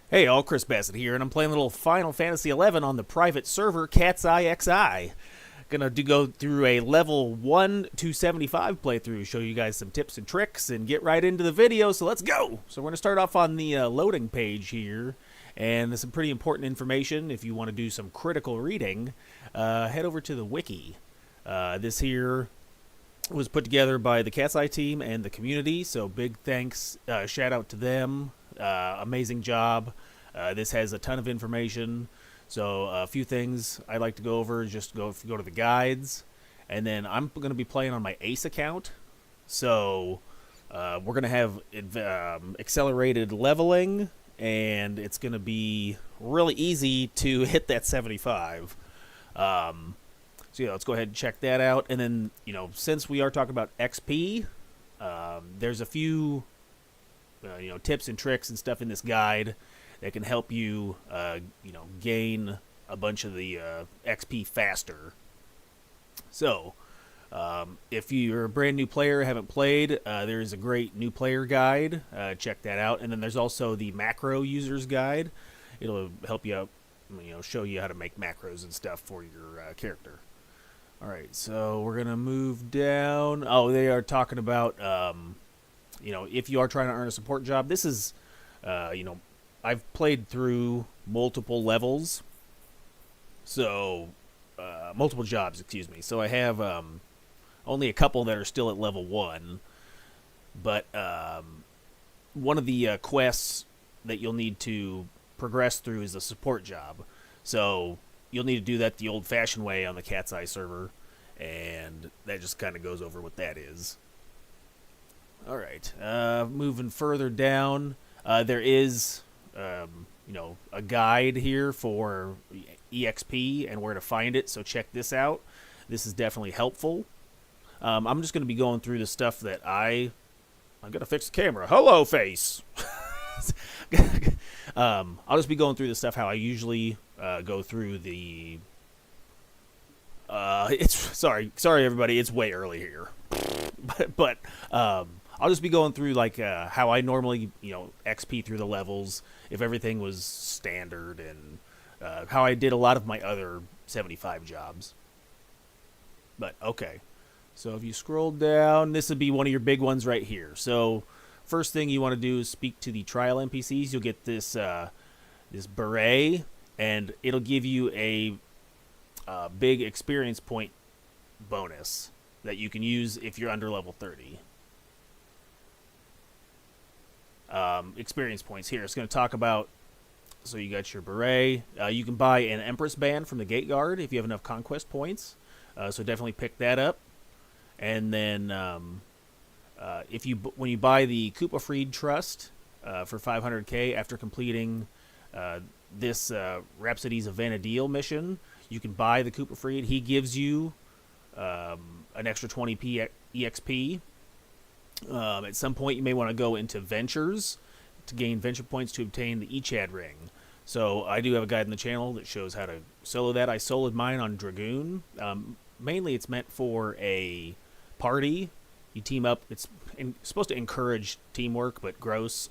Hey all, Chris Bassett here, and I'm playing a little Final Fantasy XI on the private server CatseyeXI. Go through a level 1 to 75 playthrough, show you guys some tips and tricks, and get right into the video, so let's go! So we're going to start off on the loading page here, and there's some pretty important information. If you want to do some critical reading, head over to the wiki. This here was put together by the CatseyeXI team and the community, so big thanks, shout out to them. Amazing job. This has a ton of information. So a few things I like to go over. Just go to the guides, and then I'm going to be playing on my Ace account. So we're going to have accelerated leveling, and it's going to be really easy to hit that 75. So yeah, let's go ahead and check that out. And then since we are talking about XP, there's a few tips and tricks and stuff in this guide that can help you, gain a bunch of the XP faster. So, if you're a brand new player, haven't played, there's a great new player guide. Check that out. And then there's also the macro users guide. It'll help you out, show you how to make macros and stuff for your character. All right, so we're gonna move down. Oh, they are talking about. If you are trying to earn a support job, this is, I've played through multiple levels, so, multiple jobs, excuse me. So I have, only a couple that are still at level 1, but, one of the, quests that you'll need to progress through is a support job. So you'll need to do that the old-fashioned way on the CatseyeXI server, and that just kind of goes over what that is. All right, moving further down, there is, a guide here for EXP and where to find it, so check this out. This is definitely helpful. I'm just going to be going through the stuff that I'm going to fix the camera. Hello, face! I'll just be going through the stuff how I usually go through the... Sorry everybody, it's way early here. but I'll just be going through how I normally, XP through the levels, if everything was standard, and how I did a lot of my other 75 jobs. But okay, so if you scroll down, this would be one of your big ones right here. So first thing you want to do is speak to the trial NPCs. You'll get this this beret, and it'll give you a big experience point bonus that you can use if you're under level 30. Experience points here. It's going to talk about, so you got your beret. You can buy an Empress band from the Gate Guard if you have enough conquest points. So definitely pick that up. And then when you buy the Koopa Freed Trust for 500k after completing this Rhapsodies of Vana'diel mission, you can buy the Koopa Freed. He gives you an extra 20p EXP. At some point, you may want to go into Ventures to gain venture points to obtain the Echad ring. So I do have a guide in the channel that shows how to solo that. I soloed mine on Dragoon. Mainly, it's meant for a party. You team up. It's supposed to encourage teamwork, but gross.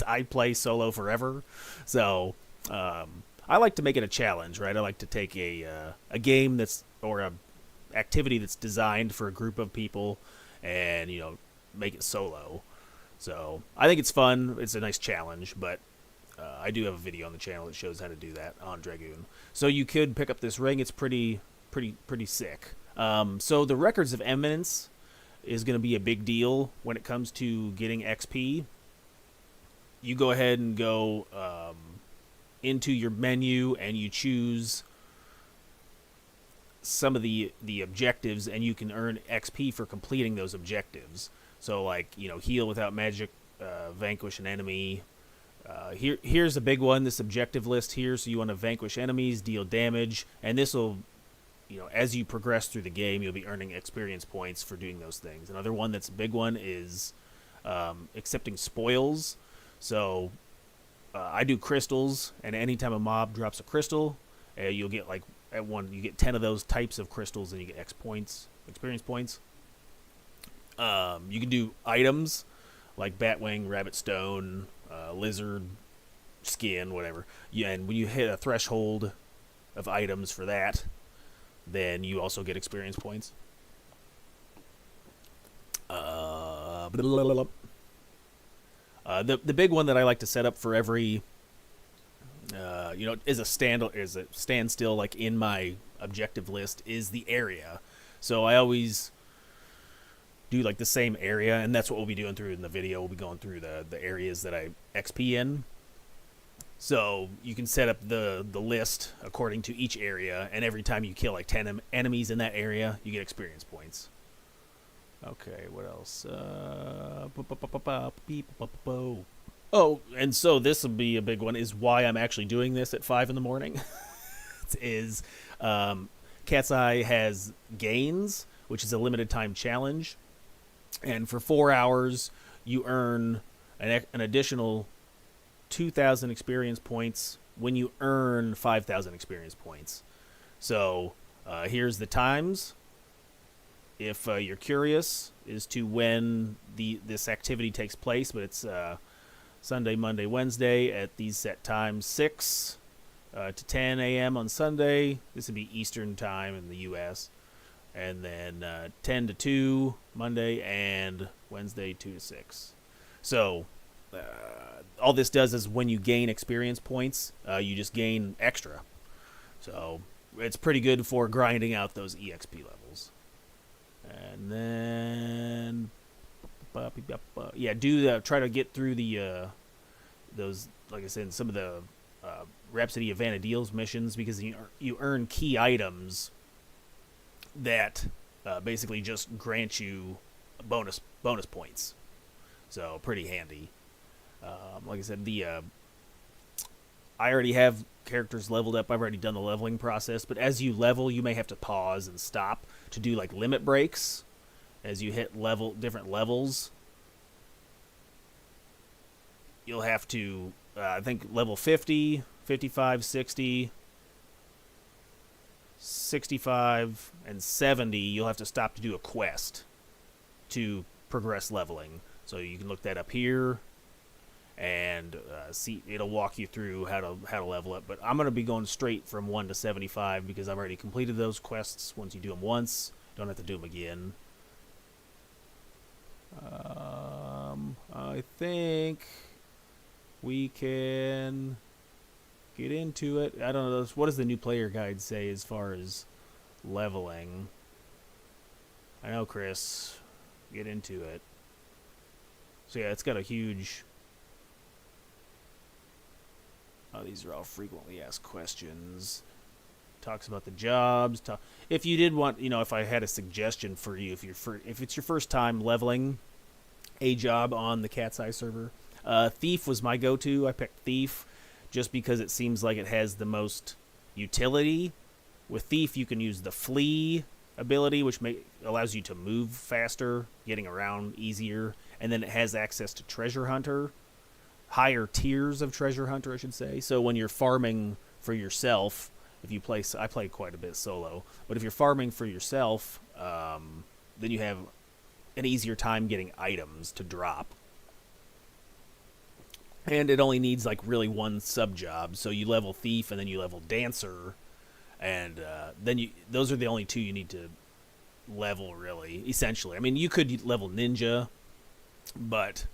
I play solo forever. So I like to make it a challenge, right? I like to take a game or a activity that's designed for a group of people and, make it solo. So I think it's fun. It's a nice challenge, but I do have a video on the channel that shows how to do that on Dragoon. So you could pick up this ring. It's pretty sick. So the Records of Eminence is going to be a big deal when it comes to getting XP. You go ahead and go into your menu and you choose some of the objectives, and you can earn XP for completing those objectives. So heal without magic, vanquish an enemy. Here's a big one, this objective list here. So you want to vanquish enemies, deal damage, and this will, as you progress through the game, you'll be earning experience points for doing those things. Another one that's a big one is accepting spoils. So I do crystals, and anytime a mob drops a crystal, you'll get you get 10 of those types of crystals, and you get experience points. You can do items like Batwing, Rabbit Stone, Lizard, skin, whatever. Yeah, and when you hit a threshold of items for that, then you also get experience points. The big one that I like to set up for every is a standstill like in my objective list is the area. So I always do like the same area, and that's what we'll be doing through in the video. We'll be going through the areas that I XP in. So you can set up the list according to each area, and every time you kill like 10 enemies in that area, you get experience points. Okay, what else? Oh, and so this will be a big one, is why I'm actually doing this at 5 in the morning. is Cat's Eye has gains, which is a limited time challenge. And for 4 hours, you earn an additional 2,000 experience points when you earn 5,000 experience points. So here's the times. If you're curious as to when this activity takes place, but it's Sunday, Monday, Wednesday at these set times, 6 to 10 a.m. on Sunday. This would be Eastern time in the U.S. And then 10 to 2 Monday, and Wednesday 2 to 6. So all this does is when you gain experience points, you just gain extra. So it's pretty good for grinding out those EXP levels. And then try to get through the those, like I said, some of the Rhapsody of Vana'diel's missions, because you earn key items that basically just grant you bonus points. So pretty handy. Like I said, I already have characters leveled up. I've already done the leveling process, but as you level, you may have to pause and stop to do like limit breaks as you hit different levels. You'll have to, I think, level 50, 55, 60, 65, and 70, you'll have to stop to do a quest to progress leveling. So you can look that up here and see, it'll walk you through how to level up. But I'm going to be going straight from 1 to 75 because I've already completed those quests. Once you do them once, don't have to do them again. I think we can get into it. I don't know. What does the new player guide say as far as leveling? I know, Chris. Get into it. So yeah, it's got a huge... Oh, these are all frequently asked questions. Talks about the jobs. If you did want, if I had a suggestion for you, if it's your first time leveling a job on the Cat's Eye server, Thief was my go-to. I picked Thief just because it seems like it has the most utility. With Thief, you can use the Flee ability, which allows you to move faster, getting around easier, and then it has access to Treasure Hunter. Higher tiers of Treasure Hunter, I should say. So when you're farming for yourself, I play quite a bit solo, but if you're farming for yourself, then you have an easier time getting items to drop. And it only needs like really one sub job. So you level Thief and then you level Dancer, and then those are the only two you need to level, really, essentially. I mean, you could level Ninja, but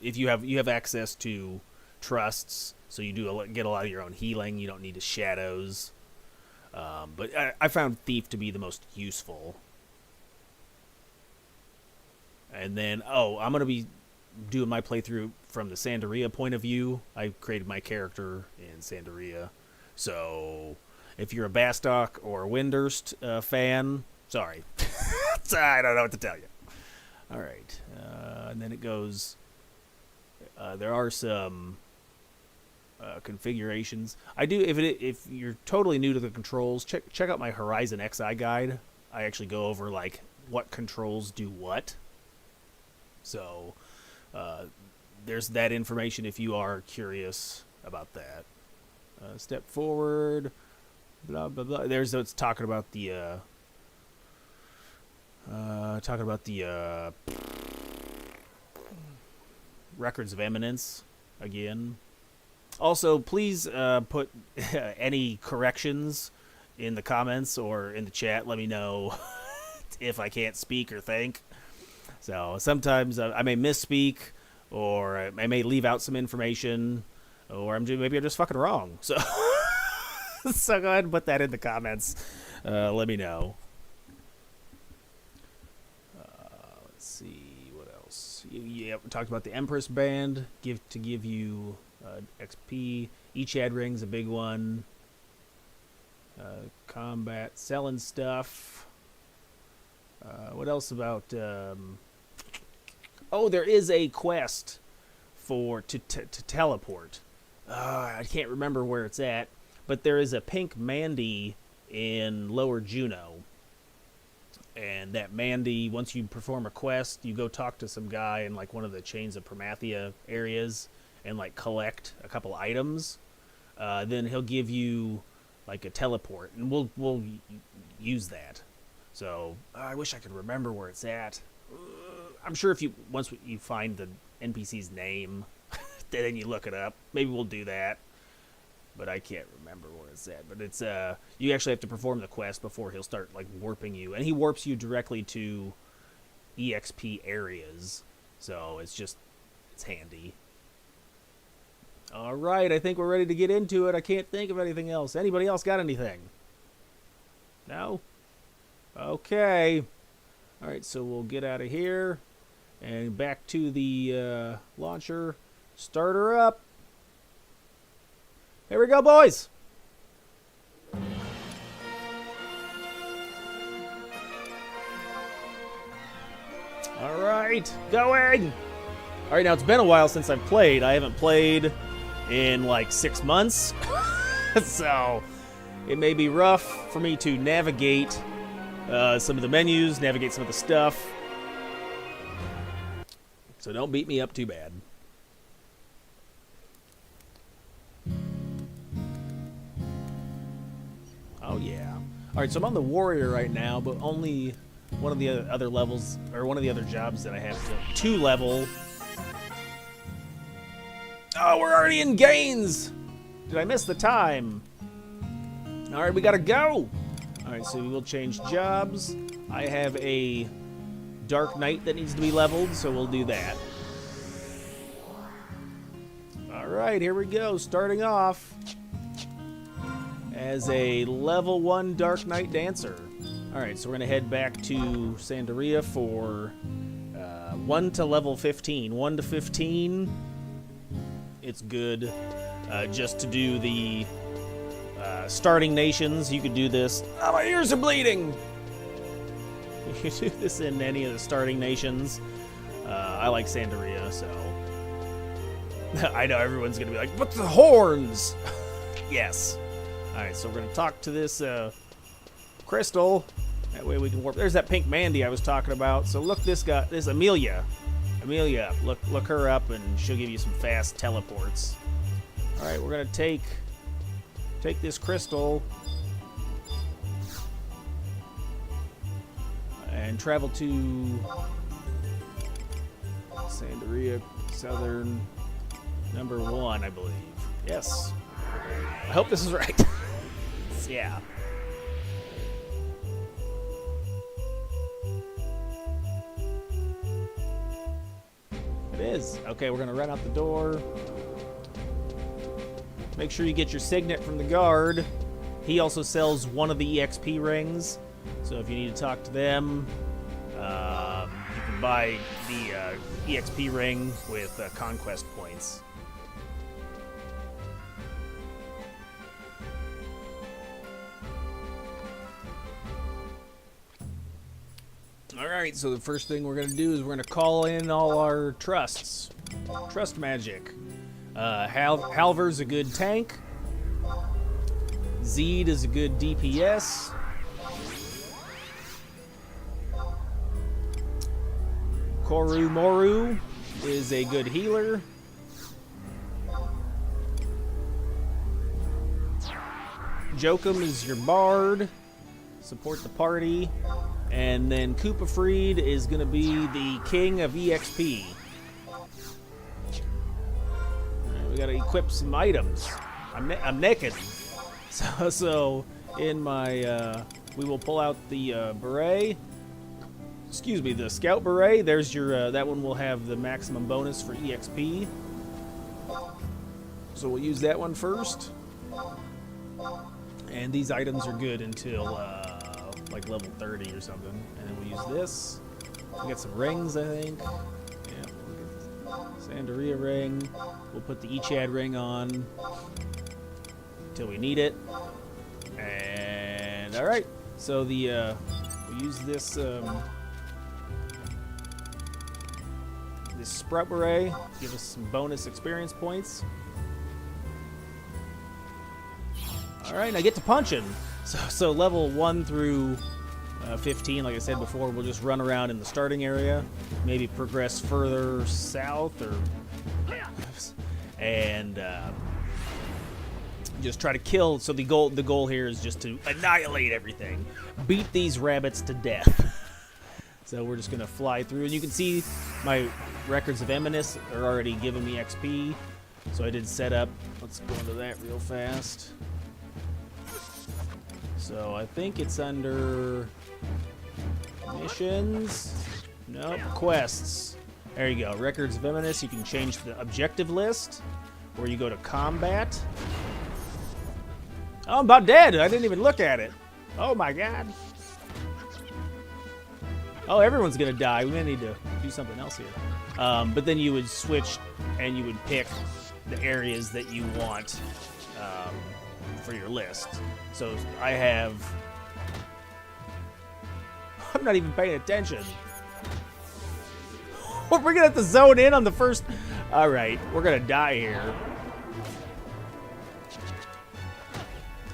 if you have access to trusts, so you get a lot of your own healing. You don't need the shadows. But I found Thief to be the most useful. And then, I'm going to be doing my playthrough from the Sandaria point of view. I created my character in Sandaria. So if you're a Bastok or a Windurst fan, sorry. I don't know what to tell you. All right. And then it goes... there are some configurations. I do, if you're totally new to the controls, check out my Horizon XI guide. I actually go over like what controls do what. So there's that information if you are curious about that. Step forward, blah blah blah. It's talking about the Records of Eminence again. Also, please put any corrections in the comments or in the chat. Let me know if I can't speak or think. So sometimes I may misspeak, or I may leave out some information, or maybe I'm just fucking wrong. So, so go ahead and put that in the comments. Let me know. Let's see what else. Yeah, we talked about the Empress Band. Give you XP. Each ad ring's a big one. Combat, selling stuff. What else about? Oh, there is a quest to teleport. I can't remember where it's at, but there is a pink Mandy in Lower Juno. And that Mandy, once you perform a quest, you go talk to some guy in like one of the Chains of Promathia areas and like collect a couple items. Then he'll give you like a teleport, and we'll use that. So I wish I could remember where it's at. I'm sure if once you find the NPC's name, then you look it up. Maybe we'll do that. But I can't remember where it's at. But it's you actually have to perform the quest before he'll start like warping you, and he warps you directly to EXP areas. So it's handy. All right, I think we're ready to get into it. I can't think of anything else. Anybody else got anything? No? Okay. All right, so we'll get out of here and back to the launcher. Start her up. Here we go, boys. All right, going. All right, now it's been a while since I've played. I haven't played in like 6 months. So it may be rough for me to navigate some of the menus, navigate some of the stuff. So don't beat me up too bad. Oh yeah. All right, so I'm on the warrior right now, but only one of the other levels, or one of the other jobs that I have to level. Oh, we're already in gains. Did I miss the time? All right, we gotta go. All right, so we will change jobs. I have a Dark Knight that needs to be leveled, so we'll do that. All right, here we go. Starting off as a level 1 Dark Knight Dancer. All right, so we're gonna head back to Sandaria for 1 to level 15. 1 to 15, it's good just to do the starting nations. You could do this. Oh, my ears are bleeding. You can do this in any of the starting nations. I like Sandaria, so I know everyone's gonna be like, "But the horns!" Yes. All right, so we're gonna talk to this crystal. That way we can warp. There's that pink Mandy I was talking about. So look, this Amelia. Amelia, look her up, and she'll give you some fast teleports. All right, we're gonna take this crystal and travel to Sandaria, Southern, number 1, I believe. Yes. I hope this is right. Yeah. It is. Okay, we're going to run out the door. Make sure you get your signet from the guard. He also sells one of the EXP rings. So if you need to talk to them, you can buy the EXP ring with conquest points. Alright, so the first thing we're going to do is we're going to call in all our trusts. Trust magic. Halver's a good tank. Zeed is a good DPS. Koru Moru is a good healer. Jokum is your bard. Support the party. And then Koopa Freed is going to be the king of EXP. Alright, we got to equip equip some items. I'm naked. So in my, we will pull out the beret. Excuse me, the scout beret. There's your, that one will have the maximum bonus for EXP. So we'll use that one first. And these items are good until, like level 30 or something. And then we'll use this. We got some rings, I think. Yeah, Sandaria ring. We'll put the Echad ring on until we need it. And all right, so the we use this this Sprout Beret, give us some bonus experience points. All right, and I get to punching. So level 1 through 15, like I said before, we'll just run around in the starting area, maybe progress further south, or and just try to kill. So the goal here is just to annihilate everything, beat these rabbits to death. So we're just gonna fly through, and you can see my records of eminence are already giving me XP. So I did set up. Let's go into that real fast. So I think it's under missions. Nope, quests. There you go. Records of eminence. You can change the objective list, or you go to combat. Oh, I'm about dead. I didn't even look at it. Oh my god. Oh, everyone's gonna die. We may need to do something else here. But then you would switch, and you would pick the areas that you want for your list. So I have... I'm not even paying attention. We're gonna have to zone in on the first... All right, we're gonna die here.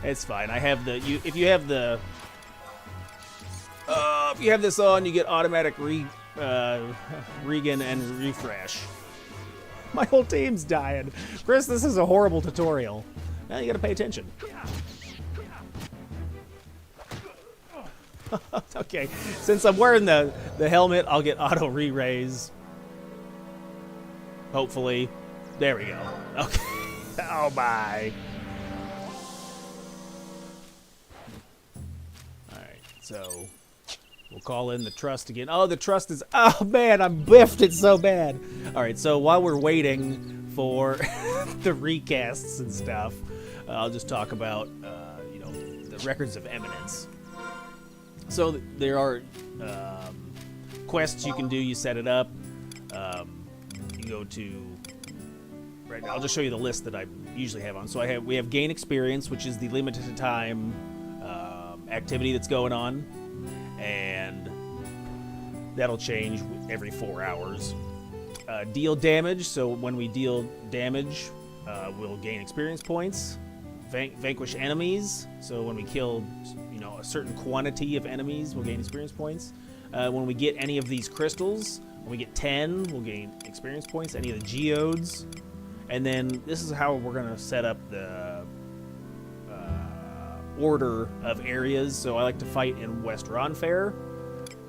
It's fine. I have the... If you have the... if you have this on, you get automatic regen and refresh. My whole team's dying. Chris, this is a horrible tutorial. Now you gotta pay attention. Okay, since I'm wearing the helmet, I'll get auto re-raise. Hopefully. There we go. Okay. Oh my. Alright, so we'll call in the trust again. Oh, the trust is... Oh man, I'm biffed it so bad. Alright, so while we're waiting for the recasts and stuff, I'll just talk about, you know, the records of eminence. So there are quests you can do. You set it up. You go to... Right now, I'll just show you the list that I usually have on. So we have gain experience, which is the limited time activity that's going on, and that'll change every 4 hours. Deal damage. So when we deal damage, we'll gain experience points. Vanquish enemies. So when we kill, you know, a certain quantity of enemies, we'll gain experience points. When we get any of these crystals, when we get 10, we'll gain experience points. Any of the geodes. And then this is how we're going to set up the order of areas. So I like to fight in West Ronfair.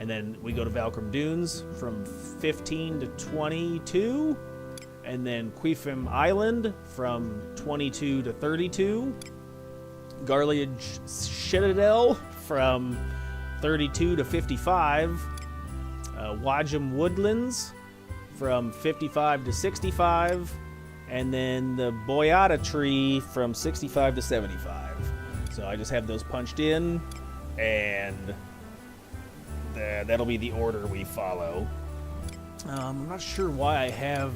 And then we go to Valcrum Dunes from 15 to 22. And then Queefim Island from 22 to 32. Garliage Citadel from 32 to 55. Wajam Woodlands from 55 to 65. And then the Boyata Tree from 65 to 75. So I just have those punched in, and that'll be the order we follow. I'm not sure why I have...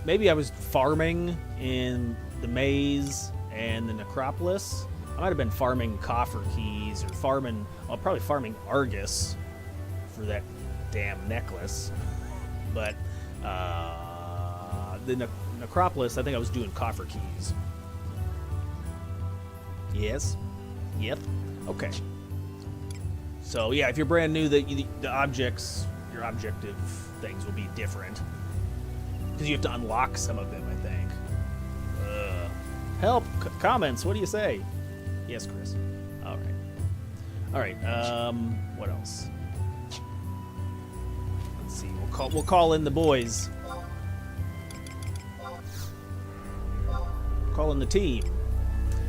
Maybe I was farming in the maze and the necropolis. I might have been farming coffer keys, or probably farming Argus for that damn necklace. But the necropolis, I think I was doing coffer keys. Yes. Yep. Okay. So yeah, if you're brand new, the objects, your objective things will be different. Because you have to unlock some of them, I think. Help! Comments, what do you say? Yes, Chris. Alright. Alright, what else? Let's see, we'll call in the boys. calling the team.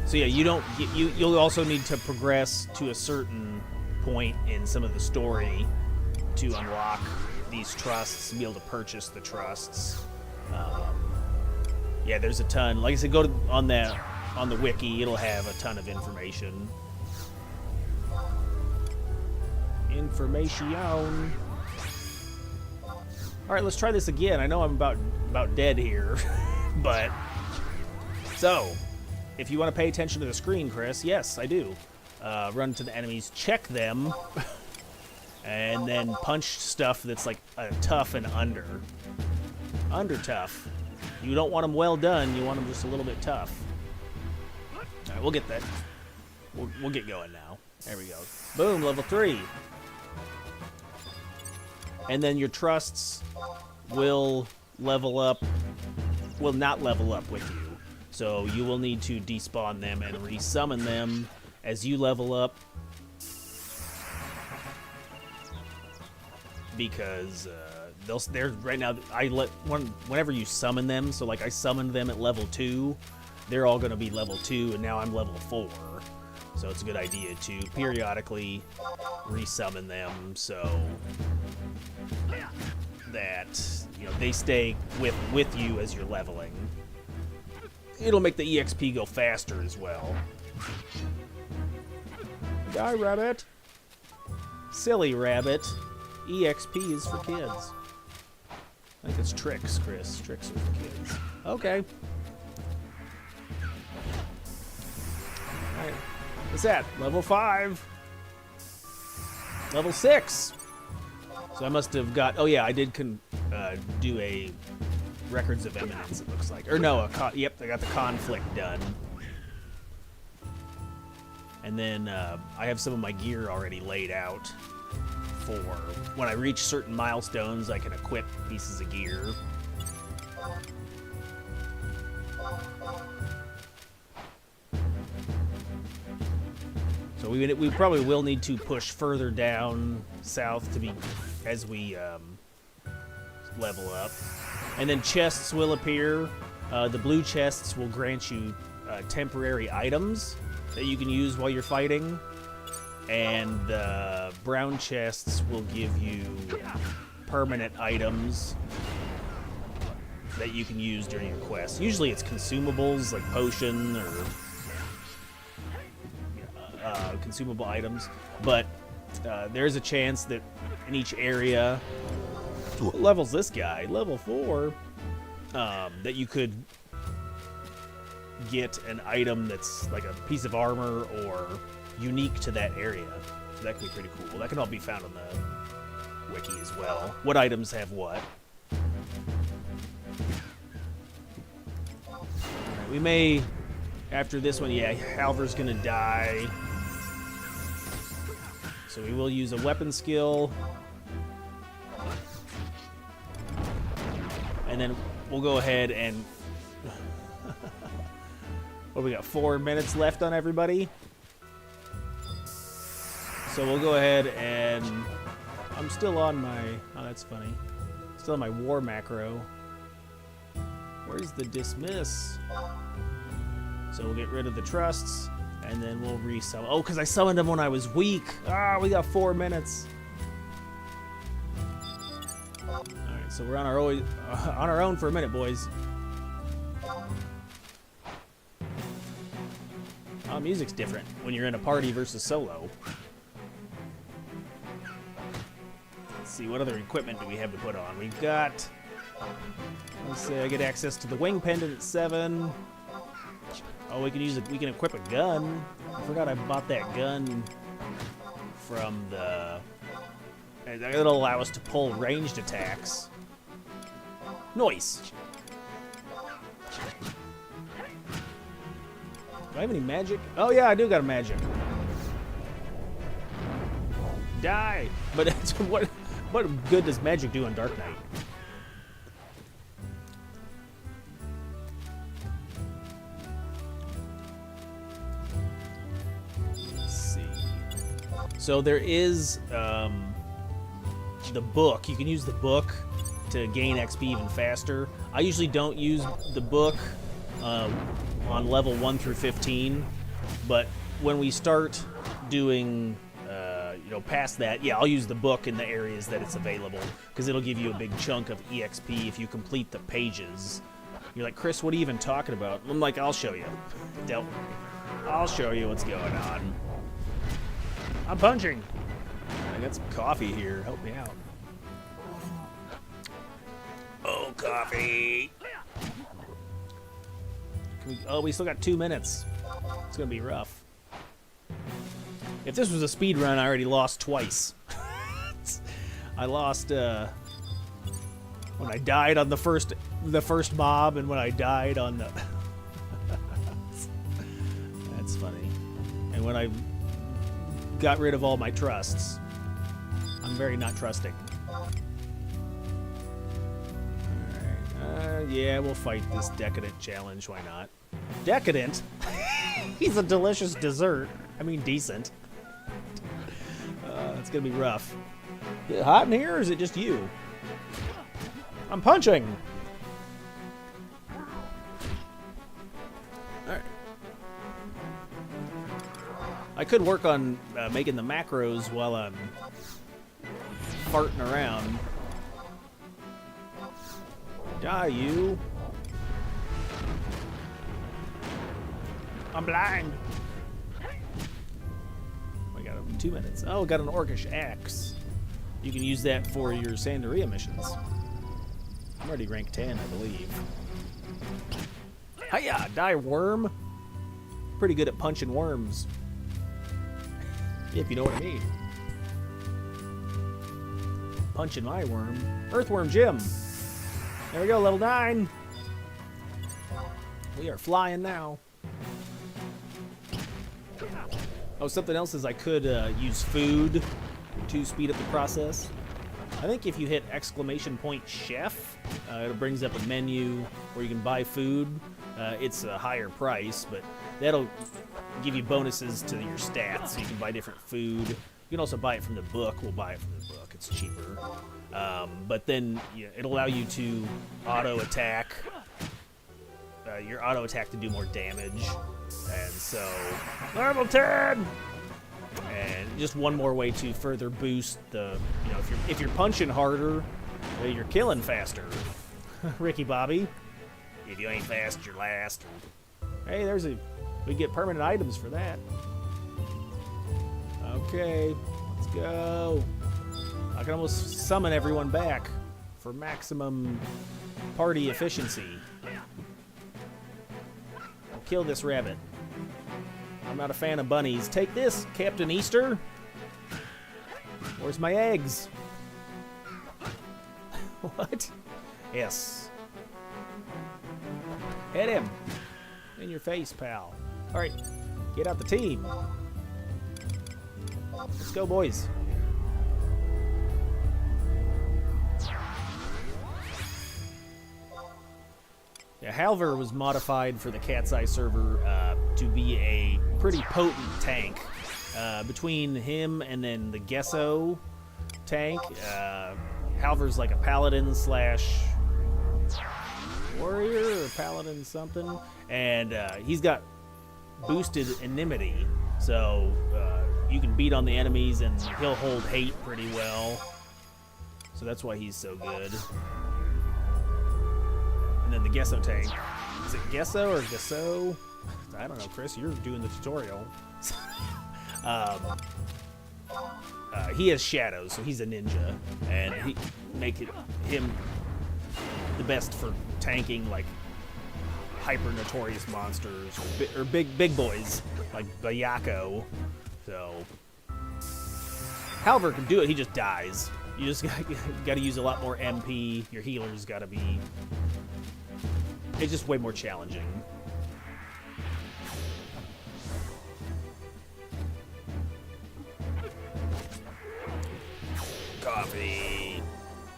So yeah, you'll also need to progress to a certain point in some of the story to unlock these trusts, be able to purchase the trusts. Yeah, there's a ton. Like I said, go to, on the wiki, it'll have a ton of information. Information. All right, let's try this again. I know I'm about dead here, but so if you want to pay attention to the screen, Chris, yes, I do. Run to the enemies, check them, and then punch stuff that's like tough and under. Under tough. You don't want them well done. You want them just a little bit tough. All right, we'll get that. We'll get going now. There we go. Boom, level 3. And then your trusts will level up. Will not level up with you. So you will need to despawn them and resummon them as you level up. Because they're right now. Whenever you summon them, so like I summoned them at level 2, they're all going to be level 2, and now I'm level 4. So it's a good idea to periodically resummon them so that they stay with you as you're leveling. It'll make the EXP go faster as well. Die, rabbit. Silly rabbit. EXP is for kids. I think it's tricks, Chris. Tricks are for kids. Okay. Alright. What's that? Level 5. Level 6. So I must have got... Oh, yeah, I did do a Records of Eminence, it looks like. Or no, yep, I got the conflict done. And then I have some of my gear already laid out for when I reach certain milestones, I can equip pieces of gear. So we probably will need to push further down south to be as we level up. And then chests will appear. The blue chests will grant you temporary items that you can use while you're fighting. And the brown chests will give you permanent items that you can use during your quest. Usually it's consumables like potion or consumable items. But there's a chance that in each area... What level's this guy? Level 4. That you could get an item that's like a piece of armor or unique to that area. So that could be pretty cool. That can all be found on the wiki as well. What items have what. Right, we may, after this one, yeah, Halver's gonna die. So we will use a weapon skill. And then we'll go ahead and... What, we got 4 minutes left on everybody? So we'll go ahead and... I'm still on my... Oh, that's funny. Still on my war macro. Where's the dismiss? So we'll get rid of the trusts, and then we'll resummon. Oh, because I summoned them when I was weak. Ah, we got 4 minutes. Alright, so we're on our own for a minute, boys. Oh, music's different when you're in a party versus solo. Let's see, what other equipment do we have to put on? We've got... Let's see, I get access to the wing pendant at 7. Oh, we can equip a gun. I forgot I bought that gun from the... It'll allow us to pull ranged attacks. Noise! Do I have any magic? Oh yeah, I do got a magic. Die! But what good does magic do on Dark Knight? Let's see. So there is the book. You can use the book to gain XP even faster. I usually don't use the book on level 1 through 15, but when we start doing, past that, yeah, I'll use the book in the areas that it's available, because it'll give you a big chunk of EXP if you complete the pages. You're like, Chris, what are you even talking about? I'm like, I'll show you. Don't worry. I'll show you what's going on. I'm punching. I got some coffee here. Help me out. Oh, coffee. We still got 2 minutes. It's going to be rough. If this was a speed run, I already lost twice. I lost when I died on the first mob, and when I died on the... That's funny. And when I got rid of all my trusts. I'm very not trusting. Alright. Yeah, we'll fight this decadent challenge. Why not? Decadent? He's a delicious dessert. I mean, decent. It's gonna be rough. Is it hot in here, or is it just you? I'm punching! Alright. I could work on making the macros while I'm farting around. Die, you! I'm blind! I got 2 minutes. Oh, got an orcish axe. You can use that for your Sandaria missions. I'm already rank 10, I believe. Hiya! Die, worm! Pretty good at punching worms. If you know what I mean. Punching my worm. Earthworm Jim! There we go, level 9! We are flying now. Oh, something else is I could use food to speed up the process. I think if you hit !chef, it brings up a menu where you can buy food. It's a higher price, but that'll give you bonuses to your stats, so you can buy different food. You can also buy it from the book. We'll buy it from the book. It's cheaper. But then it'll allow you to auto-attack. Your auto-attack to do more damage. And so, level 10! And just one more way to further boost the, if you're punching harder, you're killing faster. Ricky Bobby. If you ain't fast, you're last. Hey, we get permanent items for that. Okay, let's go. I can almost summon everyone back for maximum party efficiency. I'll kill this rabbit. I'm not a fan of bunnies. Take this, Captain Easter. Where's my eggs? What? Yes. Hit him. In your face, pal. All right, get out the team. Let's go, boys. Yeah, Halver was modified for the CatseyeXI server to be a pretty potent tank. Between him and then the Gesso tank, Halver's like a paladin slash warrior or paladin something, and he's got boosted enmity, so you can beat on the enemies and he'll hold hate pretty well. So that's why he's so good. And then the Gesso tank. Is it Gesso or Gesso? I don't know, Chris. You're doing the tutorial. He has shadows, so he's a ninja, and he make him the best for tanking like hyper notorious monsters or big boys like Bayako. So Halver can do it. He just dies. You just got to use a lot more MP. Your healer's got to be. It's just way more challenging. Coffee.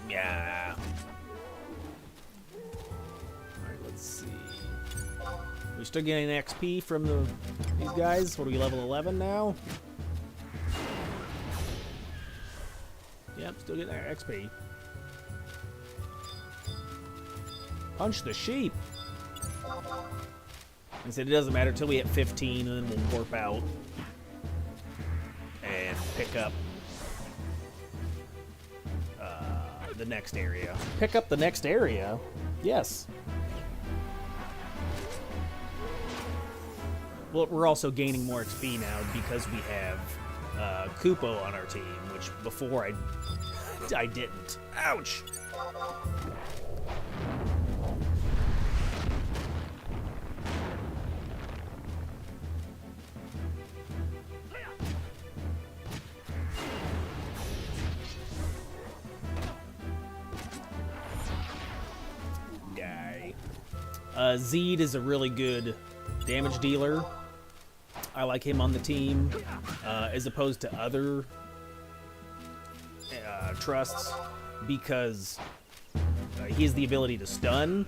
Yeah. Alright, let's see. We're still getting XP from these guys. What are we, level 11 now? Yep, still getting our XP. Punch the sheep. I said it doesn't matter till we hit 15, and then we'll warp out and pick up the next area. Pick up the next area? Yes. Well, we're also gaining more XP now because we have Kupo on our team, which before I didn't. Ouch! Die. Zeed is a really good damage dealer. I like him on the team as opposed to other trusts because he has the ability to stun.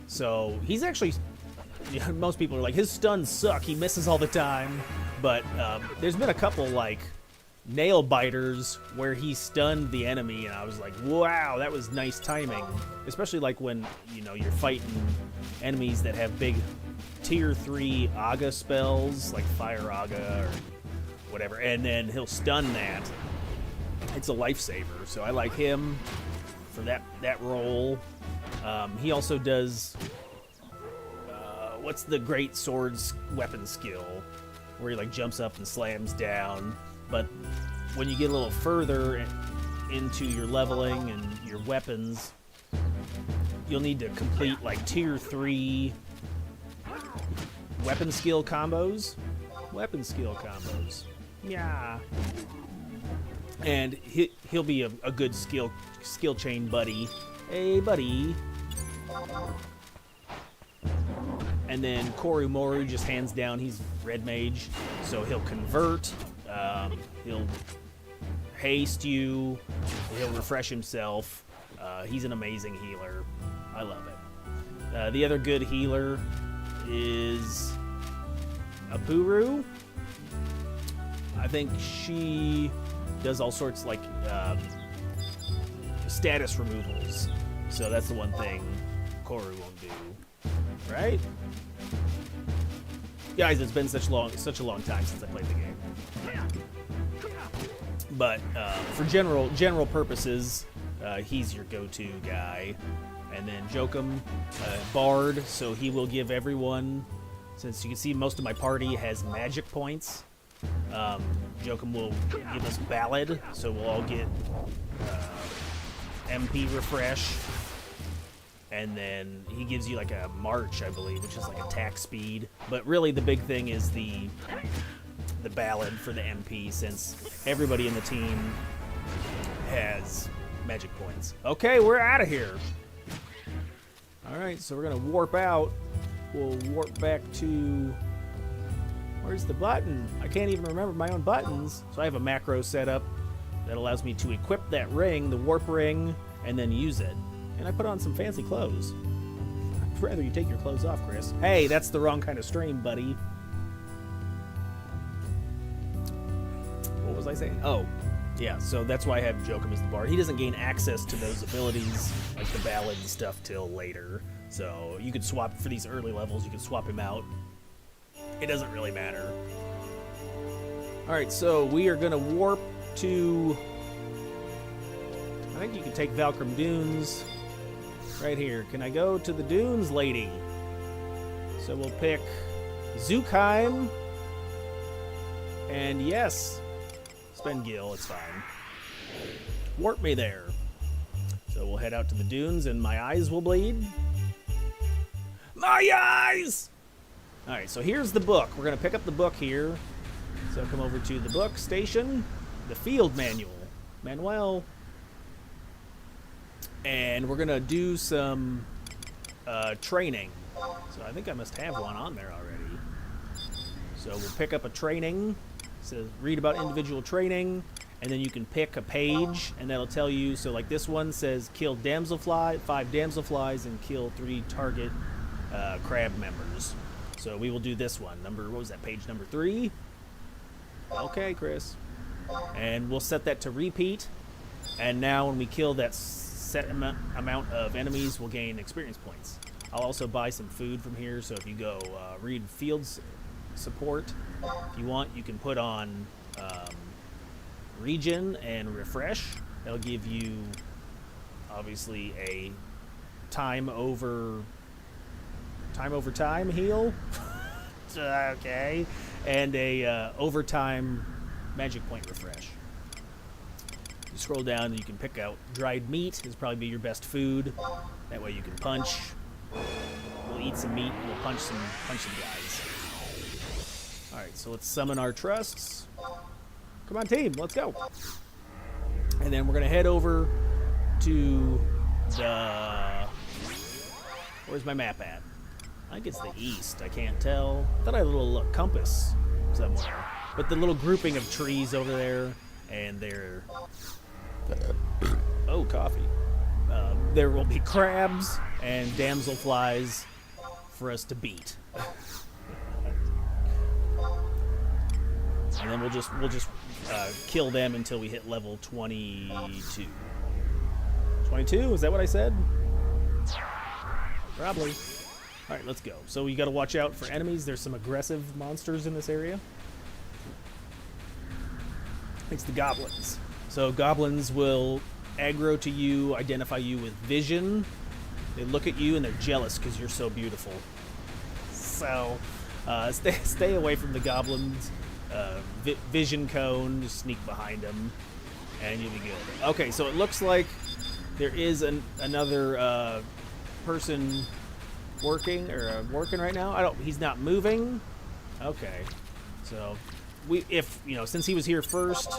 So he's actually, most people are like, his stuns suck, he misses all the time. But there's been a couple like nail biters where he stunned the enemy, and I was like, wow, that was nice timing. Especially like when, you know, you're fighting enemies that have big tier 3 Aga spells, like Fire Aga or whatever, and then he'll stun that. It's a lifesaver, so I like him for that role. He also does, what's the great swords weapon skill, where he like jumps up and slams down. But when you get a little further into your leveling and your weapons, you'll need to complete like tier 3 weapon skill combos. Weapon skill combos. Yeah. And he'll be a good skill chain buddy. Hey, buddy. And then Korumoru just hands down, he's red mage, so he'll convert. He'll haste you. He'll refresh himself. He's an amazing healer. I love it. The other good healer is Apuru. I think she does all sorts like status removals. So that's the one thing Koru won't do. Right? Guys, it's been such a long time since I played the game. But for general purposes, he's your go-to guy. And then Jokum, Bard, so he will give everyone, since you can see most of my party has magic points, Jokum will give us Ballad, so we'll all get MP refresh. And then he gives you like a March, I believe, which is like attack speed. But really the big thing is the Ballad for the MP, since everybody in the team has magic points. Okay, we're out of here. Alright, so we're going to warp out. We'll warp back to... Where's the button? I can't even remember my own buttons. So I have a macro set up that allows me to equip that ring, the warp ring, and then use it. And I put on some fancy clothes. I'd rather you take your clothes off, Chris. Hey, that's the wrong kind of stream, buddy. What was I saying? Oh, yeah, so that's why I have Jokum as the Bard. He doesn't gain access to those abilities, like the Ballad and stuff, till later. So you could swap, for these early levels, you could swap him out. It doesn't really matter. Alright, so we are going to warp to... I think you can take Valkyrie Dunes right here. Can I go to the dunes, lady? So we'll pick Zukheim. And yes, Spengil, it's fine. Warp me there. So we'll head out to the dunes and my eyes will bleed. My eyes! Alright, so here's the book. We're going to pick up the book here. So come over to the book station, the field manual. Manuel. And we're going to do some training. So I think I must have one on there already. So we'll pick up a training. So read about individual training. And then you can pick a page, and that'll tell you. So like this one says kill damselfly, 5 damselflies, and kill 3 target crab members. So we will do this one. What was that, page number 3? Okay, Chris. And we'll set that to repeat. And now when we kill that set amount of enemies, we'll gain experience points. I'll also buy some food from here, so if you go read fields support, if you want, you can put on regen and refresh. That'll give you, obviously, a time over time heal. Okay. And a overtime magic point refresh. You scroll down and you can pick out dried meat. This probably be your best food. That way you can punch. We'll eat some meat and we'll punch some guys. Alright, so let's summon our trusts. Come on, team, let's go. And then we're gonna head over to the... Where's my map at? I think it's the east. I can't tell. I thought I had a little compass somewhere. But the little grouping of trees over there, and there... Oh, coffee. There will be crabs and damselflies for us to beat. And then we'll just kill them until we hit level 22. 22? Is that what I said? Probably. Alright, let's go. So you gotta watch out for enemies. There's some aggressive monsters in this area. It's the goblins. So goblins will aggro to you, identify you with vision. They look at you and they're jealous because you're so beautiful. So stay away from the goblins. Vision cone, just sneak behind them, and you'll be good. Okay, so it looks like there is another person working right now. He's not moving. Okay, so since he was here first,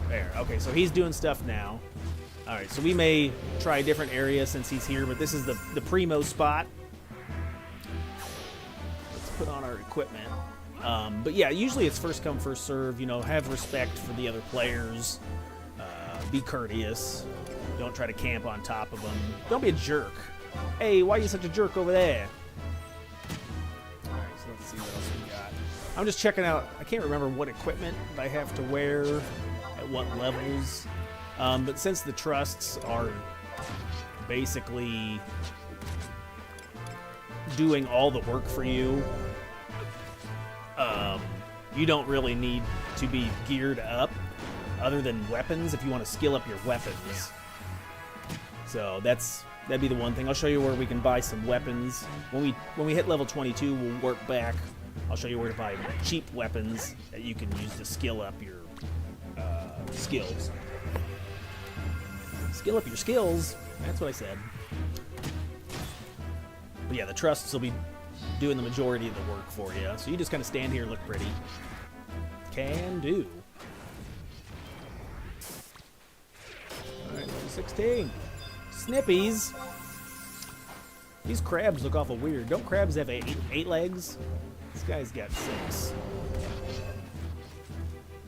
there. Okay, so he's doing stuff now. All right, so we may try a different area since he's here, but this is the primo spot. Let's put on our equipment. But yeah, usually it's first come, first serve. Have respect for the other players. Be courteous. Don't try to camp on top of them. Don't be a jerk. Hey, why are you such a jerk over there? All right, so let's see what else we got. I'm just checking out. I can't remember what equipment I have to wear at what levels. But since the trusts are basically doing all the work for you, you don't really need to be geared up other than weapons if you want to skill up your weapons. So that'd be the one thing. I'll show you where we can buy some weapons. When we hit level 22, we'll work back. I'll show you where to buy cheap weapons that you can use to skill up your skills. Skill up your skills. That's what I said. But yeah, the trusts will be doing the majority of the work for you. So you just kind of stand here and look pretty. Can do. Alright, level 16. Snippies. These crabs look awful weird. Don't crabs have eight legs? This guy's got 6.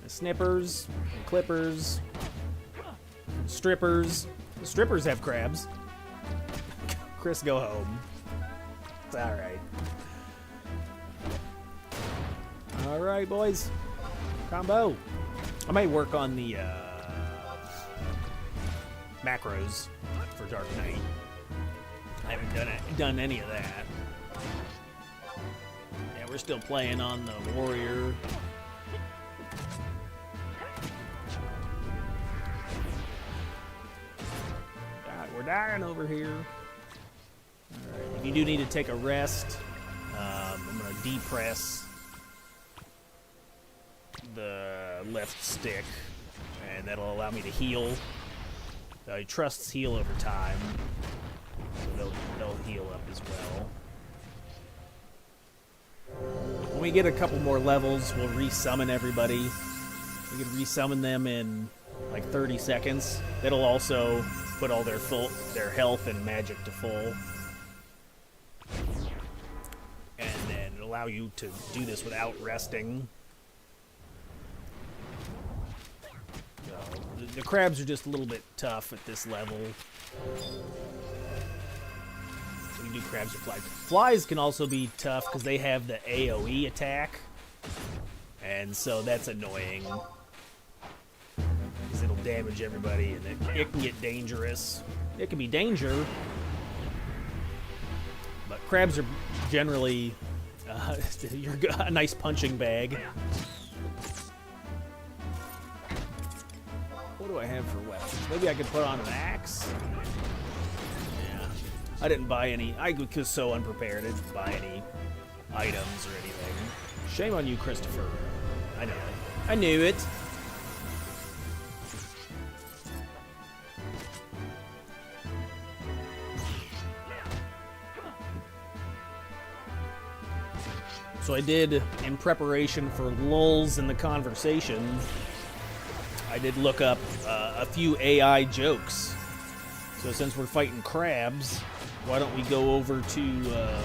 The snippers, clippers, strippers. The strippers have crabs. Chris, go home. It's alright. Alright, boys. Combo. I might work on the macros for Dark Knight. I haven't done any of that. Yeah, we're still playing on the warrior. God, we're dying over here. Alright, if you do need to take a rest, I'm going to depress the left stick, and that'll allow me to heal. Trusts heal over time, so they'll heal up as well. When we get a couple more levels, we'll resummon everybody. We can resummon them in like 30 seconds. That'll also put all their health and magic to full. And then allow you to do this without resting. So, the crabs are just a little bit tough at this level. We do crabs or flies. Flies can also be tough because they have the AoE attack. And so that's annoying. Because damage everybody, and it can get dangerous. It can be danger, but crabs are generally you're a nice punching bag. What do I have for weapons? Maybe I could put on an axe? Yeah. I didn't buy any. I was so unprepared. I didn't buy any items or anything. Shame on you, Christopher. I know it. I knew it. So I did, in preparation for lulls in the conversation, I did look up a few AI jokes. So since we're fighting crabs, why don't we go over to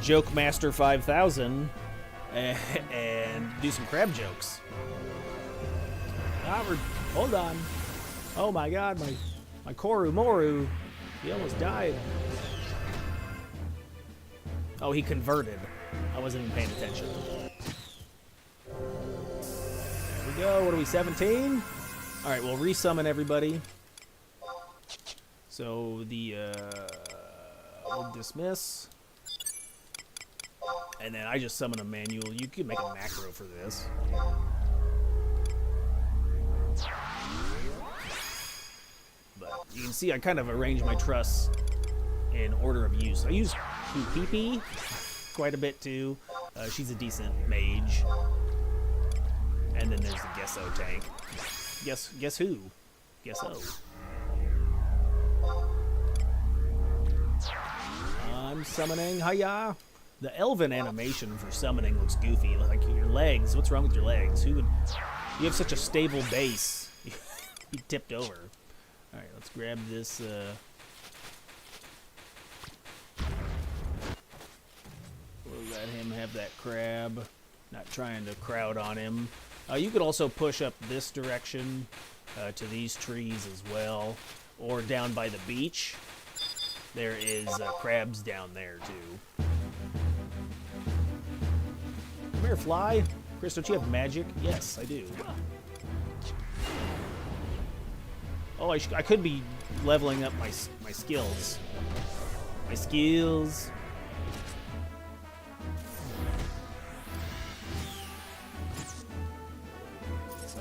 Joke Master 5000 and do some crab jokes? Robert, hold on. Oh my god, my Koru Moru, he almost died. Oh, he converted. I wasn't even paying attention. There we go. What are we, 17? Alright, we'll resummon everybody. So we'll dismiss. And then I just summon a manual. You can make a macro for this. But you can see I kind of arrange my trusts in order of use. I use Pee quite a bit too. She's a decent mage. And then there's the Gesso tank. Guess who? Gesso. I'm summoning. Hiya! The elven animation for summoning looks goofy. Like your legs. What's wrong with your legs? Who would? You have such a stable base. You tipped over. All right, let's grab this. We'll let him have that crab. Not trying to crowd on him. You could also push up this direction to these trees as well, or down by the beach. There is crabs down there too. Come here, fly. Chris, don't you have magic? Yes, I do. Oh, I could be leveling up my skills. My skills.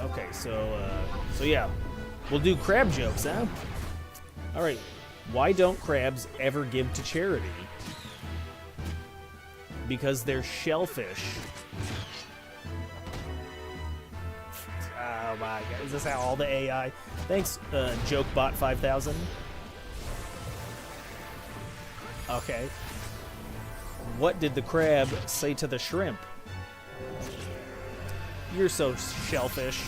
Okay, so yeah, we'll do crab jokes, huh? All right, why don't crabs ever give to charity? Because they're shellfish. Oh my god, is this how all the AI? Thanks, JokeBot 5000. Okay. What did the crab say to the shrimp? You're so shellfish.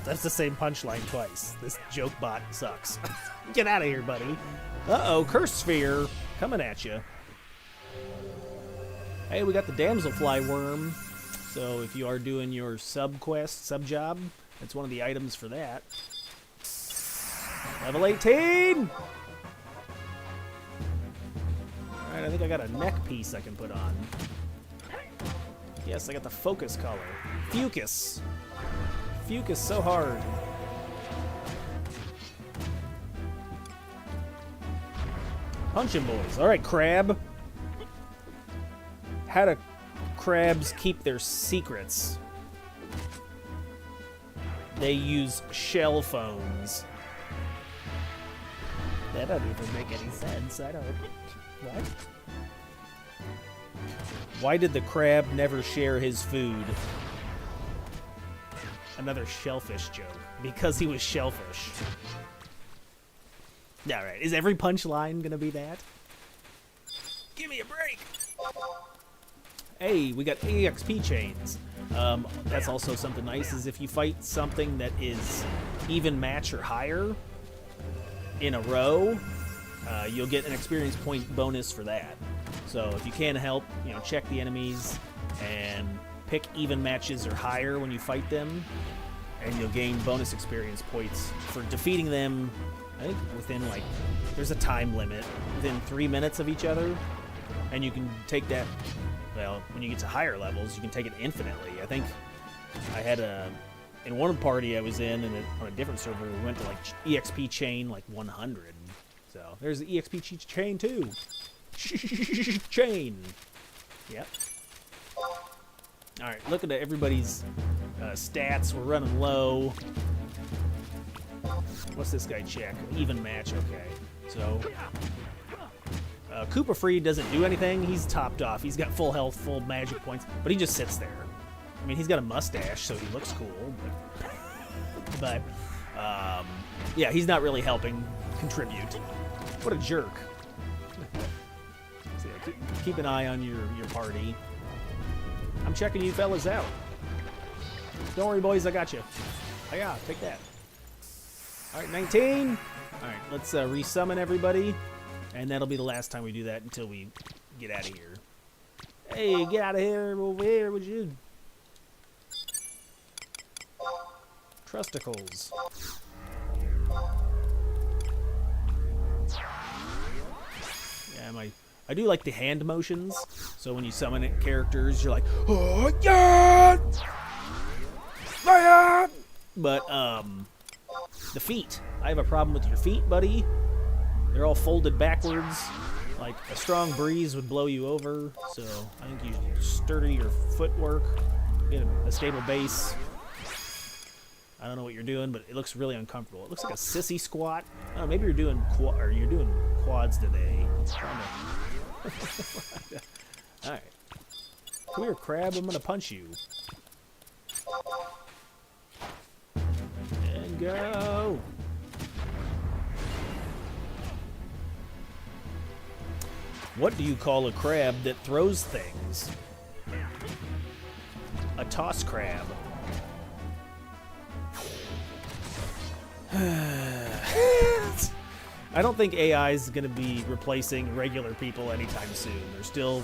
That's the same punchline twice. This joke bot sucks. Get out of here, buddy. Uh-oh, Curse Sphere coming at you. Hey, we got the Damselfly Worm. So if you are doing your sub-quest, sub-job, that's one of the items for that. Level 18! Alright, I think I got a neck piece I can put on. Yes, I got the focus color. Fucus. Fucus so hard. Punching boys. Alright, crab. How do crabs keep their secrets? They use shell phones. That doesn't even make any sense. I don't... What? Why did the crab never share his food? Another shellfish joke. Because he was shellfish. Alright, is every punchline gonna be that? Give me a break! Hey, we got EXP chains. That's also something nice, is if you fight something that is even match or higher in a row, you'll get an experience point bonus for that. So if you can help, check the enemies and pick even matches or higher when you fight them, and you'll gain bonus experience points for defeating them. I think within there's a time limit, within 3 minutes of each other, and you can take that. Well, when you get to higher levels, you can take it infinitely. I think I had in one party I was in, and on a different server, we went to like EXP chain like 100. So there's the EXP chain too. Chain. Yep. All right, looking at everybody's stats. We're running low. What's this guy check? Even match. Okay. So Koopa Free doesn't do anything. He's topped off. He's got full health, full magic points, but he just sits there. I mean, he's got a mustache, so he looks cool. But yeah, he's not really helping contribute. What a jerk. So yeah, keep an eye on your party. I'm checking you fellas out. Don't worry, boys, I got you. Oh yeah, take that. All right, 19. All right, let's resummon everybody, and that'll be the last time we do that until we get out of here. Hey, get out of here over here, would you? Trusticles. Yeah, I do like the hand motions. So when you summon it characters, you're like, oh yeah, yeah. But the feet. I have a problem with your feet, buddy. They're all folded backwards. Like a strong breeze would blow you over. So I think you should sturdy your footwork, get a stable base. I don't know what you're doing, but it looks really uncomfortable. It looks like a sissy squat. Oh, maybe you're doing quads today. All right, come here, crab. I'm gonna punch you. And go. What do you call a crab that throws things? A toss crab. I don't think AI is going to be replacing regular people anytime soon. There's still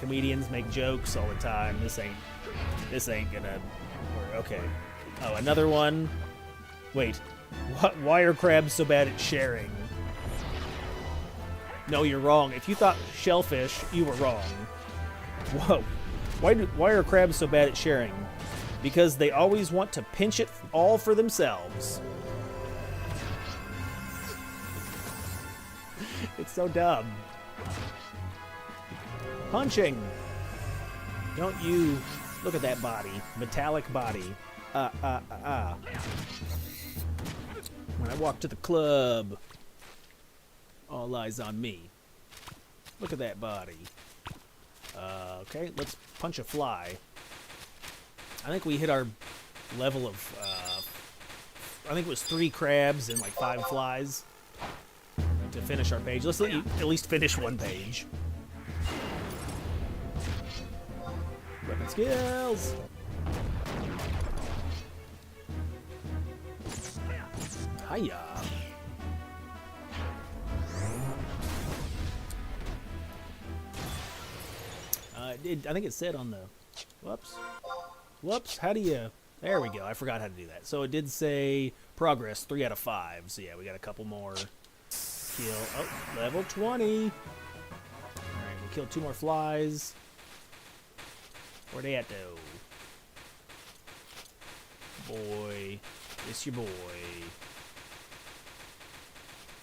comedians make jokes all the time. This ain't gonna work. Okay. Oh, another one. Wait, why are crabs so bad at sharing? No, you're wrong. If you thought shellfish, you were wrong. Whoa. Why are crabs so bad at sharing? Because they always want to pinch it all for themselves. It's so dumb. Punching. Don't you look at that body. Metallic body. When I walk to the club, all eyes on me. Look at that body. Okay, let's punch a fly. I think we hit our level of, I think it was 3 crabs and like 5 flies to finish our page. Let's at least finish one page. Weapon skills. Hiya. I think it said on the, whoops, how do you, there we go, I forgot how to do that. So it did say progress 3 out of 5, so yeah, we got a couple more. Kill, oh, level 20. Alright, we'll kill 2 more flies. Where they at though? Boy, it's your boy.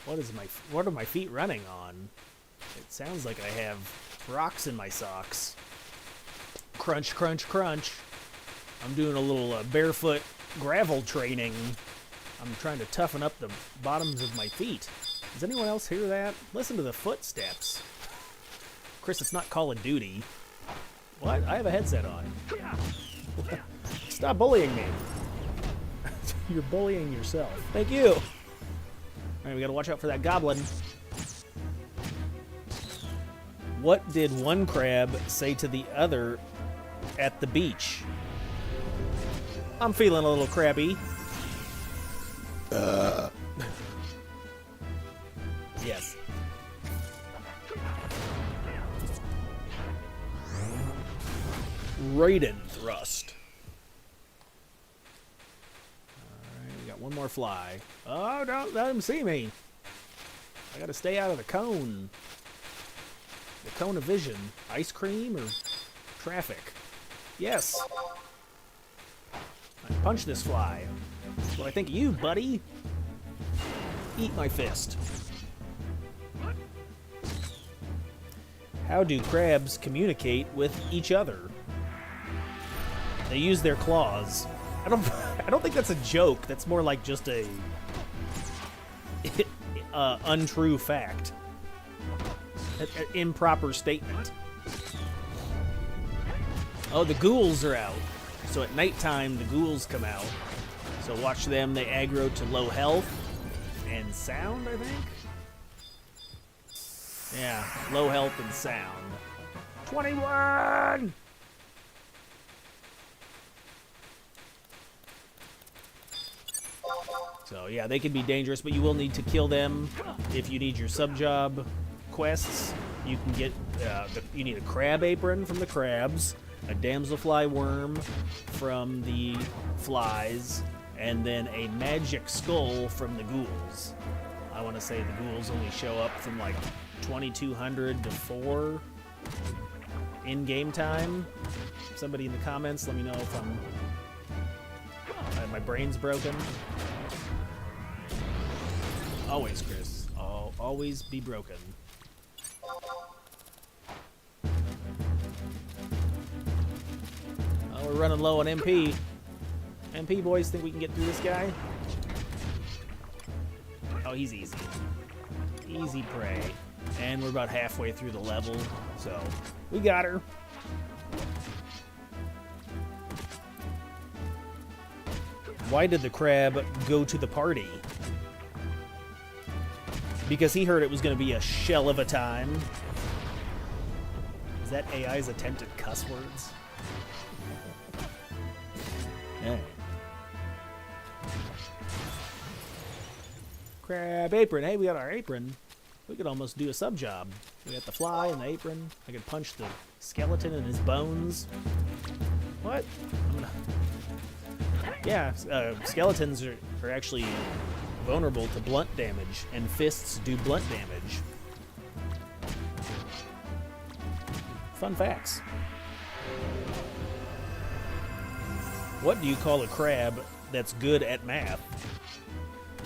What are my feet running on? It sounds like I have rocks in my socks. Crunch, crunch, crunch. I'm doing a little barefoot gravel training. I'm trying to toughen up the bottoms of my feet. Does anyone else hear that? Listen to the footsteps. Chris, it's not Call of Duty. What? I have a headset on. Stop bullying me. You're bullying yourself. Thank you. Alright, we gotta watch out for that goblin. What did one crab say to the other at the beach? I'm feeling a little crabby. Yes. Raiden thrust. Alright, we got one more fly. Oh, don't let him see me. I gotta stay out of the cone. The cone of vision. Ice cream or traffic? Yes. Punch this fly. That's what I think of you, buddy. Eat my fist. How do crabs communicate with each other? They use their claws. I don't think that's a joke. That's more like just a untrue fact. An improper statement. Oh, the ghouls are out. So at nighttime, the ghouls come out. So watch them. They aggro to low health and sound, I think? Yeah, low health and sound. 21! So yeah, they can be dangerous, but you will need to kill them if you need your sub-job quests. You can get, you need a crab apron from the crabs, a damselfly worm from the flies, and then a magic skull from the ghouls. I want to say the ghouls only show up from like 2200 to 4 in game time. Somebody in the comments, let me know if my brain's broken. Always, Chris. I'll always be broken. Oh, we're running low on MP. MP boys, think we can get through this guy? Oh, he's easy. Easy prey. And we're about halfway through the level, so we got her. Why did the crab go to the party? Because he heard it was going to be a shell of a time. Is that AI's attempt at cuss words? Yeah. Crab apron. Hey, we got our apron. We could almost do a sub job. We got the fly and the apron. I could punch the skeleton in his bones. What? Yeah, skeletons are actually vulnerable to blunt damage, and fists do blunt damage. Fun facts. What do you call a crab that's good at math?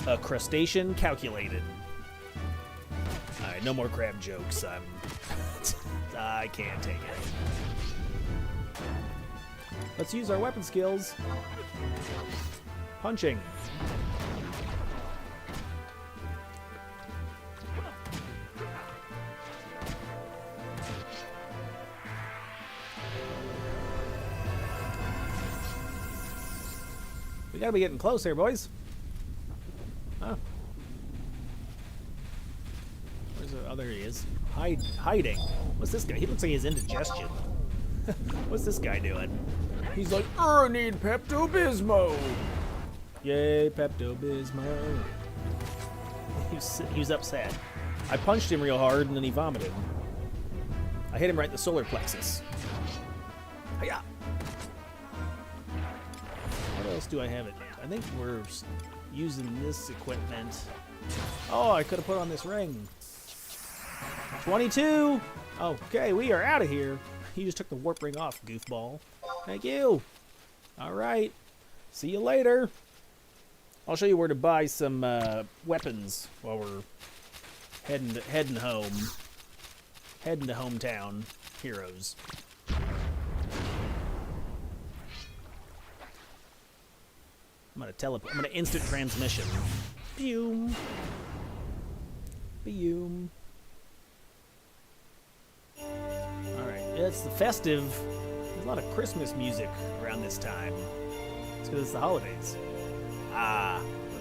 A crustacean calculated. Alright, no more crab jokes. I can't take it. Let's use our weapon skills. Punching. We gotta be getting close here, boys. Oh. Where's the... Oh, there he is. Hiding. What's this guy? He looks like he has indigestion. What's this guy doing? He's like, I need Pepto-Bismol. Yay, Pepto-Bismol. He was upset. I punched him real hard and then he vomited. I hit him right in the solar plexus. Hiya! What else do I have it? I think we're using this equipment. Oh, I could have put on this ring. 22! Okay, we are out of here. He just took the warp ring off, goofball. Thank you. All right. See you later. I'll show you where to buy some weapons while we're heading home. Heading to hometown heroes. I'm gonna teleport. I'm gonna instant transmission. Boom. Boom. All right. It's the festive. There's a lot of Christmas music around this time. It's because it's the holidays.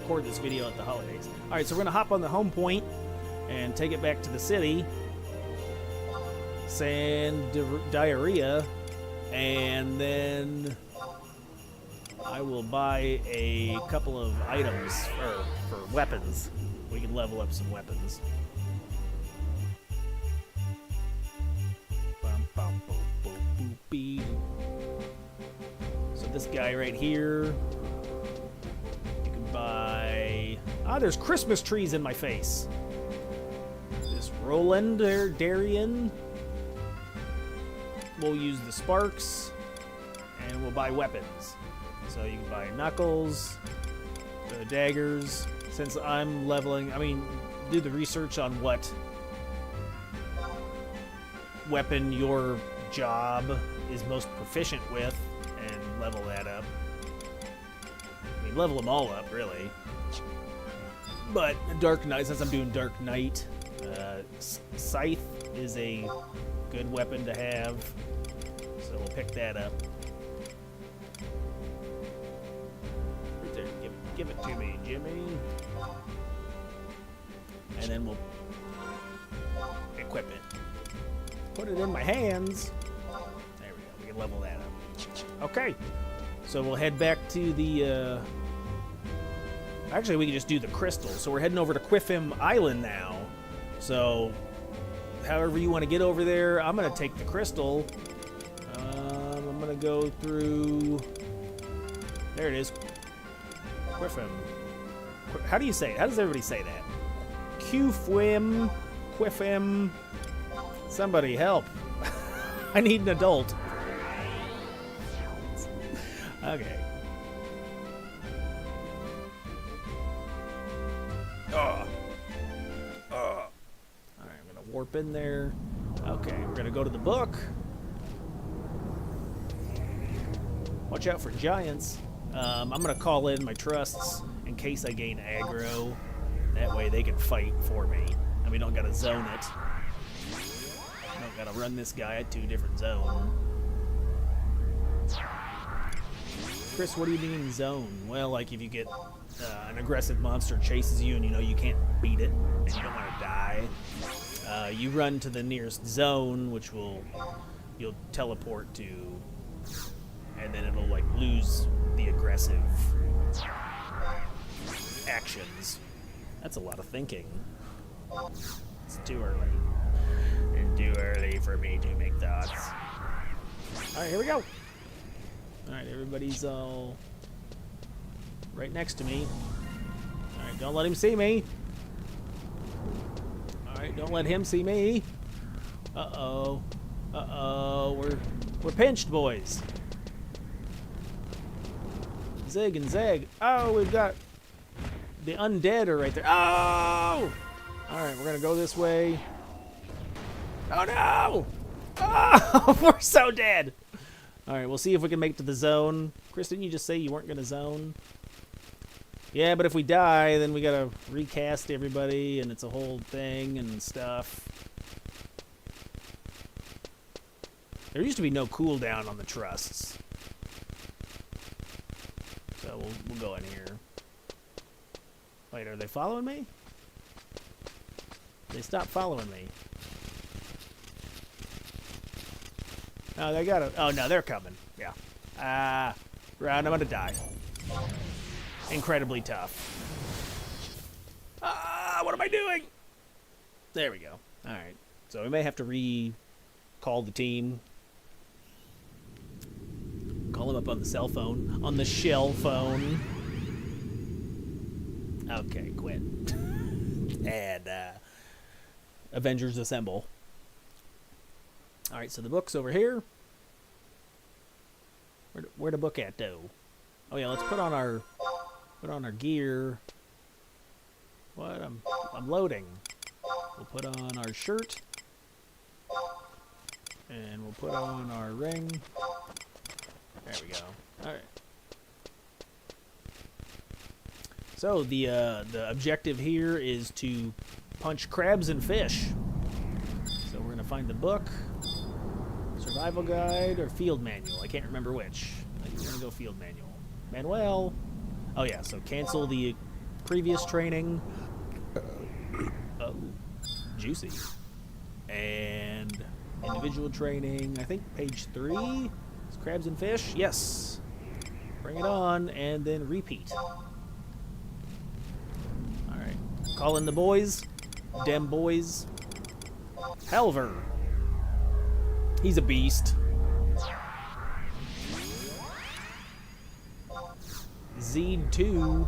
Record this video at the holidays. All right, so we're gonna hop on the home point and take it back to the city. Sand diarrhea, and then I will buy a couple of items for weapons. We can level up some weapons. So this guy right here, you can buy... there's Christmas trees in my face. This Roland or Darien. We'll use the sparks, and we'll buy weapons. So you can buy knuckles, daggers. Since I'm leveling, I mean, do the research on what weapon your job is most proficient with and level that up. I mean, level them all up, really. But Dark Knight, since I'm doing Dark Knight, Scythe is a good weapon to have, so we'll pick that up. Right there, give it to me, Jimmy. And then we'll equip it. Put it in my hands. There we go. We can level that up. Okay. So we'll head back to the... Actually, we can just do the crystal. So we're heading over to Quiffim Island now. So, however you want to get over there, I'm going to take the crystal. I'm going to go through... There it is. Quiffim. How do you say it? How does everybody say that? Quiffim. Somebody help. I need an adult. Okay. Alright, I'm gonna warp in there. Okay, we're gonna go to the book. Watch out for giants. I'm gonna call in my trusts in case I gain aggro. That way they can fight for me. And we don't gotta zone it. We don't gotta run this guy at 2 different zones. Chris, what do you mean zone? Well, like if you get an aggressive monster chases you and you know you can't beat it and you don't want to die, you run to the nearest zone, which you'll teleport to, and then it'll like lose the aggressive actions. That's a lot of thinking. It's too early. And too early for me to make thoughts. Alright, here we go. Alright, everybody's all right next to me. Alright, don't let him see me. Alright, don't let him see me. Uh-oh. Uh-oh. We're pinched, boys. Zig and zag. Oh, we've got the undead are right there. Oh! Alright, we're gonna go this way. Oh no! Oh, we're so dead! Alright, we'll see if we can make it to the zone. Chris, didn't you just say you weren't gonna zone? Yeah, but if we die, then we gotta recast everybody, and it's a whole thing and stuff. There used to be no cooldown on the trusts. So we'll go in here. Wait, are they following me? They stopped following me. Oh, they got it. Oh, no, they're coming. Yeah. Right, I'm gonna die. Incredibly tough. What am I doing? There we go. Alright. So we may have to recall the team. Call them up on the cell phone. On the shell phone. Okay, quit. And, Avengers Assemble. Alright, so the book's over here. Where'd the book at, though? Oh yeah, let's put on our gear. What? I'm loading. We'll put on our shirt. And we'll put on our ring. There we go. Alright. So the objective here is to punch crabs and fish. So we're gonna find the book, survival guide, or field manual. I can't remember which. I think we're gonna go field manual. Manuel. Oh yeah. So cancel the previous training. Oh, juicy. And individual training. I think page 3 is crabs and fish. Yes. Bring it on, and then repeat. Call in the boys. Dem boys. Halver. He's a beast. Zed 2.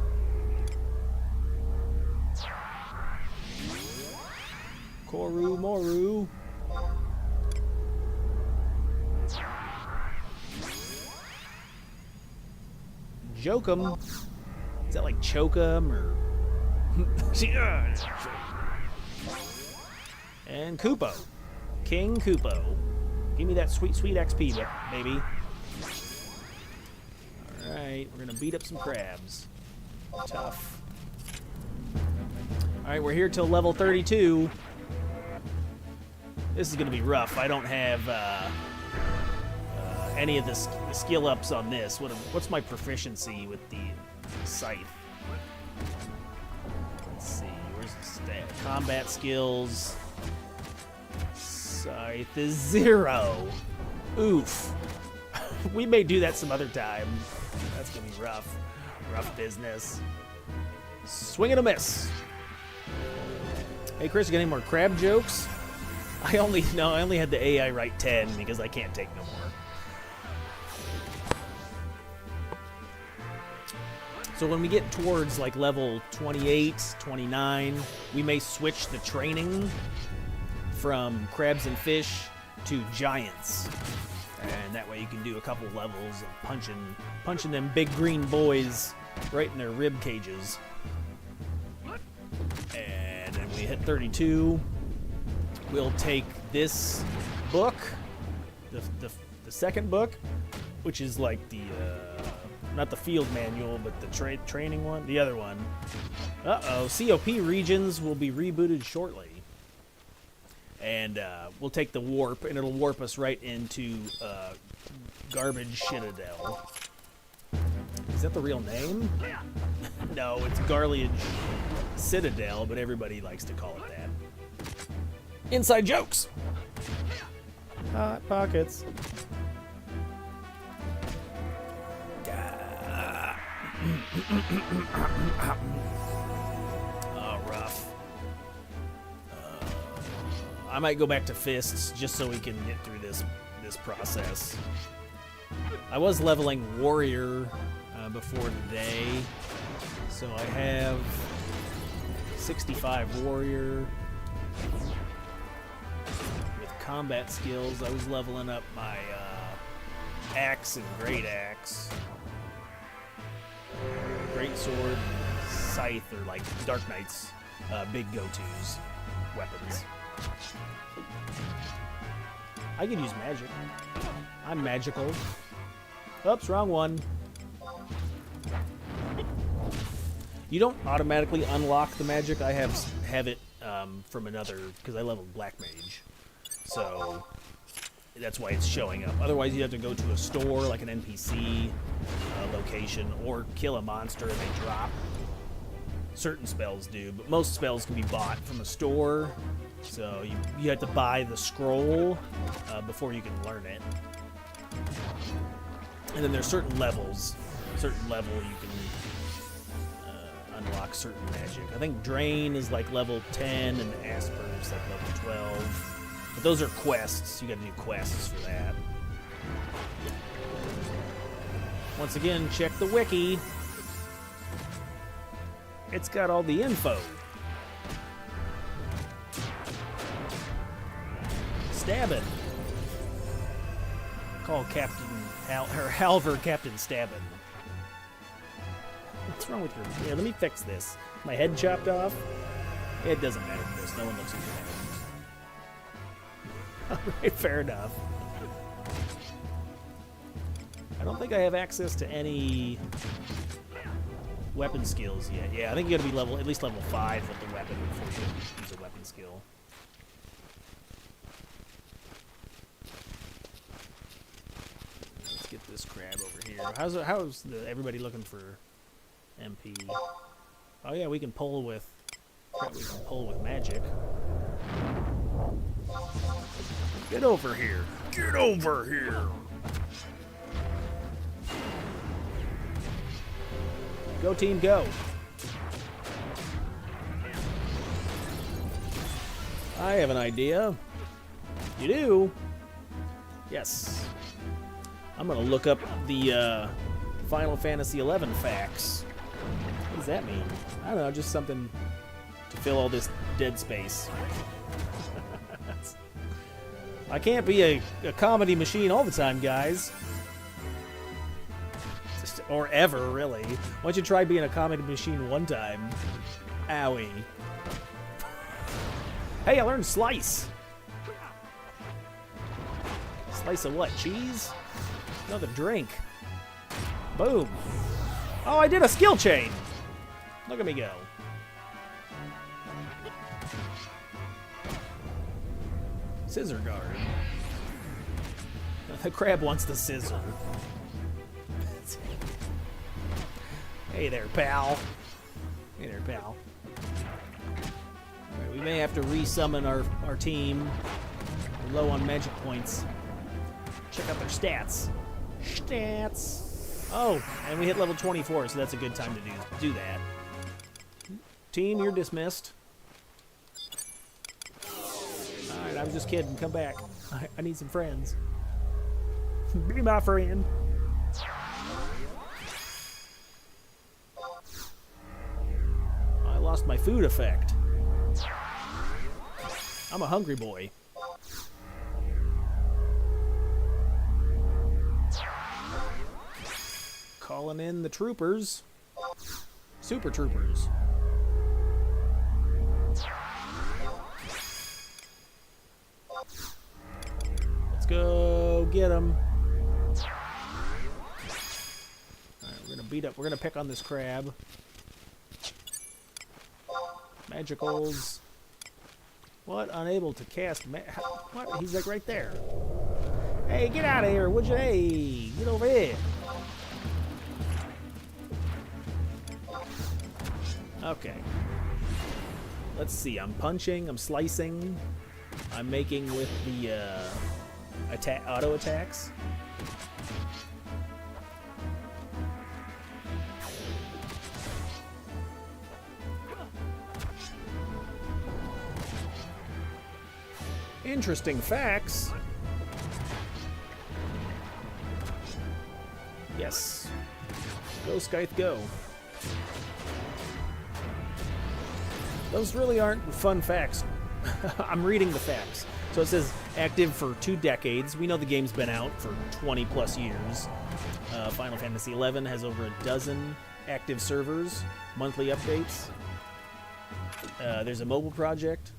Koru Moru. Joke 'em. Is that like choke 'em or? And Koopo. King Koopo. Give me that sweet, sweet XP, baby. Alright, we're gonna beat up some crabs. Tough. Alright, we're here till level 32. This is gonna be rough. I don't have any of the skill ups on this. What's my proficiency with the scythe? Let's see, where's the stat? Combat skills. Scythe is 0. Oof. We may do that some other time. That's gonna be rough. Rough business. Swing and a miss. Hey Chris, you got any more crab jokes? I only had the AI write 10 because I can't take no more. So when we get towards like level 28, 29, we may switch the training from crabs and fish to giants. And that way you can do a couple levels of punching them big green boys right in their rib cages. And then we hit 32. We'll take this book, the second book, which is like the not the field manual, but the training one, the other one. Uh-oh, COP regions will be rebooted shortly. And we'll take the warp, and it'll warp us right into Garbage Citadel. Is that the real name? No, it's Garliage Citadel, but everybody likes to call it that. Inside jokes! Hot pockets. Oh, rough. I might go back to fists just so we can get through this process. I was leveling warrior before today, so I have 65 warrior. With combat skills, I was leveling up my axe and great axe. Great sword, scythe, or like Dark Knight's big go-tos weapons. I can use magic. I'm magical. Oops, wrong one. You don't automatically unlock the magic. I have it from another, because I leveled Black Mage. So that's why it's showing up. Otherwise, you have to go to a store, like an NPC location, or kill a monster and they drop. Certain spells do, but most spells can be bought from a store. So you have to buy the scroll before you can learn it. And then there's certain levels. Certain level you can unlock certain magic. I think Drain is like level 10 and Asper is like level 12. But those are quests. You gotta do quests for that. Once again, check the wiki. It's got all the info. Stabbin'. Call Captain Halver Captain Stabbin'. What's wrong with your... Yeah, let me fix this. My head chopped off? It doesn't matter for this. No one looks at your head. Alright, fair enough. I don't think I have access to any weapon skills yet. Yeah, I think you gotta be at least level 5 with the weapon before you use a weapon skill. Let's get this crab over here. How's everybody looking for MP? Oh yeah, we can pull with magic. Get over here. Get over here. Go team, go. I have an idea. You do? Yes. I'm gonna look up the Final Fantasy XI facts. What does that mean? I don't know, just something to fill all this dead space. I can't be a comedy machine all the time, guys. Or ever, really. Why don't you try being a comedy machine one time? Owie. Hey, I learned slice. Slice of what? Cheese? Another drink. Boom. Oh, I did a skill chain. Look at me go. Scissor guard. The crab wants the scissor. Hey there, pal. Hey there, pal. All right, we may have to resummon our team. We're low on magic points. Check out their stats. Stats. Oh, and we hit level 24, so that's a good time to do that. Team, you're dismissed. Alright, I was just kidding. Come back. I need some friends. Be my friend. I lost my food effect. I'm a hungry boy. Calling in the troopers. Super troopers. Let's go get them. Alright, we're gonna pick on this crab. Magicals. What? Unable to cast what? He's like right there. Hey, get out of here, would you? Hey, get over here. Okay. Let's see. I'm punching. I'm slicing. I'm making with the auto attacks. Interesting facts. Yes. Go, Scythe, go. Those really aren't fun facts. I'm reading the facts. So it says active for 2 decades. We know the game's been out for 20 plus years. Final Fantasy XI has over a dozen active servers, monthly updates. There's a mobile project.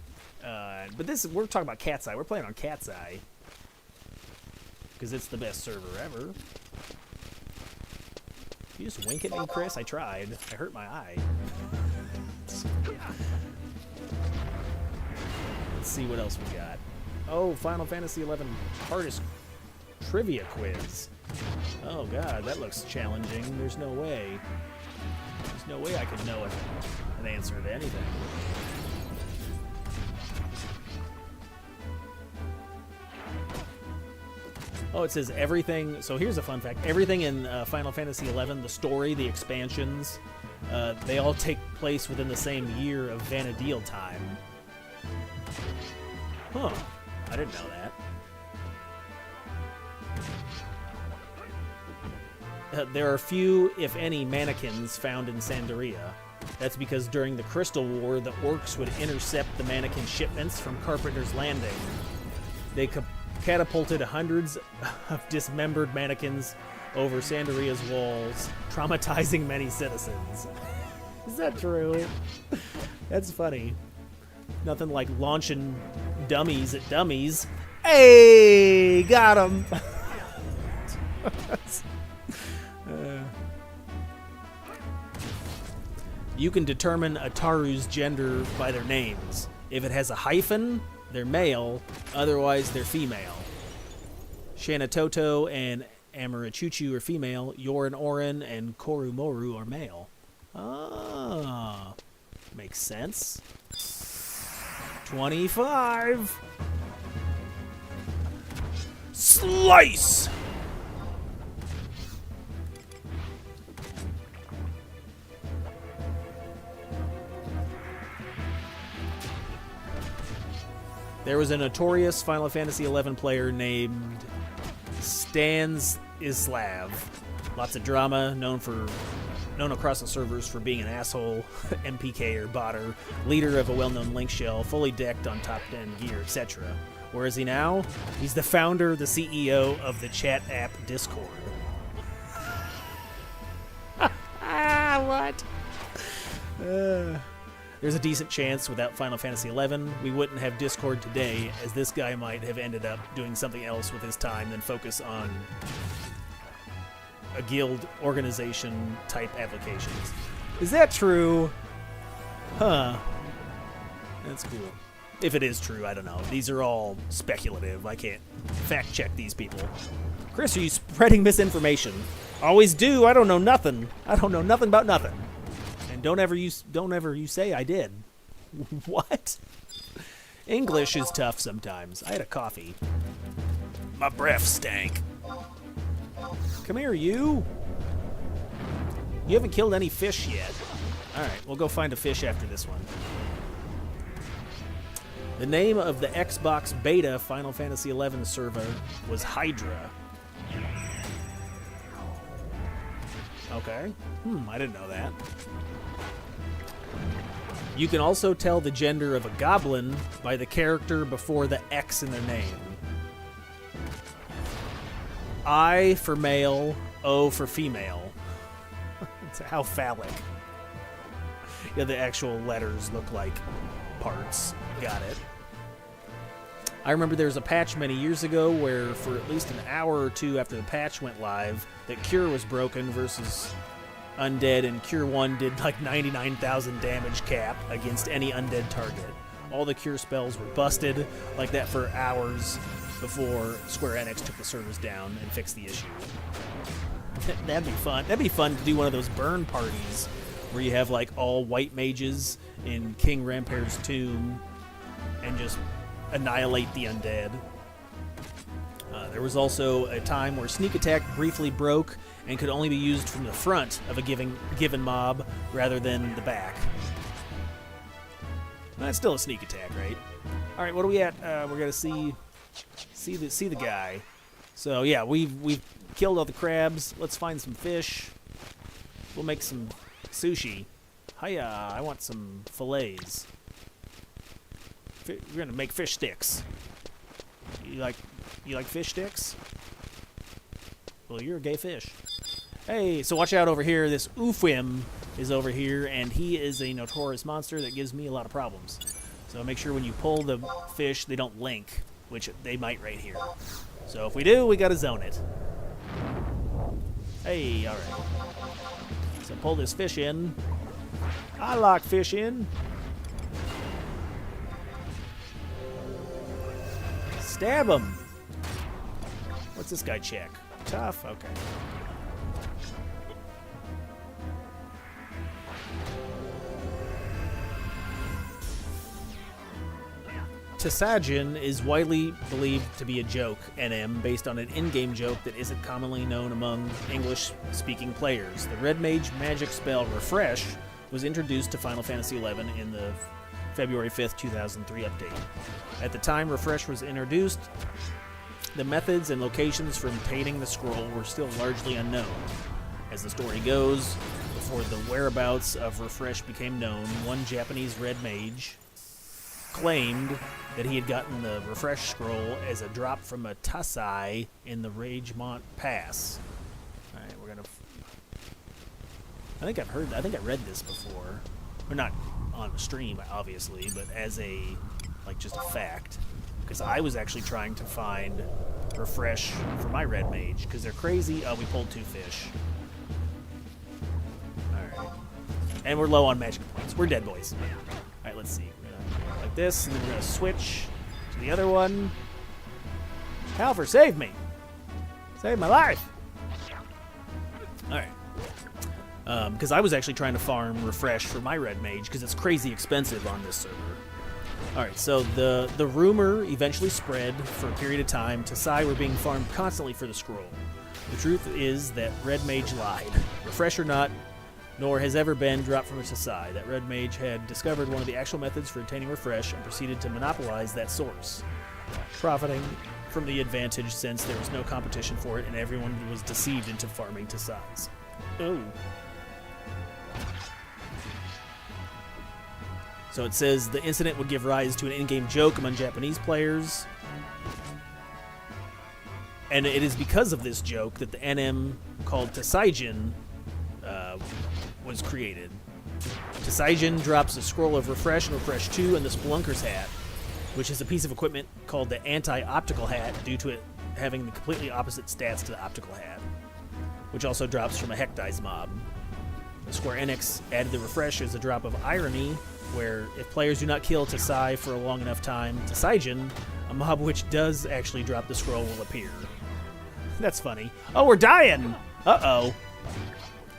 But we're talking about CatseyeXI. We're playing on CatseyeXI because it's the best server ever. You just wink at me, Chris? I tried. I hurt my eye. Let's see what else we got. Oh, Final Fantasy XI hardest trivia quiz. Oh god, that looks challenging. There's no way. There's no way I could know an answer to anything. Oh, it says everything. So here's a fun fact. Everything in Final Fantasy XI, the story, the expansions, they all take place within the same year of Vana'diel time. Huh. I didn't know that. There are few, if any, mannequins found in Sandaria. That's because during the Crystal War, the orcs would intercept the mannequin shipments from Carpenter's Landing. They catapulted hundreds of dismembered mannequins over Sandaria's walls, traumatizing many citizens. Is that true? That's funny. Nothing like launching dummies at dummies. Hey, got him. You can determine a Taru's gender by their names. If it has a hyphen, they're male, otherwise they're female. Shanatoto and Amarachuchu are female, Yoran Orin and Korumoru are male. Ah, makes sense. 25. Slice! There was a notorious Final Fantasy XI player named Stans Islav. Lots of drama, known across the servers for being an asshole, MPK or botter, leader of a well-known link shell, fully decked on top-end gear, etc. Where is he now? He's the founder, the CEO of the chat app Discord. there's a decent chance without Final Fantasy XI, we wouldn't have Discord today, as this guy might have ended up doing something else with his time than focus on a guild organization type applications. Is that true? Huh. That's cool. If it is true, I don't know. These are all speculative. I can't fact check these people. Chris, are you spreading misinformation? Always do. I don't know nothing. I don't know nothing about nothing. And don't ever you say I did. What? English is tough sometimes. I had a coffee. My breath stank. Come here, you. You haven't killed any fish yet. All right, we'll go find a fish after this one. The name of the Xbox beta Final Fantasy XI server was Hydra. Okay. I didn't know that. You can also tell the gender of a goblin by the character before the X in their name. I for male, O for female. How phallic. Yeah, the actual letters look like parts. Got it. I remember there was a patch many years ago where for at least an hour or two after the patch went live, that Cure was broken versus Undead, and Cure 1 did like 99,000 damage cap against any undead target. All the Cure spells were busted like that for hours before Square Enix took the servers down and fixed the issue. That'd be fun. That'd be fun to do one of those burn parties where you have like all white mages in King Rampart's tomb and just annihilate the undead. There was also a time where sneak attack briefly broke and could only be used from the front of a given mob rather than the back. That's still a sneak attack, right? All right, what are we at? We're gonna see the guy. So yeah, we've killed all the crabs. Let's find some fish. We'll make some sushi. Hiya! I want some fillets. We're gonna make fish sticks. You like fish sticks? Well, you're a gay fish. Hey, so watch out over here. This Ufwim is over here, and he is a notorious monster that gives me a lot of problems. So make sure when you pull the fish, they don't link, which they might right here. So if we do, we gotta zone it. Hey, all right. So pull this fish in. I like fish in. Stab him. What's this guy check? Tough? Okay. Tesajin is widely believed to be a joke, NM, based on an in-game joke that isn't commonly known among English-speaking players. The Red Mage magic spell Refresh was introduced to Final Fantasy XI in the February 5th, 2003 update. At the time Refresh was introduced, the methods and locations for obtaining the scroll were still largely unknown. As the story goes, before the whereabouts of Refresh became known, one Japanese Red Mage claimed that he had gotten the Refresh scroll as a drop from a Tatsai in the Ragemont Pass. All right, we're gonna. I think I read this before. We're not on the stream, obviously, but as a just a fact, because I was actually trying to find Refresh for my Red Mage because they're crazy. Oh, we pulled 2 fish. All right, and we're low on magic points. We're dead boys. All right, let's see. Like this, and then we're gonna switch to the other one. Halver, save me! Save my life! Alright. Because I was actually trying to farm Refresh for my Red Mage, because it's crazy expensive on this server. Alright, so the rumor eventually spread for a period of time. Tatsai were being farmed constantly for the scroll. The truth is that Red Mage lied. Refresh or not, nor has ever been dropped from a Tatsai. That Red Mage had discovered one of the actual methods for obtaining Refresh and proceeded to monopolize that source, profiting from the advantage since there was no competition for it and everyone was deceived into farming Tatsais. Oh. So it says the incident would give rise to an in-game joke among Japanese players, and it is because of this joke that the NM called Tesajin was created. Tsaijin drops a scroll of Refresh and Refresh 2 and the Spelunker's Hat, which is a piece of equipment called the Anti-Optical Hat due to it having the completely opposite stats to the Optical Hat, which also drops from a Hecdice mob. The Square Enix added the Refresh as a drop of Irony, where if players do not kill Tatsai for a long enough time, Tsaijin, a mob which does actually drop the scroll, will appear. That's funny. Oh, we're dying! Uh-oh.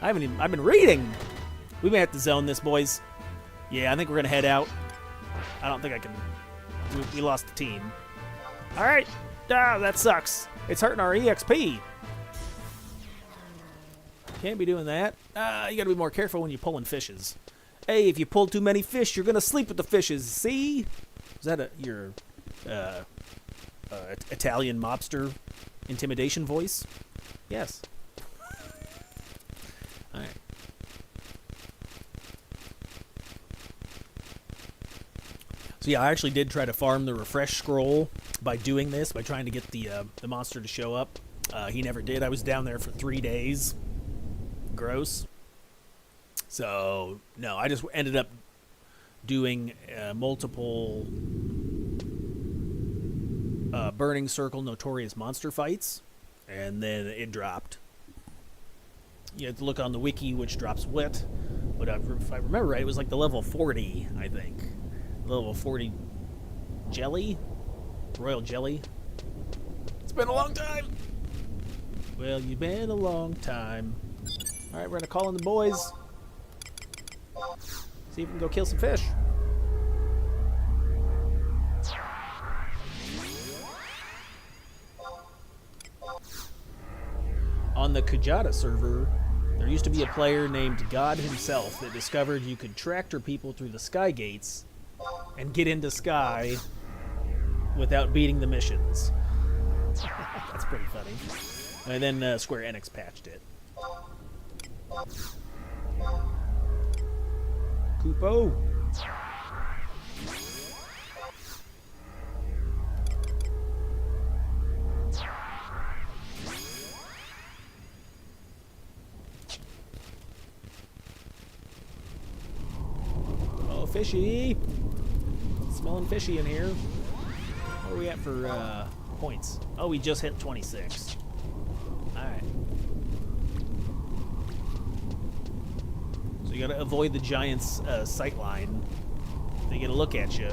I've been reading! We may have to zone this, boys. Yeah, I think we're gonna head out. I don't think I can... We lost the team. Alright! Ah, that sucks. It's hurting our EXP. Can't be doing that. You gotta be more careful when you're pulling fishes. Hey, if you pull too many fish, you're gonna sleep with the fishes. See? Is that your Italian mobster intimidation voice? Yes. All right. So yeah, I actually did try to farm the refresh scroll by doing this, by trying to get the monster to show up. He never did. I was down there for 3 days. Gross. So, no, I just ended up doing multiple Burning Circle Notorious Monster fights, and then it dropped. You have to look on the wiki, which drops what, but if I remember right, it was like the level 40, I think. Level 40 jelly? Royal jelly? It's been a long time! Well, you've been a long time. Alright, we're gonna call in the boys. See if we can go kill some fish. On the Kujata server, there used to be a player named God himself that discovered you could tractor people through the sky gates and get into Sky without beating the missions. That's pretty funny. And then Square Enix patched it. Kupo! Oh, fishy! Smelling fishy in here. What are we at for points? Oh, we just hit 26. Alright. So you gotta avoid the giant's sight line. They get a look at you.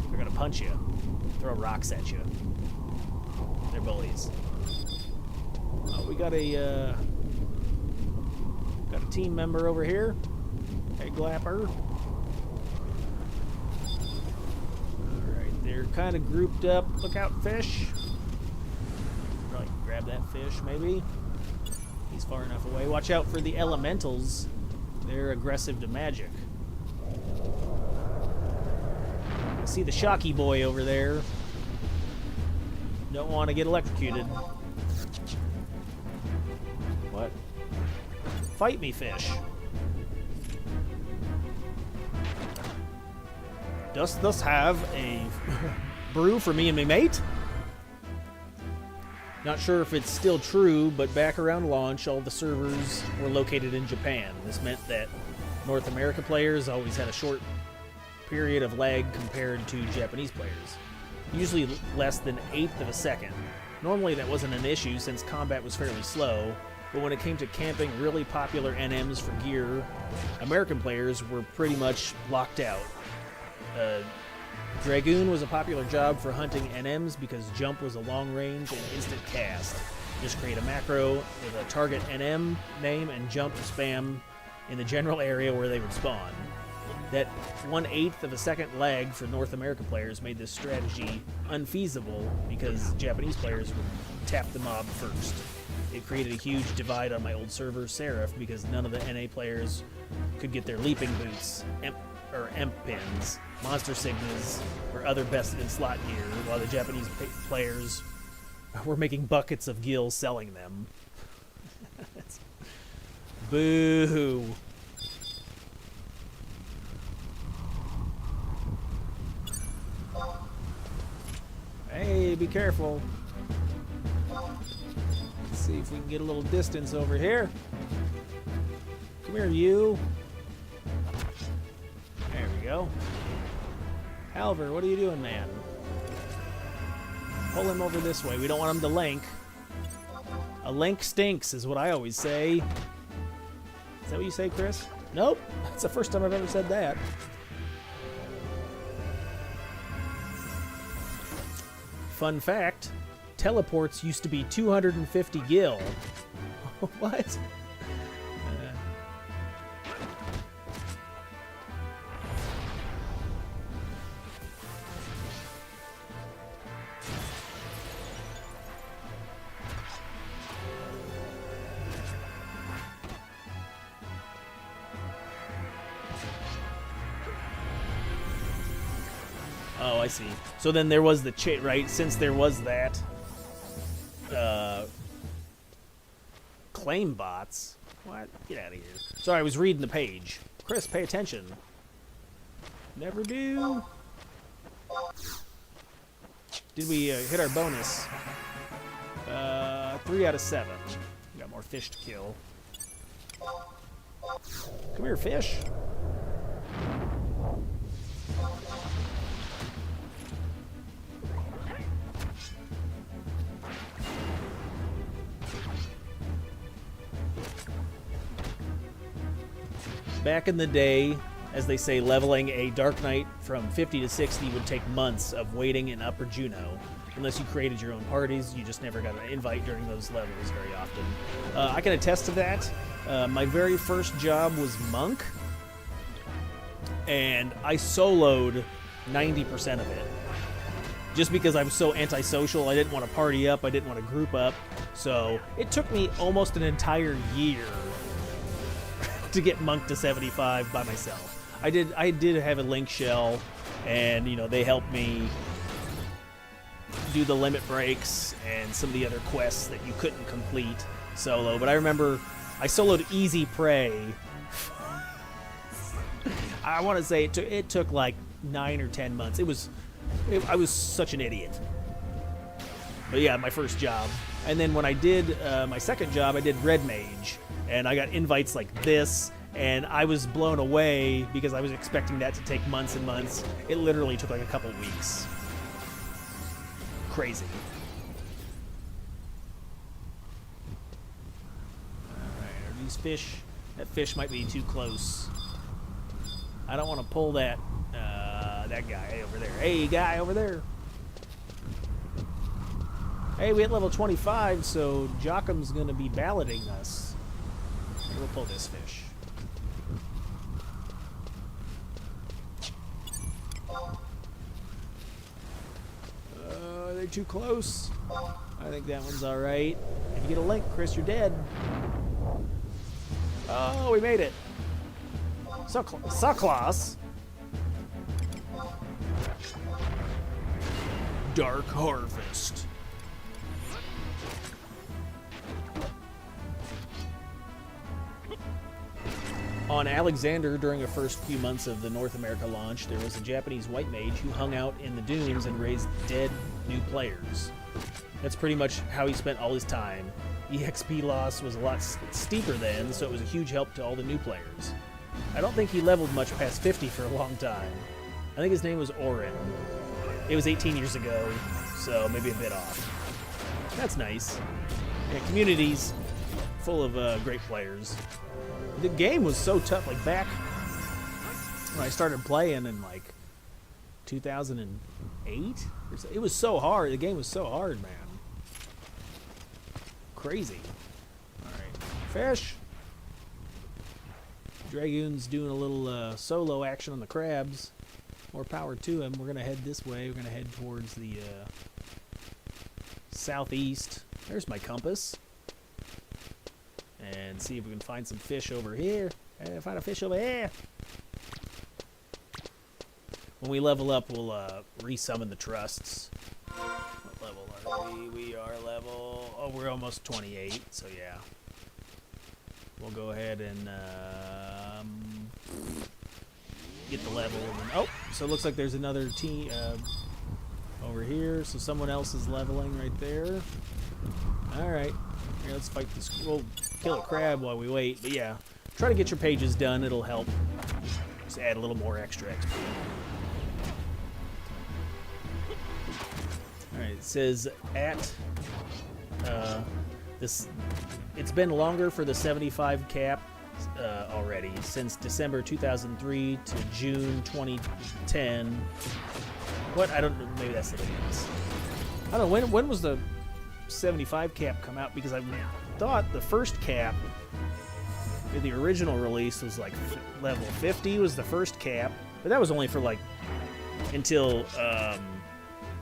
They're gonna punch you. Throw rocks at you. They're bullies. Oh, we got a team member over here. Hey, Glapper. Alright, they're kind of grouped up. Look out, fish. Probably grab that fish, maybe. He's far enough away. Watch out for the elementals. They're aggressive to magic. I see the Shocky boy over there. Don't want to get electrocuted. What? Fight me, fish. Dost thus have a brew for me and my mate? Not sure if it's still true, but back around launch, all the servers were located in Japan. This meant that North America players always had a short period of lag compared to Japanese players. Usually less than 1/8 of a second. Normally that wasn't an issue since combat was fairly slow, but when it came to camping really popular NMs for gear, American players were pretty much locked out. Dragoon was a popular job for hunting NMs because jump was a long range and instant cast. Just create a macro with a target NM name and jump to spam in the general area where they would spawn. That 1/8 of a second lag for North American players made this strategy unfeasible because Japanese players would tap the mob first. It created a huge divide on my old server, Seraph, because none of the NA players could get their leaping boots, Emp pins, monster signas, or other bested-in-slot gear, while the Japanese players were making buckets of gills selling them. Boo! Hey, be careful. Let's see if we can get a little distance over here. Come here, you. go. Halver, what are you doing, man? Pull him over this way. We don't want him to link. A link stinks, is what I always say. Is that what you say, Chris? Nope. That's the first time I've ever said that. Fun fact, teleports used to be 250 gil. What? Oh, I see. So then there was the cheat, right? Since there was that, claim bots. What? Get out of here. Sorry, I was reading the page. Chris, pay attention. Never do. Did we hit our bonus? 3 out of 7. We got more fish to kill. Come here, fish. Back in the day, as they say, leveling a Dark Knight from 50 to 60 would take months of waiting in Upper Juno. Unless you created your own parties, you just never got an invite during those levels very often. I can attest to that. My very first job was Monk, and I soloed 90% of it. Just because I was so antisocial, I didn't want to party up, I didn't want to group up. So it took me almost an entire year to get Monk to 75 by myself. I did have a link shell, and you know, they helped me do the limit breaks and some of the other quests that you couldn't complete solo. But I remember I soloed Easy Prey. I want to say it took like 9 or 10 months. I was such an idiot. But yeah, my first job. And then when I did my second job, I did Red Mage. And I got invites like this, and I was blown away because I was expecting that to take months and months. It literally took like a couple weeks. Crazy. Alright, are these fish? That fish might be too close. I don't want to pull that guy over there. Hey, guy over there. Hey, we hit level 25, so Jockum's going to be balloting us. We'll pull this fish. They're too close. I think that one's alright. If you get a link, Chris, you're dead. Oh, we made it. Suckloss. Dark Harvest. On Alexander, during the first few months of the North America launch, there was a Japanese white mage who hung out in the dunes and raised dead new players. That's pretty much how he spent all his time. EXP loss was a lot steeper then, so it was a huge help to all the new players. I don't think he leveled much past 50 for a long time. I think his name was Orin. It was 18 years ago, so maybe a bit off. That's nice. Yeah, communities full of great players. The game was so tough, like back when I started playing in like 2008, it was so hard. The game was so hard, man. Crazy. Alright, fish. Dragoon's doing a little solo action on the crabs. More power to him. We're going to head this way. We're going to head towards the southeast. There's my compass. And see if we can find some fish over here. Find a fish over here. When we level up, we'll resummon the trusts. What level are we? We are level... Oh, we're almost 28, so yeah. We'll go ahead and get the level. And, oh, so it looks like there's another team over here. So someone else is leveling right there. All right. Here, let's fight this. We'll kill a crab while we wait. But yeah, try to get your pages done. It'll help Just add a little more extra XP. Alright, it says at this. It's been longer for the 75 cap already, since December 2003 to June 2010. What? I don't know. Maybe that's the difference. I don't know. When was the 75 cap come out? Because I thought the first cap in the original release was like level 50 was the first cap, but that was only for like until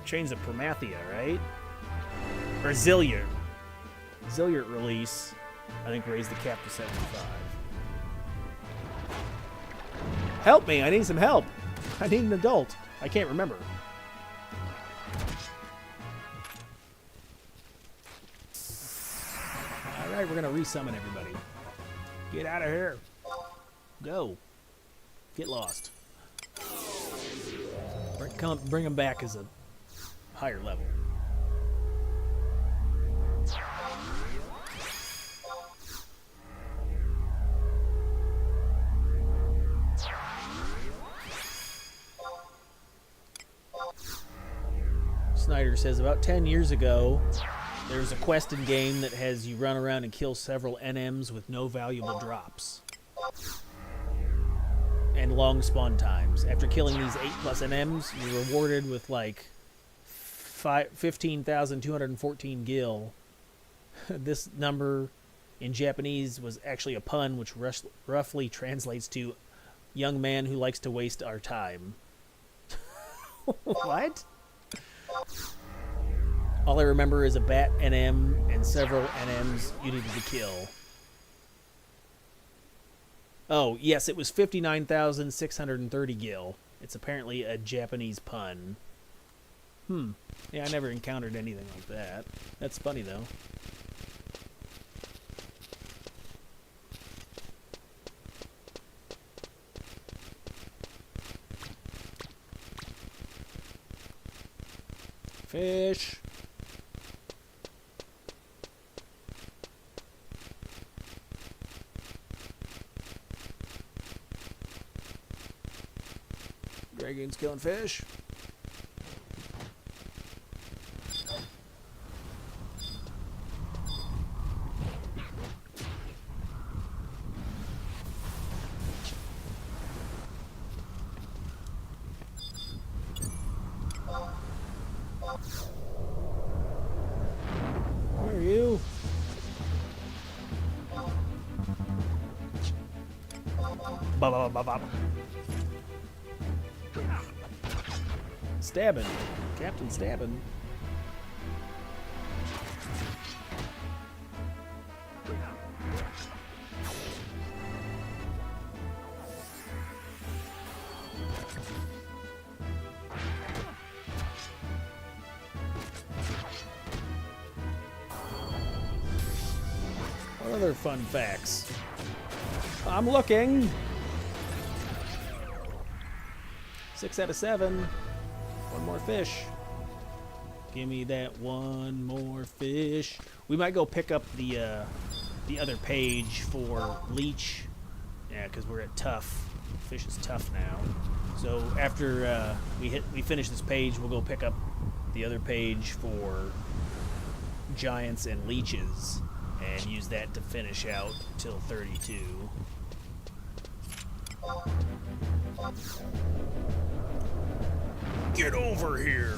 Chains of Promathia, right? Or Zilliard release, I think, raised the cap to 75. Help me! I need some help. I need an adult. I can't remember. Alright, we're gonna resummon everybody. Get out of here. Go. Get lost. Bring them back as a higher level. Snyder says, about 10 years ago, there's a quest in game that has you run around and kill several NMs with no valuable drops. And long spawn times. After killing these 8+ NMs, you're rewarded with like 15,214 gil. This number in Japanese was actually a pun, which roughly translates to young man who likes to waste our time. What? All I remember is a bat NM and several NMs you needed to kill. Oh, yes, it was 59,630 gil. It's apparently a Japanese pun. Yeah, I never encountered anything like that. That's funny, though. Fish. Dragon's killing fish. Where are you? Bop, bop, bop, bop. Stabbing. Captain Stabbing. What other fun facts? I'm looking. 6 out of 7. One more fish. Give me that one more fish. We might go pick up the other page for Leech. Yeah, because we're at tough. Fish is tough now. So after we finish this page, we'll go pick up the other page for giants and leeches and use that to finish out till 32. Get over here!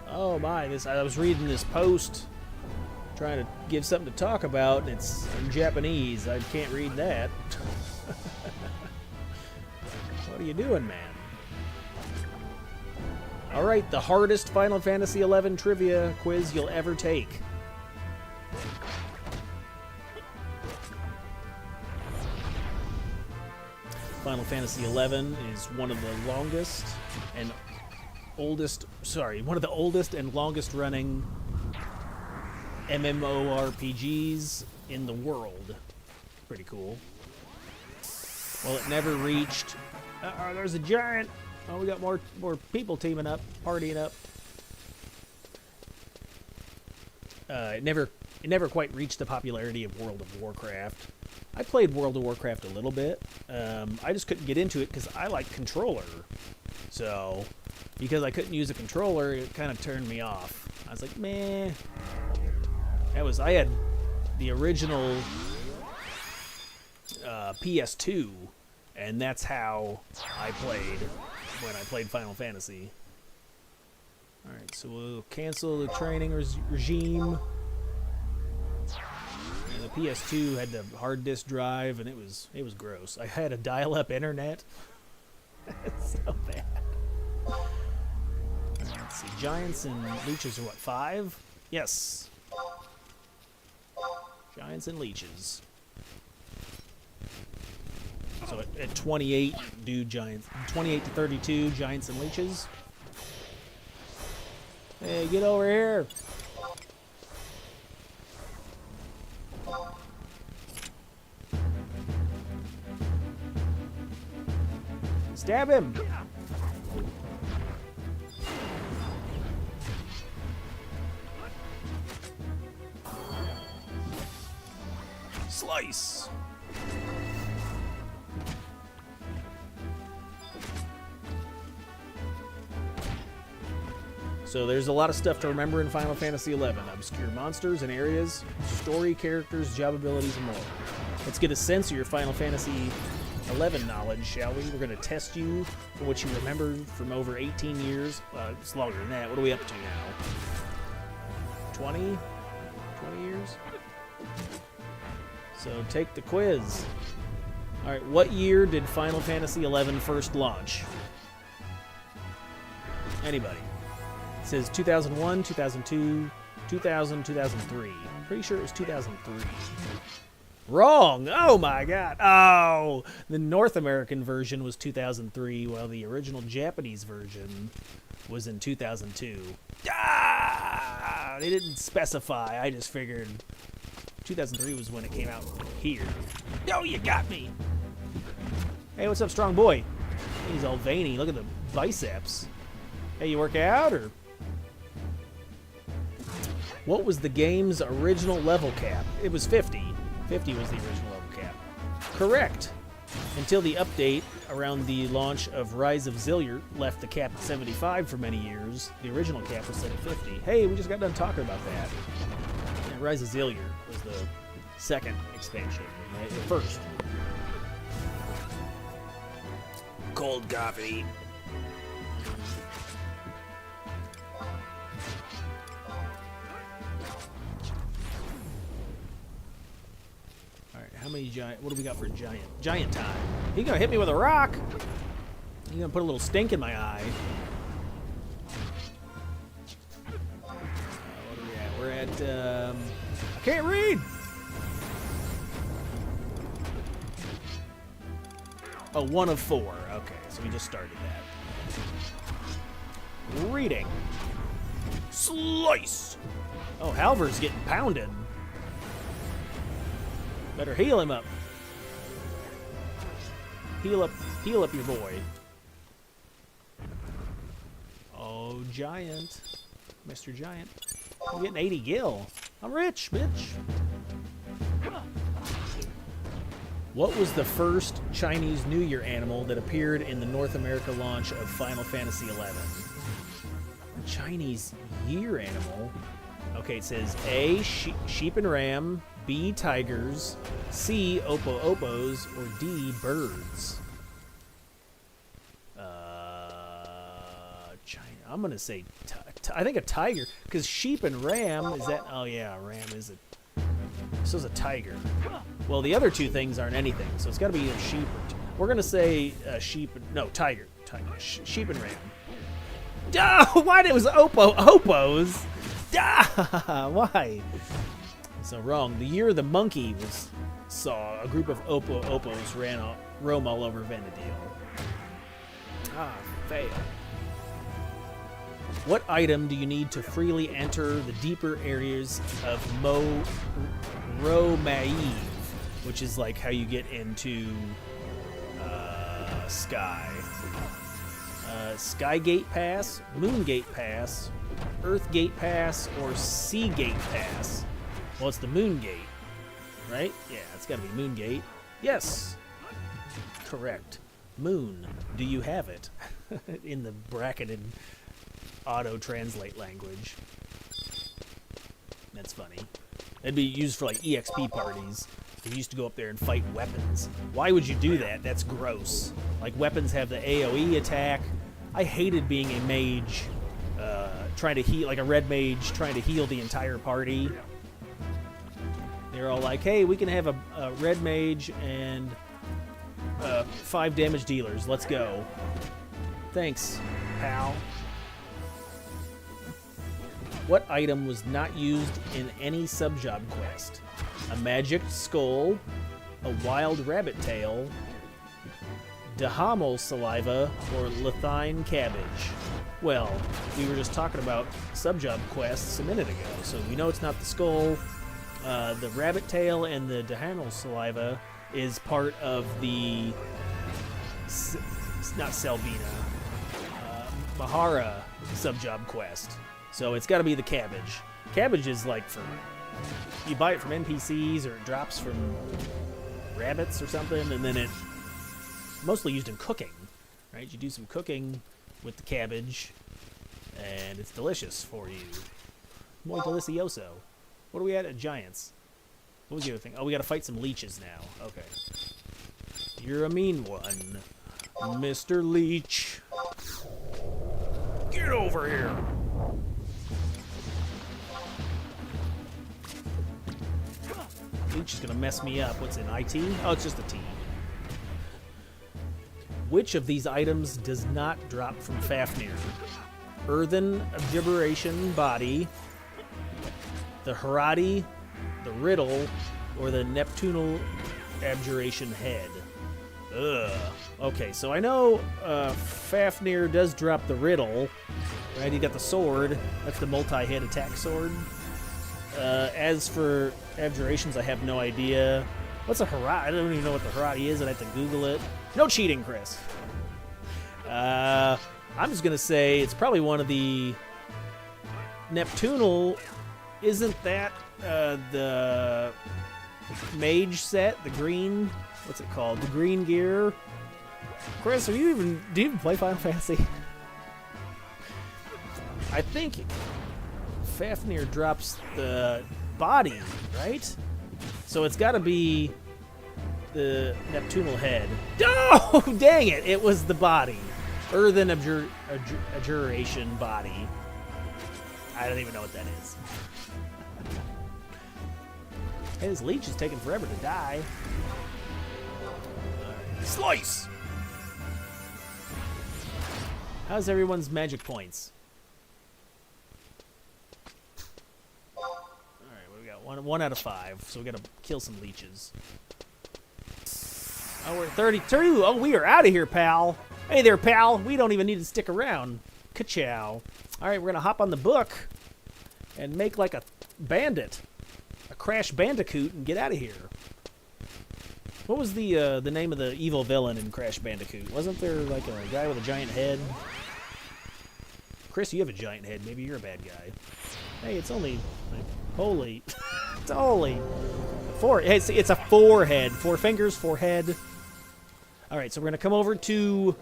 Oh my, I was reading this post trying to give something to talk about, and it's in Japanese. I can't read that. What are you doing, man? Alright, the hardest Final Fantasy XI trivia quiz you'll ever take. Final Fantasy XI is one of the longest and oldest, one of the oldest and longest running MMORPGs in the world. Pretty cool. Well, it never reached... there's a giant! Oh, we got more people teaming up, partying up. It never quite reached the popularity of World of Warcraft. I played World of Warcraft a little bit. I just couldn't get into it because I like controller. So, because I couldn't use a controller, it kind of turned me off. I was like, meh. I had the original PS2, and that's how I played when I played Final Fantasy. Alright, so we'll cancel the training regime. And the PS2 had the hard disk drive, and it was gross. I had a dial-up internet. It's so bad. Let's see, giants and leeches are what, 5? Yes. Giants and leeches. So at 28, do giants. 28 to 32, giants and leeches. Hey, get over here. Stab him. Slice. So there's a lot of stuff to remember in Final Fantasy XI. Obscure monsters and areas, story, characters, job abilities, and more. Let's get a sense of your Final Fantasy XI knowledge, shall we? We're going to test you for what you remember from over 18 years. It's longer than that. What are we up to now? 20? 20 years? So take the quiz. All right, what year did Final Fantasy XI first launch? Anybody? It says 2001, 2002, 2000, 2003. I'm pretty sure it was 2003. Wrong! Oh my god! Oh! The North American version was 2003, while the original Japanese version was in 2002. Ah! They didn't specify. I just figured 2003 was when it came out here. Oh, you got me! Hey, what's up, strong boy? He's all veiny. Look at the biceps. Hey, you work out, or...? What was the game's original level cap? It was 50. 50 was the original level cap. Correct. Until the update around the launch of Rise of Zilliard left the cap at 75 for many years, the original cap was set at 50. Hey, we just got done talking about that. Yeah, Rise of Zilliard was the second expansion, right? The first. Cold coffee. How many giant? What do we got for giant? Giant time. He gonna hit me with a rock. He gonna put a little stink in my eye. What are we at? We're at. I can't read. Oh, 1 of 4. Okay, so we just started that. Reading. Slice. Oh, Halvor's getting pounded. Better heal him up. Heal up your boy. Oh, Giant. Mr. Giant. I'm getting 80 gil. I'm rich, bitch. What was the first Chinese New Year animal that appeared in the North America launch of Final Fantasy XI? Chinese year animal? Okay, it says A, sheep and ram, B, tigers, C, opo-opos, or D, birds. China. I'm going to say, I think a tiger, because sheep and ram, is that, oh yeah, ram is a, this is a tiger. Well, the other two things aren't anything, so it's got to be either sheep or, we're going to say sheep, no, tiger, sheep and ram. Oh, why did it was opo-opos? Why? So wrong. The year the monkey saw a group of opo-opos roam all over Vanadil. Ah, fail. What item do you need to freely enter the deeper areas of Ro-Maive, which is like how you get into Sky? Sky Gate Pass, Moon Gate Pass, Earth Gate Pass, or Sea Gate Pass. Well, it's the Moon Gate, right? Yeah, it's got to be Moon Gate. Yes, correct. Moon, do you have it? In the bracketed auto-translate language. That's funny. It'd be used for, like, EXP parties. You used to go up there and fight weapons. Why would you do that? That's gross. Like, weapons have the AoE attack. I hated being a mage, trying to heal, like a red mage, trying to heal the entire party. They're all like, hey, we can have a red mage and 5 damage dealers. Let's go. Thanks, pal. What item was not used in any subjob quest? A magic skull, a wild rabbit tail, Dahamel saliva, or Lethine cabbage. Well, we were just talking about subjob quests a minute ago, so we know it's not the skull. The rabbit tail and the Dahamel saliva is part of the not Selvina, Mahara subjob quest. So it's got to be the cabbage. Cabbage is like for you buy it from NPCs or it drops from rabbits or something, and then it's mostly used in cooking, right? You do some cooking with the cabbage, and it's delicious for you. Muy delicioso. What are we at Giants? What was the other thing? Oh, we got to fight some leeches now. Okay. You're a mean one, Mr. Leech. Get over here. Leech is going to mess me up. What's in IT? Oh, it's just a T. Which of these items does not drop from Fafnir? Earthen Abjuration Body, the Harati, the Riddle, or the Neptunal Abjuration Head? Ugh. Okay, so I know Fafnir does drop the Riddle, right? He got the sword. That's the multi-hit attack sword. As for abjurations, I have no idea. What's a Harati? I don't even know what the Harati is. I'd have to Google it. No cheating, Chris. I'm just going to say it's probably one of the Neptunal. Isn't that the mage set? The green? What's it called? The green gear? Chris, do you even play Final Fantasy? I think Fafnir drops the body, right? So it's got to be the Neptunal head. Oh, dang it! It was the body. Earthen Abjuration Body. I don't even know what that is. Hey, this leech is taking forever to die. Slice! How's everyone's magic points? Alright, we got one out of 5, so we gotta kill some leeches. Oh, we're at 32! Oh, we are out of here, pal! Hey there, pal! We don't even need to stick around. Ka-chow. Alright, we're gonna hop on the book and make like a bandit. A Crash Bandicoot and get out of here. What was the name of the evil villain in Crash Bandicoot? Wasn't there like a guy with a giant head? Chris, you have a giant head. Maybe you're a bad guy. Hey, it's only like, holy. It's only 4. Hey, it's a 4 head. 4 fingers, 4 head. All right, so we're gonna come over to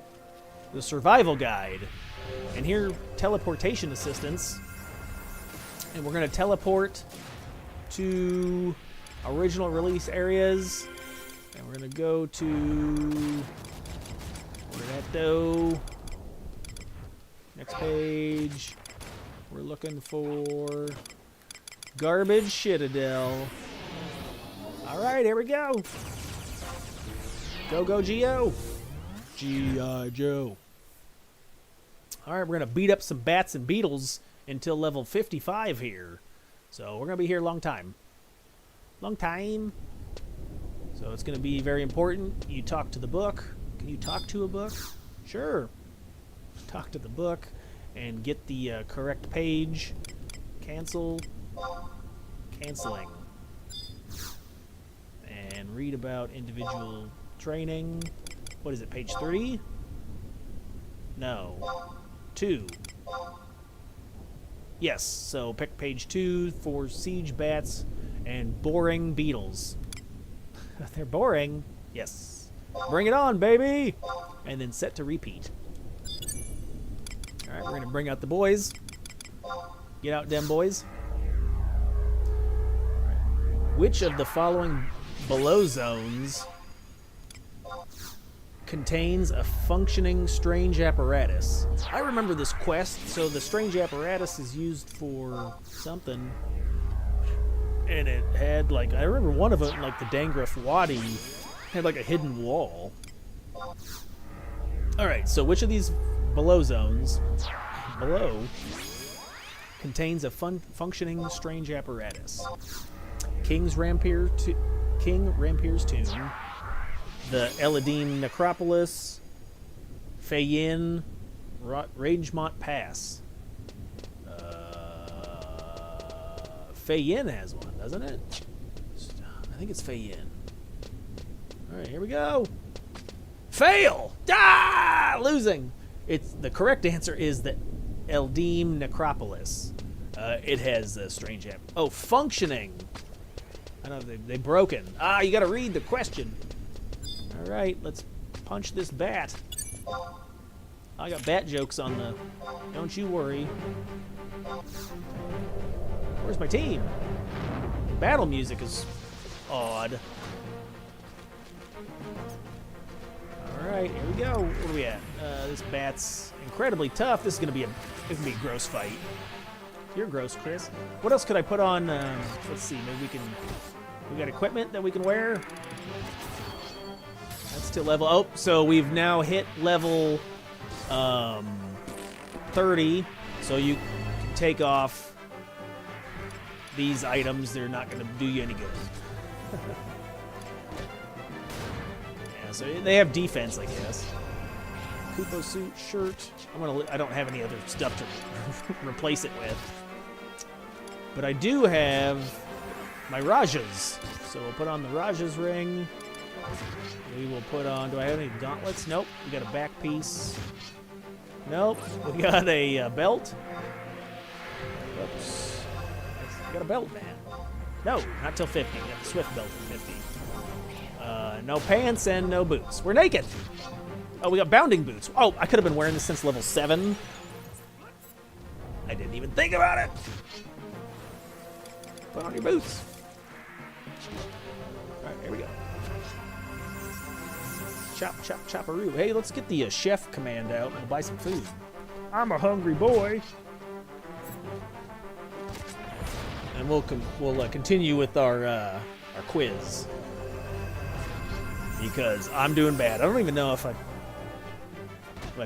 the survival guide, and here teleportation assistance, and we're gonna teleport to original release areas. And we're going to go to where that though. Next page. We're looking for Garbage Citadel. All right, here we go. Go, go, Geo. G.I. Joe. All right, we're going to beat up some bats and beetles until level 55 here. So we're going to be here a long time. Long time. So it's going to be very important. You talk to the book. Can you talk to a book? Sure. Talk to the book and get the correct page. Cancel. Canceling. And read about individual training. What is it, page 3? No. 2. Yes, so pick page 2 for siege bats and boring beetles. They're boring. Yes. Bring it on, baby! And then set to repeat. Alright, we're going to bring out the boys. Get out, them boys. Right. Which of the following below zones contains a functioning strange apparatus? I remember this quest, so the strange apparatus is used for something. And it had, like, I remember one of them, like the Dangraf Wadi, had like a hidden wall. Alright, so which of these below zones, below, contains a functioning strange apparatus? King Rampier's Tomb, the Eladim Necropolis, Fayin, Rangemont Pass. Fayin has one, doesn't it? I think it's Fayin. All right, here we go. Fail! Ah! Losing. It's the correct answer is the Eladim Necropolis. It has a strange app. Oh, functioning. I know they broken. Ah, you got to read the question. All right, let's punch this bat. I got bat jokes on the. Don't you worry. Where's my team? Battle music is odd. Alright, here we go. What are we at? This bat's incredibly tough. This is gonna be a gross fight. You're gross, Chris. What else could I put on? Let's see, maybe we got equipment that we can wear. That's to level. Oh, so we've now hit level 30. So you can take off these items. They're not going to do you any good. Yeah, so they have defense, I guess. Kupo suit, shirt. I don't have any other stuff to replace it with. But I do have my Rajas. So we'll put on the Rajas ring. We will put on... Do I have any gauntlets? Nope. We got a back piece. Nope. We got a belt. Oops. We got a belt, man. No, not till 50. We got the Swift belt at 50. No pants and no boots. We're naked. Oh, we got bounding boots. Oh, I could have been wearing this since level 7. I didn't even think about it. Put on your boots. All right, here we go. Chop, chop, chopperoo. Hey, let's get the chef command out and we'll buy some food. I'm a hungry boy. And we'll continue with our quiz. Because I'm doing bad. I don't even know if I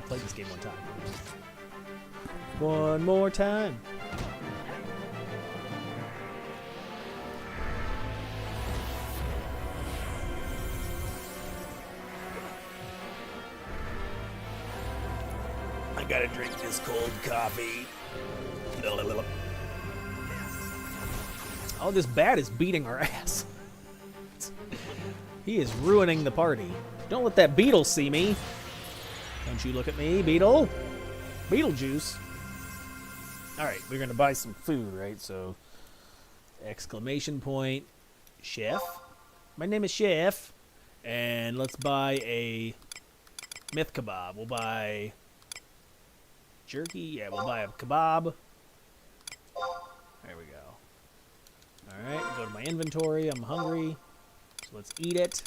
played this game one time. One more time. I gotta drink this cold coffee. Oh, this bat is beating our ass. He is ruining the party. Don't let that beetle see me. Don't you look at me, beetle. Beetlejuice. All right, we're going to buy some food, right? So, exclamation point, chef. My name is Chef. And let's buy a myth kebab. We'll buy jerky. Yeah, we'll buy a kebab. There we go. All right, go to my inventory. I'm hungry. So let's eat it.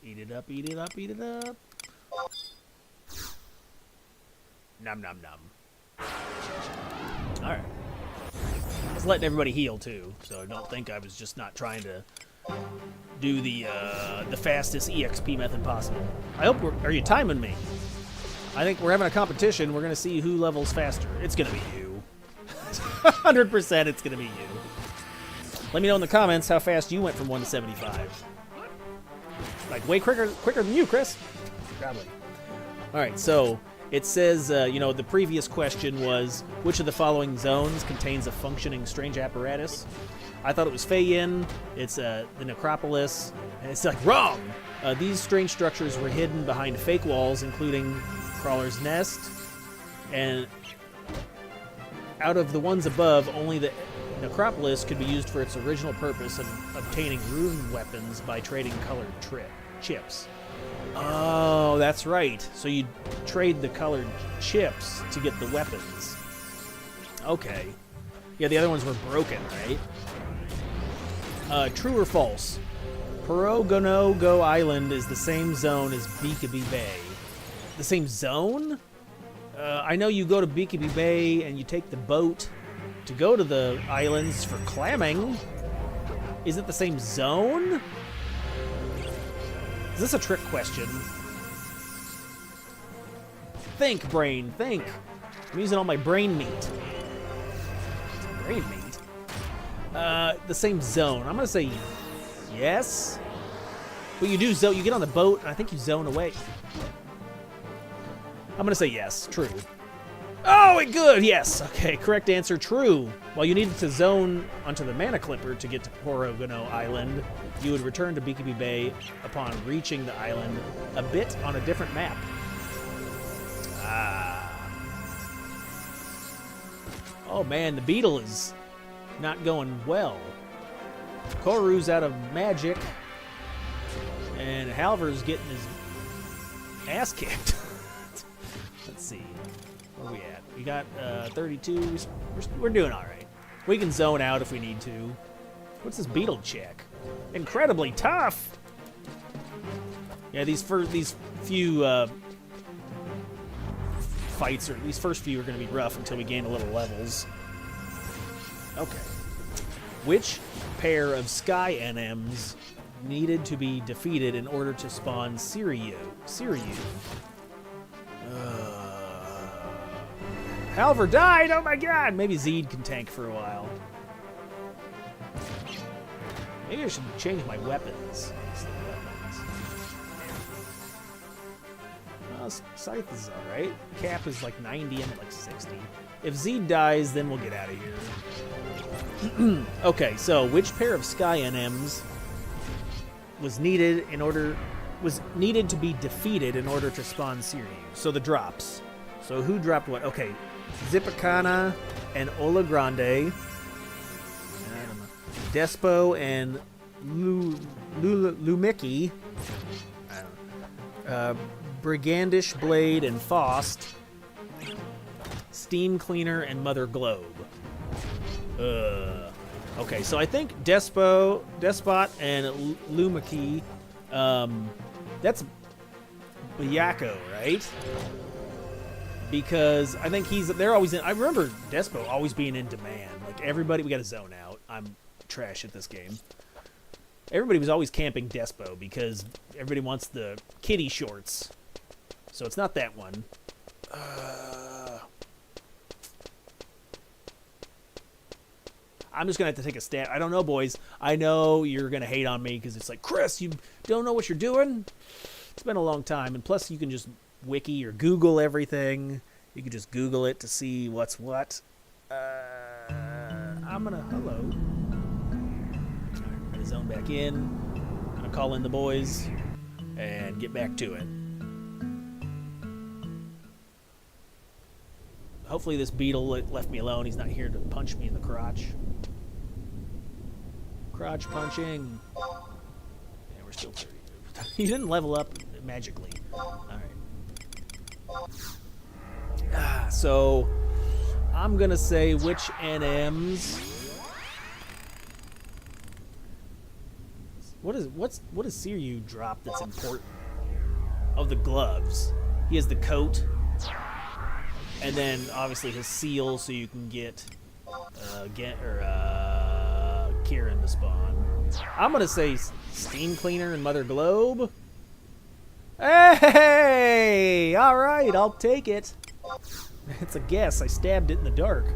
Eat it up, eat it up, eat it up. Nom, nom, nom. All right. I was letting everybody heal, too, so don't think I was just not trying to do the fastest EXP method possible. I hope are you timing me? I think we're having a competition. We're going to see who levels faster. It's going to be you. 100% it's going to be you. Let me know in the comments how fast you went from 1 to 75. Like, way quicker than you, Chris. Probably. All right, so it says, the previous question was, which of the following zones contains a functioning strange apparatus? I thought it was Fayin. It's the Necropolis. And it's like, wrong! These strange structures were hidden behind fake walls, including Crawler's Nest. And out of the ones above, only the Necropolis could be used for its original purpose of obtaining rune weapons by trading colored chips. Oh, that's right. So you trade the colored chips to get the weapons. Okay. Yeah, the other ones were broken, right? True or false? Porogonogo Island is the same zone as Beakabee Bay. The same zone? I know you go to Beakabee Bay and you take the boat to go to the islands for clamming. Is it the same zone? Is this a trick question? Think, brain, think. I'm using all my brain meat. Brain meat? The same zone. I'm gonna say yes. Well, you do zone. You get on the boat, and I think you zone away. I'm gonna say yes. True. Oh, good. Yes. Okay. Correct answer. True. While you needed to zone onto the Mana Clipper to get to Porogono Island, you would return to Beakabee Bay upon reaching the island a bit on a different map. Ah. Oh man, the beetle is not going well. Koru's out of magic, and Halvor's getting his ass kicked. Let's see. Where are we at? We got 32. We're doing all right. We can zone out if we need to. What's this beetle check? Incredibly tough. Yeah, these few fights, or these first few, are going to be rough until we gain a little levels. Okay. Which pair of Sky NMs needed to be defeated in order to spawn Siryu? Halvor died! Oh my god! Maybe Zeed can tank for a while. Maybe I should change my weapons. Well, Scythe is alright. Cap is like 90 and like 60. If Zeed dies, then we'll get out of here. Okay, so which pair of Sky NMs was needed to be defeated in order to spawn Siryu? So the drops. So who dropped what? Okay, Zipacana and Ola Grande. Despo and Lumiki. Brigandish Blade and Faust. Steam Cleaner and Mother Globe. Okay, so I think Despot and Lumiki. That's Byaku, right? Because I think they're always in. I remember Despo always being in demand. Like everybody, we got to zone out. I'm trash at this game. Everybody was always camping Despo because everybody wants the kitty shorts. So it's not that one. I'm just going to have to take a stab. I don't know, boys. I know you're going to hate on me because it's like, Chris, you don't know what you're doing? It's been a long time. And plus, you can just wiki or Google everything. You can just Google it to see what's what. I'm going to... Hello. I'm going to zone back in. I'm going to call in the boys and get back to it. Hopefully this beetle left me alone. He's not here to punch me in the crotch. Crotch punching. Yeah, we're still 30. He didn't level up magically. Alright. So, I'm going to say which NMs... What is Siryu drop that's important? Oh, the gloves. He has the coat. And then, obviously, his seal, so you can get Kieran to spawn. I'm going to say Steam Cleaner and Mother Globe. Hey! Alright, I'll take it. It's a guess. I stabbed it in the dark.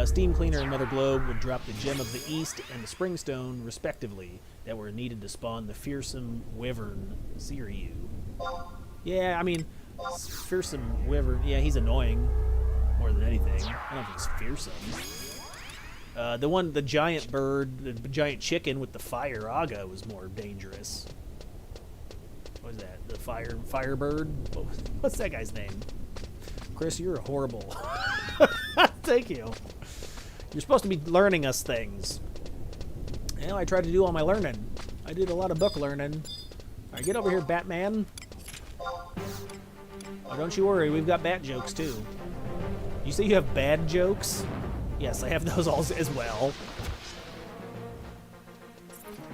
Steam Cleaner and Mother Globe would drop the Gem of the East and the Springstone, respectively, that were needed to spawn the Fearsome Wyvern Siryu. Yeah, I mean... Fearsome Wyvern, yeah, he's annoying more than anything. I don't know if he's fearsome. The giant bird, the giant chicken with the fire Aga was more dangerous. What is that? The Firebird? What's that guy's name? Chris, you're horrible. Thank you. You're supposed to be learning us things. Well, I tried to do all my learning. I did a lot of book learning. All right, get over here, Batman. Oh, don't you worry, we've got bat jokes too. You say you have bad jokes? Yes, I have those all as well.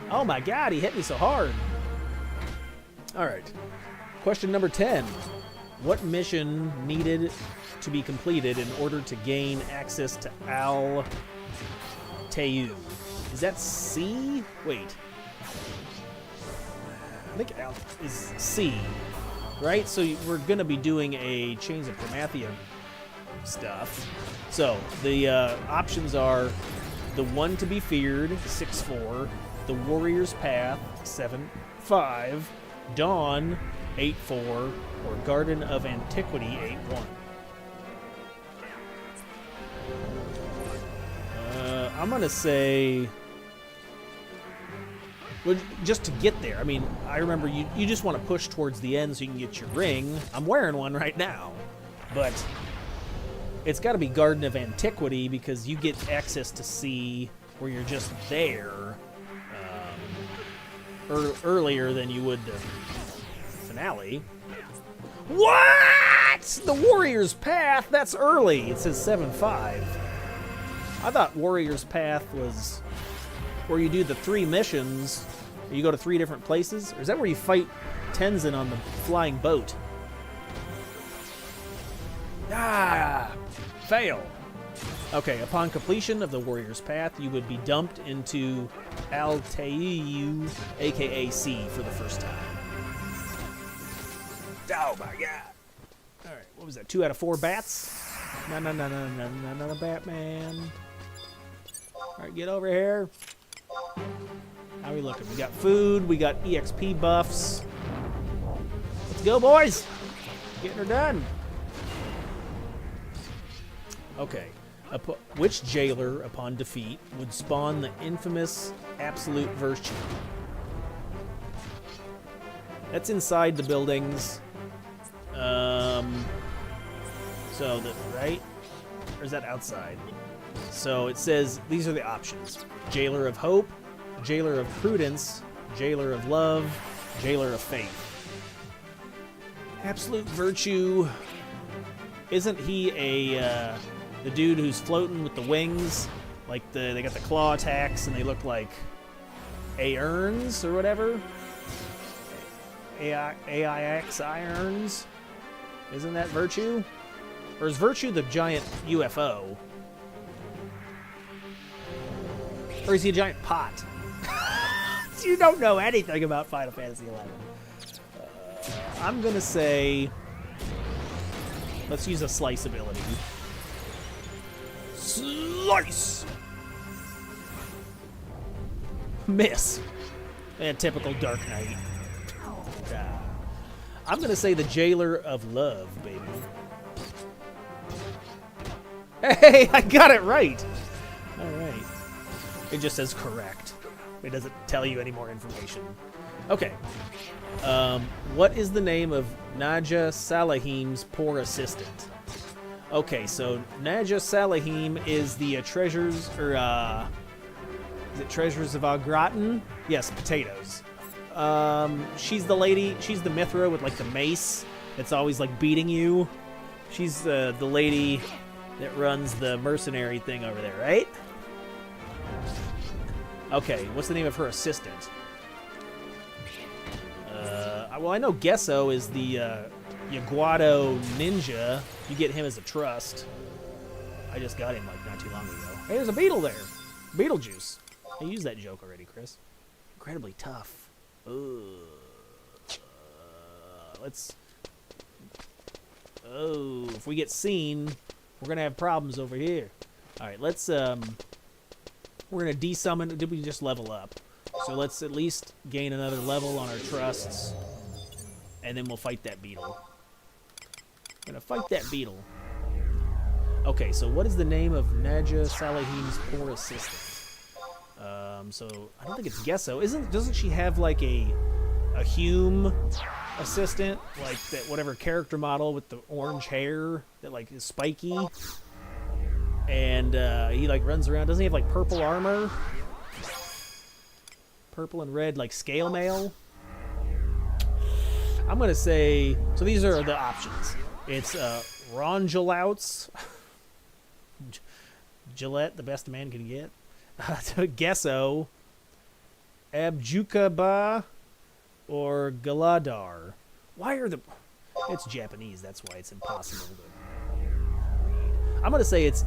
Oh my god, he hit me so hard. Alright. Question number 10. What mission needed to be completed in order to gain access to Al Teu? Is that C? Wait. I think Al is C, right? So we're going to be doing a Chains of Promathia stuff. So the options are the One to be Feared, 6-4, the Warrior's Path, 7-5, Dawn, 8-4, or Garden of Antiquity, 8-1. I'm going to say... Well, just to get there. I mean, I remember you just want to push towards the end so you can get your ring. I'm wearing one right now. But it's got to be Garden of Antiquity because you get access to see where you're just there earlier than you would the finale. What? The Warrior's Path? That's early. It says 7-5. I thought Warrior's Path was where you do the 3 missions. You go to 3 different places? Or is that where you fight Tenzin on the flying boat? Ah! Fail! Okay, upon completion of the Warrior's Path, you would be dumped into Al Teu, aka C, for the first time. Oh my god! Alright, what was that? 2 out of 4 bats? No, Batman. Alright, get over here. How are we looking? We got food, we got EXP buffs. Let's go, boys! Getting her done. Okay. Which jailer, upon defeat, would spawn the infamous Absolute Virtue? That's inside the buildings. Right? Or is that outside? So it says, these are the options. Jailer of Hope, Jailer of Prudence, Jailer of Love, Jailer of Faith. Absolute Virtue. Isn't he the dude who's floating with the wings? Like they got the claw attacks and they look like A-urns or whatever? CatseyeXI urns? Isn't that Virtue? Or is Virtue the giant UFO? Or is he a giant pot? You don't know anything about Final Fantasy XI. I'm gonna say... Let's use a slice ability. Slice! Miss. And typical Dark Knight. I'm gonna say the Jailer of Love, baby. Hey, I got it right! Alright. It just says correct. It doesn't tell you any more information. Okay. What is the name of Naja Salahim's poor assistant? Okay, so Naja Salahim is the treasures, or is it Treasures of Au Gratin? Yes, potatoes. She's the lady, she's the Mithra with like the mace that's always like beating you. She's the lady that runs the mercenary thing over there, right? Okay, what's the name of her assistant? Well, I know Gesso is the Yaguado ninja. You get him as a trust. I just got him like not too long ago. Hey, there's a beetle there. Beetlejuice. I used that joke already, Chris. Incredibly tough. Let's... Oh, if we get seen, we're going to have problems over here. Alright, let's... We're going to desummon... Did we just level up? So let's at least gain another level on our trusts. And then we'll fight that beetle. We're going to fight that beetle. Okay, so what is the name of Naja Salahim's poor assistant? So I don't think it's Gesso. Doesn't she have like a a Hume assistant, like that whatever character model with the orange hair that like is spiky, and he like runs around. Doesn't he have like purple armor? Purple and red, like scale mail. I'm gonna say so. These are the options. It's Rongelouts, Gillette, the best a man can get. Gesso, Abjukaba, or Galadar. Why are the... It's Japanese, that's why it's impossible to read. I'm going to say it's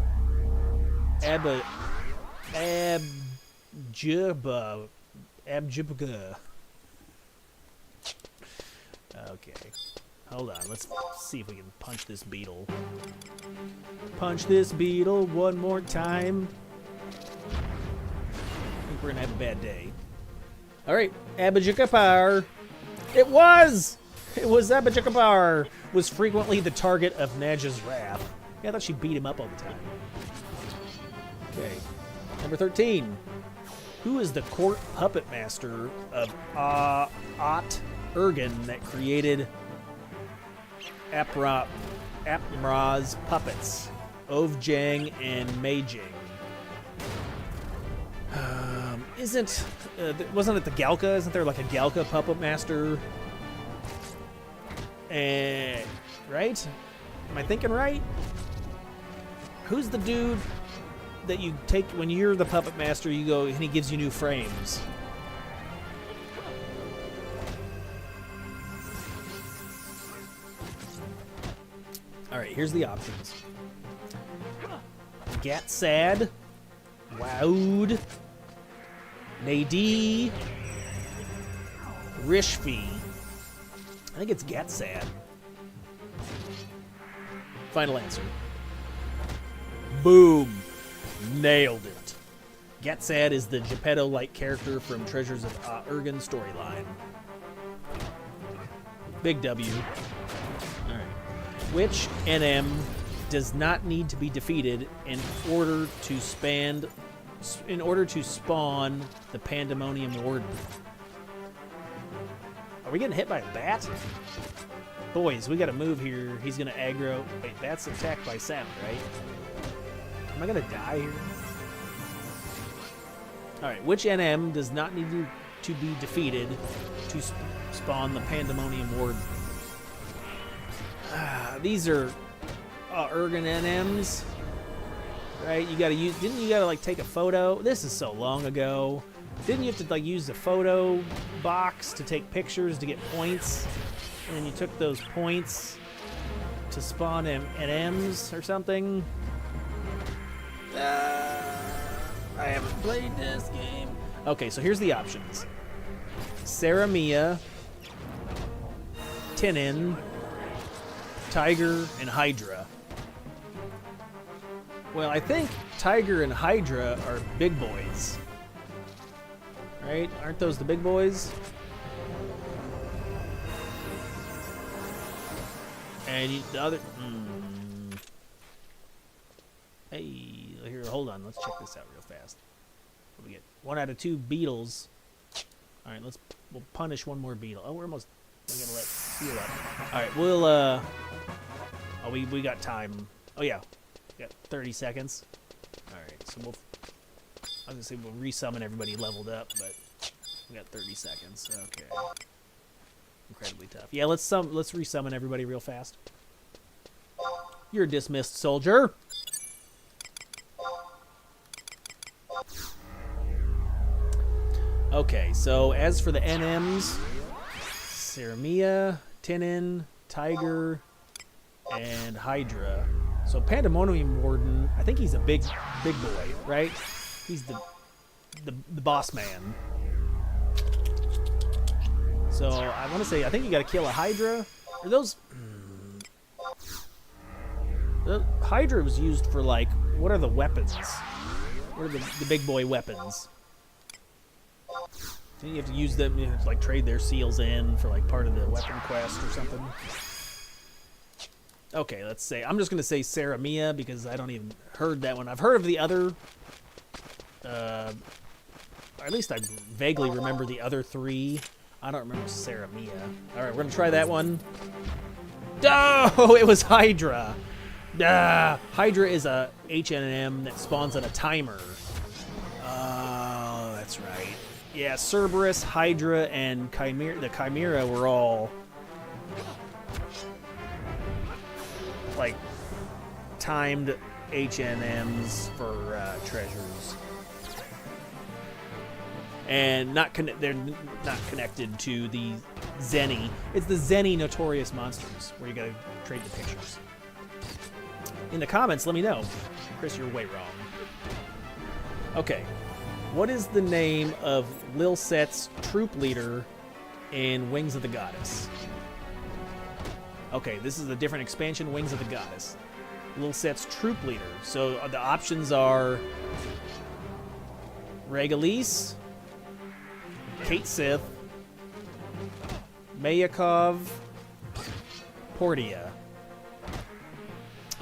Abjuba. Okay. Hold on, let's see if we can punch this beetle. Punch this beetle one more time. I think we're going to have a bad day. Alright, Abajikapar. It was! It was Abajikapar. Was frequently the target of Nadja's wrath. Yeah, I thought she beat him up all the time. Okay. Number 13. Who is the court puppet master of Ot Ergen that created Apmra's puppets? Ovjang and Meijing. Wasn't it the Galka? Isn't there like a Galka puppet master? Right? Am I thinking right? Who's the dude that you take when you're the puppet master? You go and he gives you new frames. All right, here's the options. Gatsad, Woud, Nadee, Rishfi. I think it's Gatsad. Final answer. Boom. Nailed it. Gatsad is the Geppetto-like character from Treasures of Ergen storyline. Big W. All right. Which NM does not need to be defeated in order to spawn the Pandemonium Warden? Are we getting hit by a bat? Boys, we gotta move here. He's gonna aggro. Wait, bats attacked by sound, right? Am I gonna die here? Alright, which NM does not need to be defeated to spawn the Pandemonium Warden? These are Ergen NMs, right? You gotta use. Didn't you gotta like take a photo? This is so long ago. Didn't you have to like use the photo box to take pictures to get points, and then you took those points to spawn NMs or something? I haven't played this game. Okay, so here's the options: Saramia, Tinin, Tiger, and Hydra. Well, I think Tiger and Hydra are big boys. Right? Aren't those the big boys? And the other... Hey, here, hold on. Let's check this out real fast. What do we get? 1 out of 2 beetles. All right, we'll punish one more beetle. Oh, we're almost... We're going to let heal up. All right, we'll... Oh, we got time. Oh, yeah. We got 30 seconds. All right, so we'll... I was going to say we'll resummon everybody leveled up, but we got 30 seconds. Okay. Incredibly tough. Yeah, let's resummon everybody real fast. You're dismissed, soldier. Okay, so as for the NMs, Saramia, Tinin, Tiger, and Hydra. So Pandemonium Warden, I think he's a big boy, right? He's the boss man. So I want to say, I think you got to kill a Hydra. Are those... The Hydra was used for, like, what are the weapons? What are the big boy weapons? So you have to use them, you have to, like, trade their seals in for, like, part of the weapon quest or something. Okay, let's say, I'm just going to say Saramia because I don't even heard that one. I've heard of the other, or at least I vaguely remember the other 3 I don't remember Sarah Mia. All right, we're going to try that one. Oh, it was Hydra. Hydra is a H&M that spawns on a timer. Oh, that's right. Yeah, Cerberus, Hydra, and Chimera. The Chimera were all like timed H&Ms for treasures, and they're not connected to the Zenny. It's the Zenny Notorious Monsters where you gotta trade the pictures. In the comments, let me know. Chris, you're way wrong. Okay. What is the name of Lil Set's troop leader in Wings of the Goddess? Okay, this is a different expansion, Wings of the Goddess. Lil Set's troop leader. So the options are Regalise, Kate Sith, Mayakov, Portia.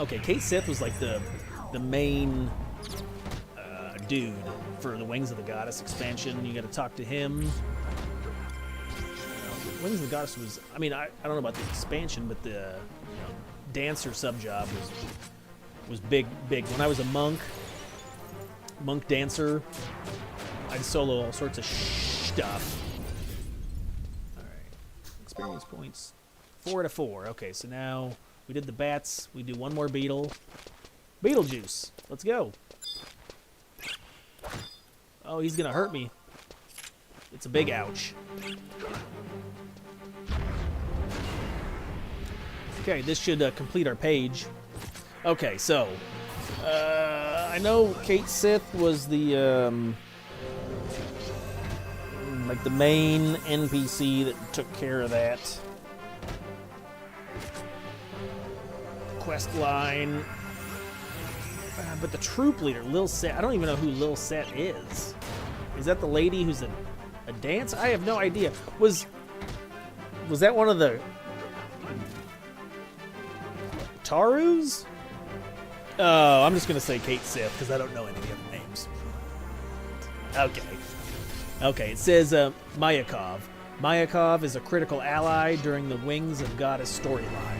Okay, Kate Sith was like the main dude for the Wings of the Goddess expansion. You got to talk to him. Wings of the Goddess was, I mean, I don't know about the expansion, but the dancer sub job was big. When I was a monk dancer, I'd solo all sorts of stuff. All right, experience points, 4 out of 4. Okay, so now we did the bats. We do one more beetle. Beetlejuice. Let's go. Oh, he's gonna hurt me. It's a big ouch. Okay, this should complete our page. Okay, so I know Kate Sith was the like the main NPC that took care of that quest line. But the troop leader, Lil Set, I don't even know who Lil Set is. Is that the lady who's a dancer? I have no idea. Was that one of the Tarus? Oh, I'm just going to say Kate Sith because I don't know any of the other names. Okay, it says Mayakov. Mayakov is a critical ally during the Wings of Goddess storyline.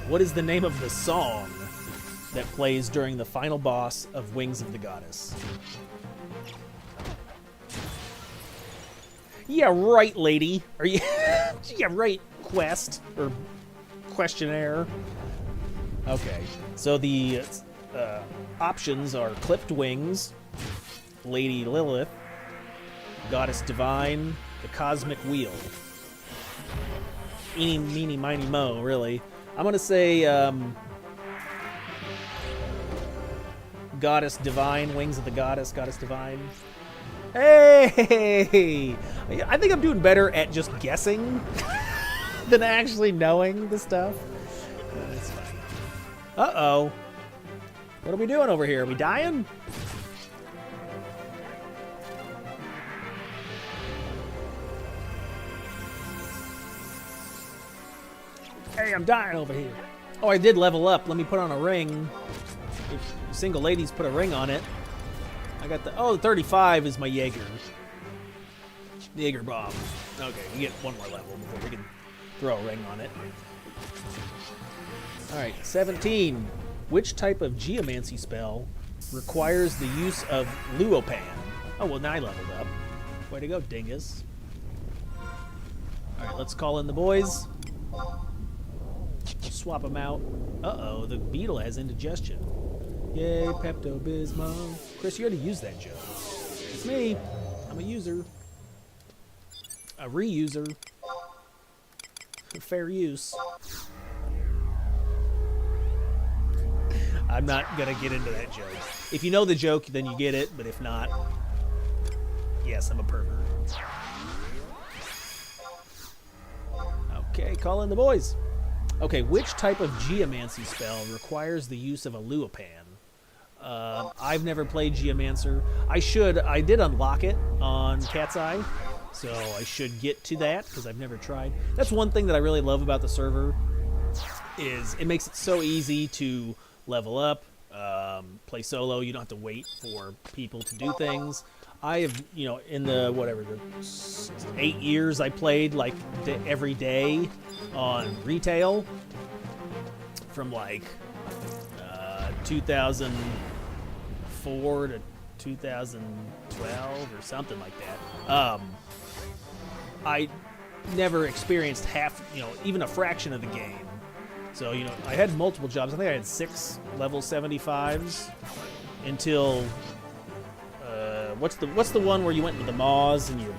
What is the name of the song that plays during the final boss of Wings of the Goddess? Yeah, right, lady. Are you? Yeah, right, quest or questionnaire. Okay, so the options are Clipped Wings, Lady Lilith, Goddess Divine, the Cosmic Wheel. Eeny, meeny, miny, mo, really. I'm going to say Goddess Divine, Wings of the Goddess, Goddess Divine. Hey! I think I'm doing better at just guessing than actually knowing the stuff. That's funny. Uh-oh. What are we doing over here? Are we dying? Hey, I'm dying over here. Oh, I did level up. Let me put on a ring. If single ladies put a ring on it. I got the 35 is my Jaeger. Jaeger bomb. Okay, we get one more level before we can throw a ring on it. Alright, 17. Which type of geomancy spell requires the use of Luopan? Oh, well, now I leveled up. Way to go, dingus. Alright, let's call in the boys. Swap them out. Uh-oh, the beetle has indigestion. Yay, Pepto-Bismol. Chris, you already used that joke. It's me. I'm a user. A reuser. Fair use. I'm not going to get into that joke. If you know the joke, then you get it, but if not, yes, I'm a pervert. Okay, call in the boys. Okay, which type of geomancy spell requires the use of a Luopan? I've never played Geomancer. I did unlock it on CatseyeXI, so I should get to that because I've never tried. That's one thing that I really love about the server is it makes it so easy to level up, play solo. You don't have to wait for people to do things. I have, you know, in the, whatever, the 8 years I played, like, every day on retail, from, like, 2004 to 2012 or something like that. I never experienced half, you know, even a fraction of the game. So, you know, I had multiple jobs. I think I had 6 level 75s until what's the one where you went into the maws and you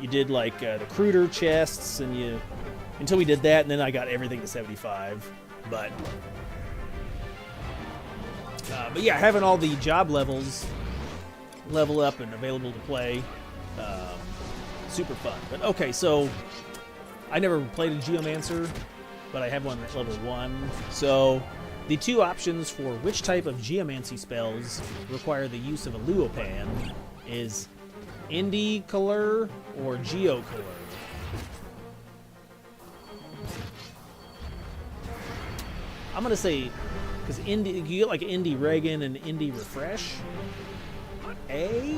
did like the cruder chests and you until we did that, and then I got everything to 75. But yeah, having all the job levels level up and available to play, super fun. But okay, so I never played a Geomancer, but I have one at level 1. So the 2 options for which type of Geomancy spells require the use of a Luopan is Indicolor or Geocolor. I'm going to say, because you get like Indy Reagan and Indy Refresh. A?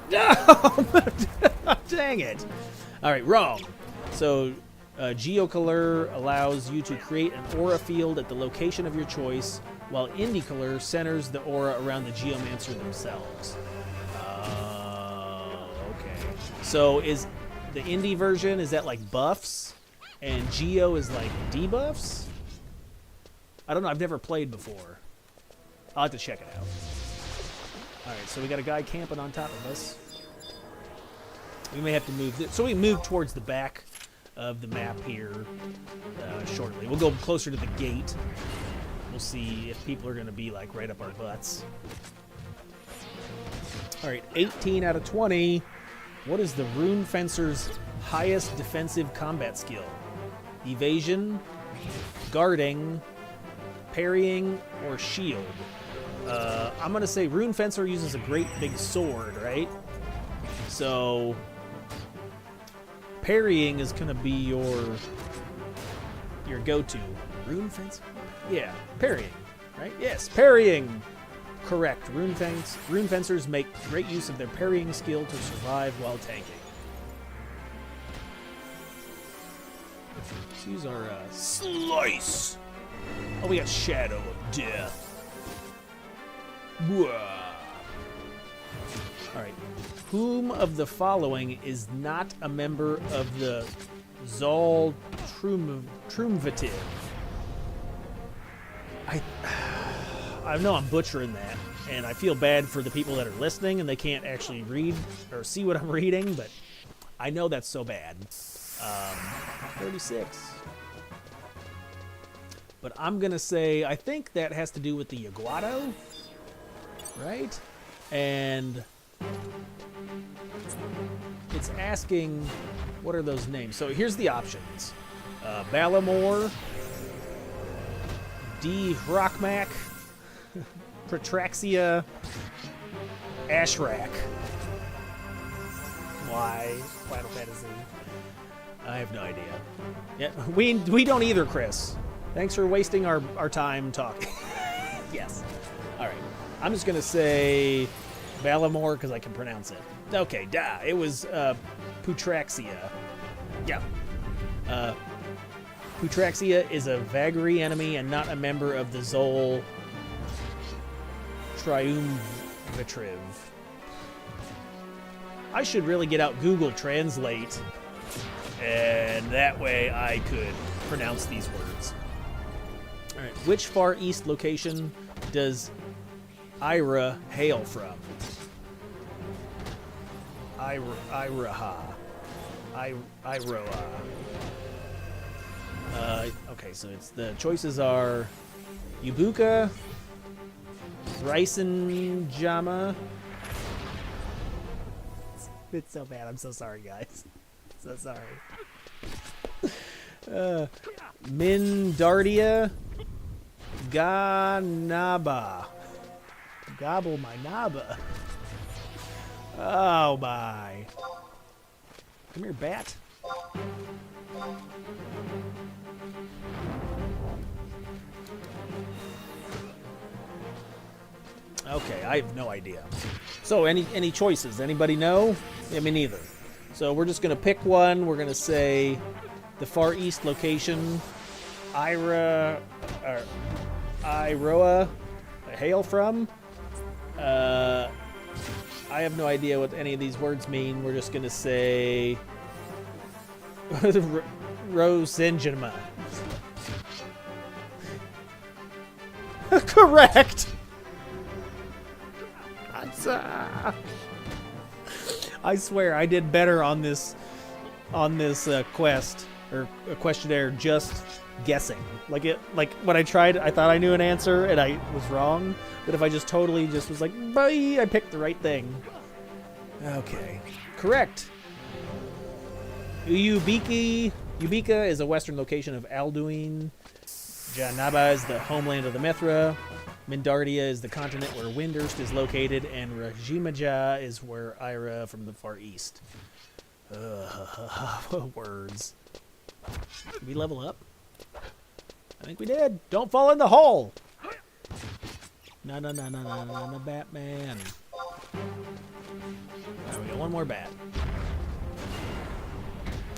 No! Dang it. All right, wrong. So Geocolor allows you to create an aura field at the location of your choice, while Indicolor centers the aura around the Geomancer themselves. Okay. So is the Indie version, is that like buffs? And Geo is like debuffs? I don't know. I've never played before. I'll have to check it out. All right, so we got a guy camping on top of us. We may have to move. So we move towards the back of the map here shortly. We'll go closer to the gate. We'll see if people are going to be like right up our butts. All right, 18 out of 20. What is the Rune Fencer's highest defensive combat skill? Evasion, guarding, parrying, or shield? I'm going to say Rune Fencer uses a great big sword, right? So parrying is going to be your go-to. Rune Fencer? Yeah, parrying, right? Yes, parrying. Correct. Rune Fencers make great use of their parrying skill to survive while tanking. Let's use our slice. Oh, we got Shadow of Death. Whoa. All right. Whom of the following is not a member of the Zal Triumvative? I know I'm butchering that, and I feel bad for the people that are listening and they can't actually read or see what I'm reading, but I know that's so bad. 36. But I'm going to say, I think that has to do with the Yaguado, right? And it's asking, what are those names? So here's the options. Balamor, D. Hrockmack, Protraxia, Ashrak. Why? Final Fantasy. I have no idea. Yeah, we don't either, Chris. Thanks for wasting our time talking. Yes. All right. I'm just going to say Balamor because I can pronounce it. Okay, duh. It was Putraxia. Yeah. Putraxia is a vagary enemy and not a member of the Zol Triumvative. I should really get out Google Translate, and that way I could pronounce these words. All right, which Far East location does Ira hail from? Iroha. Okay, so it's the choices are Yubuka, Raisenjama. It's so bad. I'm so sorry, guys. So sorry. Mindardia, Ganaba. Gobble my Naba. Oh my. Come here, bat. Okay, I have no idea. So, any choices? Anybody know? I mean, neither. So we're just gonna pick one. We're gonna say the Far East location, Iroa hail from. I have no idea what any of these words mean. We're just gonna say Rosenjima. Correct. I swear I did better on this quest or questionnaire just guessing. Like when I tried, I thought I knew an answer and I was wrong. But if I just totally just was like, bye, I picked the right thing. Okay, correct. Ubika is a western location of Alduin. Janaba is the homeland of the Mithra. Mindardia is the continent where Windurst is located, and Rajimaja is where Ira from the Far East. Words. Did we level up? I think we did. Don't fall in the hole! No, Batman. Alright, we got one more bat.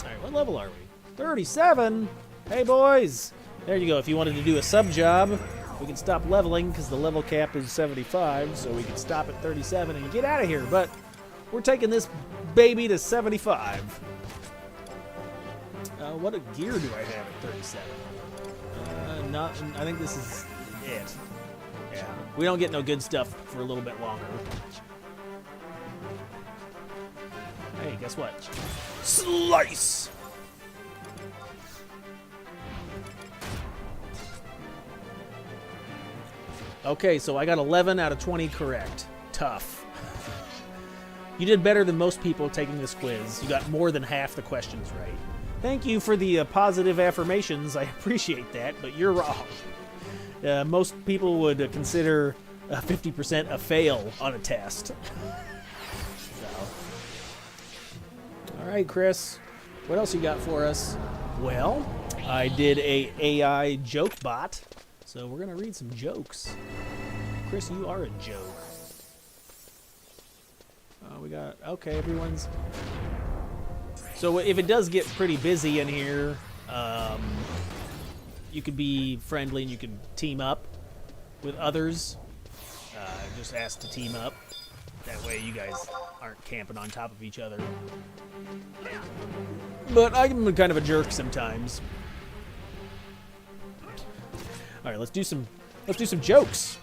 Alright, what level are we? 37? Hey, boys! There you go. If you wanted to do a sub job, we can stop leveling because the level cap is 75, so we can stop at 37 and get out of here. But we're taking this baby to 75. What a gear do I have at 37? I think this is it. Yeah, we don't get no good stuff for a little bit longer. Hey, guess what? Slice! Okay, so I got 11 out of 20 correct. Tough. You did better than most people taking this quiz. You got more than half the questions right. Thank you for the positive affirmations. I appreciate that, but you're wrong. Most people would consider 50% a fail on a test. All right, Chris. What else you got for us? Well, I did a AI joke bot. So we're going to read some jokes. Chris, you are a joke. We got... Okay, everyone's... So if it does get pretty busy in here, you could be friendly and you can team up with others. Just ask to team up. That way you guys aren't camping on top of each other. But I'm kind of a jerk sometimes. All right, let's do some jokes.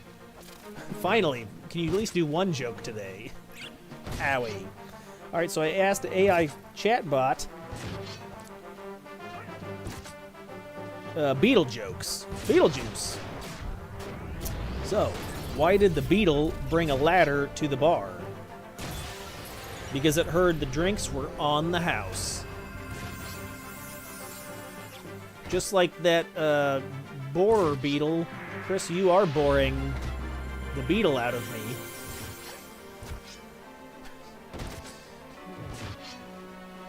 Finally, can you at least do one joke today? Owie. All right, so I asked the AI chatbot beetle jokes. Beetlejuice. So, why did the beetle bring a ladder to the bar? Because it heard the drinks were on the house. Just like that borer beetle, Chris, you are boring the beetle out of me.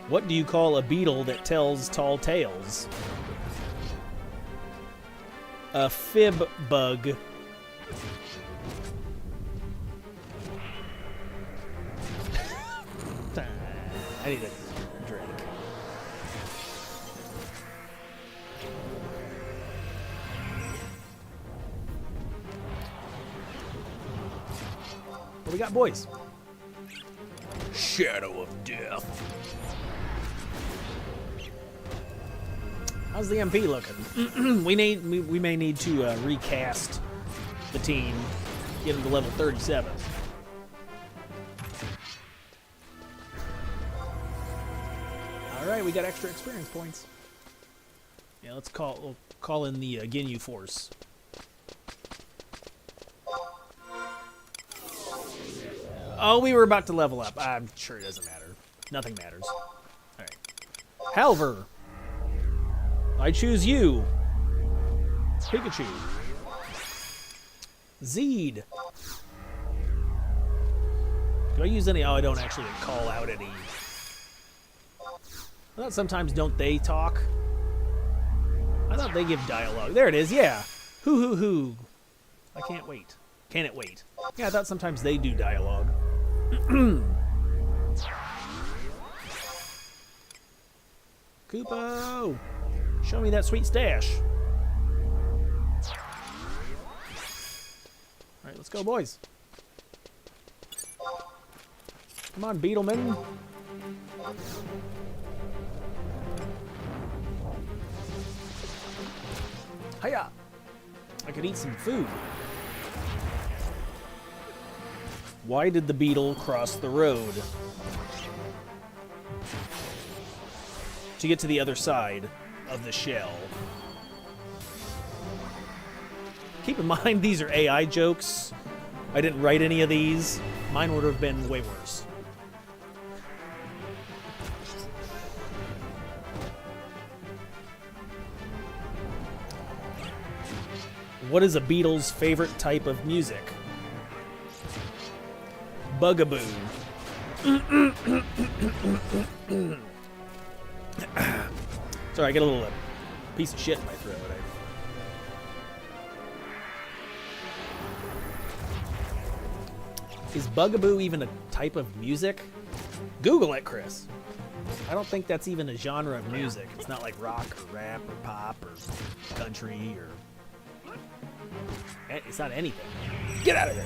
What do you call a beetle that tells tall tales? A fib bug. I need a drink. What we got, boys? Shadow of Death. How's the MP looking? we may need to recast the team, get him to level 37. All right, we got extra experience points. Yeah, we'll call in the Ginyu Force. Oh, we were about to level up. I'm sure it doesn't matter. Nothing matters. All right. Halver. I choose you. Pikachu. Zeed. Do I use any? Oh, I don't actually call out any. I thought sometimes don't they talk? I thought they give dialogue. There it is, yeah. Hoo hoo hoo. I can't wait. Can it wait? Yeah, I thought sometimes they do dialogue. Koopo! Show me that sweet stash. Alright, let's go, boys. Come on, Beetleman. Hiya! I could eat some food. Why did the beetle cross the road? To get to the other side of the shell. Keep in mind, these are AI jokes. I didn't write any of these. Mine would have been way worse. What is a beetle's favorite type of music? Bugaboo. Sorry, I get a little piece of shit in my throat. Is Bugaboo even a type of music? Google it, Chris. I don't think that's even a genre of music. It's not like rock or rap or pop or country or... It's not anything. Get out of there.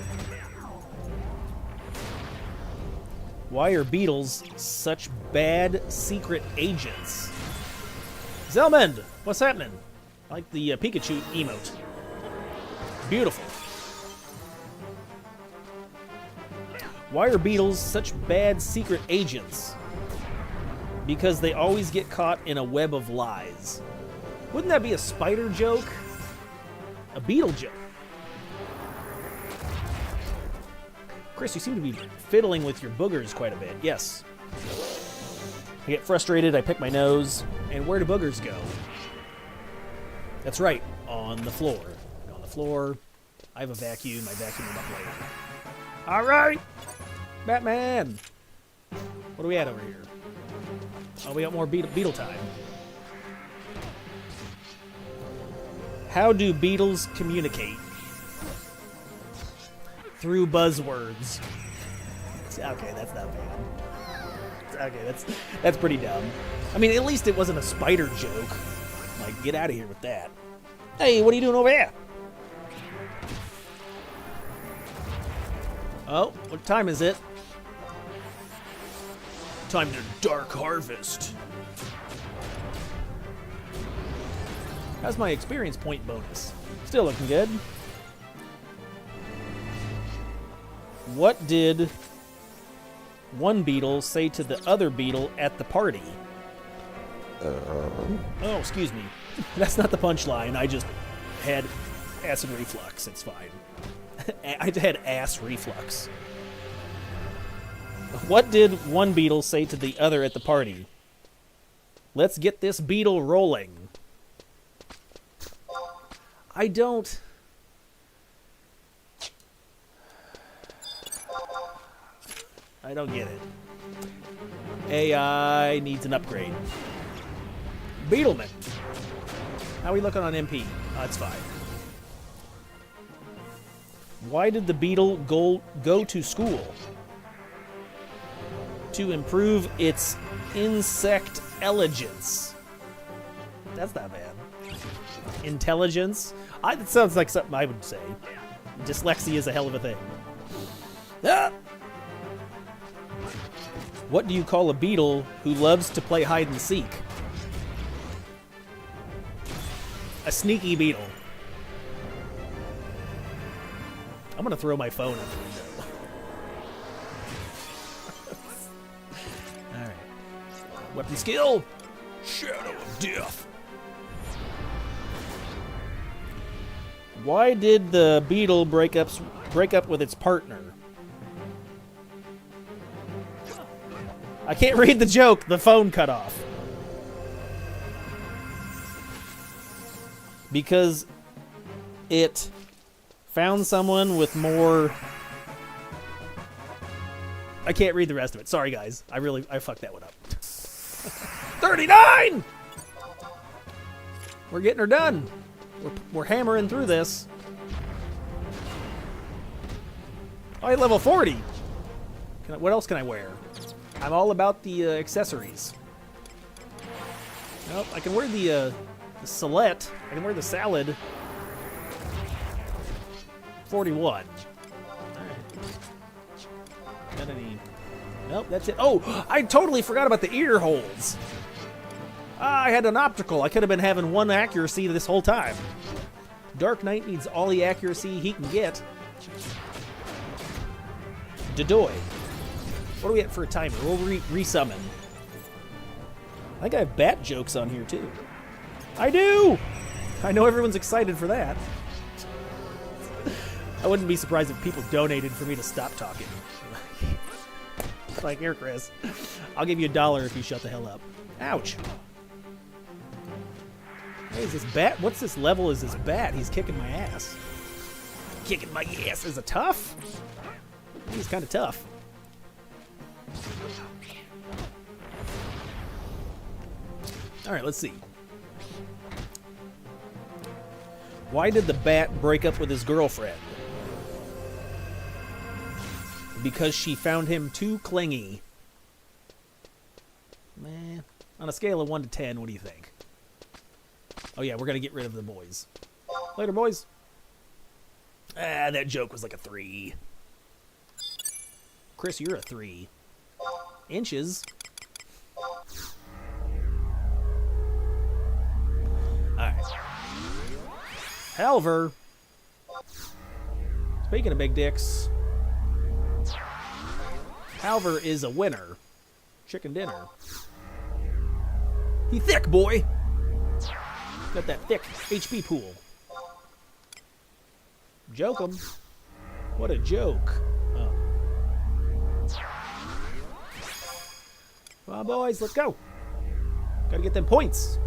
Why are beetles such bad secret agents? Zelmond, what's happening? I like the Pikachu emote. Beautiful. Why are beetles such bad secret agents? Because they always get caught in a web of lies. Wouldn't that be a spider joke? A beetle joke. Chris, you seem to be fiddling with your boogers quite a bit. Yes. I get frustrated, I pick my nose, and where do boogers go? That's right, on the floor. And on the floor, I have a vacuum. I vacuum them up later. All right, Batman. What do we at over here? Oh, we got more beetle time. How do beetles communicate? Through buzzwords. Okay, that's not bad. Okay, that's pretty dumb. I mean, at least it wasn't a spider joke. Like, get out of here with that. Hey, what are you doing over there? Oh, what time is it? Time to dark harvest. How's my experience point bonus? Still looking good. What did one beetle say to the other beetle at the party? Oh, excuse me. That's not the punchline. I just had acid reflux. It's fine. I had ass reflux. What did one beetle say to the other at the party? Let's get this beetle rolling. I don't get it. AI needs an upgrade. Beetleman. How are we looking on MP? Oh, that's fine. Why did the beetle go to school? To improve its insect intelligence. That's not bad. Intelligence? That sounds like something I would say. Dyslexia is a hell of a thing. Ah! What do you call a beetle who loves to play hide and seek? A sneaky beetle. I'm gonna throw my phone out the window. Alright. Weapon skill. Shadow of Death. Why did the beetle break up with its partner? I can't read the joke. The phone cut off. Because it found someone with more... I can't read the rest of it. Sorry, guys. I fucked that one up. 39! We're getting her done. We're hammering through this. Oh, I level 40. What else can I wear? I'm all about the accessories. Nope, I can wear the salette. I can wear the salad. 41. Got any? Nope, that's it. Oh, I totally forgot about the ear holes. I had an optical. I could have been having one accuracy this whole time. Dark Knight needs all the accuracy he can get. Dodoy. What do we have for a timer? We'll resummon. I think I have bat jokes on here too. I do! I know everyone's excited for that. I wouldn't be surprised if people donated for me to stop talking. Like, here, Chris. I'll give you $1 if you shut the hell up. Ouch. Hey, is this bat? What's this level is this bat? He's kicking my ass. Kicking my ass. Is it tough? He's kind of tough. Alright, let's see. Why did the bat break up with his girlfriend? Because she found him too clingy. Man, on a scale of 1 to 10, what do you think? Oh yeah, we're gonna get rid of the boys. Later, boys. Ah, that joke was like a 3. Chris, you're a 3. Inches. Alright. Halver. Speaking of big dicks, Halver is a winner. Chicken dinner. He thick, boy. Got that thick HP pool. Joke him. What a joke. Oh. Come on, boys, let's go. Gotta get them points.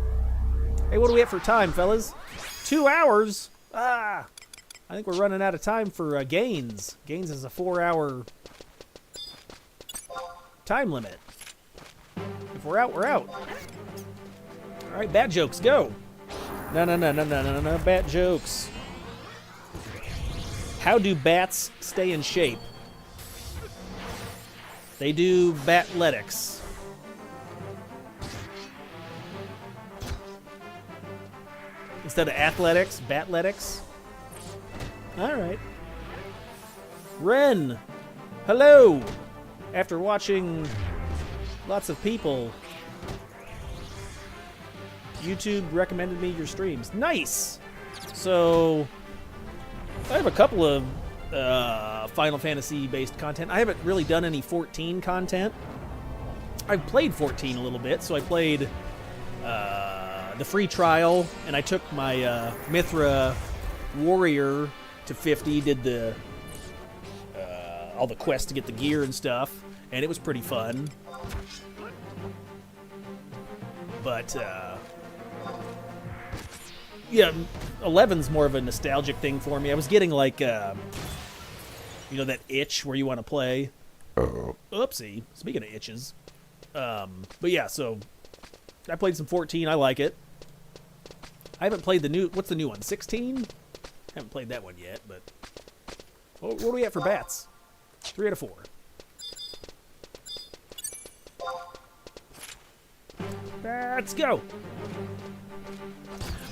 Hey, what do we have for time, fellas? 2 hours? Ah! I think we're running out of time for Gains. Gains is a 4-hour time limit. If we're out, we're out. Alright, bat jokes, go. No, bat jokes. How do bats stay in shape? They do batletics. Instead of athletics, batletics. Alright. Ren, hello! After watching lots of people, YouTube recommended me your streams. Nice! So, I have a couple of Final Fantasy-based content. I haven't really done any 14 content. I've played 14 a little bit, so I played the free trial, and I took my Mithra Warrior to 50, did the all the quests to get the gear and stuff, and it was pretty fun. But yeah, 11's more of a nostalgic thing for me. I was getting like, you know, that itch where you want to play. Oopsie. Speaking of itches. But yeah, so I played some 14. I like it. I haven't played the new, what's the new one? 16? Haven't played that one yet, but what do we have for bats? 3 out of 4. Let's go.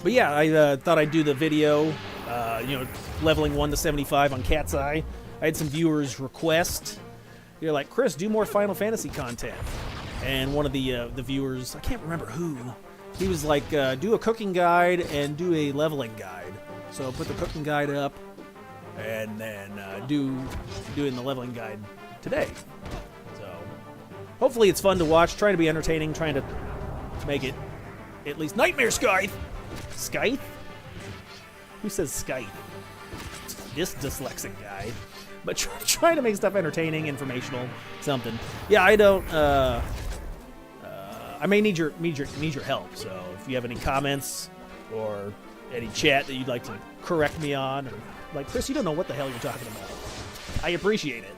But yeah, I thought I'd do the video, you know, leveling 1 to 75 on Cat's Eye. I had some viewers request. They're like, Chris, do more Final Fantasy content. And one of the viewers, I can't remember who, he was like, do a cooking guide and do a leveling guide. So put the cooking guide up, and then doing the leveling guide today. So hopefully it's fun to watch. Trying to be entertaining. Trying to make it at least Nightmare Scythe. Scythe? Who says Scythe? This dyslexic guy. But trying to make stuff entertaining, informational, something. Yeah, I don't. I may need your help. So if you have any comments or any chat that you'd like to correct me on, or like, Chris, you don't know what the hell you're talking about, I appreciate it.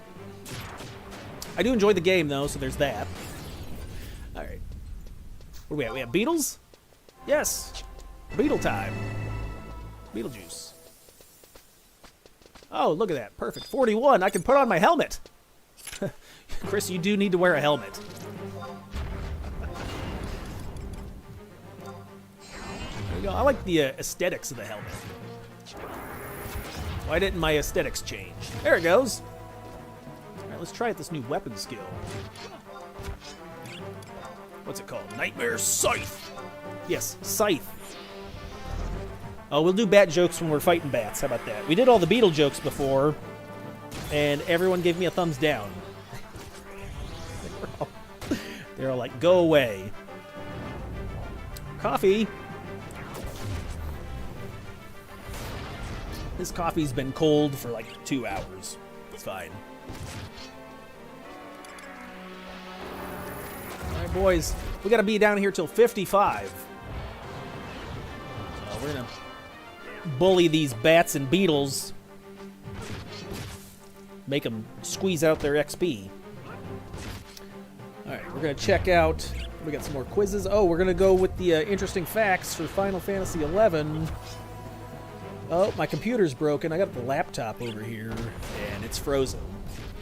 I do enjoy the game though, so there's that. All right. What do we have? We have Beetles? Yes. Beetle time. Beetlejuice. Oh, look at that. Perfect. 41. I can put on my helmet. Chris, you do need to wear a helmet. There we go. I like the aesthetics of the helmet. Why didn't my aesthetics change? There it goes. All right, let's try out this new weapon skill. What's it called? Nightmare Scythe. Yes, Scythe. Oh, we'll do bat jokes when we're fighting bats. How about that? We did all the beetle jokes before, and everyone gave me a thumbs down. They're all like, go away. Coffee. This coffee's been cold for like 2 hours. It's fine. All right, boys. We got to be down here till 55. So we're going to bully these bats and beetles. Make them squeeze out their XP. All right, we're going to check out. We got some more quizzes. Oh, we're going to go with the interesting facts for Final Fantasy XI. Oh, my computer's broken. I got the laptop over here, and it's frozen.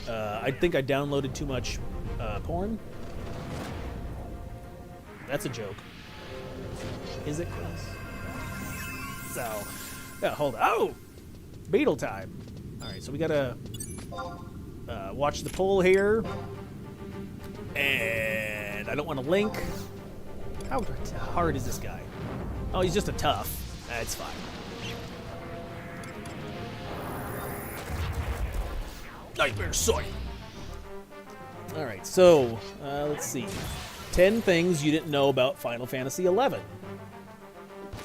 I think I downloaded too much porn. That's a joke. Is it, Chris? So, yeah, hold on. Oh! Beetle time. All right, so we got to watch the poll here. And I don't want to link. How hard is this guy? Oh, he's just a tough. That's fine. Nightmare Scythe. All right, so let's see. 10 things you didn't know about Final Fantasy XI.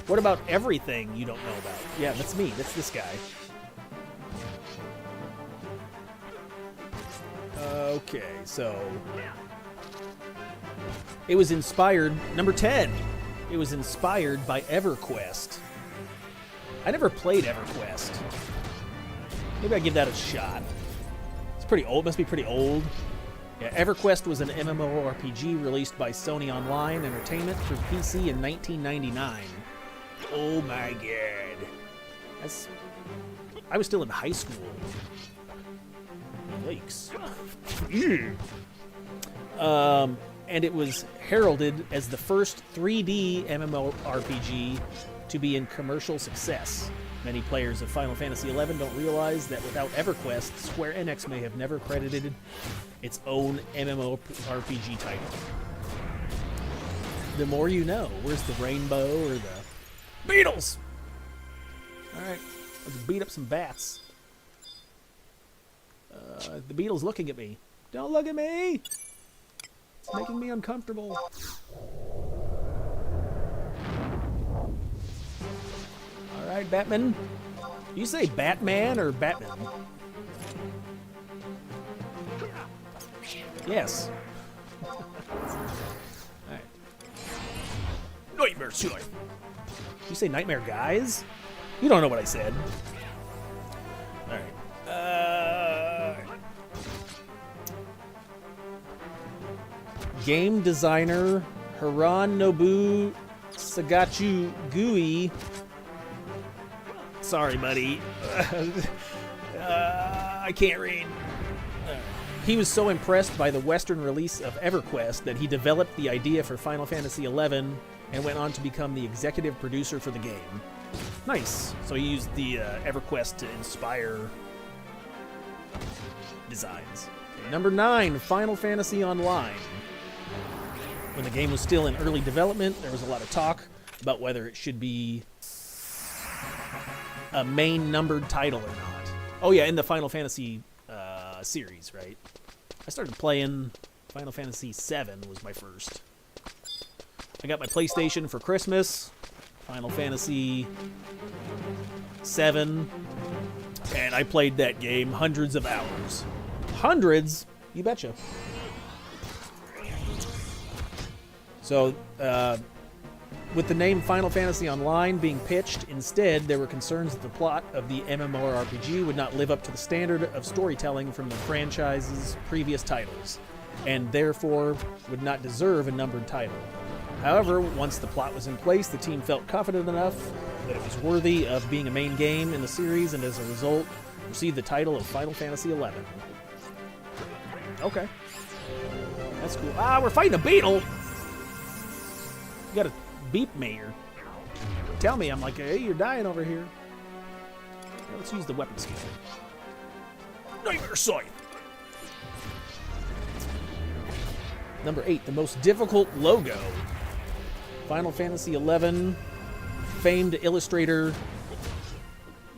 What about everything you don't know about? Yeah, that's me. That's this guy. Okay, so it was inspired. Number 10. It was inspired by EverQuest. I never played EverQuest. Maybe I give that a shot. It's pretty old. Must be pretty old. Yeah, EverQuest was an MMORPG released by Sony Online Entertainment for PC in 1999. Oh my god. I was still in high school. Yikes. And it was heralded as the first 3D MMORPG to be in commercial success. Many players of Final Fantasy XI don't realize that without EverQuest, Square Enix may have never credited its own MMORPG title. The more you know. Where's the rainbow or the beetles? Alright, let's beat up some bats. The beetle's looking at me. Don't look at me! It's making me uncomfortable. Alright, Batman. Do you say Batman or Batman? Yes. Alright. Nightmare Scythe. You say Nightmare Guys? You don't know what I said. Alright. Game designer Hironobu Sagachu Gui. Sorry, buddy. I can't read. He was so impressed by the Western release of EverQuest that he developed the idea for Final Fantasy XI and went on to become the executive producer for the game. Nice. So he used the EverQuest to inspire designs. Okay, number 9, Final Fantasy Online. When the game was still in early development, there was a lot of talk about whether it should be a main numbered title or not. Oh yeah, in the Final Fantasy series, right? I started playing Final Fantasy VII was my first. I got my PlayStation for Christmas. Final Fantasy VII. And I played that game hundreds of hours. Hundreds? You betcha. So, with the name Final Fantasy Online being pitched, instead there were concerns that the plot of the MMORPG would not live up to the standard of storytelling from the franchise's previous titles, and therefore would not deserve a numbered title. However, once the plot was in place, the team felt confident enough that it was worthy of being a main game in the series, and as a result, Received the title of Final Fantasy XI. Okay. That's cool. Ah, we're fighting a beetle! You gotta beep me or tell me. I'm like, hey, you're dying over here. Let's use the weapon skill. Nightmare Sight! Number 8, the most difficult logo. Final Fantasy XI, famed illustrator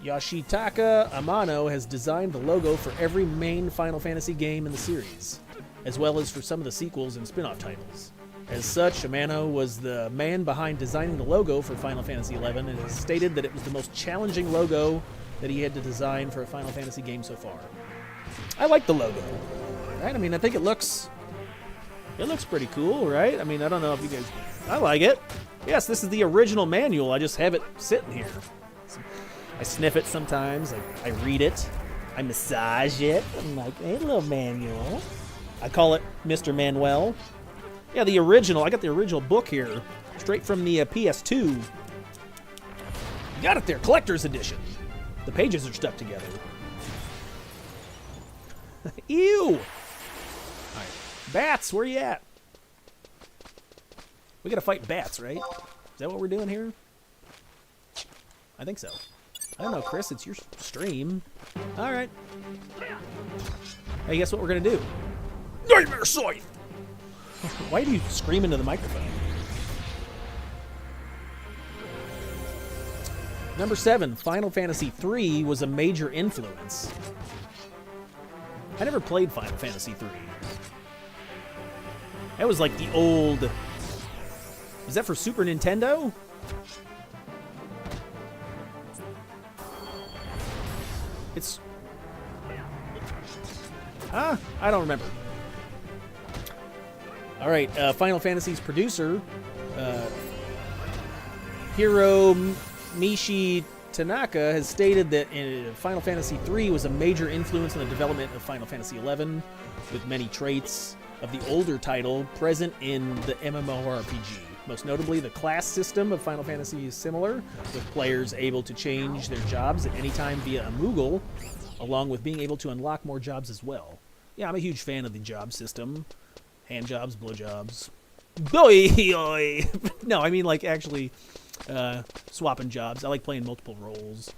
Yoshitaka Amano has designed the logo for every main Final Fantasy game in the series, as well as for some of the sequels and spin-off titles. As such, Amano was the man behind designing the logo for Final Fantasy XI and has stated that it was the most challenging logo that he had to design for a Final Fantasy game so far. I like the logo, right? I mean, I think it looks pretty cool, right? I mean, I don't know if you guys... I like it. Yes, this is the original manual. I just have it sitting here. I sniff it sometimes. I read it. I massage it. I'm like, hey, little manual. I call it Mr. Manuel. Yeah, the original. I got the original book here, straight from the PS2. Got it there, collector's edition. The pages are stuck together. Ew! All right. Bats, where you at? We gotta fight bats, right? Is that what we're doing here? I think so. I don't know, Chris, it's your stream. All right. Hey, guess what we're gonna do? Nightmare Sight! Why do you scream into the microphone? Number 7, Final Fantasy III was a major influence. I never played Final Fantasy III. That was like the old... Is that for Super Nintendo? It's... I don't remember. All right, Final Fantasy's producer, Mishi Tanaka, has stated that Final Fantasy III was a major influence in the development of Final Fantasy XI, with many traits of the older title present in the MMORPG. Most notably, the class system of Final Fantasy is similar, with players able to change their jobs at any time via a Moogle, along with being able to unlock more jobs as well. Yeah, I'm a huge fan of the job system. Hand jobs, blow jobs. Boy, no, I mean like actually swapping jobs. I like playing multiple roles.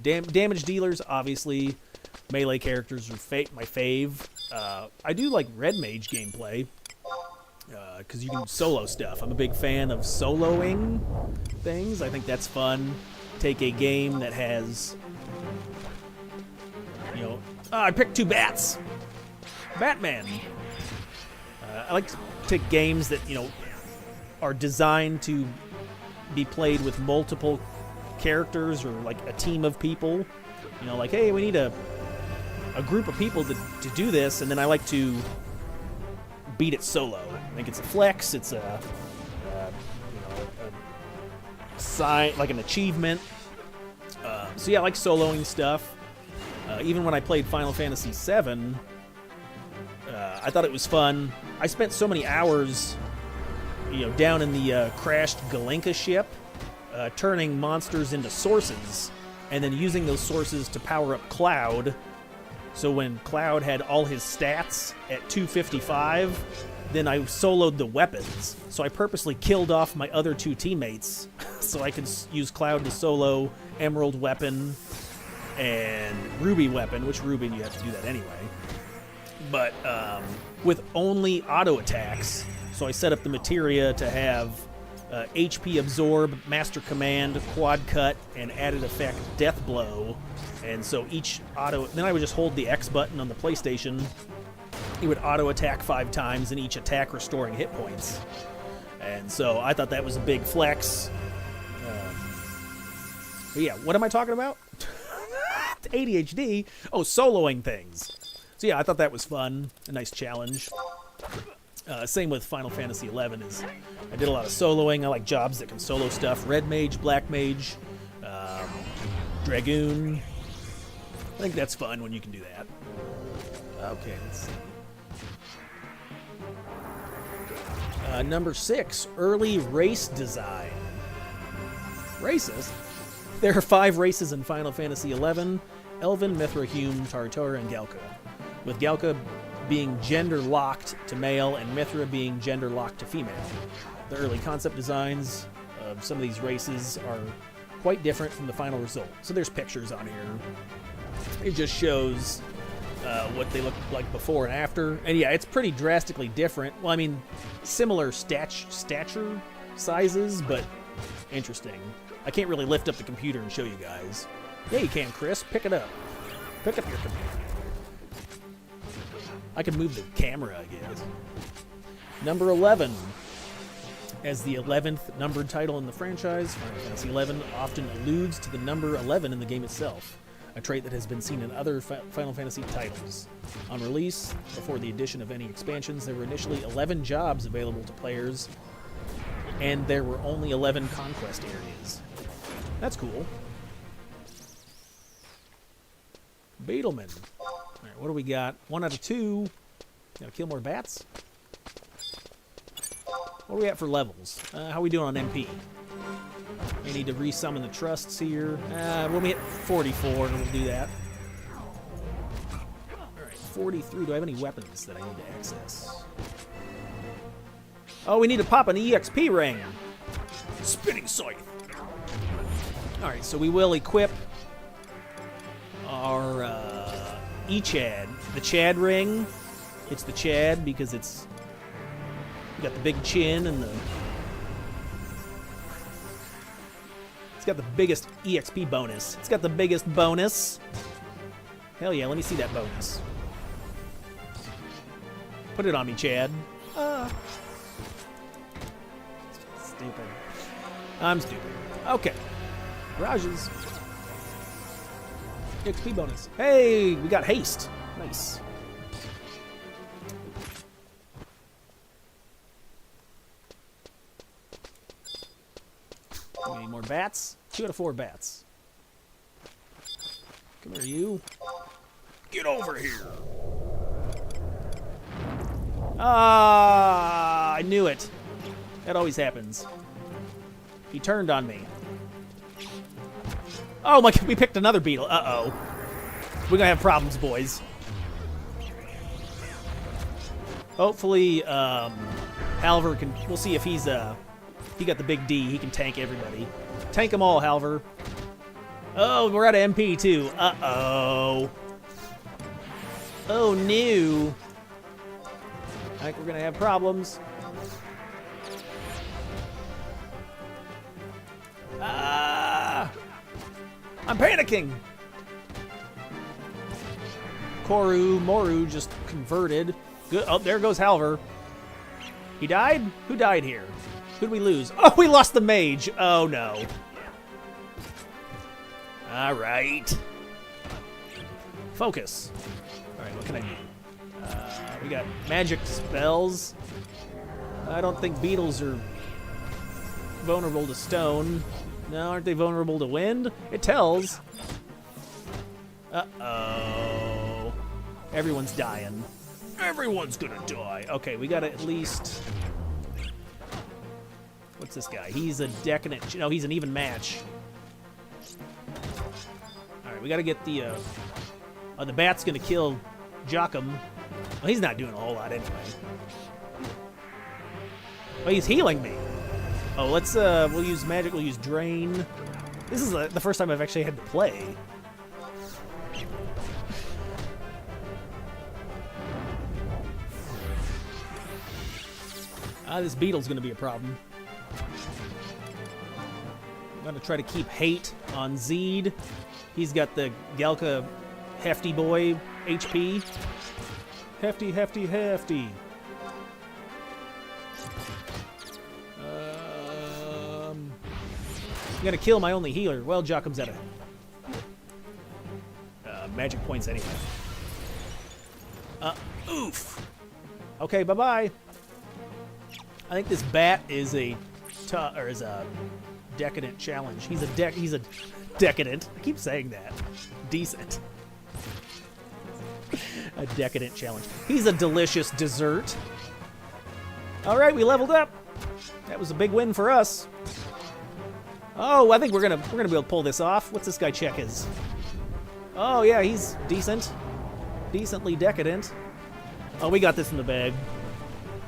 Damage dealers, obviously. Melee characters are my fave. I do like Red Mage gameplay because you can solo stuff. I'm a big fan of soloing things. I think that's fun. Take a game that has, you know, I picked 2 bats. Batman. I like to take games that, you know, are designed to be played with multiple characters or like a team of people. You know, like, hey, we need a group of people to do this, and then I like to beat it solo. I think it's a flex. It's a sign, like an achievement. So yeah, I like soloing stuff. Even when I played Final Fantasy VII, I thought it was fun. I spent so many hours, you know, down in the crashed Galenka ship, turning monsters into sources, and then using those sources to power up Cloud. So when Cloud had all his stats at 255, then I soloed the weapons. So I purposely killed off my other 2 teammates so I could use Cloud to solo Emerald weapon and Ruby weapon, which Ruby you have to do that anyway. But with only auto attacks, so I set up the materia to have HP absorb, master command, quad cut, and added effect death blow. And so each auto, then I would just hold the X button on the PlayStation. It would auto attack 5 times, and each attack restoring hit points. And so I thought that was a big flex. But yeah, what am I talking about? ADHD. Oh, soloing things. So yeah, I thought that was fun, a nice challenge. Same with Final Fantasy XI. Is I did a lot of soloing. I like jobs that can solo stuff. Red Mage, Black Mage, Dragoon. I think that's fun when you can do that. Okay, let's see. Number 6, early race design. Racist? There are 5 races in Final Fantasy XI: Elven, Mithra, Hume, Tartara, and Galka, with Galka being gender-locked to male and Mithra being gender-locked to female. The early concept designs of some of these races are quite different from the final result. So there's pictures on here. It just shows what they look like before and after. And yeah, it's pretty drastically different. Well, I mean, similar stature sizes, but interesting. I can't really lift up the computer and show you guys. Yeah, you can, Chris. Pick it up. Pick up your computer. I can move the camera, I guess. Number 11. As the 11th numbered title in the franchise, Final Fantasy XI often alludes to the number 11 in the game itself, a trait that has been seen in other Final Fantasy titles. On release, before the addition of any expansions, there were initially 11 jobs available to players, and there were only 11 conquest areas. That's cool. Beetleman. Alright, what do we got? 1 out of 2. Gotta kill more bats? What are we at for levels? How are we doing on MP? We need to resummon the trusts here. We'll be at 44 and we'll do that. Alright, 43. Do I have any weapons that I need to access? Oh, we need to pop an EXP ring. Spinning scythe. Alright, so we will equip our E-Chad. The Chad ring. It's the Chad because it's... You got the big chin and the... It's got the biggest EXP bonus. It's got the biggest bonus. Hell yeah, let me see that bonus. Put it on me, Chad. Stupid. I'm stupid. Okay. Rajas. XP bonus. Hey, we got haste. Nice. We need more bats. 2 out of 4 bats. Come here, you. Get over here. Ah, I knew it. That always happens. He turned on me. Oh my God, we picked another beetle. Uh-oh. We're gonna have problems, boys. Hopefully, Halver can... We'll see if he's, he got the big D. He can tank everybody. Tank them all, Halver. Oh, we're out of MP, too. Uh-oh. Oh, no. I think we're gonna have problems. I'm panicking! Moru just converted. Good. Oh, there goes Halver. He died? Who died here? Who'd we lose? Oh, we lost the mage. Oh, no. All right. Focus. All right, what can I do? We got magic spells. I don't think beetles are vulnerable to stone. No, aren't they vulnerable to wind? It tells. Uh-oh. Everyone's dying. Everyone's gonna die. Okay, we gotta at least... What's this guy? He's a decadent... No, he's an even match. Alright, we gotta get the... Oh, the bat's gonna kill Joachim. Well, he's not doing a whole lot anyway. Well, he's healing me. Oh, let's, we'll use magic, we'll use drain. This is the first time I've actually had to play. This beetle's gonna be a problem. I'm gonna try to keep hate on Zed. He's got the Galka hefty boy HP. Hefty, hefty, hefty. I'm gonna kill my only healer. Well, Joachim's out of magic points anyway. Oof. Okay, bye-bye. I think this bat is a decadent challenge. He's a decadent. I keep saying that. Decent. A decadent challenge. He's a delicious dessert. All right, we leveled up. That was a big win for us. Oh, I think we're gonna be able to pull this off. What's this guy check his? Oh yeah, he's decent. Decently decadent. Oh, we got this in the bag.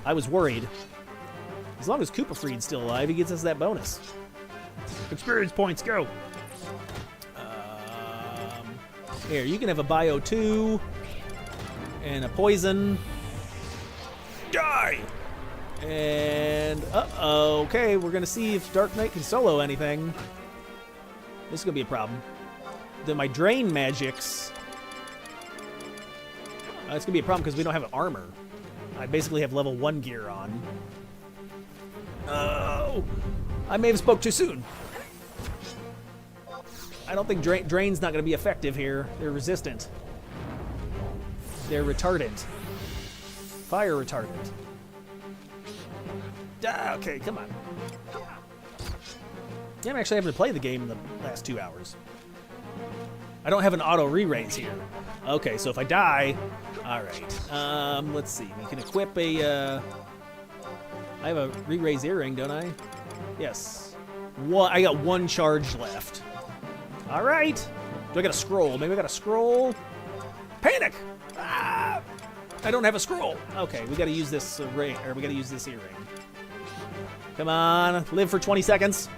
I was worried. As long as Koopa Freed's still alive, he gets us that bonus. Experience points, go! Here, you can have a Bio 2 and a Poison. Die! And, okay, we're gonna see if Dark Knight can solo anything. This is gonna be a problem. Then my Drain Magics... it's gonna be a problem because we don't have armor. I basically have level 1 gear on. Oh! I may have spoke too soon. I don't think Drain's not gonna be effective here. They're resistant. They're retardant. Fire retardant. Okay, come on. Yeah, I'm actually having to play the game in the last 2 hours. I don't have an auto re-raise here. Okay, so if I die... Alright. Let's see. We can equip a... I have a re-raise earring, don't I? Yes. I got 1 charge left. Alright. Do I got a scroll? Maybe I got a scroll? Panic! Ah! I don't have a scroll. Okay, we gotta use this ring, or we gotta use this earring. Come on, live for 20 seconds.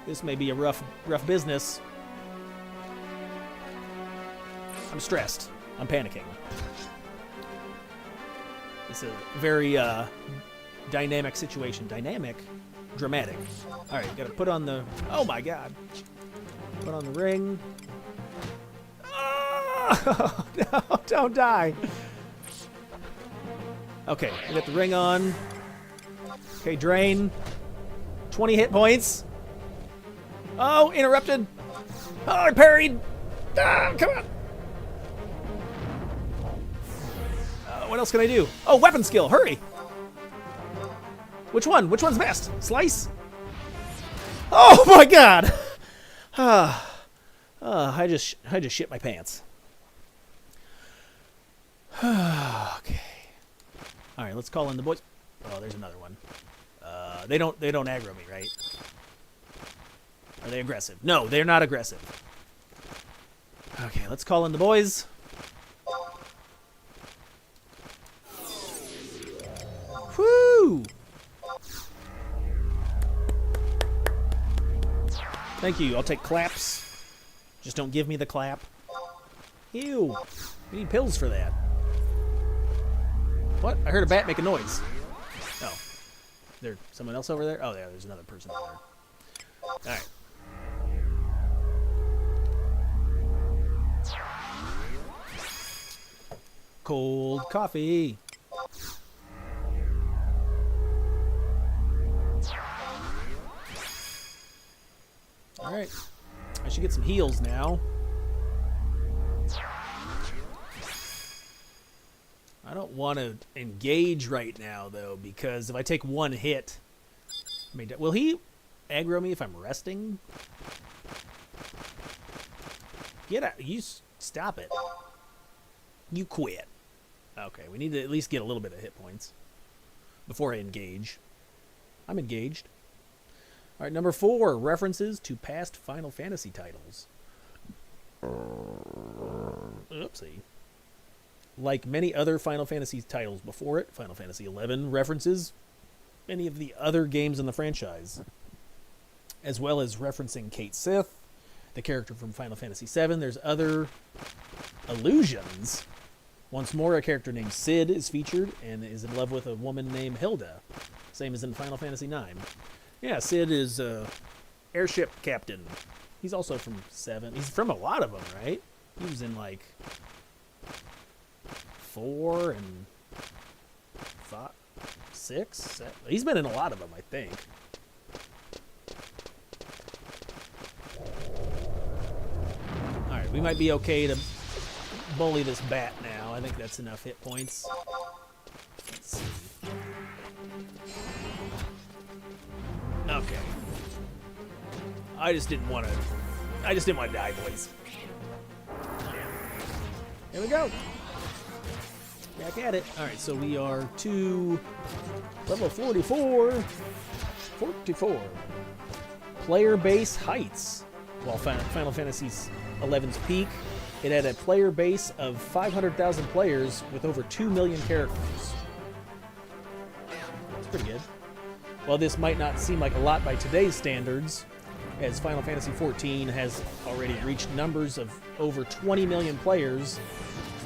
This may be a rough business. I'm stressed. I'm panicking. It's a very dynamic situation. Dynamic? Dramatic. Alright, gotta put on the... Oh my god. Put on the ring. Oh, no, don't die. Okay, we got the ring on. Okay, drain. 20 hit points. Oh, interrupted. Oh, I parried. Ah, come on. What else can I do? Oh, weapon skill, hurry. Which one? Which one's best? Slice? Oh my god. I just shit my pants. Okay. All right, let's call in the boys. Oh, there's another one. They don't aggro me, right? Are they aggressive? No, they're not aggressive. Okay, let's call in the boys. Whoo! Thank you. I'll take claps. Just don't give me the clap. Ew. We need pills for that. What? I heard a bat make a noise. Oh. There's someone else over there? Oh, yeah, there's another person over there. Alright. Cold coffee. Alright. I should get some heals now. I don't want to engage right now, though, because if I take 1 hit... I mean, will he aggro me if I'm resting? Get out. You stop it. You quit. Okay, we need to at least get a little bit of hit points before I engage. I'm engaged. All right, number 4, references to past Final Fantasy titles. Oopsie. Like many other Final Fantasy titles before it, Final Fantasy XI references many of the other games in the franchise, as well as referencing Kate Sith, the character from Final Fantasy VII. There's other allusions. Once more, a character named Cid is featured and is in love with a woman named Hilda, same as in Final Fantasy IX. Yeah, Cid is airship captain. He's also from 7. He's from a lot of them, right? He was in like 4 and 5, 6, 7. He's been in a lot of them, I think. All right, we might be okay to bully this bat now. I think that's enough hit points. Let's see. Okay. I just didn't want to die, boys. Here we go. Back at it. All right, so we are to level 44. 44. Player base heights. While Final Fantasy XI's peak, it had a player base of 500,000 players with over 2 million characters. That's pretty good. While this might not seem like a lot by today's standards, as Final Fantasy XIV has already reached numbers of over 20 million players,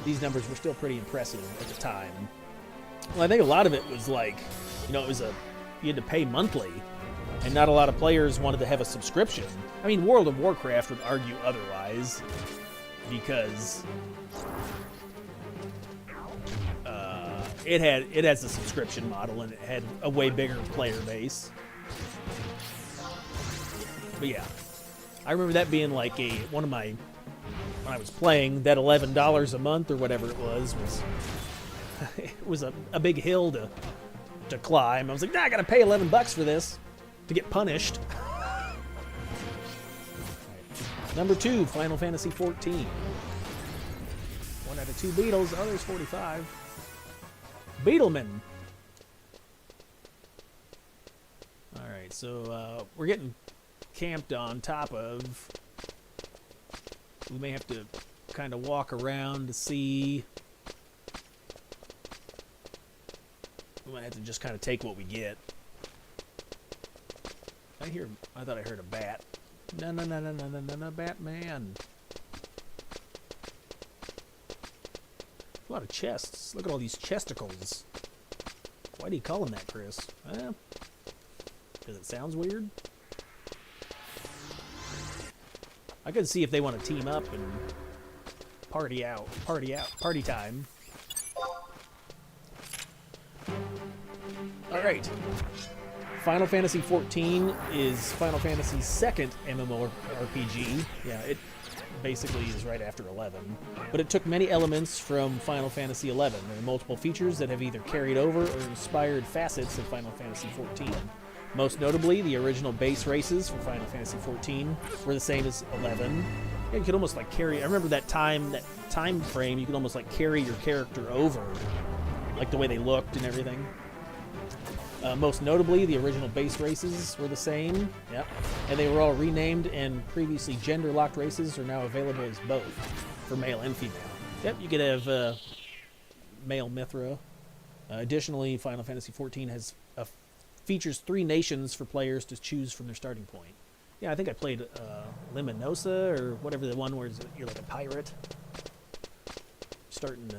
these numbers were still pretty impressive at the time. Well, I think a lot of it was like, you know, you had to pay monthly, and not a lot of players wanted to have a subscription. I mean, World of Warcraft would argue otherwise, because it has a subscription model and it had a way bigger player base. But yeah, I remember that being like when I was playing, that $11 a month or whatever it was it was a big hill to climb. I was like, nah, I gotta pay $11 for this to get punished. Number 2, Final Fantasy XIV. 1 out of 2 Beetles, others 45. Beetleman. Alright, so we're getting camped on top of. We may have to kind of walk around to see. We might have to just kind of take what we get. I thought I heard a bat. No, Batman. A lot of chests. Look at all these chesticles. Why do you call them that, Chris? Because it sounds weird? I could see if they want to team up and party time. Alright. Final Fantasy XIV is Final Fantasy's second MMORPG. Yeah, it basically is right after 11. But it took many elements from Final Fantasy XI. There are multiple features that have either carried over or inspired facets of Final Fantasy XIV. Most notably, the original base races for Final Fantasy XIV were the same as 11. Yeah, you could almost like carry. I remember that time frame. You could almost like carry your character over, like the way they looked and everything. Most notably, the original base races were the same. Yep. And they were all renamed, and previously gender-locked races are now available as both, for male and female. Yep, you could have male Mithra. Additionally, Final Fantasy XIV features 3 nations for players to choose from their starting point. Yeah, I think I played Liminosa, or whatever the one where you're like a pirate. Starting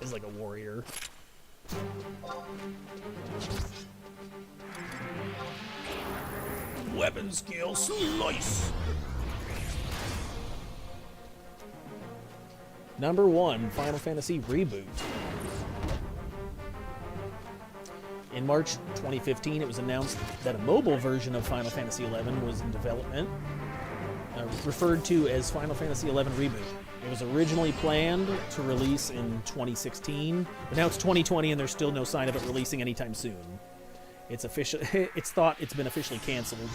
is like a warrior. Weapon skill slice. Number 1, Final Fantasy Reboot. In March 2015, it was announced that a mobile version of Final Fantasy XI was in development, referred to as Final Fantasy XI Reboot. It was originally planned to release in 2016, but now it's 2020 and there's still no sign of it releasing anytime soon. It's thought it's been officially canceled,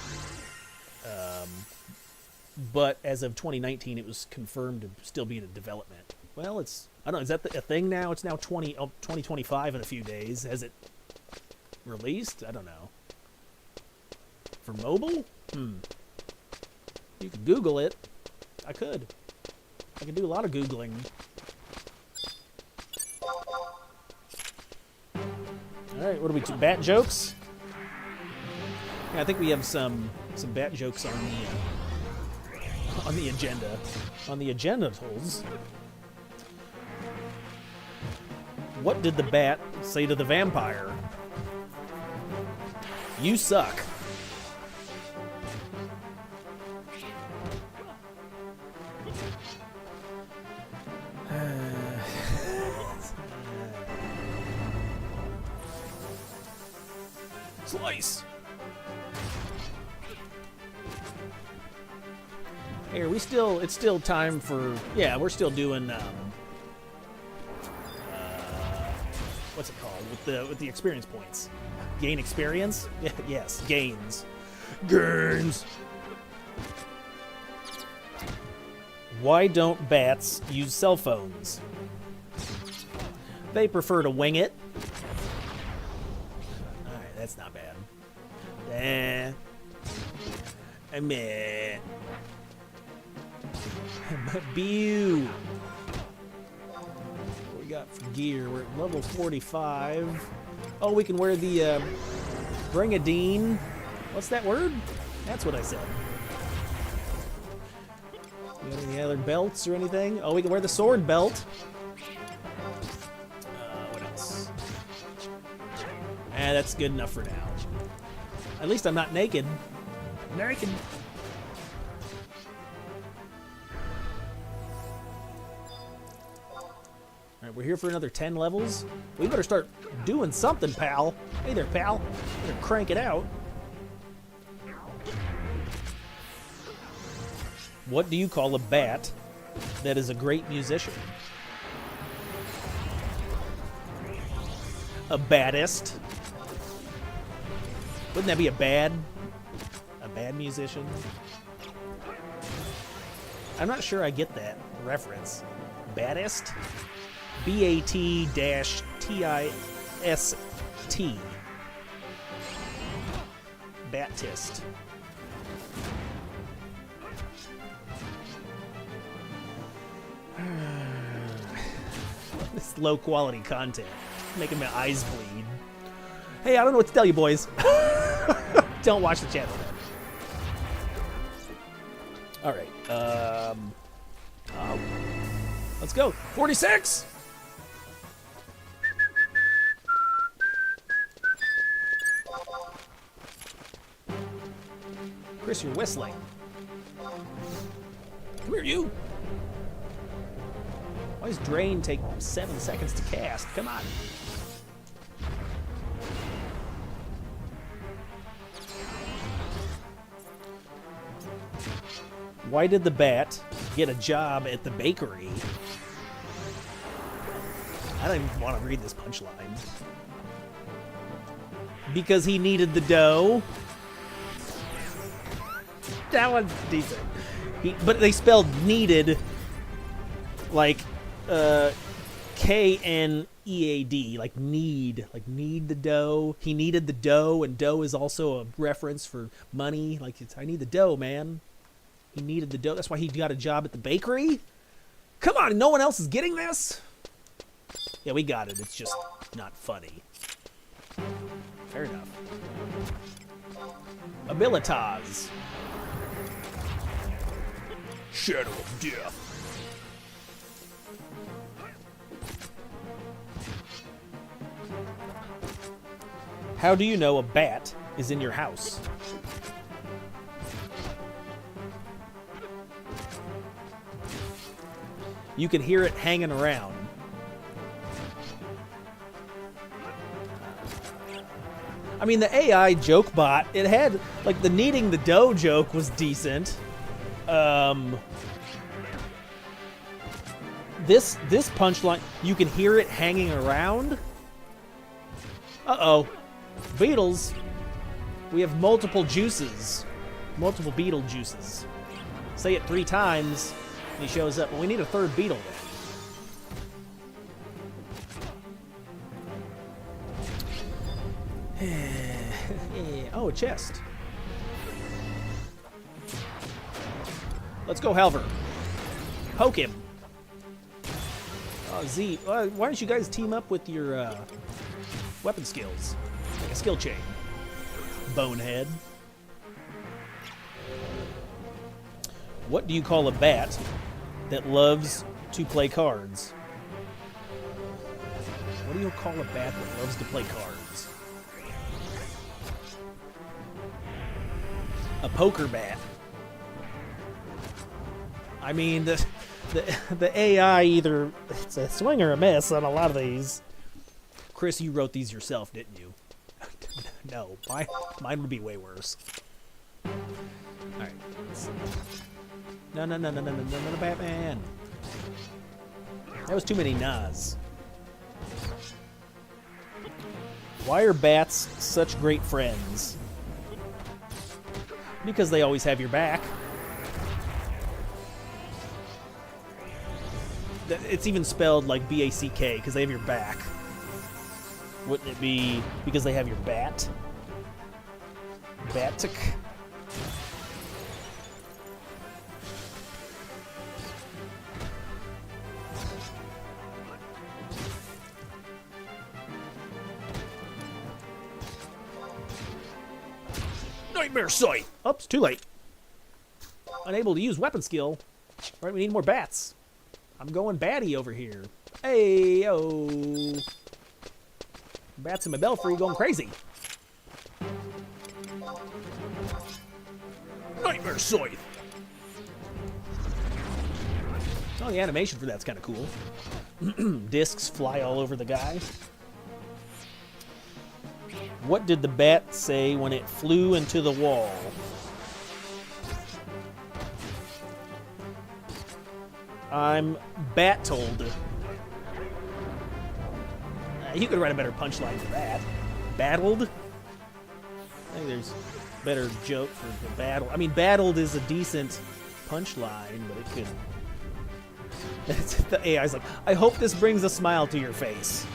but as of 2019, it was confirmed to still be in development. Well, I don't know, is that a thing now? It's now 2025 in a few days. Has it released? I don't know. For mobile? You could Google it. I could do a lot of Googling. Alright, what do we do? Bat jokes? Yeah, I think we have some bat jokes on the agenda. On the agendatals. What did the bat say to the vampire? You suck. Slice. Here, it's still time for, yeah, we're still doing, what's it called, with the experience points. Gain experience? Yes, gains. Gains! Why don't bats use cell phones? They prefer to wing it. Alright, that's not bad. Meh. Bew. What we got for gear? We're at level 45. Oh, we can wear the Bringadine. What's that word? That's what I said. You got any other belts or anything? Oh, we can wear the sword belt. What else? That's good enough for now. At least I'm not naked. Naked. Alright, we're here for another 10 levels. We better start doing something, pal. Hey there, pal. Better crank it out. What do you call a bat that is a great musician? A baddist. Wouldn't that be a bad musician? I'm not sure I get that reference. Baddist? B-A-T-T-I-S-T. Baptist. This low quality content. Making my eyes bleed. Hey, I don't know what to tell you, boys. Don't watch the channel then. Alright, let's go. 46! Chris, you're whistling. Come here, you! Why does Drain take 7 seconds to cast? Come on. Why did the bat get a job at the bakery? I don't even want to read this punchline. Because he needed the dough. That one's decent. But they spelled needed like K-N-E-A-D, like need the dough. He needed the dough, and dough is also a reference for money. Like, I need the dough, man. He needed the dough. That's why he got a job at the bakery? Come on, no one else is getting this? Yeah, we got it. It's just not funny. Fair enough. Abilitas. Shadow of Death. How do you know a bat is in your house? You can hear it hanging around. I mean, the AI joke bot, it had, like, the kneading the dough joke was decent. This punchline, you can hear it hanging around. Uh-oh. Beetles. We have multiple juices. Multiple beetle juices. Say it 3 times, and he shows up. Well, we need a 3rd beetle then. Oh, a chest. Let's go, Halver. Poke him. Oh, Z, why don't you guys team up with your weapon skills? Like a skill chain. Bonehead. What do you call a bat that loves to play cards? What do you call a bat that loves to play cards? A poker bat. I mean, the AI either it's a swing or a miss on a lot of these. Chris, you wrote these yourself, didn't you? No, mine would be way worse. All right. No, Batman. That was too many nas. Why are bats such great friends? Because they always have your back. It's even spelled like B-A-C-K because they have your back. Wouldn't it be because they have your bat? Batic. Nightmare sight! Oops, too late. Unable to use weapon skill. Alright, we need more bats. I'm going batty over here. Hey, yo. Bats in my belfry going crazy. Nightmare sight! Oh, the animation for that's kind of cool. Discs fly all over the guy. What did the bat say when it flew into the wall? I'm battled. You could write a better punchline for that. Battled? I think there's a better joke for the battle. I mean, battled is a decent punchline, but it could... The AI's like, I hope this brings a smile to your face.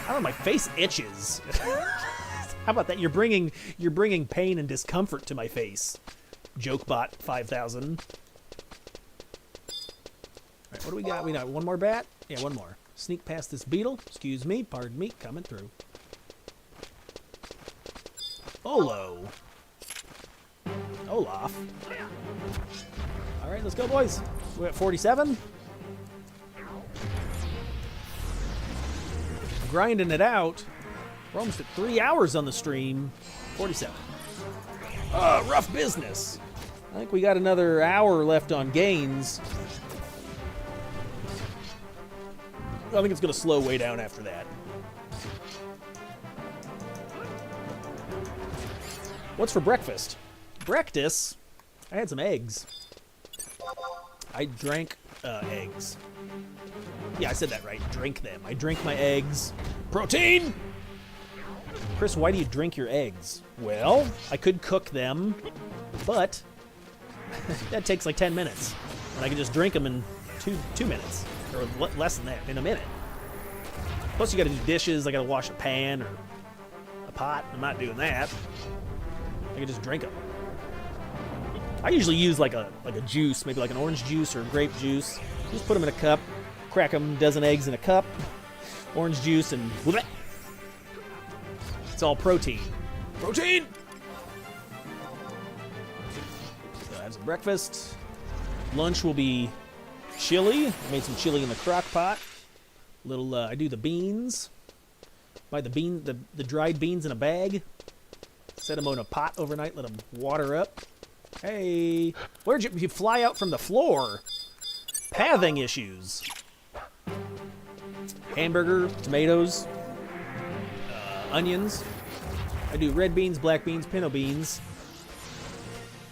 I don't know, my face itches. How about that? You're bringing pain and discomfort to my face. Jokebot 5000. Alright, what do we got? We got one more bat? Yeah, one more. Sneak past this beetle. Excuse me, pardon me, coming through. Olo. Olaf. Alright, let's go, boys. We're at 47. Grinding it out. We're almost at 3 hours on the stream. 47. Rough business. I think we got another hour left on gains. I think it's going to slow way down after that. What's for breakfast? Breakfast? I had some eggs. I drank eggs. Yeah, I said that right. Drink them. I drink my eggs. Protein! Chris, why do you drink your eggs? Well, I could cook them, but that takes like 10 minutes. And I can just drink them in two minutes. Or less than that, in a minute. Plus you gotta do dishes, I gotta wash a pan or a pot. I'm not doing that. I can just drink them. I usually use like a juice, maybe like an orange juice or grape juice. Just put them in a cup, crack them, dozen eggs in a cup, orange juice, and bleh. It's all protein. Protein! So that's breakfast. Lunch will be chili. I made some chili in the crock pot. I do the beans. Buy the dried beans in a bag. Set them in a pot overnight. Let them water up. Hey, where'd you fly out from the floor? Pathing issues. Hamburger, tomatoes, onions. I do red beans, black beans, pinto beans.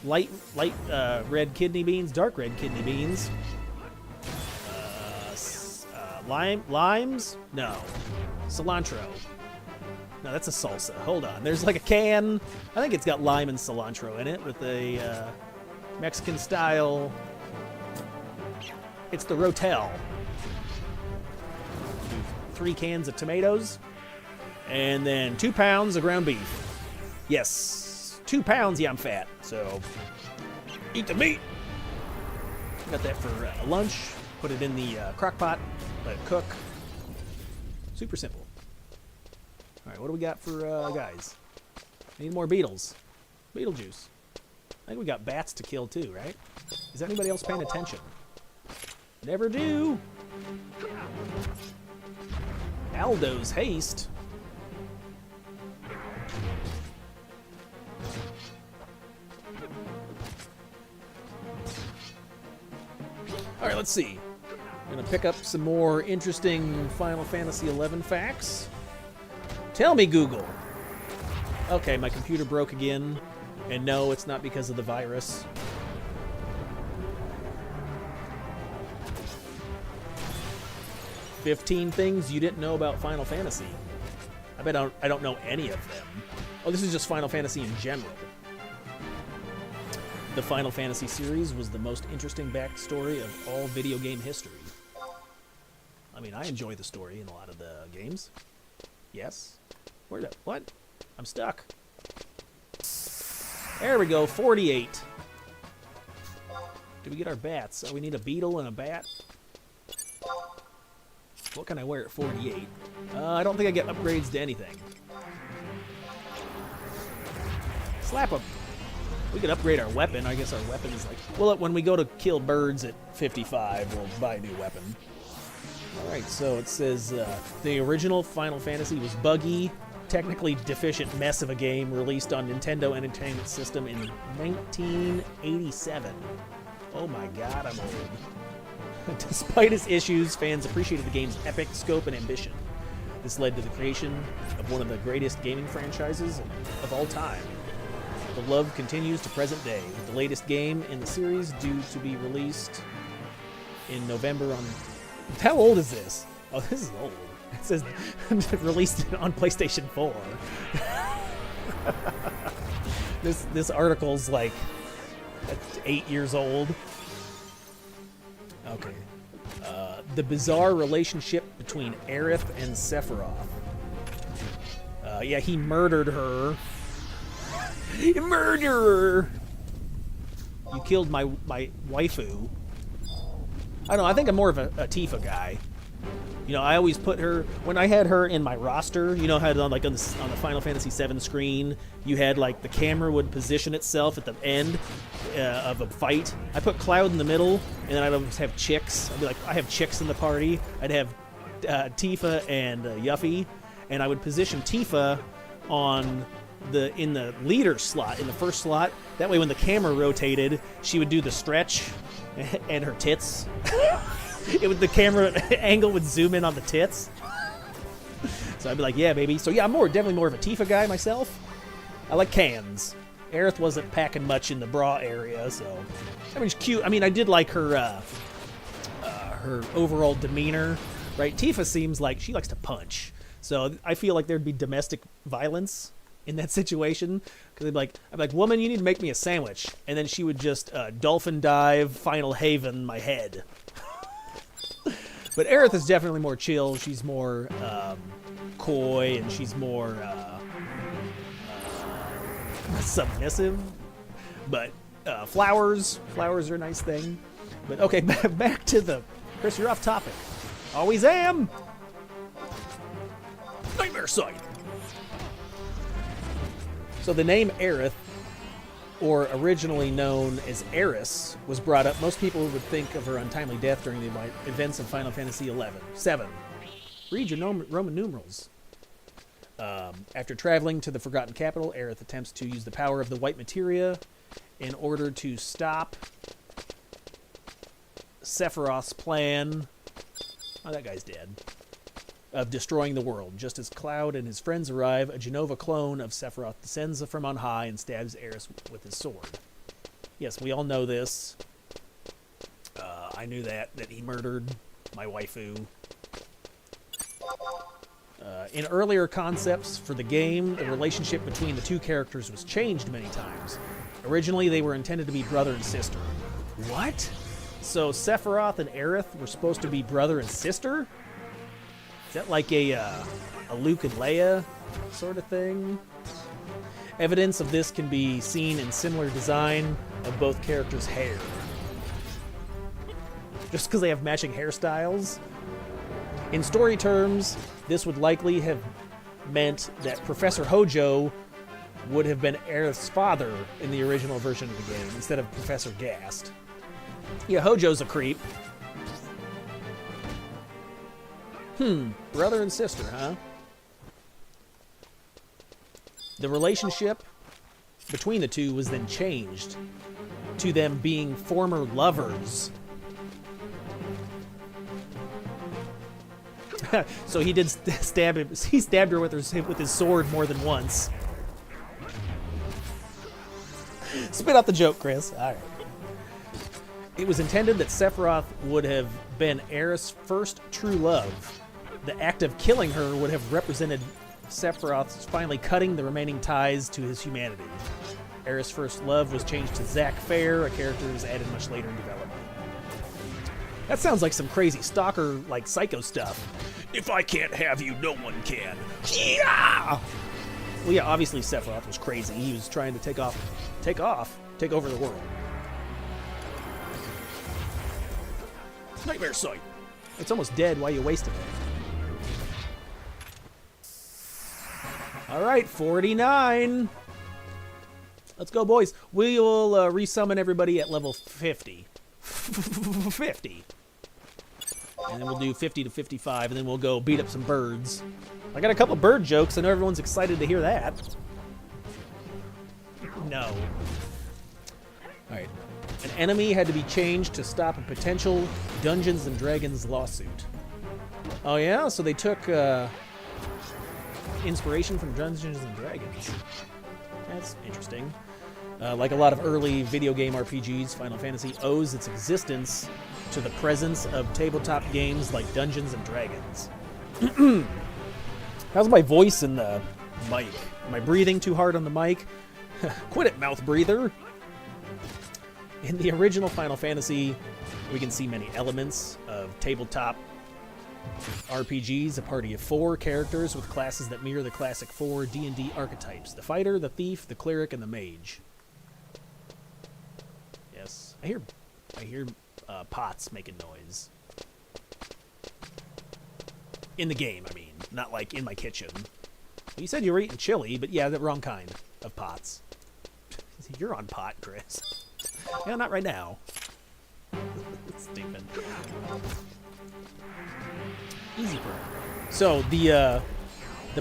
Light red kidney beans, dark red kidney beans. Limes? No. Cilantro. No, that's a salsa. Hold on. There's like a can. I think it's got lime and cilantro in it with a Mexican style. It's the Rotel. 3 cans of tomatoes. And then 2 pounds of ground beef. Yes. 2 pounds. Yeah, I'm fat. So eat the meat. Got that for lunch. Put it in the crock pot. Let it cook. Super simple. Alright, what do we got for guys? Need more beetles. Beetlejuice. I think we got bats to kill too, right? Is anybody else paying attention? Never do. Aldo's haste. Alright, let's see. I'm gonna pick up some more interesting Final Fantasy XI facts. Tell me, Google. Okay, my computer broke again. And no, it's not because of the virus. "15 things you didn't know about Final Fantasy." I bet I don't know any of them. Oh, this is just Final Fantasy in general. The Final Fantasy series was the most interesting backstory of all video game history. I mean, I enjoy the story in a lot of the games. Yes? What? I'm stuck. There we go, 48. Did we get our bats? Oh, we need a beetle and a bat. What can I wear at 48? I don't think I get upgrades to anything. Slap him. We could upgrade our weapon. I guess our weapon is like... Well, when we go to kill birds at 55, we'll buy a new weapon. Alright, so it says the original Final Fantasy was buggy, technically deficient mess of a game released on Nintendo Entertainment System in 1987. Oh my god, I'm old. Despite its issues, fans appreciated the game's epic scope and ambition. This led to the creation of one of the greatest gaming franchises of all time. The love continues to present day, with the latest game in the series due to be released in November on... How old is this? Oh, this is old. It says released on PlayStation 4. This article's like 8 years old. Okay. The bizarre relationship between Aerith and Sephiroth. Yeah, he murdered her. Murderer! You killed my waifu. I don't know, I think I'm more of a Tifa guy. You know, I always put her... When I had her in my roster, you know how on the Final Fantasy VII screen, you had, like, the camera would position itself at the end of a fight. I put Cloud in the middle, and then I'd always have chicks. I'd be like, I have chicks in the party. I'd have Tifa and Yuffie, and I would position Tifa in the leader slot, in the first slot. That way when the camera rotated, she would do the stretch and her tits. The camera angle would zoom in on the tits. So I'd be like, yeah, baby. So yeah, I'm definitely more of a Tifa guy myself. I like cans. Aerith wasn't packing much in the bra area, so... I mean, she's cute. I mean, I did like her overall demeanor, right? Tifa seems like she likes to punch. So I feel like there'd be domestic violence in that situation, because I'm like, woman, you need to make me a sandwich, and then she would just dolphin dive, final haven my head. But Aerith is definitely more chill. She's more coy, and she's more submissive. But flowers are a nice thing. But okay, back to the... Chris, you're off topic. Always am. Nightmare Sight. So the name Aerith, or originally known as Eris, was brought up. Most people would think of her untimely death during the events of Final Fantasy XI. 7. Read your Roman numerals. After traveling to the Forgotten Capital, Aerith attempts to use the power of the white materia in order to stop Sephiroth's plan. Oh, that guy's dead. Of destroying the world. Just as Cloud and his friends arrive, a Genova clone of Sephiroth descends from on high and stabs Aerith with his sword. Yes, we all know this. I knew that he murdered my waifu. In earlier concepts for the game, the relationship between the two characters was changed many times. Originally, they were intended to be brother and sister. What? So Sephiroth and Aerith were supposed to be brother and sister? Is that like a Luke and Leia sort of thing? Evidence of this can be seen in similar design of both characters' hair. Just because they have matching hairstyles? In story terms, this would likely have meant that Professor Hojo would have been Aerith's father in the original version of the game, instead of Professor Gast. Yeah, Hojo's a creep. Brother and sister, huh? The relationship between the two was then changed to them being former lovers. So he did stab him. He stabbed her with his sword more than once. Spit out the joke, Chris. All right. It was intended that Sephiroth would have been Aerith's first true love. The act of killing her would have represented Sephiroth's finally cutting the remaining ties to his humanity. Aerith's First Love was changed to Zack Fair, a character was added much later in development. That sounds like some crazy stalker, like psycho stuff. If I can't have you, no one can. Yeah! Well, yeah, obviously Sephiroth was crazy. He was trying to take over the world. Nightmare Sight. It's almost dead. Why are you wasting it? All right, 49. Let's go, boys. We will resummon everybody at level 50. 50. And then we'll do 50 to 55, and then we'll go beat up some birds. I got a couple bird jokes. I know everyone's excited to hear that. No. All right. An enemy had to be changed to stop a potential Dungeons & Dragons lawsuit. Oh, yeah? So they took inspiration from Dungeons & Dragons. That's interesting. Like a lot of early video game RPGs, Final Fantasy owes its existence to the presence of tabletop games like Dungeons & Dragons. How's my voice in the mic? Am I breathing too hard on the mic? Quit it, mouth breather! In the original Final Fantasy, we can see many elements of tabletop RPGs, a party of 4 characters with classes that mirror the classic 4 D&D archetypes: the fighter, the thief, the cleric, and the mage. Yes, I hear pots making noise. In the game, I mean, not like in my kitchen. Well, you said you were eating chili, but yeah, the wrong kind of pots. You're on pot, Chris. Yeah, not right now. Stupid. Easy for him. So the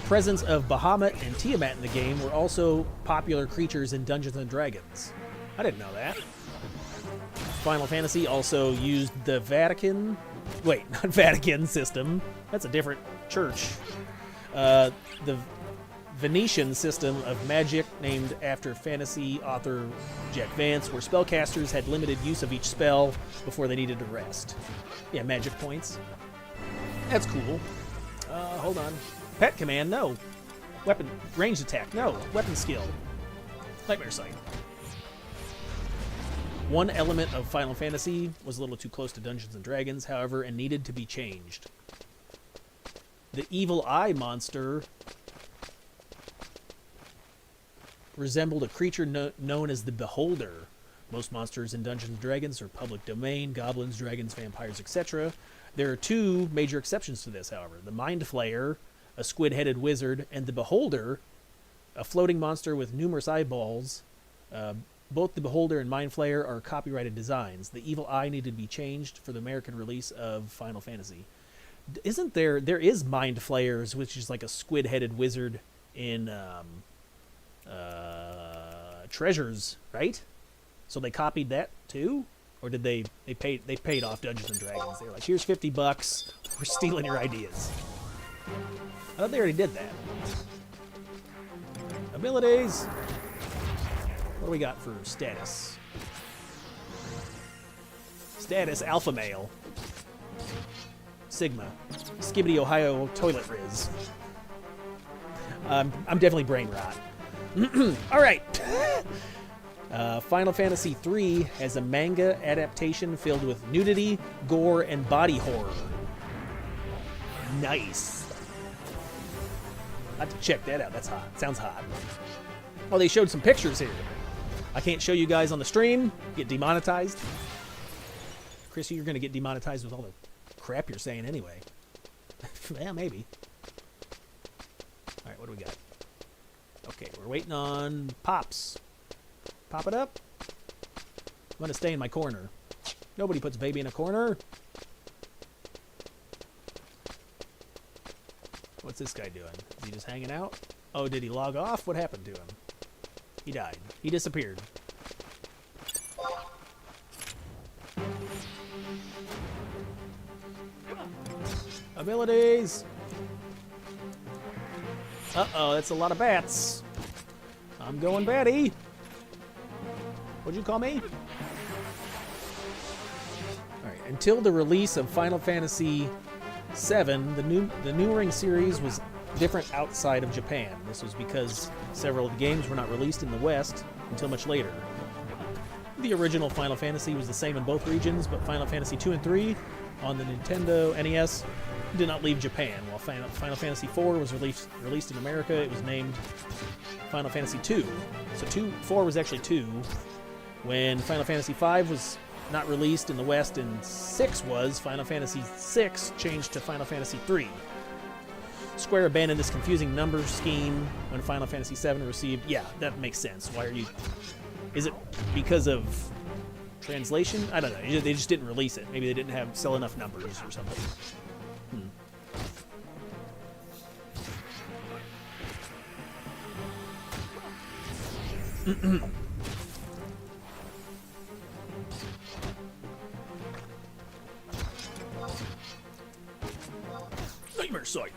presence of Bahamut and Tiamat in the game were also popular creatures in Dungeons & Dragons. I didn't know that. Final Fantasy also used the Vatican... Wait, not Vatican system. That's a different church. The Venetian system of magic, named after fantasy author Jack Vance, where spellcasters had limited use of each spell before they needed to rest. Yeah, magic points. That's cool. Hold on. Pet command, no. Weapon, ranged attack, no. Weapon skill. Nightmare Sight. One element of Final Fantasy was a little too close to Dungeons & Dragons, however, and needed to be changed. The Evil Eye monster resembled a creature known as the Beholder. Most monsters in Dungeons & Dragons are public domain: goblins, dragons, vampires, etc. There are 2 major exceptions to this, however. The Mind Flayer, a squid-headed wizard, and the Beholder, a floating monster with numerous eyeballs. Both the Beholder and Mind Flayer are copyrighted designs. The Evil Eye needed to be changed for the American release of Final Fantasy. Isn't there is Mind Flayers, which is like a squid-headed wizard in Treasures, right? So they copied that too? Or did they paid off Dungeons & Dragons? They were like, here's $50, we're stealing your ideas. I thought they already did that. Abilities. What do we got for status? Status, alpha male. Sigma. Skibbity Ohio toilet riz. I'm definitely brain rot. All right. Final Fantasy III has a manga adaptation filled with nudity, gore, and body horror. Nice. I have to check that out. That's hot. Sounds hot. Oh, they showed some pictures here. I can't show you guys on the stream. Get demonetized. Chris, you're going to get demonetized with all the crap you're saying anyway. Yeah, maybe. All right, what do we got? Okay, we're waiting on Pops. Pop it up. I'm going to stay in my corner. Nobody puts baby in a corner. What's this guy doing? Is he just hanging out? Oh, did he log off? What happened to him? He died. He disappeared. Abilities. Uh-oh, that's a lot of bats. I'm going batty. What'd you call me? Alright, until the release of Final Fantasy VII, the New Ring series was different outside of Japan. This was because several of the games were not released in the West until much later. The original Final Fantasy was the same in both regions, but Final Fantasy 2 and 3 on the Nintendo NES did not leave Japan. While Final Fantasy 4 was released in America, it was named Final Fantasy 2. So 4 was actually 2. When Final Fantasy 5 was not released in the West and 6 was, Final Fantasy 6 changed to Final Fantasy 3. Square abandoned this confusing number scheme when Final Fantasy 7 received... Yeah, that makes sense. Why are you... Is it because of translation? I don't know. They just didn't release it. Maybe they didn't sell enough numbers or something. Nightmare sight.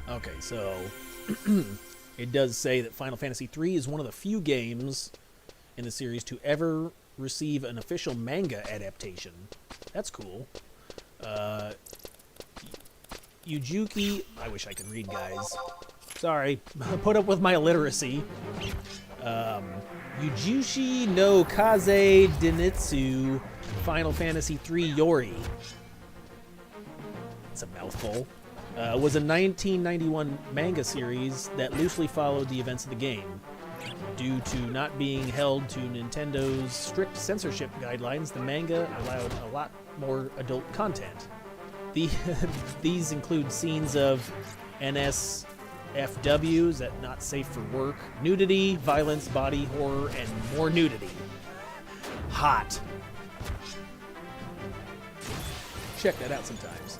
Okay, so it does say that Final Fantasy III is one of the few games in the series to ever receive an official manga adaptation. That's cool. Yujuki... I wish I could read, guys. Sorry. Put up with my illiteracy. Yujushi no Kaze Denitsu Final Fantasy III Yori. It's a mouthful. Was a 1991 manga series that loosely followed the events of the game. Due to not being held to Nintendo's strict censorship guidelines, the manga allowed a lot more adult content. These include scenes of NSFWs, that not safe for work, nudity, violence, body horror, and more nudity. Hot. Check that out sometimes.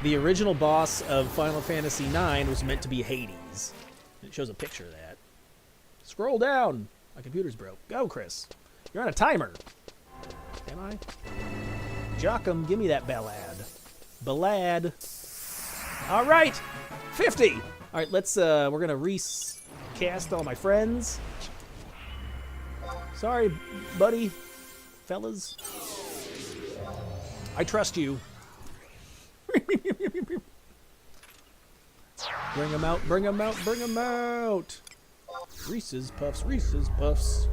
The original boss of Final Fantasy IX was meant to be Hades. It shows a picture of that. Scroll down. My computer's broke. Go, Chris. You're on a timer. Am I? Jochum, give me that ballad. Ballad. All right. 50. All right, we're going to recast all my friends. Sorry, buddy. Fellas. I trust you. Bring them out, bring them out, bring them out. Reese's Puffs, Reese's Puffs.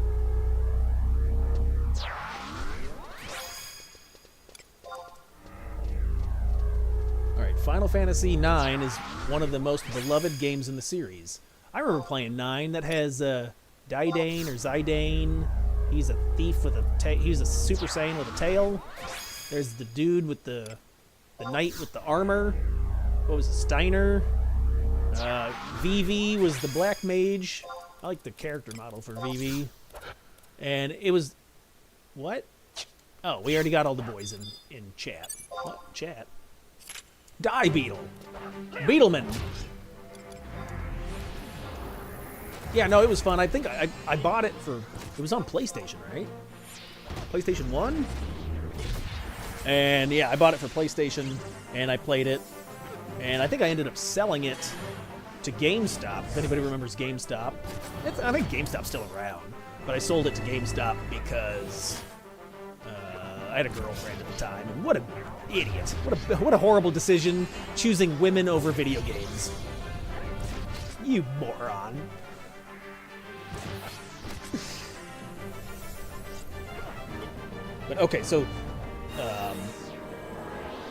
Alright, Final Fantasy IX is one of the most beloved games in the series. I remember playing 9 that has Daidane or Zidane. He's a thief with a he's a Super Saiyan with a tail. There's the dude with the knight with the armor. What was it, Steiner? Vivi was the black mage. I like the character model for Vivi. And it was... What? Oh, we already got all the boys in chat. What? Chat? Die Beetle. Beetleman. Yeah, no, it was fun. I think I bought it for... It was on PlayStation, right? PlayStation 1? And yeah, I bought it for PlayStation, and I played it. And I think I ended up selling it to GameStop, if anybody remembers GameStop. I think GameStop's still around, but I sold it to GameStop because I had a girlfriend at the time, and what an idiot. What a horrible decision, choosing women over video games. You moron. But okay, so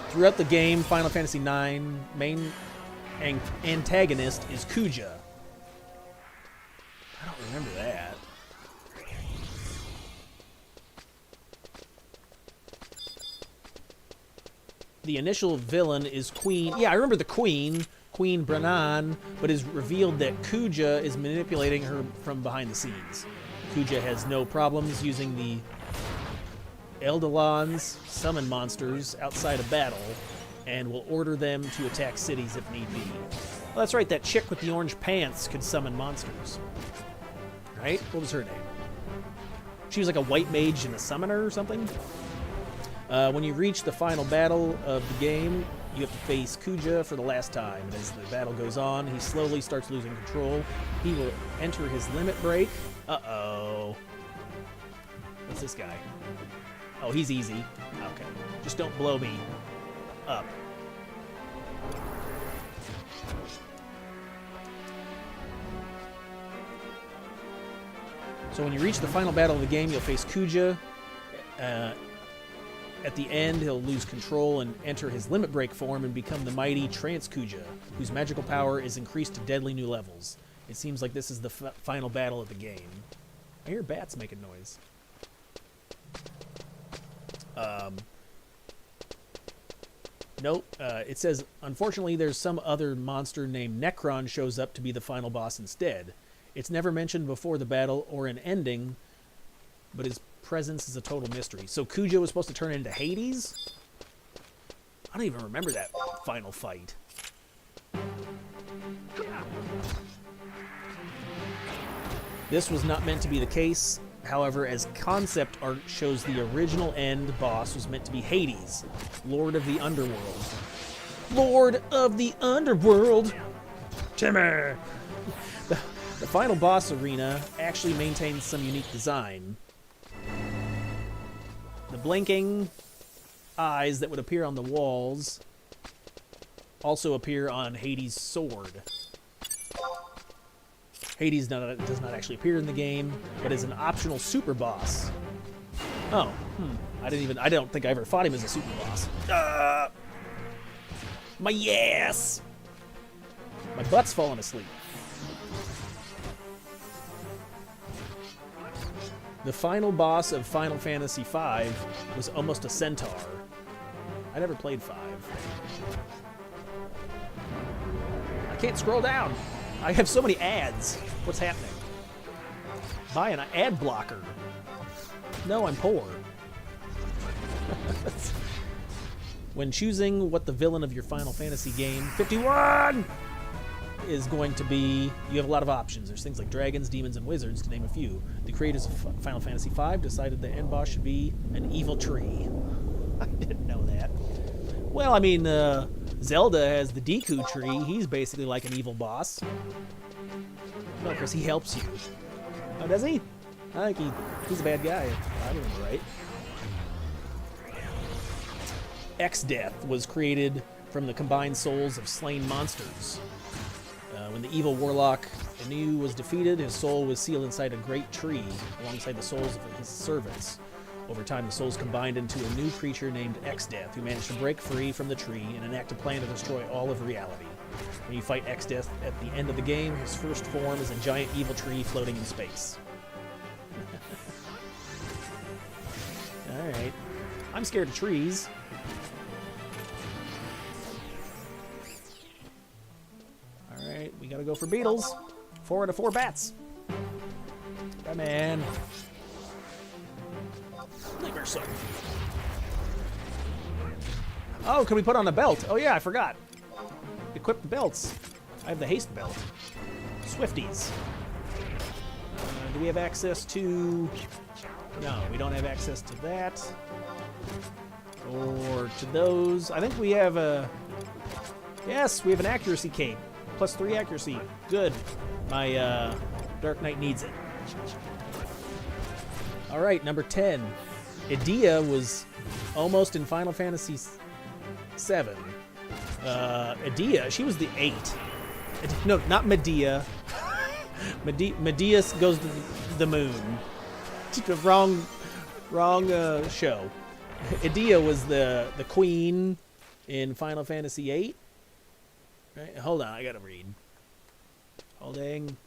throughout the game, Final Fantasy IX, main antagonist is Kuja. I don't remember that. The initial villain is Queen. Yeah, I remember the Queen Brannan, but it's revealed that Kuja is manipulating her from behind the scenes. Kuja has no problems using the Eldalon's summon monsters outside of battle and will order them to attack cities if need be. Well, that's right, that chick with the orange pants could summon monsters. Right? What was her name? She was like a white mage and a summoner or something? When you reach the final battle of the game, you have to face Kuja for the last time. And as the battle goes on, he slowly starts losing control. He will enter his limit break. Uh-oh. What's this guy? Oh, he's easy. Okay. Just don't blow me up. So when you reach the final battle of the game, you'll face Kuja. At the end, he'll lose control and enter his limit break form and become the mighty Trance Kuja, whose magical power is increased to deadly new levels. It seems like this is the final battle of the game. I hear bats making noise. Nope. It says, unfortunately, there's some other monster named Necron shows up to be the final boss instead. It's never mentioned before the battle or an ending, but his presence is a total mystery. So Kuja was supposed to turn into Hades? I don't even remember that final fight. This was not meant to be the case. However, as concept art shows, the original end boss was meant to be Hades, Lord of the Underworld. Lord of the Underworld! Timmy! The final boss arena actually maintains some unique design. The blinking eyes that would appear on the walls also appear on Hades' sword. Hades does not actually appear in the game, but is an optional super boss. Oh, I don't think I ever fought him as a super boss. My yes! My butt's falling asleep. The final boss of Final Fantasy V was almost a centaur. I never played 5. I can't scroll down. I have so many ads. What's happening? Buy an ad blocker. No, I'm poor. When choosing what the villain of your Final Fantasy game, 51, is going to be, you have a lot of options. There's things like dragons, demons, and wizards, to name a few. The creators of Final Fantasy V decided the end boss should be an evil tree. I didn't know that. Well, I mean, Zelda has the Deku tree. He's basically like an evil boss. No, because he helps you. Oh, does he? I think he's a bad guy, if I remember right. X-Death was created from the combined souls of slain monsters. When the evil warlock Anu was defeated, his soul was sealed inside a great tree alongside the souls of his servants. Over time, the souls combined into a new creature named X-Death, who managed to break free from the tree in an active plan to destroy all of reality. When you fight X-Death at the end of the game, his first form is a giant evil tree floating in space. Alright. I'm scared of trees. Alright, we gotta go for beetles. 4 out of 4 bats. Come on. Leave her son. Oh, can we put on a belt? Oh yeah, I forgot. Equip the belts. I have the haste belt. Swifties. Do we have access to... No, we don't have access to that. Or to those. I think we have a... Yes, we have an accuracy cape. Plus 3 accuracy. Good. My Dark Knight needs it. Alright, number 10. Edea was almost in Final Fantasy VII. Edea, she was the 8. No, not Medea. Medea goes to the moon. Wrong show. Edea was the queen in Final Fantasy VIII. Right, hold on, I gotta read. Holding.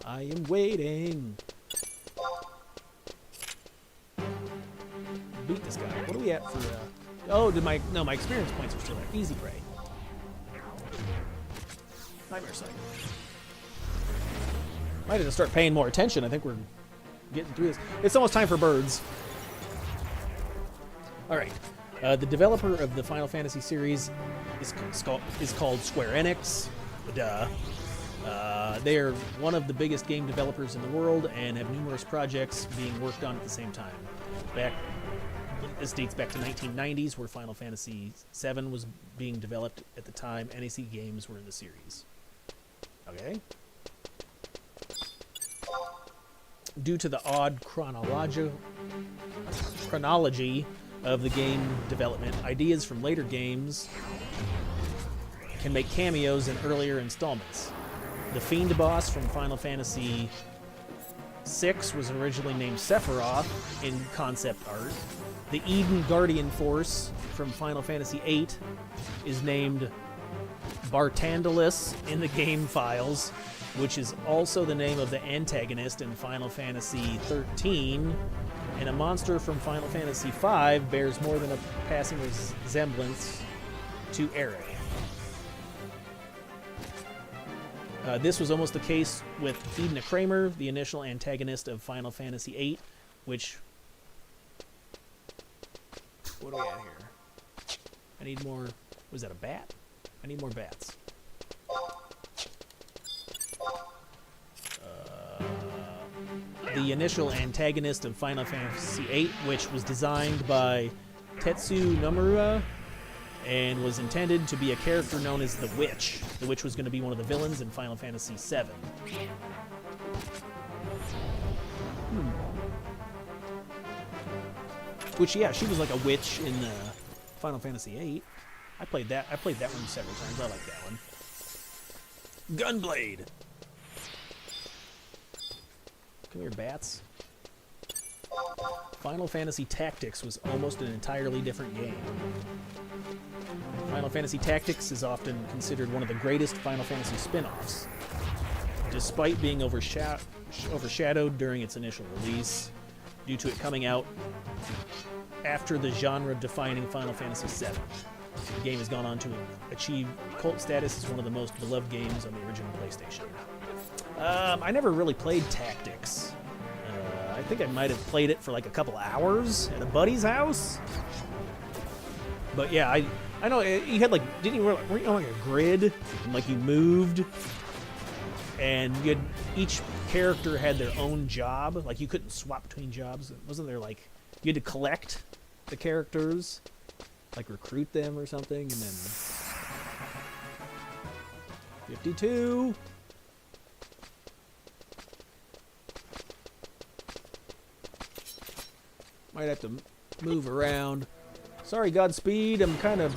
I am waiting. Beat this guy. What are we at for? Oh, my experience points are still there. Easy prey. Nightmare Cycle. Might have to start paying more attention. I think we're getting through this. It's almost time for birds. All right. The developer of the Final Fantasy series is called Square Enix. Duh. They are one of the biggest game developers in the world and have numerous projects being worked on at the same time. This dates back to 1990s, where Final Fantasy VII was being developed at the time NEC games were in the series. Okay. Due to the odd chronology of the game development, ideas from later games can make cameos in earlier installments. The Fiend boss from Final Fantasy 6 was originally named Sephiroth in concept art. The Eden Guardian Force from Final Fantasy VIII is named Bartandalus in the game files, which is also the name of the antagonist in Final Fantasy XIII, and a monster from Final Fantasy V bears more than a passing resemblance to Eric. This was almost the case with Edna Kramer, the initial antagonist of Final Fantasy VIII, which... What do we got here? I need more... Was that a bat? I need more bats. The initial antagonist of Final Fantasy VIII, which was designed by Tetsu Nomura, and was intended to be a character known as the Witch. The Witch was going to be one of the villains in Final Fantasy VII. Which, yeah, she was like a witch in Final Fantasy VIII. I played that one several times. I like that one. Gunblade! Come here, bats. Final Fantasy Tactics was almost an entirely different game. Final Fantasy Tactics is often considered one of the greatest Final Fantasy spin-offs. Despite being overshadowed during its initial release, due to it coming out after the genre-defining Final Fantasy VII. The game has gone on to achieve cult status as one of the most beloved games on the original PlayStation. I never really played Tactics. I think I might have played it for like a couple hours at a buddy's house. But yeah, I know you had like, weren't you on like a grid? And like you moved, and you had, each character had their own job. Like you couldn't swap between jobs. Wasn't there like, you had to collect the characters, like recruit them or something, and then 52. Might have to move around. Sorry, Godspeed. I'm kind of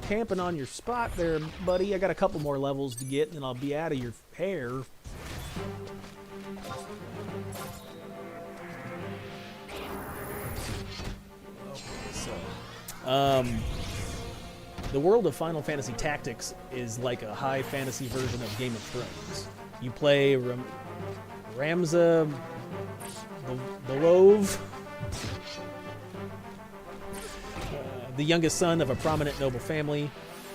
camping on your spot there, buddy. I got a couple more levels to get, and then I'll be out of your hair. Okay, so... the world of Final Fantasy Tactics is like a high fantasy version of Game of Thrones. You play Ramza Belov, the youngest son of a prominent noble family.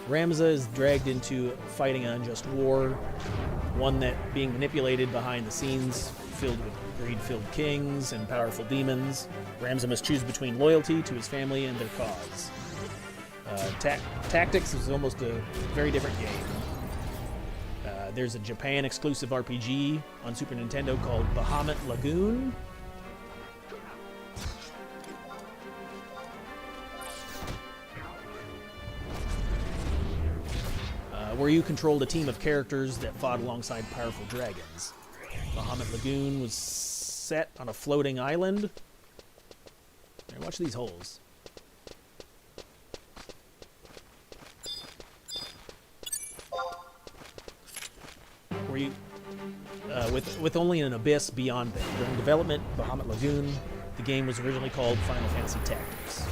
Ramza is dragged into fighting an unjust war, one that being manipulated behind the scenes, filled with greed-filled kings and powerful demons. Ramza must choose between loyalty to his family and their cause. Tactics is almost a very different game. There's a Japan-exclusive RPG on Super Nintendo called Bahamut Lagoon. Where you controlled a team of characters that fought alongside powerful dragons. Bahamut Lagoon was set on a floating island. Here, watch these holes. Where you, with only an abyss beyond them. During development, Bahamut Lagoon, the game was originally called Final Fantasy Tactics.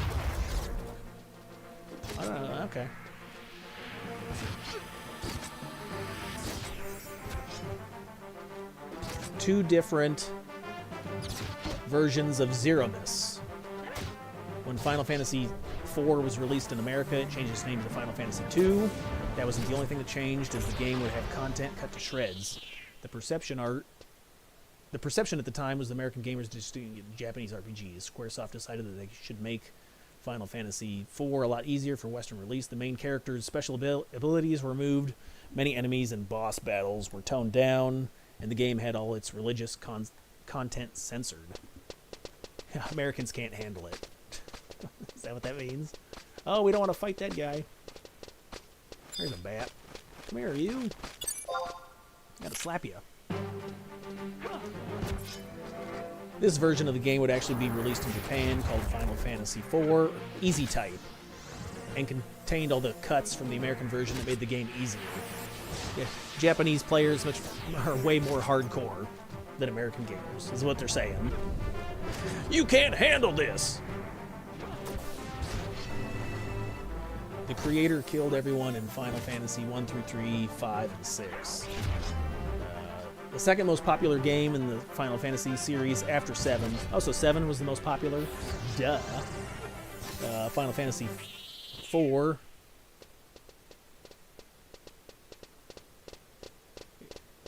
Okay. Two different versions of Zeromus. When Final Fantasy IV was released in America, it changed its name to Final Fantasy II. That wasn't the only thing that changed, as the game would have content cut to shreds. The perception at the time was the American gamers just doing Japanese RPGs. Squaresoft decided that they should make Final Fantasy IV a lot easier for Western release. The main character's special abilities were removed, many enemies and boss battles were toned down, and the game had all its religious content censored. Americans can't handle it. Is that what that means? Oh, we don't want to fight that guy. There's a bat. Come here, you. I gotta slap you. This version of the game would actually be released in Japan, called Final Fantasy IV Easy Type, and contained all the cuts from the American version that made the game easier. Yeah, Japanese players are way more hardcore. than American gamers, is what they're saying. You can't handle this! The creator killed everyone in Final Fantasy 1 through 3, 5, and 6. The second most popular game in the Final Fantasy series after 7. Oh, so 7 was the most popular? Duh. Final Fantasy 4.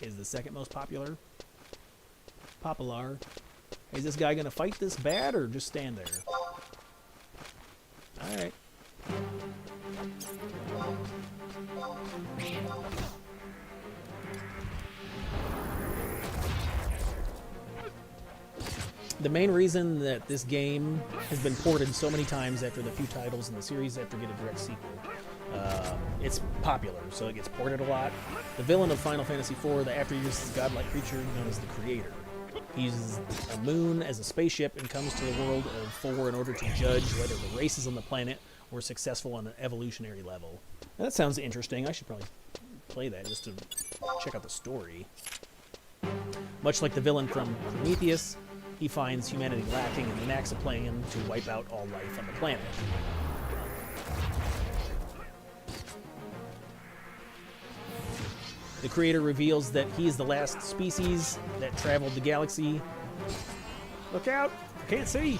Is the second most popular. Popular. Is this guy going to fight this bad or just stand there? Alright. The main reason that this game has been ported so many times after the few titles in the series after get a direct sequel, it's popular, so it gets ported a lot. The villain of Final Fantasy IV, the after uses a godlike creature known as the Creator. He uses a moon as a spaceship and comes to the world of 4 in order to judge whether the races on the planet were successful on an evolutionary level. Now, that sounds interesting. I should probably play that just to check out the story. Much like the villain from Prometheus, he finds humanity lacking and enacts a plan to wipe out all life on the planet. The creator reveals that he is the last species that traveled the galaxy. Look out! I can't see!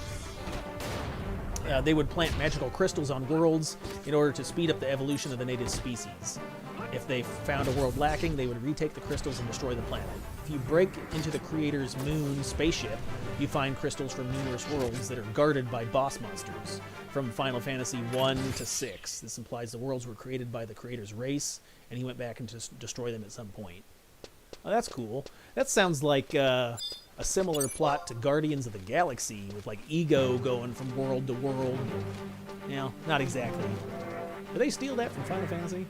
They would plant magical crystals on worlds in order to speed up the evolution of the native species. If they found a world lacking, they would retake the crystals and destroy the planet. If you break into the creator's moon spaceship, you find crystals from numerous worlds that are guarded by boss monsters from Final Fantasy 1 to 6. This implies the worlds were created by the creator's race, and he went back and just destroyed them at some point. Oh, that's cool. That sounds like a similar plot to Guardians of the Galaxy, with like Ego going from world to world. You know, not exactly. Did they steal that from Final Fantasy?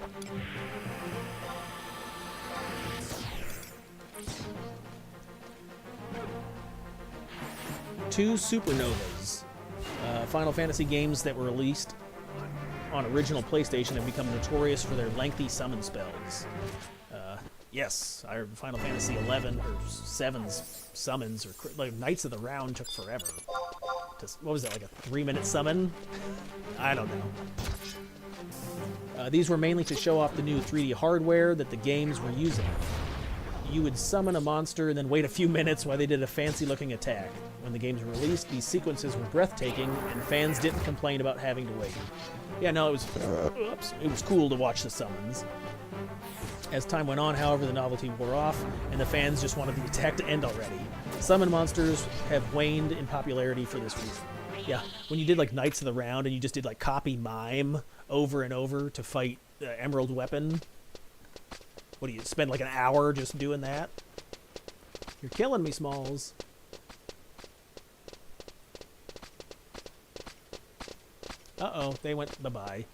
Two supernovas. Final Fantasy games that were released on original PlayStation have become notorious for their lengthy summon spells. Yes, Final Fantasy 11 or 7's summons, or like Knights of the Round, took forever. What was that, like a 3-minute summon? I don't know. These were mainly to show off the new 3D hardware that the games were using. You would summon a monster and then wait a few minutes while they did a fancy-looking attack. When the games were released, these sequences were breathtaking, and fans didn't complain about having to wait. Yeah, no, it was cool to watch the summons. As time went on, however, the novelty wore off, and the fans just wanted the attack to end already. Summon monsters have waned in popularity for this reason. Yeah, when you did like Knights of the Round and you just did like copy mime over and over to fight the Emerald Weapon, what do you spend like an hour just doing that? You're killing me, Smalls. Uh-oh, they went bye-bye.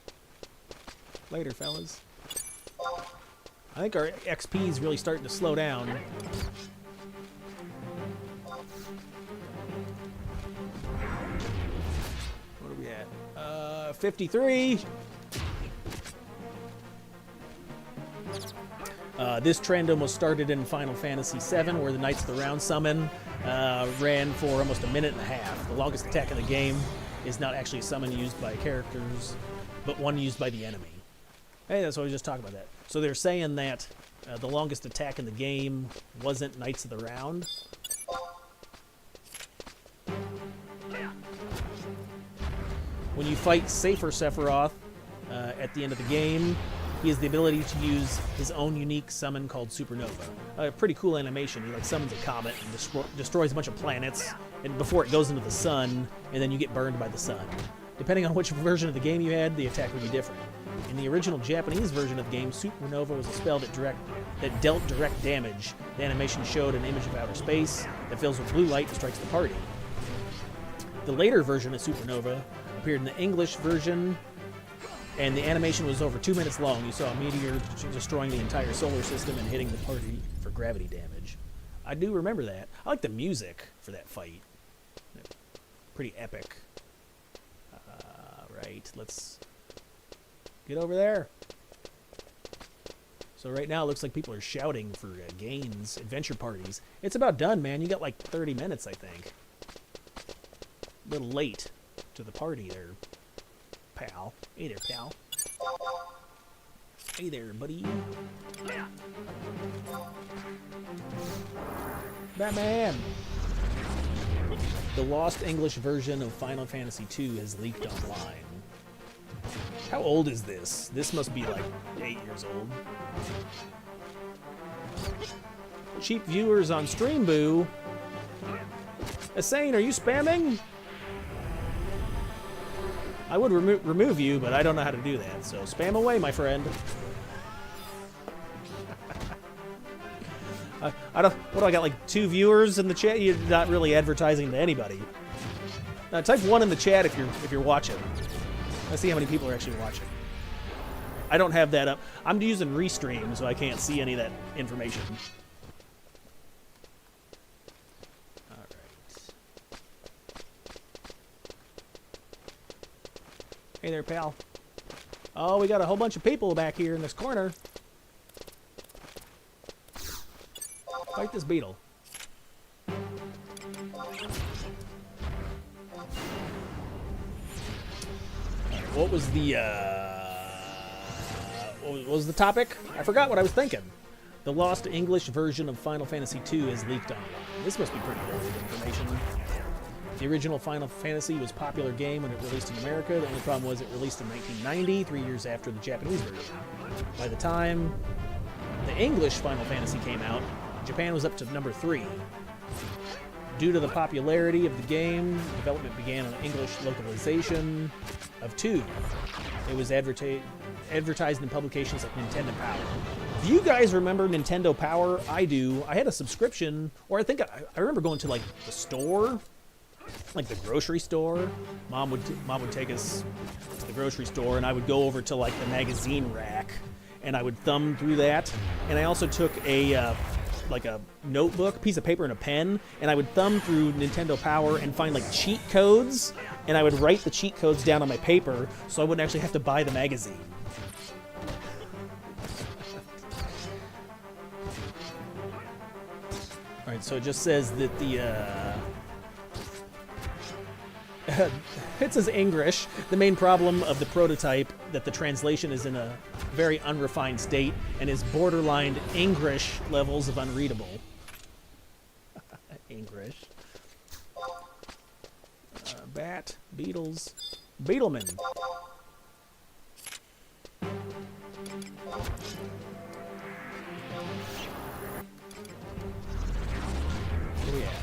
Later, fellas. I think our XP is really starting to slow down. What are we at? 53! This trend almost started in Final Fantasy VII, where the Knights of the Round summon ran for almost a minute and a half. The longest attack in the game is not actually a summon used by characters, but one used by the enemy. Hey, that's what I was just talking about that. So they're saying that the longest attack in the game wasn't Knights of the Round. When you fight Safer Sephiroth at the end of the game, he has the ability to use his own unique summon called Supernova. A pretty cool animation. He like summons a comet and destroys a bunch of planets, and before it goes into the sun, and then you get burned by the sun. Depending on which version of the game you had, the attack would be different. In the original Japanese version of the game, Supernova was a spell that dealt direct damage. The animation showed an image of outer space that fills with blue light and strikes the party. The later version of Supernova appeared in the English version, and the animation was over 2 minutes long. You saw a meteor destroying the entire solar system and hitting the party for gravity damage. I do remember that. I like the music for that fight. Pretty epic. Right, let's get over there. So right now it looks like people are shouting for gains, adventure parties. It's about done, man. You got like 30 minutes, I think. A little late to the party there, pal. Hey there, pal. Hey there, buddy. Batman! The lost English version of Final Fantasy II has leaked online. How old is this? This must be like 8 years old. Cheap viewers on Stream Boo. Asane, are you spamming? I would remove you, but I don't know how to do that. So spam away, my friend. I don't. What do I got? Like 2 viewers in the chat? You're not really advertising to anybody. Type 1 in the chat if you're watching. Let's see how many people are actually watching. I don't have that up. I'm using Restream, so I can't see any of that information. All right. Hey there, pal. Oh, we got a whole bunch of people back here in this corner. Fight this beetle. What was the what was the topic? I forgot what I was thinking. The lost English version of Final Fantasy II is leaked online. This must be pretty old information. The original Final Fantasy was a popular game when it released in America. The only problem was it released in 1990, 3 years after the Japanese version. By the time the English Final Fantasy came out, Japan was up to number 3. Due to the popularity of the game, development began on English localization of 2. It was advertised in publications like Nintendo Power. Do you guys remember Nintendo Power? I do. I had a subscription, or I think I remember going to like the store, like the grocery store. Mom would take us to the grocery store, and I would go over to like the magazine rack, and I would thumb through that. And I also took a like a notebook, piece of paper, and a pen, and I would thumb through Nintendo Power and find like cheat codes, and I would write the cheat codes down on my paper so I wouldn't actually have to buy the magazine. Alright, so it just says that the it says English. The main problem of the prototype that the translation is in a very unrefined state and is borderline English levels of unreadable. English. Bat, beetles, Beetleman. Where we at?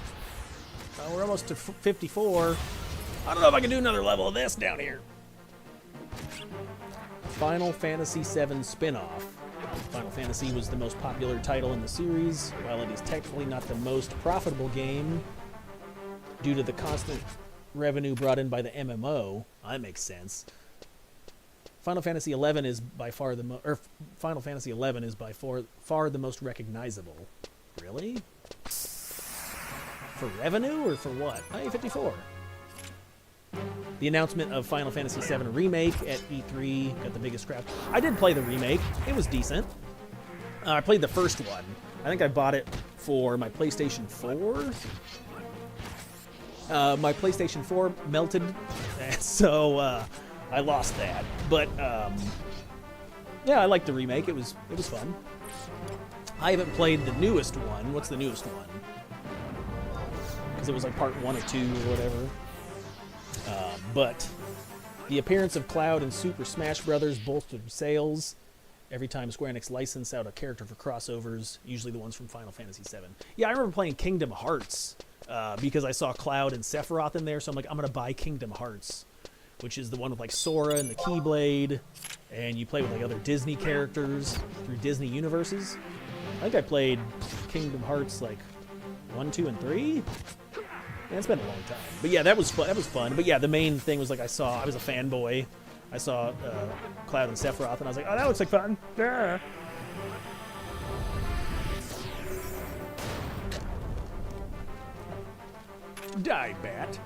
We're almost to 54. I don't know if I can do another level of this down here. Final Fantasy VII spin-off. Final Fantasy was the most popular title in the series. While it is technically not the most profitable game, due to the constant revenue brought in by the MMO, that makes sense. Final Fantasy XI is by far the Final Fantasy XI is by far the most recognizable. Really? For revenue or for what? 54. The announcement of Final Fantasy VII Remake at E3 got the biggest crowd. I did play the remake. It was decent. I played the first one. I think I bought it for my PlayStation 4. My PlayStation 4 melted, so I lost that. But yeah, I liked the remake. It was fun. I haven't played the newest one. What's the newest one? Because it was like part 1 or 2 or whatever. But the appearance of Cloud in Super Smash Bros. Bolstered sales. Every time Square Enix licensed out a character for crossovers, usually the ones from Final Fantasy VII. Yeah, I remember playing Kingdom Hearts because I saw Cloud and Sephiroth in there, so I'm like, I'm going to buy Kingdom Hearts, which is the one with like Sora and the Keyblade, and you play with like other Disney characters through Disney universes. I think I played Kingdom Hearts like 1, 2, and 3. Yeah, it's been a long time. But yeah, that was fun. But yeah, the main thing was like I was a fanboy. I saw Cloud and Sephiroth, and I was like, oh, that looks like fun. Yeah. Die, bat.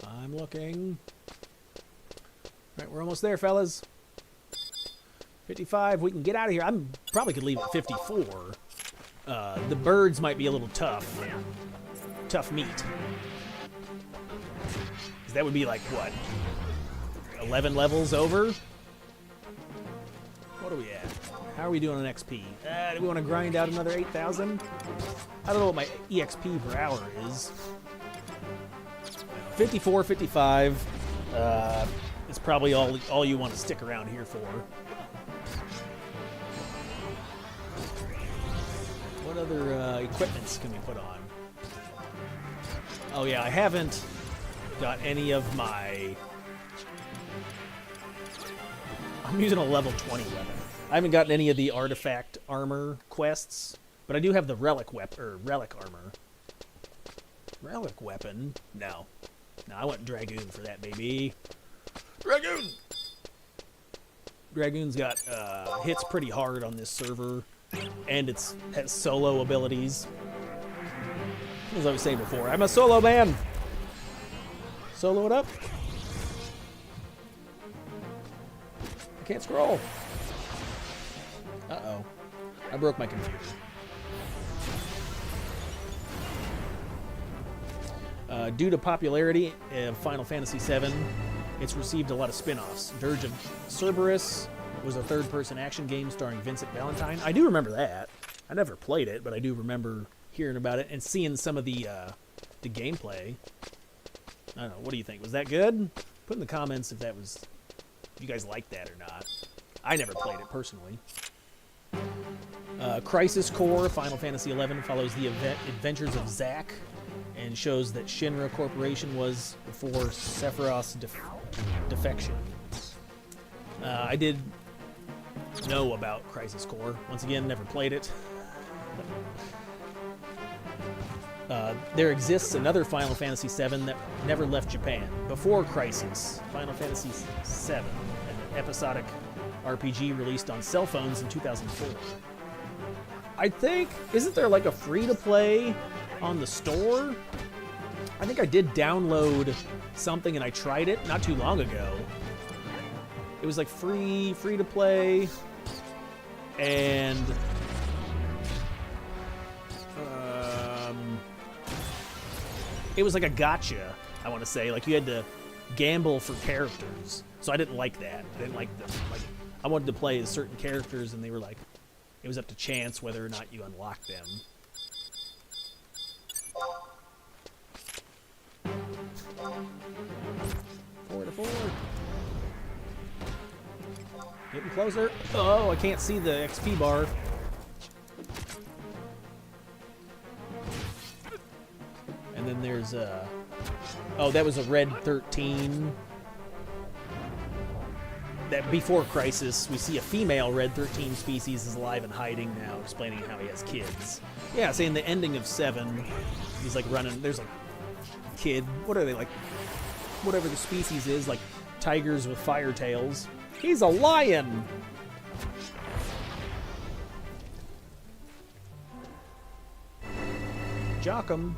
I'm looking. Right, we're almost there, fellas. 55. We can get out of here. I'm probably could leave at 54. The birds might be a little tough. Tough meat. 'Cause that would be like, what? 11 levels over? What are we at? How are we doing on XP? Do we want to grind out another 8,000? I don't know what my EXP per hour is. 54, 55. It's probably all you want to stick around here for. What other equipments can we put on? Oh yeah, I haven't got any of my... I'm using a level 20 weapon. I haven't gotten any of the artifact armor quests, but I do have the relic armor. Relic weapon? No. No, I want Dragoon for that, baby. Dragoon! Dragoon's got hits pretty hard on this server, and has solo abilities. As I was saying before, I'm a solo man. Solo it up. I can't scroll. Uh-oh. I broke my computer. Due to popularity of Final Fantasy VII, it's received a lot of spin-offs. Dirge of Cerberus was a third-person action game starring Vincent Valentine. I do remember that. I never played it, but I do remember hearing about it and seeing some of the gameplay. I don't know. What do you think? Was that good? Put in the comments if you guys liked that or not. I never played it personally. Crisis Core Final Fantasy XI follows the adventures of Zack and shows that Shinra Corporation was before Sephiroth's defection. I did know about Crisis Core. Once again, never played it. There exists another Final Fantasy VII that never left Japan. Before Crisis, Final Fantasy VII, an episodic RPG released on cell phones in 2004. I think, isn't there like a free-to-play on the store? I think I did download something and I tried it not too long ago. It was like free-to-play, and it was like a gotcha, I want to say. Like, you had to gamble for characters. So I didn't like that. I didn't like them. Like, I wanted to play as certain characters, and they were like, it was up to chance whether or not you unlocked them. Four to four. Getting closer. Oh, I can't see the XP bar. And then there's oh, that was a Red 13. That before Crisis, we see a female Red 13 species is alive and hiding now, explaining how he has kids. Yeah, saying the ending of 7, he's like running. There's like kid. What are they like? Whatever the species is, like tigers with fire tails. He's a lion. Jock'em.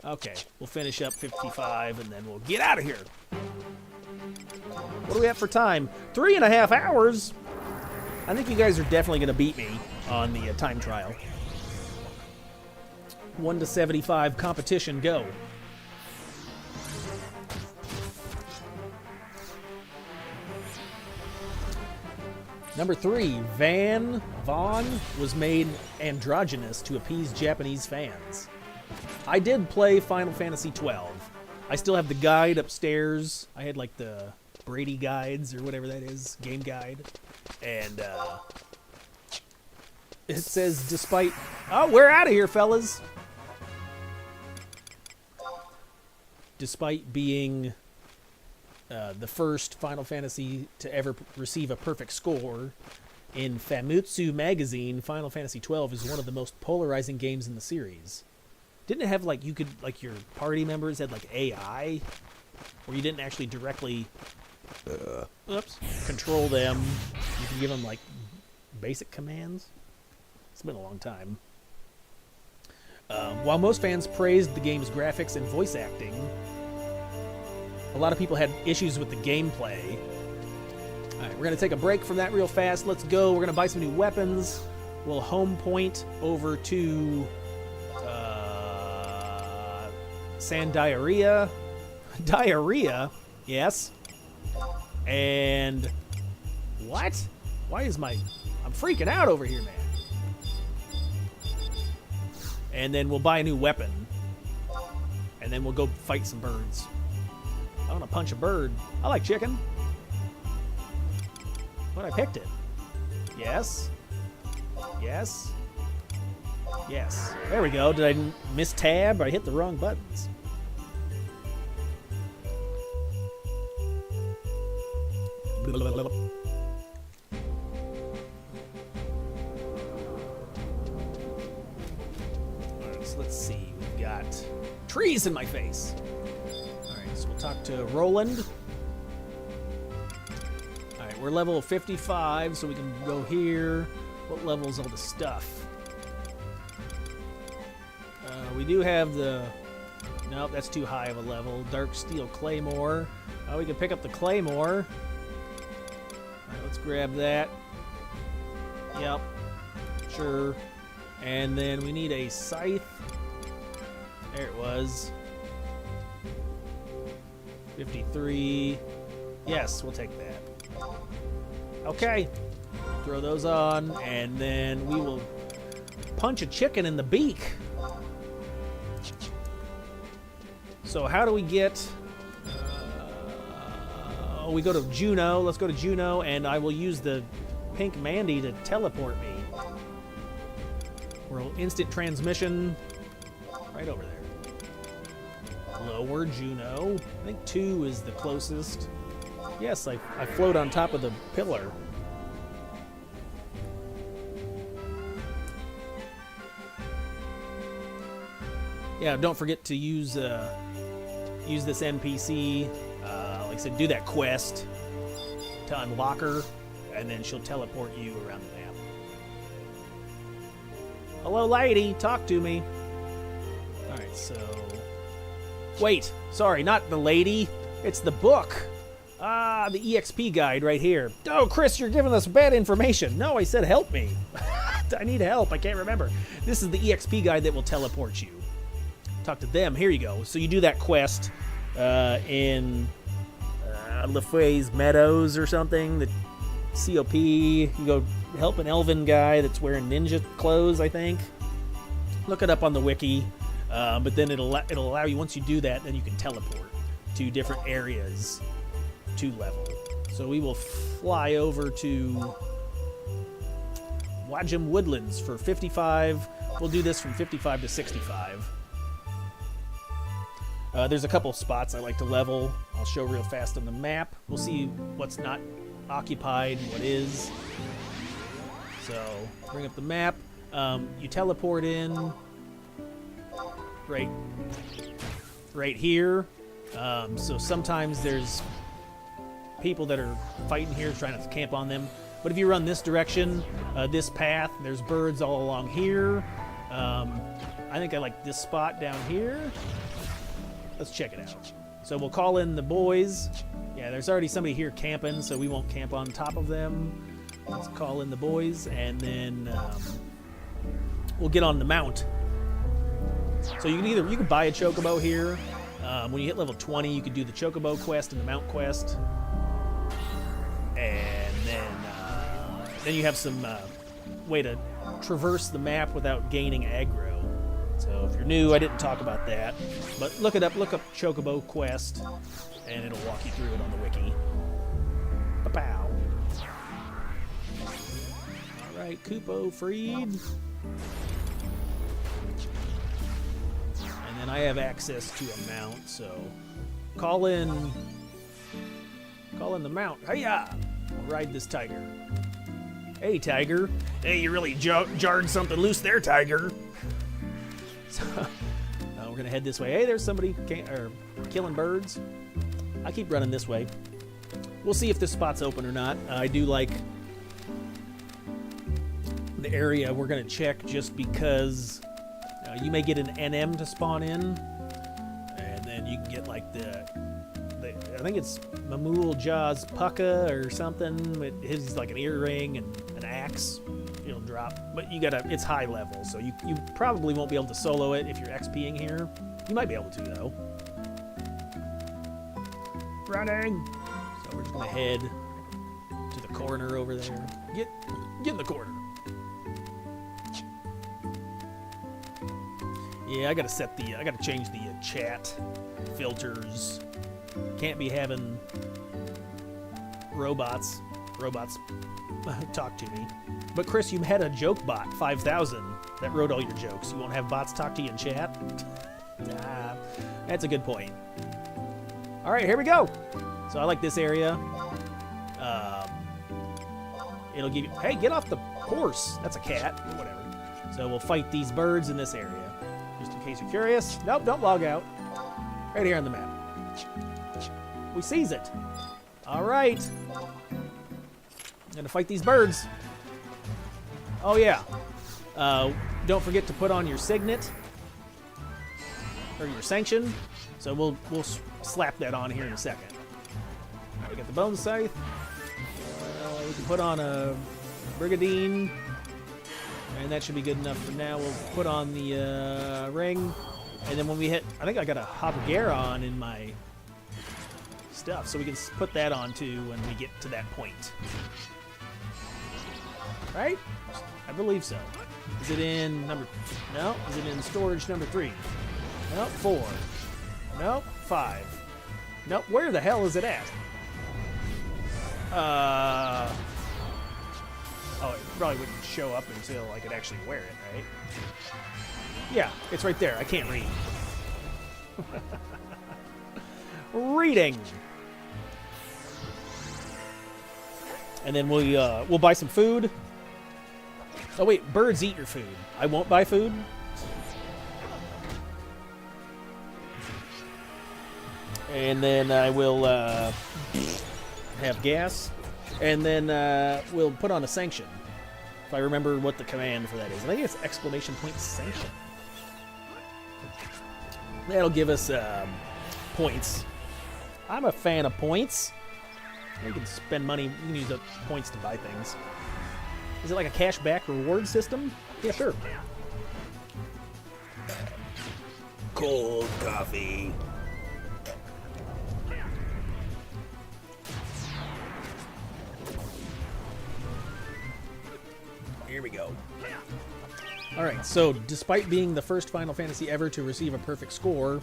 Okay, we'll finish up 55, and then we'll get out of here. What do we have for time? 3.5 hours? I think you guys are definitely going to beat me on the time trial. 1 to 75 competition, go. Number 3, Vaughn was made androgynous to appease Japanese fans. I did play Final Fantasy XII. I still have the guide upstairs. I had like the Brady guides or whatever that is, game guide. And it says despite... Oh, we're out of here, fellas. Despite being the first Final Fantasy to ever receive a perfect score, in Famitsu magazine, Final Fantasy XII is one of the most polarizing games in the series. Didn't it have, like, you could, like, your party members had, like, AI? Where you didn't actually directly, control them. You can give them, like, basic commands. It's been a long time. While most fans praised the game's graphics and voice acting, a lot of people had issues with the gameplay. Alright, we're going to take a break from that real fast. Let's go. We're going to buy some new weapons. We'll home point over to Sand Diarrhea. Diarrhea? Yes. And what? Why is I'm freaking out over here, man. And then we'll buy a new weapon. And then we'll go fight some birds. I want to punch a bird. I like chicken. But I picked it. Yes. Yes. Yes. There we go. Did I miss tab? I hit the wrong buttons. Alright, so let's see. We've got trees in my face. Alright, so we'll talk to Roland. Alright, we're level 55, so we can go here. What level is all the stuff? We do have the... Nope, that's too high of a level. Dark Steel Claymore. We can pick up the Claymore. Alright, let's grab that. Yep. Sure. And then we need a scythe. There it was. 53. Yes, we'll take that. Okay. Throw those on, and then we will punch a chicken in the beak. So how do we get... we go to Juno. Let's go to Juno, and I will use the pink Mandy to teleport me. We're instant transmission right over there. Lower Juno. I think 2 is the closest. Yes, I float on top of the pillar. Yeah, don't forget to use this NPC. Like I said, do that quest to unlock her, and then she'll teleport you around the map. Hello, lady. Talk to me. All right, so... Wait. Sorry, not the lady. It's the book. Ah, the EXP guide right here. Oh, Chris, you're giving us bad information. No, I said help me. I need help. I can't remember. This is the EXP guide that will teleport you. Talk to them. Here you go. So you do that quest in LaFay's Meadows or something. The COP. You go help an elven guy that's wearing ninja clothes, I think. Look it up on the wiki. But then it'll allow you, once you do that, then you can teleport to different areas to level. So we will fly over to Wajim Woodlands for 55. We'll do this from 55 to 65. There's a couple spots I like to level. I'll show real fast on the map. We'll see what's not occupied, what is. So, bring up the map. You teleport in right here. So sometimes there's people that are fighting here trying to camp on them. But if you run this direction, this path, there's birds all along here. I think I like this spot down here. Let's check it out. So we'll call in the boys. Yeah, there's already somebody here camping, so we won't camp on top of them. Let's call in the boys, and then we'll get on the mount. So you can buy a chocobo here. When you hit level 20, you can do the chocobo quest and the mount quest, and then you have some way to traverse the map without gaining aggro. So if you're new, I didn't talk about that, but look it up. Look up chocobo quest, and it'll walk you through it on the wiki. Pow. All right, Kupo freed. And I have access to a mount, so call in the mount. Hiya! I'll ride this tiger. Hey, tiger. Hey, you really jarred something loose there, tiger. So, we're gonna head this way. Hey, there's somebody killing birds. I keep running this way. We'll see if this spot's open or not. I do like the area we're gonna check just because You may get an NM to spawn in, and then you can get like the I think it's Mamul Jaws Pucka or something. His like an earring and an axe. It'll drop, but it's high level, so you probably won't be able to solo it if you're XPing here. You might be able to though. Running. So we're just gonna head to the corner over there. Get in the corner. Yeah, I gotta change the chat filters. Can't be having robots talk to me. But Chris, you had a joke bot 5000 that wrote all your jokes. You won't have bots talk to you in chat? Nah, that's a good point. All right, here we go. So I like this area. It'll give you, hey, get off the horse. That's a cat, or whatever. So we'll fight these birds in this area. Just in case you're curious. Nope, don't log out. Right here on the map. We seize it. All right. I'm gonna fight these birds. Oh yeah. Don't forget to put on your signet or your sanction. So we'll slap that on here in a second. All right, we got the bone scythe. We can put on a brigadine, and that should be good enough for now. We'll put on the ring, and then when we hit, I think I got a Habagera on in my stuff, so we can put that on too when we get to that point. Right? I believe so. Is it in number... No. Is it in storage number 3? Nope. 4. Nope. 5. Nope. Where the hell is it at? Oh, it probably wouldn't show up until I could actually wear it, right? Yeah, it's right there. I can't read. Reading. And then we'll buy some food. Oh wait, birds eat your food. I won't buy food. And then I will have gas. And then we'll put on a sanction. If I remember what the command for that is. I think it's ! sanction. That'll give us points. I'm a fan of points. You can spend money. You can use the points to buy things. Is it like a cashback reward system? Yeah, sure. Cold coffee. Here we go. Alright, so despite being the first Final Fantasy ever to receive a perfect score,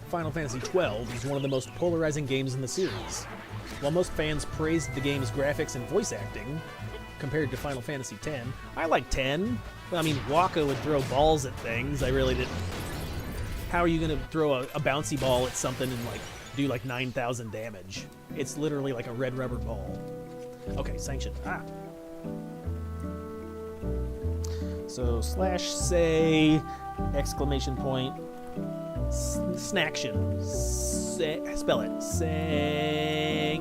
Final Fantasy XII is one of the most polarizing games in the series. While most fans praised the game's graphics and voice acting, compared to Final Fantasy X, I like 10. I mean, Waka would throw balls at things. I really didn't. How are you going to throw a bouncy ball at something and like do like 9,000 damage? It's literally like a red rubber ball. Okay, sanction. Ah. So /say exclamation point snaction. Spell it. Sanction.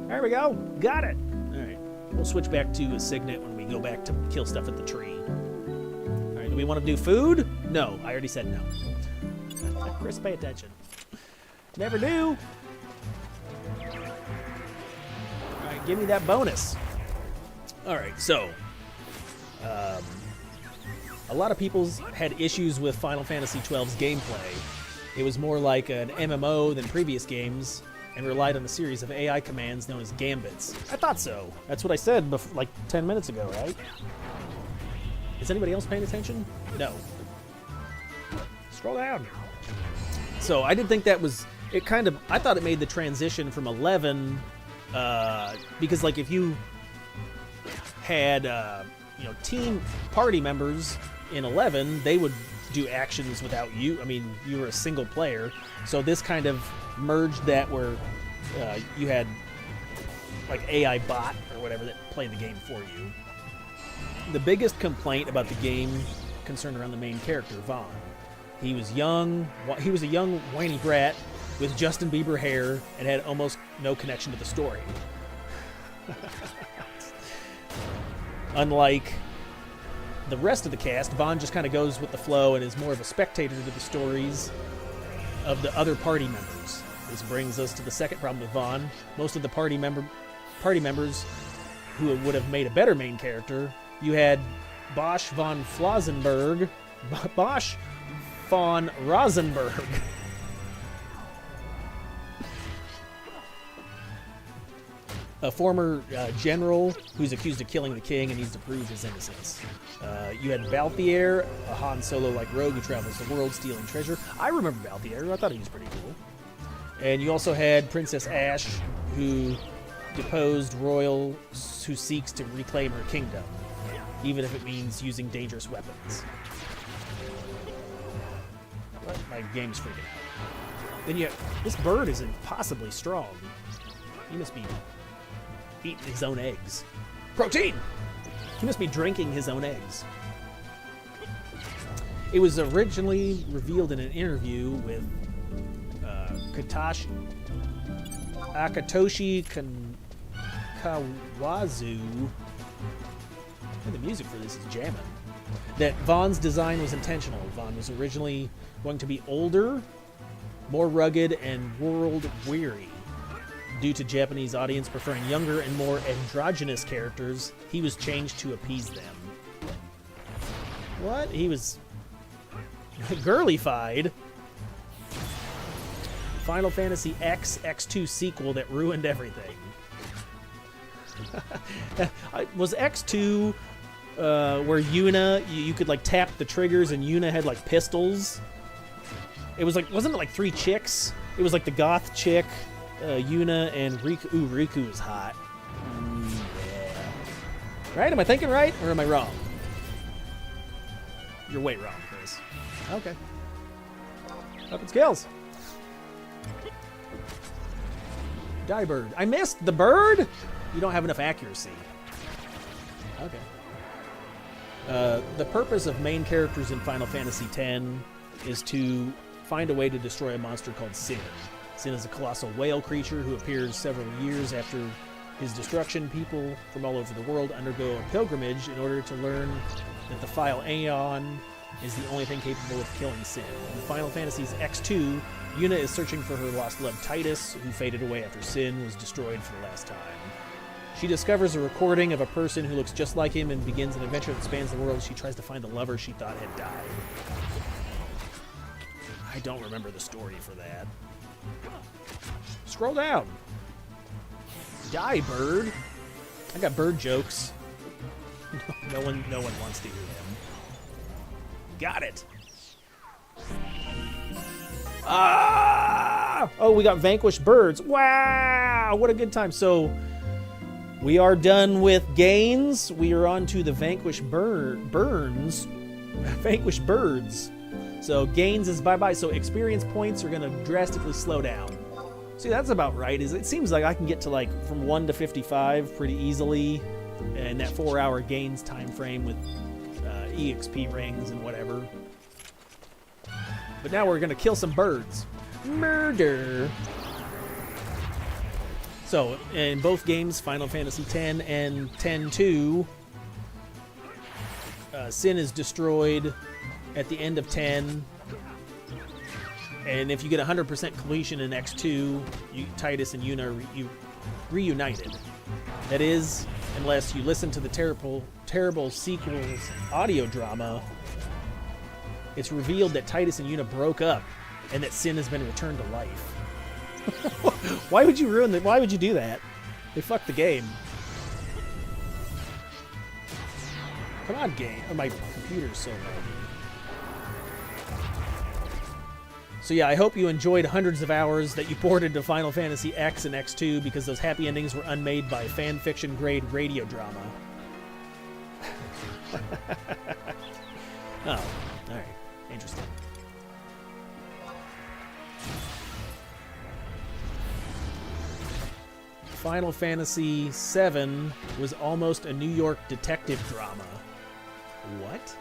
There we go. Got it. All right. We'll switch back to a signet when we go back to kill stuff at the tree. All right. Do we want to do food? No. I already said no. Chris, pay attention. Never do. All right. Give me that bonus. All right. So, a lot of people had issues with Final Fantasy XII's gameplay. It was more like an MMO than previous games, and relied on a series of AI commands known as gambits. I thought so. That's what I said like 10 minutes ago, right? Is anybody else paying attention? No. Scroll down. So I didn't think that was... It kind of... I thought it made the transition from 11... because, like, if you had, team party members in 11, they would do actions without you. I mean, you were a single player. So this kind of merged that where you had like AI bot or whatever that played the game for you. The biggest complaint about the game concerned around the main character, Vaughn. He was young. He was a young whiny brat with Justin Bieber hair and had almost no connection to the story. Unlike the rest of the cast, Vaughn just kind of goes with the flow and is more of a spectator to the stories of the other party members. This brings us to the second problem with Vaughn. Most of the party members who would have made a better main character, you had Bosch von Flossenberg, Bosch von Rosenberg. A former general who's accused of killing the king and needs to prove his innocence. You had Balthier, a Han Solo-like rogue who travels the world stealing treasure. I remember Balthier. I thought he was pretty cool. And you also had Princess Ash, who deposed royal who seeks to reclaim her kingdom, even if it means using dangerous weapons. What? My game's freaking out. Then this bird is impossibly strong. He must be eating his own eggs. Protein! He must be drinking his own eggs. It was originally revealed in an interview with Akatoshi Kawazu. And the music for this is jamming. That Vaughn's design was intentional. Vaughn was originally going to be older, more rugged, and world-weary. Due to Japanese audience preferring younger and more androgynous characters, he was changed to appease them. What? He was girlified. Final Fantasy X2 sequel that ruined everything. Was X2 where Yuna, you could like tap the triggers and Yuna had like pistols? It was like, wasn't it like 3 chicks? It was like the goth chick, Yuna, and Riku. Ooh, Riku is hot. Yeah. Right? Am I thinking right, or am I wrong? You're way wrong, Chris. Okay. Up in scales. Die bird. I missed the bird? You don't have enough accuracy. Okay. The purpose of main characters in Final Fantasy X is to find a way to destroy a monster called Sin. Sin is a colossal whale creature who appears several years after his destruction. People from all over the world undergo a pilgrimage in order to learn that the File Aeon is the only thing capable of killing Sin. In Final Fantasy's X2, Yuna is searching for her lost love Titus, who faded away after Sin was destroyed for the last time. She discovers a recording of a person who looks just like him and begins an adventure that spans the world. She tries to find the lover she thought had died. I don't remember the story for that. Scroll down. Die, bird. I got bird jokes. No one wants to hear them. Got it. Ah! Oh, we got vanquished birds. Wow! What a good time. So, we are done with gains. We are on to the vanquished burns. Vanquished birds. So, gains is bye-bye. So, experience points are going to drastically slow down. See, that's about right. It seems like I can get to, like, from 1 to 55 pretty easily in that 4-hour gains time frame with EXP rings and whatever. But now we're going to kill some birds. Murder! So, in both games, Final Fantasy X and X-2, Sin is destroyed at the end of 10. And if you get 100% completion in X2, Titus and Yuna are reunited. That is, unless you listen to the terrible sequel's audio drama, it's revealed that Titus and Yuna broke up and that Sin has been returned to life. Why would you ruin that? Why would you do that? They fucked the game. Come on, game. Oh, my computer's so low. So yeah, I hope you enjoyed hundreds of hours that you poured into Final Fantasy X and X2 because those happy endings were unmade by fan fiction grade radio drama. Oh, alright. Interesting. Final Fantasy VII was almost a New York detective drama. What?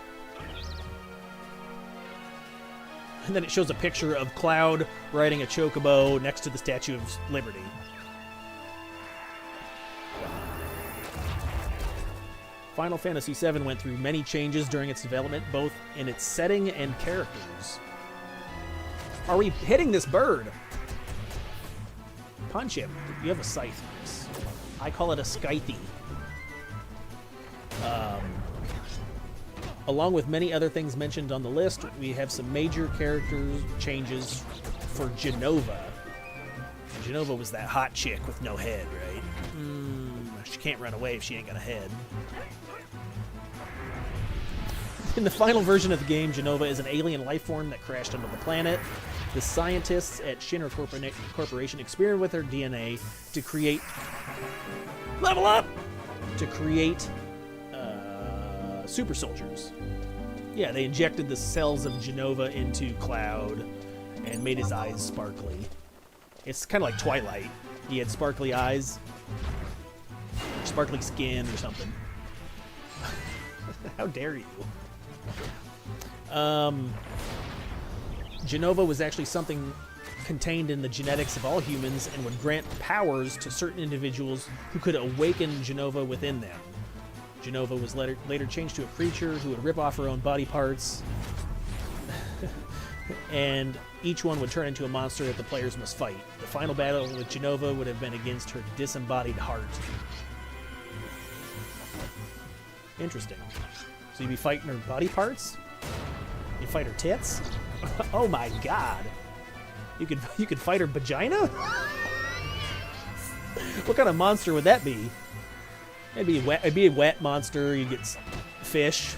And then it shows a picture of Cloud riding a chocobo next to the Statue of Liberty. Final Fantasy VII went through many changes during its development, both in its setting and characters. Are we hitting this bird? Punch him. You have a scythe. I call it a scythe. Along with many other things mentioned on the list, we have some major character changes for Jenova. Jenova was that hot chick with no head, right? She can't run away if she ain't got a head. In the final version of the game, Jenova is an alien life form that crashed onto the planet. The scientists at Shinra Corporation experimented with her DNA to create... Level up! To create super soldiers. Yeah, they injected the cells of Jenova into Cloud and made his eyes sparkly. It's kind of like Twilight. He had sparkly eyes. Or sparkly skin or something. How dare you? Jenova was actually something contained in the genetics of all humans and would grant powers to certain individuals who could awaken Jenova within them. Jenova was later changed to a creature who would rip off her own body parts, and each one would turn into a monster that the players must fight. The final battle with Jenova would have been against her disembodied heart. Interesting. So you'd be fighting her body parts? You fight her tits? Oh my god. You could fight her vagina? What kind of monster would that be? It'd be a wet monster. You'd get fish.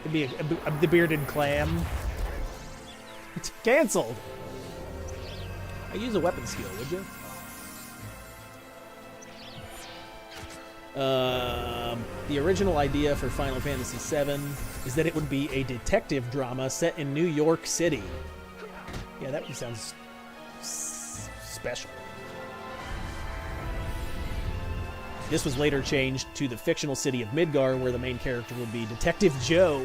It'd be the bearded clam. It's canceled. I use a weapon skill, would you? The original idea for Final Fantasy VII is that it would be a detective drama set in New York City. Yeah, that one sounds special. This was later changed to the fictional city of Midgar, where the main character would be Detective Joe.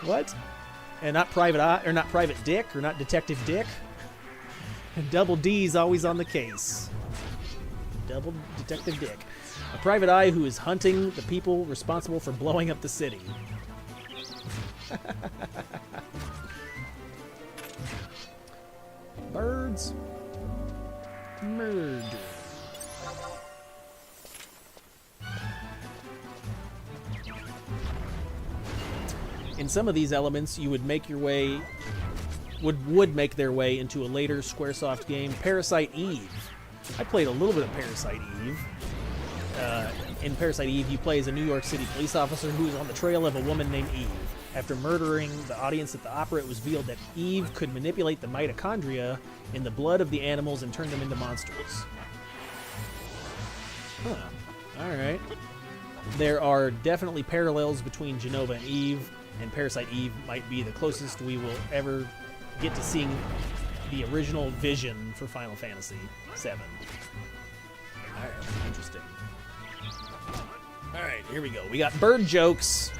What? And not Private Eye, or not Private Dick, or not Detective Dick. Double D's always on the case. Double Detective Dick. A private eye who is hunting the people responsible for blowing up the city. Birds. Murder. In some of these elements, you would make your way... would make their way into a later Squaresoft game, Parasite Eve. I played a little bit of Parasite Eve. In Parasite Eve, you play as a New York City police officer who is on the trail of a woman named Eve. After murdering the audience at the opera, it was revealed that Eve could manipulate the mitochondria in the blood of the animals and turn them into monsters. Huh. Alright. There are definitely parallels between Jenova and Eve, and Parasite Eve might be the closest we will ever get to seeing the original vision for Final Fantasy VII. Alright, interesting. Alright, here we go. We got bird jokes.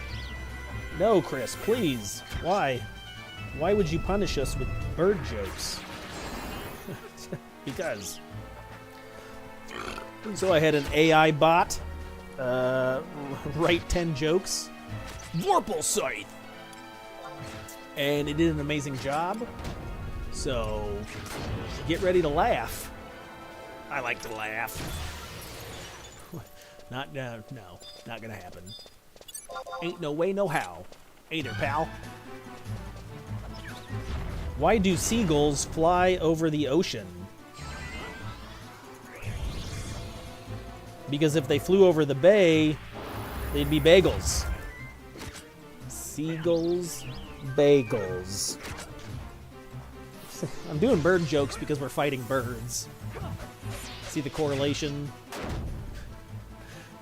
No, Chris, please. Why? Why would you punish us with bird jokes? Because. So I had an AI bot write 10 jokes. Vorpal Scythe! And it did an amazing job. So, get ready to laugh. I like to laugh. No, not gonna happen. Ain't no way, no how. Hey there, pal. Why do seagulls fly over the ocean? Because if they flew over the bay, they'd be bagels. Seagulls, bagels. I'm doing bird jokes because we're fighting birds. See the correlation?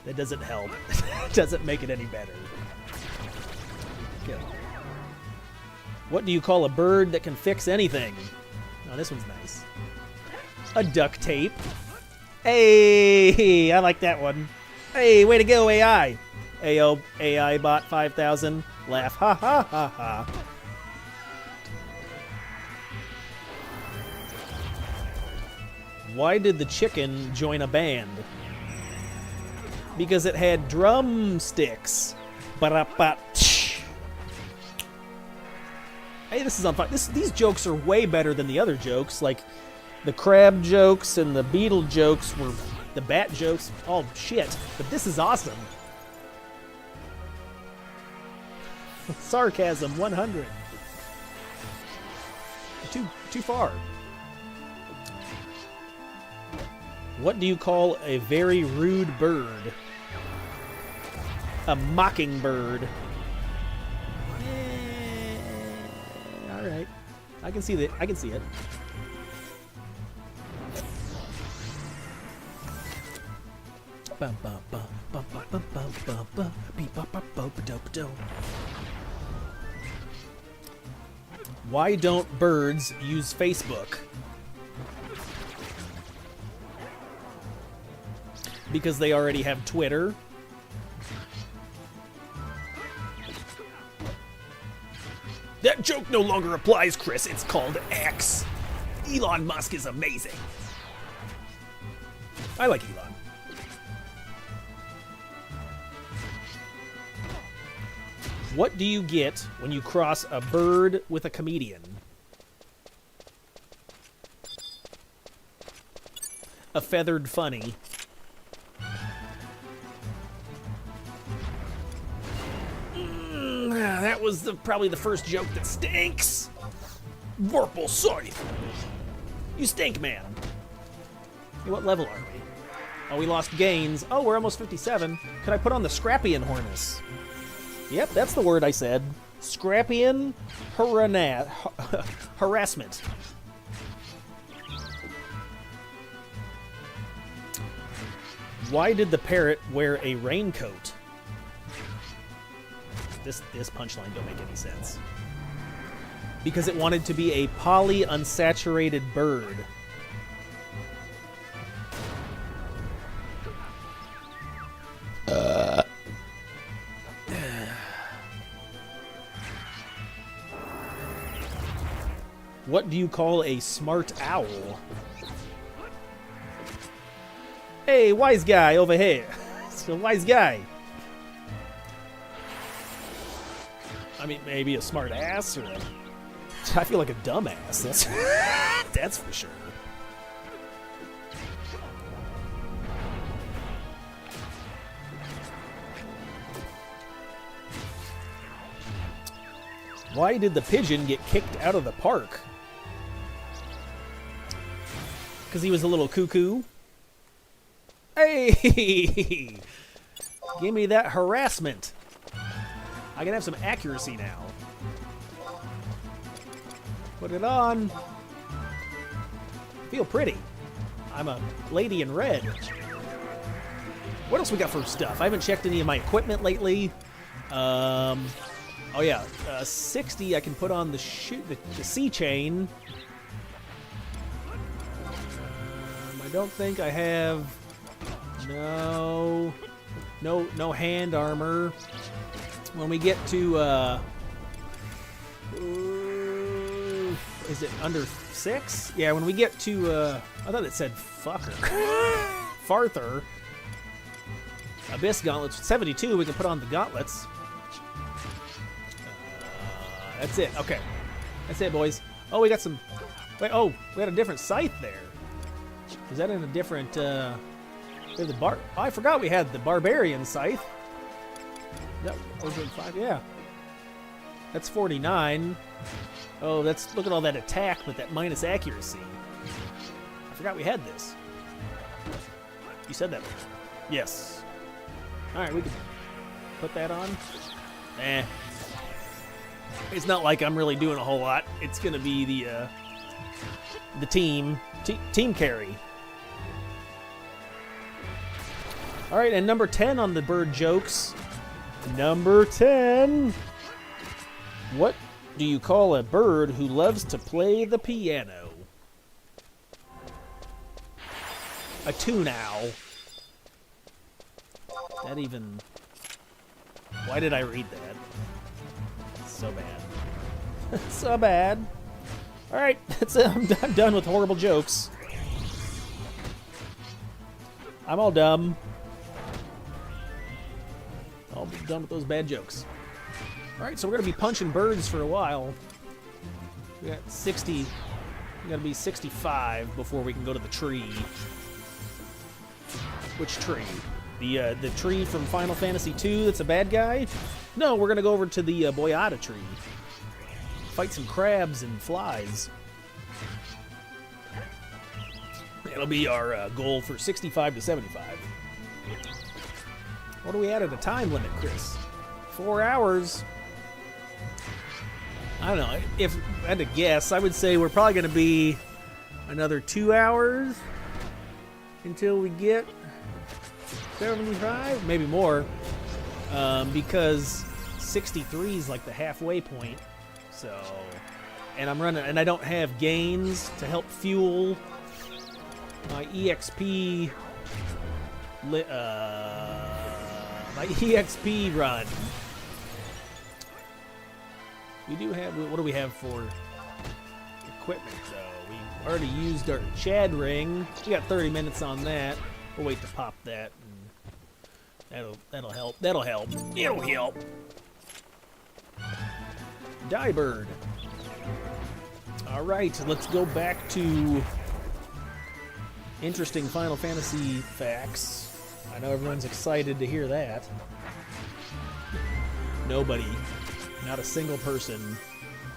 That doesn't help. It doesn't make it any better. Okay. What do you call a bird that can fix anything? Oh, this one's nice. A duct tape. Hey, I like that one. Hey, way to go, AI. Ayo, AI bot 5000. Laugh. Ha ha ha ha. Why did the chicken join a band? Because it had drumsticks. Ba-da-ba. Hey, this is on fire. These jokes are way better than the other jokes. Like, the crab jokes and the beetle jokes were... The bat jokes, all shit. But this is awesome. Sarcasm, 100. Too far. What do you call a very rude bird? A mockingbird. All right, I can see that. I can see it. Why don't birds use Facebook? Because they already have Twitter. That joke no longer applies, Chris. It's called X. Elon Musk is amazing. I like Elon. What do you get when you cross a bird with a comedian? A feathered funny. That was probably the first joke that stinks. Vorpal Scythe. You stink, man. Hey, what level are we? Oh, we lost gains. Oh, we're almost 57. Could I put on the Scrappian Harness? Yep, that's the word I said. Scrappian harassment. Why did the parrot wear a raincoat? This punchline don't make any sense. Because it wanted to be a polyunsaturated bird. What do you call a smart owl? Hey, wise guy over here. It's a wise guy. I mean, maybe a smart ass or a... I feel like a dumbass. That's that's for sure. Why did the pigeon get kicked out of the park? Because he was a little cuckoo. Hey! Give me that harassment. I can have some accuracy now. Put it on. Feel pretty. I'm a lady in red. What else we got for stuff? I haven't checked any of my equipment lately. Oh yeah, 60 I can put on the sea chain. I don't think I have... No hand armor. When we get to, is it under 6? Yeah, when we get to, I thought it said fucker. Farther. Abyss gauntlets, 72, we can put on the gauntlets. That's it, okay. That's it, boys. Oh, we got some, wait, oh, we had a different scythe there. Is that in a different, we have the oh, I forgot we had the barbarian scythe. Yep, over 5, yeah. That's 49. Oh, that's, look at all that attack with that minus accuracy. I forgot we had this. You said that. Yes. Alright, we can put that on. Eh. It's not like I'm really doing a whole lot. It's gonna be the team carry. Alright, and number 10 on the bird jokes. Number 10. What do you call a bird who loves to play the piano? A tune owl. That even... Why did I read that? So bad. So bad. Alright, I'm done with horrible jokes. I'm all dumb. All done with those bad jokes. All right, so we're gonna be punching birds for a while. We got 60. We gotta be 65 before we can go to the tree. Which tree? The tree from Final Fantasy II that's a bad guy? No, we're gonna go over to the Boyata tree. Fight some crabs and flies. That'll be our goal for 65 to 75. What are we at a time limit, Chris? 4 hours. I don't know. If I had to guess, I would say we're probably going to be another 2 hours until we get 75, maybe more, because 63 is like the halfway point. So, and I'm running, and I don't have gains to help fuel my EXP. My EXP run. We do have. What do we have for equipment, though? We already used our Chad ring. We got 30 minutes on that. We'll wait to pop that. And that'll help. That'll help. It'll help. Die bird. All right, let's go back to interesting Final Fantasy facts. I know everyone's excited to hear that. Nobody, not a single person,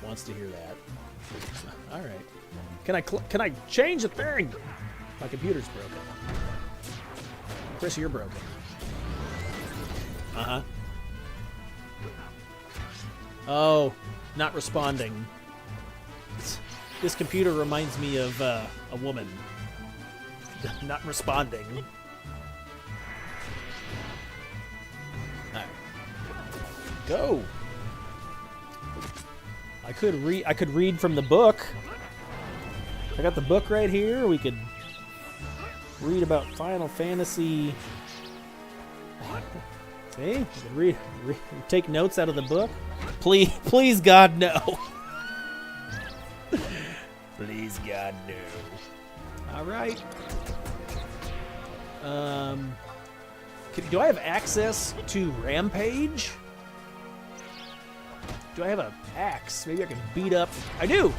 wants to hear that. All right. Can I change the thing? My computer's broken. Chris, you're broken. Uh-huh. Oh, not responding. This computer reminds me of a woman. Not responding. Alright. Go. I could read from the book. I got the book right here. We could read about Final Fantasy. See? We could read, take notes out of the book. Please, God, no. Please, God, no. All right. Do I have access to Rampage? Do I have an axe? Maybe I can beat up. I do.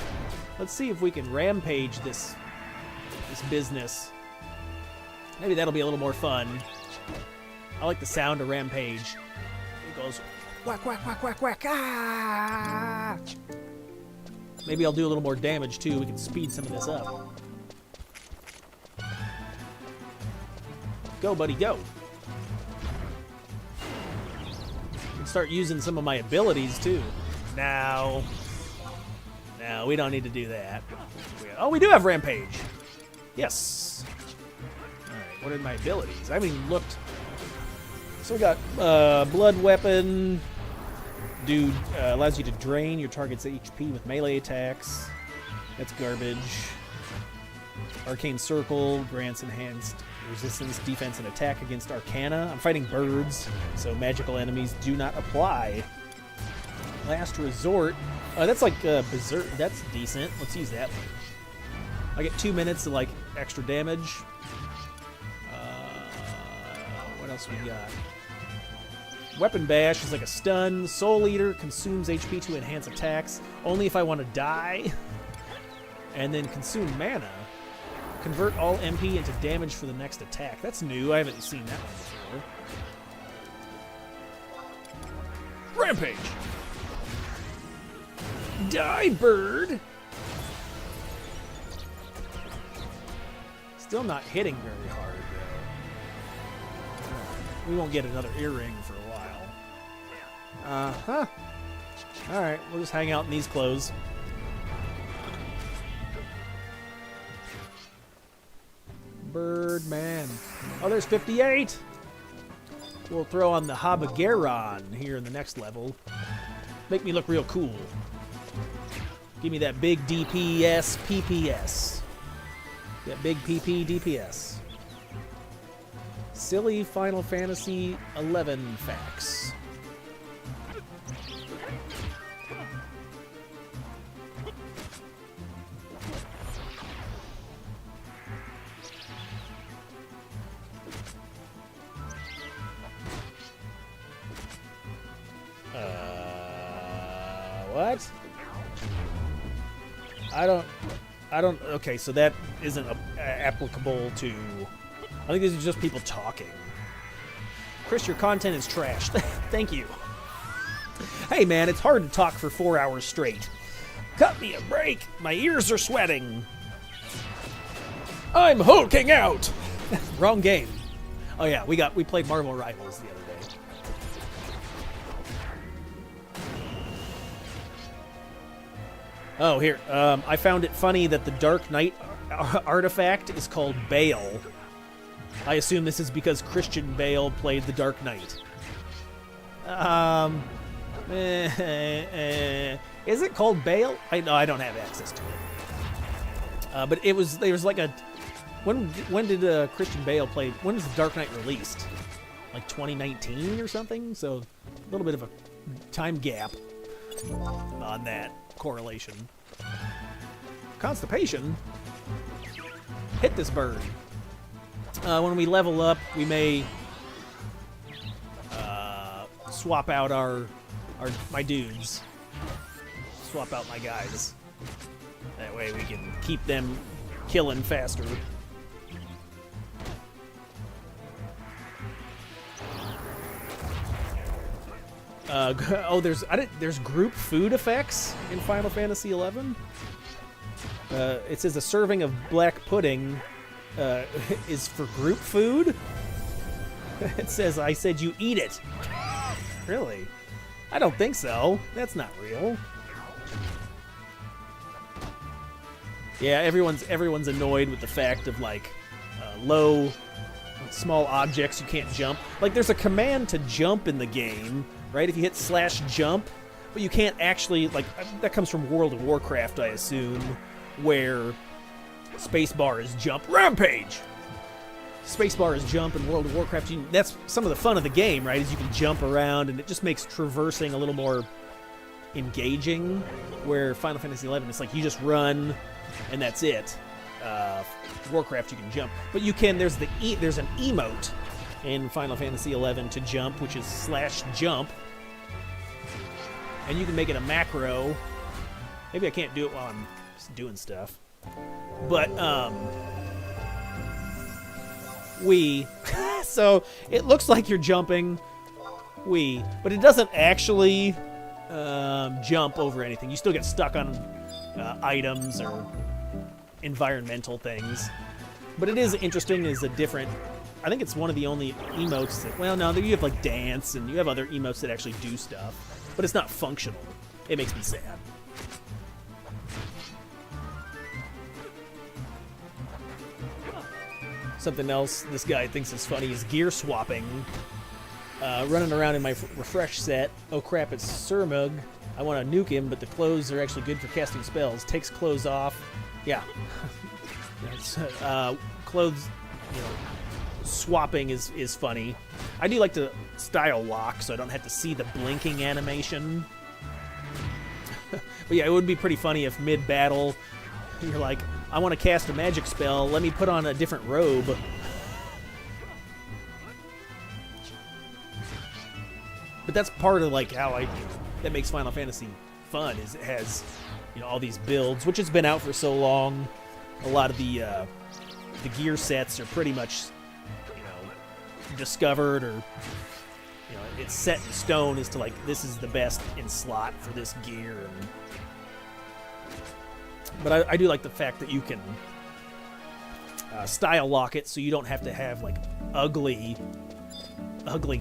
Let's see if we can rampage this business. Maybe that'll be a little more fun. I like the sound of Rampage. It goes whack, whack, whack, whack, whack. Ah! Maybe I'll do a little more damage too. We can speed some of this up. Go, buddy, go. I can start using some of my abilities too. No, we don't need to do that. Oh, we do have Rampage. Yes. All right, what are my abilities? I haven't even looked. So we got Blood Weapon. Dude, allows you to drain your target's HP with melee attacks. That's garbage. Arcane Circle grants enhanced resistance, defense, and attack against Arcana. I'm fighting birds, so magical enemies do not apply. Last Resort. That's like Berserk. That's decent. Let's use that one. I get 2 minutes of like extra damage. What else we got? Weapon Bash is like a stun. Soul Eater consumes HP to enhance attacks. Only if I want to die. And then consume mana. Convert all MP into damage for the next attack. That's new. I haven't seen that one before. Rampage! Die, bird! Still not hitting very hard, though. We won't get another earring for a while. Uh-huh. Alright, we'll just hang out in these clothes. Birdman. Oh, there's 58! We'll throw on the Habageron here in the next level. Make me look real cool. Give me that big DPS, PPS. That big PP, DPS. Silly Final Fantasy 11 facts. What? I don't... Okay, so that isn't applicable to... I think these are just people talking. Chris, your content is trash. Thank you. Hey, man, it's hard to talk for 4 hours straight. Cut me a break. My ears are sweating. I'm hulking out. Wrong game. Oh, yeah, we played Marvel Rivals the other day. Oh, here. I found it funny that the Dark Knight artifact is called Bale. I assume this is because Christian Bale played the Dark Knight. Is it called Bale? I don't have access to it. But there was like a... When did Christian Bale play... When was the Dark Knight released? Like 2019 or something? So a little bit of a time gap on that correlation. Constipation? Hit this bird. When we level up, we may swap out my dudes. Swap out my guys. That way we can keep them killing faster. There's group food effects in Final Fantasy XI. It says a serving of black pudding is for group food. It says, I said you eat it. Really? I don't think so. That's not real. Yeah, everyone's annoyed with the fact of like low, small objects you can't jump. Like there's a command to jump in the game, right? If you hit /jump, but you can't actually like that comes from World of Warcraft, I assume, where spacebar is jump. Rampage. Spacebar is jump in World of Warcraft. That's some of the fun of the game, right? Is you can jump around, and it just makes traversing a little more engaging. Where Final Fantasy XI, it's like you just run, and that's it. Warcraft, you can jump, but you can. There's an emote in Final Fantasy XI to jump, which is /jump, and you can make it a macro. Maybe I can't do it while I'm doing stuff, but so it looks like you're jumping, but it doesn't actually jump over anything. You still get stuck on items or environmental things. But it is interesting, is a different... I think it's one of the only emotes that... Well, no, you have like dance, and you have other emotes that actually do stuff. But it's not functional. It makes me sad. Something else this guy thinks is funny is gear swapping. Running around in my refresh set. Oh crap, it's Surmug. I want to nuke him, but the clothes are actually good for casting spells. Takes clothes off. Yeah. Clothes, swapping is funny. I do like to style lock, so I don't have to see the blinking animation. But yeah, it would be pretty funny if mid-battle you're like, I want to cast a magic spell, let me put on a different robe. But that's part of like how that makes Final Fantasy fun, is it has all these builds, which has been out for so long. A lot of the gear sets are pretty much discovered, or it's set in stone as to like this is the best in slot for this gear. But I do like the fact that you can style lock it, so you don't have to have like ugly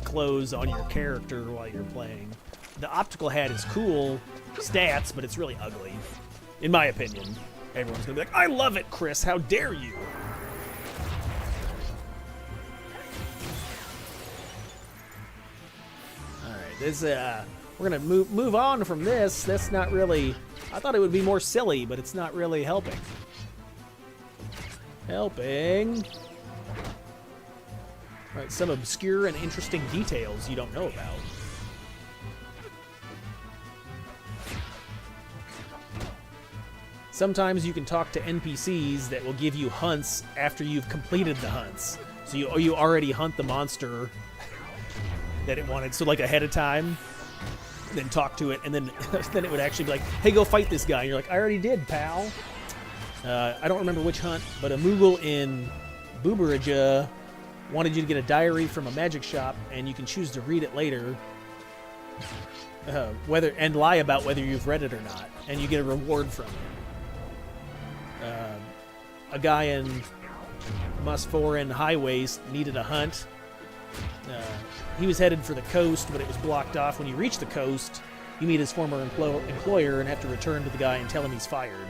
clothes on your character while you're playing. The optical hat is cool stats, but it's really ugly, in my opinion. Everyone's gonna be like, I love it, Chris, how dare you? Alright, this we're gonna move on from this. That's not really... I thought it would be more silly, but it's not really helping. Helping. Alright, some obscure and interesting details you don't know about. Sometimes you can talk to NPCs that will give you hunts after you've completed the hunts. So you already hunt the monster that it wanted, so like ahead of time. then talk to it, and then then it would actually be like, hey, go fight this guy. And you're like, I already did, pal. I don't remember which hunt, but a Moogle in Booberija wanted you to get a diary from a magic shop, and you can choose to read it later, and lie about whether you've read it or not, and you get a reward from it. A guy in Musforan High Waste needed a hunt. He was headed for the coast, but it was blocked off. When you reach the coast, you meet his former employer and have to return to the guy and tell him he's fired.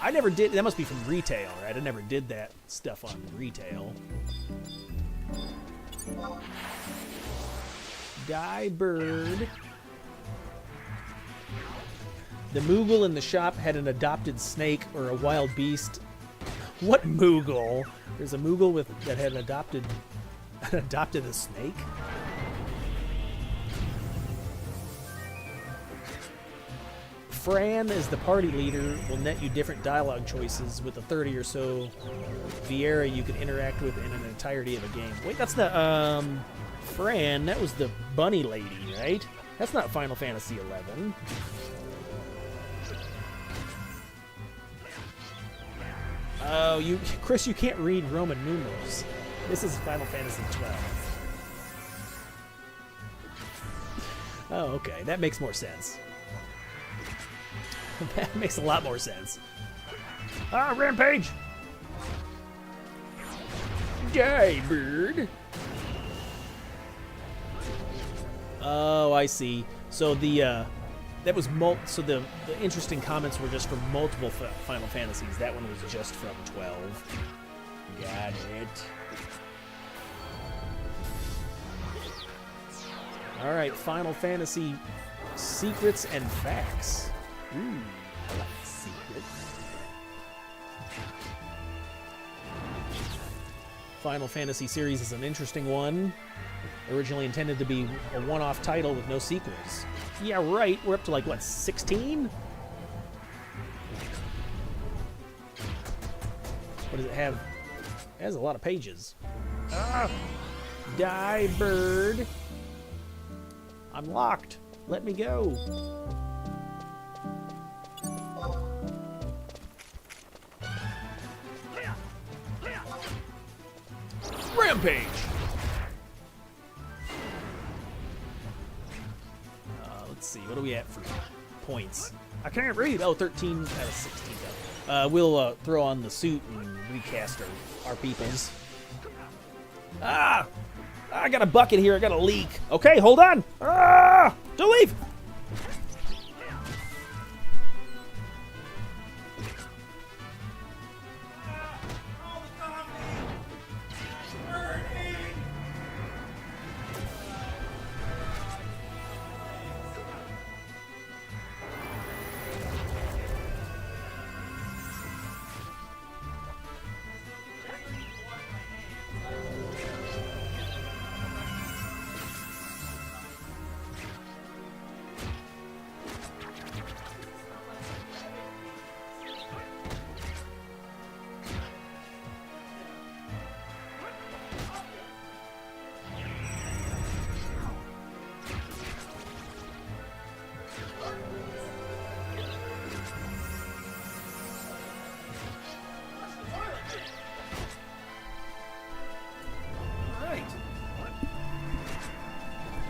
I never did. That must be from retail, right? I never did that stuff on retail. Die bird. The Moogle in the shop had an adopted snake or a wild beast. What Moogle? There's a Moogle that had adopted a snake? Fran, as the party leader, will net you different dialogue choices with the 30 or so Viera you can interact with in an entirety of a game. Wait, that's the, Fran, that was the bunny lady, right? That's not Final Fantasy XI. Oh, Chris, you can't read Roman numerals. This is Final Fantasy XII. Oh, okay. That makes more sense. That makes a lot more sense. Ah, Rampage! Die, bird! Oh, I see. So the the interesting comments were just from multiple Final Fantasies. That one was just from 12. Got it. All right, Final Fantasy secrets and facts. Ooh, I like secrets. Final Fantasy series is an interesting one. Originally intended to be a one-off title with no sequels. Yeah, right. We're up to, like, what, 16? What does it have? It has a lot of pages. Ah! Die, bird. I'm locked. Let me go. Rampage! Let's see. What are we at for points? I can't read. Oh, 13 out of 16. We'll throw on the suit and recast our peoples. Ah! I got a bucket here. I got a leak. Okay, hold on. Ah! Don't leave.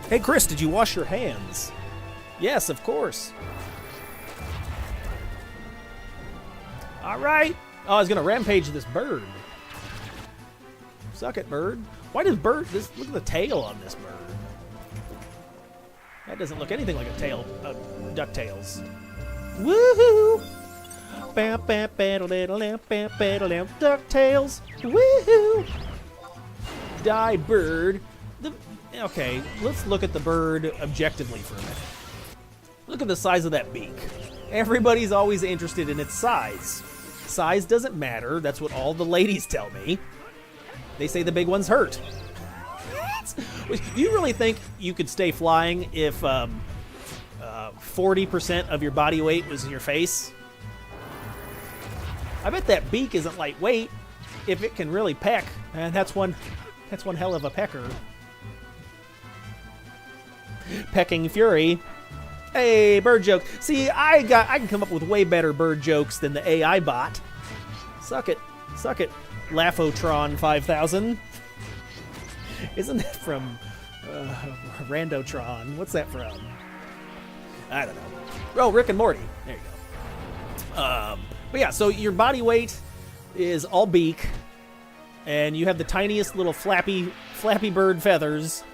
Hey, Chris, did you wash your hands? Yes, of course. All right. Oh, I was going to rampage this bird. Suck it, bird. Why does look at the tail on this bird. That doesn't look anything like a tail, DuckTales. Woohoo! DuckTales. Woohoo! Die, bird. Okay, let's look at the bird objectively for a minute. Look at the size of that beak. Everybody's always interested in its size. Size doesn't matter. That's what all the ladies tell me. They say the big ones hurt. Do you really think you could stay flying if 40% of your body weight was in your face? I bet that beak isn't lightweight. If it can really peck, and that's one hell of a pecker. Pecking Fury. Hey, bird joke. See, I can come up with way better bird jokes than the AI bot. Suck it. Suck it. Laphotron 5000. Isn't that from Randotron? What's that from? I don't know. Oh, Rick and Morty. There you go. But yeah, so your body weight is all beak, and you have the tiniest little flappy bird feathers.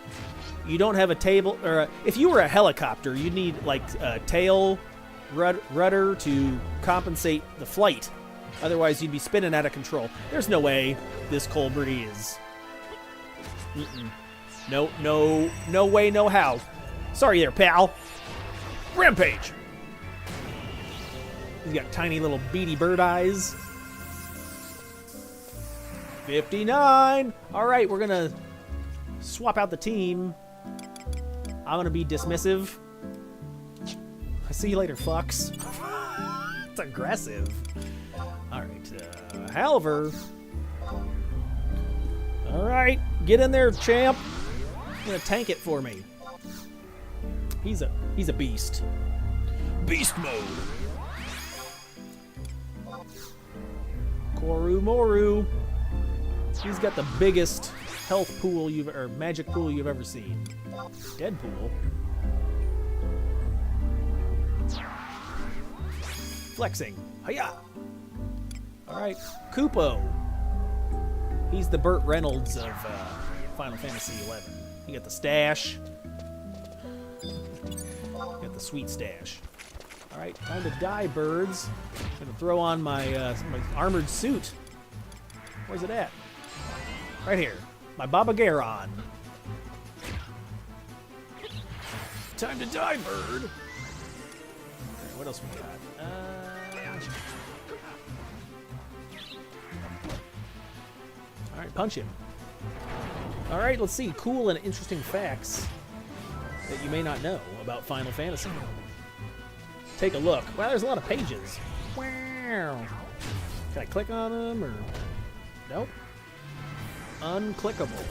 You don't have a table, or if you were a helicopter, you'd need like a tail rudder to compensate the flight. Otherwise, you'd be spinning out of control. There's no way this cold breeze. No way, no how. Sorry there, pal. Rampage. He's got tiny little beady bird eyes. 59. All right, we're gonna swap out the team. I'm gonna be dismissive. I see you later, fucks. It's aggressive. All right, Halver. All right, get in there, champ. You're gonna tank it for me. He's a beast. Beast mode. Koru Moru. He's got the biggest health pool or magic pool you've ever seen. Deadpool. Flexing. Hiya! Alright, Koopo. He's the Burt Reynolds of Final Fantasy XI. You got the stash. You got the sweet stash. Alright, time to die, birds. I'm gonna throw on my armored suit. Where's it at? Right here. My Baba Garon. Time to die, bird. Right, what else we got? Alright, punch him. Alright, let's see. Cool and interesting facts that you may not know about Final Fantasy. Take a look. Well, there's a lot of pages. Wow. Can I click on them or... Nope. Unclickable.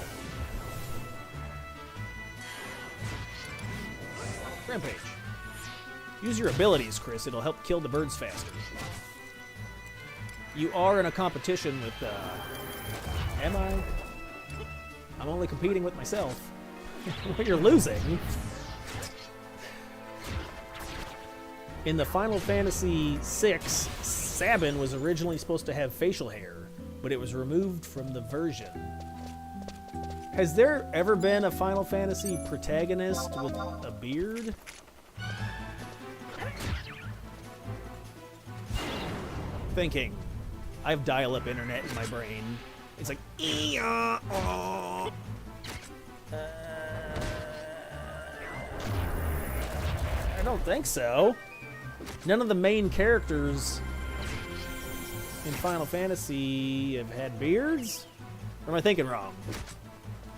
Rampage. Use your abilities, Chris. It'll help kill the birds faster. You are in a competition with, Am I? I'm only competing with myself. Well, you're losing. In the Final Fantasy VI, Sabin was originally supposed to have facial hair, but it was removed from the version. Has there ever been a Final Fantasy protagonist with a beard? Thinking. I have dial-up internet in my brain. It's like, I don't think so. None of the main characters in Final Fantasy have had beards? Or am I thinking wrong?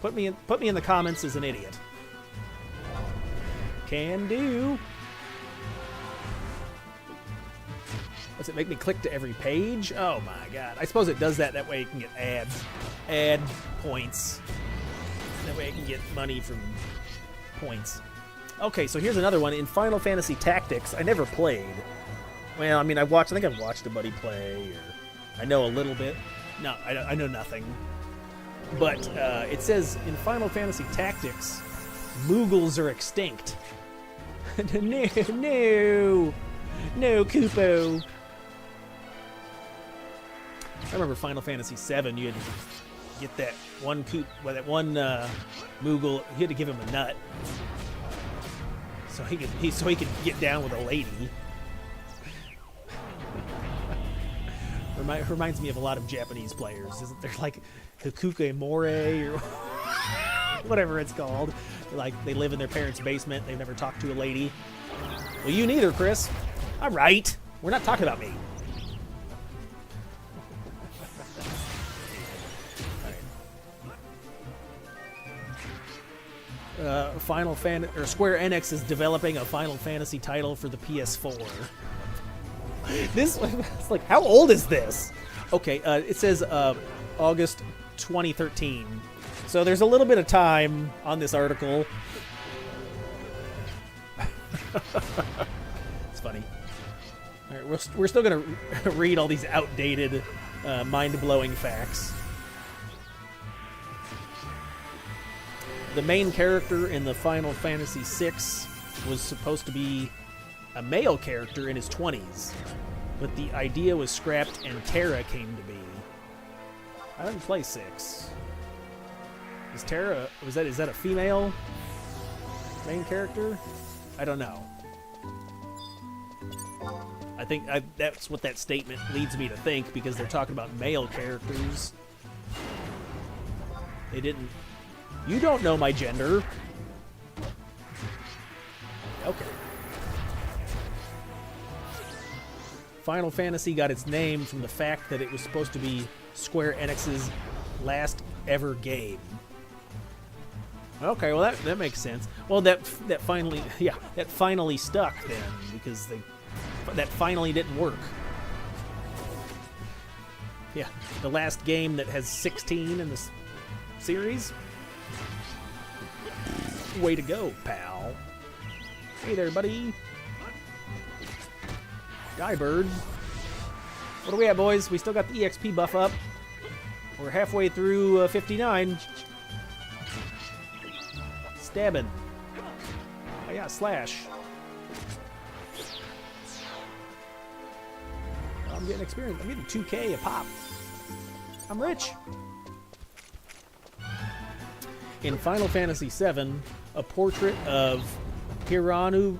Put me in the comments as an idiot. Can do. Does it make me click to every page? Oh my god. I suppose it does that. That way you can get ads. Ad points. That way you can get money from points. Okay, so here's another one. In Final Fantasy Tactics, I never played. Well, I mean, I think I've watched a buddy play, or I know a little bit. No, I know nothing. But it says in Final Fantasy Tactics, Moogles are extinct. No, Koopo. I remember Final Fantasy VII. You had to get that one Moogle. You had to give him a nut, so he could get down with a lady. Reminds me of a lot of Japanese players. Isn't there like Hakuke More or whatever it's called? Like they live in their parents' basement. They've never talked to a lady. Well, you neither, Chris. All right, we're not talking about me. Square Enix is developing a Final Fantasy title for the PS4. This, it's like, how old is this? Okay, it says August 2013. So there's a little bit of time on this article. It's funny. All right, we're still going to read all these outdated, mind-blowing facts. The main character in the Final Fantasy VI was supposed to be a male character in his 20s, but the idea was scrapped and Terra came to be. I didn't play 6. Is Terra, is that a female main character? I don't know. I think that's what that statement leads me to think, because they're talking about male characters. They didn't... You don't know my gender. Okay. Final Fantasy got its name from the fact that it was supposed to be Square Enix's last ever game. Okay, well that makes sense. Well, that finally stuck then, because that finally didn't work. Yeah, the last game that has 16 in the series. Way to go, pal. Hey there, buddy. Die, bird. What do we have, boys? We still got the EXP buff up. We're halfway through 59. Stabbing. Oh yeah, slash. I'm getting experience. I'm getting 2K a pop. I'm rich. In Final Fantasy VII, a portrait of Hironobu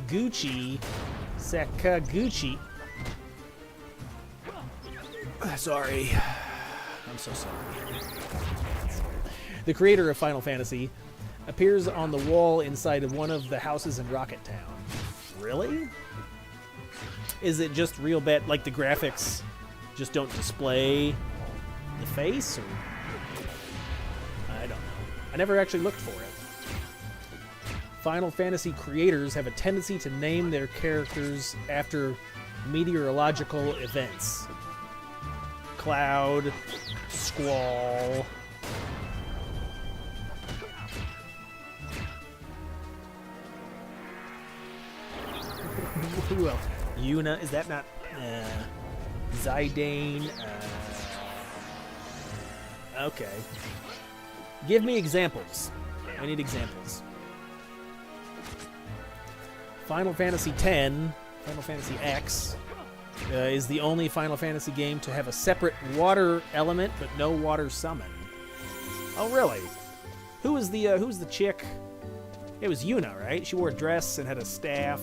Sakaguchi. Sorry. I'm so sorry. The creator of Final Fantasy appears on the wall inside of one of the houses in Rocket Town. Really? Is it just real bad, like the graphics just don't display the face? Or I don't know. I never actually looked for it. Final Fantasy creators have a tendency to name their characters after meteorological events. Cloud, squall. Who else? Yuna, is that not Zidane? Okay. Give me examples. I need examples. Final Fantasy X, Final Fantasy X, is the only Final Fantasy game to have a separate water element, but no water summon. Oh, really? Who was the chick? It was Yuna, right? She wore a dress and had a staff.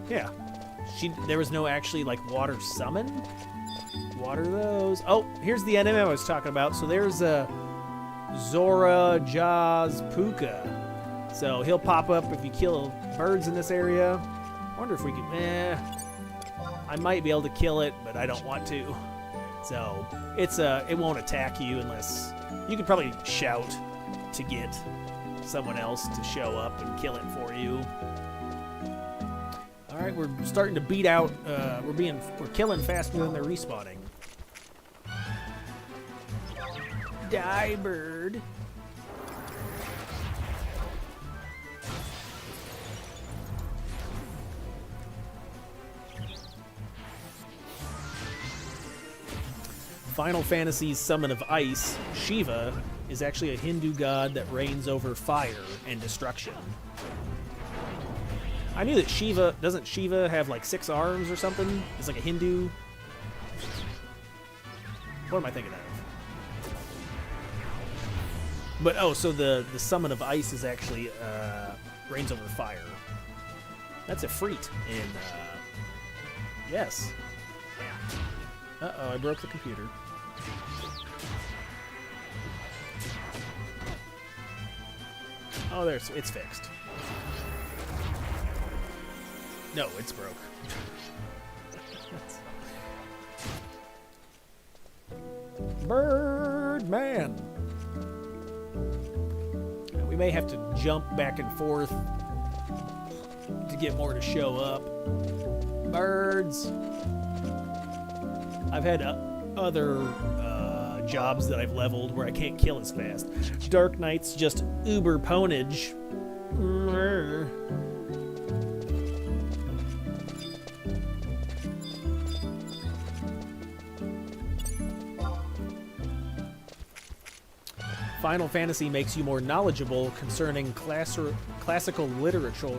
Yeah. There was no actually, like, water summon? Water those. Oh, here's the enemy I was talking about. So there's Zora Jaz Puka. So he'll pop up if you kill birds in this area. I wonder if we can... I might be able to kill it, but I don't want to. So it won't attack you unless... You could probably shout to get someone else to show up and kill it for you. All right, we're starting to beat out. We're killing faster than they're respawning. Die, bird. Final Fantasy's Summon of Ice, Shiva, is actually a Hindu god that reigns over fire and destruction. I knew that Shiva... Doesn't Shiva have like 6 arms or something? It's like a Hindu... What am I thinking of? But, oh, so the Summon of Ice is actually reigns over fire. That's a Freet in... Yes. Uh-oh, I broke the computer. Oh, it's fixed. No, it's broke. Birdman! We may have to jump back and forth to get more to show up. Birds! I've had other jobs that I've leveled where I can't kill as fast. Dark Knight's just uber ponage. Final Fantasy makes you more knowledgeable concerning classical literature.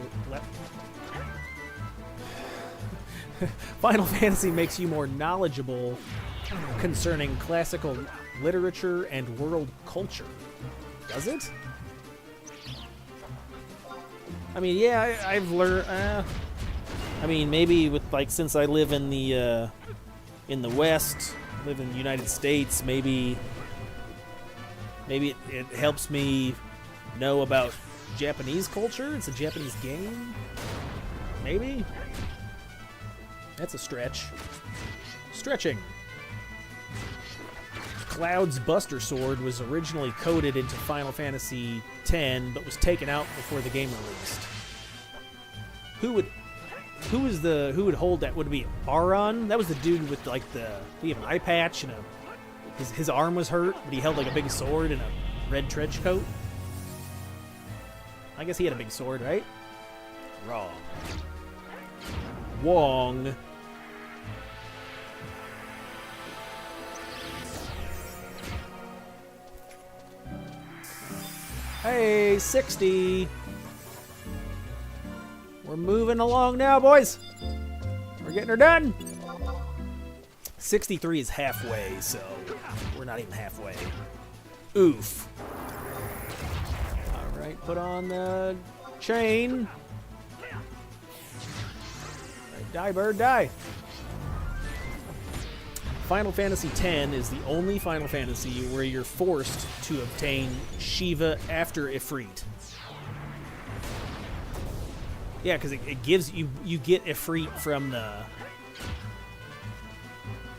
Final Fantasy makes you more knowledgeable concerning classical literature and world culture. Does it? I mean, yeah, I've learned. I mean, maybe with like since I live in the West, live in the United States, maybe it helps me know about Japanese culture. It's a Japanese game. Maybe. That's a stretch. Stretching. Cloud's Buster Sword was originally coded into Final Fantasy X, but was taken out before the game released. Who would hold that? Would it be Aron? That was the dude with like he had an eye patch and his arm was hurt, but he held like a big sword and a red trench coat. I guess he had a big sword, right? Wrong. Wong. Hey, 60. We're moving along now, boys. We're getting her done. 63 is halfway, so we're not even halfway. Oof. All right, put on the chain. Right, die, bird, die. Final Fantasy X is the only Final Fantasy where you're forced to obtain Shiva after Ifrit. Yeah, because it gives you get Ifrit from the...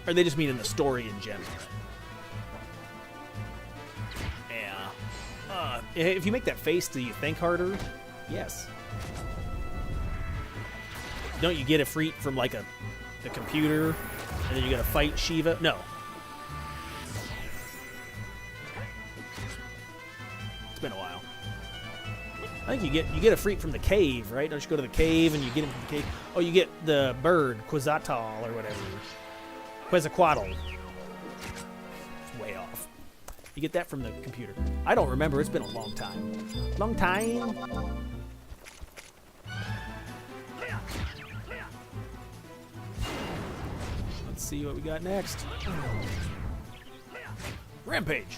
Or they just mean in the story in general. Yeah. If you make that face, do you think harder? Yes. Don't you get Ifrit from like the computer? And then you gotta fight Shiva? No. It's been a while. I think you get a freak from the cave, right? Don't you go to the cave and you get him from the cave? Oh, you get the bird, Quetzalcoatl or whatever. Quetzalcoatl. It's way off. You get that from the computer. I don't remember. It's been a long time. Long time. Let's see what we got next. Rampage.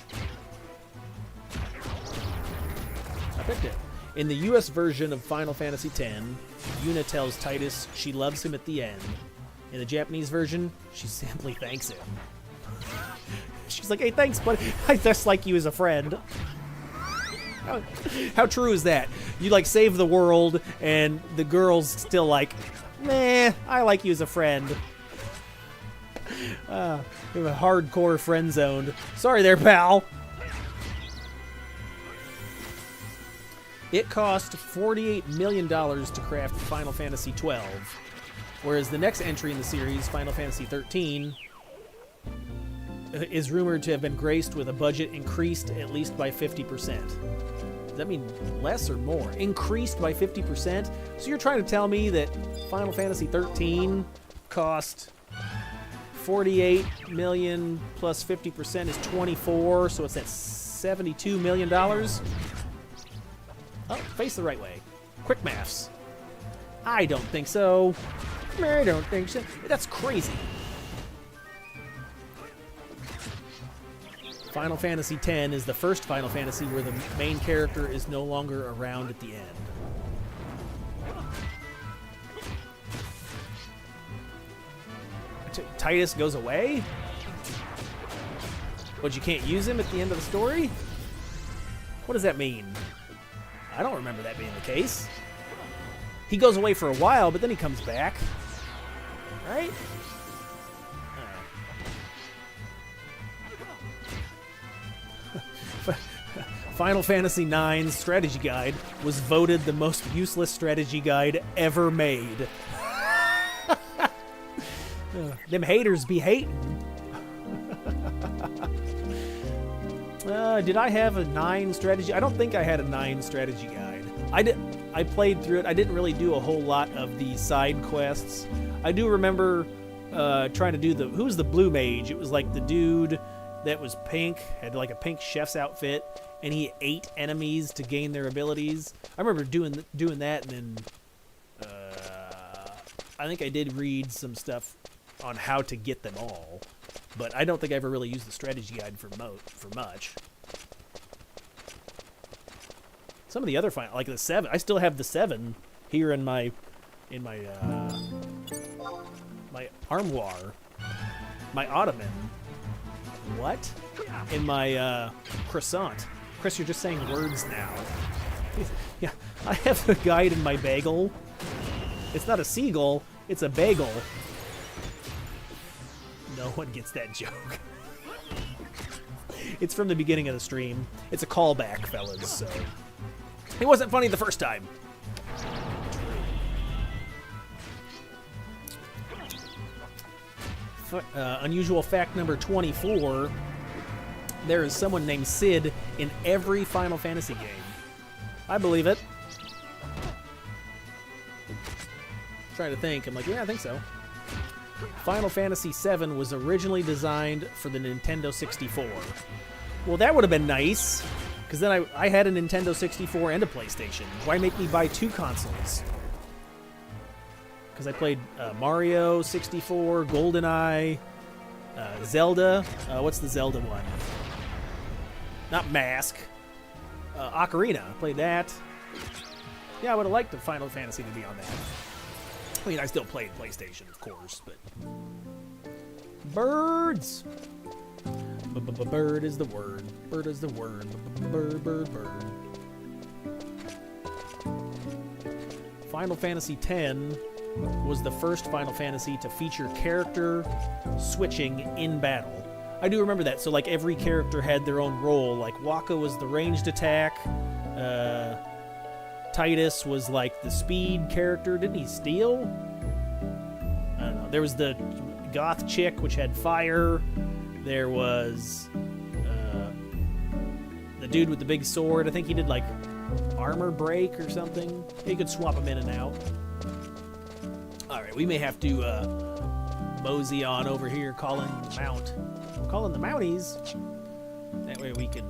I picked it. In the US version of Final Fantasy X, Yuna tells Titus she loves him at the end. In the Japanese version, she simply thanks him. She's like, hey, thanks, buddy. I just like you as a friend. How true is that? You, like, save the world, and the girl's still like, meh, I like you as a friend. You're a hardcore friend zoned. Sorry there, pal. It cost $48 million to craft Final Fantasy XII, whereas the next entry in the series, Final Fantasy XIII, is rumored to have been graced with a budget increased at least by 50%. Does that mean less or more? Increased by 50%? So you're trying to tell me that Final Fantasy XIII cost 48 million plus 50% is 24, so it's at $72 million? Oh, face the right way. Quick maths. I don't think so. I don't think so. That's crazy. Final Fantasy X is the first Final Fantasy where the main character is no longer around at the end. Titus goes away? But you can't use him at the end of the story? What does that mean? I don't remember that being the case. He goes away for a while, but then he comes back. Right? Final Fantasy IX's strategy guide was voted the most useless strategy guide ever made. Them haters be hating. Did I have a 9 strategy? I don't think I had a 9 strategy guide. I played through it. I didn't really do a whole lot of the side quests. I do remember trying to do who's the blue mage? It was like the dude that was pink, had like a pink chef's outfit, and he ate enemies to gain their abilities. I remember doing that, and then I think I did read some stuff on how to get them all, but I don't think I ever really used the strategy guide for much. Some of the other like the 7, I still have the 7 here in my my armoire, my ottoman. What? In my croissant. Chris, you're just saying words now. Yeah, I have a guide in my bagel. It's not a seagull, it's a bagel. No one gets that joke. It's from the beginning of the stream. It's a callback, fellas, so. It wasn't funny the first time. Unusual fact number 24. There is someone named Sid in every Final Fantasy game. I believe it. Trying to think. I'm like, yeah, I think so. Final Fantasy VII was originally designed for the Nintendo 64. Well, that would have been nice, because then I had a Nintendo 64 and a PlayStation. Why make me buy 2 consoles? Because I played Mario 64, GoldenEye, Zelda. What's the Zelda one? Not Mask. Ocarina. I played that. Yeah, I would have liked the Final Fantasy to be on that. I mean, I still played PlayStation, of course, but... Birds! Bird is the word. Bird is the word. Bird, bird, bird. Final Fantasy X was the first Final Fantasy to feature character switching in battle. I do remember that. So, like, every character had their own role. Like, Wakka was the ranged attack. Titus was, like, the speed character. Didn't he steal? I don't know. There was the goth chick, which had fire. There was the dude with the big sword. I think he did, like, armor break or something. You could swap them in and out. Alright, we may have to mosey on over here calling the mount. I'm calling the Mounties. That way we can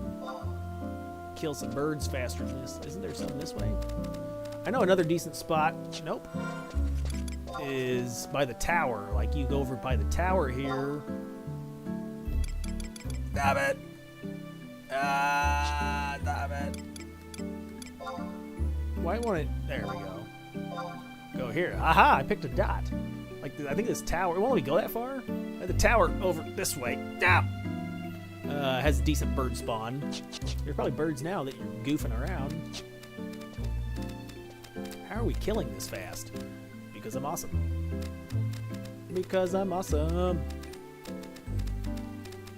kill some birds faster than this. Isn't there something this way? I know another decent spot. Nope. Is by the tower. Like, you go over by the tower here. Stop it. Stop it. Why won't it? There we go. Go here. Aha! I picked a dot. Like, I think this tower. Won't we go that far? The tower over this way. Ah! Has a decent bird spawn. There's probably birds now that you're goofing around. How are we killing this fast? Because I'm awesome. Because I'm awesome.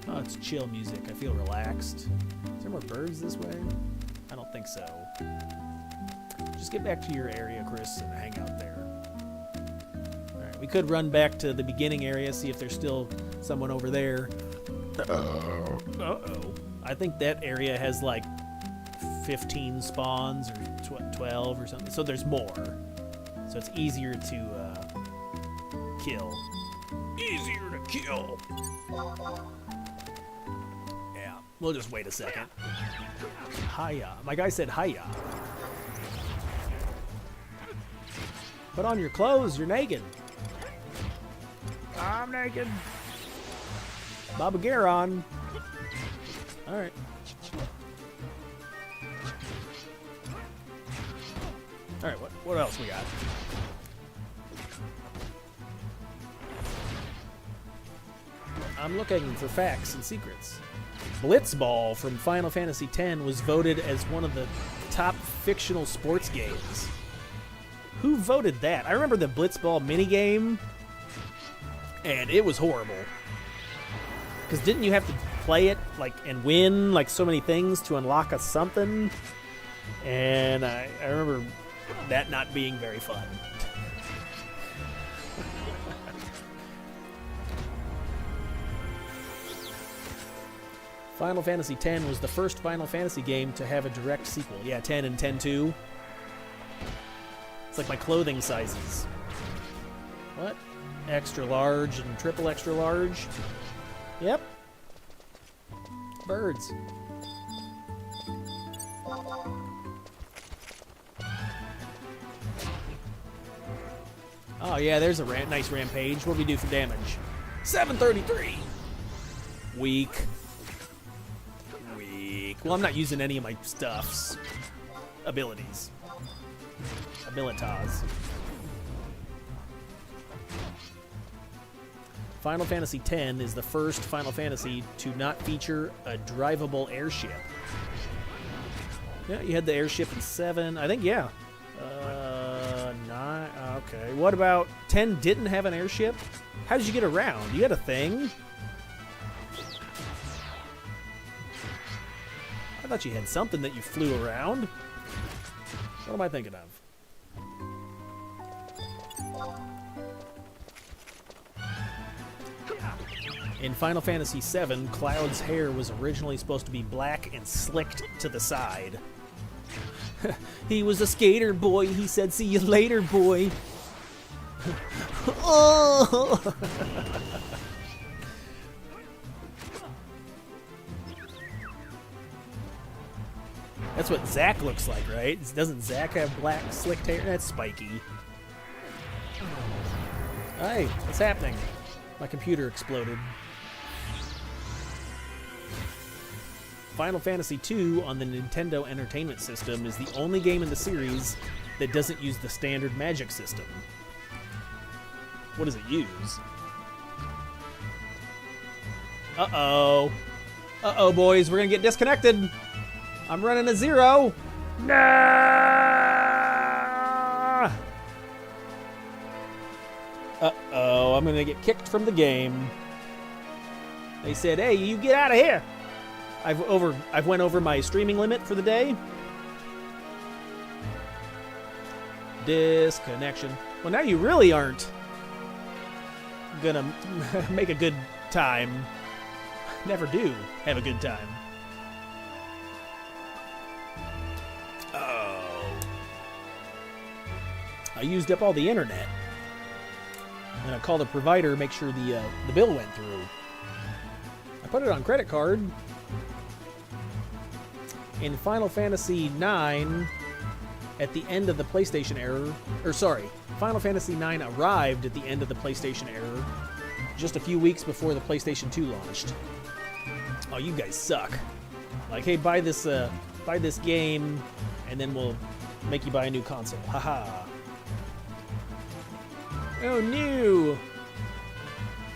Oh, it's chill music. I feel relaxed. Is there more birds this way? I don't think so. Just get back to your area, Chris, and hang out there. Alright, we could run back to the beginning area, see if there's still someone over there. Uh-oh. I think that area has like 15 spawns or 12 or something. So there's more. So it's easier to kill. Easier to kill. Yeah, we'll just wait a second. Hiya. My guy said hiya. Put on your clothes, you're naked. I'm naked. Baba Garon. Alright. Alright, what else we got? I'm looking for facts and secrets. Blitzball from Final Fantasy X was voted as one of the top fictional sports games. Who voted that? I remember the Blitzball minigame, and it was horrible. Because didn't you have to play it like and win like so many things to unlock a something? And I remember that not being very fun. Final Fantasy X was the first Final Fantasy game to have a direct sequel. Yeah, 10 and 10-2. It's like my clothing sizes. What? Extra large and triple extra large? Yep. Birds. Oh yeah, there's a nice rampage. What do we do for damage? 733. Weak. Weak. Well, I'm not using any of my stuffs. Abilities. Abilitas. Final Fantasy X is the first Final Fantasy to not feature a drivable airship. Yeah, you had the airship in 7. I think, yeah. 9. Okay. What about 10 didn't have an airship? How did you get around? You had a thing? I thought you had something that you flew around. What am I thinking of? In Final Fantasy VII, Cloud's hair was originally supposed to be black and slicked to the side. He was a skater boy. He said, "See you later, boy." Oh! That's what Zack looks like, right? Doesn't Zack have black, slicked hair? That's spiky. Hey, what's happening? My computer exploded. Final Fantasy II on the Nintendo Entertainment System is the only game in the series that doesn't use the standard magic system. What does it use? Uh-oh. Uh-oh, boys. We're going to get disconnected. I'm running a 0. Nah! Uh-oh. I'm going to get kicked from the game. They said, "Hey, you get out of here." I've went over my streaming limit for the day. Disconnection. Well, now you really aren't gonna make a good time. Never do have a good time. Oh. I used up all the internet. And I called the provider, make sure the bill went through. I put it on credit card. In Final Fantasy IX, at the end of the PlayStation era, Final Fantasy IX arrived at the end of the PlayStation era, just a few weeks before the PlayStation 2 launched. Oh, you guys suck. Like, hey, buy this game, and then we'll make you buy a new console. Haha. Oh, no!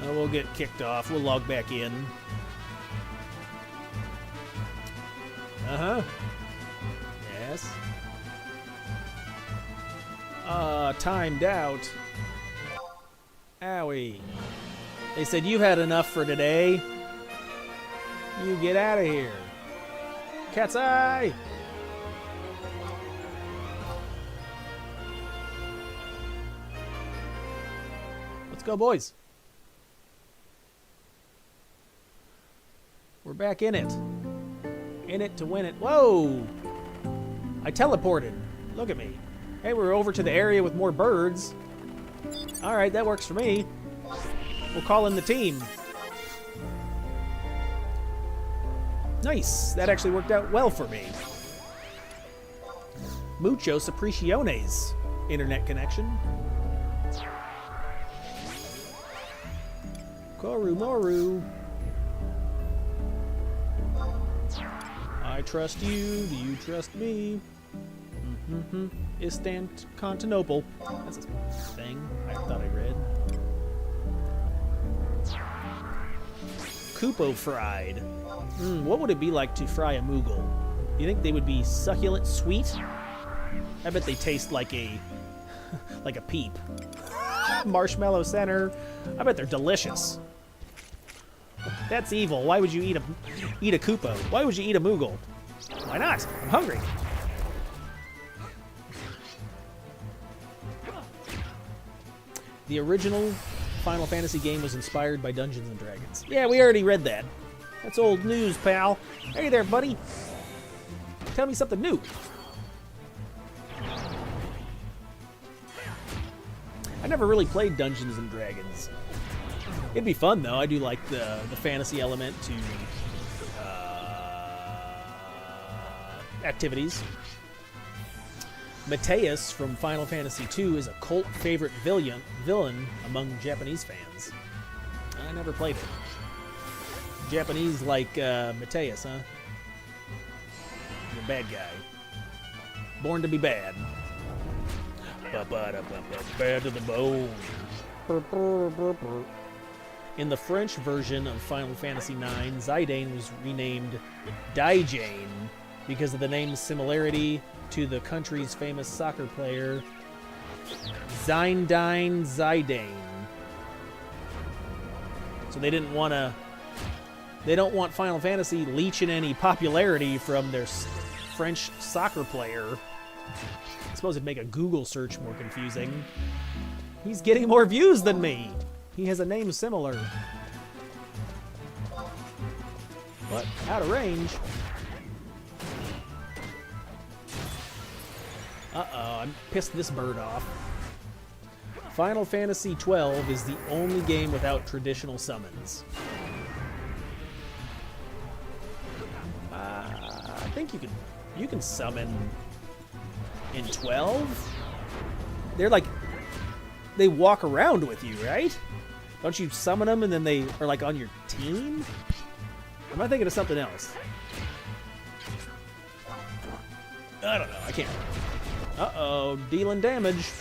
Oh, we'll get kicked off. We'll log back in. Uh-huh. Yes. Timed out. Owie. They said, "You've had enough for today. You get out of here." Cat's eye! Let's go, boys. We're back in it. In it to win it. Whoa! I teleported. Look at me. Hey, we're over to the area with more birds. Alright, that works for me. We'll call in the team. Nice. That actually worked out well for me. Muchos appreciaciones. Internet connection. Koru Moru. I trust you. Do you trust me? Constantinople. That's a thing I thought I read. Kupo fried. What would it be like to fry a Moogle? You think they would be succulent sweet? I bet they taste like a like a peep. Marshmallow center. I bet they're delicious. That's evil. Why would you eat a Kupo? Why would you eat a Moogle? Why not? I'm hungry. The original Final Fantasy game was inspired by Dungeons & Dragons. Yeah, we already read that. That's old news, pal. Hey there, buddy. Tell me something new. I never really played Dungeons and Dragons. It'd be fun though. I do like the fantasy element to activities. Mateus from Final Fantasy II is a cult favorite villain among Japanese fans. I never played it. Japanese like Mateus, huh? You're a bad guy. Born to be bad. Bad to the bone. In the French version of Final Fantasy IX, Zidane was renamed Daijane because of the name's similarity to the country's famous soccer player, Zinedine Zidane. So they didn't want to. They don't want Final Fantasy leeching any popularity from their French soccer player. I suppose it'd make a Google search more confusing. He's getting more views than me. He has a name similar. But out of range. Uh-oh, I pissed this bird off. Final Fantasy XII is the only game without traditional summons. I think you can summon in 12. They're like, they walk around with you, right? Don't you summon them and then they are like on your team? Or am I thinking of something else? I don't know. I can't. Uh-oh, dealing damage.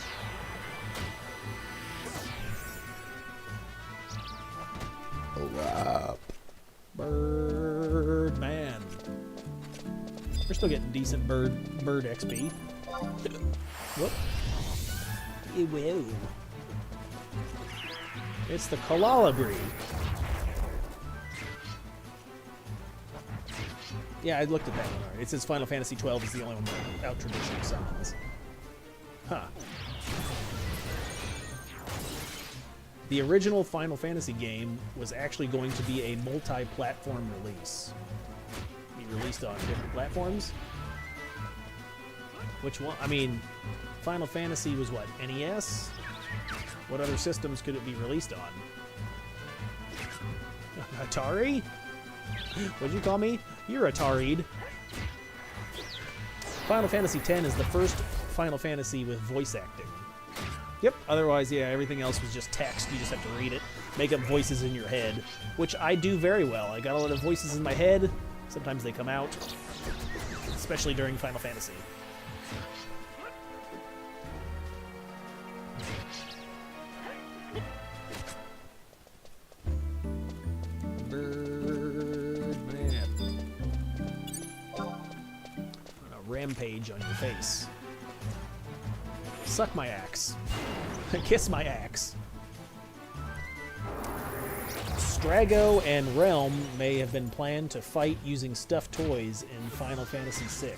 Up. Birdman. We're still getting decent bird XP. Whoop. Whoa. It's the Cololibri. Yeah, I looked at that one already. It says Final Fantasy XII is the only one without traditional summons. Huh. The original Final Fantasy game was actually going to be a multi-platform release. Be released on different platforms? Which one? I mean, Final Fantasy was what, NES? What other systems could it be released on? Atari? What'd you call me? You're Atari'd. Final Fantasy X is the first Final Fantasy with voice acting. Yep, otherwise, yeah, everything else was just text. You just have to read it. Make up voices in your head, which I do very well. I got a lot of voices in my head. Sometimes they come out, especially during Final Fantasy. Birdman. A rampage on your face. Suck my axe. Kiss my axe. Strago and Realm may have been planned to fight using stuffed toys in Final Fantasy VI.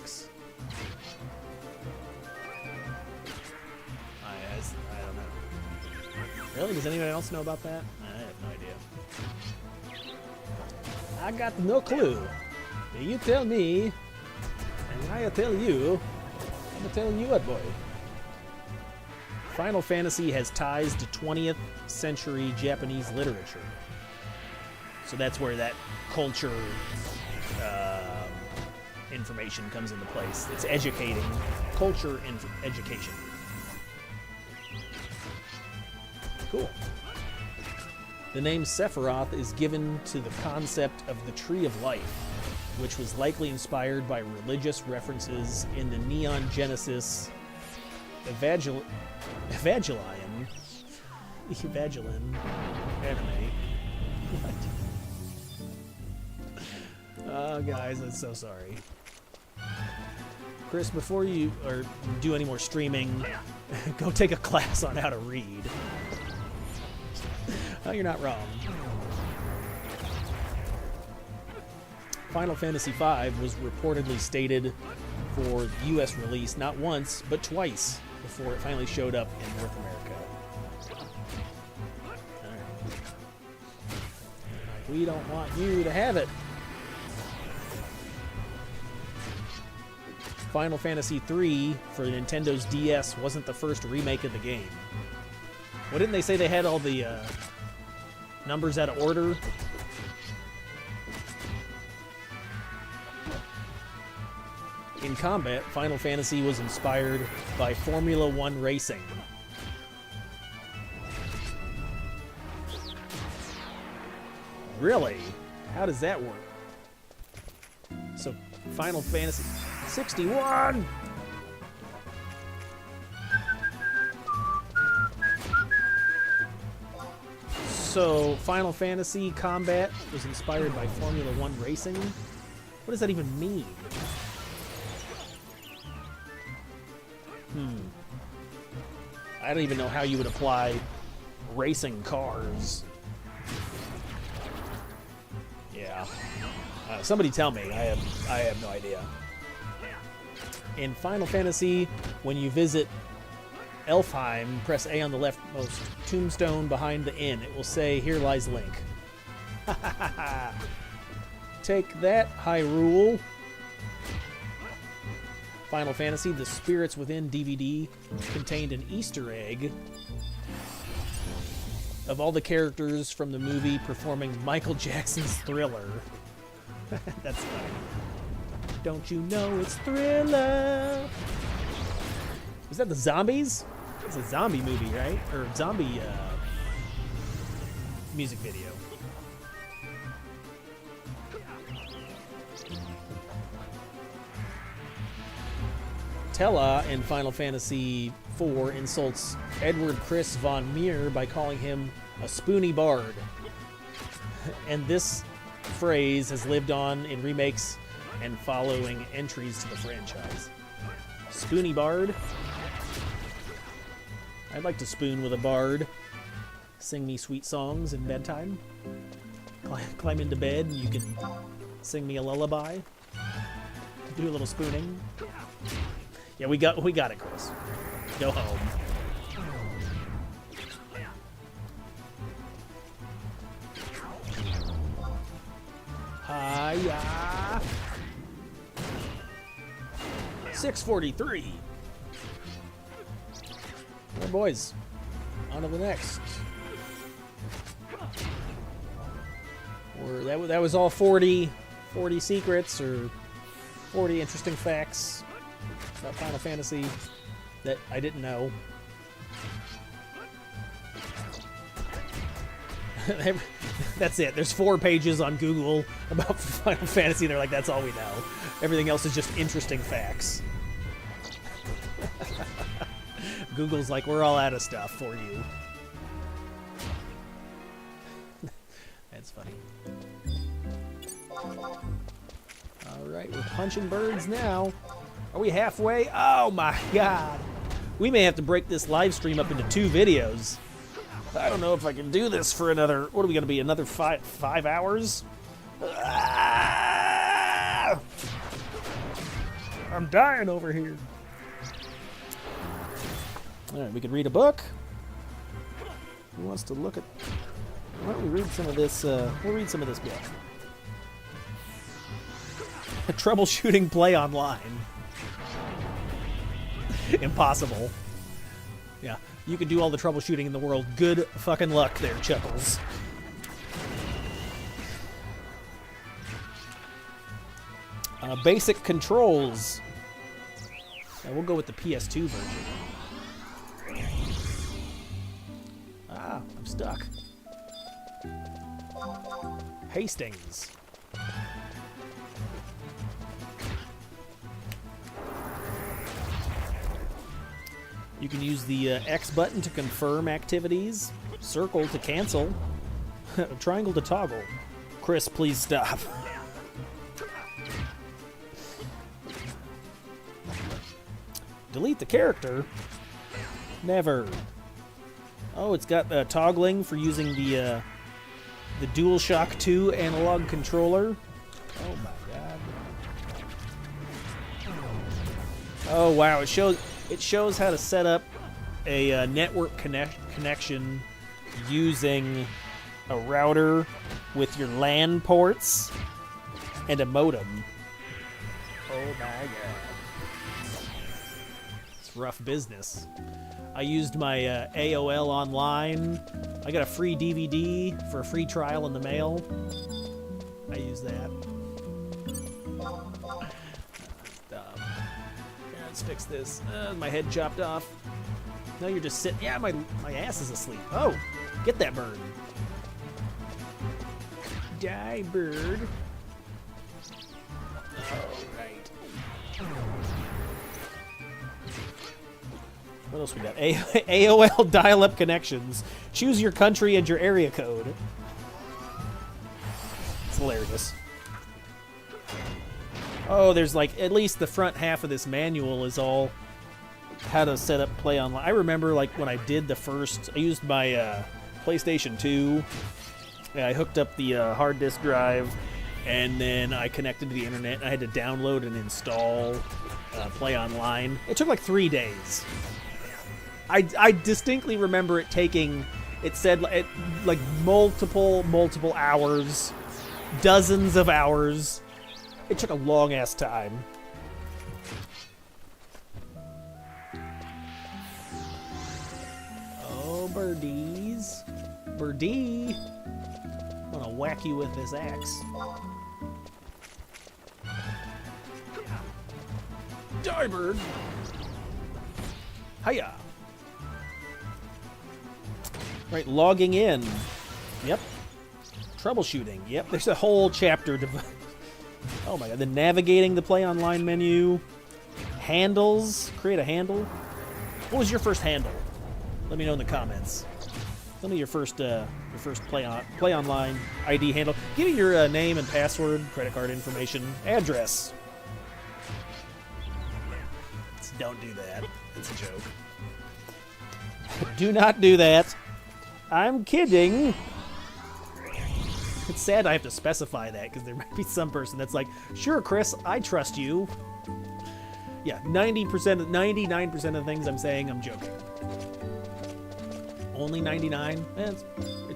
I don't know. Really? Does anyone else know about that? I have no idea. I got no clue. You tell me, and I'll tell you. I'm gonna tell you what, boy. Final Fantasy has ties to 20th century Japanese literature. So that's where that culture information comes into place. It's educating. Culture education. Cool. The name Sephiroth is given to the concept of the Tree of Life, which was likely inspired by religious references in the Neon Genesis Evangelion anime. What? Oh, guys, I'm so sorry. Chris, before you do any more streaming, go take a class on how to read. Oh, you're not wrong. Final Fantasy V was reportedly stated for U.S. release not once, but twice before it finally showed up in North America. All right. We don't want you to have it. Final Fantasy III for Nintendo's DS wasn't the first remake of the game. Well, didn't they say they had all the numbers out of order? In combat, Final Fantasy was inspired by Formula One racing. Really? How does that work? So, Final Fantasy 61! So, Final Fantasy combat was inspired by Formula One racing? What does that even mean? I don't even know how you would apply racing cars. Yeah. Somebody tell me. I have no idea. In Final Fantasy, when you visit Elfheim, press A on the leftmost tombstone behind the inn. It will say, "Here lies Link." Take that, Hyrule. Final Fantasy, the Spirits Within DVD contained an Easter egg of all the characters from the movie performing Michael Jackson's Thriller. That's funny. Don't you know it's Thriller? Is that the zombies? It's a zombie movie, right? Or zombie music video. Tella in Final Fantasy IV insults Edward Chris von Meer by calling him a spoony bard. And this phrase has lived on in remakes and following entries to the franchise. Spoony bard? I'd like to spoon with a bard. Sing me sweet songs in bedtime. Climb into bed and you can sing me a lullaby. Do a little spooning. Yeah, we got it, Chris. Go home. Hiya. 643. Well, boys, on to the next. That was all 40 secrets or 40 interesting facts about Final Fantasy that I didn't know. That's it. There's 4 pages on Google about Final Fantasy. They're like, that's all we know. Everything else is just interesting facts. Google's like, we're all out of stuff for you. That's funny. All right, we're punching birds now. Are we halfway? Oh my God. We may have to break this live stream up into 2 videos. I don't know if I can do this for another, what are we going to be, another 5 hours? Ah! I'm dying over here. All right, we could read a book. Who wants to look at, why don't we read some of this, we'll read some of this book. Troubleshooting play online. Impossible. Yeah, you can do all the troubleshooting in the world. Good fucking luck there, Chuckles. Basic controls. Now we'll go with the PS2 version. Ah, I'm stuck. Hastings. You can use the X button to confirm activities, circle to cancel, triangle to toggle. Chris, please stop. Delete the character? Never. Oh, it's got toggling for using the DualShock 2 analog controller. Oh my God. Oh wow, it shows how to set up a network connection using a router with your LAN ports and a modem. Oh my God. It's rough business. I used my AOL online. I got a free DVD for a free trial in the mail. I used that. Let's fix this. My head chopped off. Now you're just sitting. Yeah, my ass is asleep. Oh, get that bird. Die, bird. All right. What else we got? AOL dial-up connections. Choose your country and your area code. It's hilarious. Oh, there's like at least the front half of this manual is all how to set up play online. I remember like when I did the first, I used my PlayStation 2. I hooked up the hard disk drive, and then I connected to the internet. I had to download and install play online. It took like 3 days. I distinctly remember it taking, it said like multiple hours, dozens of hours. It took a long-ass time. Oh, birdies. Birdie. I'm gonna whack you with this axe. Die, bird. Hiya. Right, logging in. Yep. Troubleshooting. Yep, there's a whole chapter devoted. Oh my god, then navigating the play online menu. Handles. Create a handle. What was your first handle? Let me know in the comments. Tell me your first play online ID handle. Give me your name and password, credit card information, address. Don't do that. It's a joke. Do not do that. I'm kidding. It's sad I have to specify that because there might be some person that's like, sure, Chris, I trust you. Yeah, 99% of the things I'm saying, I'm joking. Only 99? It's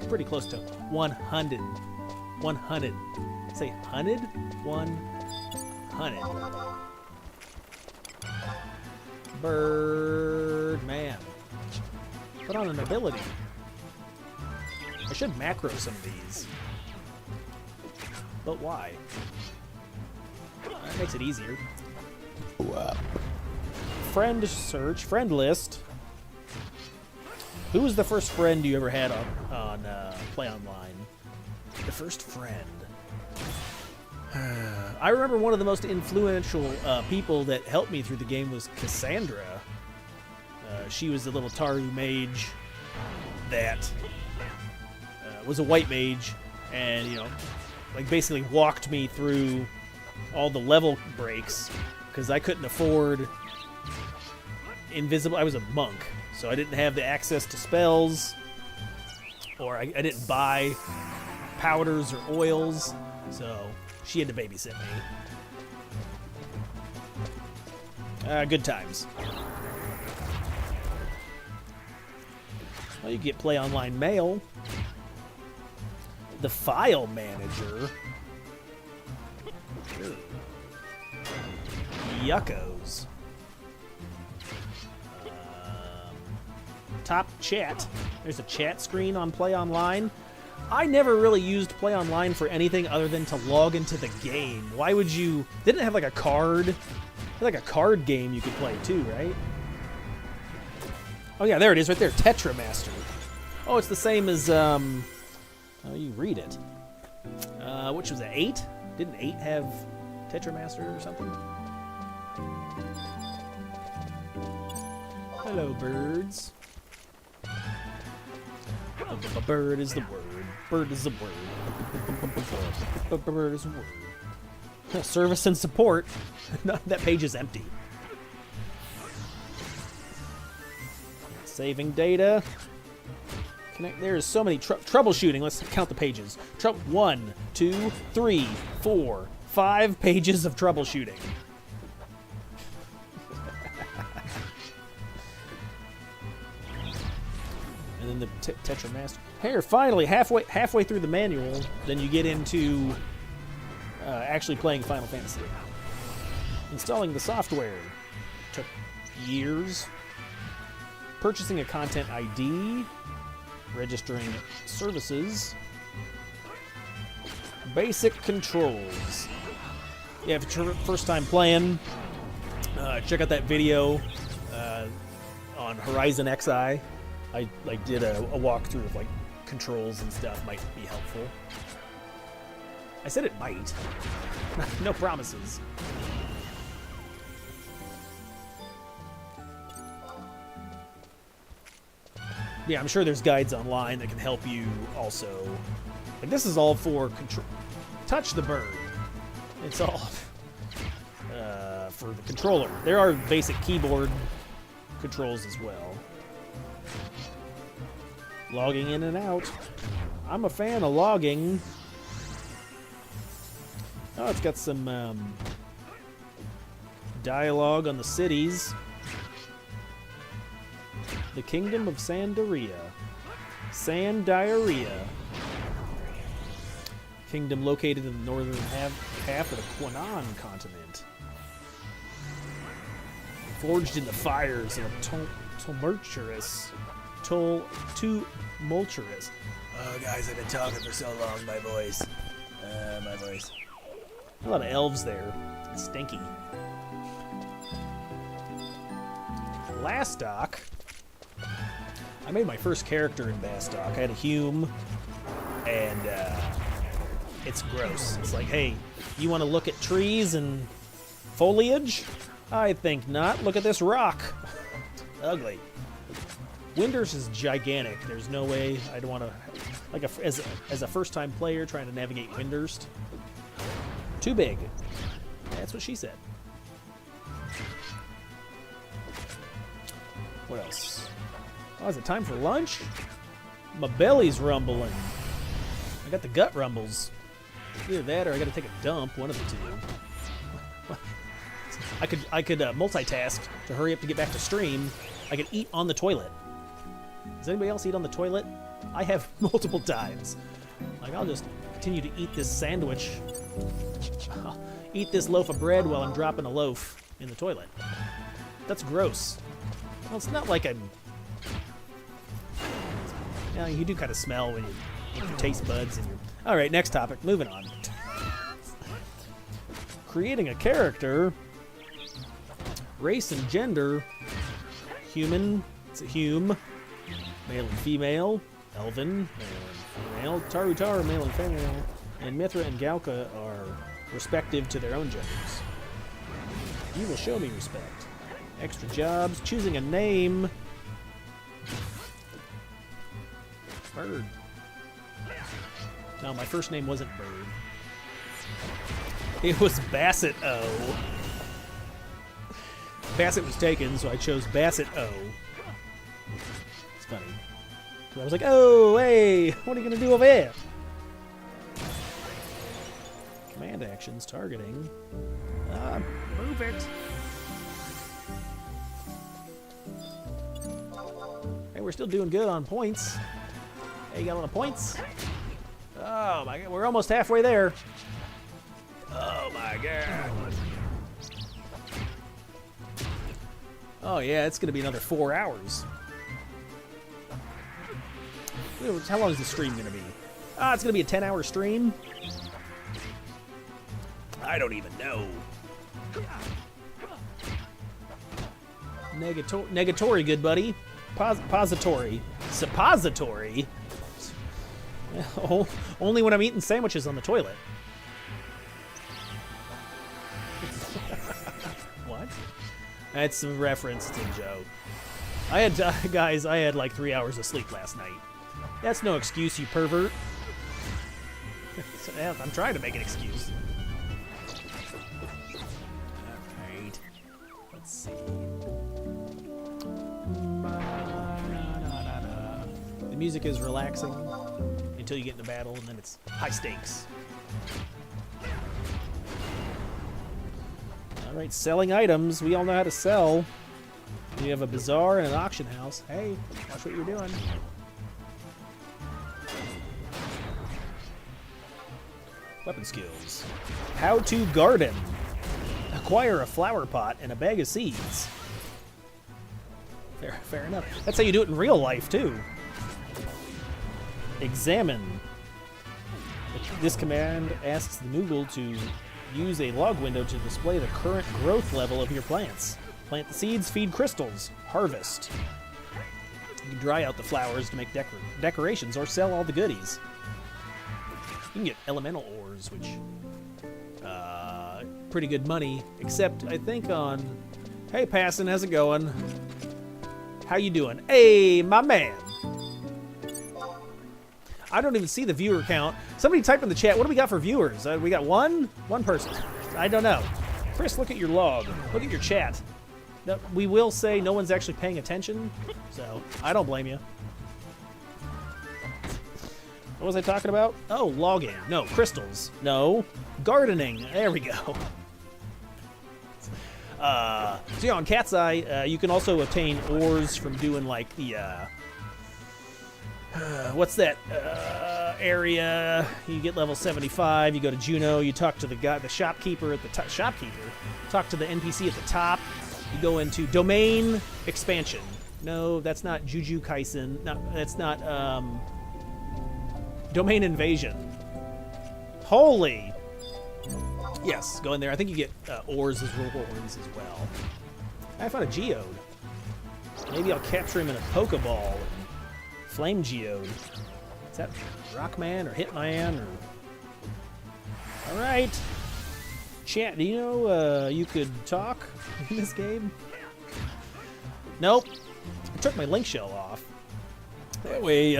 pretty close to 100. 100. Say 100? 100. Birdman. Put on an ability. I should macro some of these. But why? That makes it easier. Friend search, friend list. Who was the first friend you ever had on Play Online? The first friend. I remember one of the most influential people that helped me through the game was Cassandra. She was the little Taru mage that was a white mage, and like basically walked me through all the level breaks because I couldn't afford invisible. I was a monk, so I didn't have the access to spells, or I didn't buy powders or oils, so she had to babysit me. Good times. Well, you get Play Online Mail. The File Manager. Yuckos. Top chat. There's a chat screen on Play Online. I never really used Play Online for anything other than to log into the game. Why would you... Didn't it have like a card? It had like a card game you could play too, right? Oh yeah, there it is right there. Tetramaster. Oh, it's the same as... Oh, you read it. Which was it, 8? Didn't 8 have Tetramaster or something? Hello, birds. A bird is the word. Bird is the word. Bird is the word. Service and support. No, that page is empty. Saving data. Connect. There's so many troubleshooting. Let's count the pages. 1, 2, 3, 4, 5 pages of troubleshooting. And then the Tetramaster. Here, finally, halfway through the manual, then you get into actually playing Final Fantasy. Installing the software. Took years. Purchasing a content ID. Registering services. Basic controls. Yeah, if you're first time playing, check out that video on Horizon XI. I did a walkthrough of like controls and stuff. Might be helpful. I said it might. No promises. Yeah, I'm sure there's guides online that can help you also. Like, this is all for control. Touch the bird. It's all for the controller. There are basic keyboard controls as well. Logging in and out. I'm a fan of logging. Oh, it's got some dialogue on the cities. The Kingdom of Sandaria. Sandiarrhea. Kingdom located in the northern half of the Quanon continent. Forged in the fires of tumultuous. Oh, guys, I've been talking for so long, my voice. My voice. A lot of elves there. It's stinky. Lastok. I made my first character in Bastok. I had a Hume, and it's gross. It's like, hey, you want to look at trees and foliage? I think not. Look at this rock. Ugly. Windurst is gigantic. There's no way I'd want to, like, as a first-time player trying to navigate Windurst. Too big. That's what she said. What else? Oh, is it time for lunch? My belly's rumbling. I got the gut rumbles. Either that or I gotta take a dump, one of the two. I could multitask to hurry up to get back to stream. I could eat on the toilet. Does anybody else eat on the toilet? I have multiple times. Like, I'll just continue to eat this sandwich. Eat this loaf of bread while I'm dropping a loaf in the toilet. That's gross. Well, it's not like I'm... Yeah, you do kind of smell when your taste buds and your... All right, next topic. Moving on. Creating a character. Race and gender. Human. It's a Hume. Male and female. Elven. Male and female. Taru, male and female. And Mithra and Galka are respective to their own genders. You will show me respect. Extra jobs. Choosing a name. Bird. No, my first name wasn't Bird. It was Bassett O. Bassett was taken, so I chose Bassett O. It's funny. I was like, oh, hey, what are you going to do over here? Command actions, targeting. Move it. Hey, we're still doing good on points. Hey, you got a lot of points? Oh, my God. We're almost halfway there. Oh, my God. Oh, yeah, it's going to be another 4 hours. How long is the stream going to be? It's going to be a 10-hour stream? I don't even know. Negatory, good buddy. Pository. Suppository? Only when I'm eating sandwiches on the toilet. What? That's a reference to Joe. I had like 3 hours of sleep last night. That's no excuse, you pervert. I'm trying to make an excuse. Alright. Let's see. The music is relaxing until you get into battle, and then it's high stakes. Alright, selling items. We all know how to sell. You have a bazaar and an auction house. Hey, watch what you're doing. Weapon skills. How to garden. Acquire a flower pot and a bag of seeds. Fair enough. That's how you do it in real life, too. Examine. This command asks the Moogle to use a log window to display the current growth level of your plants. Plant the seeds, feed crystals, harvest. You can dry out the flowers to make decorations or sell all the goodies. You can get elemental ores, which pretty good money, except I think on... Hey, Passon, how's it going? How you doing? Hey, my man. I don't even see the viewer count. Somebody type in the chat, what do we got for viewers? We got one person. I don't know. Chris, look at your log. Look at your chat. No, we will say no one's actually paying attention, so I don't blame you. What was I talking about? Oh, logging. No, crystals. No, gardening. There we go. So yeah, on Cat's Eye, you can also obtain ores from doing like the, what's that area? You get level 75, you go to Juno, you talk to the guy, the shopkeeper at the top, talk to the NPC at the top, you go into domain expansion. No, that's not Juju Kaisen. No, that's not, domain invasion. Holy. Yes, go in there. I think you get ores as rewards as well. I found a geode. Maybe I'll capture him in a Pokeball and flame geode. Is that Rockman or Hitman or... Alright. Chat, do you know you could talk in this game? Nope. I took my link shell off. That way, you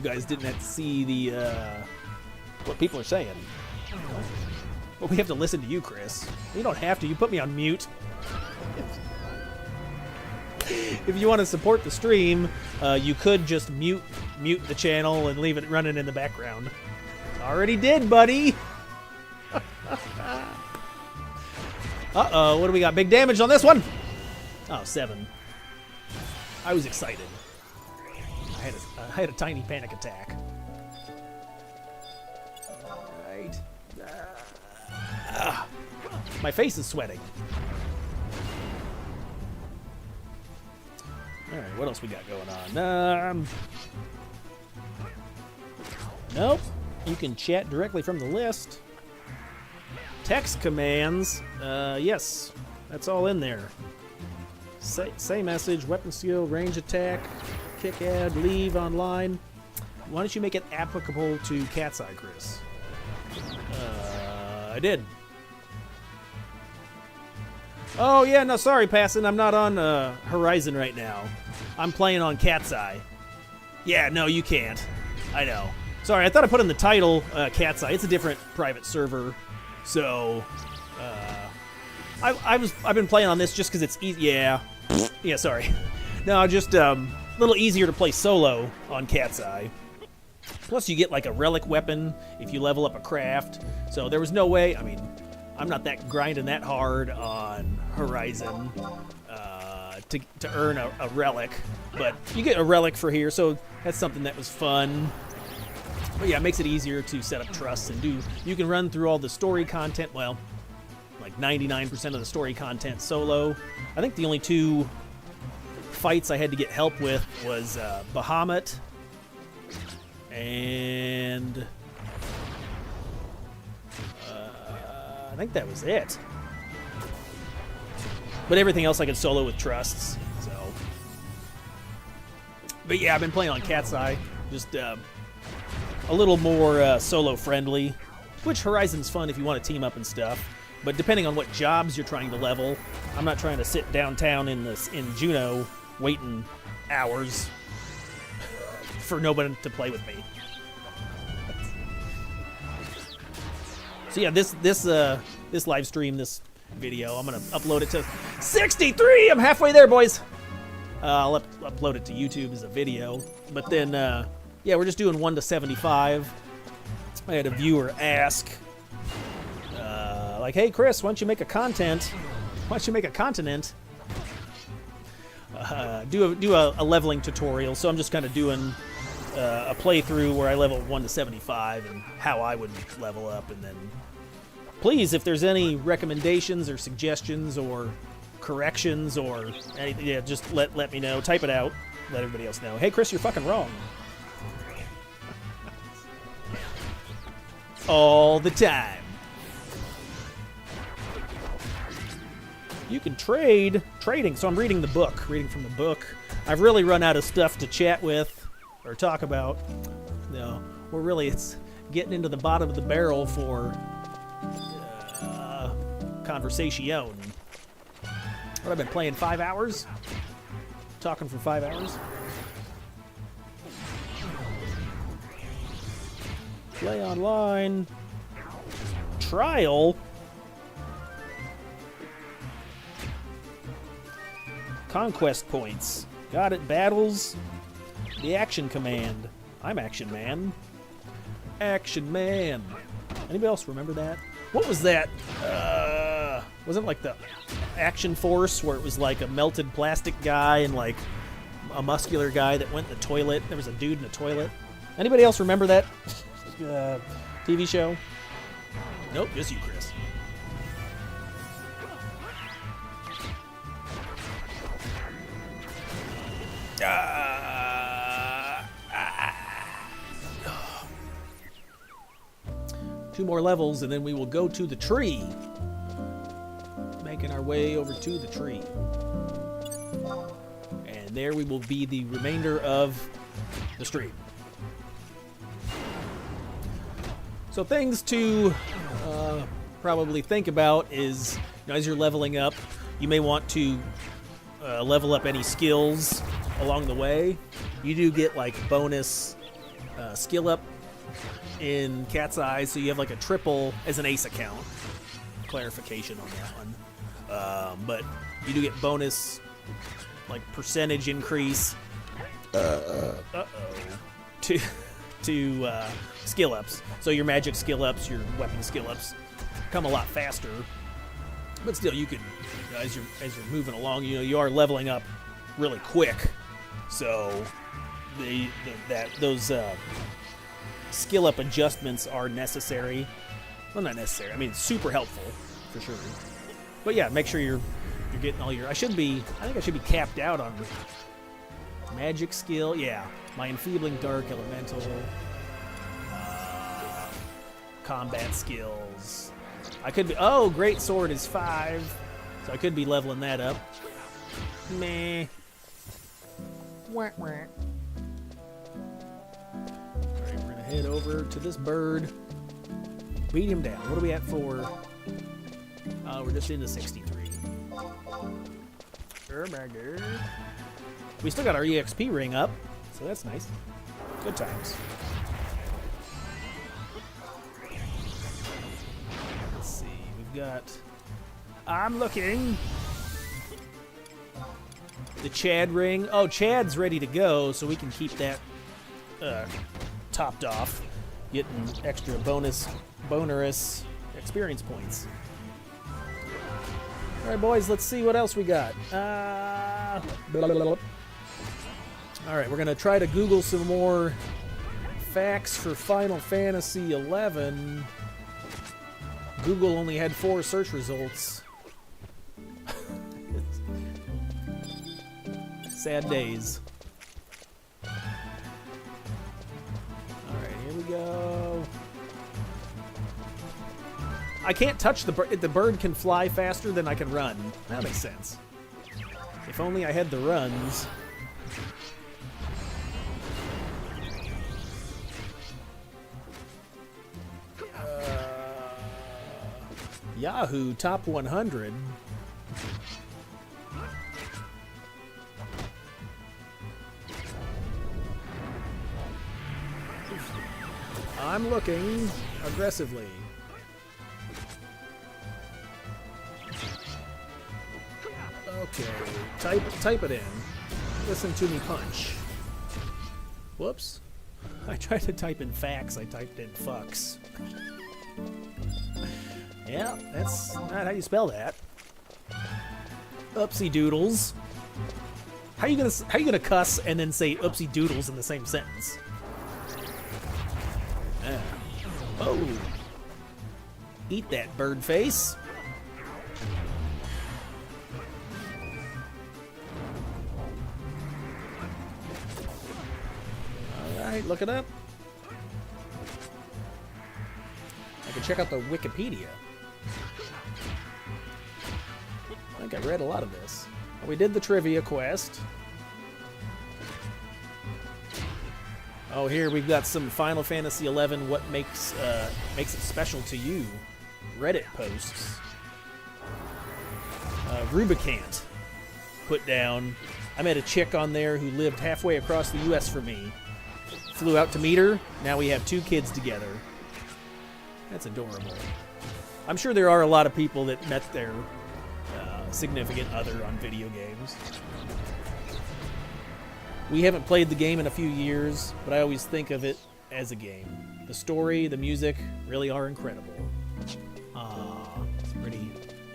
guys didn't have to see the, what people are saying. But we have to listen to you, Chris. You don't have to. You put me on mute. If you want to support the stream, you could just mute the channel and leave it running in the background. Already did, buddy. Uh-oh, what do we got? Big damage on this one. Oh, 7. I was excited. I had a tiny panic attack. Alright. My face is sweating. Alright, what else we got going on? Nope. You can chat directly from the list. Text commands. Yes. That's all in there. Say message, weapon skill, range attack, kick add, leave online. Why don't you make it applicable to Cat's Eye, Chris? I did. Oh, yeah, no, sorry, Passon. I'm not on Horizon right now. I'm playing on Cat's Eye. Yeah, no, you can't. I know. Sorry, I thought I put in the title Cat's Eye. It's a different private server. So, I've been playing on this just because it's easy. Yeah. Yeah, sorry. No, just a little easier to play solo on Cat's Eye. Plus, you get like a relic weapon if you level up a craft. So there was no way. I mean, I'm not that grinding that hard on Horizon to earn a relic, but you get a relic for here, so that's something that was fun. But yeah, it makes it easier to set up trusts and do. You can run through all the story content. Well, like 99% of the story content solo. I think the only 2 fights I had to get help with was Bahamut and I think that was it. But everything else I could solo with trusts. So, but yeah, I've been playing on Cat's Eye, just a little more solo friendly. Which Horizon's fun if you want to team up and stuff. But depending on what jobs you're trying to level, I'm not trying to sit downtown in Juno waiting hours for nobody to play with me. So yeah, this live stream, this video, I'm gonna upload it to 63. I'm halfway there, boys. I'll upload it to YouTube as a video, but then yeah, we're just doing 1 to 75. I had a viewer ask, like, "Hey, Chris, why don't you make a continent? Do a leveling tutorial?" So I'm just kind of doing a playthrough where I level 1 to 75 and how I would level up, and then please, if there's any recommendations or suggestions or corrections or anything, yeah, just let me know. Type it out. Let everybody else know. Hey, Chris, you're fucking wrong. All the time. You can trade. Trading. So I'm reading the book. Reading from the book. I've really run out of stuff to chat with or talk about. No, it's getting into the bottom of the barrel for conversation. What, I've been playing 5 hours? Talking for 5 hours? Play online. Trial. Conquest points. Got it. Battles. The action command. I'm Action Man. Action Man. Anybody else remember that? What was that? Wasn't it like the Action Force where it was like a melted plastic guy and like a muscular guy that went in the toilet? There was a dude in a toilet. Anybody else remember that TV show? Nope, just you, Chris. Two more levels and then we will go to the tree. Making our way over to the tree. And there we will be the remainder of the stream. So things to probably think about is, as you're leveling up, you may want to level up any skills along the way. You do get like bonus skill up in Cat's Eye, so you have like a triple as an ace account. Clarification on that one. But you do get bonus like percentage increase to skill ups. So your magic skill ups, your weapon skill ups come a lot faster. But still, you can, as you're moving along, you are leveling up really quick. So those skill up adjustments are necessary. Well, not necessary. I mean, it's super helpful for sure. But yeah, make sure you're getting all your. I think I should be capped out on magic skill. Yeah, my enfeebling dark elemental, combat skills. I could be. Oh, great sword is 5, so I could be leveling that up. Meh. Wah, wah. Alright, we're gonna head over to this bird. Beat him down. What are we at for? We're just into 63. We still got our EXP ring up, so that's nice. Good times. Let's see, we've got... I'm looking. The Chad ring. Oh, Chad's ready to go, so we can keep that topped off. Getting extra bonerous experience points. All right, boys, let's see what else we got. All right, we're going to try to Google some more facts for Final Fantasy XI. Google only had 4 search results. Sad days. All right, here we go. I can't touch the bird. The bird can fly faster than I can run. That makes sense. If only I had the runs. Yahoo Top 100. I'm looking aggressively. Okay, type it in. Listen to me punch. Whoops. I tried to type in facts, I typed in fucks. Yeah, that's not how you spell that. Oopsie doodles. How you gonna cuss and then say oopsie doodles in the same sentence? Oh. Eat that, bird face. Alright, look it up. I can check out the Wikipedia. I think I read a lot of this. Well, we did the trivia quest. Oh, here we've got some Final Fantasy XI. What makes it special to you? Reddit posts. Rubicant put down. I met a chick on there who lived halfway across the U.S. from me. Flew out to meet her. Now we have 2 kids together. That's adorable. I'm sure there are a lot of people that met their significant other on video games. We haven't played the game in a few years, but I always think of it as a game. The story, the music really are incredible. It's pretty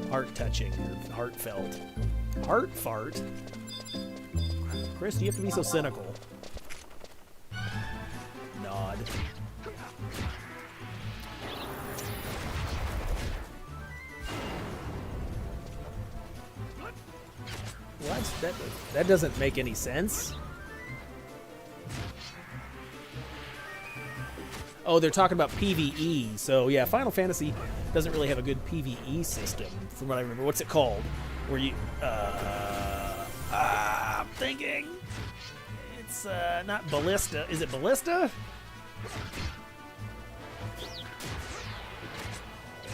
heart-touching or heartfelt. Heart fart? Chris, you have to be so cynical. Nod. What? That doesn't make any sense. Oh, they're talking about PvE. So, yeah, Final Fantasy doesn't really have a good PvE system, from what I remember. What's it called? Where you... I'm thinking... It's not Ballista. Is it Ballista?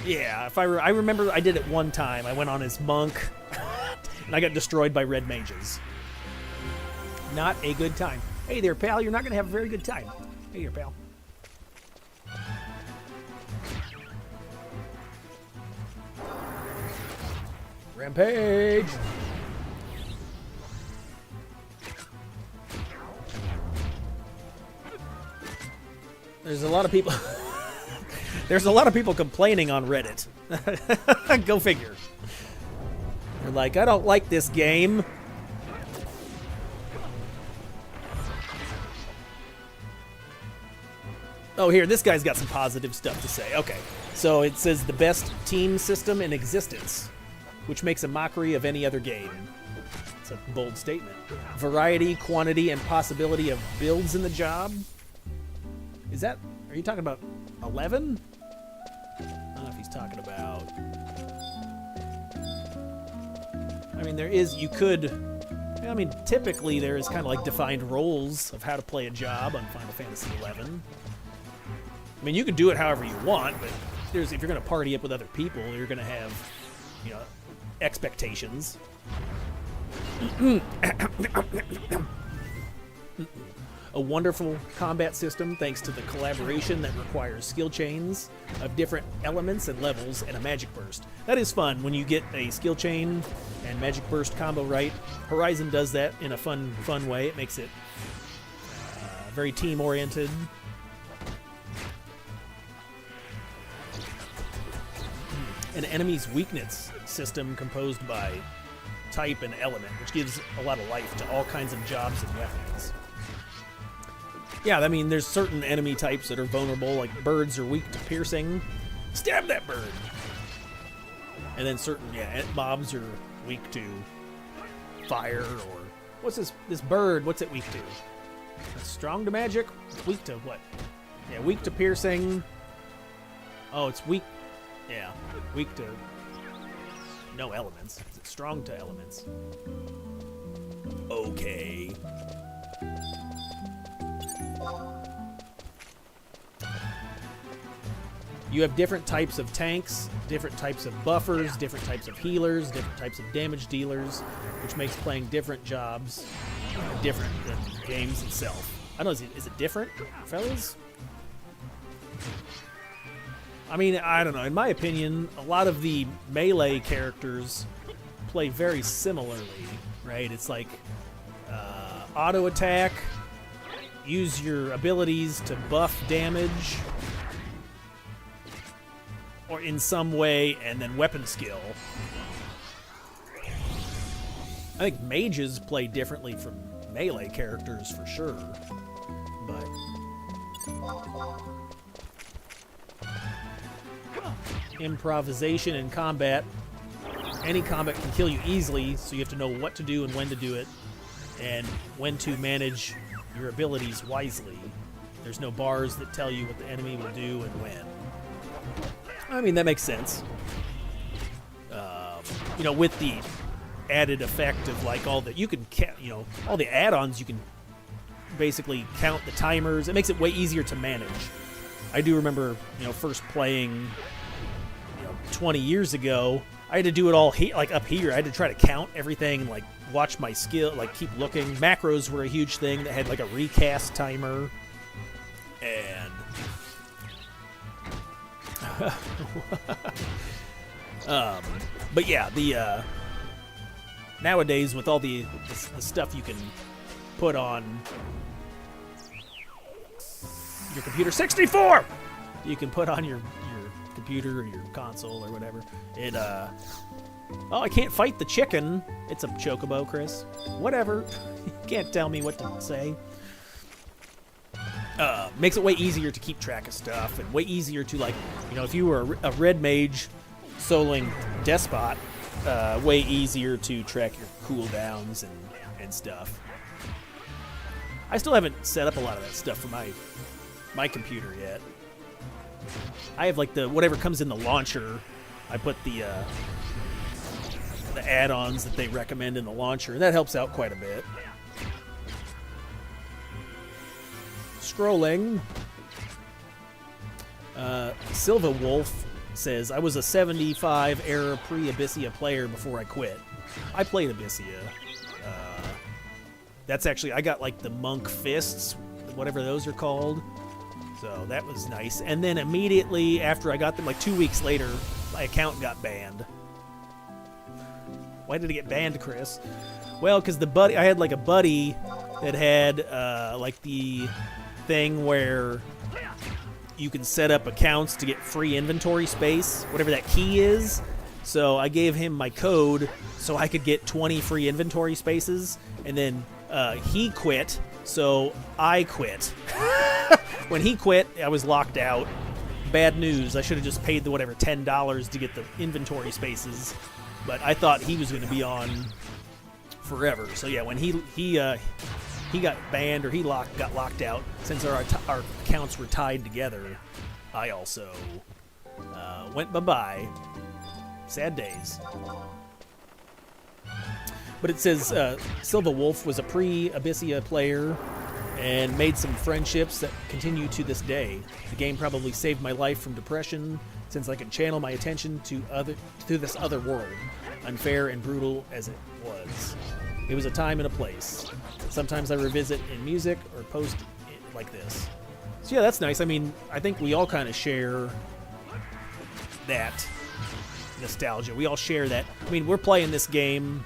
Yeah, if I remember I did it one time. I went on as monk, and I got destroyed by red mages. Not a good time. Hey there, pal. You're not going to have a very good time. Hey there, pal. Rampage! There's a lot of people... There's a lot of people complaining on Reddit. Go figure. They're like, I don't like this game. Oh, here, this guy's got some positive stuff to say. Okay, so it says the best team system in existence, which makes a mockery of any other game. It's a bold statement. Variety, quantity, and possibility of builds in the job. Is that... Are you talking about 11? I don't know if he's talking about... I mean, there is... You could... I mean, typically there is kind of like defined roles of how to play a job on Final Fantasy XI. I mean, you can do it however you want, but if you're going to party up with other people, you're going to have, you know, expectations. A wonderful combat system thanks to the collaboration that requires skill chains of different elements and levels and a magic burst. That is fun when you get a skill chain and magic burst combo right. Horizon does that in a fun way. It makes it very team-oriented. An enemy's weakness system composed by type and element, which gives a lot of life to all kinds of jobs and weapons. Yeah, I mean, there's certain enemy types that are vulnerable, like birds are weak to piercing. Stab that bird! And then certain, mobs are weak to fire, or... What's this bird, what's it weak to? It's strong to magic? Weak to what? Yeah, weak to piercing. Oh, it's weak... Yeah, weak to no elements. It's strong to elements. Okay. You have different types of tanks, different types of buffers, different types of healers, different types of damage dealers, which makes playing different jobs different than games itself. I don't know, is it different, fellas? I mean, I don't know. In my opinion, a lot of the melee characters play very similarly, right? It's like auto attack, use your abilities to buff damage, or in some way, and then weapon skill. I think mages play differently from melee characters for sure, but... Improvisation in combat. Any combat can kill you easily, so you have to know what to do and when to do it, and when to manage your abilities wisely. There's no bars that tell you what the enemy will do and when. I mean, that makes sense. You know, with the added effect of like all the, you can, you know, all the add-ons, you can basically count the timers. It makes it way easier to manage. I do remember, you know, first playing, you know, 20 years ago, I had to do it all like up here. I had to try to count everything and like watch my skill, like keep looking. Macros were a huge thing that had like a recast timer. And but yeah, the nowadays with all the stuff you can put on your computer, 64, you can put on your computer or your console or whatever. It oh, I can't fight the chicken. It's a chocobo, Chris. Whatever. You can't tell me what to say. Makes it way easier to keep track of stuff and way easier to, like, you know, if you were a red mage soloing Despot, way easier to track your cooldowns and stuff. I still haven't set up a lot of that stuff for my computer yet. I have like the whatever comes in the launcher. I put the add-ons that they recommend in the launcher, and that helps out quite a bit. Scrolling. Silva Wolf says, I was a 75 era pre-Abyssea player before I quit. I played Abyssea. That's actually, I got like the monk fists, whatever those are called. So that was nice. And then immediately after I got them, like 2 weeks later, my account got banned. Why did it get banned, Chris? Well, because I had like a buddy that had like the thing where you can set up accounts to get free inventory space, whatever that key is. So I gave him my code so I could get 20 free inventory spaces, and then he quit, so I quit. When he quit, I was locked out. Bad news. I should have just paid the whatever $10 to get the inventory spaces, but I thought he was going to be on forever. So yeah, when he got banned, or he got locked out, since our accounts were tied together, I also went bye-bye. Sad days. But it says Silva Wolf was a pre-Abyssea player and made some friendships that continue to this day. The game probably saved my life from depression, since I can channel my attention to this other world, unfair and brutal as it was. It was a time and a place. Sometimes I revisit in music or post it like this. So yeah, that's nice. I mean, I think we all kind of share that nostalgia. We all share that. I mean, we're playing this game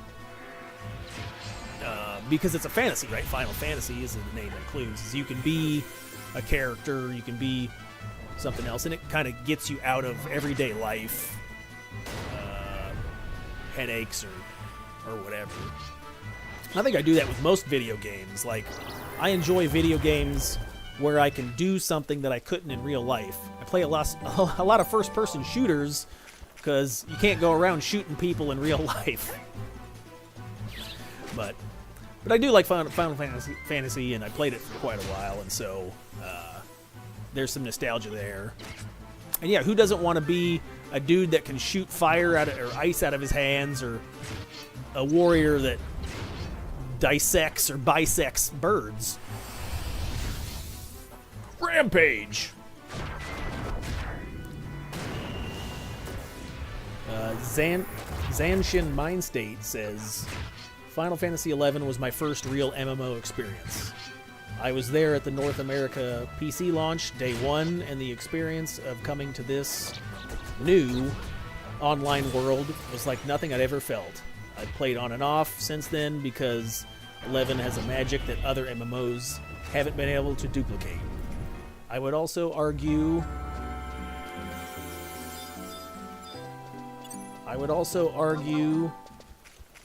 because it's a fantasy, right? Final Fantasy, as the name includes. Is you can be a character, you can be something else, and it kind of gets you out of everyday life, headaches or whatever. I think I do that with most video games. Like, I enjoy video games where I can do something that I couldn't in real life. I play a lot of first-person shooters because you can't go around shooting people in real life. But I do like Final Fantasy, and I played it for quite a while, and so there's some nostalgia there. And yeah, who doesn't want to be a dude that can shoot fire or ice out of his hands, or a warrior that dissects or bisects birds? Rampage! Zanshin Mindstate says, Final Fantasy XI was my first real MMO experience. I was there at the North America PC launch, day one, and the experience of coming to this new online world was like nothing I'd ever felt. I've played on and off since then because 11 has a magic that other MMOs haven't been able to duplicate. I would also argue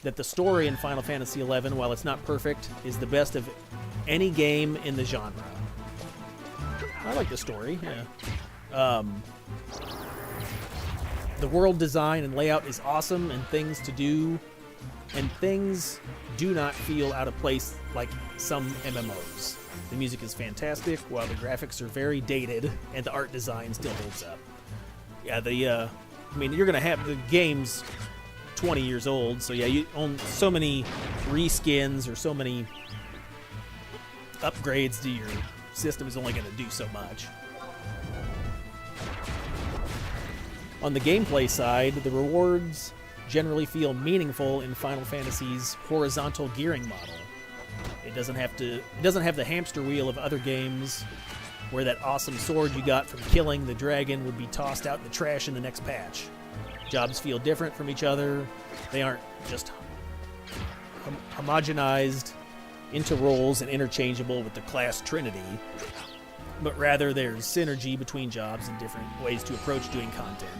that the story in Final Fantasy XI, while it's not perfect, is the best of any game in the genre. I like the story, yeah. The world design and layout is awesome, and things do not feel out of place like some MMOs. The music is fantastic, while the graphics are very dated, and the art design still holds up. Yeah, I mean, you're gonna have the game's 20 years old, so yeah, you own so many reskins or so many upgrades to your system is only gonna do so much. On the gameplay side, the rewards generally feel meaningful in Final Fantasy's horizontal gearing model. It doesn't have the hamster wheel of other games where that awesome sword you got from killing the dragon would be tossed out in the trash in the next patch. Jobs feel different from each other. They aren't just homogenized into roles and interchangeable with the class trinity, but rather there's synergy between jobs and different ways to approach doing content.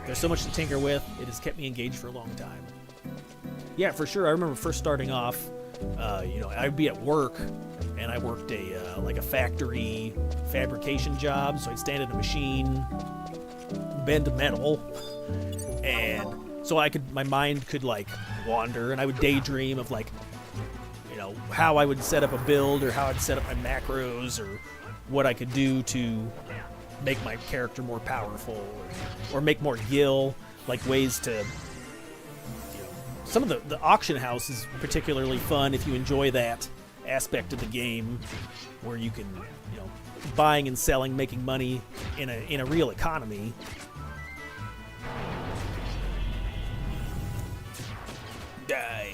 There's so much to tinker with. It has kept me engaged for a long time. Yeah, for sure. I remember first starting off, I'd be at work, and I worked a factory fabrication job, so I'd stand at a machine, bend metal, and so my mind could wander, and I would daydream of how I would set up a build, or how I'd set up my macros, or what I could do to make my character more powerful, or make more gil, ways to, some of the auction house is particularly fun if you enjoy that aspect of the game, where you can, buying and selling, making money in a real economy. Die.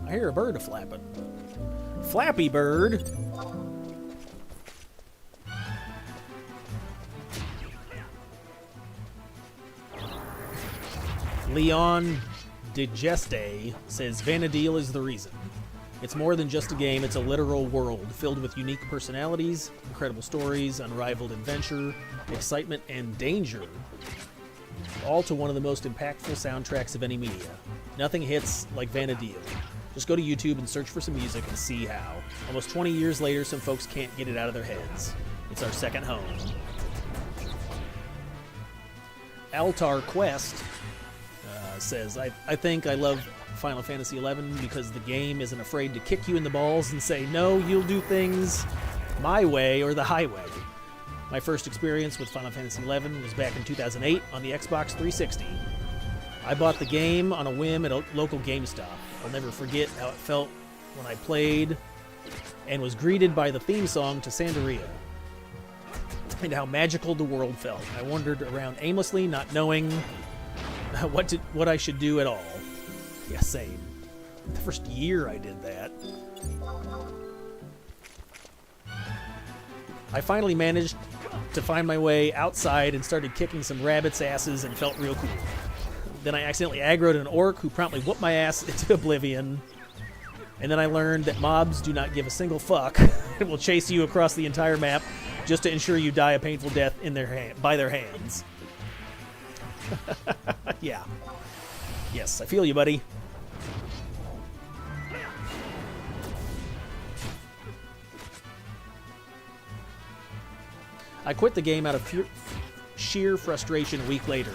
I hear a bird a-flapping. Flappy Bird. Leon Digeste says Vanadil is the reason. It's more than just a game, it's a literal world filled with unique personalities, incredible stories, unrivaled adventure, excitement, and danger. All to one of the most impactful soundtracks of any media. Nothing hits like Vanadil. Just go to YouTube and search for some music and see how. Almost 20 years later, some folks can't get it out of their heads. It's our second home. Altar Quest says, I think I love Final Fantasy XI because the game isn't afraid to kick you in the balls and say, no, you'll do things my way or the highway. My first experience with Final Fantasy XI was back in 2008 on the Xbox 360. I bought the game on a whim at a local GameStop. I'll never forget how it felt when I played and was greeted by the theme song to Sandaria, and how magical the world felt. I wandered around aimlessly, not knowing what I should do at all. Yeah, same. The first year I did that. I finally managed to find my way outside and started kicking some rabbits' asses and felt real cool. Then I accidentally aggroed an orc who promptly whooped my ass into oblivion. And then I learned that mobs do not give a single fuck and will chase you across the entire map just to ensure you die a painful death by their hands. Yeah. Yes, I feel you, buddy. I quit the game out of sheer frustration a week later,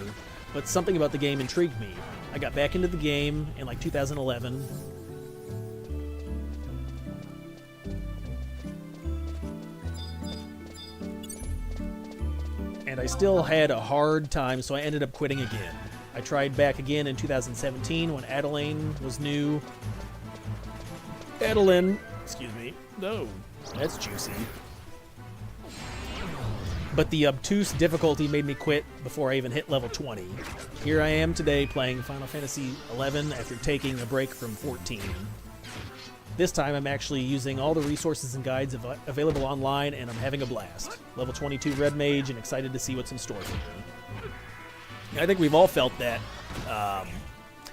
but something about the game intrigued me. I got back into the game in 2011. And I still had a hard time, so I ended up quitting again. I tried back again in 2017 when Adeline was new. Adeline, excuse me. No, that's juicy. But the obtuse difficulty made me quit before I even hit level 20. Here I am today playing Final Fantasy XI after taking a break from 14. This time I'm actually using all the resources and guides available online, and I'm having a blast. Level 22 Red Mage, and excited to see what's in store for me. I think we've all felt that.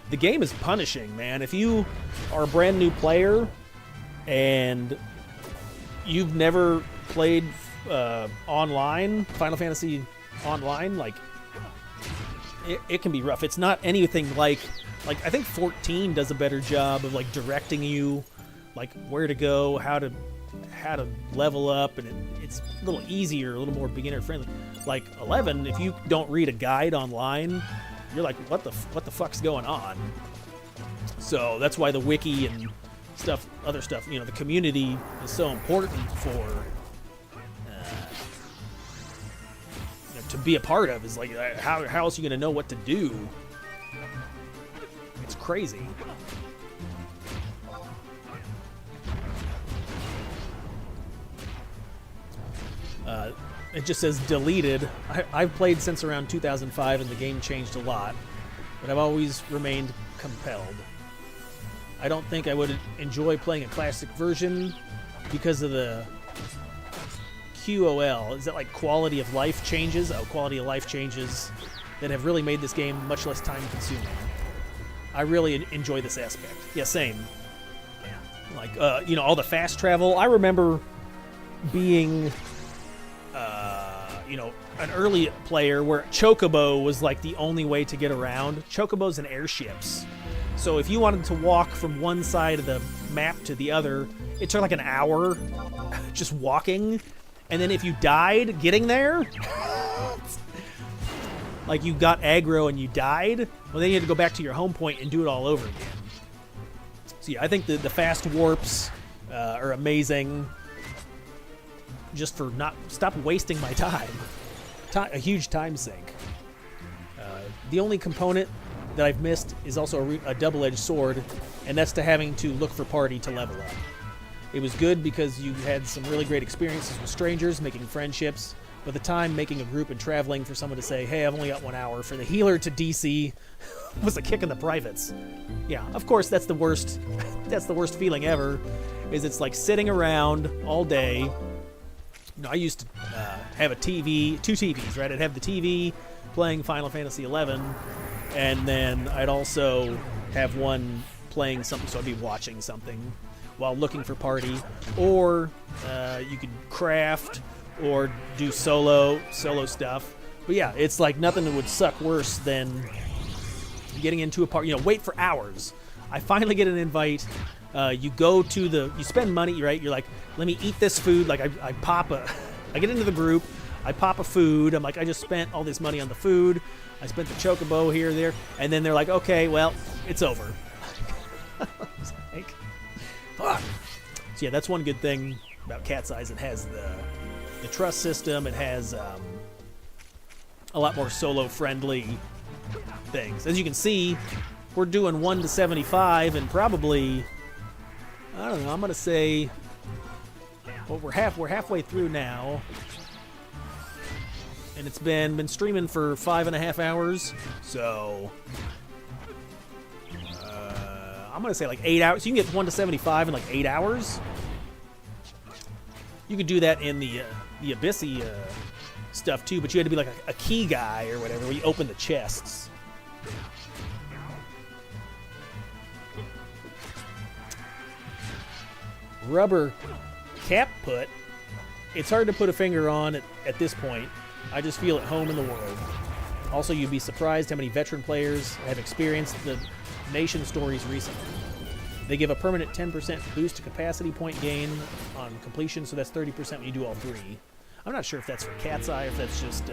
The game is punishing, man. If you are a brand new player and you've never played online, Final Fantasy Online, it can be rough. It's not anything like I think 14 does a better job of directing you like where to go, how to level up, and it's a little easier, a little more beginner friendly. Like 11, if you don't read a guide online, you're like, what the fuck's going on? So that's why the wiki and stuff, other stuff, you know, the community is so important for to be a part of. Is like, how else are you gonna know what to do? It's crazy. It just says deleted. I've played since around 2005 and the game changed a lot, but I've always remained compelled. I don't think I would enjoy playing a classic version because of the QOL. Is that like quality of life changes? Oh, quality of life changes that have really made this game much less time consuming. I really enjoy this aspect. Yeah, same. Like, you know, all the fast travel. I remember being, you know, an early player where Chocobo was like the only way to get around. Chocobos and airships. So if you wanted to walk from one side of the map to the other, it took like an hour just walking. And then if you died getting there, like you got aggro and you died, well, then you had to go back to your home point and do it all over again. So yeah, I think the fast warps are amazing. Just for stop wasting my time. A huge time sink. The only component that I've missed is also a double-edged sword, and that's to having to look for party to level up. It was good because you had some really great experiences with strangers, making friendships, but the time making a group and traveling for someone to say, hey, I've only got 1 hour for the healer to DC was a kick in the privates. Yeah, of course, that's the worst. That's the worst feeling ever, is it's like sitting around all day. You know, I used to have a TV, 2 TVs, right? I'd have the TV playing Final Fantasy XI, and then I'd also have one playing something, so I'd be watching something while looking for party, or you could craft or do solo stuff. But yeah, it's like nothing that would suck worse than getting into a party. You know, wait for hours. I finally get an invite. You go to you spend money, right? You're like, let me eat this food. Like I get into the group, I pop a food. I'm like, I just spent all this money on the food. I spent the chocobo here, there, and then they're like, okay, well, it's over. It's like, fuck. So yeah, that's one good thing about CatseyeXI. It has the trust system. It has a lot more solo-friendly things. As you can see, we're doing 1 to 75, and probably, I don't know, I'm gonna say, well, we're halfway through now, and it's been streaming for 5.5 hours. So I'm gonna say like 8 hours. You can get 1 to 75 in like 8 hours. You could do that in the Abyssy stuff too, but you had to be like a key guy or whatever, where you open the chests. Rubber cap put. It's hard to put a finger on at this point. I just feel at home in the world. Also, you'd be surprised how many veteran players have experienced the Nation stories recently. They give a permanent 10% boost to capacity point gain on completion, so that's 30% when you do all 3. I'm not sure if that's for CatseyeXI or if that's just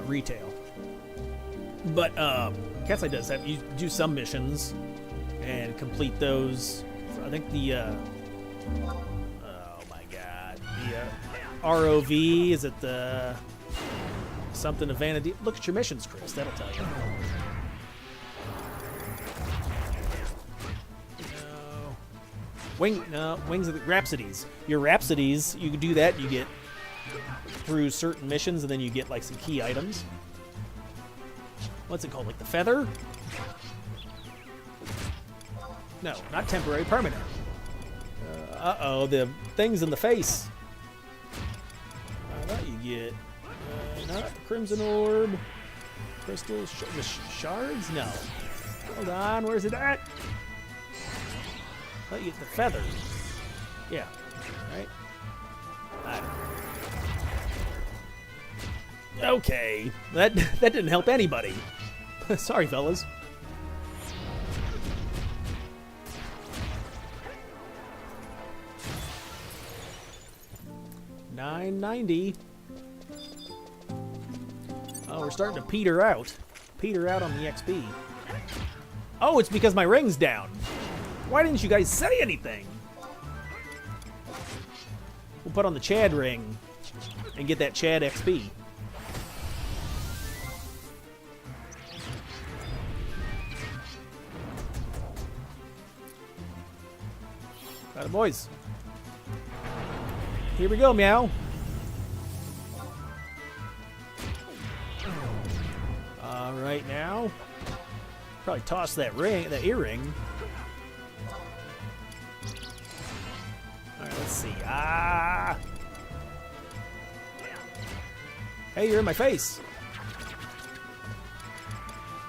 retail. But CatseyeXI does have, you do some missions and complete those. I think the oh my god, the ROV, is it the something of Vanity? Look at your missions, Chris. That'll tell you. Wings of the Rhapsodies. Your Rhapsodies, you can do that. You get through certain missions, and then you get like some key items. What's it called? Like the feather? No, not temporary, permanent. Uh-oh, the things in the face. I thought you get not the Crimson Orb, Crystal, the Shards? No. Hold on, where's it at? I thought you get the feathers. Yeah, right? I don't know. Okay, that didn't help anybody. Sorry, fellas. $9.90. Oh, we're starting to peter out. Peter out on the XP. Oh, it's because my ring's down. Why didn't you guys say anything? We'll put on the Chad ring and get that Chad XP. Got it, boys. Here we go, meow. All right, now. Probably toss that ring, that earring. All right, let's see. Ah! Hey, you're in my face.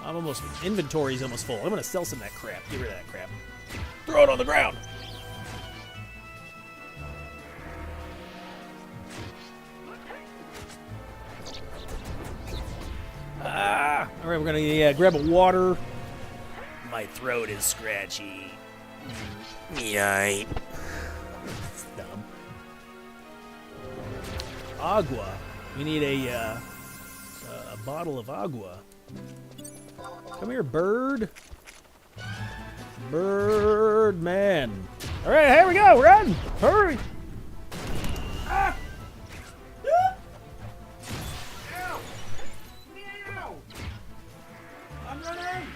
I'm almost, inventory's almost full. I'm gonna sell some of that crap. Get rid of that crap. Throw it on the ground. Ah! All right, we're gonna grab a water. My throat is scratchy. Yay. It's dumb. Agua. We need a bottle of agua. Come here, bird. Birdman. All right, here we go. Run! Hurry! Ah! Ah! Ow! Meow! I'm running!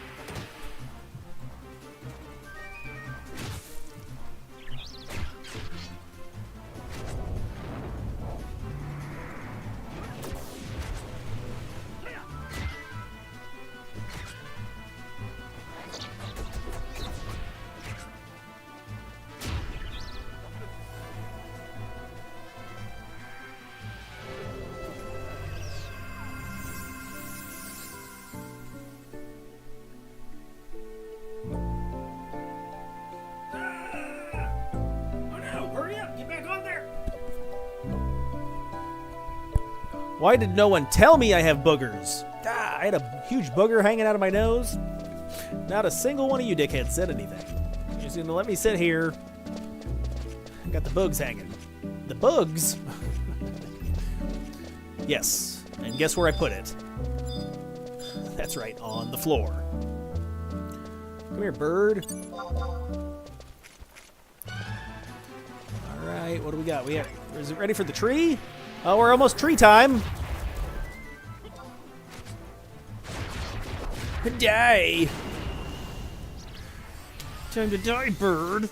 Why did no one tell me I have boogers? Ah, I had a huge booger hanging out of my nose. Not a single one of you dickheads said anything. You're just gonna let me sit here. Got the bugs hanging. The bugs? Yes, and guess where I put it? That's right, on the floor. Come here, bird. Alright, what do we got? Is it ready for the tree? Oh, we're almost tree time. Die. Time to die, bird.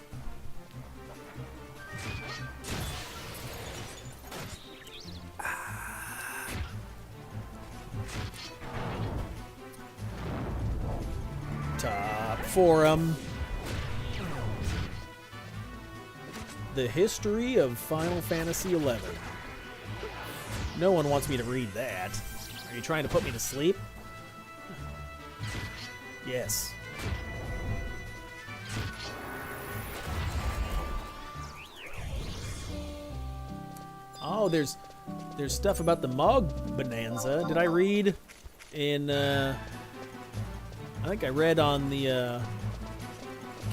Top forum. The history of Final Fantasy XI. No one wants me to read that. Are you trying to put me to sleep? Yes. Oh, there's stuff about the Mog Bonanza. Did I read in I think I read on the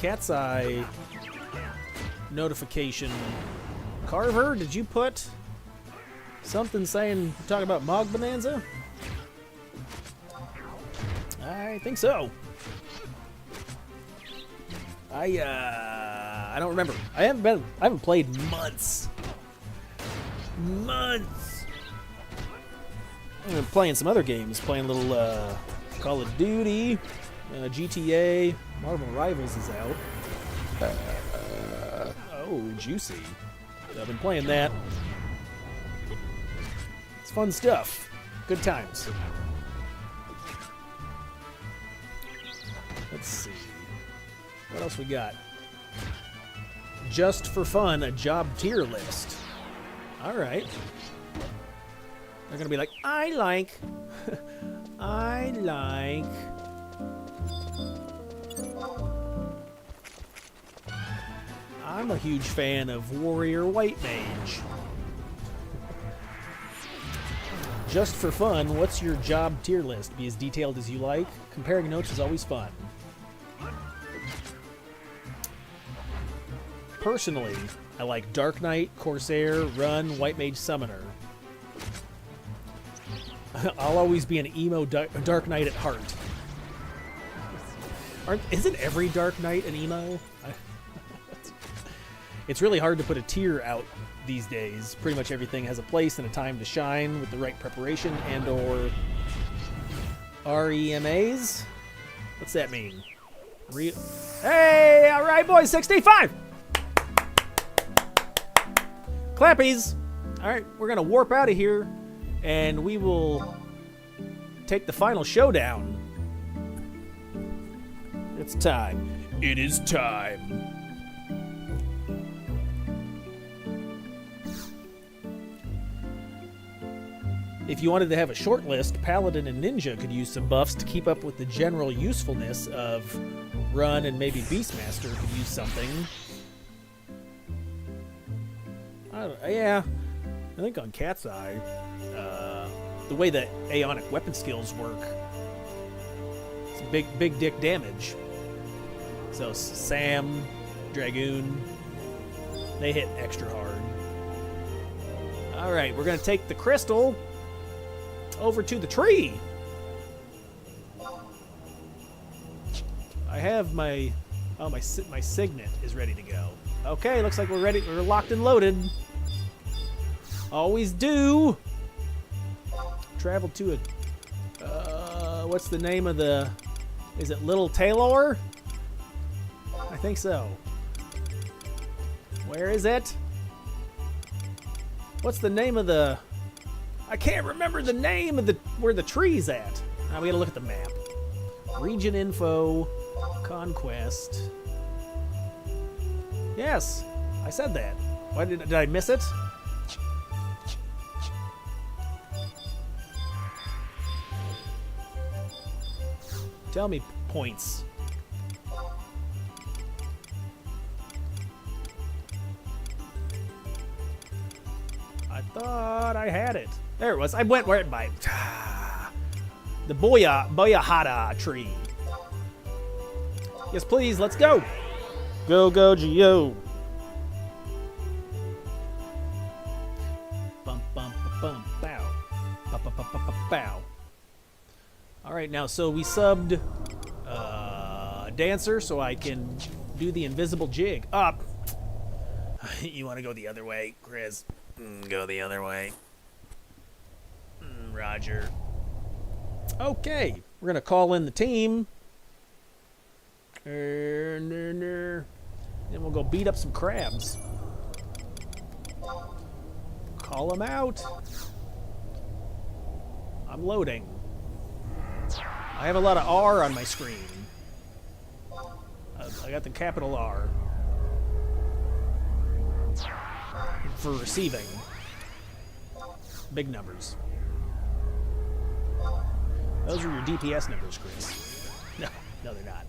Cat's Eye notification. Carver, did you put something saying talking about Mog Bonanza? I think so. I don't remember. I haven't played months. Months. I've been playing some other games. Playing a little Call of Duty, GTA. Marvel Rivals is out. Oh, juicy. I've been playing that. It's fun stuff. Good times. Let's see. What else we got? Just for fun, a job tier list. All right. They're going to be like, I like. I'm a huge fan of Warrior White Mage. Just for fun, what's your job tier list? Be as detailed as you like. Comparing notes is always fun. personally, I like Dark Knight, Corsair, Run, White Mage, Summoner. I'll always be an emo Dark Knight at heart. Isn't every Dark Knight an emo? It's really hard to put a tier out these days. Pretty much everything has a place and a time to shine with the right preparation and or REMAs. What's that mean? Hey, all right, boys, 65! Clappies! All right, we're going to warp out of here, and we will take the final showdown. It's time. It is time. If you wanted to have a short list, Paladin and Ninja could use some buffs to keep up with the general usefulness of Run, and maybe Beastmaster could use something. Yeah, I think on Cat's Eye, the way that Aeonic weapon skills work, it's big dick damage. So Sam, Dragoon, they hit extra hard. All right, we're gonna take the crystal over to the tree. I have my my signet is ready to go. Okay, looks like we're ready. We're locked and loaded. Always do. Travel to a what's the name of the? Is it Little Taylor? I think so. Where is it? What's the name of the? I can't remember the name of where the tree's at. Now we gotta look at the map. Region info, conquest. Yes, I said that. Why did I miss it? Tell me points. I thought I had it. There it was. I went where it by. The Boyahada tree. Yes, please. Let's go. Go, Geo. Bum, bum, bum, bow. Bow. All right, now, so we subbed Dancer so I can do the invisible jig. Up. You want to go the other way, Chris? Go the other way. Roger. Okay, we're going to call in the team. Then we'll go beat up some crabs. Call them out. I'm loading. I have a lot of R on my screen. I got the capital R for receiving. Big numbers. Those are your DPS numbers, Chris. No, they're not.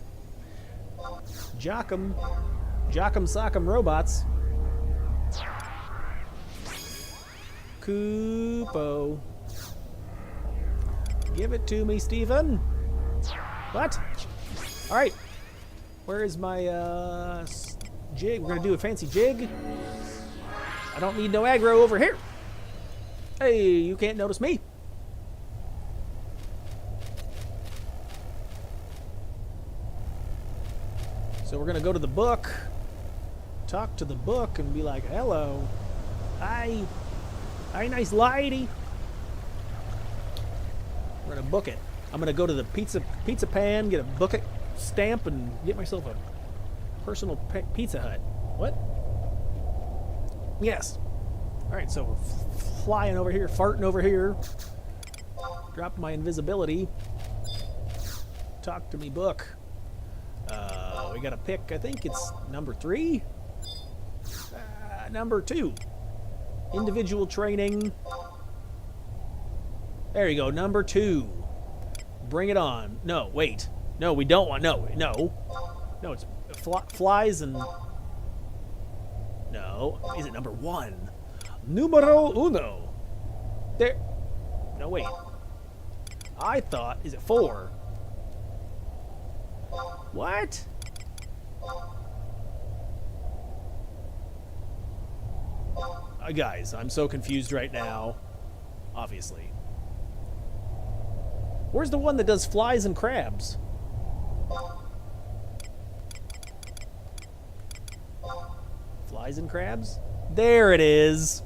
Jock'em sock'em robots. Koopo. Give it to me, Stephen. What? All right. Where is my jig? We're gonna do a fancy jig. I don't need no aggro over here. Hey, you can't notice me. So we're gonna go to the book, talk to the book, and be like, "Hello, hi, nice lady." We're gonna book it. I'm gonna go to the pizza pan, get a book it stamp, and get myself a personal Pizza Hut. What? Yes. All right, so we're flying over here, farting over here. Drop my invisibility. Talk to me, book. We gotta pick, I think it's number 3? Number 2. Individual training. There you go, number 2. Bring it on. No, wait. No, we don't want, no, it's flies and... No, is it number 1? Numero uno. There. No, wait. I thought, is it 4? What? Guys, I'm so confused right now. Obviously. Where's the one that does flies and crabs? Flies and crabs? There it is.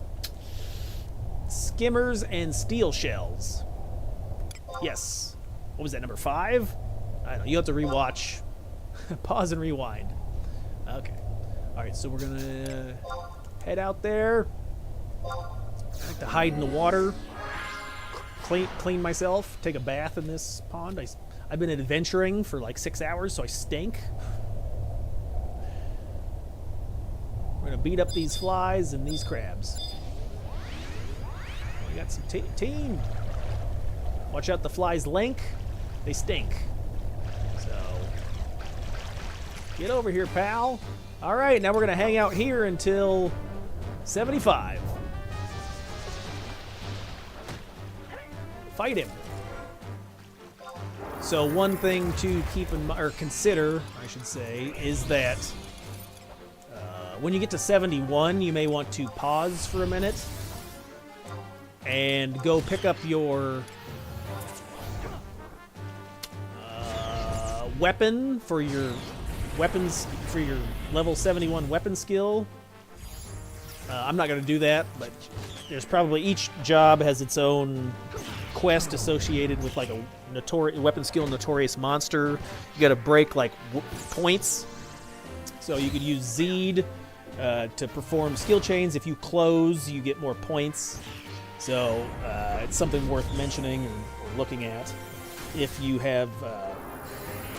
Skimmers and steel shells. Yes. What was that, number 5? I don't know. You have to rewatch. Pause and rewind. Okay. Alright, so we're gonna head out there. I like to hide in the water. Clean myself. Take a bath in this pond. I've been adventuring for like 6 hours, so I stink. We're gonna beat up these flies and these crabs. We got some team. Watch out, the flies link. They stink. So get over here, pal. All right, now we're gonna hang out here until 75. Fight him. So one thing to keep in mind, or consider, I should say, is that when you get to 71, you may want to pause for a minute and go pick up your weapon for your weapons, for your level 71 weapon skill. I'm not going to do that, but there's probably, each job has its own quest associated with like a weapon skill notorious monster. You got to break like points. So you could use Zed to perform skill chains. If you close, you get more points. So it's something worth mentioning or looking at. If you have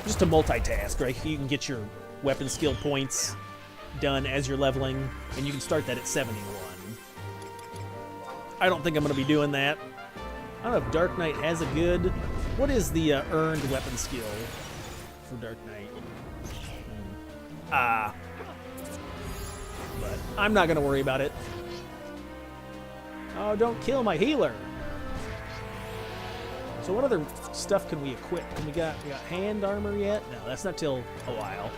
just to multitask, right? You can get your weapon skill points done as you're leveling, and you can start that at 71. I don't think I'm going to be doing that. I don't know if Dark Knight has a good... What is the earned weapon skill for Dark Knight? But I'm not going to worry about it. Oh, don't kill my healer. So what other stuff can we equip? We got hand armor yet? No, that's not till a while.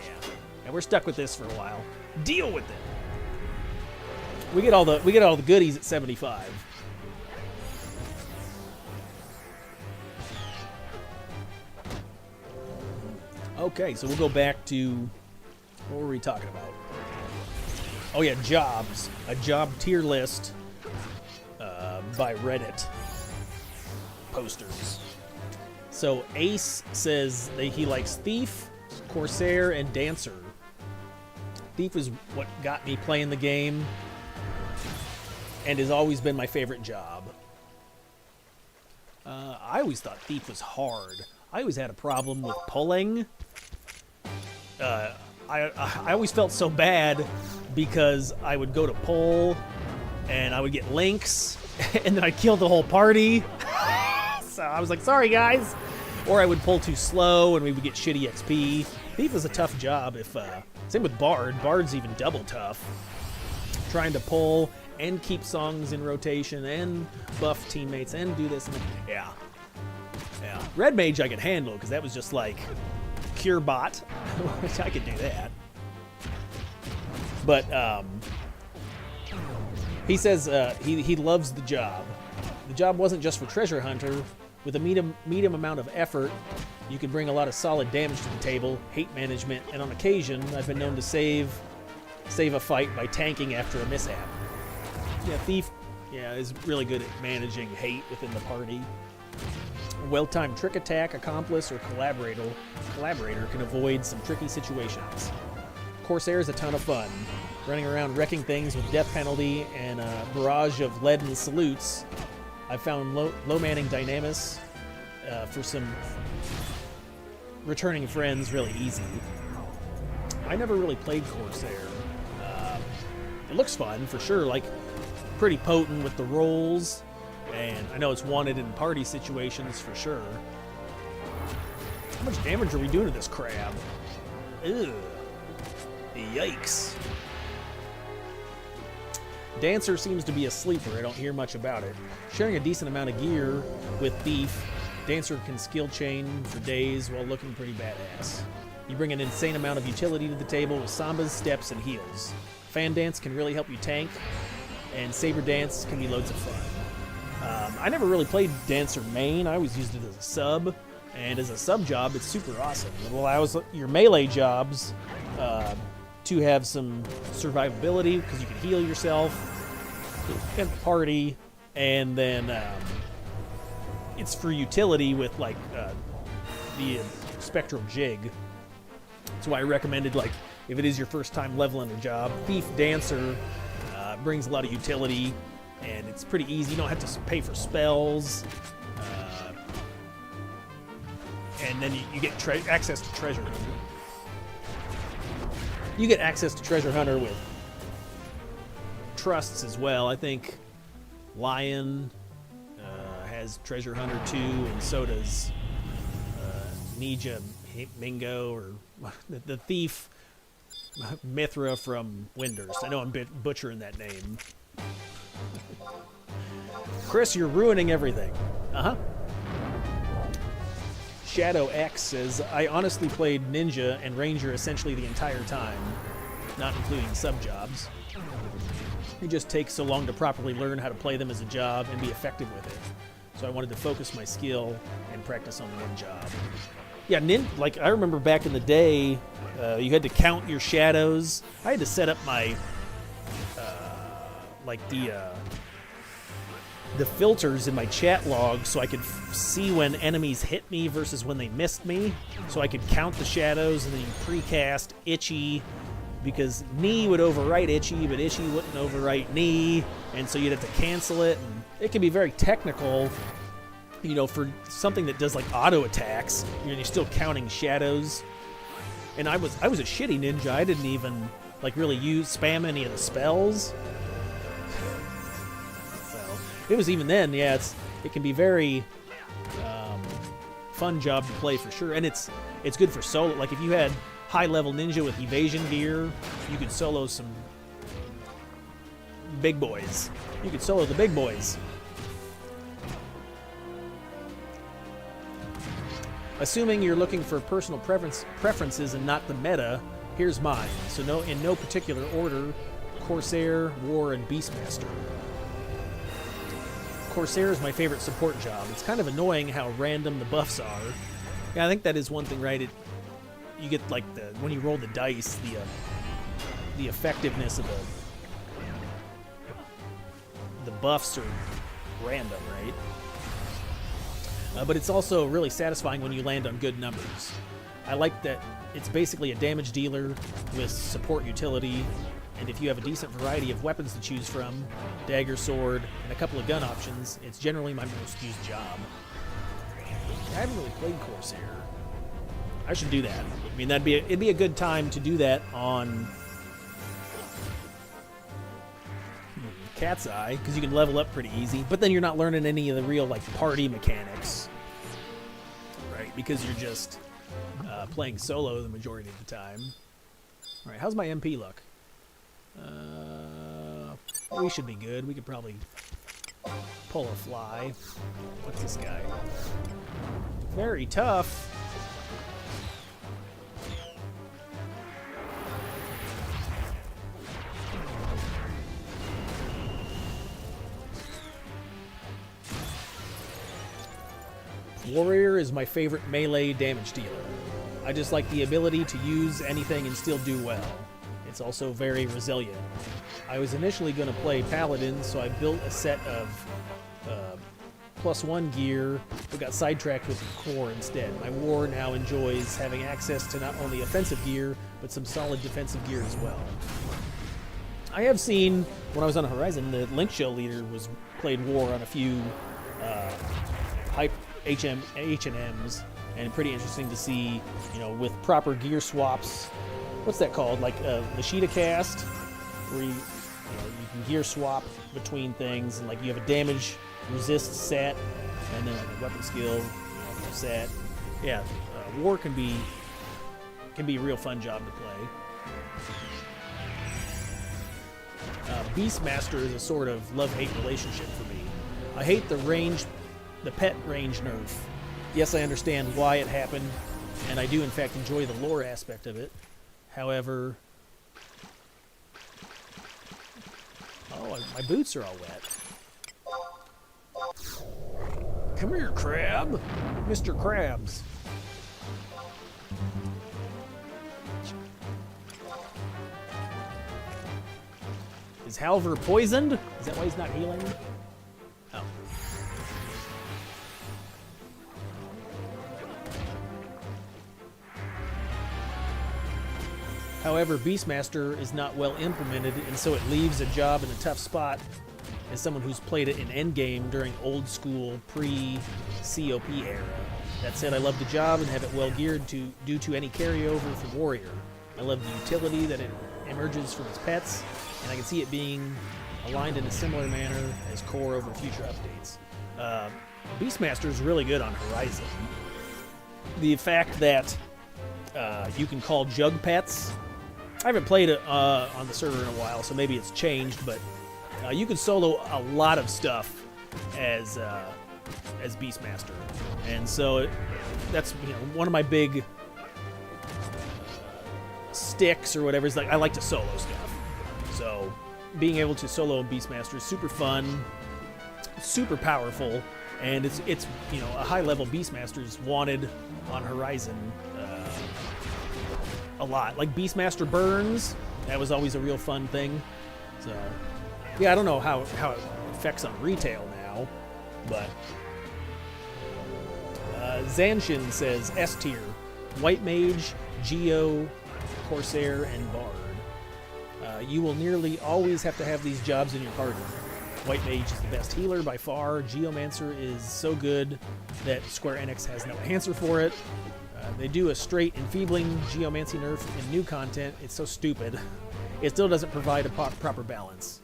Yeah. And we're stuck with this for a while. Deal with it. We get all the goodies at 75. Okay, so we'll go back to, what were we talking about? Oh yeah, jobs. A job tier list by Reddit posters. So Ace says that he likes Thief, Corsair, and Dancer. Thief is what got me playing the game and has always been my favorite job. I always thought Thief was hard. I always had a problem with pulling. I always felt so bad because I would go to pull and I would get links and then I'd kill the whole party. So I was like, sorry guys. Or I would pull too slow and we would get shitty XP. Thief is a tough job. Same with Bard. Bard's even double tough. Trying to pull and keep songs in rotation and buff teammates and do this and that. Yeah. Red Mage I could handle because that was just like pure bot, which I could do that. But he says he loves the job. The job wasn't just for treasure hunter. With a medium amount of effort, you can bring a lot of solid damage to the table, hate management, and on occasion, I've been known to save a fight by tanking after a mishap. Yeah, Thief is really good at managing hate within the party. A well-timed trick attack, accomplice, or collaborator can avoid some tricky situations. Corsair is a ton of fun. Running around wrecking things with death penalty and a barrage of leaden salutes. I found low manning Dynamis for some returning friends really easy. I never really played Corsair. It looks fun for sure, like pretty potent with the rolls, and I know it's wanted in party situations for sure. How much damage are we doing to this crab? Ew. Yikes. Dancer seems to be a sleeper. I don't hear much about it. Sharing a decent amount of gear with Thief, Dancer can skill chain for days while looking pretty badass. You bring an insane amount of utility to the table with Sambas, steps, and heals. Fan Dance can really help you tank, and Saber Dance can be loads of fun. I never really played Dancer main. I always used it as a sub, and as a sub job, it's super awesome. It allows your melee jobs to have some survivability because you can heal yourself and party, and then it's for utility with like the Spectral Jig. That's why I recommended, like, if it is your first time leveling a job, Thief Dancer brings a lot of utility, and it's pretty easy. You don't have to pay for spells, and then you get access to Treasure Hunter. You get access to Treasure Hunter with trusts as well. I think Lion has Treasure Hunter too, and so does Nija Mingo, or the Thief Mithra from Winders. I know I'm butchering that name. Chris, you're ruining everything. Shadow X says, I honestly played Ninja and Ranger essentially the entire time, not including sub-jobs. It just takes so long to properly learn how to play them as a job and be effective with it. So I wanted to focus my skill and practice on one job. Yeah, like I remember back in the day, you had to count your shadows. I had to set up my, like the filters in my chat log so I could see when enemies hit me versus when they missed me. So I could count the shadows, and then you precast Itchy, because Knee would overwrite Itchy, but Itchy wouldn't overwrite Knee, and so you'd have to cancel it. And it can be very technical, you know, for something that does like auto attacks. You're still counting shadows. And I was a shitty ninja. I didn't even like really spam any of the spells. So it was even then, yeah. It can be very fun job to play for sure, and it's good for solo. Like if you had high level ninja with evasion gear, you could solo some big boys. You could solo the big boys. Assuming you're looking for personal preferences and not the meta, here's mine. So in no particular order: Corsair, War, and Beastmaster. Corsair is my favorite support job. It's kind of annoying how random the buffs are. Yeah, I think that is one thing, right? You get like when you roll the dice, the effectiveness of the buffs are random, right? But it's also really satisfying when you land on good numbers. I like that it's basically a damage dealer with support utility, and if you have a decent variety of weapons to choose from, dagger, sword, and a couple of gun options, it's generally my most used job. I haven't really played Corsair. I should do that. I mean, it'd be a good time to do that on Cat's Eye, because you can level up pretty easy, but then you're not learning any of the real like party mechanics, right? Because you're just playing solo the majority of the time. All right, how's my MP look? We should be good. We could probably pull a fly. What's this guy? Very tough. Warrior is my favorite melee damage dealer. I just like the ability to use anything and still do well. It's also very resilient. I was initially going to play Paladin, so I built a set of +1 gear, but got sidetracked with Core instead. My War now enjoys having access to not only offensive gear, but some solid defensive gear as well. I have seen, when I was on Horizon, the Link Show leader played War on a few hype H&Ms, and pretty interesting to see, you know, with proper gear swaps. What's that called? Like a Nishida cast, where you can gear swap between things, and like you have a damage resist set, and then like a weapon skill set. Yeah, War can be a real fun job to play. Beastmaster is a sort of love-hate relationship for me. I hate the pet range nerf. Yes, I understand why it happened, and I do in fact enjoy the lore aspect of it. However, Oh, my boots are all wet. Come here, Crab. Mr. Krabs. Is Halver poisoned? Is that why he's not healing? Oh. However, Beastmaster is not well implemented, and so it leaves a job in a tough spot as someone who's played it in endgame during old school pre-COP era. That said, I love the job and have it well geared due to any carryover from Warrior. I love the utility that it emerges from its pets, and I can see it being aligned in a similar manner as core over future updates. Beastmaster is really good on Horizon. The fact that you can call jug pets, I haven't played it on the server in a while, so maybe it's changed, but you can solo a lot of stuff as Beastmaster, and so that's one of my big sticks or whatever is like I like to solo stuff. So being able to solo a Beastmaster is super fun, super powerful, and it's a high level Beastmaster is wanted on Horizon a lot. Like Beastmaster Burns, that was always a real fun thing. So yeah, I don't know how it affects on retail now, but Zanshin says S tier: White Mage, Geo, Corsair, and Bard. You will nearly always have to have these jobs in your party. White Mage is the best healer by far. Geomancer is so good that Square Enix has no answer for it. They do a straight enfeebling Geomancy nerf in new content. It's so stupid. It still doesn't provide a proper balance.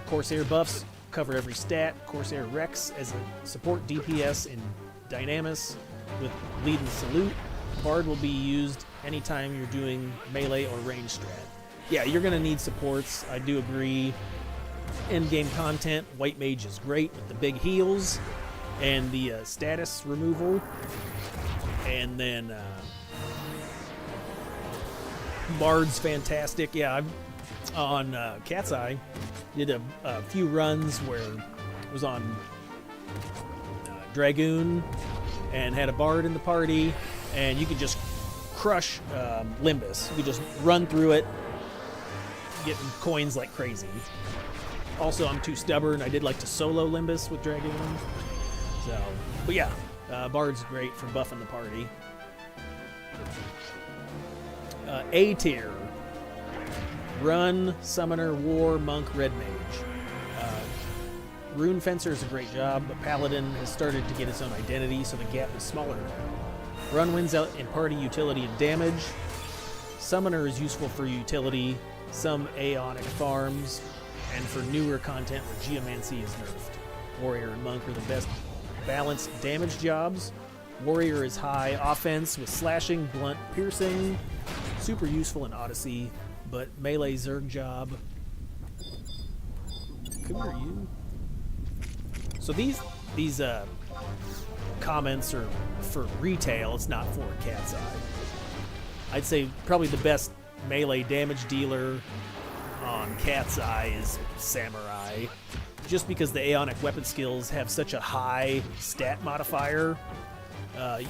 Corsair buffs cover every stat. Corsair Rex as a support DPS in Dynamis with lead and salute. Bard will be used anytime you're doing melee or range strat. Yeah, you're going to need supports. I do agree. Endgame content, White Mage is great with the big heals and the status removal. And then Bard's fantastic. Yeah, I'm on Cat's Eye. Did a few runs where it was on Dragoon and had a Bard in the party, and you could just crush Limbus. You could just run through it, getting coins like crazy. Also, I'm too stubborn. I did like to solo Limbus with Dragoon. So, but yeah, Bard's great for buffing the party. A tier: Run, Summoner, War, Monk, Red Mage. Rune Fencer is a great job, but Paladin has started to get its own identity, so the gap is smaller now. Run wins out in party utility and damage. Summoner is useful for utility, some Aeonic farms, and for newer content where Geomancy is nerfed. Warrior and Monk are the best balanced damage jobs. Warrior is high offense with slashing, blunt, piercing. Super useful in Odyssey, but melee Zerg job. Come here, you. So these comments are for retail. It's not for Cat's Eye. I'd say probably the best melee damage dealer on Cat's Eye is Samurai, just because the Aeonic weapon skills have such a high stat modifier, and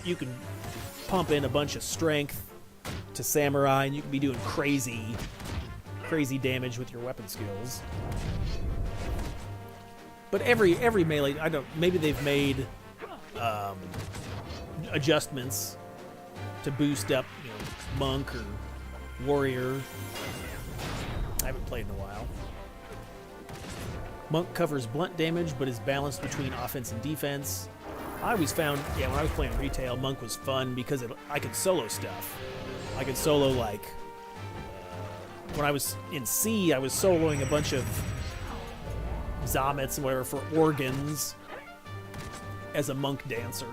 you can pump in a bunch of strength to Samurai, and you can be doing crazy damage with your weapon skills. But every melee, maybe they've made adjustments to boost up, Monk or Warrior. I haven't played in a while. Monk covers blunt damage, but is balanced between offense and defense. I always found, when I was playing retail, Monk was fun because I could solo stuff. I could solo, like, when I was in C, I was soloing a bunch of Zomets and whatever for organs as a Monk dancer.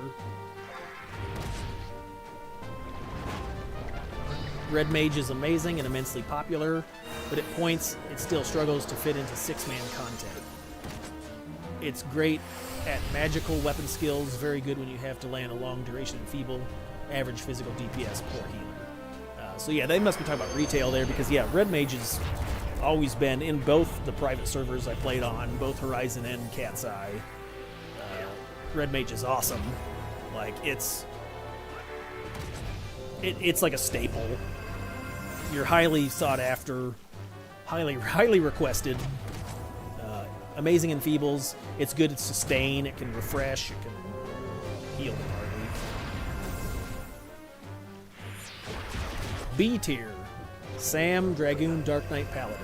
Red Mage is amazing and immensely popular, but at points it still struggles to fit into 6-man content. It's great at magical weapon skills, very good when you have to land a long duration and feeble, average physical DPS, poor healer. So yeah, they must be talking about retail there because Red Mage is always been in both the private servers I played on, both Horizon and CatseyeXI. Red Mage is awesome. Like, it's like a staple. You're highly sought after, highly requested. Amazing in Feebles. It's good at sustain. It can refresh. It can heal the party. B tier. Sam, Dragoon, Dark Knight, Paladin.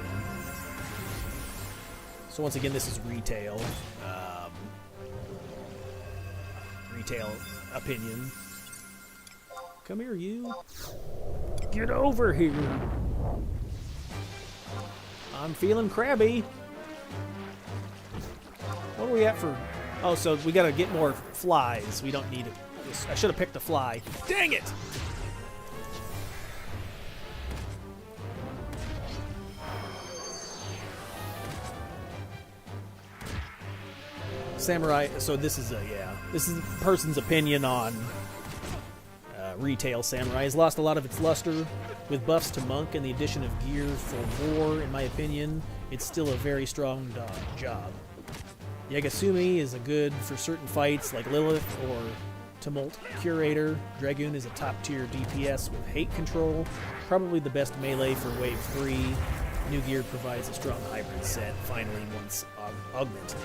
So once again, this is retail. Retail opinion. Come here, you. Get over here. I'm feeling crabby. What are we at for? Oh, so we gotta get more flies. We don't need it. I should have picked a fly. Dang it! Samurai. So this is this is a person's opinion on retail. Samurai has lost a lot of its luster with buffs to monk and the addition of gear for war. In my opinion, it's still a very strong job. Yagasumi is a good for certain fights like Lilith or Tumult Curator. Dragoon is a top tier DPS with hate control, probably the best melee for Wave 3. New gear provides a strong hybrid set, finally once augmented.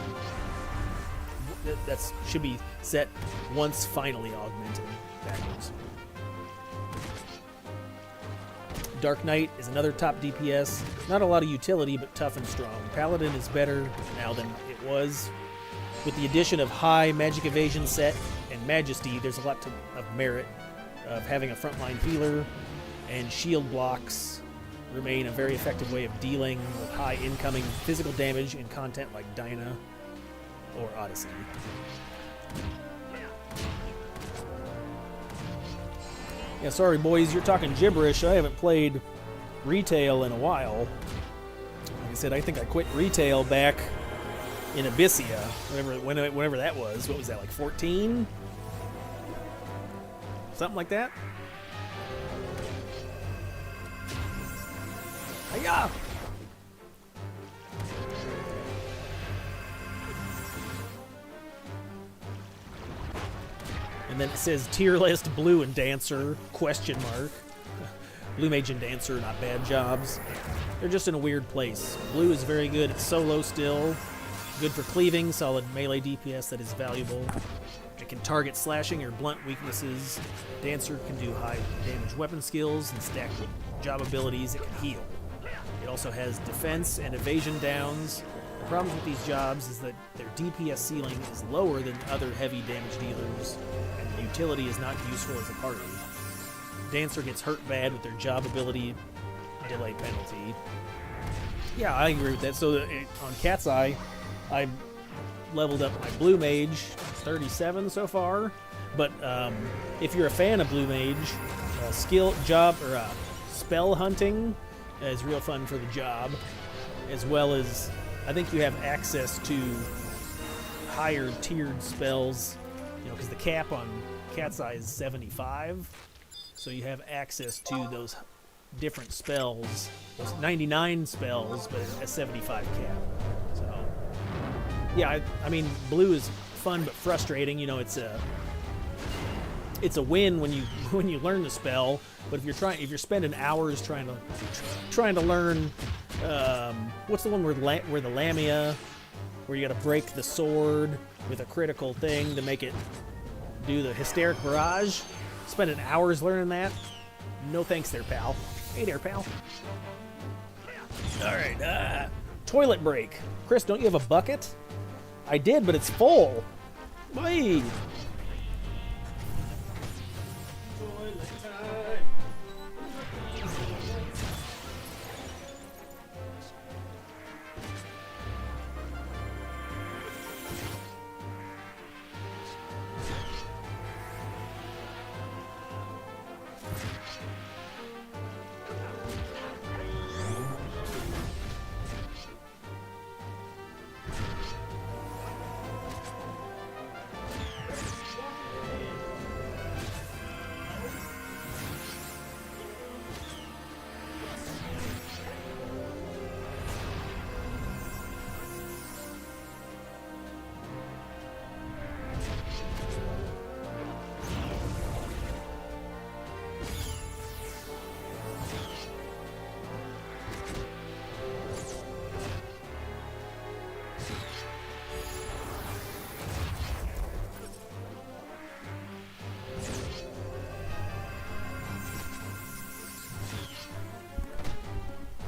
That should be set once finally augmented backwards. Dark Knight is another top DPS. Not a lot of utility, but tough and strong. Paladin is better now than it was. With the addition of high magic evasion set and majesty, there's a lot of merit of having a frontline healer, and shield blocks remain a very effective way of dealing with high incoming physical damage in content like Dyna or Odyssey. Yeah, sorry boys, you're talking gibberish. I haven't played retail in a while. Like I said, I think I quit retail back in Abyssia, whenever that was. What was that, like 14? Something like that? Hiya! And then it says tier list Blue and Dancer, question mark. Blue Mage and Dancer, not bad jobs. They're just in a weird place. Blue is very good at solo still. Good for cleaving, solid melee DPS that is valuable. It can target slashing or blunt weaknesses. Dancer can do high damage weapon skills and stacked with job abilities. It can heal. It also has defense and evasion downs. The problem with these jobs is that their DPS ceiling is lower than other heavy damage dealers, and the utility is not useful as a party. Dancer gets hurt bad with their job ability delay penalty. Yeah, I agree with that. So on CatseyeXI, I leveled up my Blue Mage, 37 so far. But if you're a fan of Blue Mage, spell hunting is real fun for the job, as well as I think you have access to higher tiered spells, because the cap on CatseyeXI is 75, so you have access to those different spells, those 99 spells, but a 75 cap. So, yeah, I mean, blue is fun but frustrating. It's a win when you learn the spell, but if you're spending hours trying to learn. What's the one where the Lamia, where you got to break the sword with a critical thing to make it do the hysteric barrage? Spending hours learning that? No thanks there, pal. Hey there, pal. Alright, toilet break. Chris, don't you have a bucket? I did, but it's full. Wait. Toilet time.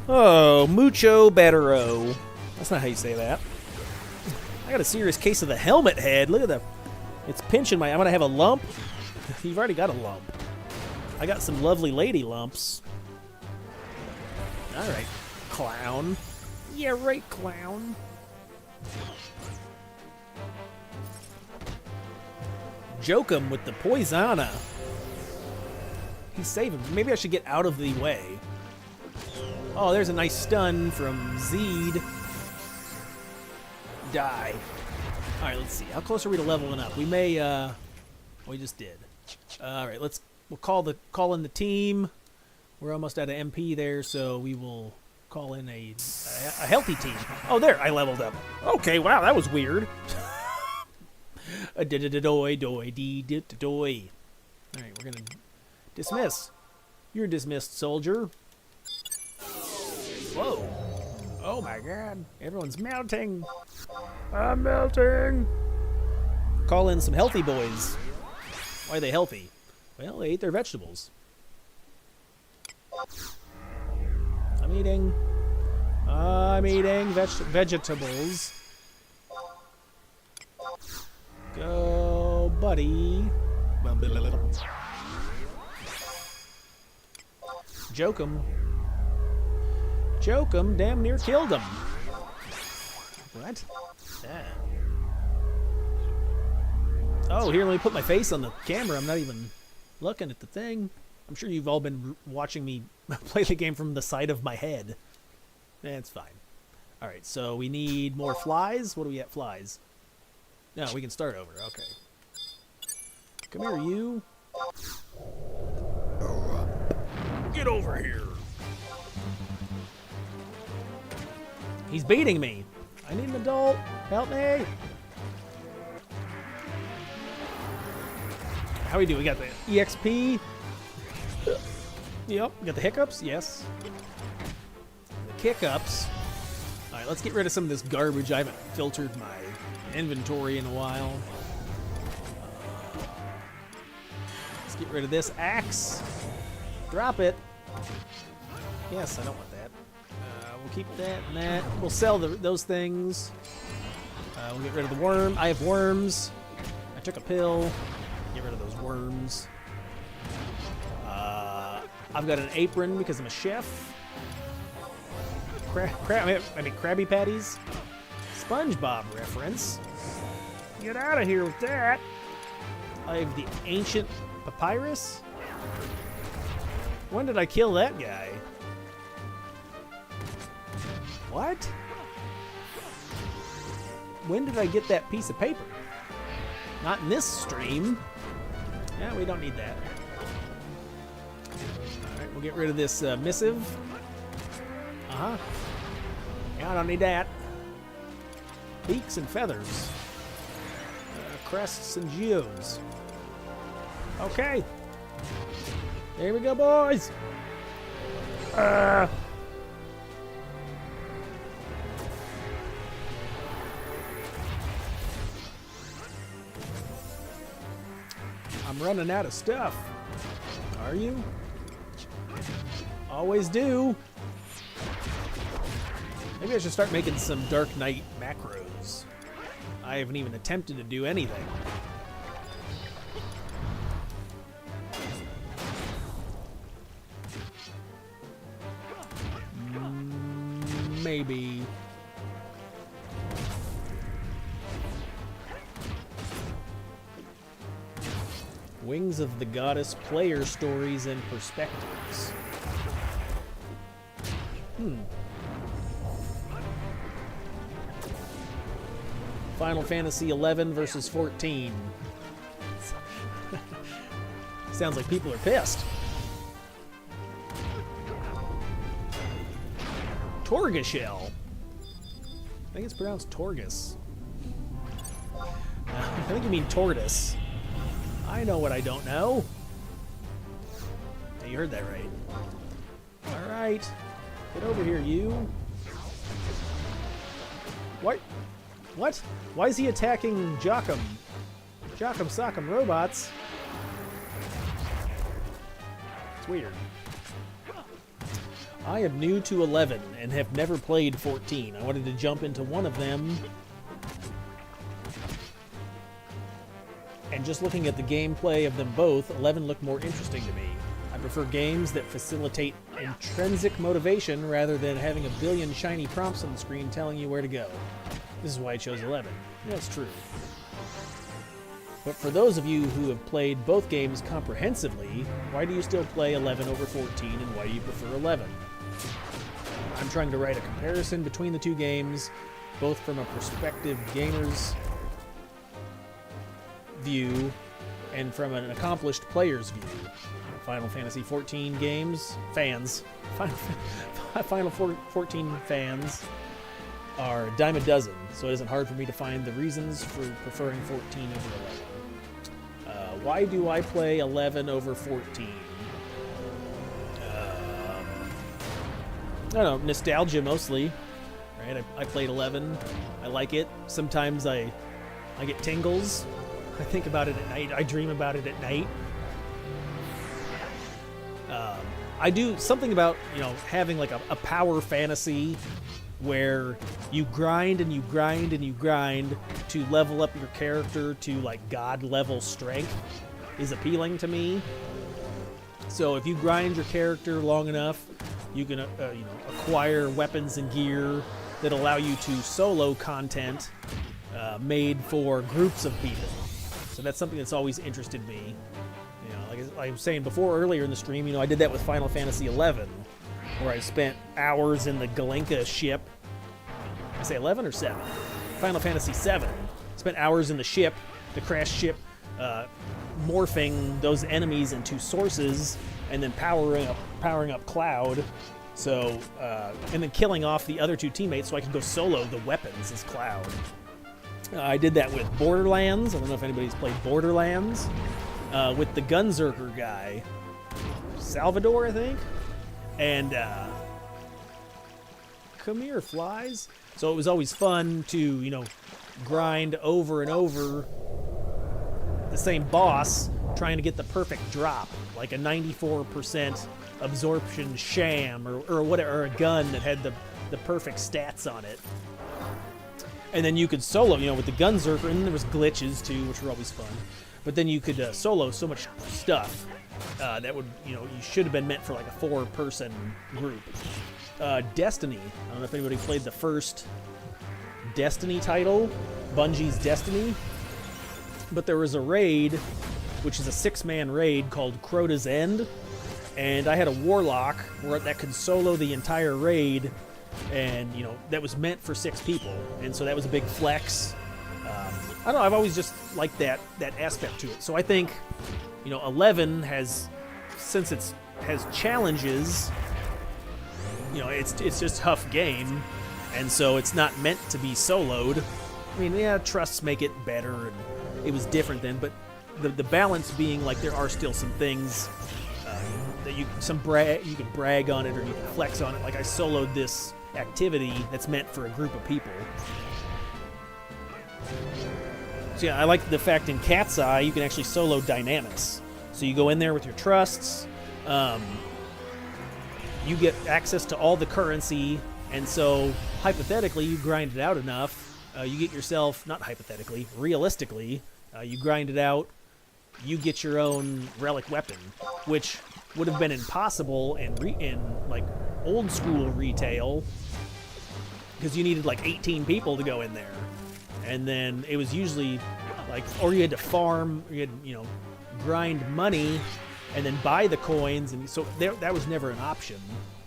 Oh, mucho bettero. That's not how you say that. I got a serious case of the helmet head. Look at that. It's pinching my... I'm going to have a lump. You've already got a lump. I got some lovely lady lumps. All right, clown. Yeah, right, clown. Joke him with the poisona. He's saving. Maybe I should get out of the way. Oh, there's a nice stun from Zed. Die. All right, let's see. How close are we to leveling up? We may. We just did. All right, we'll call in the team. We're almost at an MP there, so we will call in a healthy team. Oh, there, I leveled up. Okay, wow, that was weird. A doy doy dee doy. All right, we're gonna dismiss. You're dismissed, soldier. Whoa. Oh my God, everyone's melting. I'm melting. Call in some healthy boys. Why are they healthy? Well, they ate their vegetables. I'm eating vegetables. Go, buddy. Joke him. Joke him. Damn near killed him. What? Yeah. Oh, here, let me put my face on the camera. I'm not even looking at the thing. I'm sure you've all been watching me play the game from the side of my head. That's fine. All right, so we need more flies. What do we at, flies? No, we can start over. Okay. Come here, you. Get over here. He's beating me. I need an adult. Help me. How we do? We got the EXP. Yep. We got the hiccups. Yes. The kick-ups. All right, let's get rid of some of this garbage. I haven't filtered my inventory in a while. Let's get rid of this axe. Drop it. Yes, I don't want that. We'll keep that and that. We'll sell those things. We'll get rid of the worm. I have worms. I took a pill. Get rid of those worms. I've got an apron because I'm a chef. Krabby Patties. SpongeBob reference. Get out of here with that. I have the ancient papyrus. When did I kill that guy? What? When did I get that piece of paper? Not in this stream. Yeah, we don't need that. Alright, we'll get rid of this missive. Uh-huh. Yeah, I don't need that. Beaks and feathers. Crests and geodes. Okay. Here we go, boys. I'm running out of stuff. Are you? Always do. Maybe I should start making some Dark Knight macros. I haven't even attempted to do anything. Maybe. Wings of the Goddess player stories and perspectives. Final Fantasy 11 versus 14. Sounds like people are pissed. Torgashell. I think it's pronounced Torgus. I think you mean tortoise. I know what I don't know. Yeah, you heard that right. Alright. Get over here, you. What? What? Why is he attacking Jochum? Jochum Sock'em robots. It's weird. I am new to 11 and have never played 14. I wanted to jump into one of them. And just looking at the gameplay of them both, 11 looked more interesting to me. I prefer games that facilitate intrinsic motivation rather than having a billion shiny prompts on the screen telling you where to go. This is why I chose 11. That's true. But for those of you who have played both games comprehensively, why do you still play 11 over 14 and why do you prefer 11? I'm trying to write a comparison between the two games, both from a prospective gamer's view and from an accomplished player's view. Final Fantasy 14 Final 14 fans are a dime a dozen, so it isn't hard for me to find the reasons for preferring 14 over 11. Why do I play 11 over 14? I don't know, nostalgia mostly, right? I played 11. I like it. Sometimes I get tingles. I think about it at night. I dream about it at night. I do something about, having like a power fantasy where you grind and you grind and you grind to level up your character to like god level strength is appealing to me. So if you grind your character long enough, you can acquire weapons and gear that allow you to solo content made for groups of people. So that's something that's always interested me. Like I was saying before earlier in the stream, I did that with Final Fantasy XI, where I spent hours in the Galenka ship. I say 11 or 7? Final Fantasy VII. Spent hours in the ship, the crashed ship, morphing those enemies into sources, and then powering up Cloud. So, and then killing off the other two teammates so I could go solo the weapons as Cloud. I did that with Borderlands. I don't know if anybody's played Borderlands. With the Gunzerker guy, Salvador, I think, and come here, flies. So it was always fun to, grind over and over the same boss, trying to get the perfect drop, like a 94% absorption sham, or whatever, or a gun that had the perfect stats on it. And then you could solo, with the Gunzerker, and there was glitches too, which were always fun. But then you could solo so much stuff that would, you should have been meant for like a 4-person group. Destiny. I don't know if anybody played the first Destiny title, Bungie's Destiny. But there was a raid, which is a 6-man raid called Crota's End. And I had a Warlock that could solo the entire raid. And, that was meant for 6 people. And so that was a big flex. I don't know, I've always just liked that aspect to it. So I think, 11 since it has challenges, it's just a tough game, and so it's not meant to be soloed. I mean, yeah, trusts make it better, and it was different then, but the balance being like there are still some things that you can brag on it or you can flex on it. Like I soloed this activity that's meant for a group of people. So yeah, I like the fact in Cat's Eye you can actually solo Dynamis. So you go in there with your trusts, you get access to all the currency, and so hypothetically you grind it out enough, you get yourself, not hypothetically, realistically, you grind it out, you get your own relic weapon, which would have been impossible in like old school retail, because you needed like 18 people to go in there. And then it was usually like, or you had to farm, you had, grind money and then buy the coins. And so that was never an option,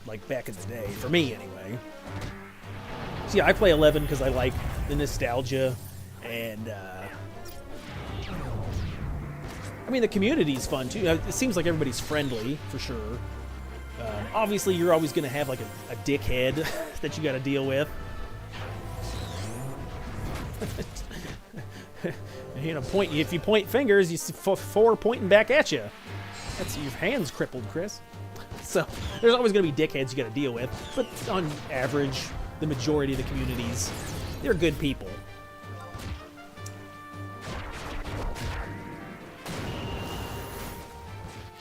like back in the day, for me anyway. So yeah, I play 11 because I like the nostalgia and, I mean, the community's fun too. It seems like everybody's friendly, for sure. Obviously, you're always going to have like a dickhead that you got to deal with. If you point fingers, you see 4 pointing back at you. That's your hand's crippled, Chris. So there's always going to be dickheads you got to deal with, but on average, the majority of the communities, they're good people.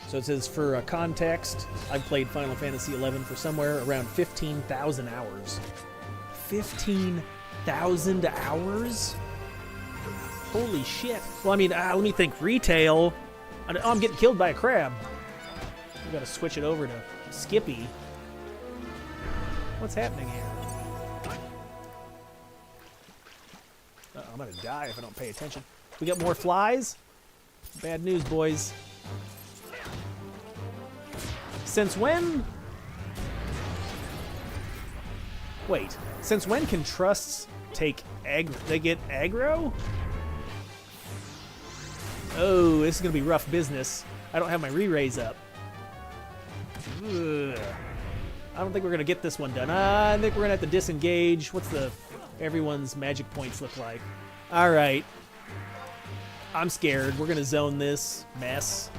So it says, for context, I've played Final Fantasy XI for somewhere around 15,000 hours. 15,000 hours? Holy shit. Well, I mean, let me think. Retail. Oh, I'm getting killed by a crab. We gotta switch it over to Skippy. What's happening here? I'm gonna die if I don't pay attention. We got more flies? Bad news, boys. Since when? Wait. Since when can trusts take they get aggro? Oh, this is gonna be rough business. I don't have my re-raise up. Ugh. I don't think we're gonna get this one done. I think we're gonna have to disengage. What's everyone's magic points look like? All right. I'm scared. We're gonna zone this mess.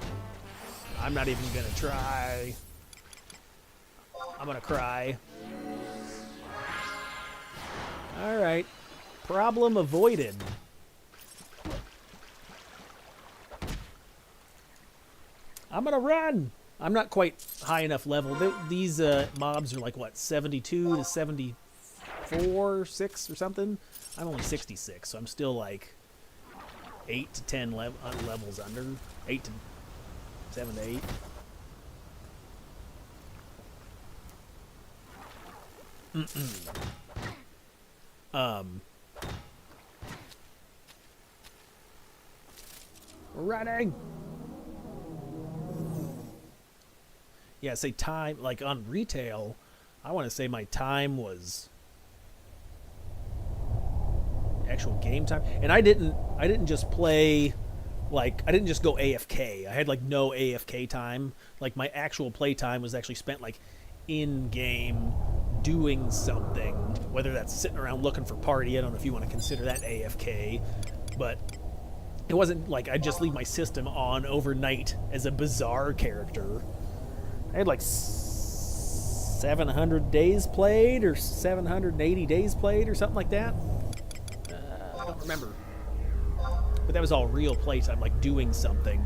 I'm not even gonna try. I'm gonna cry. All right. Problem avoided. I'm gonna run. I'm not quite high enough level. These mobs are like, what, 72 to 74, 6 or something? I'm only 66, so I'm still like 8 to 10 levels under. 8 to 7 to 8. We're running. Yeah, say time, like on retail, I want to say my time was actual game time. And I didn't just play, like, I didn't just go AFK. I had like no AFK time. Like my actual play time was actually spent like in game doing something, whether that's sitting around looking for party. I don't know if you want to consider that AFK, but it wasn't like I'd just leave my system on overnight as a bizarre character. I had like 700 days played or 780 days played or something like that. I don't remember. But that was all real playtime, like doing something.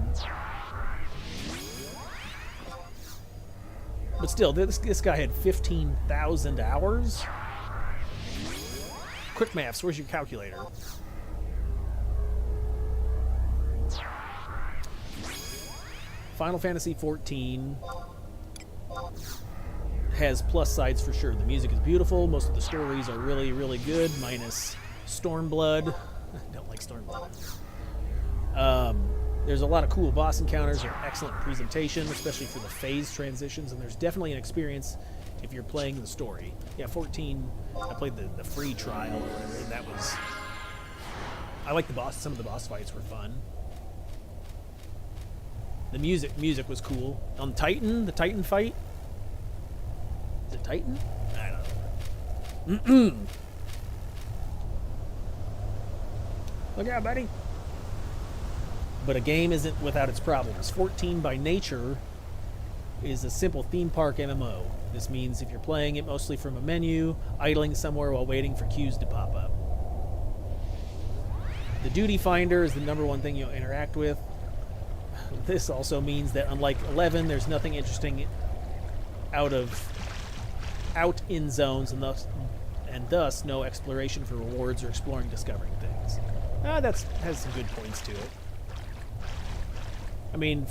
But still, this guy had 15,000 hours. Quick maths, where's your calculator? Final Fantasy XIV has plus sides for sure. The music is beautiful. Most of the stories are really, really good, minus Stormblood. I don't like Stormblood. There's a lot of cool boss encounters and excellent presentation, especially for the phase transitions, and there's definitely an experience if you're playing the story. Yeah, 14, I played the free trial or whatever, and that was... I like some of the boss fights were fun. The music was cool. On Titan, the Titan fight. Is it Titan? I don't know. Look out, buddy. But a game isn't without its problems. 14 by nature is a simple theme park MMO. This means if you're playing it mostly from a menu, idling somewhere while waiting for queues to pop up. The duty finder is the #1 thing you'll interact with. This also means that unlike 11, there's nothing interesting out in zones, and thus no exploration for rewards or exploring, discovering things. That has some good points to it. I mean,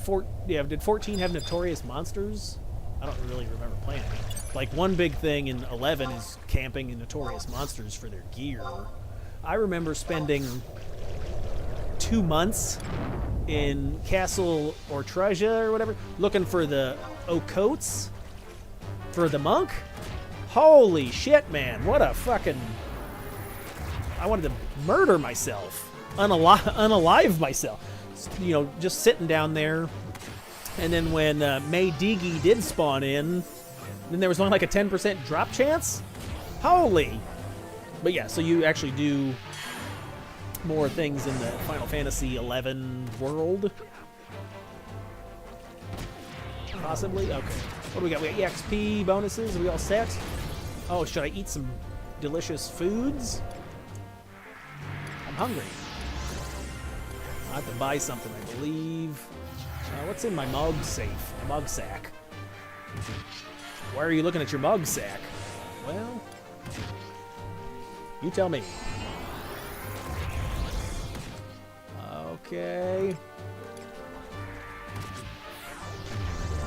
did 14 have notorious monsters? I don't really remember playing it. Like, one big thing in 11 is camping in notorious monsters for their gear. I remember spending 2 months in Castle Ortreja or whatever, looking for the Ocotes for the monk. Holy shit, man. What a fucking... I wanted to murder myself. Unalive myself. You know, just sitting down there. And then when May Digi did spawn in, then there was only like a 10% drop chance? Holy! But yeah, so you actually do more things in the Final Fantasy XI world. Possibly? Okay. What do we got? We got EXP bonuses. Are we all set? Oh, should I eat some delicious foods? I'm hungry. I have to buy something, I believe. What's in my mug safe? Mug sack. Why are you looking at your mug sack? Well, you tell me. Okay.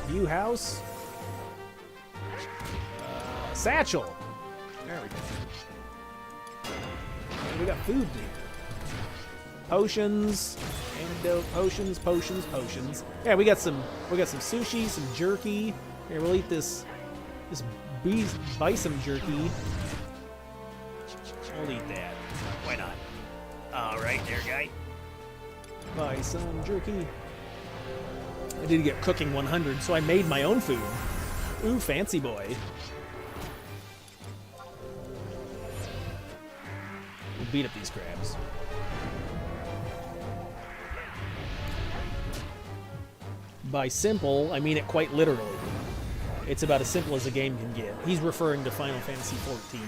View house. Satchel. There we go. We got food here. Potions, antidote, potions. Yeah, we got some sushi, some jerky. Here, we'll eat this bison jerky. We'll eat that. Why not? All right, there, guy. Bison jerky. I did get cooking 100, so I made my own food. Ooh, fancy boy. We'll beat up these crabs. By simple, I mean it quite literally. It's about as simple as a game can get. He's referring to Final Fantasy XIV.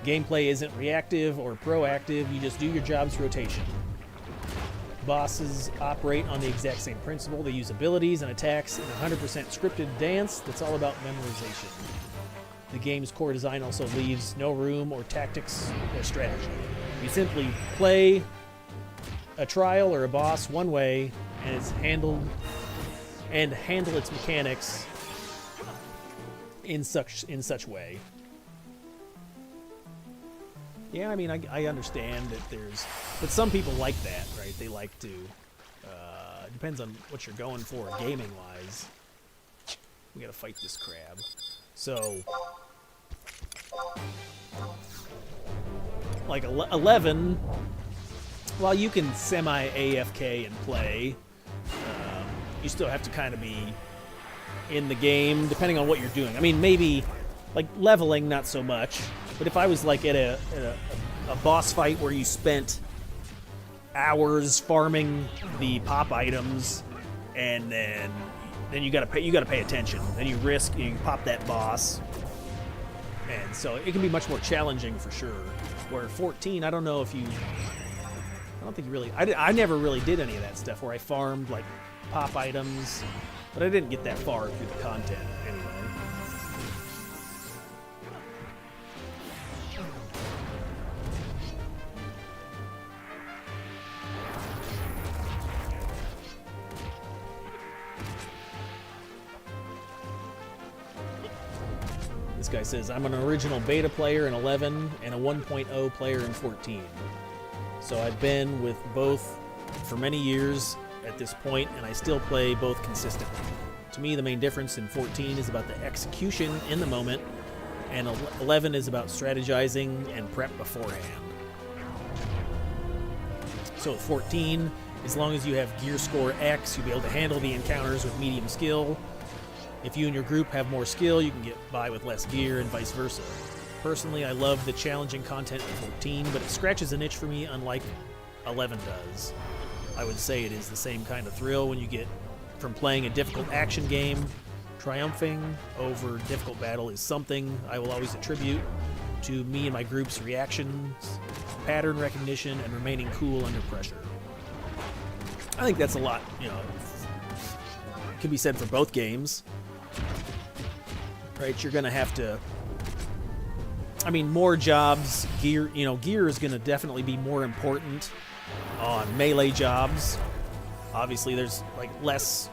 Gameplay isn't reactive or proactive, you just do your job's rotation. Bosses operate on the exact same principle. They use abilities and attacks in a 100% scripted dance that's all about memorization. The game's core design also leaves no room or tactics or strategy. You simply play a trial or a boss one way, and it's handle its mechanics in such way. Yeah, I mean, I understand that but some people like that, right? They like to. It depends on what you're going for, gaming wise. We gotta fight this crab. So, like 11. While you can semi-AFK and play, you still have to kind of be in the game, depending on what you're doing. I mean, maybe, like, leveling, not so much. But if I was, like, at a boss fight where you spent hours farming the pop items, and then you gotta pay attention. Then you pop that boss. And so it can be much more challenging for sure. Where 14, I don't know if you... I don't think you really... I never really did any of that stuff where I farmed, like, pop items, but I didn't get that far through the content anyway. This guy says, I'm an original beta player in 11 and a 1.0 player in 14. So I've been with both for many years at this point, and I still play both consistently. To me, the main difference in 14 is about the execution in the moment, and 11 is about strategizing and prep beforehand. So with 14, as long as you have gear score X, you'll be able to handle the encounters with medium skill. If you and your group have more skill, you can get by with less gear and vice versa. Personally, I love the challenging content in 14, but it scratches an itch for me unlike 11 does. I would say it is the same kind of thrill when you get from playing a difficult action game. Triumphing over difficult battle is something I will always attribute to me and my group's reactions, pattern recognition, and remaining cool under pressure. I think that's a lot, can be said for both games. Right, you're going to have to... I mean, more jobs, gear is going to definitely be more important on melee jobs. Obviously, there's, like, less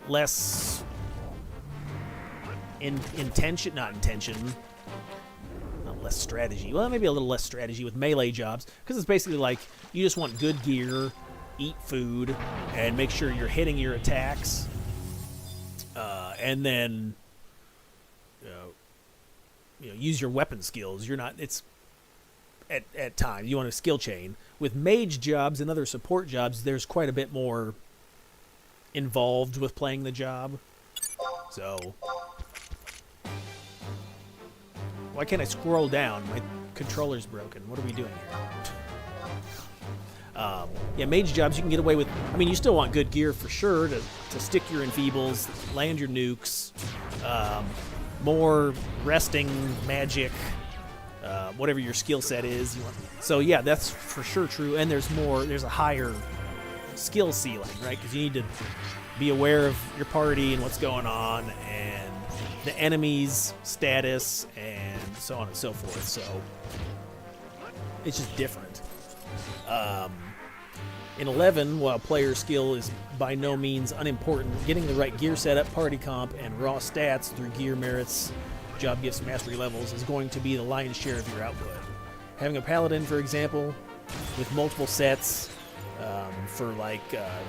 less strategy. Well, maybe a little less strategy with melee jobs, because it's basically like you just want good gear, eat food, and make sure you're hitting your attacks. And then, use your weapon skills. It's at times you want a skill chain. With mage jobs and other support jobs, there's quite a bit more involved with playing the job. So, why can't I scroll down? My controller's broken. What are we doing here? Mage jobs you can get away with. I mean, you still want good gear for sure to stick your enfeebles, land your nukes, more resting magic, whatever your skill set is. So yeah, that's for sure true. And there's a higher skill ceiling, right? Because you need to be aware of your party and what's going on and the enemy's status and so on and so forth. So it's just different. In 11, while player skill is by no means unimportant, getting the right gear setup, party comp, and raw stats through gear merits, job gifts, mastery levels is going to be the lion's share of your output. Having a paladin, for example, with multiple sets for like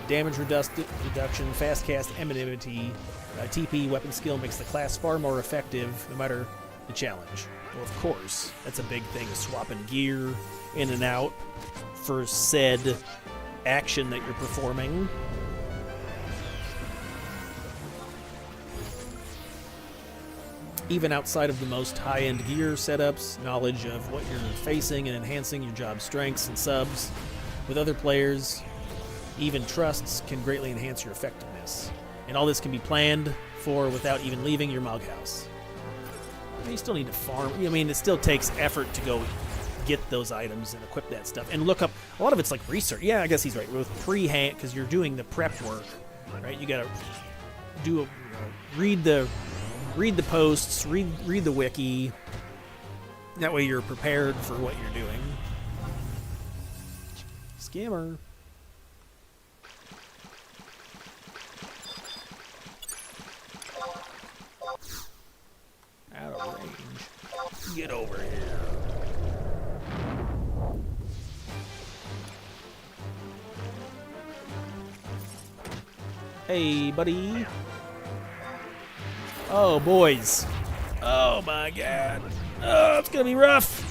damage reduction, fast cast, amenity, TP, weapon skill makes the class far more effective no matter the challenge. Well, of course, that's a big thing, is swapping gear in and out for said action that you're performing. Even outside of the most high-end gear setups, knowledge of what you're facing and enhancing your job strengths and subs with other players, even trusts, can greatly enhance your effectiveness. And all this can be planned for without even leaving your mog house. You still need to farm. I mean, it still takes effort to go get those items and equip that stuff and look up. A lot of it's like research. Yeah, I guess he's right. With pre-hand, because you're doing the prep work, right? You got to do read the posts, read the wiki. That way you're prepared for what you're doing. Scammer. Out of range. Get over here. Hey, buddy. Oh, boys. Oh, my God. Oh, it's going to be rough.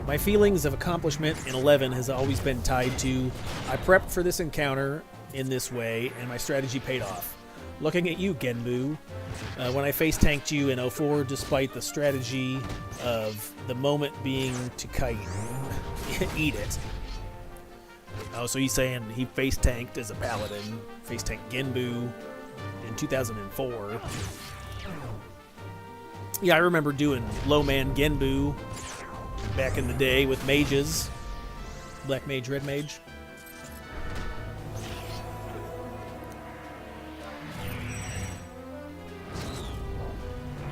My feelings of accomplishment in 11 has always been tied to, I prepped for this encounter in this way, and my strategy paid off. Looking at you, Genbu, when I face tanked you in 04, despite the strategy of the moment being to kite, eat it. Oh, so he's saying he face tanked as a paladin, face tanked Genbu in 2004. Yeah, I remember doing low man Genbu back in the day with mages. Black mage, red mage.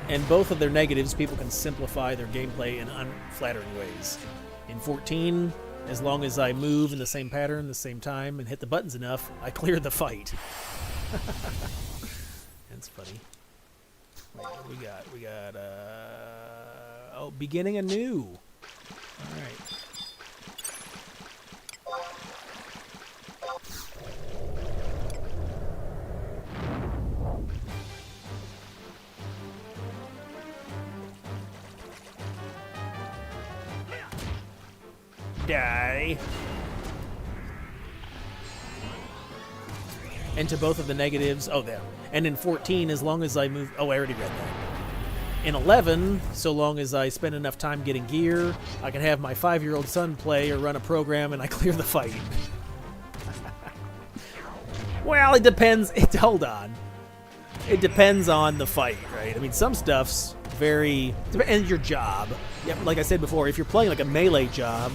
And both of their negatives, people can simplify their gameplay in unflattering ways. In 14, as long as I move in the same pattern, the same time, and hit the buttons enough, I clear the fight. That's funny. Wait, we got, oh, beginning anew. All right. Die. And to both of the negatives. Oh, there. And in 14, as long as I move... Oh, I already read that. In 11, so long as I spend enough time getting gear, I can have my 5-year-old son play or run a program and I clear the fight. Well, it depends. Hold on. It depends on the fight, right? I mean, some stuff's very... And your job. Yeah, like I said before, if you're playing like a melee job,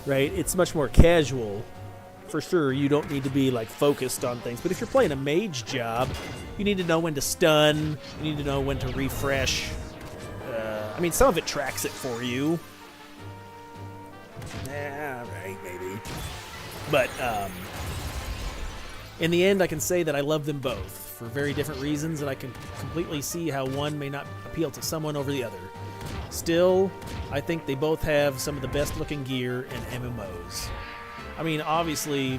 right, it's much more casual. For sure, you don't need to be like focused on things. But if you're playing a mage job, you need to know when to stun. You need to know when to refresh. I mean, some of it tracks it for you. Right, maybe. But in the end, I can say that I love them both for very different reasons, and I can completely see how one may not appeal to someone over the other. Still, I think they both have some of the best-looking gear in MMOs. I mean, obviously,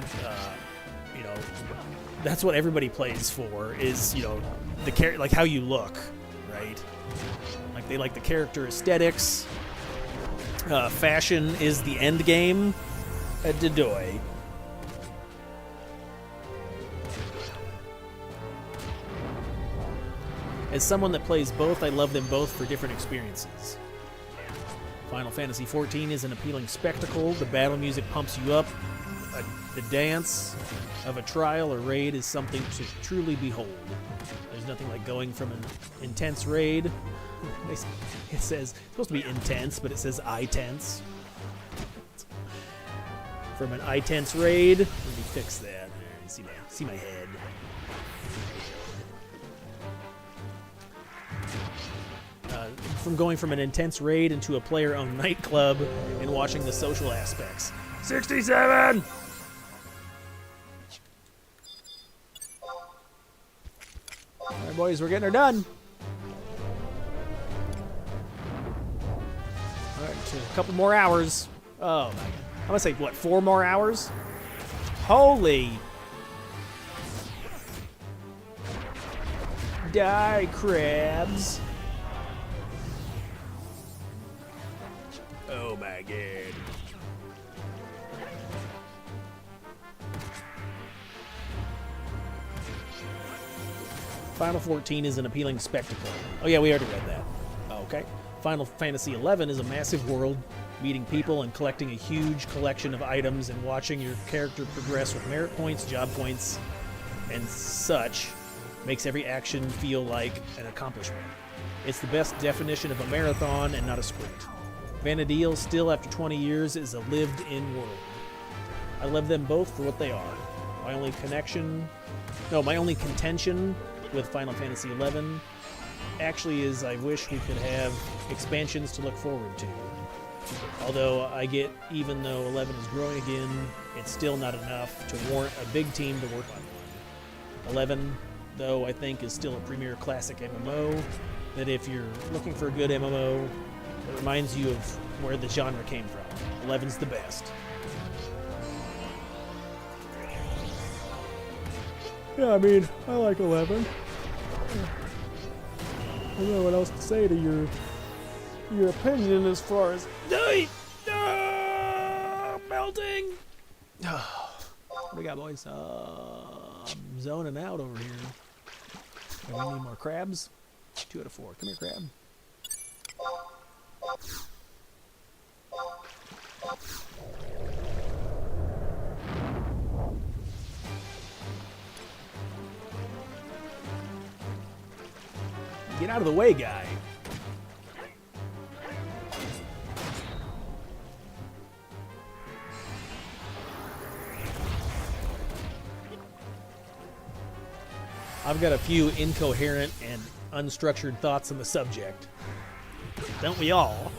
you know, that's what everybody plays for, is, you know, the like how you look, right? Like, they like the character aesthetics. Fashion is the end game at Dedoy. As someone that plays both, I love them both for different experiences. Final Fantasy XIV is an appealing spectacle. The battle music pumps you up. The dance of a trial or raid is something to truly behold. There's nothing like going from an intense raid. It says, it's supposed to be intense, but it says I-tense. From an I-tense raid. Let me fix that. There, see my head. From going from an intense raid into a player-owned nightclub and watching the social aspects. 67! Alright, boys, we're getting her done. Alright, a couple more hours. Oh, my God. I'm gonna say, what, 4 more hours? Holy! Die, crabs. Oh my God. Final 14 is an appealing spectacle. Oh yeah, we already read that. Okay. Final Fantasy 11 is a massive world, meeting people and collecting a huge collection of items and watching your character progress with merit points, job points, and such makes every action feel like an accomplishment. It's the best definition of a marathon and not a sprint. Vana'diel, still after 20 years, is a lived-in world. I love them both for what they are. My only contention with Final Fantasy XI actually is I wish we could have expansions to look forward to. Although I get, even though 11 is growing again, it's still not enough to warrant a big team to work on one. 11, though, I think is still a premier classic MMO, that if you're looking for a good MMO, it reminds you of where the genre came from. 11's the best. Yeah, I mean, I like 11. I don't know what else to say to your opinion as far as... melting! What do we got, boys? I'm zoning out over here. Do we need more crabs? 2 out of 4. Come here, crab. Get out of the way, guy. I've got a few incoherent and unstructured thoughts on the subject. Don't we all?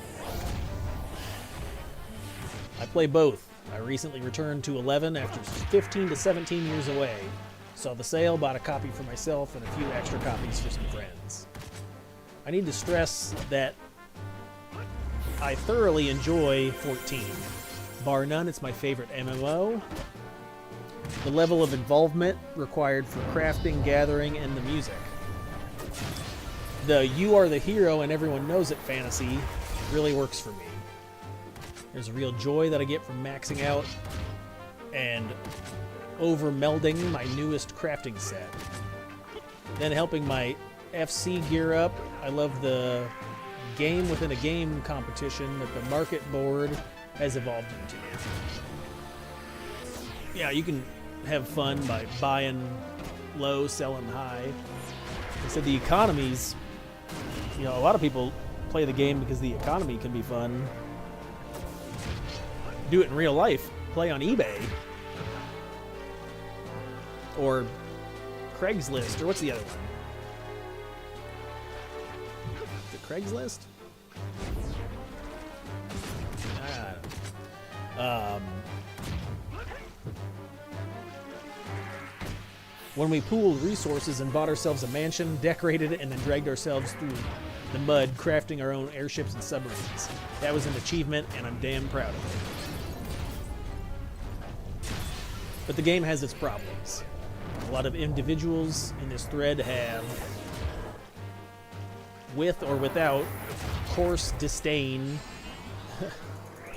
I play both. I recently returned to 11 after 15 to 17 years away. Saw the sale, bought a copy for myself and a few extra copies for some friends. I need to stress that I thoroughly enjoy 14. Bar none, it's my favorite MMO. The level of involvement required for crafting, gathering, and the music. The you are the hero and everyone knows it fantasy really works for me. There's a real joy that I get from maxing out and over-melding my newest crafting set. Then helping my FC gear up. I love the game within a game competition that the market board has evolved into. Yeah, you can have fun by buying low, selling high. I said the economies, you know, a lot of people play the game because the economy can be fun. Do it in real life. Play on eBay. Or Craigslist, or what's the other one? Is it Craigslist? I don't know. When we pooled resources and bought ourselves a mansion, decorated it, and then dragged ourselves through the mud, crafting our own airships and submarines. That was an achievement, and I'm damn proud of it. But the game has its problems. A lot of individuals in this thread have, with or without, coarse disdain.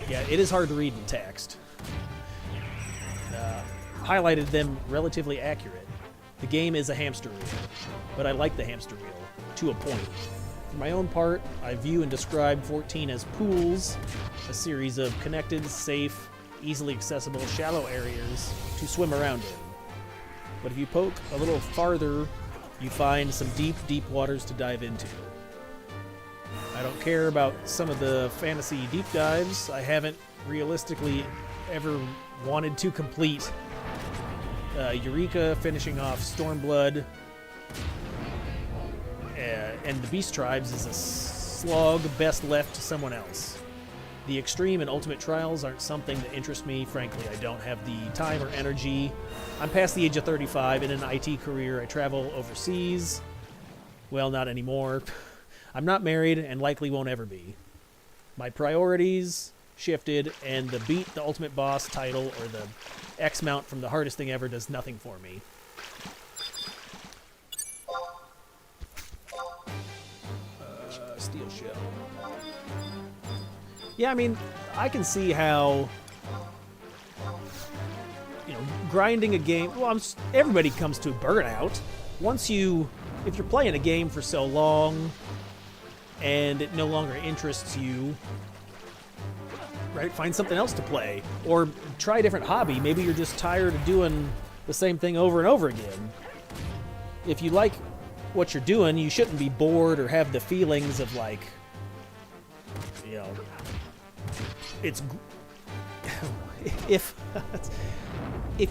Yeah, it is hard to read in text. Highlighted them relatively accurate. The game is a hamster wheel, but I like the hamster wheel. to a point. For my own part, I view and describe 14 as pools, a series of connected, safe, easily accessible, shallow areas to swim around in. But if you poke a little farther, you find some deep, deep waters to dive into. I don't care about some of the fantasy deep dives. I haven't realistically ever wanted to complete Eureka, finishing off Stormblood, and the Beast Tribes is a slog best left to someone else. The extreme and ultimate trials aren't something that interest me. Frankly, I don't have the time or energy. I'm past the age of 35 in an IT career. I travel overseas. Well, not anymore. I'm not married and likely won't ever be. My priorities shifted, and the beat the ultimate boss title or the X mount from the hardest thing ever does nothing for me. Steel shell. Yeah, I mean, I can see how, you know, grinding a game. Well, everybody comes to burnout. If you're playing a game for so long and it no longer interests you, right? Find something else to play or try a different hobby. Maybe you're just tired of doing the same thing over and over again. If you like what you're doing, you shouldn't be bored or have the feelings of like, you know, if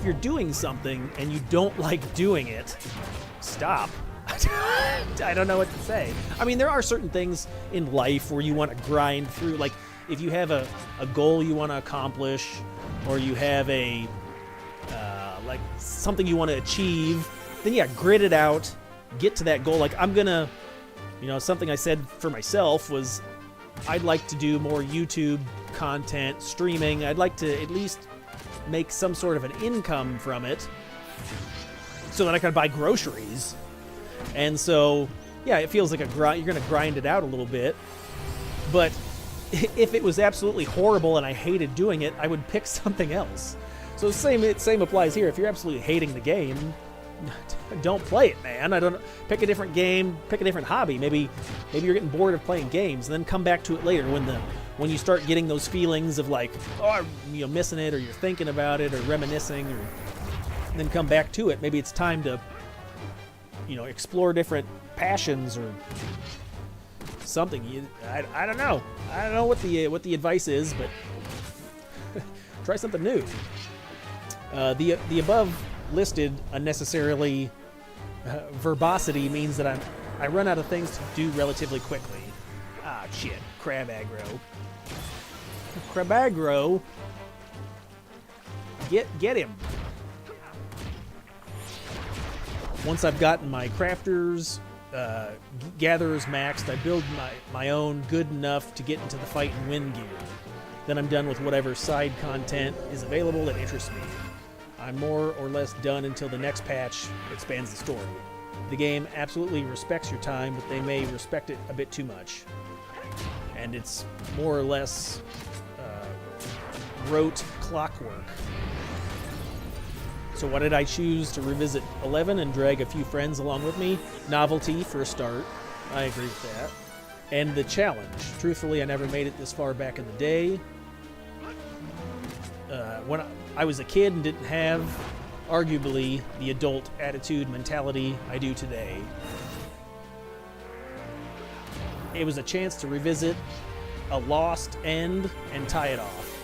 you're doing something and you don't like doing it, stop. I don't know what to say. I mean, there are certain things in life where you want to grind through. Like, if you have a goal you want to accomplish, or you have a like something you want to achieve, then yeah, grit it out, get to that goal. Like, I'm gonna, you know, something I said for myself was I'd like to do more YouTube content, streaming. I'd like to at least make some sort of an income from it so that I can buy groceries. And so, yeah, it feels like a grind. You're going to grind it out a little bit. But if it was absolutely horrible and I hated doing it, I would pick something else. So same applies here. If you're absolutely hating the game, don't play it, man. Pick a different game, pick a different hobby. Maybe you're getting bored of playing games, and then come back to it later when you start getting those feelings of like, oh, you're missing it, or you're thinking about it, or reminiscing, or then come back to it. Maybe it's time to, you know, explore different passions or something. I don't know. I don't know what the advice is, but try something new. The above listed unnecessarily verbosity means that I run out of things to do relatively quickly. Ah, shit. Crab aggro. Crab aggro. Get him. Once I've gotten my crafters, gatherers maxed, I build my own good enough to get into the fight and win gear. Then I'm done with whatever side content is available that interests me. I'm more or less done until the next patch expands the story. The game absolutely respects your time, but they may respect it a bit too much. And it's more or less rote clockwork. So why did I choose to revisit 11 and drag a few friends along with me? Novelty, for a start. I agree with that. And the challenge. Truthfully, I never made it this far back in the day. When I was a kid and didn't have, arguably, the adult attitude, mentality I do today. It was a chance to revisit a lost end and tie it off.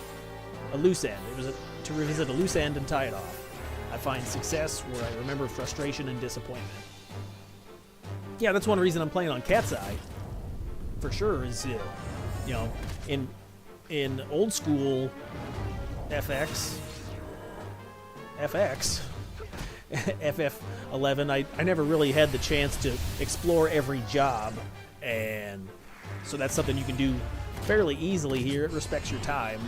A loose end. It was to revisit a loose end and tie it off. I find success where I remember frustration and disappointment. Yeah, that's one reason I'm playing on CatseyeXI. For sure, is you know, in old school FX, FF11, I never really had the chance to explore every job, and so that's something you can do fairly easily here. It respects your time,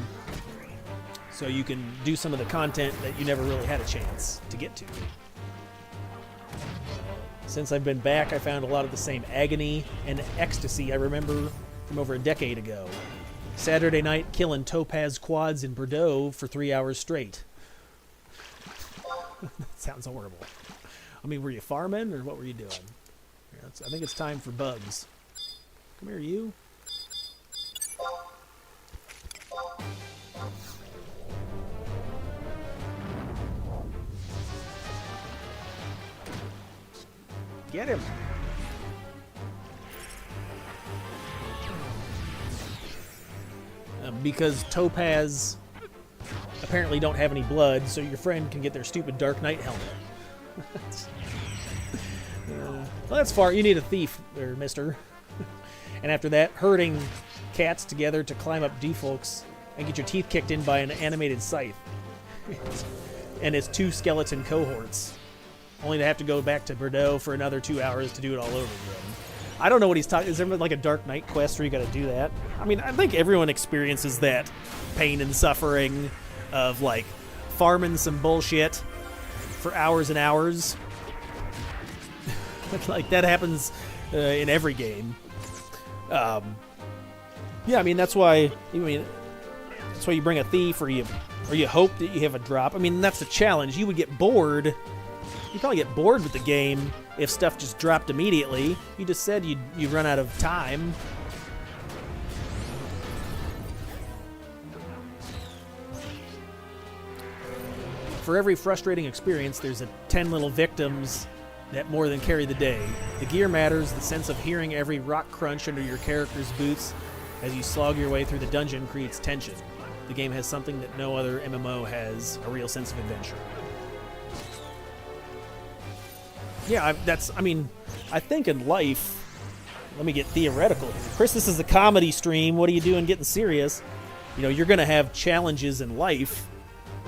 so you can do some of the content that you never really had a chance to get to. Since I've been back, I found a lot of the same agony and ecstasy I remember from over a decade ago. Saturday night, killing topaz quads in Bordeaux for 3 hours straight. That sounds horrible. I mean, were you farming, or what were you doing? Here, I think it's time for bugs. Come here, you. Get him. Because Topaz apparently don't have any blood, so your friend can get their stupid Dark Knight helmet. Well, that's far. You need a thief there, mister. And after that, herding cats together to climb up defulks and get your teeth kicked in by an animated scythe. And it's 2 skeleton cohorts. Only to have to go back to Bordeaux for another 2 hours to do it all over again. I don't know what he's talking. Is there like a Dark Knight quest where you got to do that? I mean, I think everyone experiences that pain and suffering of like farming some bullshit for hours and hours. Like that happens in every game. Yeah, I mean that's why. That's why you bring a thief, or you hope that you have a drop. I mean, that's the challenge. You would get bored. You'd probably get bored with the game if stuff just dropped immediately. You just said you'd run out of time. For every frustrating experience, there's 10 little victims that more than carry the day. The gear matters. The sense of hearing every rock crunch under your character's boots as you slog your way through the dungeon creates tension. The game has something that no other MMO has, a real sense of adventure. Yeah, I think in life, let me get theoretical here. Chris, this is a comedy stream. What are you doing getting serious? You're going to have challenges in life,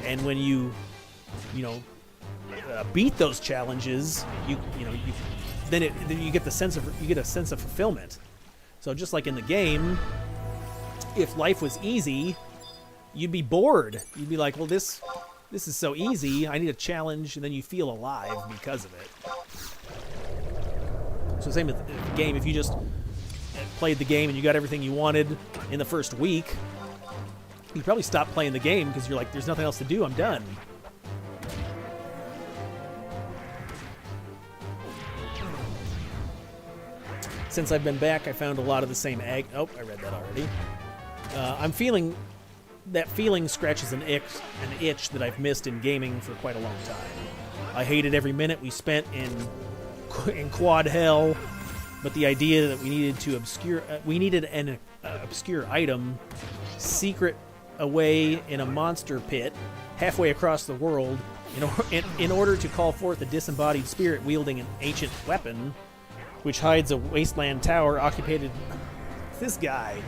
and when you beat those challenges, then you get a sense of fulfillment. So just like in the game, if life was easy, you'd be bored. You'd be like, well, this is so easy. I need a challenge, and then you feel alive because of it. So same with the game. If you just played the game and you got everything you wanted in the first week, you probably stop playing the game because you're like, there's nothing else to do. I'm done. Since I've been back, I found a lot of the same Oh, I read that already. I'm feeling... That feeling scratches an itch that I've missed in gaming for quite a long time. I hated every minute we spent in quad hell, but the idea that we needed an obscure item, secret away in a monster pit, halfway across the world, in order to call forth a disembodied spirit wielding an ancient weapon, which hides a wasteland tower occupied. This guy.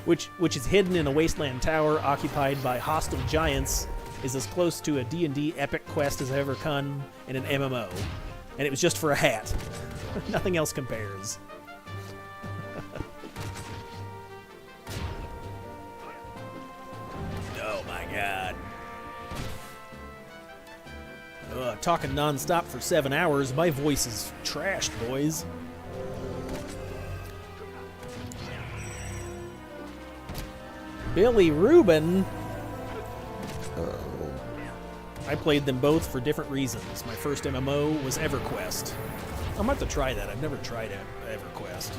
Which is hidden in a wasteland tower occupied by hostile giants, is as close to a D&D epic quest as I've ever come in an MMO. And it was just for a hat. Nothing else compares. Oh my god. Talking non-stop for 7 hours, my voice is trashed, boys. Billy Rubin. I played them both for different reasons. My first MMO was EverQuest. I'm about to try that. I've never tried EverQuest.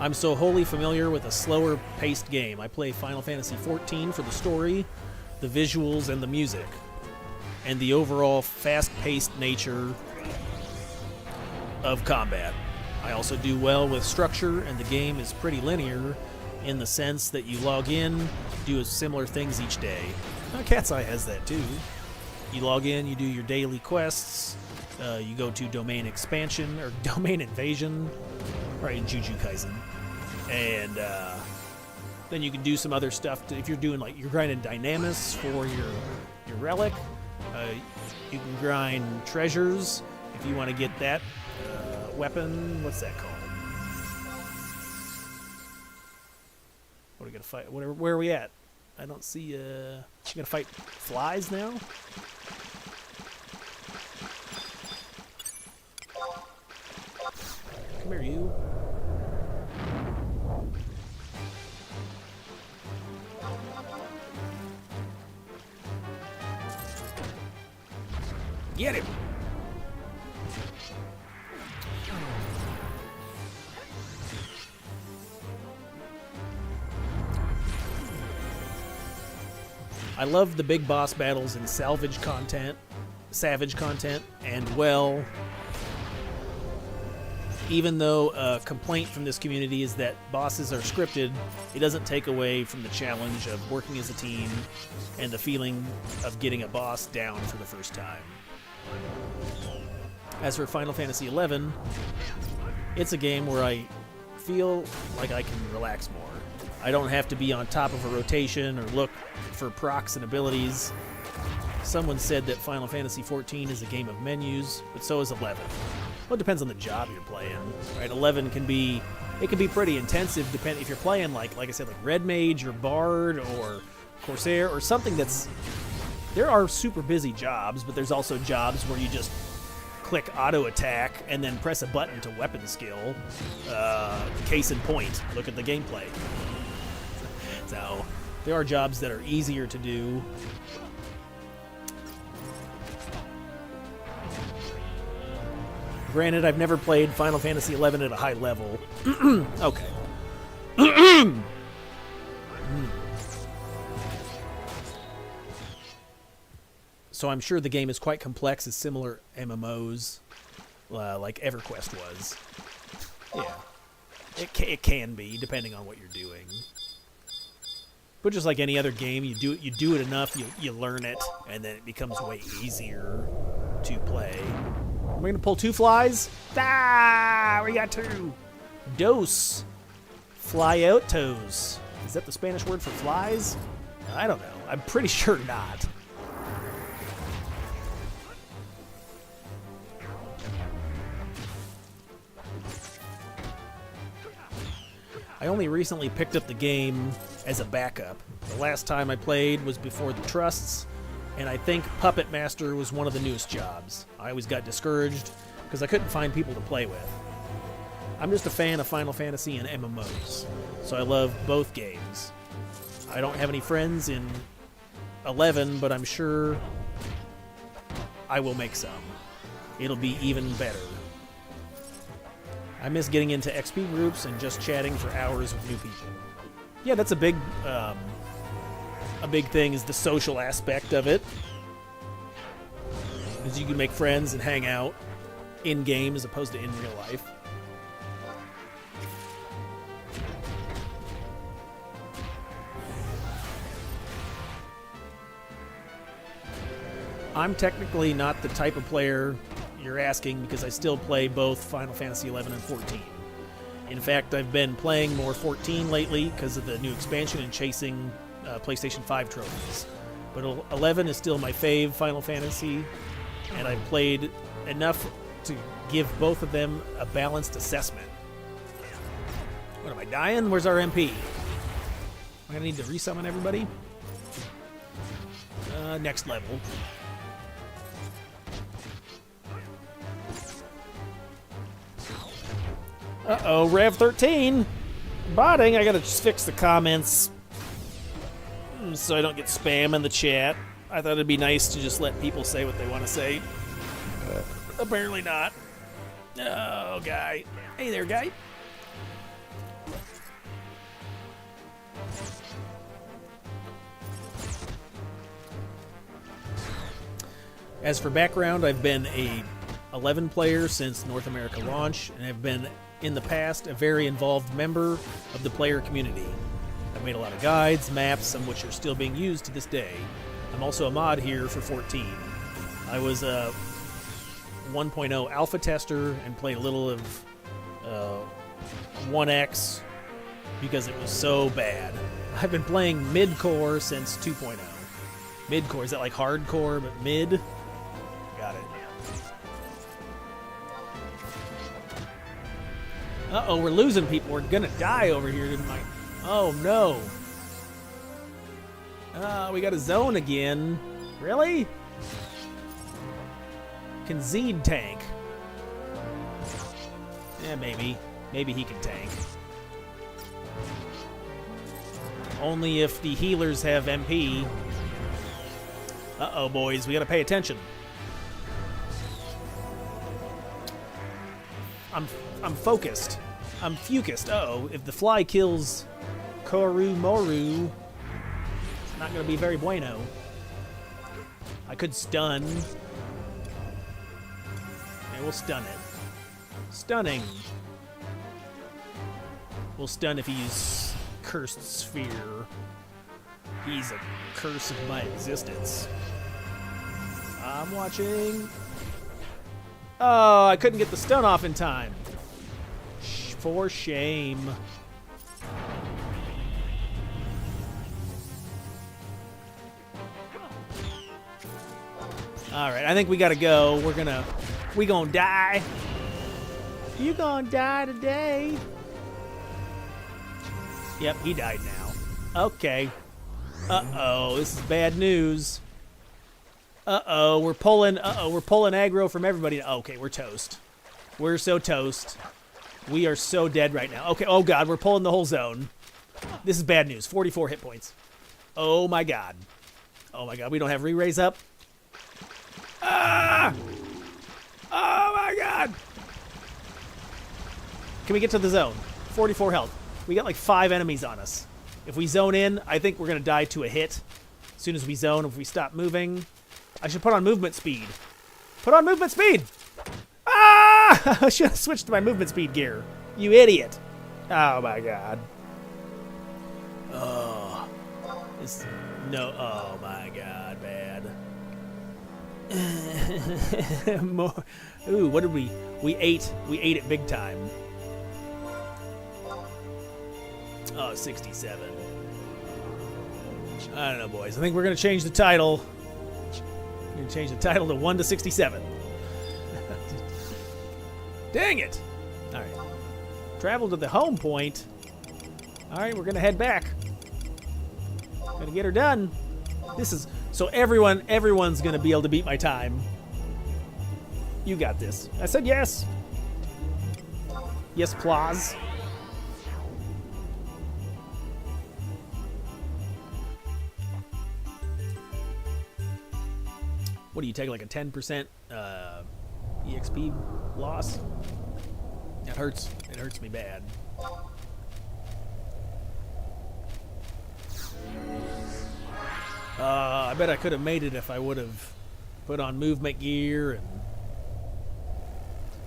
I'm so wholly familiar with a slower-paced game. I play Final Fantasy XIV for the story, the visuals, and the music, and the overall fast-paced nature of combat. I also do well with structure, and the game is pretty linear in the sense that you log in, do similar things each day. CatseyeXI has that too. You log in, you do your daily quests, you go to domain expansion, or domain invasion, right, in Jujutsu Kaisen, and then you can do some other stuff. If you're doing, like, you're grinding Dynamis for your relic, you can grind treasures if you want to get that weapon. What's that called? What are we gonna fight? Where are we at? I don't see. You gonna fight flies now? Come here, you. Get him! I love the big boss battles in Savage content, and well, even though a complaint from this community is that bosses are scripted, it doesn't take away from the challenge of working as a team and the feeling of getting a boss down for the first time. As for Final Fantasy XI, it's a game where I feel like I can relax more. I don't have to be on top of a rotation or look for procs and abilities. Someone said that Final Fantasy XIV is a game of menus, but so is 11. Well, it depends on the job you're playing, right? 11 can be pretty intensive, if you're playing like I said, like Red Mage or Bard or Corsair or something that's. There are super busy jobs, but there's also jobs where you just click auto attack and then press a button to weapon skill. Case in point, look at the gameplay. So there are jobs that are easier to do. Granted, I've never played Final Fantasy XI at a high level. Okay. So I'm sure the game is quite complex as similar MMOs, like EverQuest was. Yeah. It can be, depending on what you're doing. But just like any other game, you do it enough, you learn it, and then it becomes way easier to play. We're gonna pull 2 flies. Ah, we got 2. Dos. Fly out toes. Is that the Spanish word for flies? I don't know. I'm pretty sure not. I only recently picked up the game as a backup. The last time I played was before the Trusts, and I think Puppet Master was one of the newest jobs. I always got discouraged because I couldn't find people to play with. I'm just a fan of Final Fantasy and MMOs, so I love both games. I don't have any friends in 11, but I'm sure I will make some. It'll be even better. I miss getting into XP groups and just chatting for hours with new people. Yeah, that's a big thing is the social aspect of it. Because you can make friends and hang out in-game as opposed to in real life. I'm technically not the type of player you're asking because I still play both Final Fantasy XI and 14. In fact, I've been playing more 14 lately because of the new expansion and chasing PlayStation 5 trophies. But 11 is still my fave Final Fantasy, and I've played enough to give both of them a balanced assessment. What am I, dying? Where's our MP? Am I going to need to resummon everybody? Next level. Uh-oh, Rev 13. Botting, I gotta just fix the comments so I don't get spam in the chat. I thought it'd be nice to just let people say what they want to say. Apparently not. Oh, guy. Hey there, guy. As for background, I've been a 11 player since North America launch, and I've been in the past a very involved member of the player community. I've made a lot of guides, maps, some of which are still being used to this day. I'm also a mod here for 14. I was a 1.0 alpha tester and played a little of 1X because it was so bad. I've been playing mid-core since 2.0. Mid-core, is that like hardcore but mid? Got it. Uh-oh, we're losing people. We're gonna die over here tonight. Oh, no. We got a zone again. Really? Can Zed tank? Yeah, maybe. Maybe he can tank. Only if the healers have MP. Uh-oh, boys. We gotta pay attention. I'm focused. I'm focused. Uh-oh, if the fly kills Moru, it's not gonna be very bueno. I could stun. Okay, we'll stun it. Stunning. We'll stun if he uses Cursed Sphere. He's a curse of my existence. I'm watching. Oh, I couldn't get the stun off in time. For shame. All right, I think we gotta go. We gonna die. You gonna die today. Yep, he died now. Okay. Uh-oh, this is bad news. Uh-oh, we're pulling aggro from everybody. Okay, we're toast. We're so toast. We are so dead right now. Okay, oh god, we're pulling the whole zone. This is bad news. 44 hit points. Oh my god. Oh my god, we don't have re-raise up. Ah! Oh my god! Can we get to the zone? 44 health. We got like 5 enemies on us. If we zone in, I think we're gonna die to a hit. As soon as we zone, if we stop moving. I should put on movement speed. Put on movement speed! Ah! I should have switched to my movement speed gear. You idiot. Oh my god. Oh. Oh my god, bad. More. Ooh, what did we ate it big time. Oh, 67. I don't know, boys. I think we're going to change the title. We're going to change the title to 1 to 67. Dang it. All right. Travel to the home point. All right, we're going to head back. Got to get her done. This is... So everyone's going to be able to beat my time. You got this. I said yes. Yes, plauz. What do you take, like a 10% EXP loss? That hurts. It hurts me bad. I bet I could have made it if I would have put on movement gear and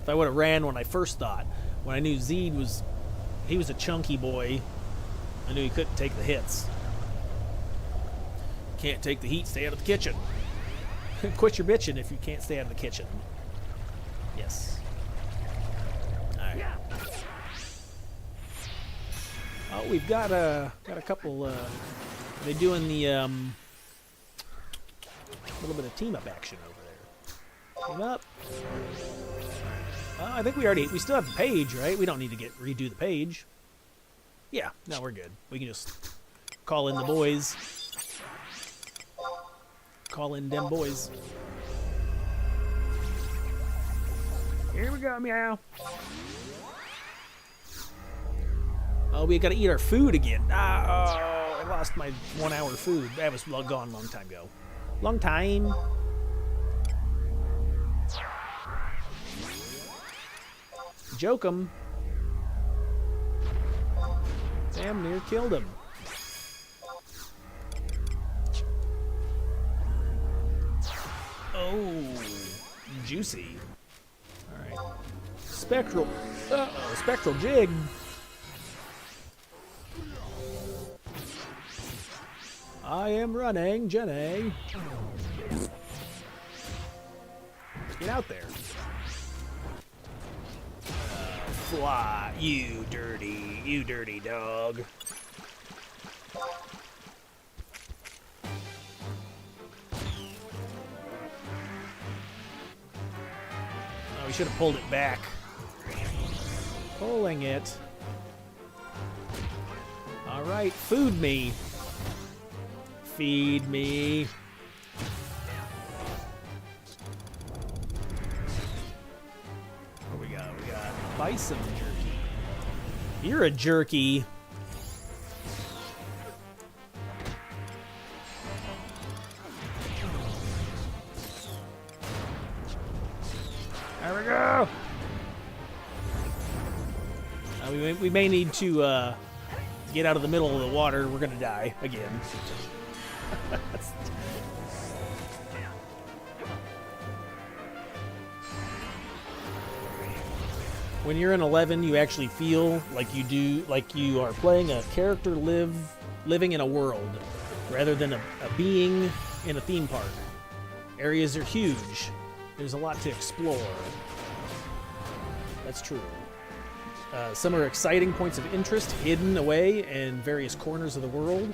if I would have ran when I first thought. When I knew Zed was, he was a chunky boy, I knew he couldn't take the hits. Can't take the heat, stay out of the kitchen. Quit your bitching if you can't stay out of the kitchen. Yes. Alright. Oh, we've got a couple, they're doing the, little bit of team-up action over there. Team up. I think we still have the page, right? We don't need to redo the page. Yeah, no, we're good. We can just call in the boys. Call in them boys. Here we go, meow. Oh, we gotta eat our food again. Oh, I lost my 1 hour food. That was gone a long time ago. Long time. Joke 'em. Damn near killed him. Oh, juicy. All right. Spectral. Uh-oh, spectral jig. I am running, Jenny. Get out there. Fly, you dirty dog. Oh, we should have pulled it back. Pulling it. All right, food me. Feed me. What we got? We got bison jerky. You're a jerky. There we go. We may need to get out of the middle of the water. We're going to die again. When you're in 11, you actually feel like you are playing a character living in a world, rather than a being in a theme park. Areas are huge. There's a lot to explore. That's true. Some are exciting points of interest hidden away in various corners of the world,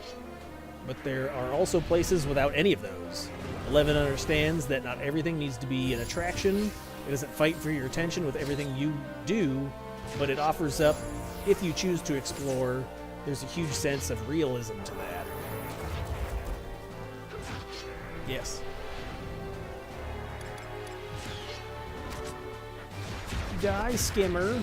but there are also places without any of those. 11 understands that not everything needs to be an attraction. It doesn't fight for your attention with everything you do, but it offers up, if you choose to explore, there's a huge sense of realism to that. Yes. Die, Skimmer.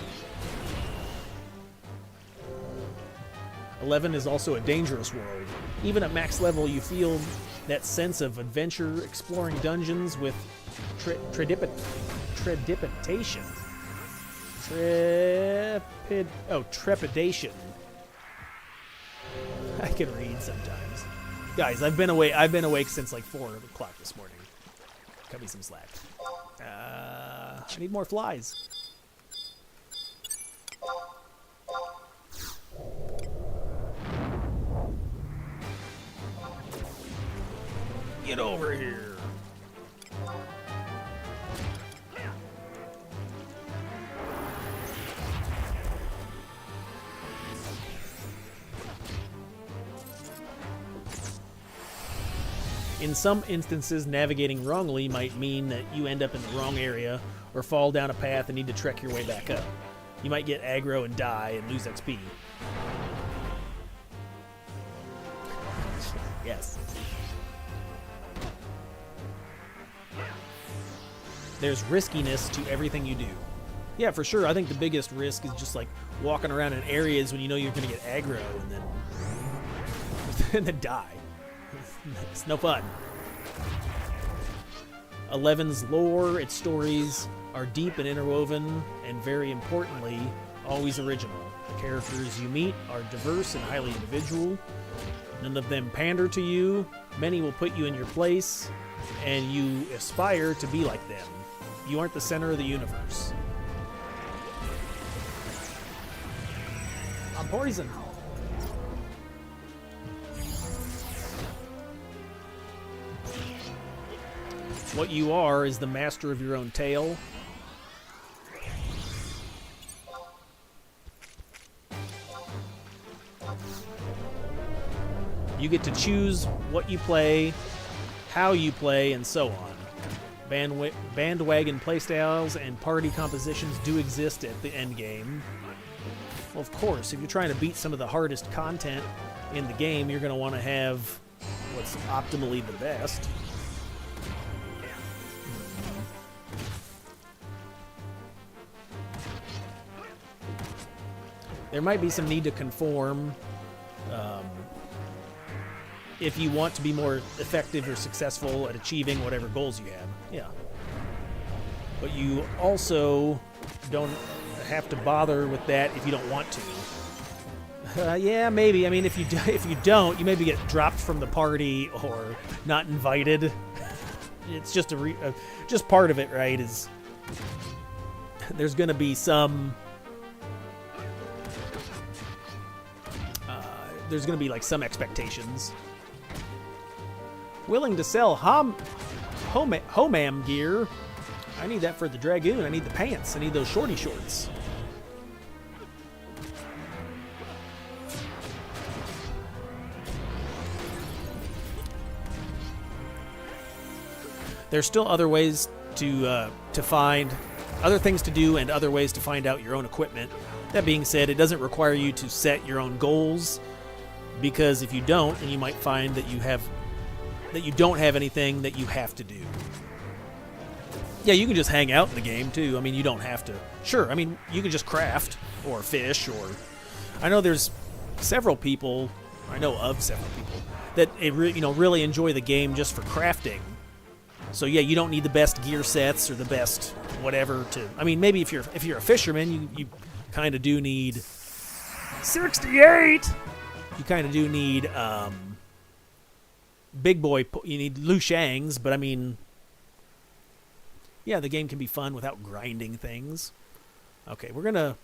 11 is also a dangerous world. Even at max level, you feel that sense of adventure, exploring dungeons with trepidation. Trepidation. I can read sometimes. Guys, I've been awake since like 4 o'clock this morning. Cut me some slack. I need more flies. Get over here. In some instances, navigating wrongly might mean that you end up in the wrong area or fall down a path and need to trek your way back up. You might get aggro and die and lose XP. Yes. There's riskiness to everything you do. Yeah, for sure. I think the biggest risk is just like walking around in areas when you know you're going to get aggro and then die. It's no fun. 11's lore, its stories, are deep and interwoven, and very importantly, always original. The characters you meet are diverse and highly individual. None of them pander to you. Many will put you in your place, and you aspire to be like them. You aren't the center of the universe. I'm poisoned. What you are is the master of your own tale. You get to choose what you play, how you play, and so on. Bandwagon playstyles and party compositions do exist at the end game. Well, of course, if you're trying to beat some of the hardest content in the game, you're going to want to have what's optimally the best. There might be some need to conform if you want to be more effective or successful at achieving whatever goals you have. Yeah. But you also don't have to bother with that if you don't want to. Yeah, maybe. I mean, if you don't, you maybe get dropped from the party or not invited. It's just just part of it, right? Is there's going to be some. There's going to be like some expectations. Willing to sell homam gear. I need that for the Dragoon. I need the pants. I need those shorty shorts. There's still other ways to find, other things to do, and other ways to find out your own equipment. That being said, it doesn't require you to set your own goals, because if you don't, then you might find that you don't have anything that you have to do. Yeah, you can just hang out in the game too. I mean, you don't have to. Sure, I mean, you can just craft or fish, or I know there's several people. I know of several people that really enjoy the game just for crafting. So yeah, you don't need the best gear sets or the best whatever to. I mean, maybe if you're a fisherman, you kind of do need 68! You kind of do need big boy. You need Liu Shang's, but I mean, yeah, the game can be fun without grinding things. Okay, we're gonna.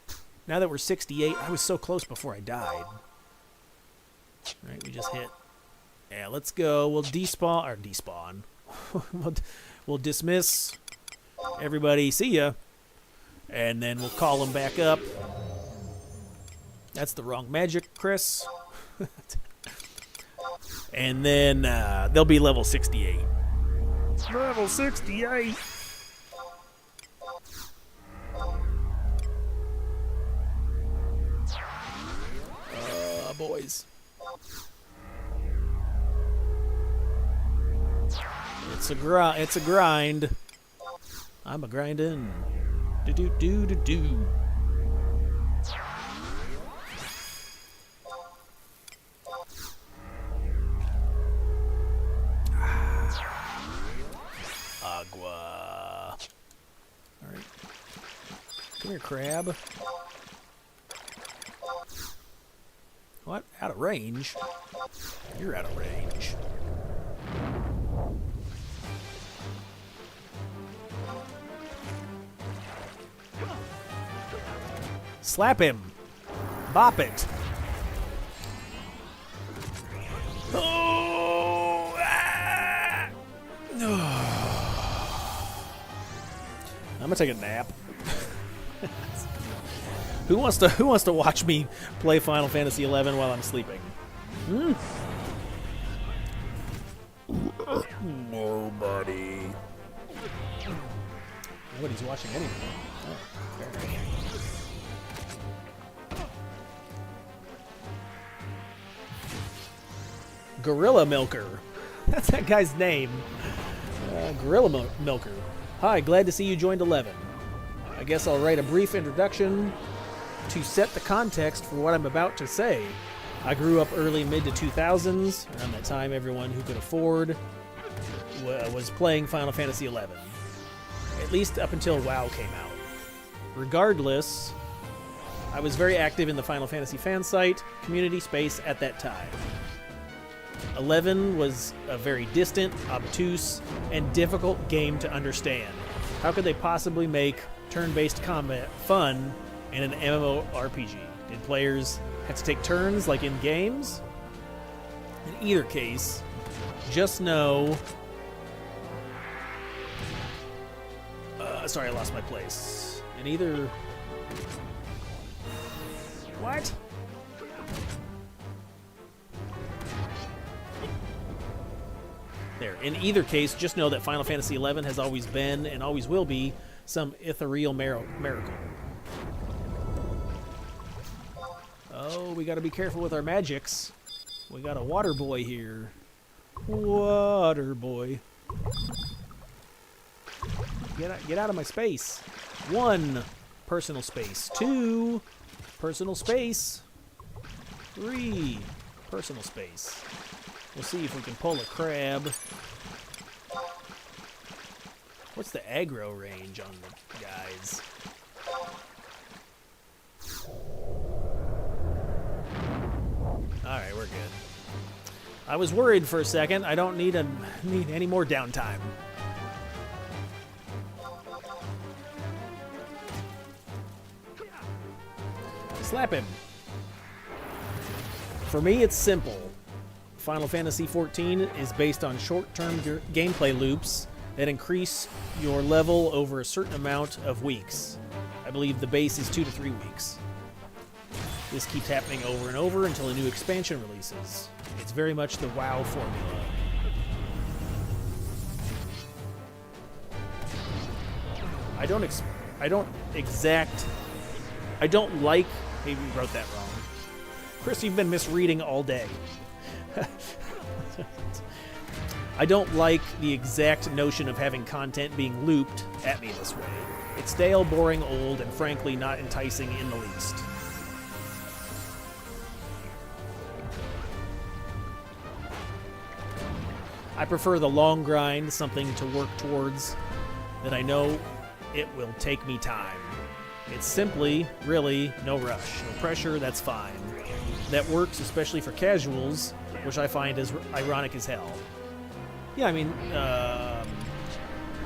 Now that we're 68, I was so close before I died. All right, we just hit. Yeah, let's go. We'll despawn. We'll dismiss everybody. See ya. And then we'll call them back up. That's the wrong magic, Chris. And then they'll be level 68. Level 68. Boys. It's a grind. I'm a grindin'. Do. Agua. All right. Come here, crab. What? Out of range? You're out of range. Slap him. Bop it. Oh! Ah! I'm gonna take a nap. Who wants to watch me play Final Fantasy XI while I'm sleeping? Nobody. Nobody's watching anyway. Oh, fair enough. Gorilla Milker. That's that guy's name. Gorilla Milker. Hi, glad to see you joined 11. I guess I'll write a brief introduction to set the context for what I'm about to say. I grew up early mid to 2000s. Around that time, everyone who could afford was playing Final Fantasy XI. At least up until WoW came out. Regardless, I was very active in the Final Fantasy fan site community space at that time. 11 was a very distant, obtuse, and difficult game to understand. How could they possibly make turn-based combat fun in an MMORPG? Did players have to take turns like in games? In either case, just know... sorry, I lost my place. In either... What? There. In either case, just know that Final Fantasy XI has always been, and always will be, some ethereal miracle. Oh, we gotta be careful with our magics. We got a water boy here. Water boy. Get out of my space. 1, personal space. 2, personal space. 3, personal space. We'll see if we can pull a crab. What's the aggro range on the guys? Alright, we're good. I was worried for a second. I don't need any more downtime. Slap him. For me, it's simple. Final Fantasy XIV is based on short-term gameplay loops that increase your level over a certain amount of weeks. I believe the base is 2 to 3 weeks. This keeps happening over and over until a new expansion releases. It's very much the WoW formula. I don't like... Maybe we wrote that wrong. Chris, you've been misreading all day. I don't like the exact notion of having content being looped at me this way. It's stale, boring, old, and frankly not enticing in the least. I prefer the long grind, something to work towards that I know it will take me time. It's simply, really, no rush. No pressure, that's fine. That works especially for casuals, which I find is ironic as hell. Yeah, I mean,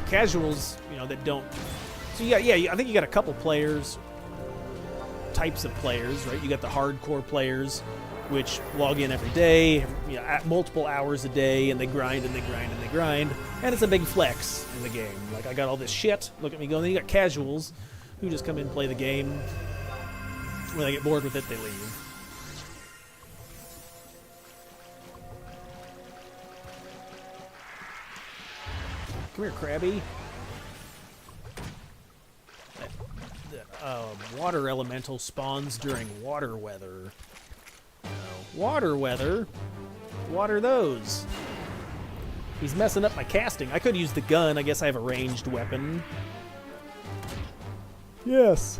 casuals, you know, that don't... So yeah, I think you got a couple types of players, right? You got the hardcore players, which log in every day, you know, at multiple hours a day, and they grind and they grind and they grind, and it's a big flex in the game. Like, I got all this shit, look at me go. And then you got casuals who just come in and play the game. When they get bored with it, they leave. Come here, Krabby. Water elemental spawns during water weather. Water weather? What are those? He's messing up my casting. I could use the gun. I guess I have a ranged weapon. Yes.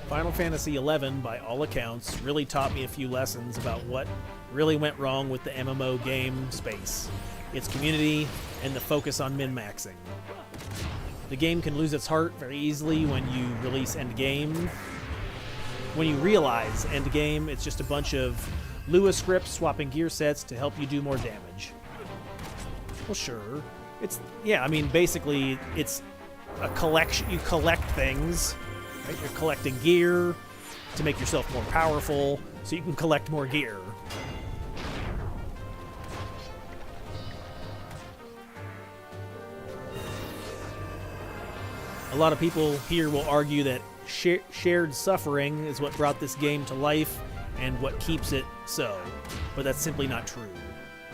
Final Fantasy XI, by all accounts, really taught me a few lessons about what really went wrong with the MMO game space. Its community and the focus on min-maxing. The game can lose its heart very easily when you release endgame. When you realize endgame, it's just a bunch of Lua scripts swapping gear sets to help you do more damage. Well, sure. Yeah, I mean, basically, it's a collection. You collect things. Right? You're collecting gear to make yourself more powerful, so you can collect more gear. A lot of people here will argue that shared suffering is what brought this game to life and what keeps it so, but that's simply not true.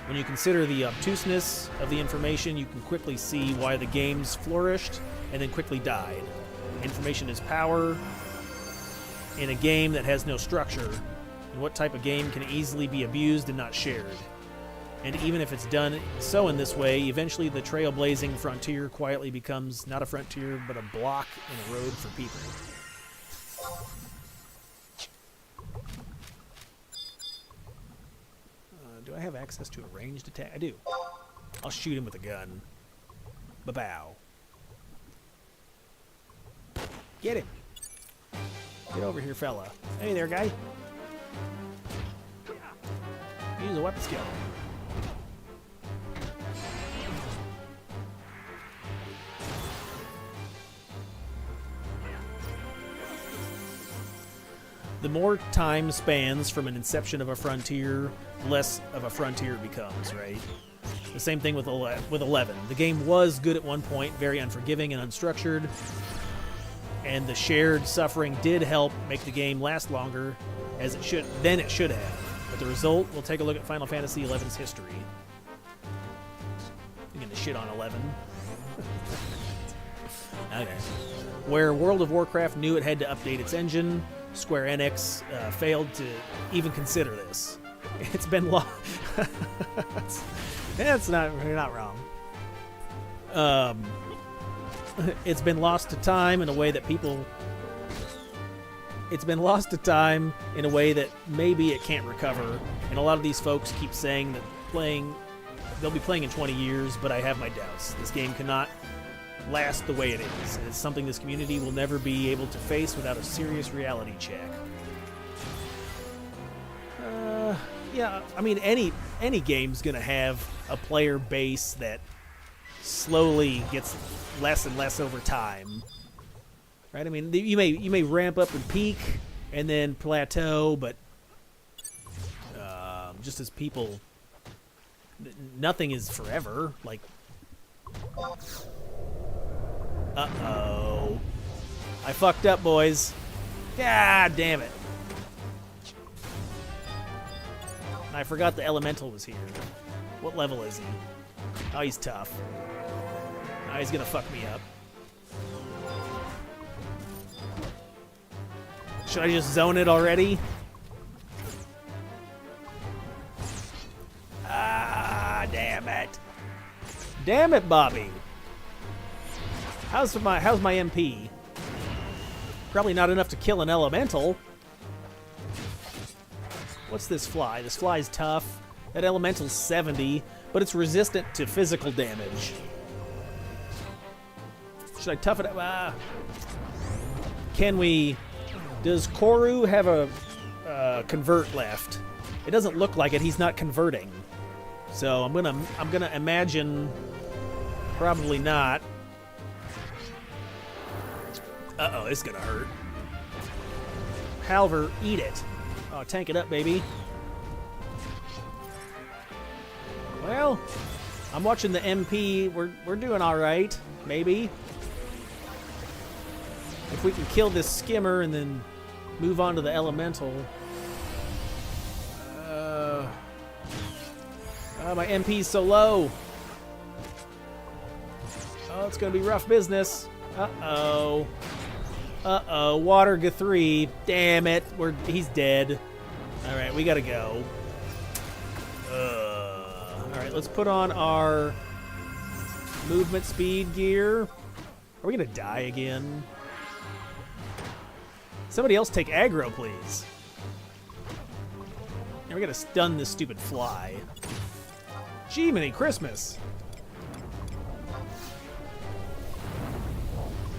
When you consider the obtuseness of the information, you can quickly see why the games flourished and then quickly died. Information is power in a game that has no structure, and what type of game can easily be abused and not shared. And even if it's done so in this way, eventually the trailblazing frontier quietly becomes not a frontier, but a block in a road for people. Do I have access to a ranged attack? I do. I'll shoot him with a gun. Ba-bow. Get him. Get over here, fella. Hey there, guy. Use a weapon skill. The more time spans from an inception of a frontier, less of a frontier it becomes, right? The same thing with 11. The game was good at one point, very unforgiving and unstructured, and the shared suffering did help make the game last longer as it should have. But the result, we'll take a look at Final Fantasy XI's history. I'm gonna shit on 11. Okay. Where World of Warcraft knew it had to update its engine, Square Enix failed to even consider this. It's been long. You're not wrong. It's been lost to time in a way that maybe it can't recover. And a lot of these folks keep saying that they'll be playing in 20 years, but I have my doubts. This game cannot last the way it is. It's something this community will never be able to face without a serious reality check. Yeah, I mean, any game's gonna have a player base that slowly gets less and less over time, right? I mean, you may ramp up and peak and then plateau, but just as people, nothing is forever. Like, uh-oh. I fucked up, boys. God damn it. I forgot the elemental was here. What level is he? Oh, he's tough. Now he's gonna fuck me up. Should I just zone it already? Ah, damn it. Damn it, Bobby. How's my MP? Probably not enough to kill an elemental. What's this fly? This fly's tough. That elemental's 70, but it's resistant to physical damage. Should I tough it up? Ah. Can we... Does Koru have a convert left? It doesn't look like it. He's not converting. So I'm gonna imagine probably not. Uh-oh, it's gonna hurt. Halver, eat it. Oh, tank it up, baby. Well, I'm watching the MP. We're doing all right, maybe. If we can kill this skimmer and then move on to the elemental. Oh, my MP's so low. Oh, it's gonna be rough business. Uh-oh. Uh-oh, Water G3. Damn it, he's dead. All right, we gotta go. All right, let's put on our movement speed gear. Are we gonna die again? Somebody else take aggro, please. And we gotta stun this stupid fly. Jiminy Christmas.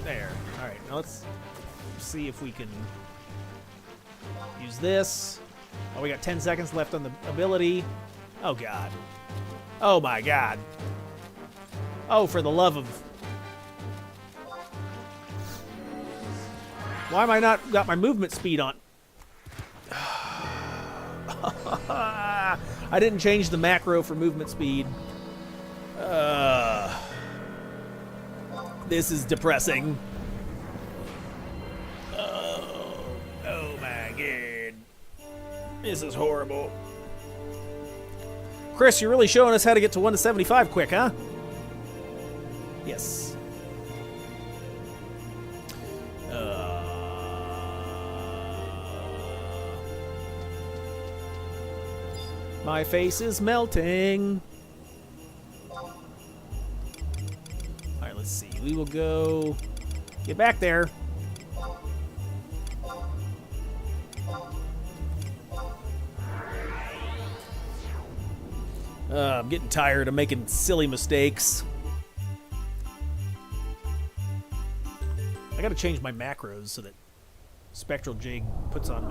There. All right, now let's see if we can use this. Oh, we got 10 seconds left on the ability. Oh, God. Oh, my God. Oh, for the love of... Why am I not got my movement speed on? I didn't change the macro for movement speed. This is depressing. Oh my God. This is horrible. Chris, you're really showing us how to get to 1 to 75 quick, huh? Yes. My face is melting. All right, let's see. We will go... Get back there. I'm getting tired of making silly mistakes. I gotta change my macros so that Spectral Jig puts on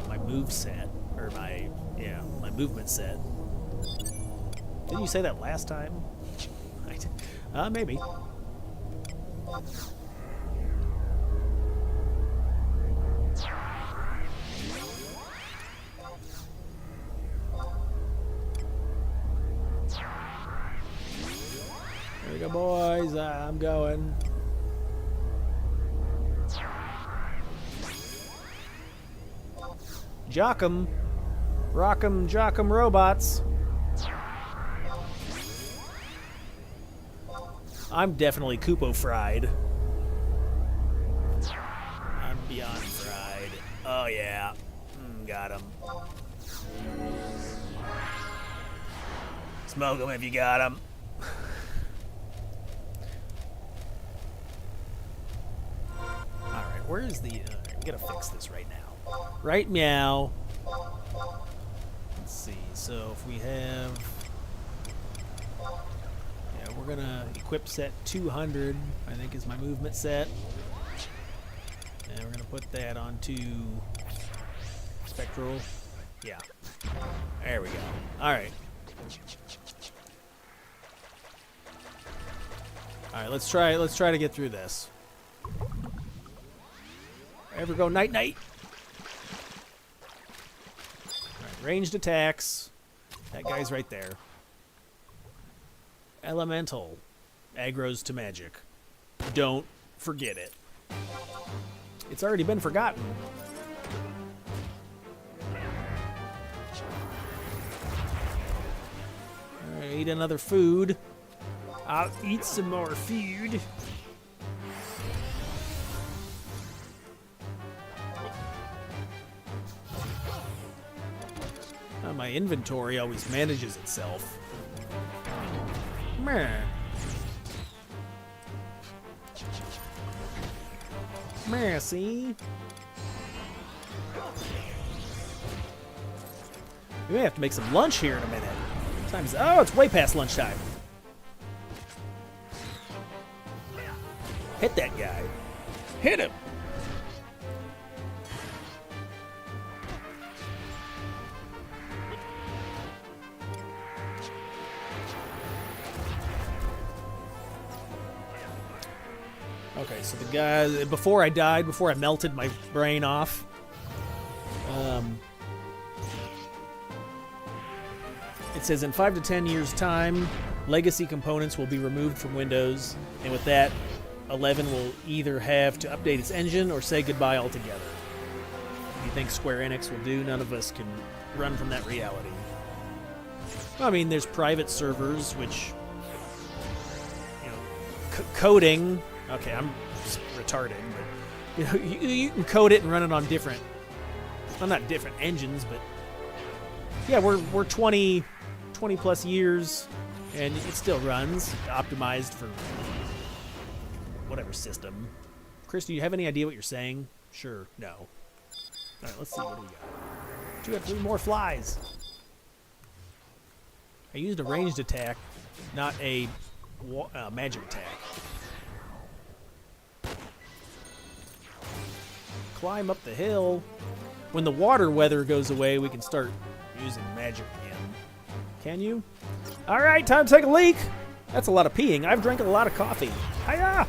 my move set. Or my movement set. Didn't you say that last time? Maybe. There we go, boys. I'm going. Jock'em. Rock'em, jock'em, robots. I'm definitely Koopo fried. I'm beyond fried. Oh, yeah. Got him. Smoke him if you got him. Alright, where is the... I'm gonna fix this right now. Right meow. Let's see, so if we have... Yeah, we're gonna equip set 200, I think is my movement set. And we're gonna put that onto Spectral. Yeah. There we go. Alright. Alright, let's try to get through this. Ever go night night? Ranged attacks. That guy's right there. Elemental. Aggro's to magic. Don't forget it. It's already been forgotten. Alright, eat another food. I'll eat some more food. My inventory always manages itself. Meh. Meh, see? We may have to make some lunch here in a minute. Oh, it's way past lunchtime. Hit that guy. Hit him. Okay, so the guy, before I died, before I melted my brain off, it says in 5 to 10 years' time, legacy components will be removed from Windows, and with that, 11 will either have to update its engine or say goodbye altogether. What do you think Square Enix will do? None of us can run from that reality. I mean, there's private servers, which, you know, coding. Okay, I'm just retarded, but you know, you can code it and run it on different, well, not different engines, but yeah, we're 20 plus years, and it still runs, optimized for whatever system. Chris, do you have any idea what you're saying? Sure, no. All right, let's see what do we got. 2 or 3 more flies. I used a ranged attack, not a magic attack. Climb up the hill. When the water weather goes away, we can start using magic again. Can you? All right, time to take a leak. That's a lot of peeing. I've drank a lot of coffee. Hiya!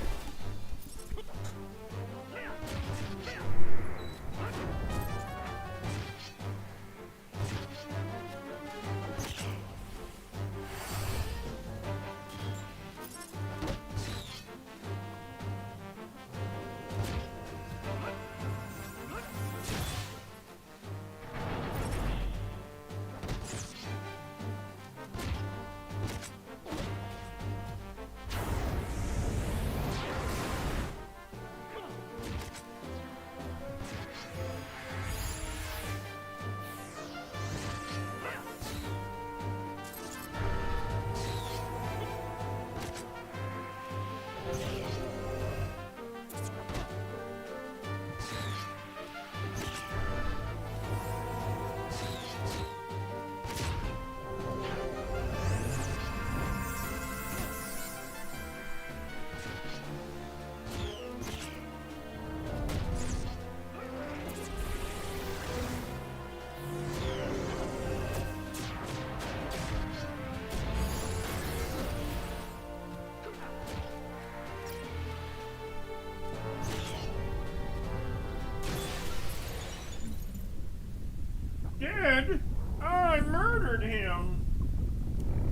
Dad, I murdered him.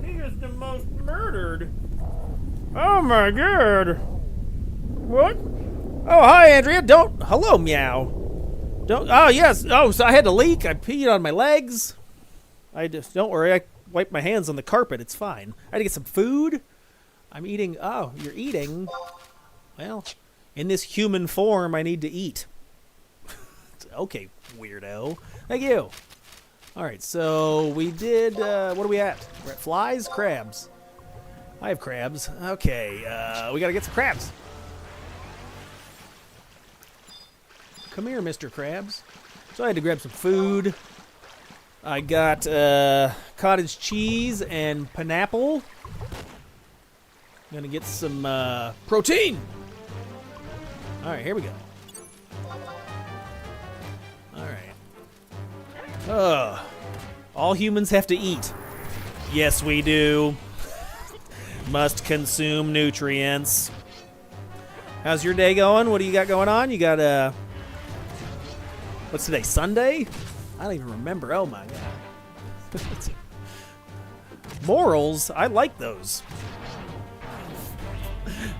He is the most murdered. Oh my god. What? Oh, hi, Andrea. Hello, meow. Oh, yes. Oh, so I had a leak. I peed on my legs. Don't worry. I wiped my hands on the carpet. It's fine. I had to get some food. I'm eating. Oh, you're eating. Well, in this human form, I need to eat. Okay, weirdo. Thank you. All right, so we did, what are we at? We're at flies? Crabs. I have crabs. Okay, we got to get some crabs. Come here, Mr. Krabs. So I had to grab some food. I got cottage cheese and pineapple. Gonna get some protein. All right, here we go. All right. All humans have to eat. Yes, we do. Must consume nutrients. How's your day going? What do you got going on? You got what's today? Sunday? I don't even remember. Oh my god. Morals? I like those.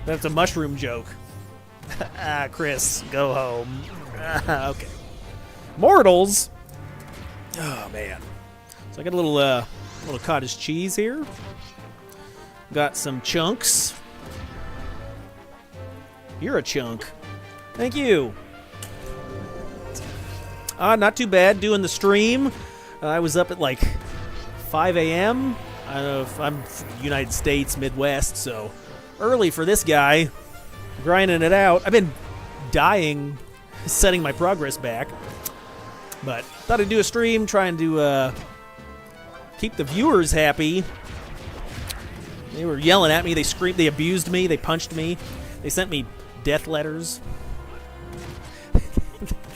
That's a mushroom joke. Chris, go home. Okay. Mortals? Oh man. So I got a little cottage cheese here. Got some chunks. You're a chunk. Thank you. Not too bad doing the stream. I was up at like 5 a.m. I don't know if I'm United States, Midwest, so early for this guy. Grinding it out. I've been dying setting my progress back. But thought I'd do a stream, trying to keep the viewers happy. They were yelling at me. They screamed. They abused me. They punched me. They sent me death letters.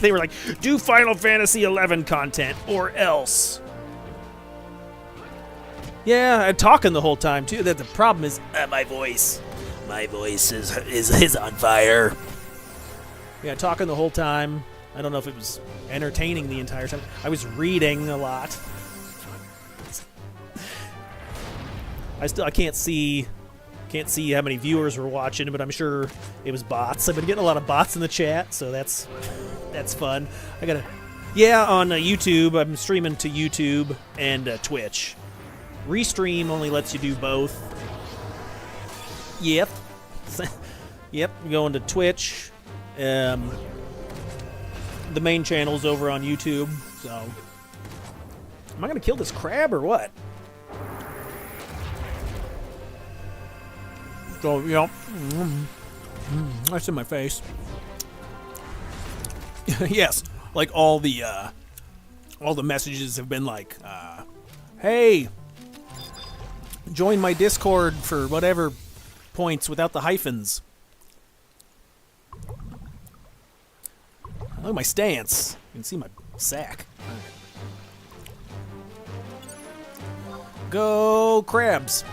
They were like, do Final Fantasy XI content or else. Yeah, I'm talking the whole time, too. The problem is my voice. My voice is on fire. Yeah, talking the whole time. I don't know if it was entertaining the entire time. I was reading a lot. I can't see how many viewers were watching, but I'm sure it was bots. I've been getting a lot of bots in the chat, so that's fun. On YouTube. I'm streaming to YouTube and Twitch. Restream only lets you do both. Yep. Yep, going to Twitch. The main channel's over on YouTube, so... Am I gonna kill this crab or what? So, that's in my face. Yes, like all the messages have been like, hey, join my Discord for whatever points without the hyphens. Look at my stance. You can see my sack. Go crabs.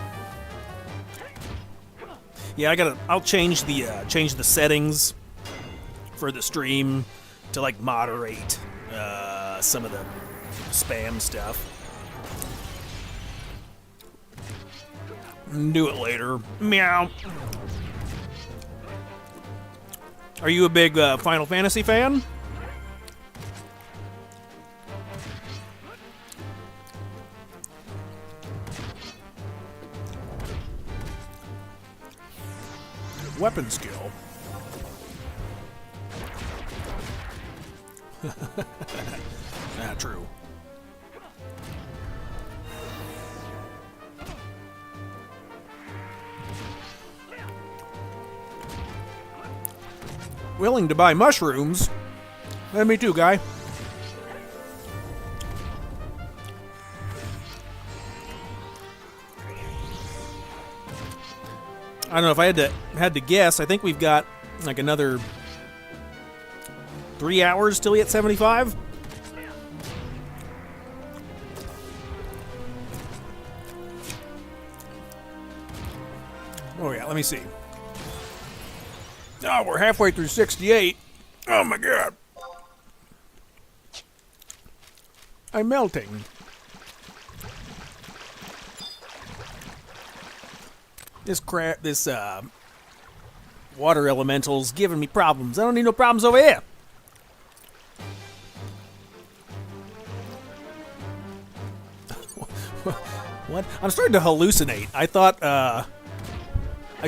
Yeah, I'll change the settings for the stream to like moderate some of the spam stuff. Do it later. Meow. Are you a big Final Fantasy fan? Weapon skill. True. Willing to buy mushrooms? Me too, guy. I don't know if I had to guess. I think we've got like another 3 hours till we hit 75. Oh yeah, let me see. Oh, we're halfway through 68. Oh my god. I'm melting. This water elemental's giving me problems. I don't need no problems over here. What? I'm starting to hallucinate. I thought I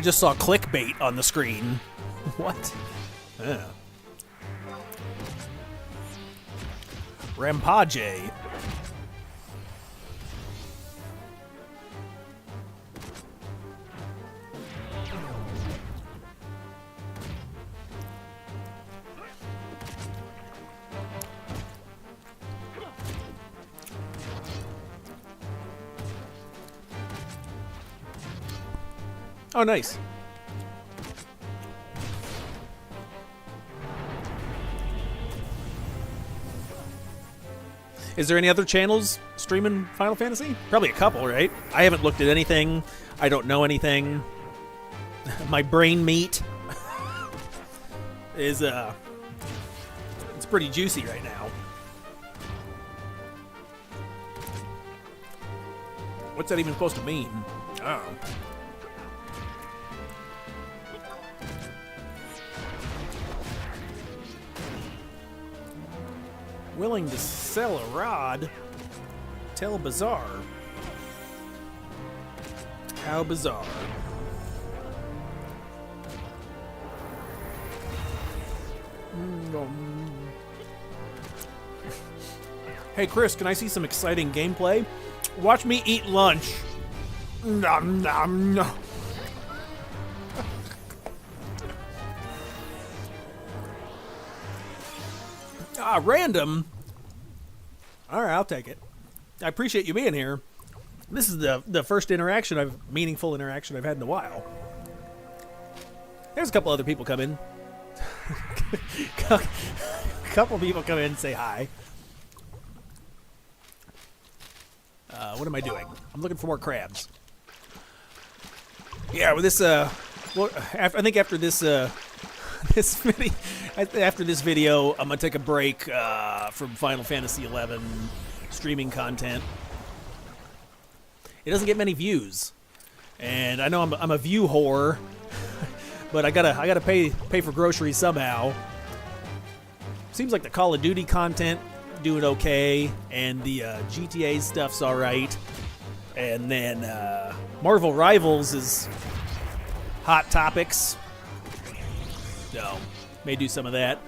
just saw clickbait on the screen. What? Rampage. Oh, nice. Is there any other channels streaming Final Fantasy? Probably a couple, right? I haven't looked at anything. I don't know anything. My brain meat is it's pretty juicy right now. What's that even supposed to mean? Oh. Willing to sell a rod? Tell bizarre. How bizarre. Hey Chris, can I see some exciting gameplay? Watch me eat lunch. Nom nom nom. Random. All right, I'll take it. I appreciate you being here. This is the first meaningful interaction I've had in a while. There's a couple other people come in. A couple people come in and say hi. What am I doing? I'm looking for more crabs. Yeah, with this, I think after this, after this video, I'm gonna take a break from Final Fantasy XI streaming content. It doesn't get many views, and I know I'm a view whore, but I gotta pay for groceries somehow. Seems like the Call of Duty content doing okay, and the GTA stuff's all right, and then Marvel Rivals is hot topics. So may do some of that.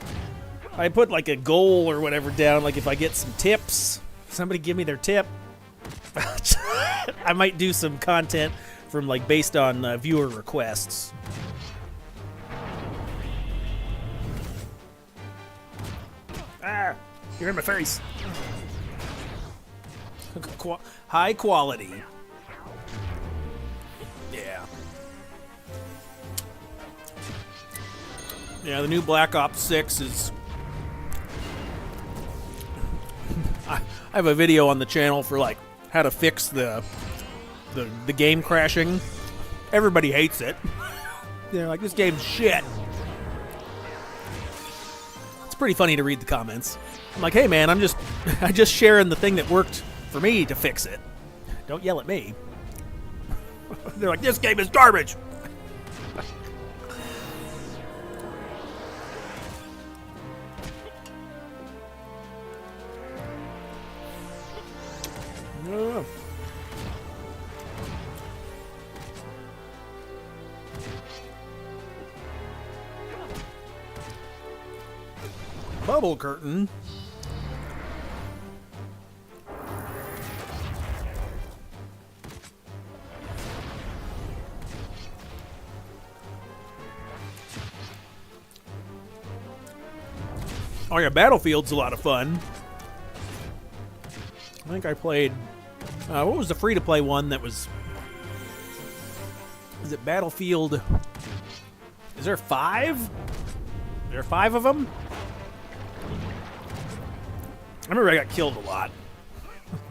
I put like a goal or whatever down, like if I get some tips, somebody give me their tip. I might do some content from like based on viewer requests. Ah, you're in my face. High quality. Yeah. Yeah, the new Black Ops 6 is... I have a video on the channel for like how to fix the game crashing. Everybody hates it. They're like, this game's shit. It's pretty funny to read the comments. I'm like, hey man, I'm just sharing the thing that worked for me to fix it. Don't yell at me. They're like, this game is garbage. No. Bubble curtain. Oh yeah, Battlefield's a lot of fun. I think I played... what was the free-to-play one that was... Is it Battlefield... Is there 5? Is there 5 of them? I remember I got killed a lot.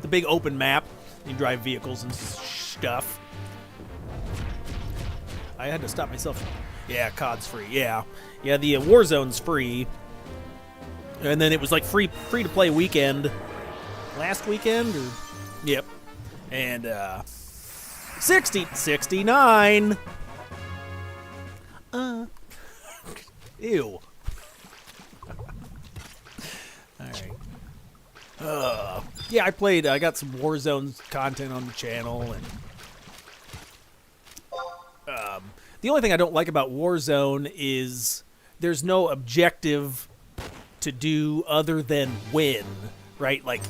The big open map. You drive vehicles and stuff. I had to stop myself. Yeah, COD's free. Yeah. Yeah, the Warzone's free. And then it was like free-to-play weekend. Last weekend? Or... Yep. And, 69. Ew. Alright. Yeah, I got some Warzone content on the channel, and... the only thing I don't like about Warzone is there's no objective to do other than win, right? Like,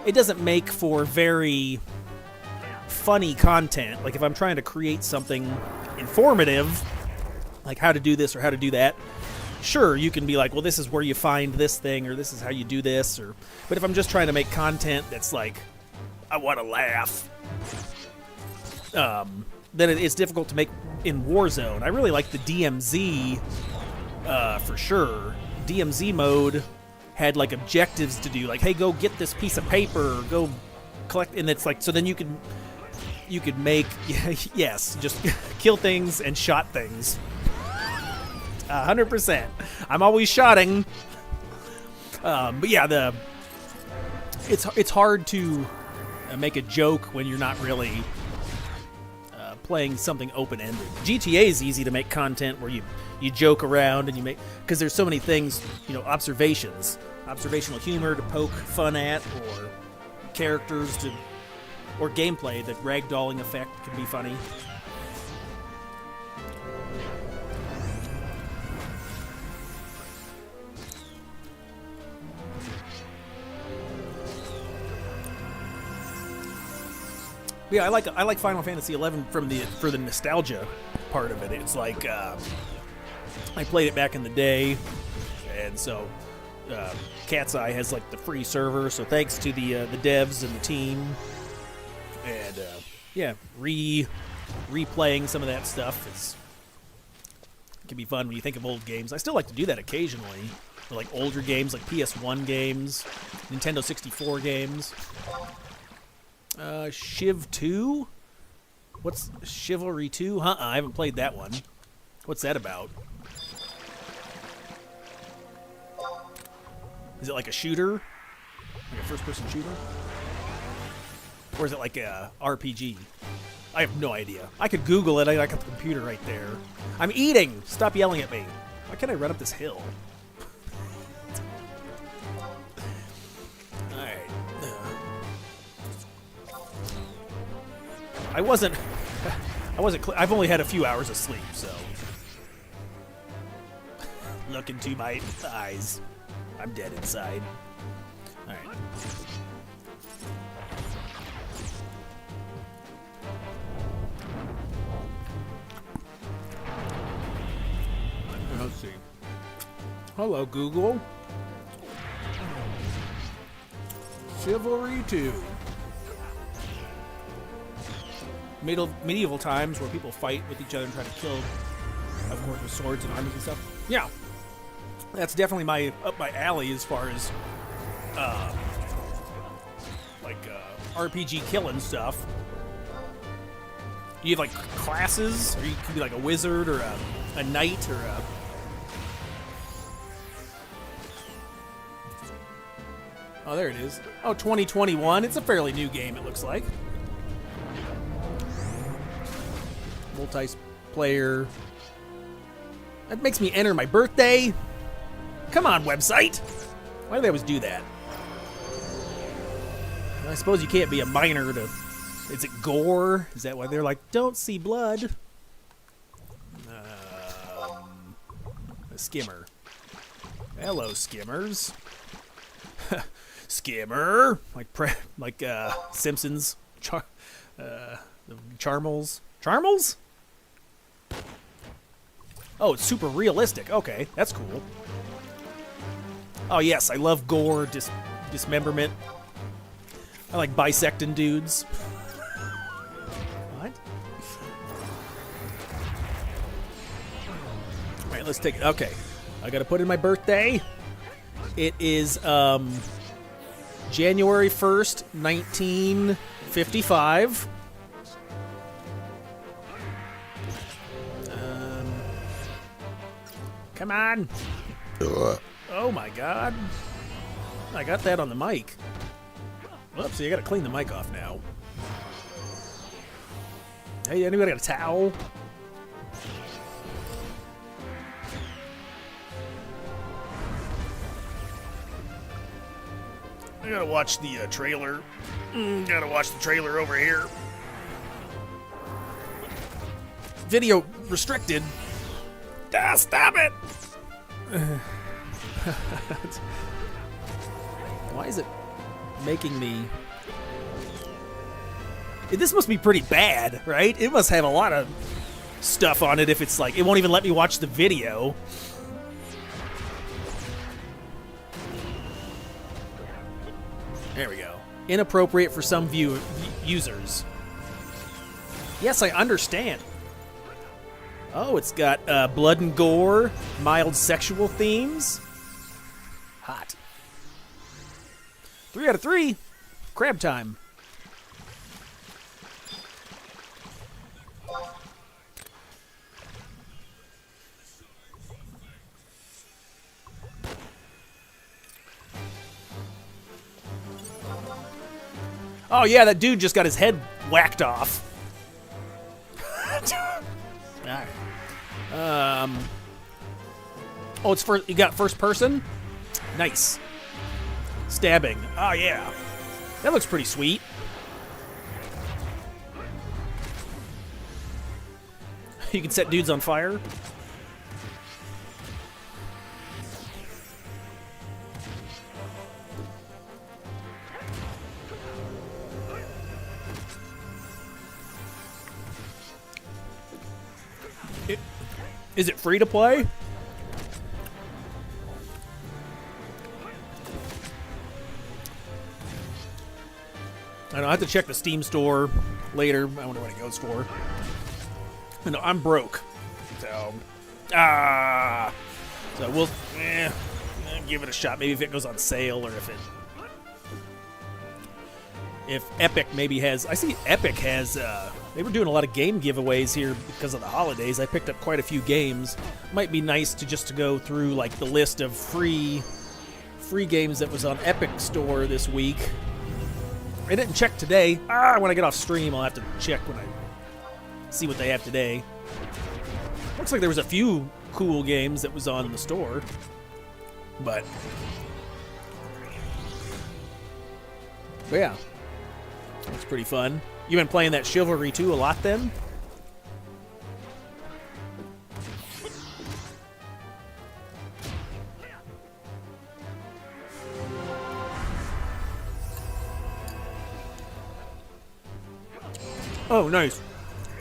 it doesn't make for very funny content. Like, if I'm trying to create something informative, like how to do this or how to do that, sure, you can be like, well, this is where you find this thing, or this is how you do this, or... But if I'm just trying to make content that's like, I want to laugh, then it's difficult to make in Warzone. I really like the DMZ, for sure. DMZ mode had like objectives to do, like, hey, go get this piece of paper, or go collect, and it's like, so then you could make, yes, just kill things and shot things. 100%. I'm always shotting. But yeah, it's hard to make a joke when you're not really playing something open-ended. GTA is easy to make content where you joke around and you make, because there's so many things, observational humor to poke fun at, or characters to, or gameplay. The ragdolling effect can be funny. Yeah, I like Final Fantasy XI for the nostalgia part of it. It's like I played it back in the day, and so CatseyeXI has like the free server. So thanks to the devs and the team And yeah, replaying some of that stuff can be fun when you think of old games. I still like to do that occasionally. For like older games, like PS1 games, Nintendo 64 games. Shiv 2? What's Chivalry 2? I haven't played that one. What's that about? Is it like a shooter? Like a first-person shooter? Or is it like a RPG? I have no idea. I could Google it. I got the computer right there. I'm eating! Stop yelling at me. Why can't I run up this hill? Alright. I've only had a few hours of sleep, so. Look into my eyes. I'm dead inside. Alright. Let's see. Hello, Google. Chivalry 2. Medieval times where people fight with each other and try to kill, of course, with swords and armies and stuff. Yeah. That's definitely up my alley as far as RPG killing stuff. You have like classes, or you can be like a wizard or a knight or a. Oh, there it is. Oh, 2021. It's a fairly new game, it looks like. Multiplayer. That makes me enter my birthday. Come on, website. Why do they always do that? I suppose you can't be a minor to... Is it gore? Is that why they're like, don't see blood? A skimmer. Hello, skimmers. Skimmer. Like Simpsons. The Charmels. Charmels? Oh, it's super realistic. Okay, that's cool. Oh, yes, I love gore, dismemberment. I like bisecting dudes. What? All right, let's take it. Okay, I gotta put in my birthday. It is January 1st, 1955. Come on. Oh my god. I got that on the mic. Whoopsie, I gotta clean the mic off now. Hey, anybody got a towel? I gotta watch the trailer. Gotta watch the trailer over here. Video restricted. Ah, stop it! Why is it making me... This must be pretty bad, right? It must have a lot of stuff on it if it's like... It won't even let me watch the video. There we go. Inappropriate for some users. Yes, I understand. Oh, it's got blood and gore, mild sexual themes. Hot. 3 out of 3. Crab time. Oh yeah, that dude just got his head whacked off. Alright. Oh, it's first. You got first person? Nice. Stabbing. Oh, yeah. That looks pretty sweet. You can set dudes on fire. Is it free to play? I I'll have to check the Steam store later. I wonder what it goes for. No, I'm broke. So, so we'll give it a shot. Maybe if it goes on sale, or if Epic maybe has. I see Epic has. They were doing a lot of game giveaways here because of the holidays. I picked up quite a few games. Might be nice to go through like the list of free games that was on Epic Store this week. I didn't check today. When I get off stream, I'll have to check when I see what they have today. Looks like there was a few cool games that was on the store, but yeah, it's pretty fun. You've been playing that Chivalry 2 a lot then? Oh, nice.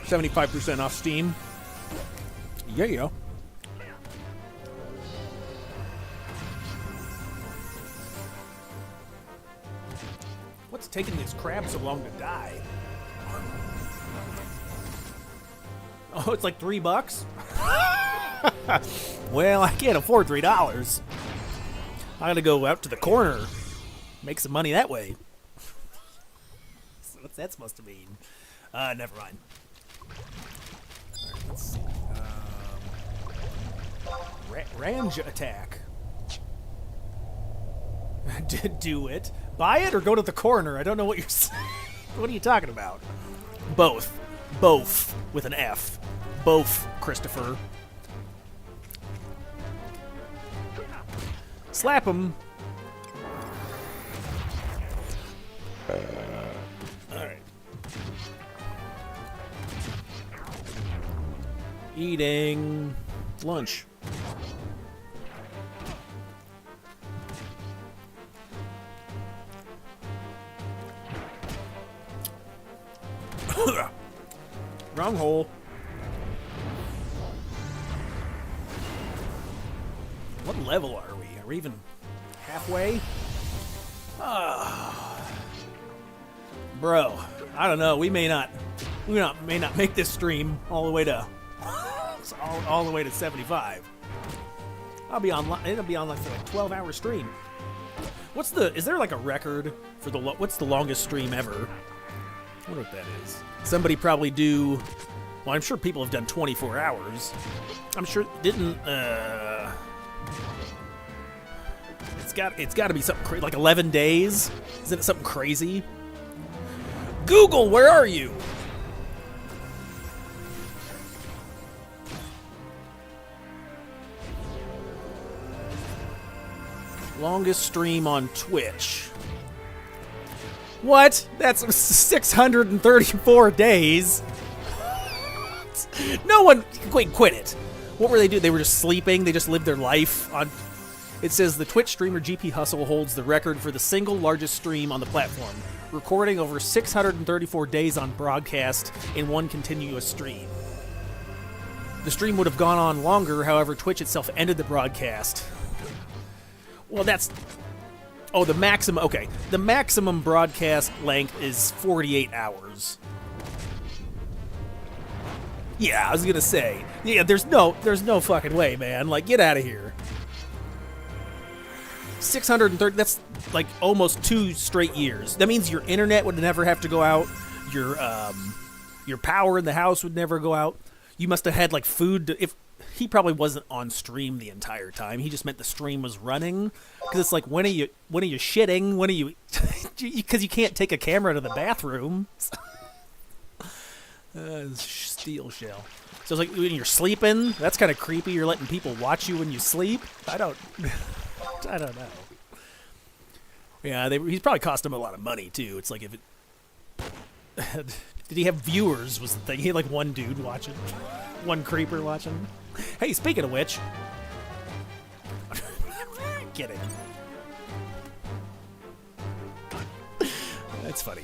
75% off Steam. Yeah. What's taking this crab so long to die? Oh, it's like $3? Well, I can't afford $3. I gotta go out to the corner, make some money that way. What's that supposed to mean? Never mind. Alright, let's see. Range attack. Do it. Buy it or go to the corner. I don't know what you're saying. What are you talking about? Both. Both with an F. Both, Christopher. Slap him. Alright. Eating lunch. Wrong hole. What level are we? Are we even halfway? Bro, I don't know. We may not make this stream all the way to all the way to 75. I'll be online. It'll be on like for like 12-hour stream. Is there like a record for what's the longest stream ever? I wonder what that is. Somebody probably do. Well, I'm sure people have done 24 hours. I'm sure didn't. It's got to be something crazy, like 11 days. Isn't it something crazy? Google, where are you? Longest stream on Twitch. What? That's 634 days. No one... Quit it. What were they doing? They were just sleeping? They just lived their life on... It says the Twitch streamer GP Hustle holds the record for the single largest stream on the platform, recording over 634 days on broadcast in one continuous stream. The stream would have gone on longer, however, Twitch itself ended the broadcast. Well, that's... Oh, the maximum... Okay. The maximum broadcast length is 48 hours. Yeah, I was gonna say. Yeah, there's no fucking way, man. Like, get out of here. 630... That's, like, almost 2 straight years. That means your internet would never have to go out. Your power in the house would never go out. You must have had, like, food to... If he probably wasn't on stream the entire time. He just meant the stream was running. Because it's like, when are you shitting? When are you... Because you can't take a camera to the bathroom. Steel shell. So it's like, when you're sleeping, that's kind of creepy. You're letting people watch you when you sleep. I don't know. Yeah, he's probably cost him a lot of money, too. It's like if it... Did he have viewers was the thing. He had like one dude watching. One creeper watching. Hey, speaking of which... Kidding. That's funny.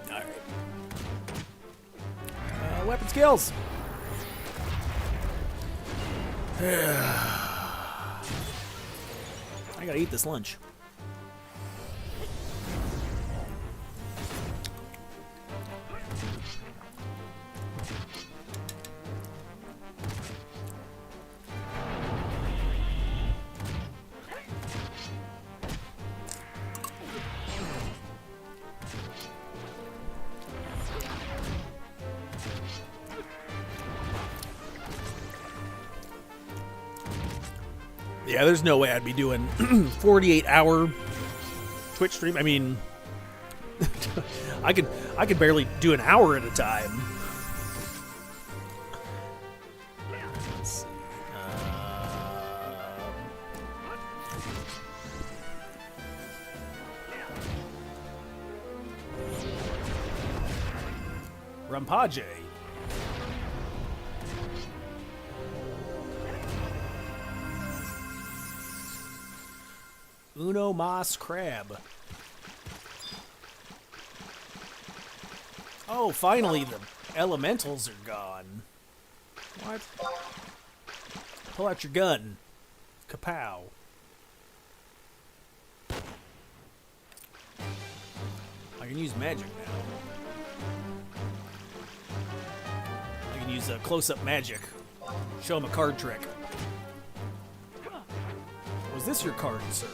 Alright. Weapon skills. I gotta eat this lunch. Yeah, there's no way I'd be doing 48-hour Twitch stream. I mean, I could barely do an hour at a time. Let's see. Rampage. Uno Mas Crab. Oh, finally the elementals are gone. What? Pull out your gun. Kapow. I can use magic now. I can use close-up magic. Show him a card trick. Was this your card, sir?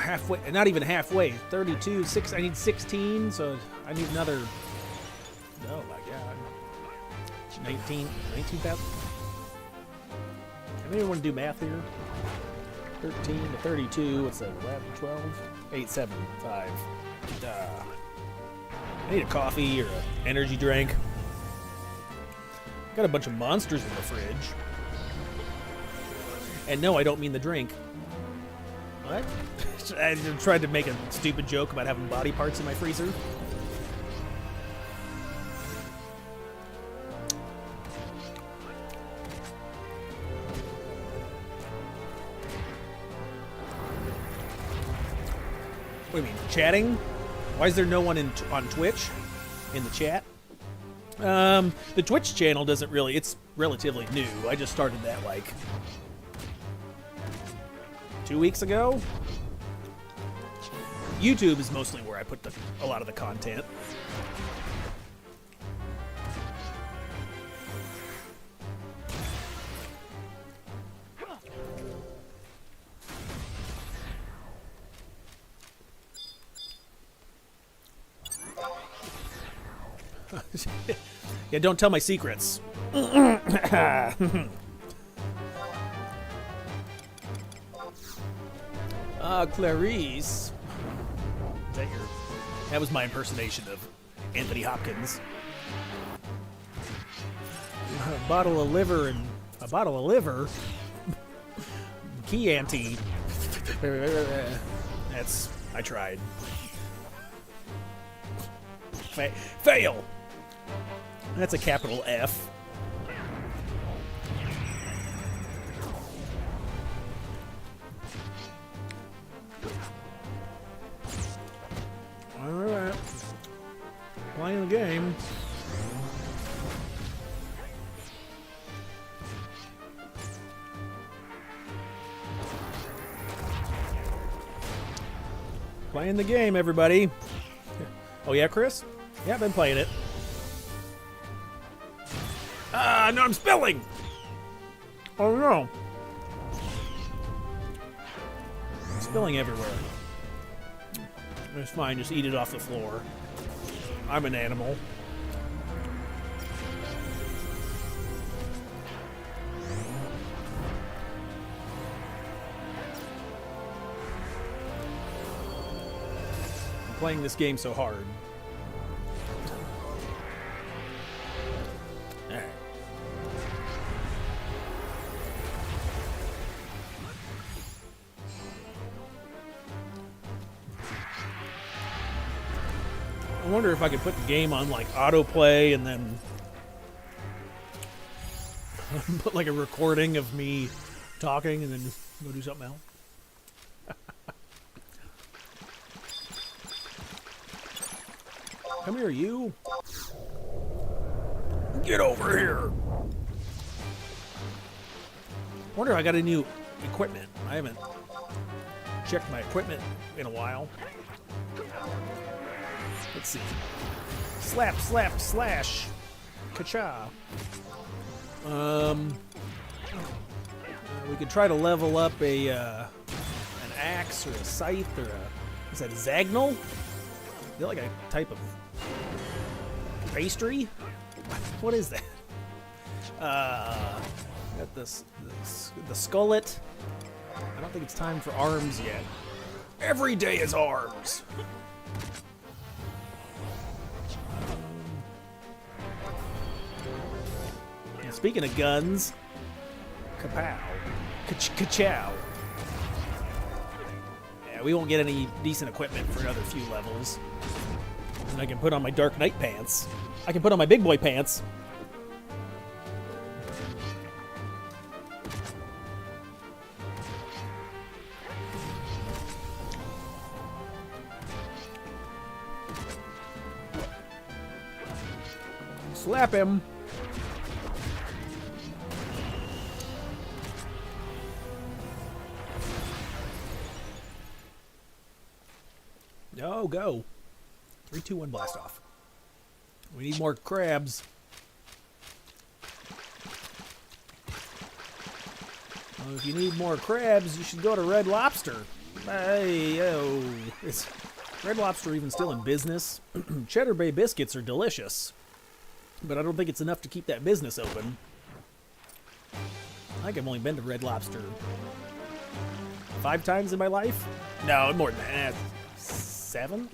Halfway, not even halfway. 32, 6. I need 16, so I need another. Oh my god. 19,000. Anyone want to do math here? 13 to 32. What's that? 11, 12, 8, 7, 5. I need a coffee or an energy drink. Got a bunch of monsters in the fridge. And no, I don't mean the drink. What? I tried to make a stupid joke about having body parts in my freezer. What do you mean, chatting? Why is there no one on Twitch in the chat? The Twitch channel doesn't really, it's relatively new. I just started that like 2 weeks ago. YouTube is mostly where I put a lot of the content. Yeah, don't tell my secrets. Clarice. That was my impersonation of Anthony Hopkins. A bottle of liver and a bottle of liver. Chianti. I tried. Fail. That's a capital F. Alright. Playing the game. Playing the game, everybody. Oh yeah, Chris? Yeah, I've been playing it. Ah, no, I'm spilling! Oh no. I'm spilling everywhere. It's fine, just eat it off the floor. I'm an animal. I'm playing this game so hard. Alright. I wonder if I could put the game on like autoplay and then put like a recording of me talking and then go do something else. Come here, you. Get over here. Wonder if I got any new equipment. I haven't checked my equipment in a while. Let's see. Slap, slap, slash. Ka-cha. We could try to level up an axe or a scythe or is that a zagnal? Is that like a type of pastry? What is that? Got this the skullet. I don't think it's time for arms yet. Every day is arms. Speaking of guns, kapow, ka-chow. Yeah, we won't get any decent equipment for another few levels. And I can put on my Dark Knight pants. I can put on my big boy pants. Slap him. No, go. 3, 2, 1, blast off. We need more crabs. Well, if you need more crabs, you should go to Red Lobster. Hey, yo. Is Red Lobster even still in business? Cheddar Bay biscuits are delicious, but I don't think it's enough to keep that business open. I think I've only been to Red Lobster 5 times in my life. No, more than that. 7?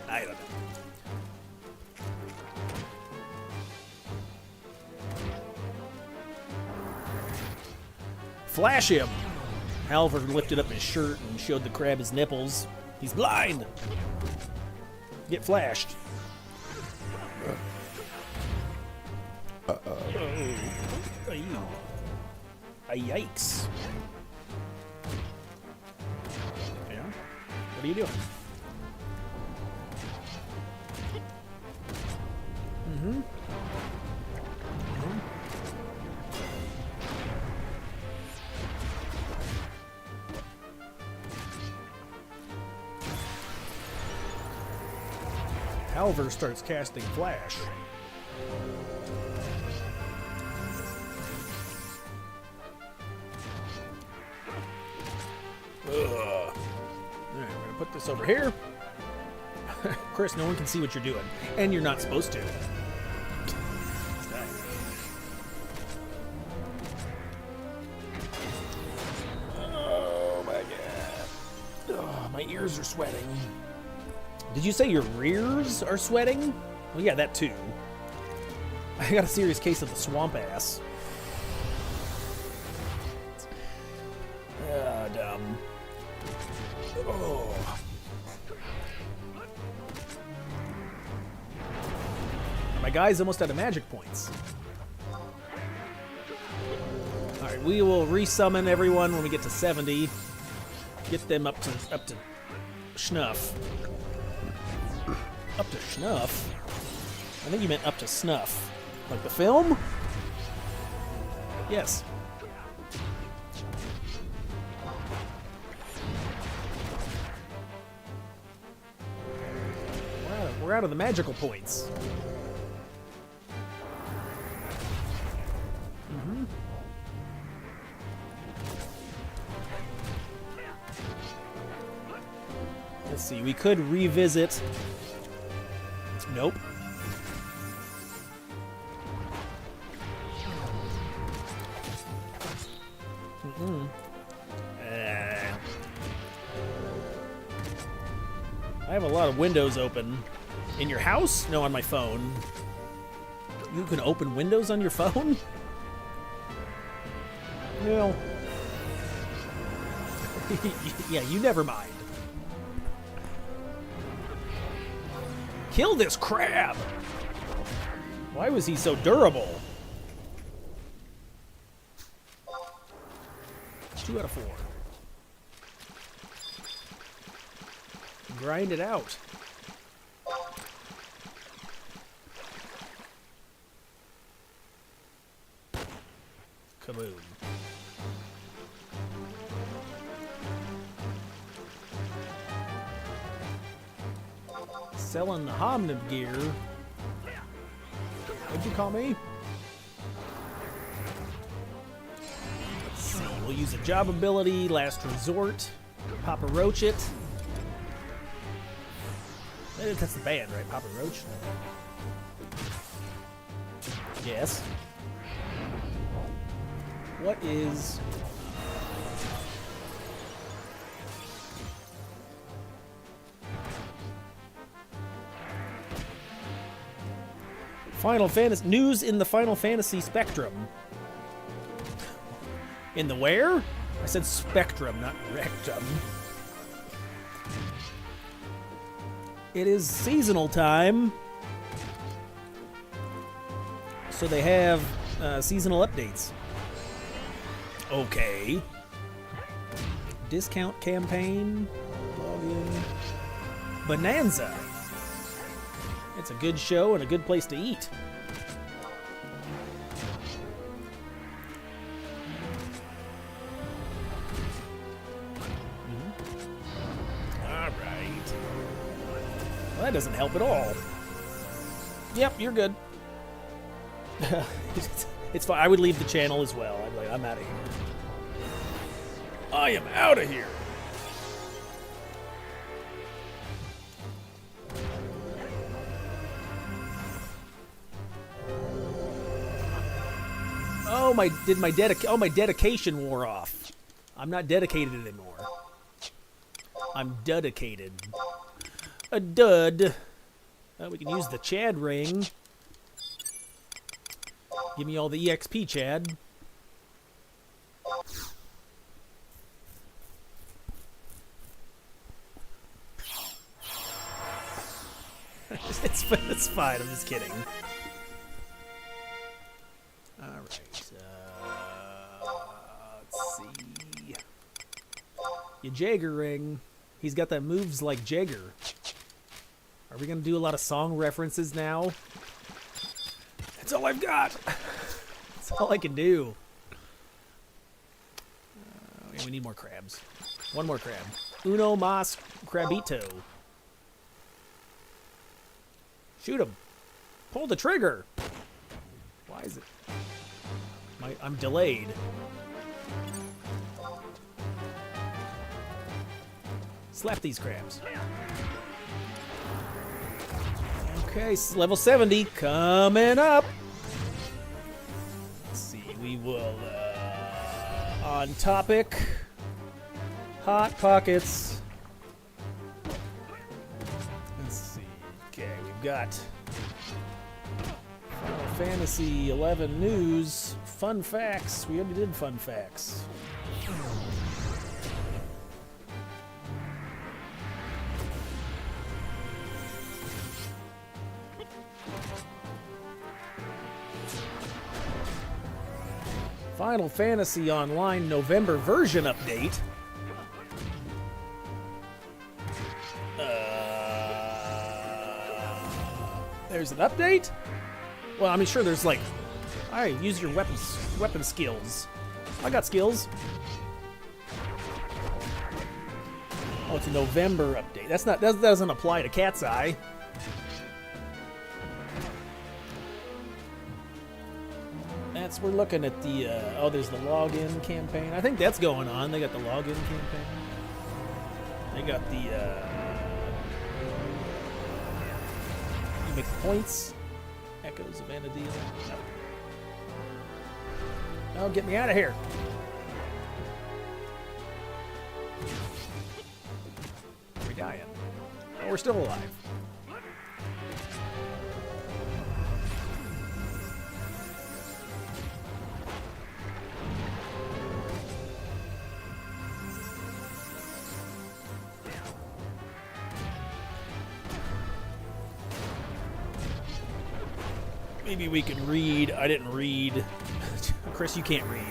I don't know. Flash him! Halvard lifted up his shirt and showed the crab his nipples. He's blind! Get flashed. Yikes. Yeah? What are you doing? Mm-hmm. Halver starts casting flash. Ugh. Alright, we're gonna put this over here. Chris, no one can see what you're doing. And you're not supposed to. Oh my god. Oh, my ears are sweating. Did you say your rears are sweating? Well, yeah, that too. I got a serious case of the swamp ass. Dumb. Oh. My guy's almost out of magic points. Alright, we will resummon everyone when we get to 70. Get them up to snuff. Up to snuff? I think you meant up to snuff. Like the film? Yes. We're out of the magical points. Mm-hmm. Let's see, we could revisit. Nope. Mm-mm. I have a lot of windows open. In your house? No, on my phone. You can open windows on your phone? Well. Yeah, you never mind. Kill this crab! Why was he so durable? 2 out of 4. Grind it out. Kaboom. Selling the Hominem gear. What'd you call me? Let's see. We'll use a job ability, last resort. Papa Roach it. That's the band, right? Papa Roach? Yes. What is... Final Fantasy... News in the Final Fantasy Spectrum. In the where? I said spectrum, not rectum. It is seasonal time. So they have seasonal updates. Okay. Discount campaign. Login. Bonanza. It's a good show and a good place to eat. All right. Well, that doesn't help at all. Yep, you're good. It's fine. I would leave the channel as well. I'd be like, I'm out of here. I am out of here. Oh, my dedication wore off. I'm not dedicated anymore. I'm dedicated. A dud. We can use the Chad ring. Give me all the EXP, Chad. It's fine. I'm just kidding. All right. Let's see. Your Jagger ring. He's got that moves like Jagger. Are we gonna do a lot of song references now? That's all I've got. That's all I can do. Okay, we need more crabs. One more crab. Uno mas crabito. Shoot him. Pull the trigger. Why is it? I'm delayed. Slap these crabs. Okay, level 70 coming up. Let's see, we will, on topic, Hot Pockets. Let's see, okay, we've got Final Fantasy 11 news, fun facts. We already did fun facts. Final Fantasy Online November version update. There's an update? Well, I mean, sure, there's like... Alright, use your weapon skills. I got skills. Oh, it's a November update. That doesn't apply to Cat's Eye. We're looking at the, there's the login campaign. I think that's going on. They got the login campaign. They got the, you make the points. Echoes of Anadil. No. No, get me out of here. Are we dying? Oh, we're still alive. Maybe we can read. I didn't read. Chris, you can't read.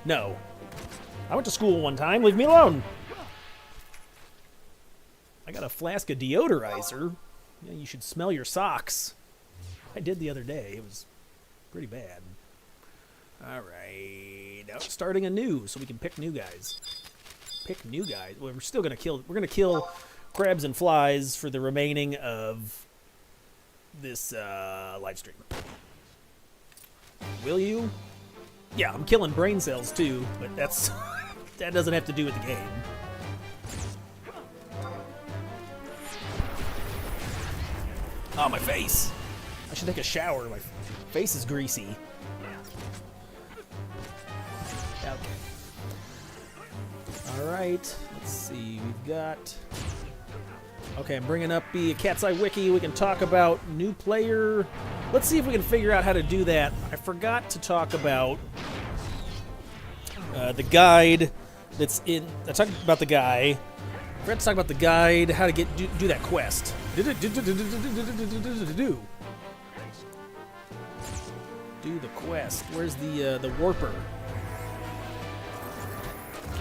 No. I went to school one time. Leave me alone. I got a flask of deodorizer. Yeah, you should smell your socks. I did the other day. It was pretty bad. All right. Now starting anew so we can pick new guys. Pick new guys. Well, we're still going to kill. We're going to kill crabs and flies for the remaining of this live stream. Will you? Yeah, I'm killing brain cells too, but that's that doesn't have to do with the game. Oh, my face. I should take a shower. My face is greasy. Okay. All right. Let's see. We've got... Okay, I'm bringing up the CatseyeXI wiki. We can talk about new player. Let's see if we can figure out how to do that. I forgot to talk about the guide that's in... I talked about the guy. I forgot to talk about the guide, how to do that quest. Do the quest. Where's the warper?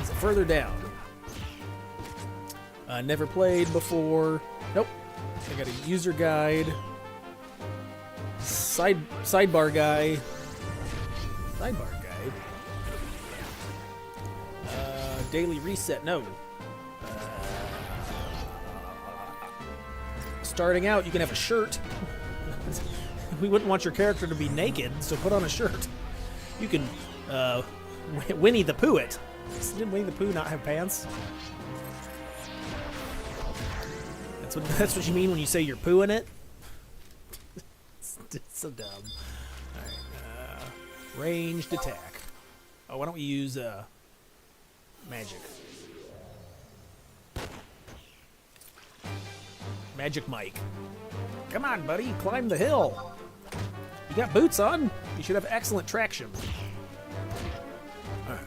Is it further down? Never played before. Nope. I got a user guide. Sidebar guy. Sidebar guide. Daily reset. No. Starting out, you can have a shirt. We wouldn't want your character to be naked, so put on a shirt. You can Winnie the Pooh it. Didn't Winnie the Pooh not have pants? That's what you mean when you say you're pooing it? It's so dumb. Alright, ranged attack. Oh, why don't we use magic? Magic Mike. Come on, buddy, climb the hill. You got boots on? You should have excellent traction. Alright.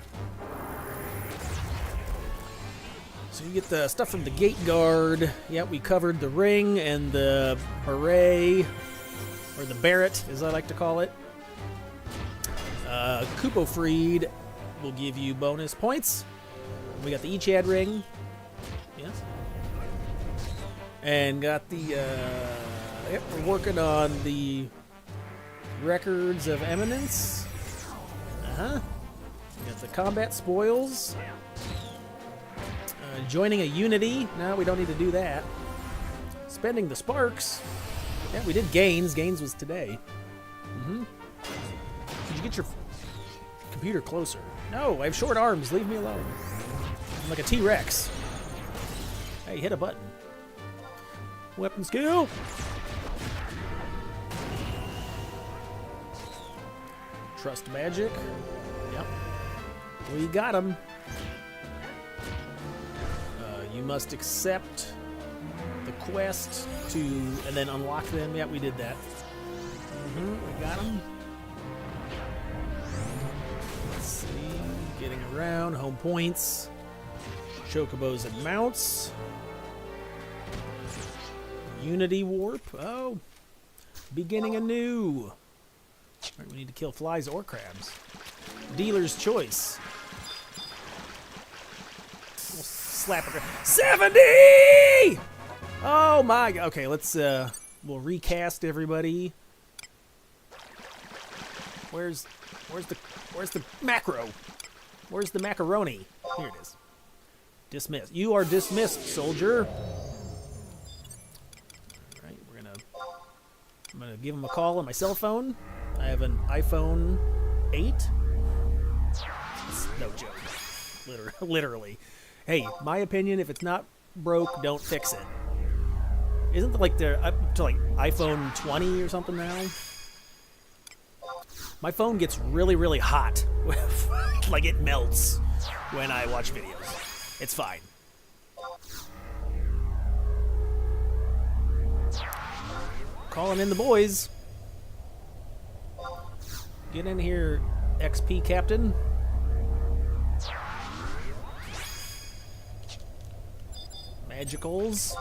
So you get the stuff from the gate guard. Yeah, we covered the ring and the beret, or the Barrett, as I like to call it. Kupo Freed will give you bonus points. We got the Echad ring. Yes. And got the, yep, we're working on the Records of Eminence. Got the combat spoils. Joining a unity. No, we don't need to do that. Spending the sparks. Yeah, we did gains. Gains was today. Could you get your computer closer? No, I have short arms. Leave me alone. I'm like a T-Rex. Hey, hit a button. Weapon skill. Trust magic. Yep. We got him. You must accept the quest to, and then unlock them. Yeah, we did that. We got them. Let's see. Getting around. Home points. Chocobos and mounts. Unity warp. Oh. Beginning anew. Alright, we need to kill flies or crabs. Dealer's choice. We'll slap it. 70! Oh my god. Okay, let's we'll recast everybody. Where's the macro? Where's the macaroni? Here it is. Dismiss. You are dismissed, soldier. Alright, I'm gonna give him a call on my cell phone. I have an iPhone 8. It's no joke. Literally. Hey, my opinion, if it's not broke, don't fix it. Isn't it like they're up to like iPhone 20 or something now? My phone gets really, really hot. Like it melts when I watch videos. It's fine. Calling in the boys. Get in here, XP Captain. Magicals.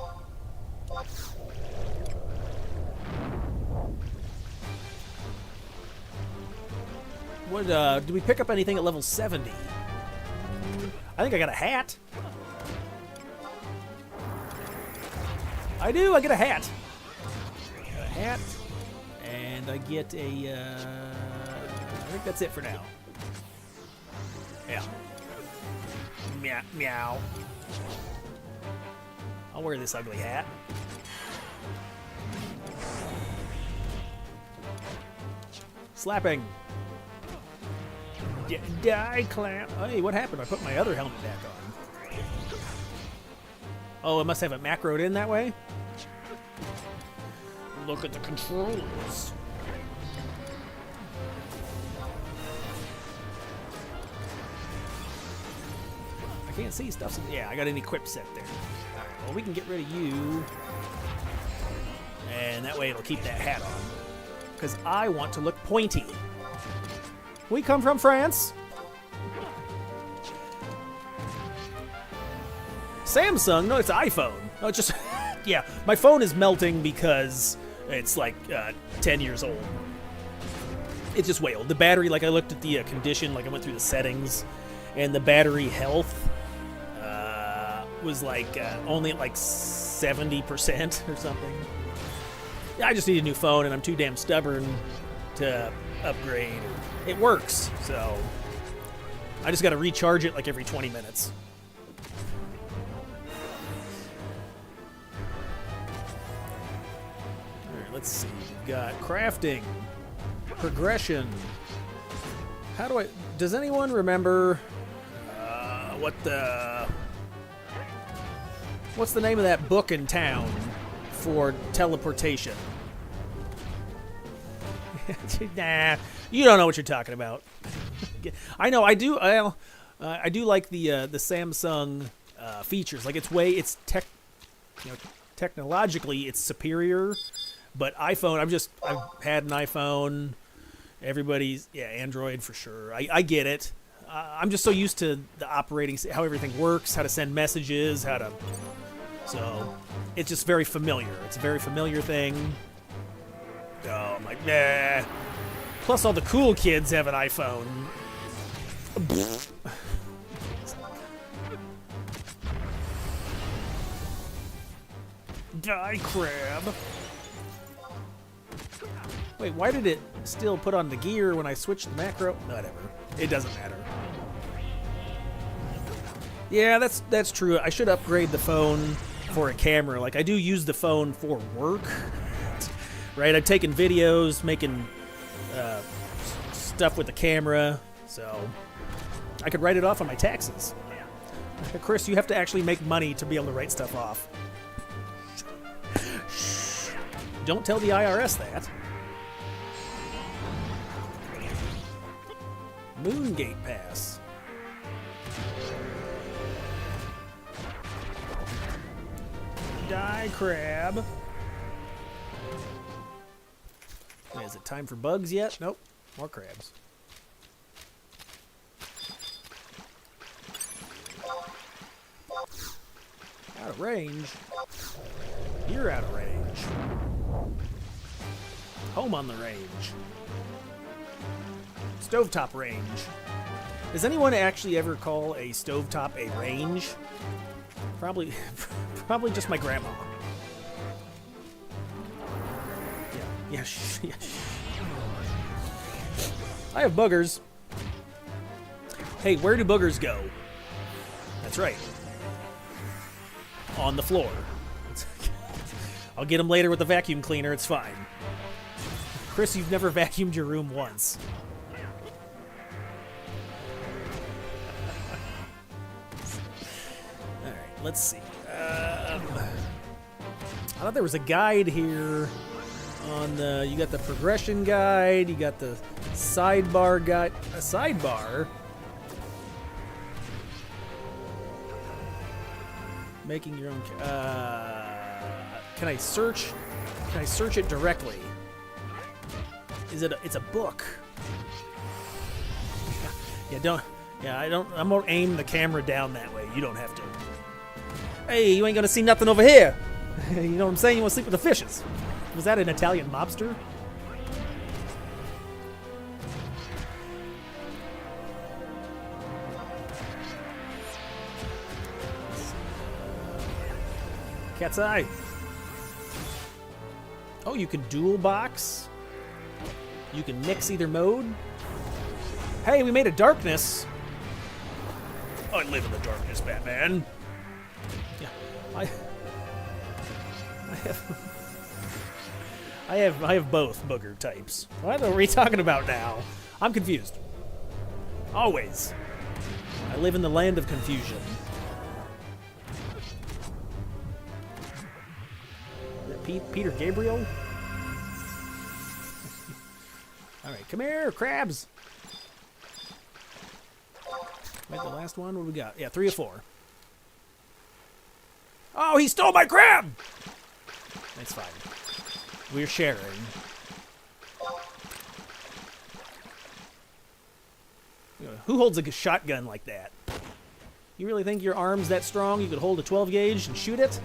What, did we pick up anything at level 70? I think I got a hat. I do, I get a hat. Got a hat. And I get a, I think that's it for now. Yeah. Meow. Meow. wear this ugly hat. Slapping. Die, clamp. Hey, what happened? I put my other helmet back on. Oh, it must have it macroed in that way? Look at the controls. I can't see stuff. Yeah, I got an equip set there. Alright, well, we can get rid of you. And that way it'll keep that hat on. Because I want to look pointy. We come from France. Samsung? No, it's iPhone. No, it's just... yeah, my phone is melting because it's like 10 years old. It's just way old. The battery, like I looked at the condition, like I went through the settings, and the battery health was like only at like 70% or something. I just need a new phone, and I'm too damn stubborn to upgrade. It works, so I just got to recharge it like every 20 minutes. All right, let's see. We've got crafting, progression. How do I? Does anyone remember what's the name of that book in town for teleportation? Nah, you don't know what you're talking about. I know, I do. I do like the Samsung features. Like it's technologically it's superior, but iPhone. I've had an iPhone. Everybody's Android for sure. I get it. I'm just so used to the operating, how everything works, how to send messages, so it's just very familiar. It's a very familiar thing. Oh, I'm like, nah. Plus, all the cool kids have an iPhone. Die, crab. Wait, why did it still put on the gear when I switched the macro? Whatever. It doesn't matter. Yeah, that's true. I should upgrade the phone for a camera. Like, I do use the phone for work. Right? I've taken videos, making stuff with the camera, so I could write it off on my taxes. Chris, you have to actually make money to be able to write stuff off. Don't tell the IRS that. Moongate Pass. Die, crab. Wait, is it time for bugs yet? Nope. More crabs. Out of range. You're out of range. Home on the range. Stovetop range. Does anyone actually ever call a stovetop a range? Probably just my grandma. Yeah. I have boogers. Hey, where do boogers go? That's right. On the floor. I'll get them later with the vacuum cleaner. It's fine. Chris, you've never vacuumed your room once. Alright, let's see. I thought there was a guide here on the... You got the progression guide, you got the sidebar guide. A sidebar? Making your own... Can I search? Can I search it directly? It's a book. I won't aim the camera down that way. You don't have to. Hey, you ain't gonna see nothing over here. You know what I'm saying? You wanna sleep with the fishes. Was that an Italian mobster? Cat's eye. Oh, you can dual box. You can mix either mode. Hey, we made a darkness. Oh, I live in the darkness, Batman. Yeah, I have both booger types. What are we talking about now? I'm confused. Always. I live in the land of confusion. Is that Peter Gabriel? Alright, come here, crabs! Wait, the last one? What do we got? Yeah, 3 of 4. Oh, he stole my crab! That's fine. We're sharing. Who holds a shotgun like that? You really think your arm's that strong you could hold a 12 gauge and shoot it?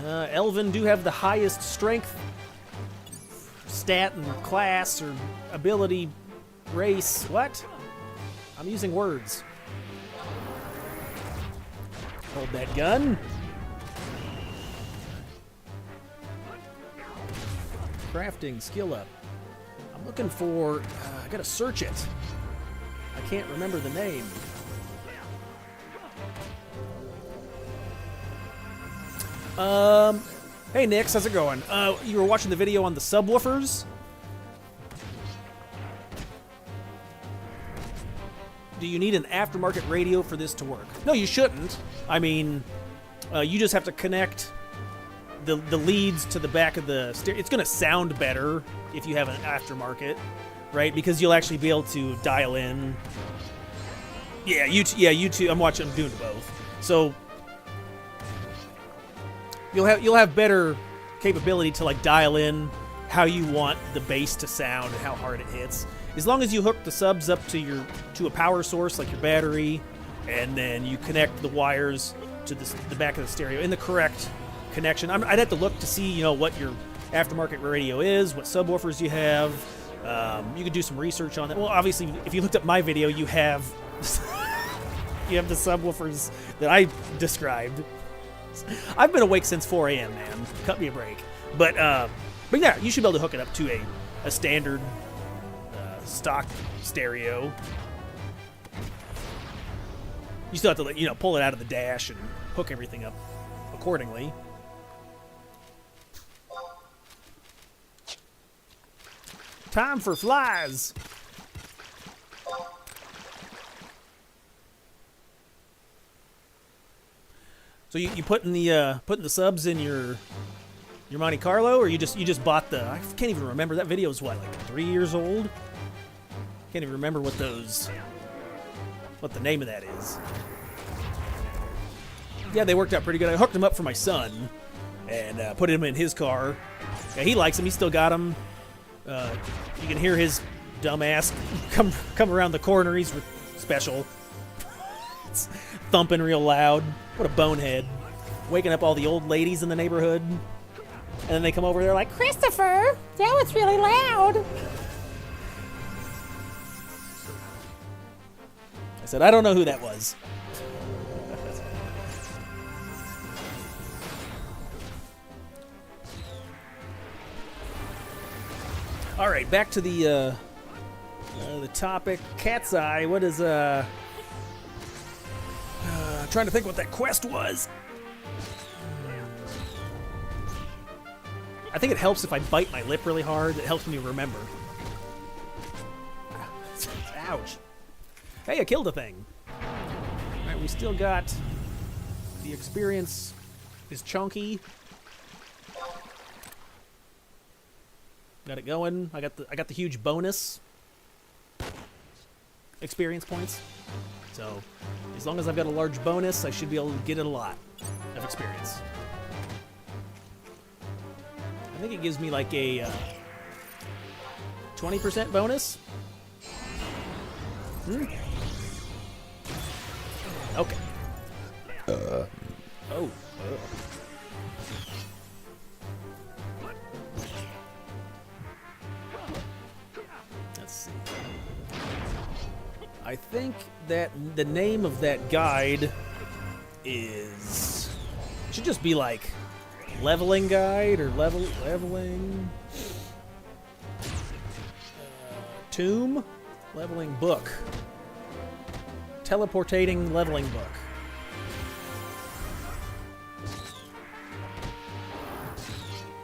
Elven do have the highest strength stat and class or ability race. What? I'm using words. Hold that gun. Crafting skill up. I'm looking for. I gotta search it. I can't remember the name. Hey Nix, how's it going? You were watching the video on the subwoofers? Do you need an aftermarket radio for this to work? No, you shouldn't. I mean, you just have to connect the leads to the back of the stereo. It's going to sound better if you have an aftermarket, right? Because you'll actually be able to dial in. Yeah, you too. I'm doing both. So you'll have better capability to like dial in how you want the bass to sound and how hard it hits. As long as you hook the subs up to a power source like your battery, and then you connect the wires to the back of the stereo in the correct connection. I'd have to look to see what your aftermarket radio is, what subwoofers you have. You could do some research on that. Well, obviously, if you looked at my video, you have the subwoofers that I described. I've been awake since 4 a.m., man. Cut me a break. But yeah, you should be able to hook it up to a standard stock stereo. You still have to pull it out of the dash and hook everything up accordingly. Time for flies. So you putting the subs in your Monte Carlo, or you just bought the? I can't even remember. That video is what, like 3 years old? Can't even remember what the name of that is. Yeah, they worked out pretty good. I hooked them up for my son and put him in his car. Yeah, he likes them. He still got them. You can hear his dumb ass come around the corner. He's special. It's thumping real loud. What a bonehead. Waking up all the old ladies in the neighborhood. And then they come over, they're like, Christopher, that was really loud. I said, I don't know who that was. All right, back to the topic. Cat's Eye. What is trying to think what that quest was. I think it helps if I bite my lip really hard. It helps me remember. Ouch. Hey, I killed a thing. All right, we still got the experience is chunky. Got it going. I got the huge bonus experience points. So as long as I've got a large bonus, I should be able to get a lot of experience. I think it gives me like a 20% bonus. Okay. Oh. Let's see. I think that the name of that guide should just be like leveling guide or leveling tomb, leveling book, teleportating leveling book.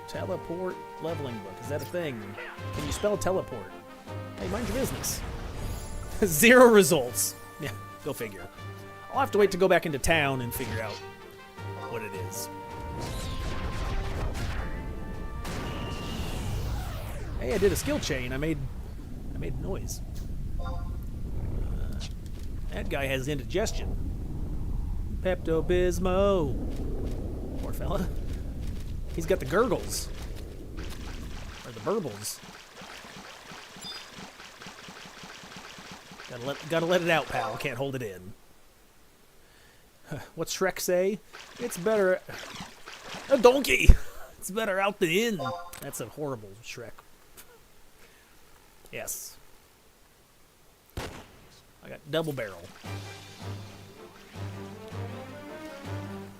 Teleport leveling book. Is that a thing? Can you spell teleport? Hey, mind your business. 0 results. Yeah, go figure. I'll have to wait to go back into town and figure out what it is. Hey, I did a skill chain. I made noise. That guy has indigestion. Pepto-Bismol. Poor fella. He's got the gurgles. Or the burbles. Gotta let it out, pal. Can't hold it in. What's Shrek say? It's better... A donkey! It's better out than in. That's a horrible Shrek. Yes. I got double barrel.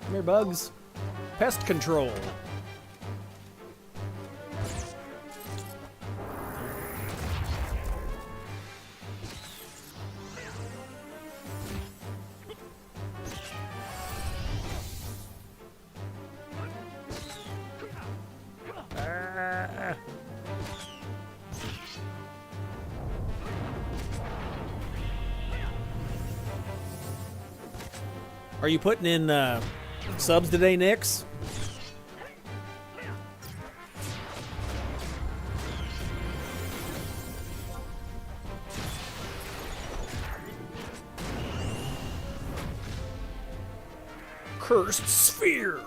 Come here, bugs. Pest control. Are you putting in subs today, Nix? Cursed sphere.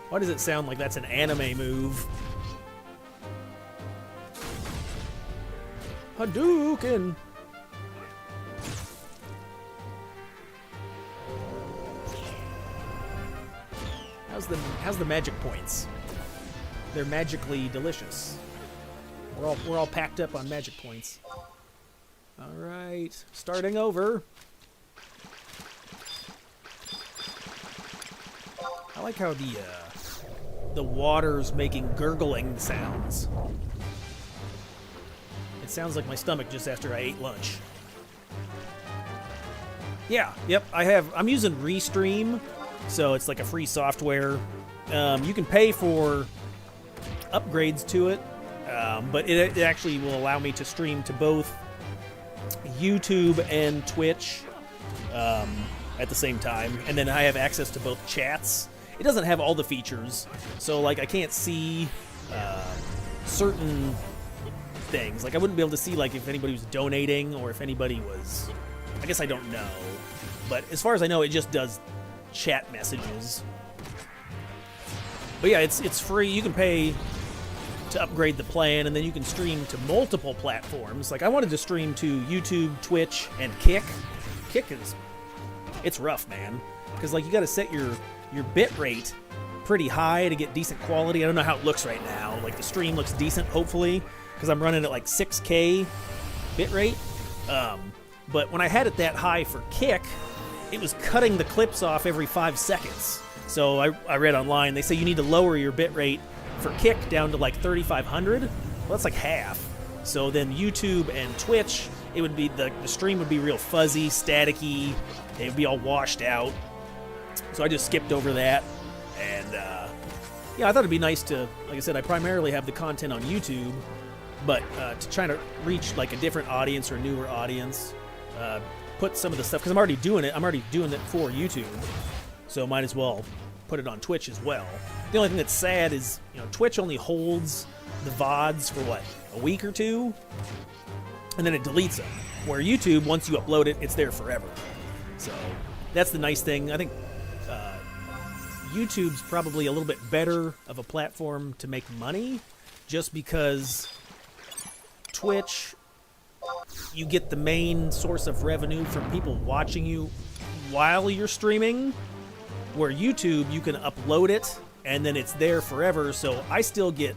Why does it sound like that's an anime move? Hadouken! How's the magic points? They're magically delicious. We're all packed up on magic points. All right, starting over. I like how the water's making gurgling sounds. It sounds like my stomach just after I ate lunch. Yeah, yep, I'm using Restream. So it's like a free software. You can pay for upgrades to it, but it actually will allow me to stream to both YouTube and Twitch at the same time. And then I have access to both chats. It doesn't have all the features, so like I can't see certain things. Like I wouldn't be able to see like if anybody was donating or if anybody was... I guess I don't know. But as far as I know, it just does chat messages. But yeah, it's free. You can pay to upgrade the plan, and then you can stream to multiple platforms. Like I wanted to stream to YouTube, Twitch, and Kick. Kick it's rough, man, because like you got to set your bit rate pretty high to get decent quality. I don't know how it looks right now. Like the stream looks decent, hopefully, because I'm running at like 6K bit rate. But when I had it that high for Kick, it was cutting the clips off every 5 seconds. So I read online, they say you need to lower your bitrate for Kick down to like 3,500. Well, that's like half. So then YouTube and Twitch, it would be the stream would be real fuzzy, staticky. It would be all washed out. So I just skipped over that. And yeah, I thought it'd be nice to, like I said, I primarily have the content on YouTube, but to try to reach like a different audience or a newer audience, put some of the stuff, because I'm already doing it for YouTube, so might as well put it on Twitch as well. The only thing that's sad is, you know, Twitch only holds the VODs for what, a week or two, and then it deletes them, where YouTube, once you upload it, it's there forever. So that's the nice thing. I think YouTube's probably a little bit better of a platform to make money, just because Twitch, you get the main source of revenue from people watching you while you're streaming, where YouTube, you can upload it and then it's there forever. So I still get,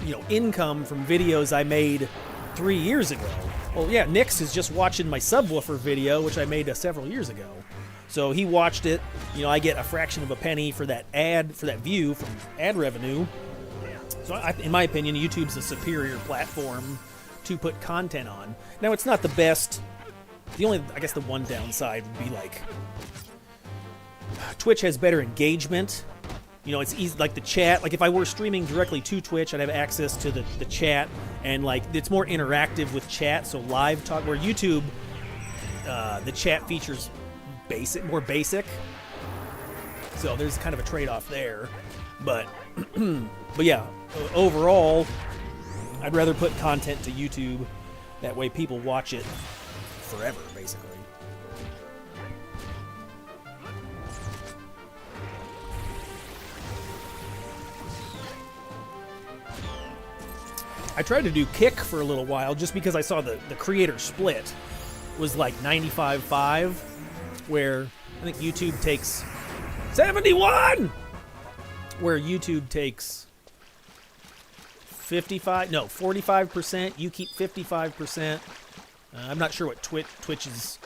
you know, income from videos I made 3 years ago. Well, yeah, Nix is just watching my subwoofer video, which I made several years ago. So he watched it. You know, I get a fraction of a penny for that ad, for that view from ad revenue. So in my opinion, YouTube's a superior platform to put content on. Now, it's not the best. The only, I guess the one downside would be like Twitch has better engagement. You know, it's easy, like the chat. Like if I were streaming directly to Twitch, I'd have access to the chat, and like it's more interactive with chat. So live talk, where YouTube, the chat features more basic. So there's kind of a trade-off there, but but yeah, overall, I'd rather put content to YouTube. That way, people watch it forever, basically. I tried to do Kick for a little while just because I saw the creator split was like 95-5, where I think YouTube takes 71, where YouTube takes 45%, you keep 55%. I'm not sure what Twitch's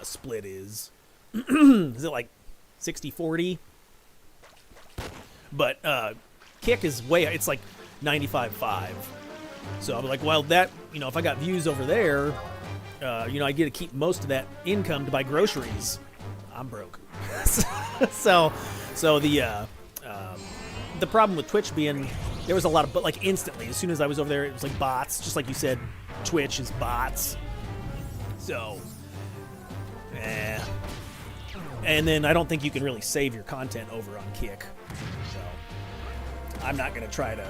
split is. Is it like 60-40? But Kick is it's like 95-5. So I'm like, well, that, you know, if I got views over there, you know, I get to keep most of that income to buy groceries. I'm broke. so the problem with Twitch being, there was a lot of, but like instantly, as soon as I was over there, it was like bots, just like you said, Twitch is bots. So, and then I don't think you can really save your content over on Kick. So I'm not going to try to,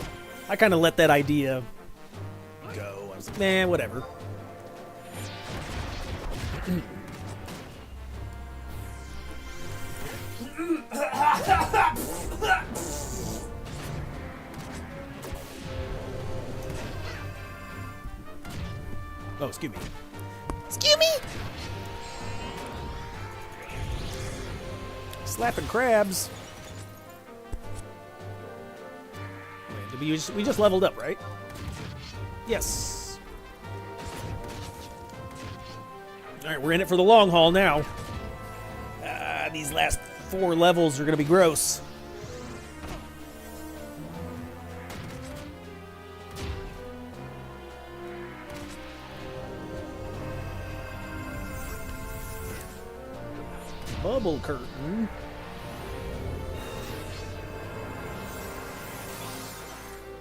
I kind of let that idea go. I was like, nah, whatever. Oh, excuse me. Excuse me? Slapping crabs. We just leveled up, right? Yes. Alright, we're in it for the long haul now. These last 4 levels are going to be gross. Bubble curtain.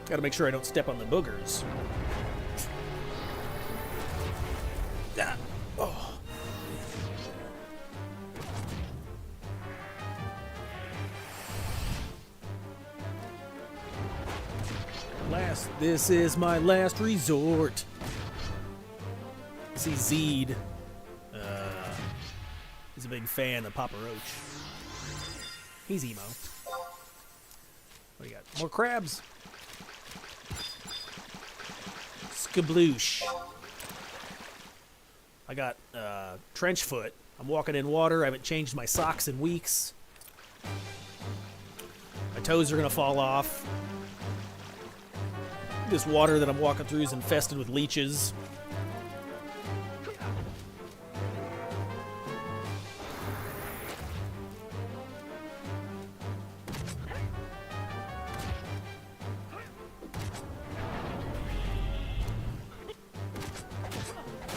Gotta make sure I don't step on the boogers. Oh. This is my last resort. See, Zeed. He's a big fan of Papa Roach. He's emo. What do you got? More crabs. Skabloosh. I got trench foot. I'm walking in water. I haven't changed my socks in weeks. My toes are gonna fall off. This water that I'm walking through is infested with leeches.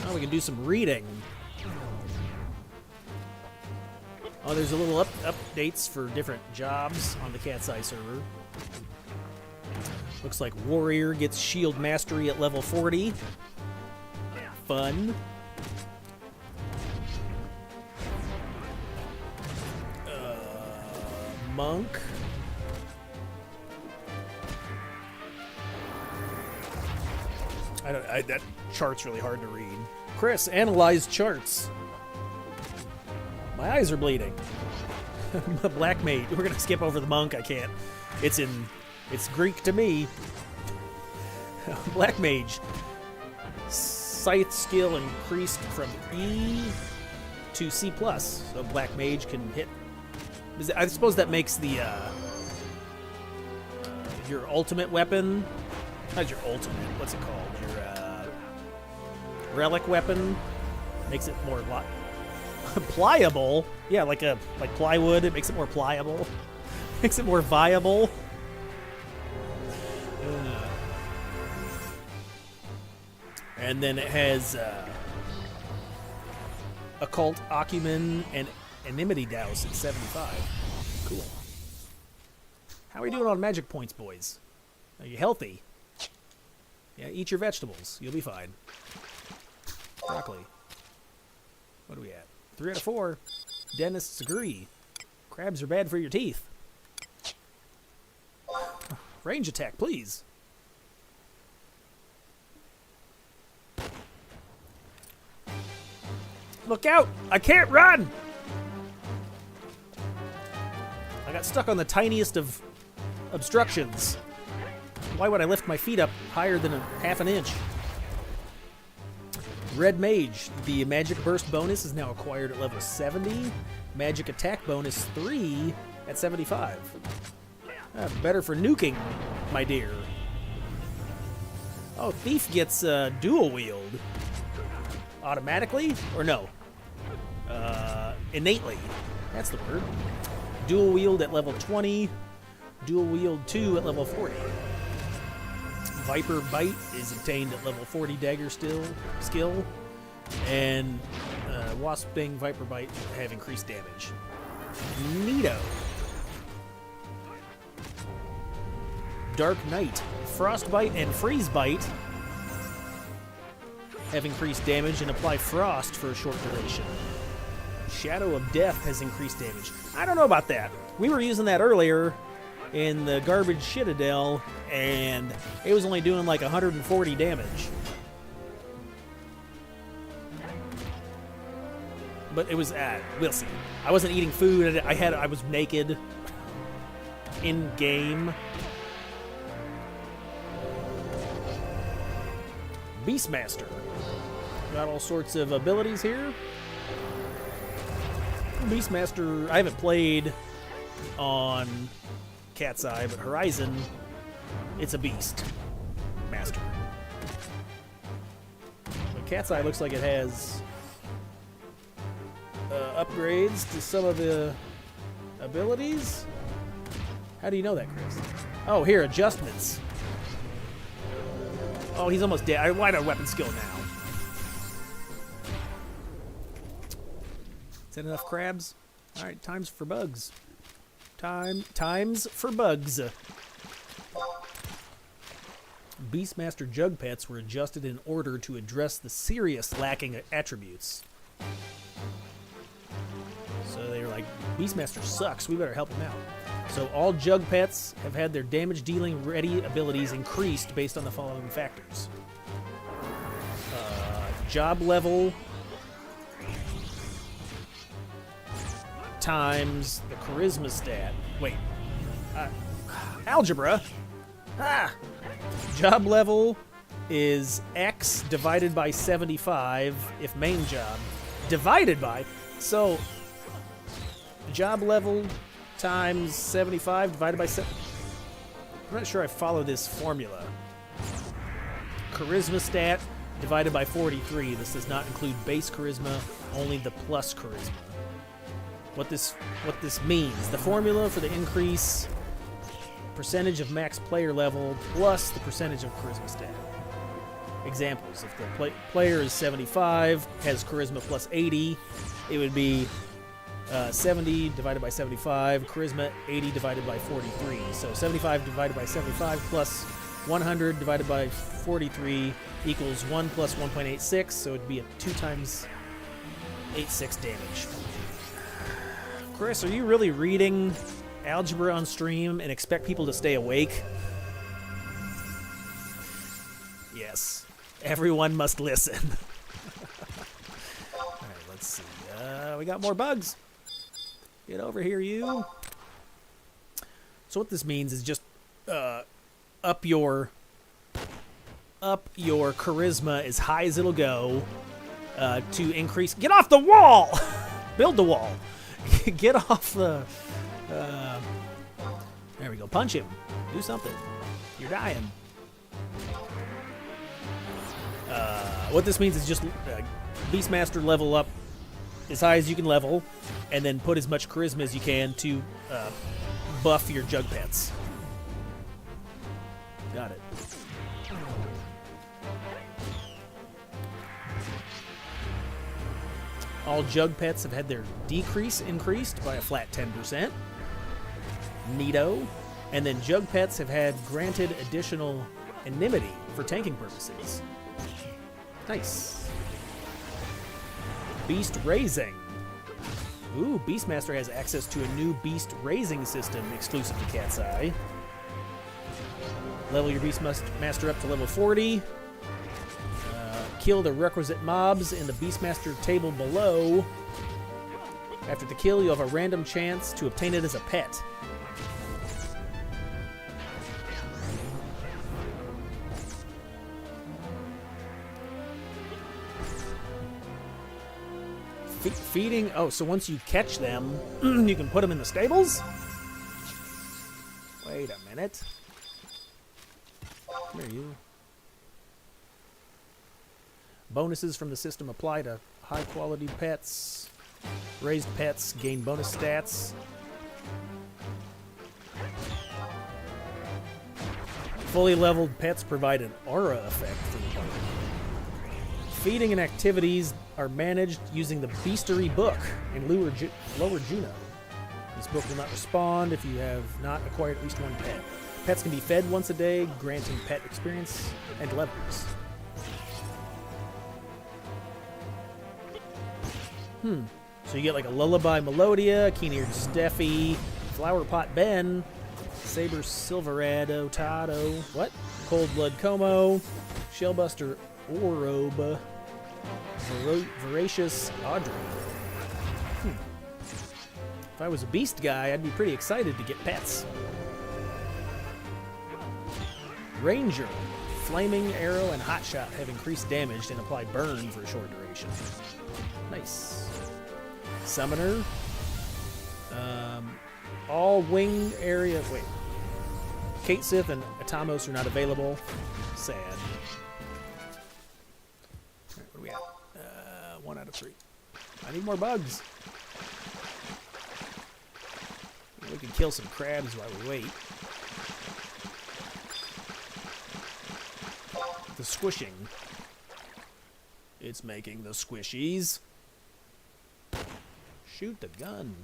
Oh, we can do some reading. Oh, there's a little updates for different jobs on the CatseyeXI server. Looks like Warrior gets Shield Mastery at level 40. Fun. Monk. That chart's really hard to read. Chris, analyze charts. My eyes are bleeding. Black Mage. We're gonna skip over the monk. I can't. It's Greek to me. Black Mage. Scythe skill increased from E to C+. So Black Mage can hit. I suppose that makes the your ultimate weapon. Not your ultimate. What's it called? Your relic weapon makes it more pliable. Yeah, like plywood. It makes it more pliable. Makes it more viable. And then it has Occult Acumen and Enmity Douse at 75. Cool. How are we doing on magic points, boys? Are you healthy? Yeah, eat your vegetables. You'll be fine. Broccoli. What are we at? 3 out of 4. Dentists agree. Crabs are bad for your teeth. Range attack, please. Look out! I can't run! I got stuck on the tiniest of obstructions. Why would I lift my feet up higher than a half an inch? Red Mage. The Magic Burst bonus is now acquired at level 70. Magic Attack bonus 3 at 75. Better for nuking, my dear. Oh, Thief gets dual wield. Automatically? Or no? Innately. That's the word. Dual wield at level 20. Dual wield 2 at level 40. Viper Bite is obtained at level 40 dagger skill. And Wasp Sting, Viper Bite have increased damage. Neato. Dark Knight. Frostbite and Freeze Bite have increased damage and apply frost for a short duration. Shadow of Death has increased damage. I don't know about that. We were using that earlier in the garbage Citadel, and it was only doing like 140 damage. But it was, we'll see. I wasn't eating food. I was naked in game. Beastmaster. Got all sorts of abilities here. Beastmaster, I haven't played on Cat's Eye, but Horizon, it's a beast master. But Cat's Eye looks like it has upgrades to some of the abilities. How do you know that, Chris? Oh, here, adjustments. Oh, he's almost dead. Why not weapon skill now? Is that enough crabs? All right, times for bugs. Times for bugs. Beastmaster Jug Pets were adjusted in order to address the serious lacking attributes. So they were like, Beastmaster sucks, we better help him out. So all Jug Pets have had their damage dealing ready abilities increased based on the following factors. Job level times the charisma stat. Wait. Algebra. Job level is X divided by 75 if main job. Divided by. So, job level times 75 divided by 7. I'm not sure I follow this formula. Charisma stat divided by 43. This does not include base charisma, only the plus charisma. What this means, the formula for the increase percentage of max player level plus the percentage of charisma stat. Examples, if the player is 75, has charisma plus 80, it would be 70 divided by 75, charisma 80 divided by 43. So 75 divided by 75 plus 100 divided by 43 equals 1 plus 1.86, so it'd be a 2 times 86 damage. Chris, are you really reading algebra on stream and expect people to stay awake? Yes. Everyone must listen. Alright, let's see. We got more bugs. Get over here, you. So what this means is just up your charisma as high as it'll go to increase. Get off the wall! Build the wall. Get off the... there we go. Punch him. Do something. You're dying. What this means is just Beastmaster level up as high as you can level, and then put as much charisma as you can to buff your Jug Pets. Got it. All jug pets have had their decrease increased by a flat 10%. Neato. And then jug pets have had granted additional anonymity for tanking purposes. Nice. Beast raising. Ooh, Beastmaster has access to a new beast raising system exclusive to CatseyeXI. Level your Beastmaster up to level 40. Kill the requisite mobs in the Beastmaster table below. After the kill, you'll have a random chance to obtain it as a pet. Feeding. Oh, so once you catch them, you can put them in the stables? Wait a minute. Come here, you. Bonuses from the system apply to high-quality pets. Raised pets gain bonus stats. Fully leveled pets provide an aura effect for the party. Feeding and activities are managed using the Beastery book in Lower Juno. This book will not respond if you have not acquired at least one pet. Pets can be fed once a day, granting pet experience and levels. So you get like a Lullaby Melodia, Keen-eared Steffi, Flower Pot Ben, Saber Silverado Tado, what? Cold Blood Como, Shellbuster Orobe, Voracious Audrey. If I was a beast guy, I'd be pretty excited to get pets. Ranger, Flaming Arrow and Hot Shot have increased damage and apply burn for a short duration. Nice. Summoner. All wing area. Wait. Kate Sith and Atamos are not available. Sad. Alright, what do we at? 1 out of 3. I need more bugs. We can kill some crabs while we wait. The squishing. It's making the squishies. Shoot the gun.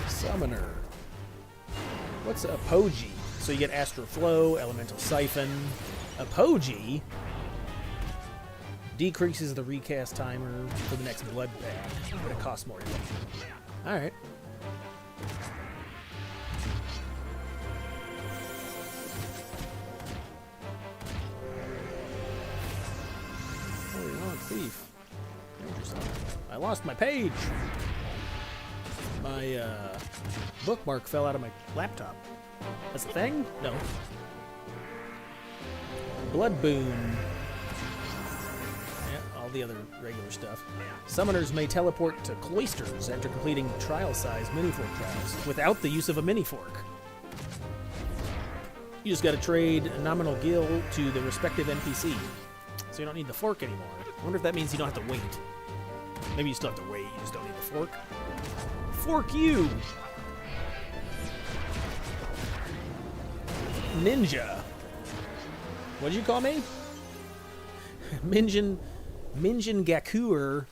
Summoner. What's a Poji? So you get Astral Flow, Elemental Siphon. A Poji decreases the recast timer for the next blood pack, but it costs more. Alright. Oh, you're not a thief. Interesting. I lost my page. My bookmark fell out of my laptop. That's the thing? No. Blood Boon. Yeah, all the other regular stuff. Summoners may teleport to cloisters after completing trial-size mini-fork trials without the use of a mini-fork. You just gotta trade a nominal gil to the respective NPC. So you don't need the fork anymore. I wonder if that means you don't have to wait. Maybe you still have to wait, you just don't need the fork. Fork you! Ninja. What'd you call me? Minjin Gakuer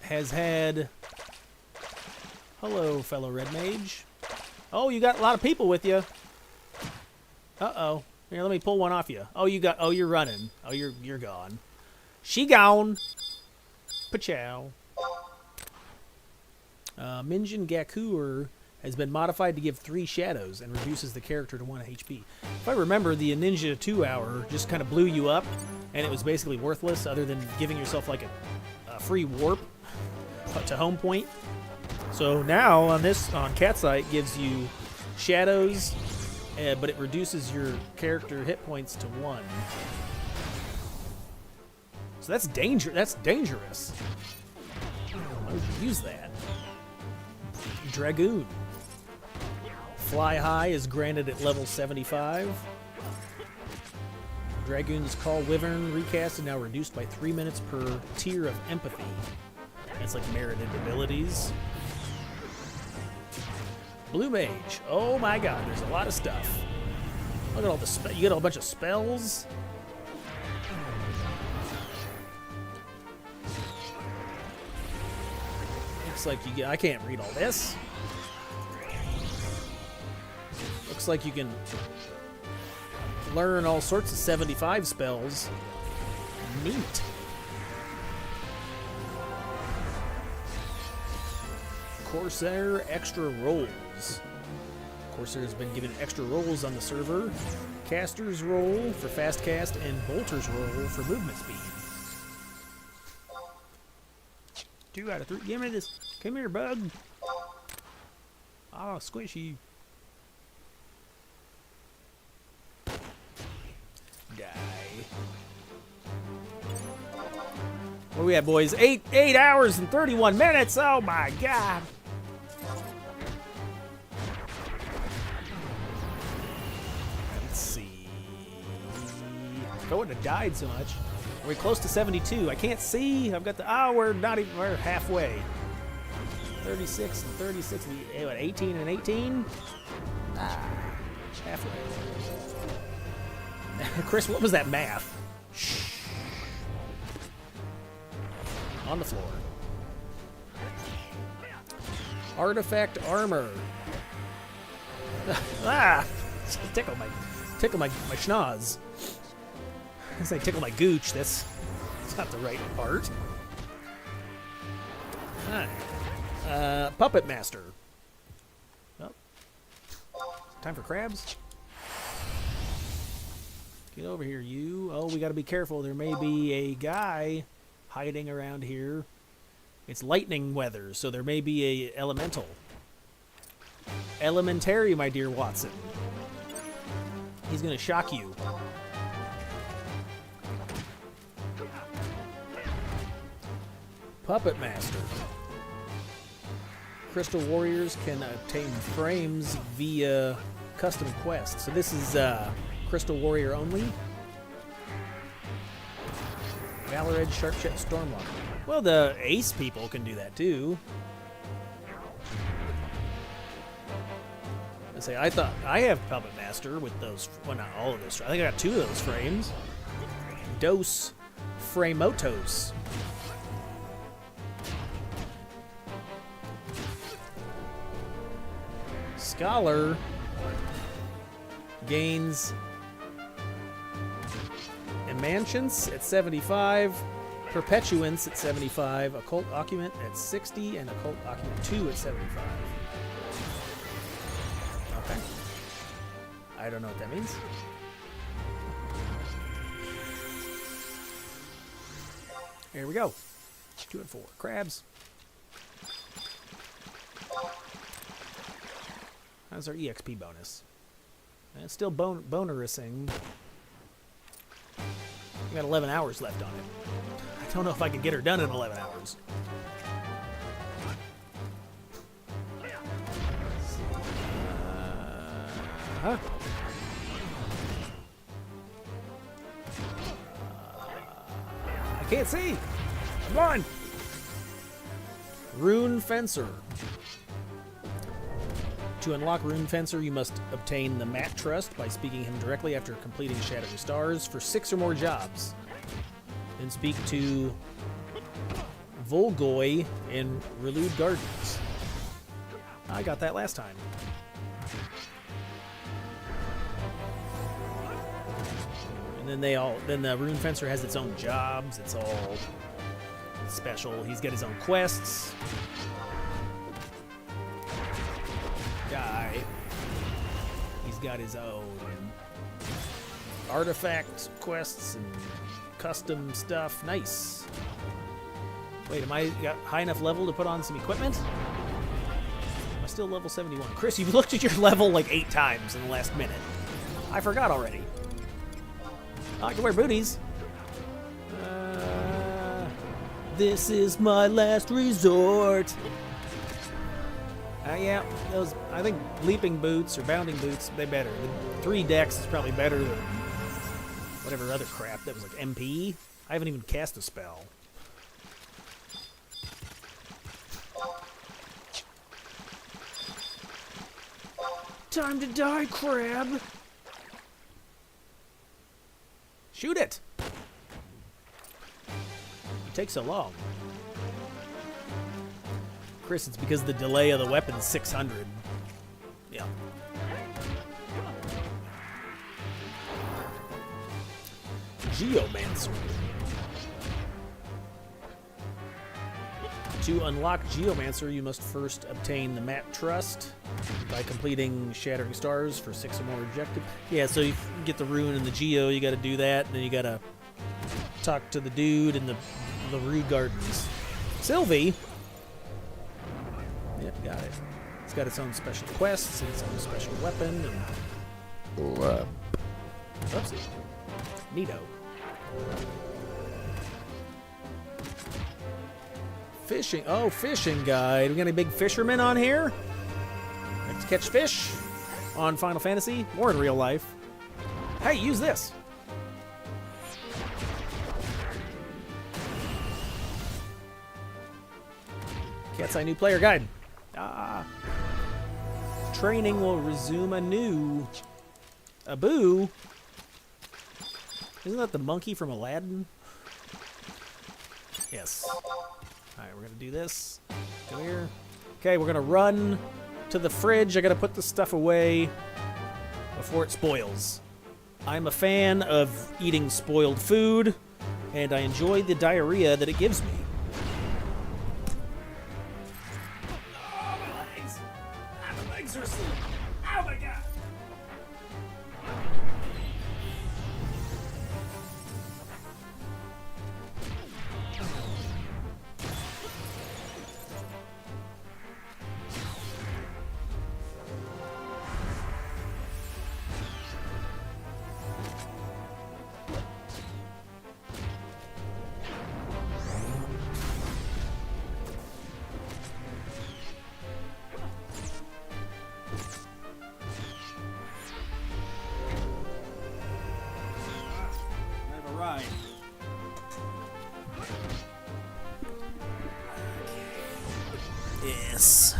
has had... Hello, fellow red mage. Oh, you got a lot of people with you. Uh-oh. Here, let me pull one off you. Oh, you're running. Oh, you're gone. She gone. Pachow. Minjin Gakuer has been modified to give 3 shadows and reduces the character to 1 HP. If I remember, the Ninja 2-hour just kind of blew you up, and it was basically worthless other than giving yourself like a free warp to home point. So now on CatseyeXI, it gives you shadows, but it reduces your character hit points to 1. So that's dangerous. Why would you use that? Dragoon. Fly High is granted at level 75. Dragoon's Call Wyvern recast is now reduced by 3 minutes per tier of empathy. It's like merited abilities. Blue Mage. Oh my god, there's a lot of stuff. Look at all the you get a bunch of spells. Looks like you get. I can't read all this. Looks like you can learn all sorts of 75 spells. Neat. Corsair extra rolls. Corsair has been given extra rolls on the server. Caster's roll for fast cast and Bolter's roll for movement speed. 2 out of 3. Give me this. Come here, bug. Oh, squishy. Die. What are we at, boys? 8 hours and 31 minutes. Oh my god. Let's see. I wouldn't have died so much. Are we close to 72? I can't see. I've got the. Oh, we're not even. We're halfway. 36 and 36. What, 18 and 18? Ah, halfway. Chris, what was that math? Shh. On the floor. Artifact armor. Ah! Tickle my schnoz. I say tickle my gooch. That's not the right part. Alright. Puppet Master. Oh. Time for crabs. Get over here, you. Oh, we gotta be careful. There may be a guy hiding around here. It's lightning weather, so there may be a elemental. Elementary, my dear Watson. He's gonna shock you. Puppet Master. Crystal Warriors can obtain frames via custom quests. So this is Crystal Warrior only. Valor Edge, Sharpshot, Stormwalker. Well, the Ace people can do that too. I thought I have Puppet Master with those. Well, not all of those. I think I got 2 of those frames. Dos Framotos. Scholar gains Emanchance at 75, Perpetuance at 75, Occult Occupant at 60, and Occult Occupant 2 at 75. Okay. I don't know what that means. Here we go. 2 and 4. Crabs. How's our EXP bonus? And it's still bonerissing. We got 11 hours left on it. I don't know if I can get her done in 11 hours. I can't see. Come on. Rune Fencer. To unlock Rune Fencer, you must obtain the Mat Trust by speaking him directly after completing Shattering Stars for 6 or more jobs. Then speak to Volgoy in Relude Gardens. I got that last time. And then then the Rune Fencer has its own jobs. It's all special. He's got his own quests. Guy. He's got his own artifact quests and custom stuff. Nice. Wait, am I got high enough level to put on some equipment? Am I still level 71? Chris, you've looked at your level like 8 times in the last minute. I forgot already. I can wear booties. This is my last resort. Yeah, those. I think leaping boots or bounding boots, they better. The 3 dex is probably better than whatever other crap that was like MP. I haven't even cast a spell. Time to die, crab. Shoot it. It takes so long. Chris, it's because the delay of the weapon's 600. Yeah. Geomancer. To unlock Geomancer, you must first obtain the Map Trust by completing Shattering Stars for 6 or more objectives. Yeah, so you get the Rune and the Geo, you gotta do that, and then you gotta talk to the dude in the Rude Gardens. Sylvie! Yep, got it. It's got its own special quests and its own special weapon, and... Oopsie. Neato. Fishing. Oh, fishing guide. We got any big fishermen on here? Like to catch fish on Final Fantasy or in real life. Hey, use this. CatseyeXI new player guide. Training will resume anew. Abu? Isn't that the monkey from Aladdin? Yes. Alright, we're gonna do this. Come here. Okay, we're gonna run to the fridge. I gotta put the stuff away before it spoils. I'm a fan of eating spoiled food, and I enjoy the diarrhea that it gives me. Oh, my legs! My legs are asleep. Oh my god! Right. Yes.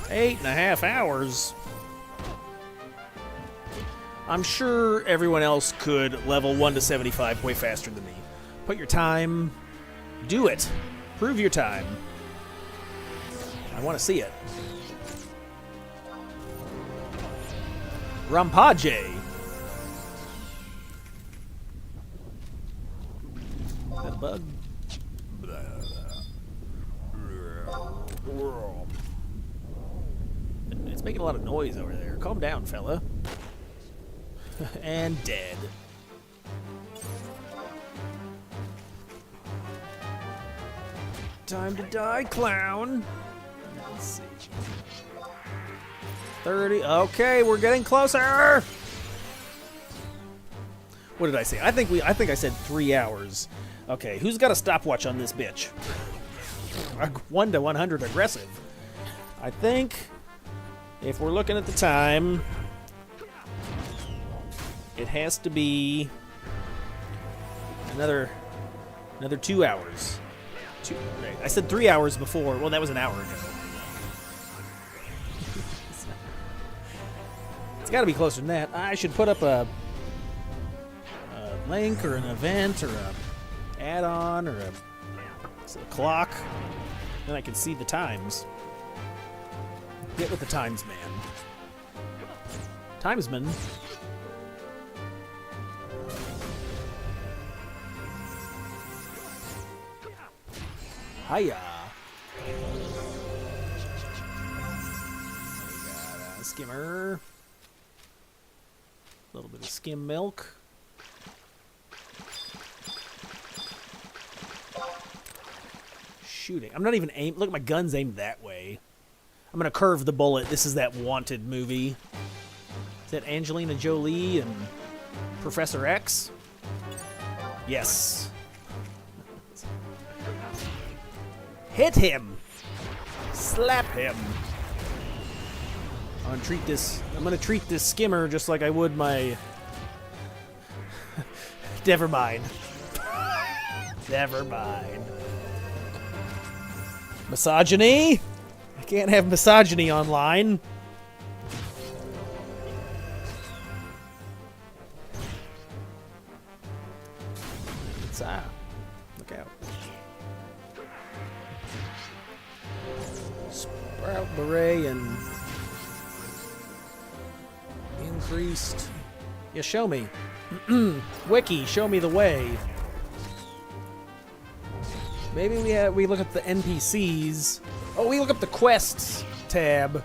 8.5 hours. I'm sure everyone else could level 1 to 75 way faster than me. Put your time. Do it. Prove your time. I want to see it. Rampage. That bug. It's making a lot of noise over there. Calm down, fella. And dead. Time to die, clown. Let's see. 30. Okay, we're getting closer. What did I say? I think I said 3 hours. Okay, who's got a stopwatch on this bitch? 1 to 100 aggressive. I think if we're looking at the time, it has to be another 2 hours. Right. I said 3 hours before. Well, that was an hour ago. It's got to be closer than that. I should put up a link or an event or a add-on or a clock. Then I can see the times. Get with the times, man. Timesman. Hiya. We got a skimmer. A little bit of skim milk. Shooting. I'm not even aiming. Look, my gun's aimed that way. I'm gonna curve the bullet. This is that Wanted movie. Is that Angelina Jolie and Professor X? Yes. Hit him. Slap him. I'm gonna treat this skimmer just like I would my. Never mind. Never mind. Misogyny? Can't have misogyny online. It's, look out. Sprout Beret and increased. Yeah, show me. Wiki, show me the way. Maybe we look up the NPCs. Oh, we look up the quests tab.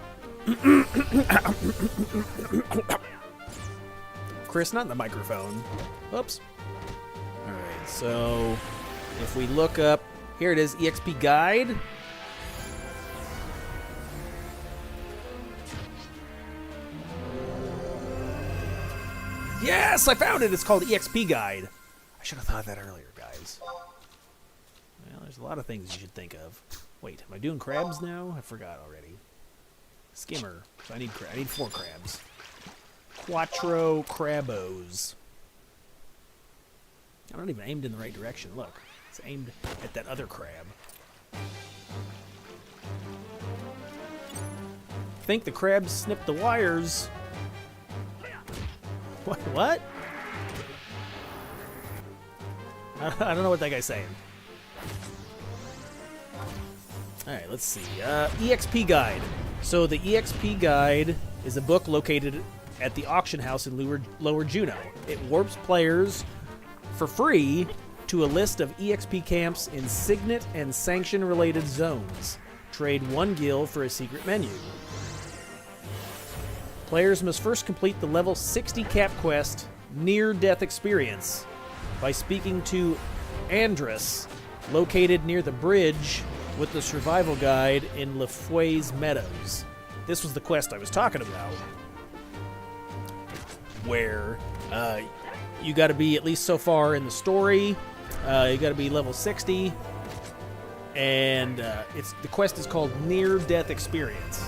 Chris, not in the microphone. Oops. All right, so if we look up, here it is, EXP guide. Yes, I found it. It's called EXP guide. I should have thought of that earlier, guys. Well, there's a lot of things you should think of. Wait, am I doing crabs now? I forgot already. Skimmer. So I need 4 crabs. Quattro crabos. I'm not even aimed in the right direction. Look, it's aimed at that other crab. Think the crabs snipped the wires. What? I don't know what that guy's saying. Alright, let's see. EXP Guide. So the EXP Guide is a book located at the auction house in Lower Juneau. It warps players for free to a list of EXP camps in Signet and Sanction-related zones. Trade 1 gil for a secret menu. Players must first complete the level 60 cap quest, Near Death Experience, by speaking to Andrus, located near the bridge with the survival guide in Livestream Meadows. This was the quest I was talking about, where you got to be, at least so far in the story, you got to be level 60, and the quest is called Near Death Experience.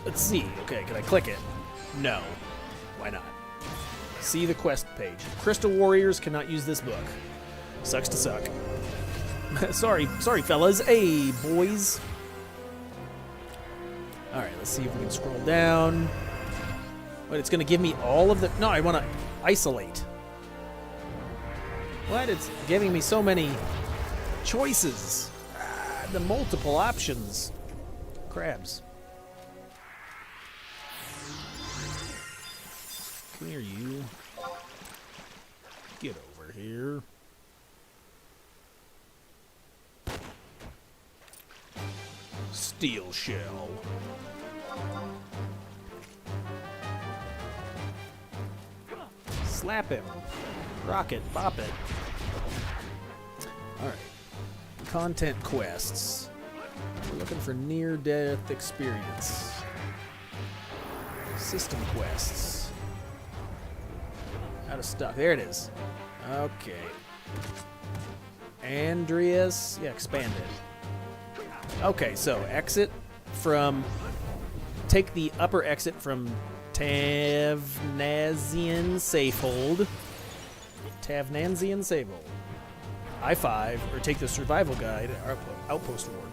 Let's see. Okay, can I click it? No. Why not? See the quest page. Crystal Warriors cannot use this book. Sucks to suck. sorry, fellas. Hey, boys. All right, let's see if we can scroll down. But it's going to give me all of the... No, I want to isolate. What? It's giving me so many choices. The multiple options. Crabs. Come here, you. Get over here. Steel shell. Slap him. Rock it. Bop it. Alright. Content quests. We're looking for near-death experience. System quests. Out of stock. There it is. Okay. Andreas. Yeah, expanded. Okay, so exit from... Take the upper exit from Tavnanzian Safehold. Tavnanzian Safehold. I-5, or take the survival guide, outpost warp.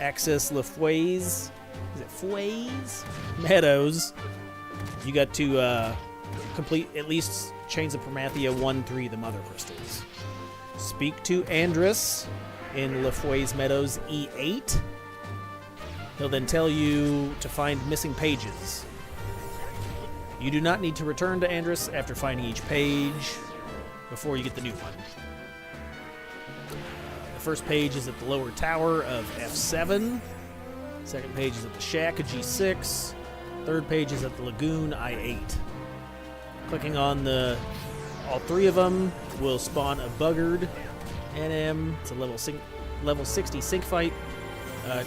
Access Lefways. Is it Fways? Meadows. You got to complete at least Chains of Promathia 1-3, the Mother Crystals. Speak to Andrus in Lefways Meadows E8. He'll then tell you to find missing pages. You do not need to return to Andrus after finding each page before you get the new one. The first page is at the lower tower of F7. Second page is at the shack of G6. Third page is at the lagoon I8. Clicking on all 3 of them will spawn a buggered NM. It's a level 60 sync fight.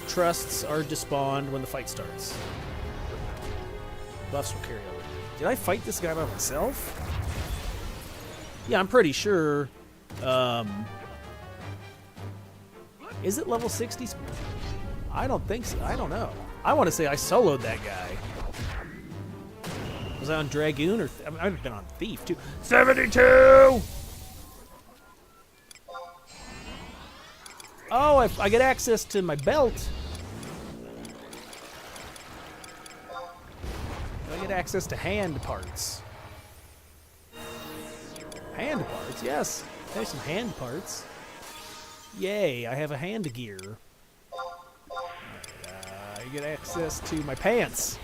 Trusts are despawned when the fight starts. Buffs will carry over. Did I fight this guy by myself? Yeah, I'm pretty sure. Is it level 60? I don't think so. I don't know. I want to say I soloed that guy. Was I on Dragoon or... I mean, I've been on Thief, too. 72! Oh, I get access to my belt. Get access to hand parts. Hand parts, yes. There's some hand parts. Yay, I have a hand gear. You get access to my pants.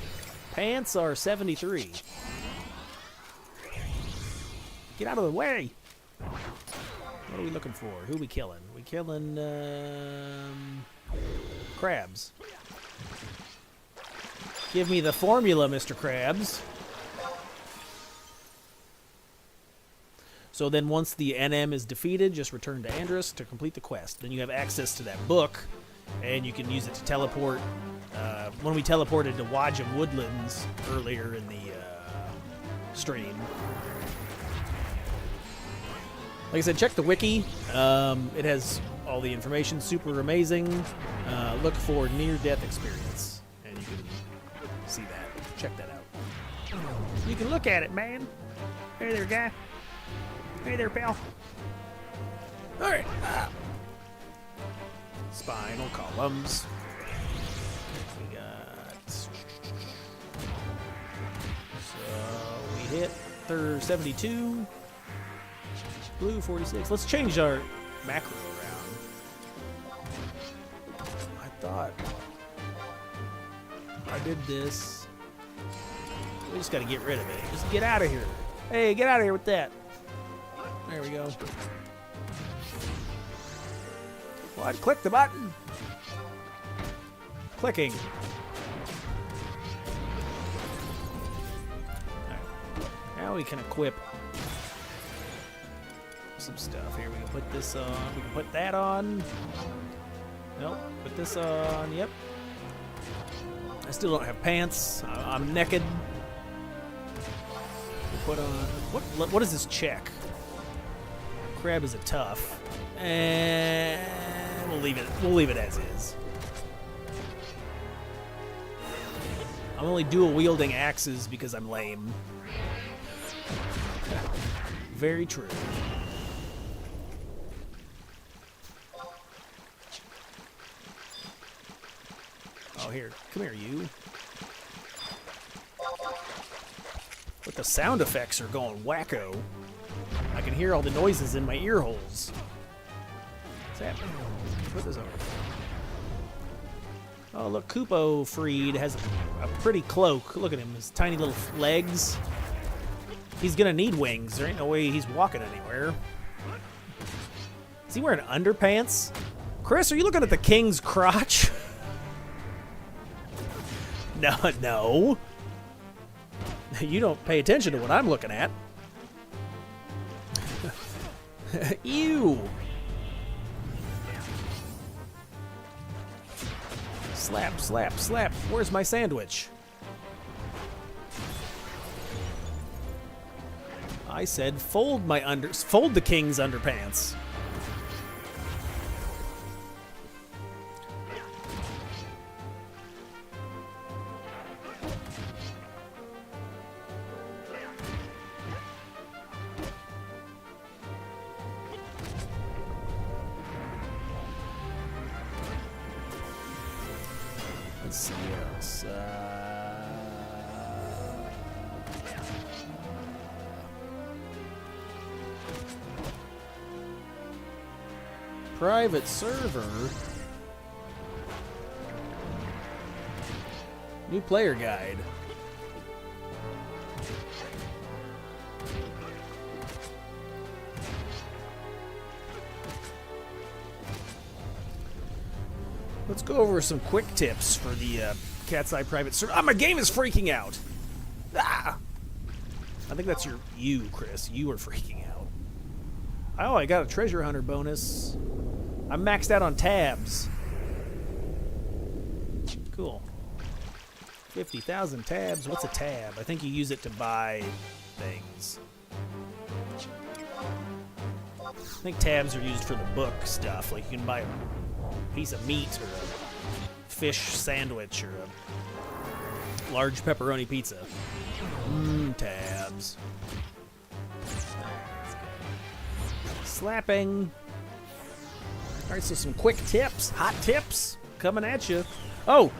Pants are 73. Get out of the way. What are we looking for? Who are we killing? We killing crabs. Give me the formula, Mr. Krabs. So then once the NM is defeated, just return to Andrus to complete the quest. Then you have access to that book, and you can use it to teleport. When we teleported to Wajam Woodlands earlier in the stream. Like I said, check the wiki. It has all the information. Super amazing. Look for near-death experience, and you can see that. Check that out. You can look at it, man. Hey there, guy. Hey there, pal. All right. Spinal columns. We got. So we hit 72. Blue 46. Let's change our macro around. I thought I did this. We just got to get rid of it. Just get out of here. Hey, get out of here with that. There we go. What? Click the button. Clicking. Right. Now we can equip some stuff here. We can put this on. We can put that on. Nope. Put this on. Yep. I still don't have pants. I'm naked. We'll put on. What does this check? Crab is a tough. And we'll leave it. We'll leave it as is. I'm only dual wielding axes because I'm lame. Very true. Oh, here. Come here, you. But the sound effects are going wacko. I can hear all the noises in my ear holes. What's happening? Put this over. Oh, look. Kupo Freed has a pretty cloak. Look at him. His tiny little legs. He's going to need wings. There ain't no way he's walking anywhere. Is he wearing underpants? Chris, are you looking at the king's crotch? No. You don't pay attention to what I'm looking at. Ew. Slap, slap, slap. Where's my sandwich? I said fold the king's underpants. Let's see what else. Private server. New player guide. Let's go over some quick tips for the Cat's Eye private server. Ah, my game is freaking out. Ah! I think that's you, Chris. You are freaking out. Oh, I got a treasure hunter bonus. I'm maxed out on tabs. Cool. 50,000 tabs. What's a tab? I think you use it to buy things. I think tabs are used for the book stuff. Like you can buy a piece of meat or a fish sandwich or a large pepperoni pizza. Tabs. Slapping. All right, so some quick tips, hot tips coming at you. Oh,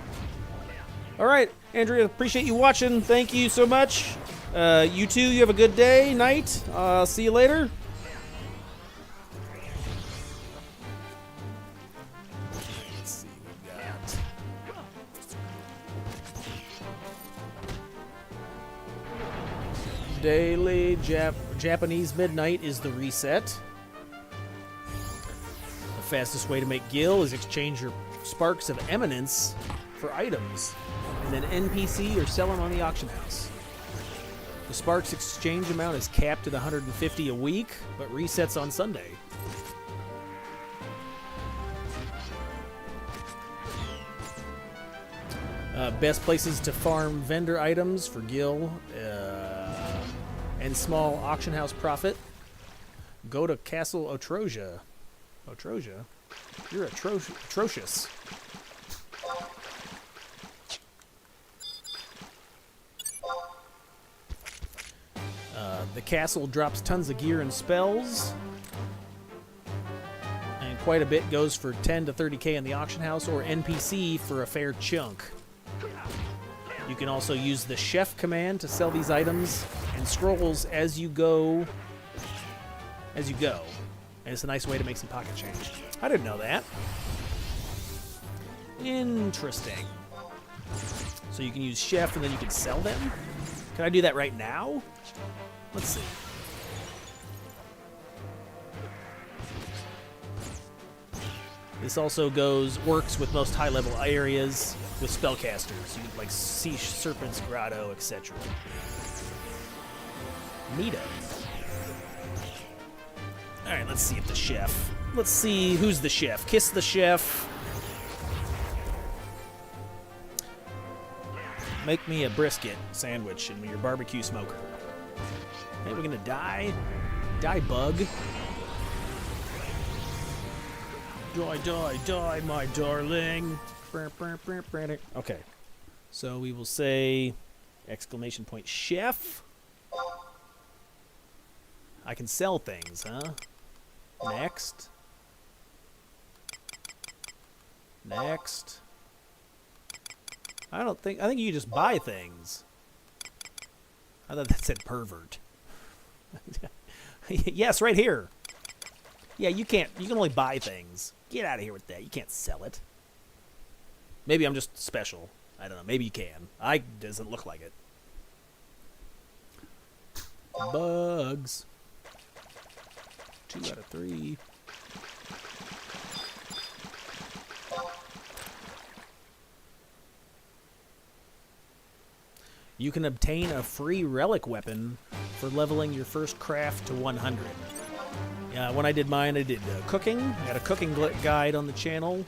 All right, Andrea, appreciate you watching. Thank you so much. You too, you have a good day, night. See you later. Let's see what we got. Daily Japanese midnight is the reset. The fastest way to make gil is exchange your sparks of eminence for items, and then NPC or sell them on the auction house. The sparks exchange amount is capped at 150 a week, but resets on Sunday. Best places to farm vendor items for gil and small auction house profit. Go to Castle Otrosia. Otrosia? You're atrocious. The castle drops tons of gear and spells, and quite a bit goes for 10 to 30k in the auction house or NPC for a fair chunk. You can also use the chef command to sell these items and scrolls as you go. And it's a nice way to make some pocket change. I didn't know that. Interesting. So you can use chef and then you can sell them? Can I do that right now? Let's see. This also works with most high-level areas with spellcasters, like Sea Serpent's Grotto, etc. Neato. Alright, let's see if the chef. Let's see who's the chef. Kiss the chef. Make me a brisket sandwich in your barbecue smoker. Hey, we're gonna die? Die, bug. Die, my darling. Okay. So we will say exclamation point chef. I can sell things, huh? Next. Next. I think you can just buy things. I thought that said pervert. Yes, right here. Yeah, you can only buy things. Get out of here with that. You can't sell it. Maybe I'm just special. I don't know. Maybe you can. Doesn't look like it. Bugs. 2 out of 3. You can obtain a free relic weapon for leveling your first craft to 100. When I did mine, I did cooking. I got a cooking guide on the channel.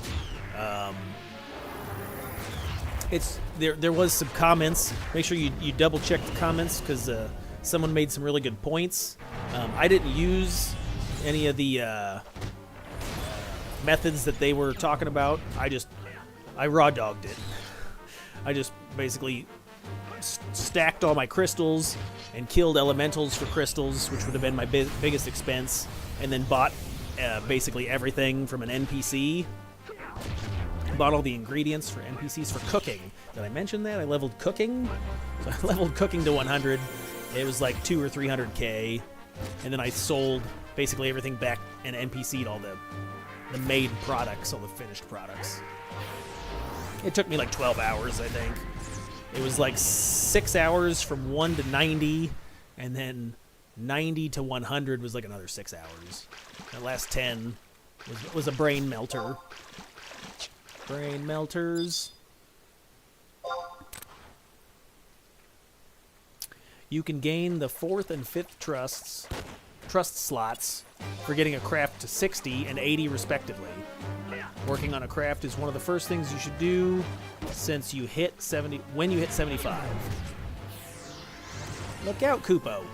There was some comments. Make sure you double check the comments because someone made some really good points. I didn't use any of the methods that they were talking about. I raw dogged it. I just basically stacked all my crystals and killed elementals for crystals, which would have been my biggest expense, and then bought basically everything from an NPC. Bought all the ingredients for NPCs for cooking. Did I mention that? I leveled cooking? So I leveled cooking to 100. It was like 200 or 300k, and then I sold basically everything back and NPC'd all the made products, all the finished products. It took me like 12 hours, I think. It was like 6 hours from 1 to 90, and then 90 to 100 was like another 6 hours. The last 10 was a brain melter. Brain melters. You can gain the 4th and 5th trust slots for getting a craft to 60 and 80 respectively. Working on a craft is one of the first things you should do since you hit 70 when you hit 75. Look out, Kupo.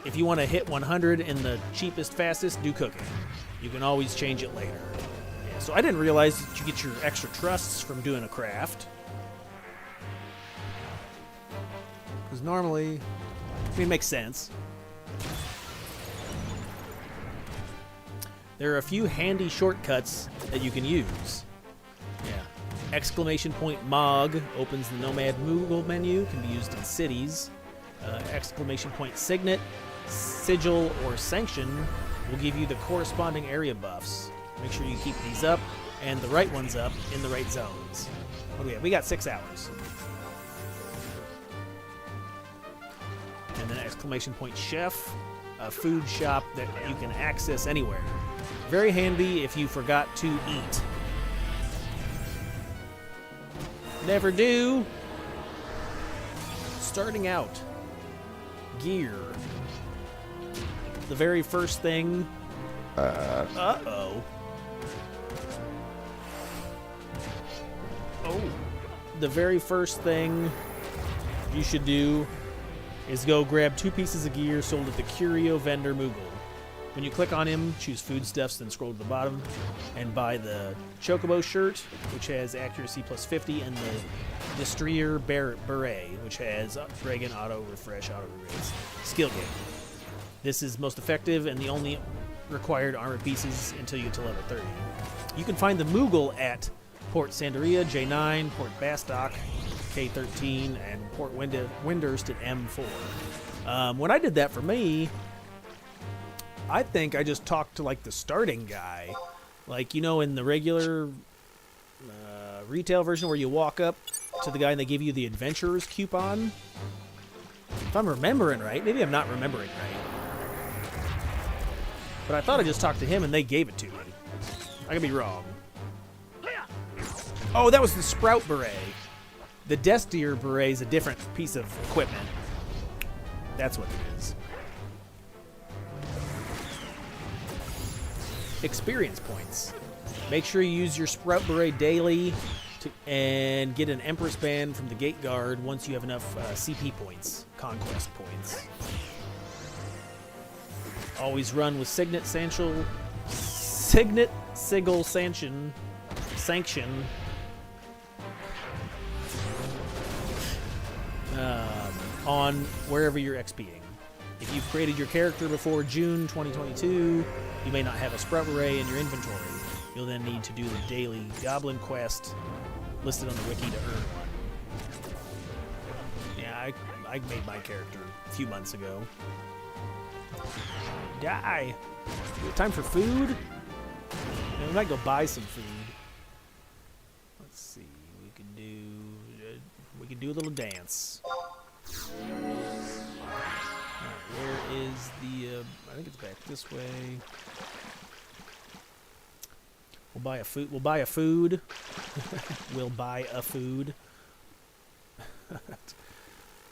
If you want to hit 100 in the cheapest, fastest, do cooking. You can always change it later. Yeah, so I didn't realize that you get your extra trusts from doing a craft. Because normally, it makes sense. There are a few handy shortcuts that you can use. Yeah. Exclamation point Mog opens the Nomad Moogle menu, can be used in cities. Exclamation point Signet, Sigil, or Sanction will give you the corresponding area buffs. Make sure you keep these up and the right ones up in the right zones. What do we have? We got 6 hours. And then exclamation point Chef, a food shop that you can access anywhere. Very handy if you forgot to eat. Never do. Starting out. Gear. The very first thing. Uh-oh. Oh. The very first thing you should do is go grab 2 pieces of gear sold at the Curio Vendor Moogle. When you click on him, choose foodstuffs, then scroll to the bottom and buy the Chocobo shirt, which has accuracy plus 50, and the Destrier Beret, which has Dragon Auto Refresh, Auto Erase, skill gain. This is most effective and the only required armor pieces until you get to level 30. You can find the Moogle at Port Sandaria, J9, Port Bastock, K13, and Port Windhurst at M4. When I did that for me, I think I just talked to like the starting guy. Like, you know, in the regular retail version where you walk up to the guy and they give you the Adventurer's coupon. If I'm remembering right, maybe I'm not remembering right. But I thought I just talked to him and they gave it to me. I could be wrong. Oh, that was the Sprout Beret. The Destrier Beret is a different piece of equipment. That's what it is. Experience points. Make sure you use your Sprout Beret daily and get an Empress Band from the Gate Guard once you have enough CP points, Conquest points. Always run with Signet, Sigil, Sanction, on wherever you're XPing. If you've created your character before June 2022, you may not have a Sprout Beret in your inventory. You'll then need to do the daily Goblin quest listed on the wiki to earn one. Yeah, I made my character a few months ago. Die! Time for food? Yeah, we might go buy some food. Let's see. We can do a little dance. Where is the, I think it's back this way. We'll buy a food. We'll buy a food.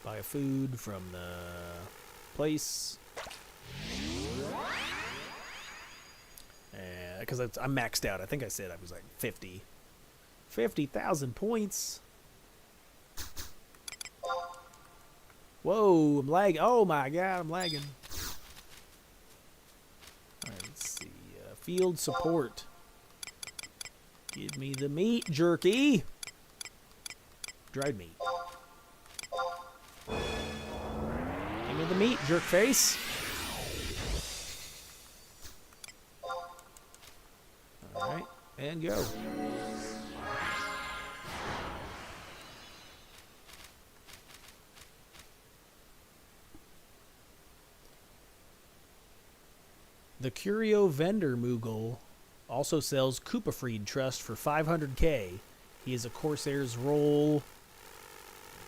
Buy a food from the place. Because I'm maxed out. I think I said I was like 50. 50,000 points. Whoa, I'm lagging. Oh my god, I'm lagging. Alright, let's see. Field support. Give me the meat jerky. Dried meat. Give me the meat, jerk face. Alright, and go. The Curio Vendor Moogle also sells Koopafried Trust for 500k. He is a Corsair's Roll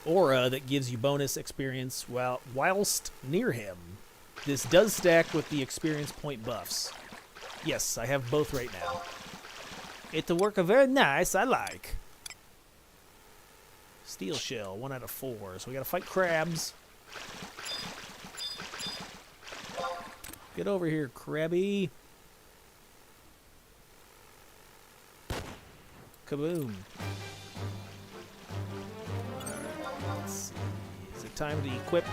aura that gives you bonus experience whilst near him. This does stack with the experience point buffs. Yes, I have both right now. It'll work very nice, I like. Steel Shell, 1 out of 4. So we gotta fight crabs. Get over here, crabby. Kaboom. Alright, let's see. Is it time to equip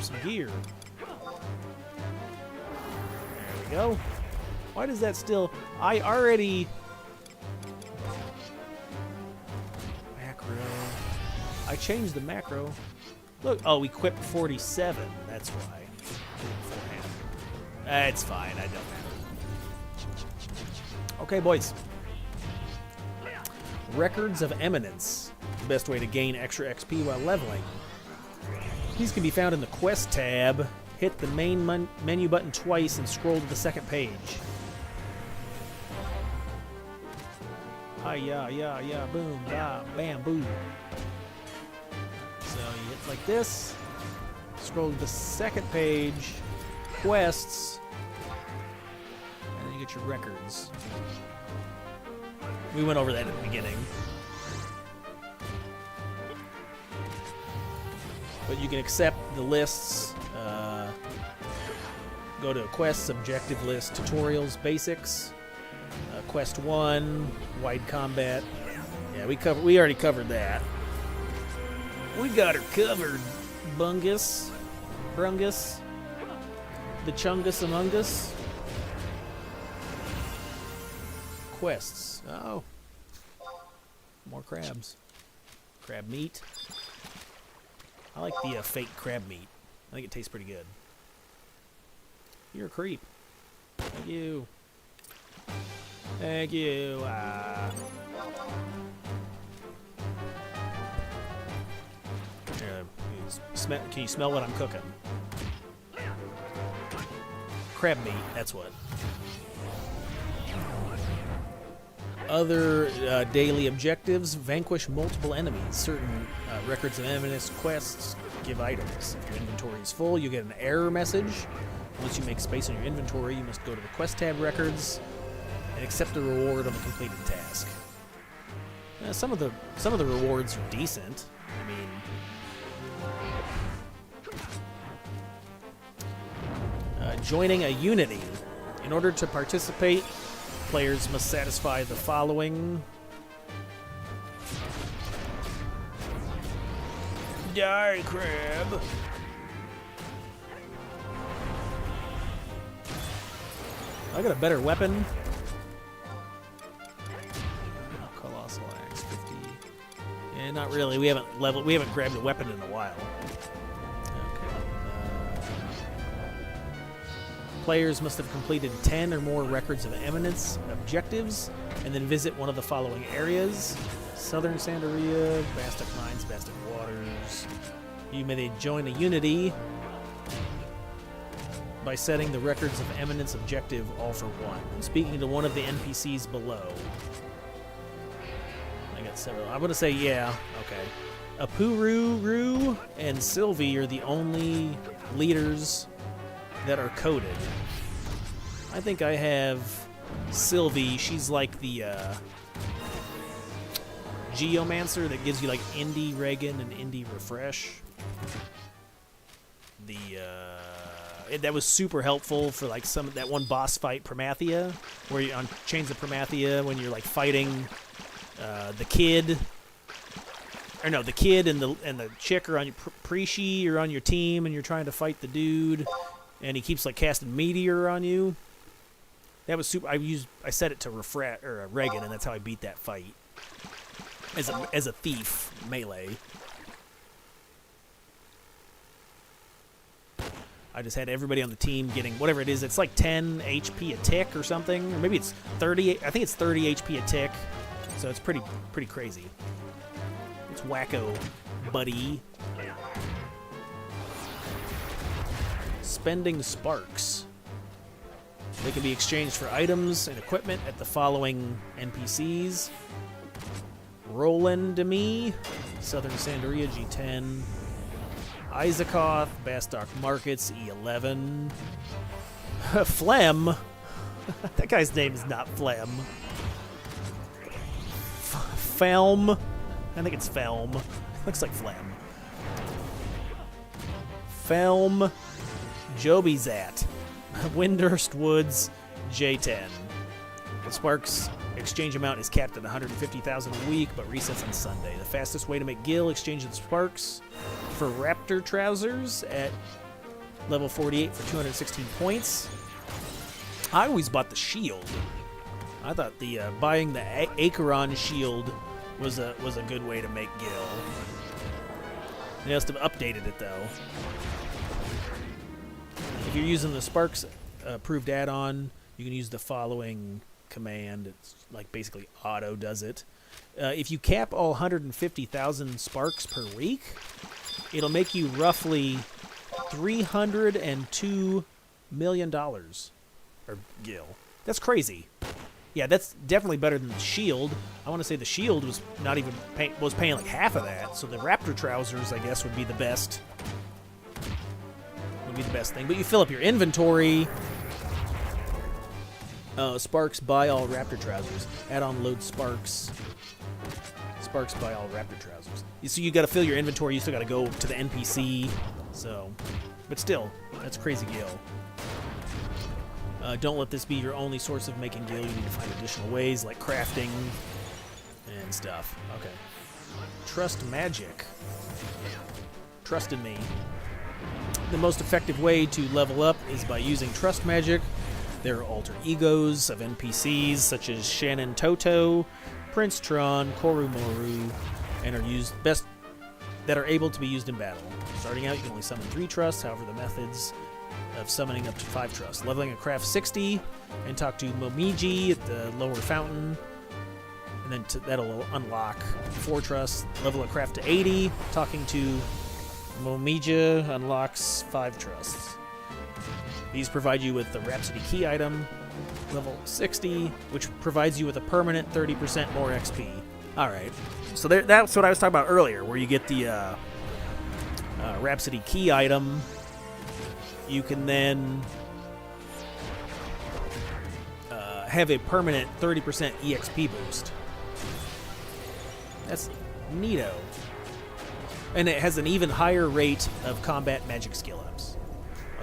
some gear? There we go. Why does that still... I already... Macro. I changed the macro. Look, oh, equip 47. That's why. It's fine, I don't have it. Okay, boys. Records of Eminence. The best way to gain extra XP while leveling. These can be found in the Quest tab. Hit the main menu button twice and scroll to the second page. Hi-ya, boom, ba, bam, boom. So you hit like this. Scroll to the second page. Quests. And then you get your records. We went over that at the beginning. But you can accept the lists. Go to quests, objective list, tutorials, basics. Quest 1, wide combat. Yeah, we already covered that. We got her covered, Bungus. Brungus. The Chungus among us. Quests. Oh. More crabs. Crab meat. I like the fake crab meat. I think it tastes pretty good. You're a creep. Thank you. Thank you. Can you smell what I'm cooking? Crab meat, that's what. Other daily objectives: vanquish multiple enemies. Certain records of eminence quests give items. If your inventory is full, you get an error message. Once you make space in your inventory, you must go to the quest tab records and accept the reward of a completed task. Some of the rewards are decent. I mean, joining a unity. In order to participate, players must satisfy the following. Die, crab. I got a better weapon. Oh, Colossal Axe 50. Yeah, not really. We haven't grabbed a weapon in a while. Okay. Players must have completed 10 or more records of eminence objectives, and then visit one of the following areas: Southern Sandaria, Bastic Mines, Bastic Waters. You may join a unity by setting the records of eminence objective all for one and speaking to one of the NPCs below. I got several. I'm gonna say yeah. Okay. Apuru and Sylvie are the only leaders that are coded. I think I have Sylvie. She's like the Geomancer that gives you like Indie Regan and Indie Refresh. That was super helpful for like that one boss fight, Promathia, where you're on Chains of Promathia when you're like fighting the kid. Or no, the kid and the chick are on your Preshi are on your team, and you're trying to fight the dude, and he keeps like casting meteor on you. That was super. I set it to refresh or Regan, and that's how I beat that fight as a thief melee. I just had everybody on the team getting whatever it is. It's like 10 HP a tick or something, or maybe it's 30. I think it's 30 HP a tick, so it's pretty crazy. It's wacko, buddy. Spending sparks. They can be exchanged for items and equipment at the following NPCs: Roland Demi, Southern Sandaria G10. Isakoth, Bastark Markets, E11. Phlegm. That guy's name is not Phlegm. Felm. I think it's Felm. Looks like Phlegm. Felm. Jobizat. Windhurst Woods, J10. The Sparks exchange amount is capped at 150,000 a week, but resets on Sunday. The fastest way to make Gil exchange the Sparks for Raptor Trousers at level 48 for 216 points. I always bought the shield. I thought the buying the Acheron shield was a good way to make Gil. They must have updated it though. If you're using the Sparks approved add-on, you can use the following command. It's like basically auto does it. If you cap all 150,000 sparks per week, it'll make you roughly $302 million. Or gil. That's crazy. Yeah, that's definitely better than the shield. I want to say the shield was not even was paying like half of that. So the Raptor trousers, I guess, would be the best. Would be the best thing. But you fill up your inventory. Sparks buy all Raptor trousers. Add-on load sparks. Sparks buy all Raptor trousers. So you got to fill your inventory. You still got to go to the NPC. So, but still, that's crazy gil. Don't let this be your only source of making gil. You need to find additional ways, like crafting and stuff. Okay. Trust magic. Trust in me. The most effective way to level up is by using trust magic. There are alter egos of NPCs such as Shannon Toto, Prince Tron, Koru Moru, and that are able to be used in battle. Starting out, you can only summon 3 trusts. However, the methods of summoning up to 5 trusts. Leveling a craft 60 and talk to Momiji at the lower fountain, and then that'll unlock 4 trusts. Level a craft to 80, talking to Momiji unlocks 5 trusts. These provide you with the Rhapsody Key item, level 60, which provides you with a permanent 30% more XP. Alright, so that's what I was talking about earlier, where you get the Rhapsody Key item. You can then have a permanent 30% EXP boost. That's neato. And it has an even higher rate of combat magic skill ups.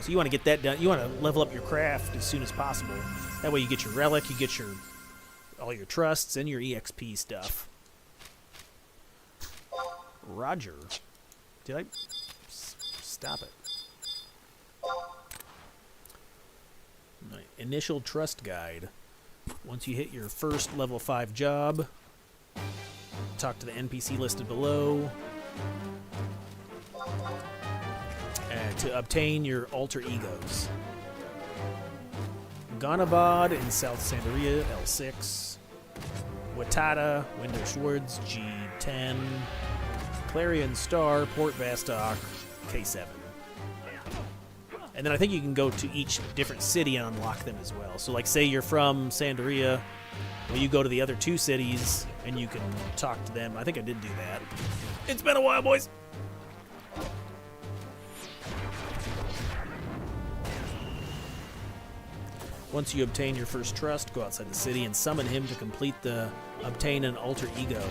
So you want to get that done. You want to level up your craft as soon as possible. That way you get your relic, you get all your trusts, and your EXP stuff. Roger. Did I... Stop it. Right. Initial trust guide. Once you hit your first level 5 job, talk to the NPC listed below to obtain your alter egos. Ganabad in South Sandaria, L6. Watada, Windows Woods, G10. Clarion Star, Port Vastok, K7. And then I think you can go to each different city and unlock them as well. So like say you're from Sandaria, well you go to the other 2 cities and you can talk to them. I think I did do that. It's been a while, boys. Once you obtain your first trust, go outside the city and summon him to complete the obtain an alter ego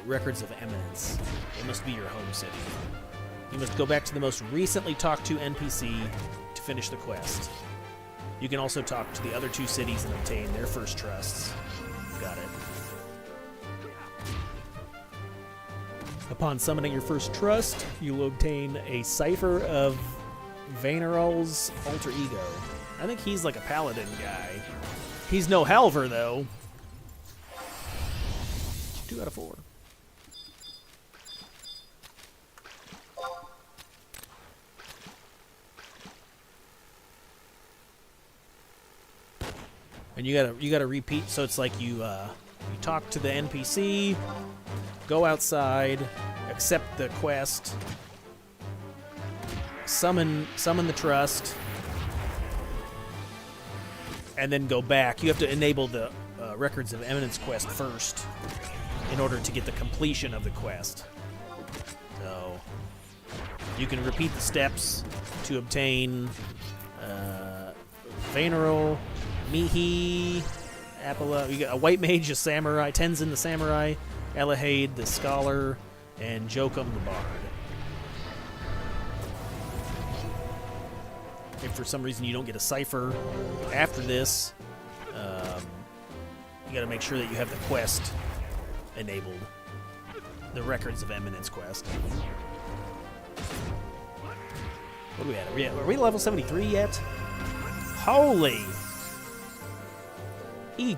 records of eminence. It must be your home city. You must go back to the most recently talked to NPC to finish the quest. You can also talk to the other 2 cities and obtain their first trusts. Got it. Upon summoning your first trust, you will obtain a cipher of Vaneral's alter ego. I think he's like a paladin guy. He's no Halver, though. 2 out of 4. And you gotta repeat. So it's like you talk to the NPC, go outside, accept the quest, summon the trust, and then go back. You have to enable the Records of Eminence quest first in order to get the completion of the quest. So you can repeat the steps to obtain Veneral, Mihi, Apala. You got a White Mage, a Samurai, Tenzin the Samurai, Elahade the Scholar, and Jokum the Bard. If for some reason you don't get a cipher after this, you got to make sure that you have the quest enabled. The Records of Eminence quest. What are we at? Are we level 73 yet? Holy!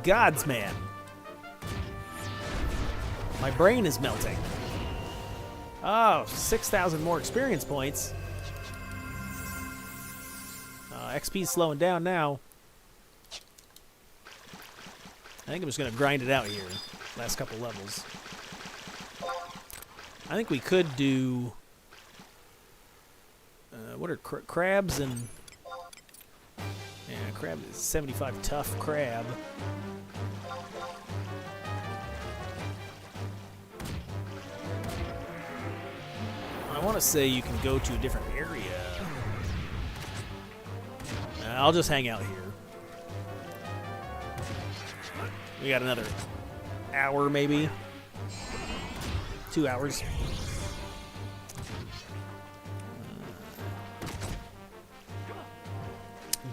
Gods, man. My brain is melting. Oh, 6,000 more experience points. XP's slowing down now. I think I'm just going to grind it out here. Last couple levels. I think we could do... what are crabs and... Yeah, crab is 75 tough crab. I want to say you can go to a different area. I'll just hang out here. We got another hour, maybe. 2 hours.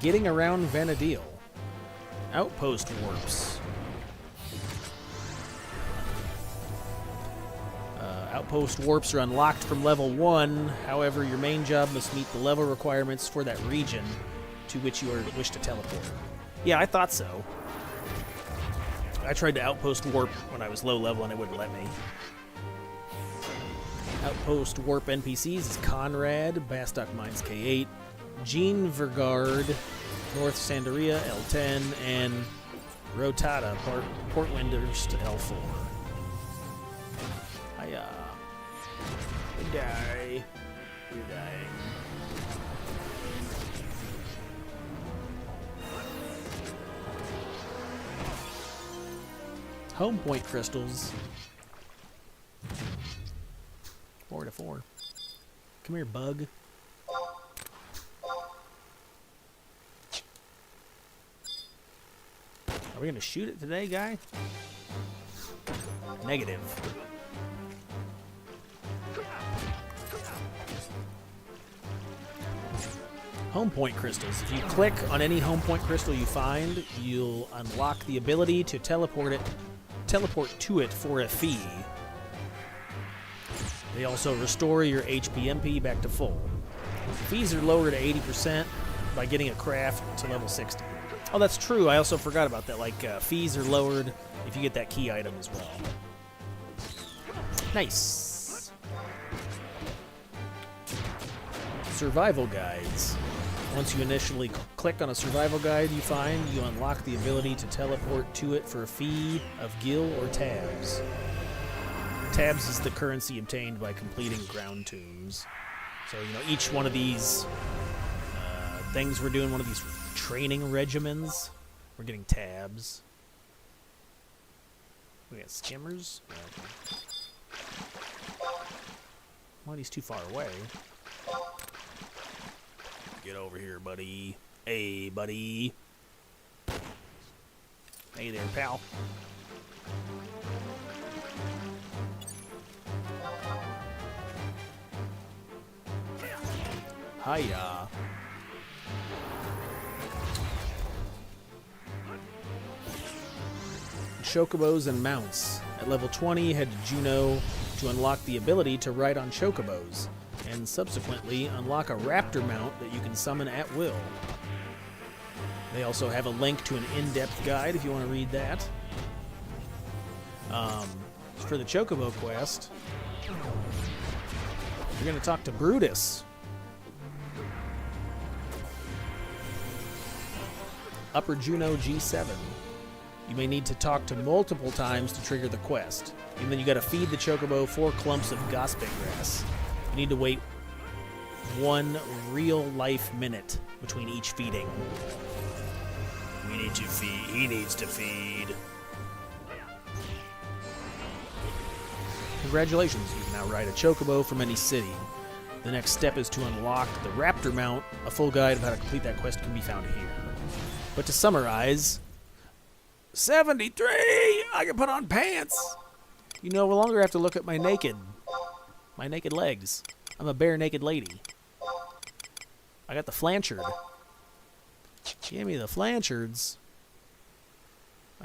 Getting around Vanadil. Outpost warps. Outpost warps are unlocked from level 1. However, your main job must meet the level requirements for that region to which you wish to teleport. Yeah, I thought so. I tried to outpost warp when I was low level and it wouldn't let me. Outpost warp NPCs is Conrad, Bastock Mines K8, Jean Vergard, North Sandaria L10, and Rotata, Port Winders to L4. Hiya. We die. We're dying. Home point crystals. 4 to 4. Come here, bug. Are we gonna shoot it today, guy? Negative. Home point crystals. If you click on any home point crystal you find, you'll unlock the ability to teleport to it for a fee. They also restore your HP/MP back to full. Fees are lowered to 80% by getting a craft to level 60. Oh, that's true. I also forgot about that. Like, fees are lowered if you get that key item as well. Nice. Survival guides. Once you initially click on a survival guide you find, you unlock the ability to teleport to it for a fee of gil or tabs. Tabs is the currency obtained by completing ground tombs. So, you know, each one of these things we're doing, one of these training regimens, we're getting tabs. We got skimmers. Okay. Well, he's too far away. Get over here, buddy. Hey, buddy. Hey there, pal. Hiya. Chocobos and mounts. At level 20, head to Juneau to unlock the ability to ride on chocobos, and subsequently unlock a raptor mount that you can summon at will. They also have a link to an in-depth guide if you want to read that. For the chocobo quest, you're going to talk to Brutus. Upper Juneau G7. You may need to talk to multiple times to trigger the quest. And then you gotta feed the chocobo 4 clumps of gospel grass. You need to wait 1 real-life minute between each feeding. We need to feed. He needs to feed. Congratulations, you can now ride a chocobo from any city. The next step is to unlock the raptor mount. A full guide of how to complete that quest can be found here. But to summarize, 73! I can put on pants! You no longer have to look at my naked legs. I'm a bare naked lady. I got the flanchard. Give me the flanchards.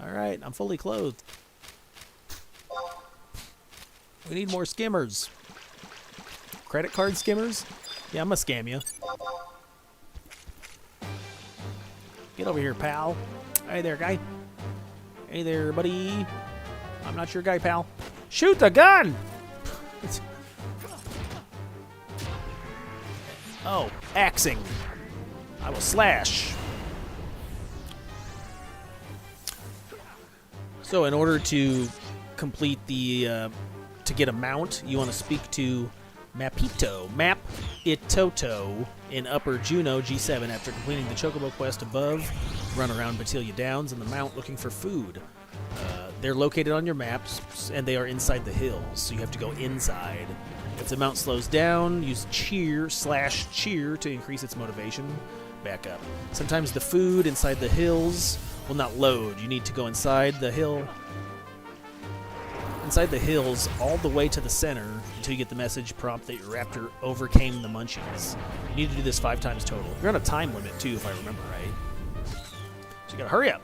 Alright, I'm fully clothed. We need more skimmers. Credit card skimmers? Yeah, I'm gonna scam you. Get over here, pal. Hey there, guy. Hey there, buddy. I'm not your guy, pal. Shoot the gun! Oh, axing. I will slash. So in order to complete the, to get a mount, you want to speak to Map Itoto in Upper Juno G7 after completing the Chocobo quest above. Run around Batilia Downs and the mount looking for food. They're located on your maps, and they are inside the hills, so you have to go inside. If the mount slows down, use cheer to increase its motivation. Back up. Sometimes the food inside the hills will not load. You need to go inside the hills all the way to the center until you get the message prompt that your raptor overcame the munchies. You need to do this 5 times total. You're on a time limit too, if I remember right. So you gotta hurry up.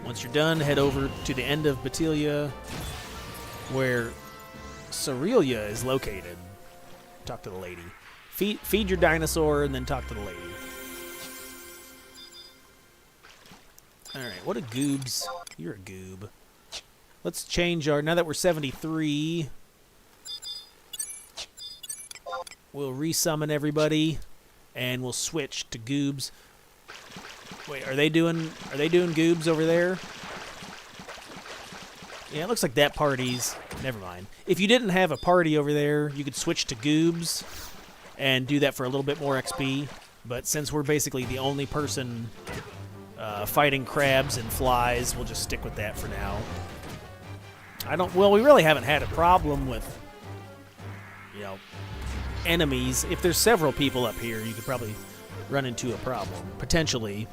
Once you're done, head over to the end of Batilia where Cerealia is located. Talk to the lady. Feed your dinosaur and then talk to the lady. Alright, what a goobs. You're a goob. Let's change our... Now that we're 73, we'll resummon everybody, and we'll switch to goobs. Wait, are they doing goobs over there? Yeah, it looks like that party's... Never mind. If you didn't have a party over there, you could switch to goobs and do that for a little bit more XP. But since we're basically the only person fighting crabs and flies, we'll just stick with that for now. Well, we really haven't had a problem with, enemies. If there's several people up here, you could probably run into a problem. Potentially.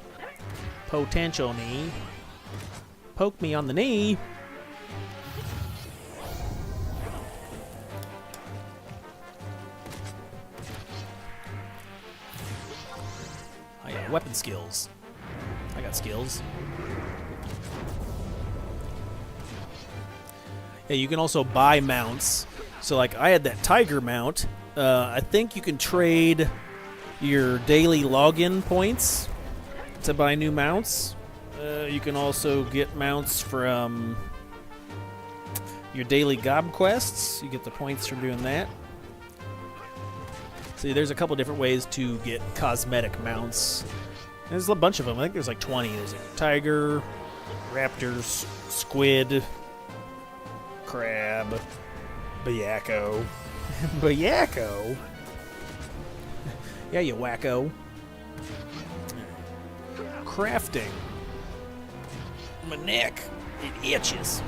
Potentially. Poke me on the knee. Oh yeah, weapon skills. I got skills. Yeah, you can also buy mounts. So, like, I had that tiger mount. I think you can trade your daily login points to buy new mounts. You can also get mounts from your daily gob quests. You get the points from doing that. See, there's a couple different ways to get cosmetic mounts. There's a bunch of them. I think there's like 20. There's a tiger, raptors, squid, crab, Bayako. Bayako? Yeah, you wacko. Crafting. My neck, it itches.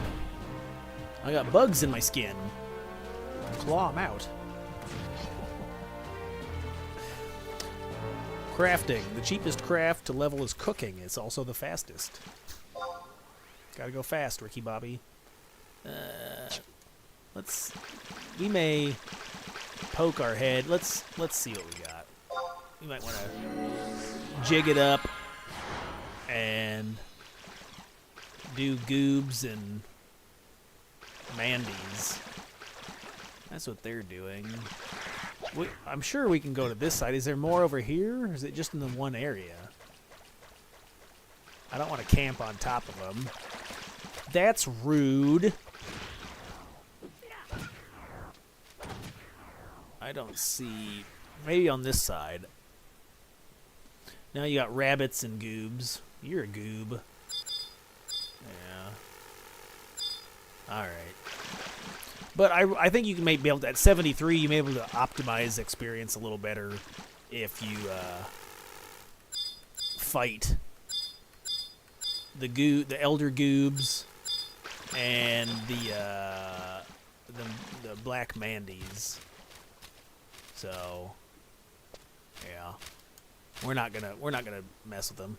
I got bugs in my skin. Claw them out. Crafting. The cheapest craft to level is cooking. It's also the fastest. Gotta go fast, Ricky Bobby. We may poke our head. Let's see what we got. We might want to jig it up and do goobs and mandies. That's what they're doing. I'm sure we can go to this side. Is there more over here, or is it just in the one area? I don't want to camp on top of them. That's rude. I don't see... Maybe on this side. Now you got rabbits and goobs. You're a goob. Yeah. Alright. But I think you can be able to... At 73, you may be able to optimize experience a little better if you fight the elder goobs and the black mandies. So, yeah, we're not gonna mess with them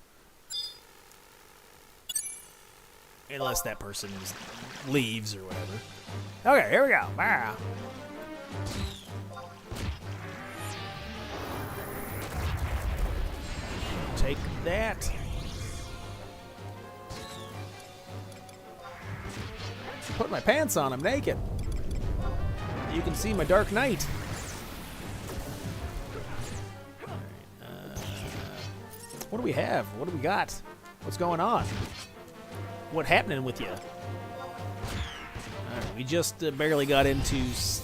unless that person leaves or whatever. Okay, here we go. Ah. Take that. Put my pants on. I'm naked. You can see my dark night. What do we have? What do we got? What's going on? What happening with you? Alright, we just barely got into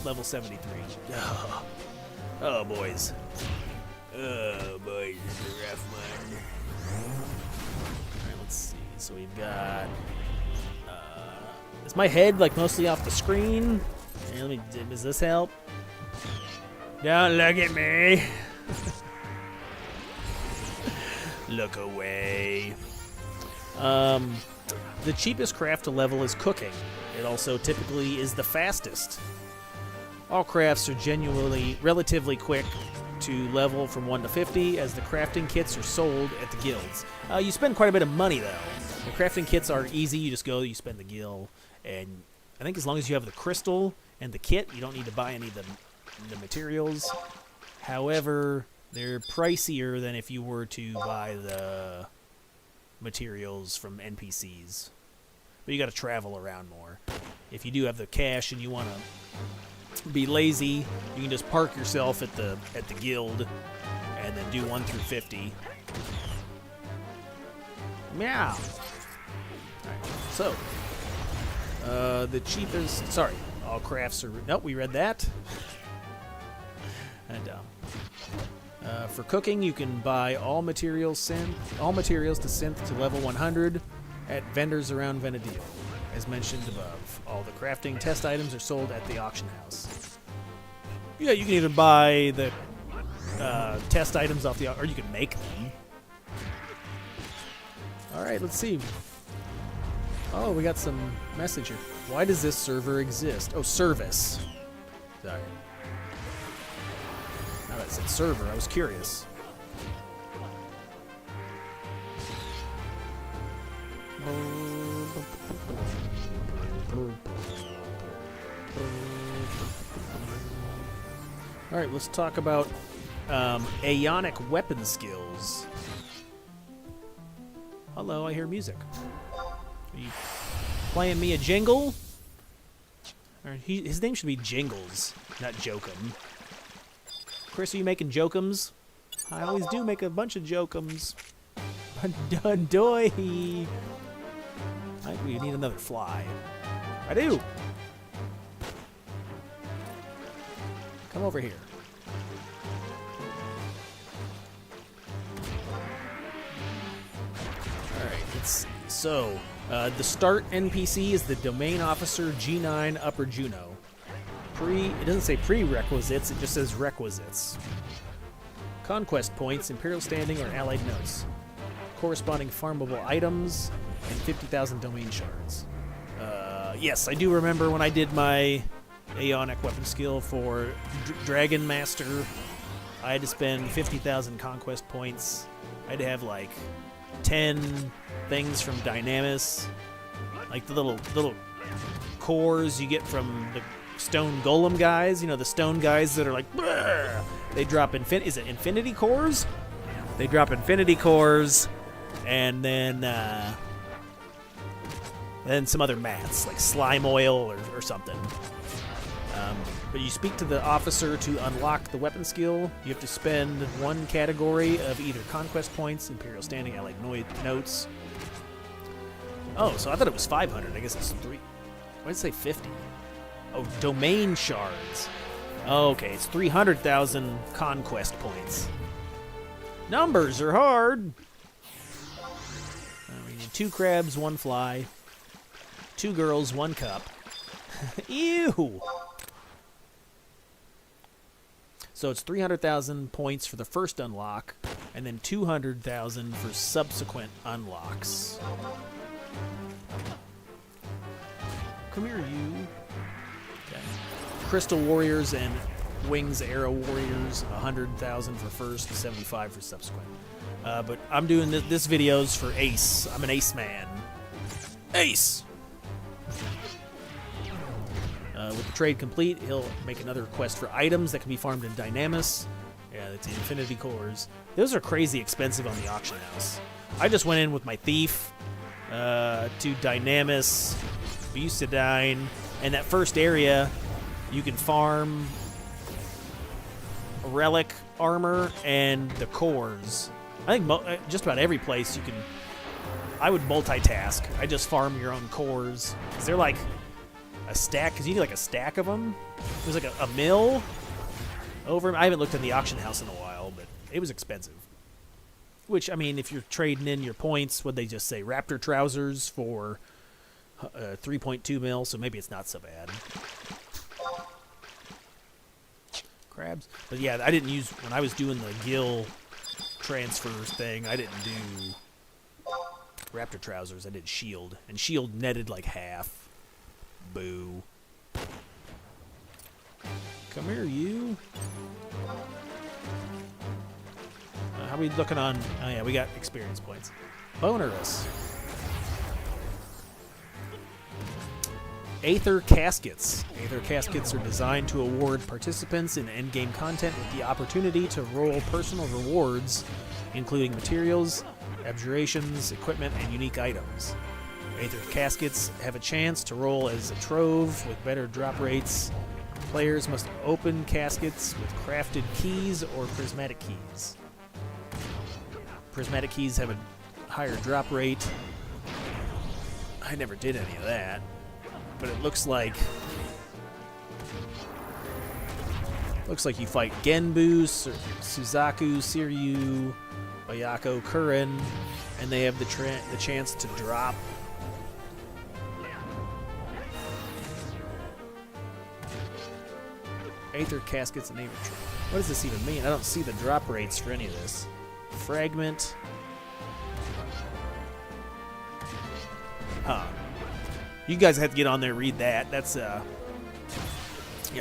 level 73. Oh, boys. Oh, boys, it's a rough one. Alright, let's see. So we've got... is my head, like, mostly off the screen? Let me... Does this help? Don't look at me! Look away. The cheapest craft to level is cooking. It also typically is the fastest. All crafts are genuinely relatively quick to level from 1 to 50, as the crafting kits are sold at the guilds. You spend quite a bit of money, though. The crafting kits are easy. You just go, you spend the gil, and I think as long as you have the crystal and the kit, you don't need to buy any of the materials. However, they're pricier than if you were to buy the materials from NPCs. But you got to travel around more. If you do have the cash and you want to be lazy, you can just park yourself at the guild and then do 1 through 50. Meow. All right. So, the cheapest. Sorry, all crafts are. Nope, we read that. And for cooking, you can buy all materials to synth to level 100 at vendors around Venedil. As mentioned above, all the crafting test items are sold at the auction house. Yeah, you can either buy the test items off the, or you can make them. All right, let's see. Oh, we got some message here. Why does this server exist? Oh, service. Sorry. I thought it said server. I was curious. All right, let's talk about Aeonic weapon skills. Hello, I hear music. Are you playing me a jingle? Or his name should be Jingles, not Jokum. Chris, are you making Jokums? I always do make a bunch of Jokums. Doy. We need another fly. I do. Come over here. Alright, let's see. So, the start NPC is the Domain Officer G9 Upper Juno. It doesn't say prerequisites, it just says requisites. Conquest points, Imperial Standing, or Allied Notes. Corresponding farmable items, and 50,000 domain shards. Yes, I do remember when I did my Aeonic weapon skill for Dragon Master, I had to spend 50,000 conquest points. I had to have like 10 things from Dynamis, like the little cores you get from the stone golem guys. You know, the stone guys that are like, bleh! They drop is it infinity cores? They drop infinity cores, and then some other mats like slime oil or something. But you speak to the officer to unlock the weapon skill. You have to spend 1 category of either conquest points, Imperial Standing, Allied Notes. Oh, so I thought it was 500. I guess it's 3. Why did it say 50? Oh, domain shards. Oh, okay, it's 300,000 conquest points. Numbers are hard. We need 2 crabs, 1 fly, 2 girls, 1 cup. Ew. So it's 300,000 points for the first unlock, and then 200,000 for subsequent unlocks. Come here, you. Okay. Crystal Warriors and Wings Arrow Warriors, 100,000 for first, 75 for subsequent. But I'm doing this video's for Ace. I'm an Ace man. Ace! With the trade complete, he'll make another request for items that can be farmed in Dynamis. Yeah, that's Infinity Cores. Those are crazy expensive on the auction house. I just went in with my Thief to Dynamis, Bustadine, and that first area, you can farm relic armor and the cores. I think just about every place you can. I would multitask. I just farm your own cores. Is there like a stack? Because you need like a stack of them. There's like a mill over. I haven't looked in the auction house in a while, but it was expensive. Which, I mean, if you're trading in your points, would they just say Raptor trousers for 3.2 mil? So maybe it's not so bad. Crabs. But yeah, I didn't use, when I was doing the gill transfers thing, I didn't do Raptor trousers. I did shield. And shield netted like half. Boo. Come here, you. How are we looking on? Oh, yeah, we got experience points. Bonerless. Aether Caskets. Aether Caskets are designed to award participants in endgame content with the opportunity to roll personal rewards, including materials, abjurations, equipment, and unique items. Aether Caskets have a chance to roll as a trove with better drop rates. Players must open caskets with crafted keys or prismatic keys. Prismatic keys have a higher drop rate. I never did any of that. But it looks like you fight Genbu, Suzaku, Siryu, Bayako, Kurin, and they have the chance to drop Aether Caskets and Aether. What does this even mean? I don't see the drop rates for any of this. Fragment. Huh. You guys have to get on there and read that. That's, yeah,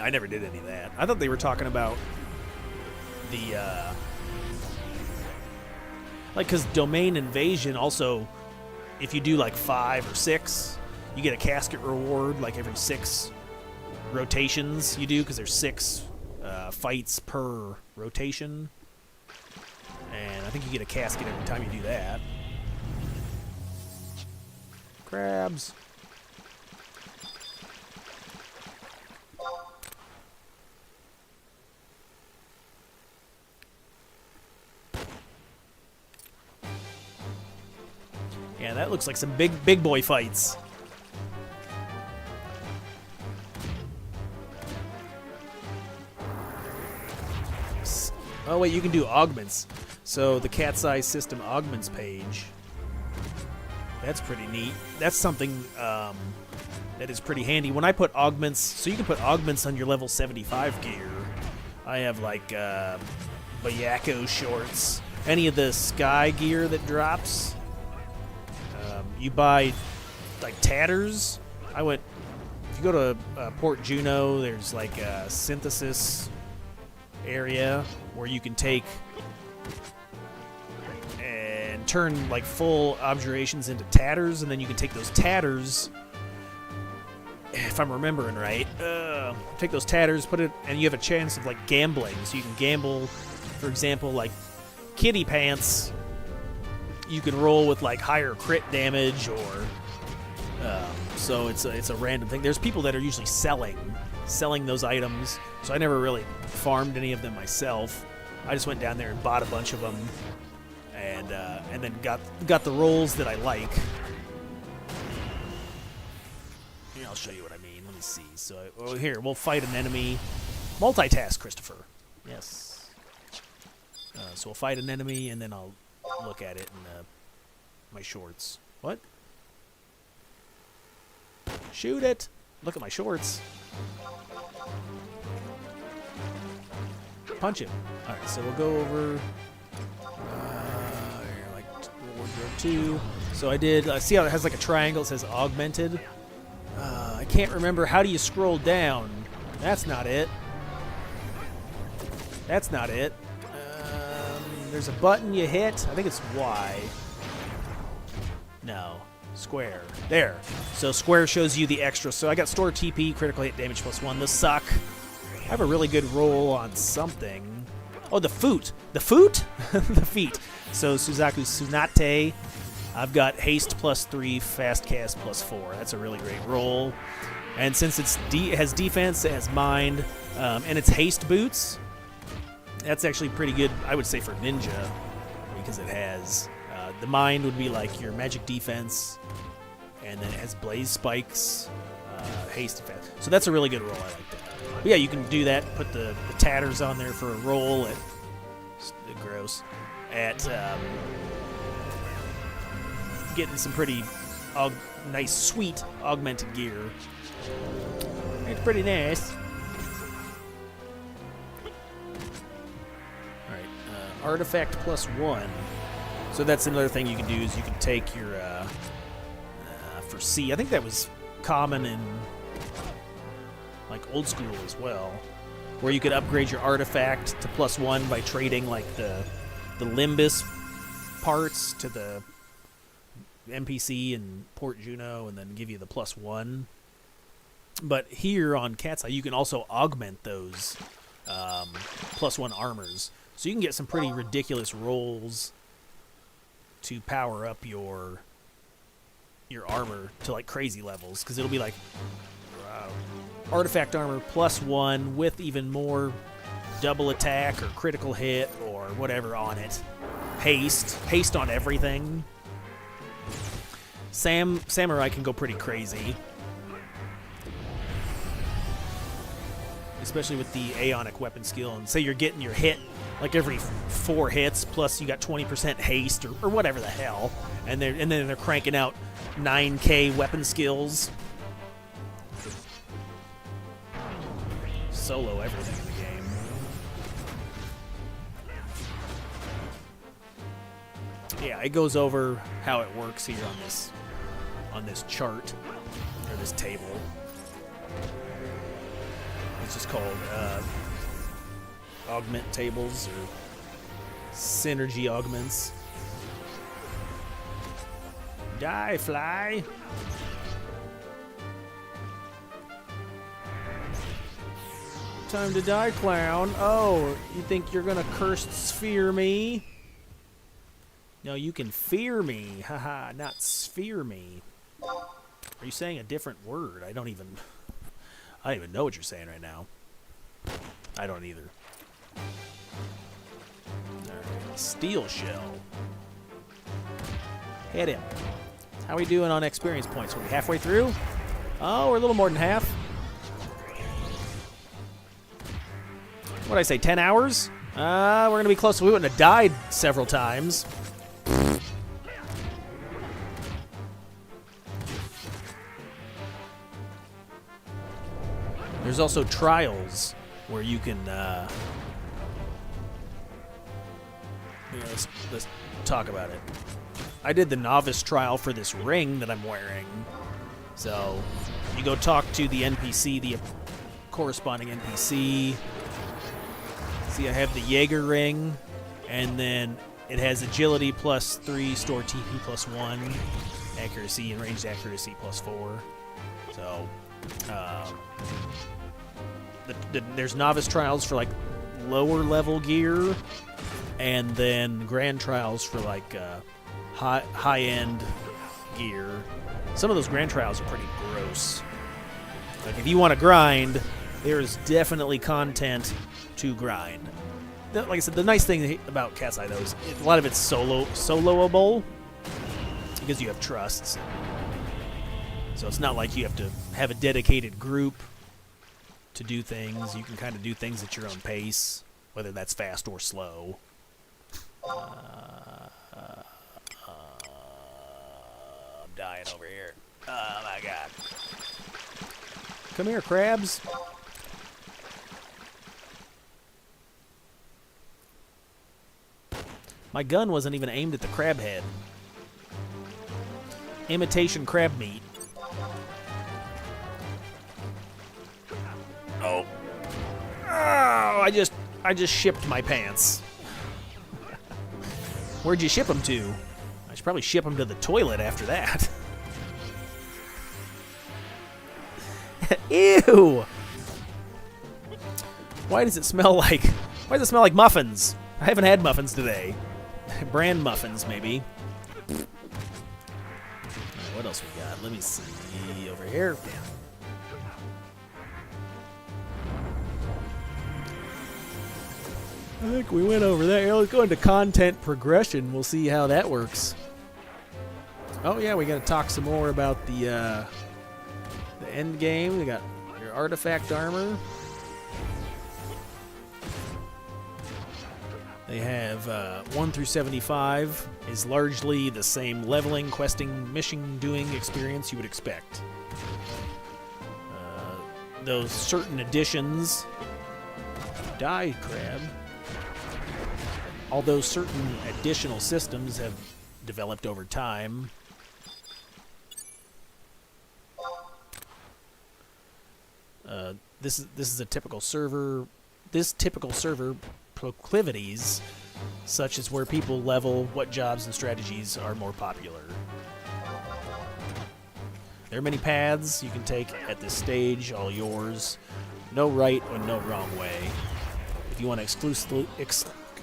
I never did any of that. I thought they were talking about the, like, because Domain Invasion also, if you do, like, 5 or 6, you get a casket reward, like, every 6 rotations you do, because there's 6 fights per rotation. And I think you get a casket every time you do that. Crabs. Yeah, that looks like some big boy fights. Oh wait, you can do augments. So the CatseyeXI system augments page. That's pretty neat. That's something that is pretty handy. When I put augments, so you can put augments on your level 75 gear. I have like Bayako shorts. Any of the sky gear that drops. You buy like tatters. If you go to Port Juno, there's like a synthesis area where you can take and turn like full abjurations into tatters, and then you can take those tatters, if I'm remembering right, take those tatters, put it, and you have a chance of like gambling. So you can gamble, for example, like kitty pants. You can roll with like higher crit damage, or so it's a random thing. There's people that are usually selling those items, so I never really farmed any of them myself. I just went down there and bought a bunch of them, and then got the rolls that I like. Here, I'll show you what I mean. Let me see. So here, we'll fight an enemy. Multitask, Christopher. Yes. So we'll fight an enemy, and then I'll look at it in my shorts. What? Shoot it! Look at my shorts. Punch him. Alright, so we'll go over like wardrobe 2. So I did, see how it has like a triangle, it says augmented. I can't remember, how do you scroll down? That's not it. That's not it. There's a button you hit. I think it's Y. No. Square. There. So square shows you the extra. So I got store TP, critical hit damage +1. Those suck. I have a really good roll on something. Oh, the foot. The foot? The feet. So Suzaku Tsunade. I've got haste +3, fast cast +4. That's a really great roll. And since it has defense, it has mind, and it's haste boots, that's actually pretty good, I would say, for ninja, because it has the mind would be like your magic defense, and then it has blaze spikes, haste and fast. So that's a really good roll. I like that. But yeah, you can do that. Put the tatters on there for a roll at gross, at getting some pretty nice, sweet augmented gear. It's pretty nice. Alright, artifact +1. So that's another thing you can do is you can take your, for C, I think that was common in, like, old school as well, where you could upgrade your artifact to +1 by trading, like, the Limbus parts to the NPC in Port Juno and then give you the +1. But here on CatseyeXI, you can also augment those +1 armors. So you can get some pretty ridiculous rolls to power up your armor to like crazy levels, because it'll be like artifact armor +1 with even more double attack or critical hit or whatever on it. Haste on everything. Samurai can go pretty crazy, especially with the Aeonic weapon skill. And say you're getting your hit like every 4 hits, plus you got 20% haste or whatever the hell, and then they're cranking out 9k weapon skills. Solo everything in the game. Yeah, it goes over how it works here on this chart or this table. It's just called augment tables or synergy augments. Die, fly. Time to die, clown. Oh, you think you're gonna cursed sphere me? No, you can fear me. Haha, not sphere me. Are you saying a different word? I don't even know what you're saying right now. I don't either. Alright, steel shell. Hit him. How are we doing on experience points? Are we halfway through? Oh, we're a little more than half. What did I say, 10 hours? We're going to be close. We wouldn't have died several times. There's also trials where you can, let's talk about it. I did the novice trial for this ring that I'm wearing. So you go talk to the NPC, the corresponding NPC. See, I have the Jaeger ring, and then it has agility +3, store TP +1, accuracy and ranged accuracy +4. So, there's novice trials for like lower level gear, and then grand trials for like high end gear. Some of those grand trials are pretty gross. Like if you want to grind, there is definitely content to grind. Like I said, the nice thing about CatseyeXI though is a lot of it's soloable because you have trusts. So it's not like you have to have a dedicated group to do things. You can kind of do things at your own pace, whether that's fast or slow. I'm dying over here. Oh my god. Come here, crabs. My gun wasn't even aimed at the crab head. Imitation crab meat. Oh. Oh, I just shipped my pants. Where'd you ship them to? I should probably ship them to the toilet after that. Ew! Why does it smell like muffins? I haven't had muffins today. Brand muffins, maybe. Alright, what else we got? Let me see over here. I think we went over that. Let's go into content progression. We'll see how that works. Oh yeah, we got to talk some more about the end game. We got your artifact armor. They have 1 through 75 is largely the same leveling, questing, mission doing experience you would expect. Those certain additions, die crab, although certain additional systems have developed over time. This is a typical server. This typical server proclivities, such as where people level, what jobs and strategies are more popular. There are many paths you can take at this stage, all yours. No right or no wrong way. If you want to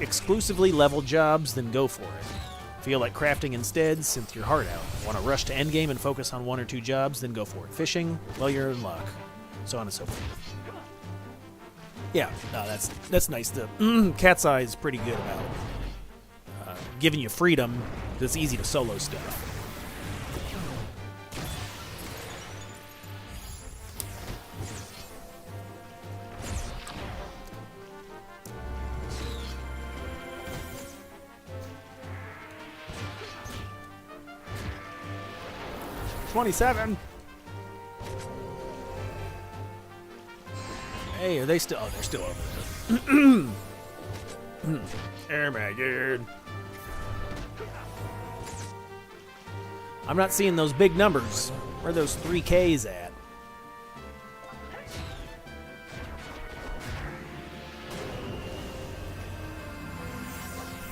exclusively level jobs, then go for it. Feel like crafting instead, synth your heart out. Want to rush to endgame and focus on 1 or 2 jobs, then go for it. Fishing, well, you're in luck. So on and so forth. Yeah, no, that's nice. The CatseyeXI is pretty good about giving you freedom. It's easy to solo stuff. $27. Hey, are they still? Oh, they're still over there. Oh my god. I'm not seeing those big numbers. Where are those 3Ks at?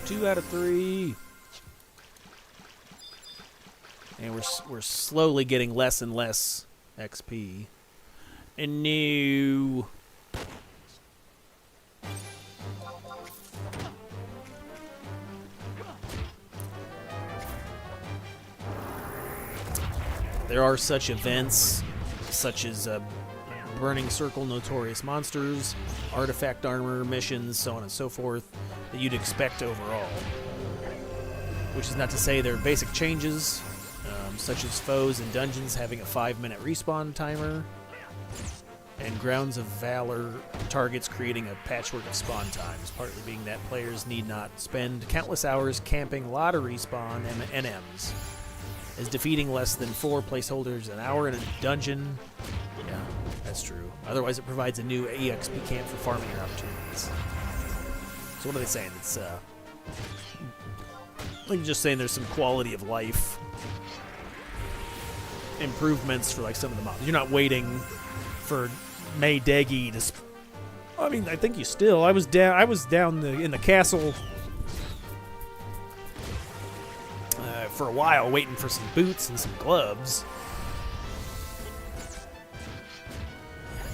Two out of 3. And we're slowly getting less and less XP. And new. There are such events, such as Burning Circle, Notorious Monsters, Artifact Armor, missions, so on and so forth, that you'd expect overall. Which is not to say there are basic changes, such as foes and dungeons having a 5-minute respawn timer, and Grounds of Valor targets creating a patchwork of spawn times, partly being that players need not spend countless hours camping lottery spawn and NMs. As defeating less than 4 placeholders an hour in a dungeon. Yeah, that's true. Otherwise, it provides a new EXP camp for farming opportunities. So what are they saying? It's like just saying there's some quality of life improvements for like some of the mobs. You're not waiting for May Degi to. I mean, I think you still. I was down in the castle. For a while, waiting for some boots and some gloves.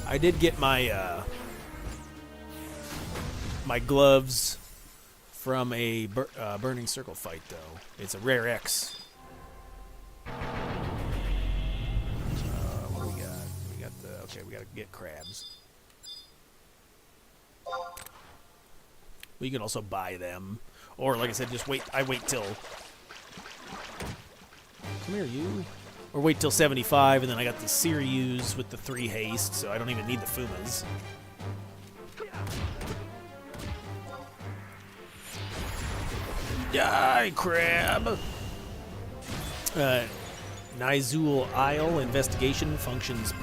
I did get my my gloves from a Burning Circle fight, though. It's a rare X. What do we got? We got the okay. We got to get crabs. We can also buy them, or like I said, just wait. I wait till. Come here, you. Or wait till 75, and then I got the Sirius with the 3 haste, so I don't even need the Fumas. Die, crab! Nizul Isle investigation functions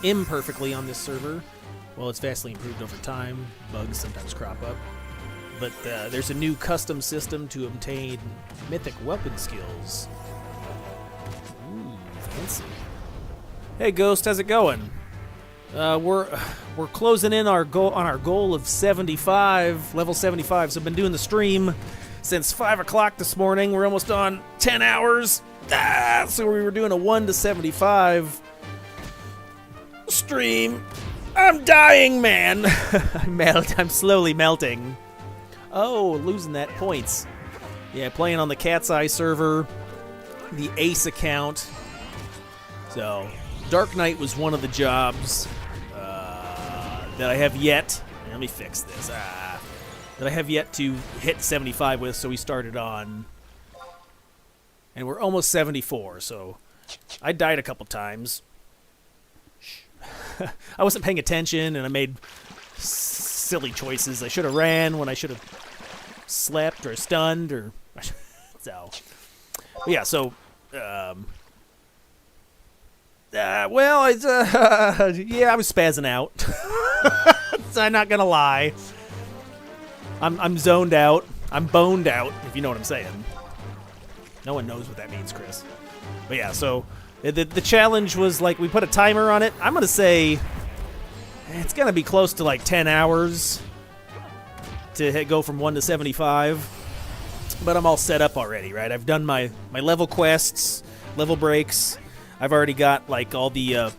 imperfectly on this server. Well, it's vastly improved over time. Bugs sometimes crop up. But there's a new custom system to obtain mythic weapon skills. Fancy. Hey Ghost, how's it going? We're closing in on our goal of 75, level 75. So I've been doing the stream since 5 o'clock this morning. We're almost on 10 hours. So we were doing a 1 to 75 stream. I'm dying, man. I'm slowly melting. Oh, losing that points. Yeah, playing on the CatseyeXI server, the Ace account. So, Dark Knight was one of the jobs that I have yet. Let me fix this. That I have yet to hit 75 with, so we started on. And we're almost 74, so I died a couple times. I wasn't paying attention, and I made silly choices. I should have ran when I should have slept or stunned or so. But yeah, so well, it's yeah, I was spazzing out. So I'm not gonna lie. I'm zoned out. I'm boned out, if you know what I'm saying. No one knows what that means, Chris. But yeah, so the challenge was like we put a timer on it. I'm gonna say it's gonna be close to like 10 hours to go from 1 to 75. But I'm all set up already, right? I've done my level quests, level breaks. I've already got like all the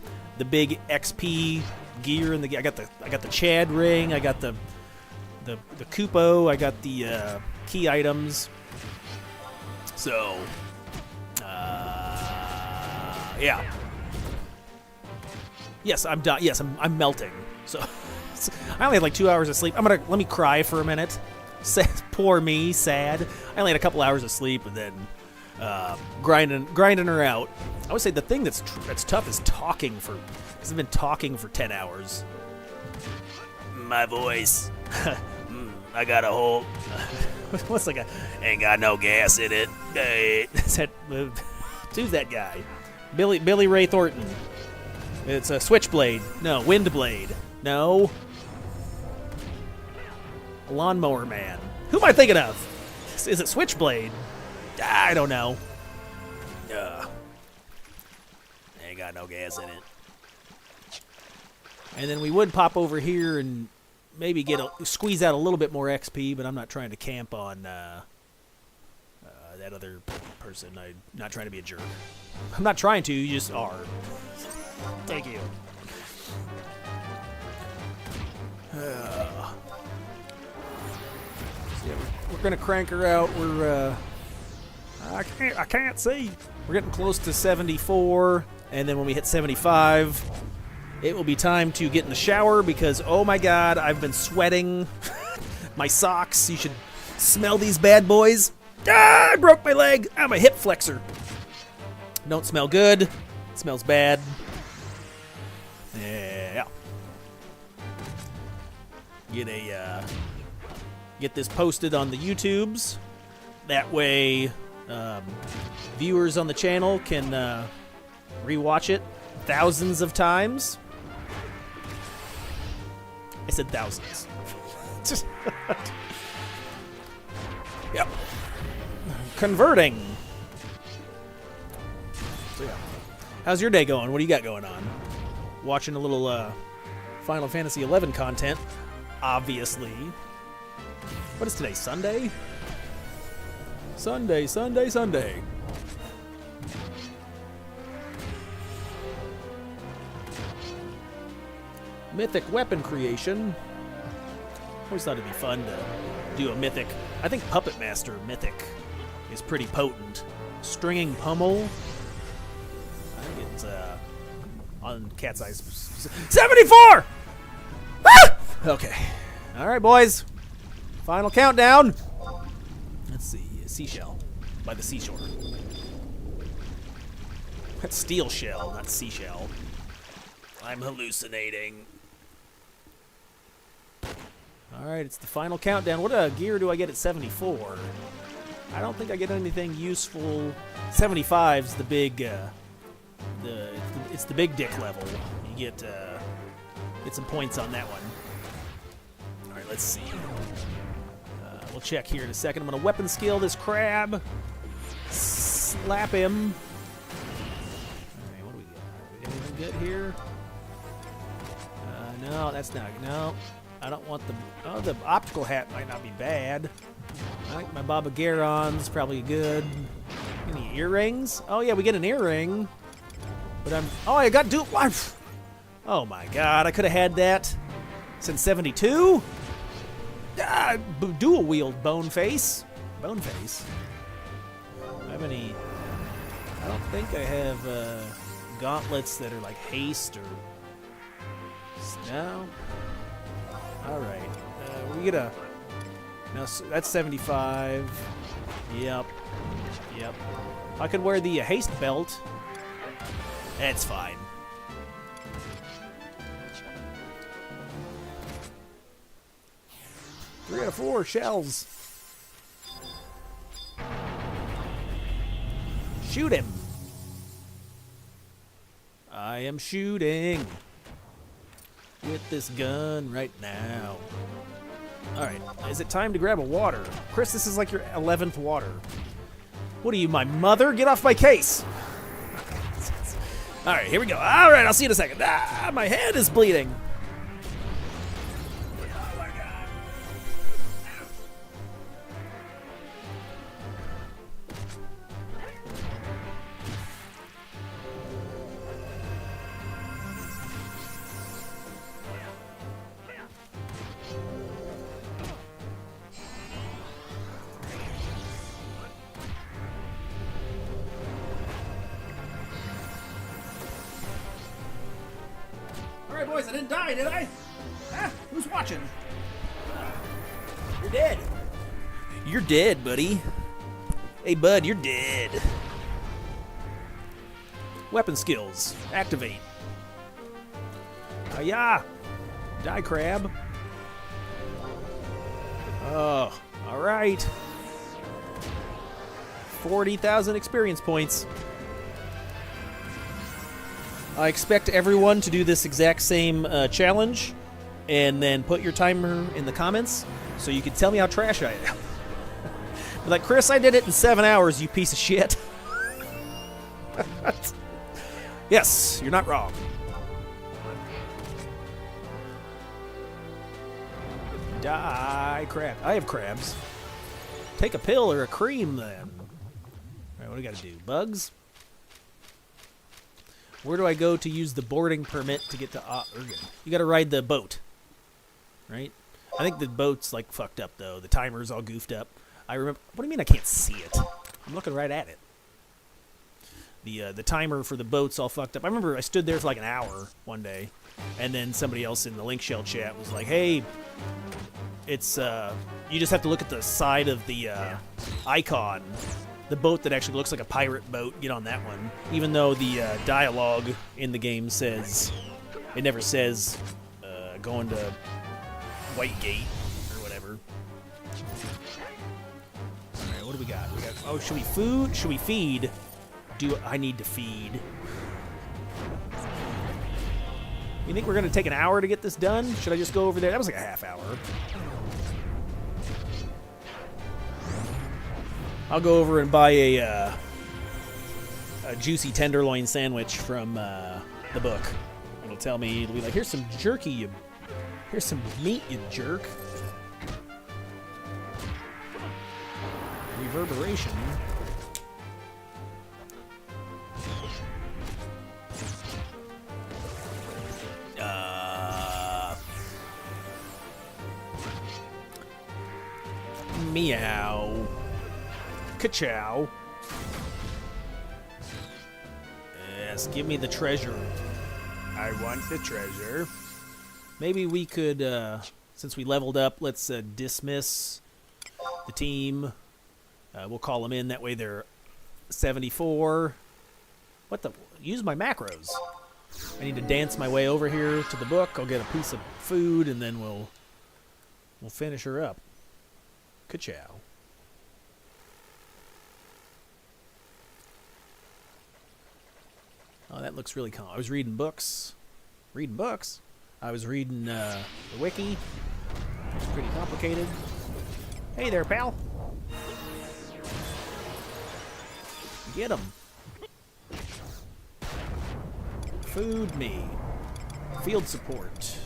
big XP gear and I got the Chad ring. I got the Kupo. I got the key items. So, yeah. Yes, I'm done. Yes, I'm melting. So, I only had like 2 hours of sleep. Let me cry for a minute. Poor me, sad. I only had a couple hours of sleep, and then grinding her out. I would say the thing that's tough is talking because I've been talking for 10 hours. My voice. I got a whole. What's like ain't got no gas in it. Hey, who's that guy? Billy Ray Thornton. It's a Switchblade. No, Windblade. No. Lawnmower Man. Who am I thinking of? Is it Switchblade? I don't know. Ain't got no gas in it. And then we would pop over here and maybe squeeze out a little bit more XP, but I'm not trying to camp on that other person. I'm not trying to be a jerk. I'm not trying to, you just are. Thank you. Yeah, we're gonna crank her out. I can't see. We're getting close to 74, and then when we hit 75, it will be time to get in the shower because, oh my God, I've been sweating. My socks. You should smell these bad boys. Ah, I broke my leg. I'm a hip flexor. Don't smell good. It smells bad. Yeah. Get this posted on the YouTubes. That way, viewers on the channel can rewatch it thousands of times. I said thousands. Yep. Converting. So yeah. How's your day going? What do you got going on? Watching a little Final Fantasy XI content, obviously. What is today? Sunday? Sunday. Mythic weapon creation. Always thought it'd be fun to do a mythic. I think Puppet Master mythic is pretty potent. Stringing Pummel. I think it's on CatseyeXI 74. Ah! Okay. All right, boys. Final countdown. Let's see. Seashell by the seashore. That's steel shell, not seashell. I'm hallucinating. All right, it's the final countdown. What gear do I get at 74? I don't think I get anything useful. 75's the big, it's the big dick level. You get some points on that one. All right, let's see. We'll check here in a second. I'm gonna weapon skill this crab. Slap him. All right, what do we got? Anything good here? No, that's not. No, I don't want the. Oh, the optical hat might not be bad. I think my Baba Garon's probably good. Any earrings? Oh yeah, we get an earring. But oh, I got dual. Oh my God, I could have had that since 72. Dual wield bone face. I don't think I have gauntlets that are like haste or. No. All right. We get a. Now that's 75. Yep. I could wear the haste belt. That's fine. Three out of 4 shells. Shoot him. I am shooting with this gun right now. All right, is it time to grab a water? Chris, this is like your 11th water. What are you, my mother? Get off my case. All right, here we go. All right, I'll see you in a second. Ah, my head is bleeding. Oh my God. All right, boys, I didn't die, did I? Ah, who's watching? You're dead. You're dead, buddy. Hey, bud, you're dead. Weapon skills. Activate. Yeah. Die, crab. Oh, all right. 40,000 experience points. I expect everyone to do this exact same challenge, and then put your timer in the comments so you can tell me how trash I am. Be like, Chris, I did it in 7 hours, you piece of shit. Yes, you're not wrong. Die, crab. I have crabs. Take a pill or a cream, then. All right, what do we got to do? Bugs? Where do I go to use the boarding permit to get to Oregon? You got to ride the boat, right? I think the boat's like fucked up though. The timer's all goofed up. I remember. What do you mean I can't see it? I'm looking right at it. The timer for the boat's all fucked up. I remember I stood there for like an hour one day, and then somebody else in the Link Shell chat was like, "Hey, it's you just have to look at the side of the icon." The boat that actually looks like a pirate boat, get on that one. Even though the dialogue in the game says, it never says going to White Gate or whatever. All right, what do we got? Oh, should we food? Should we feed? I need to feed. You think we're going to take an hour to get this done? Should I just go over there? That was like a half hour. I'll go over and buy a juicy tenderloin sandwich from the book. It'll tell me, it'll be like, here's some jerky, here's some meat, you jerk. Reverberation. Meow. Ka-chow. Yes, give me the treasure. I want the treasure. Maybe we could, since we leveled up, let's dismiss the team. We'll call them in. That way they're 74. What the? Use my macros. I need to dance my way over here to the book. I'll get a piece of food, and then we'll finish her up. Ka-chow. Oh, that looks really calm. I was reading books. I was reading the wiki. It's pretty complicated. Hey there, pal. Get him. Food me. Field support.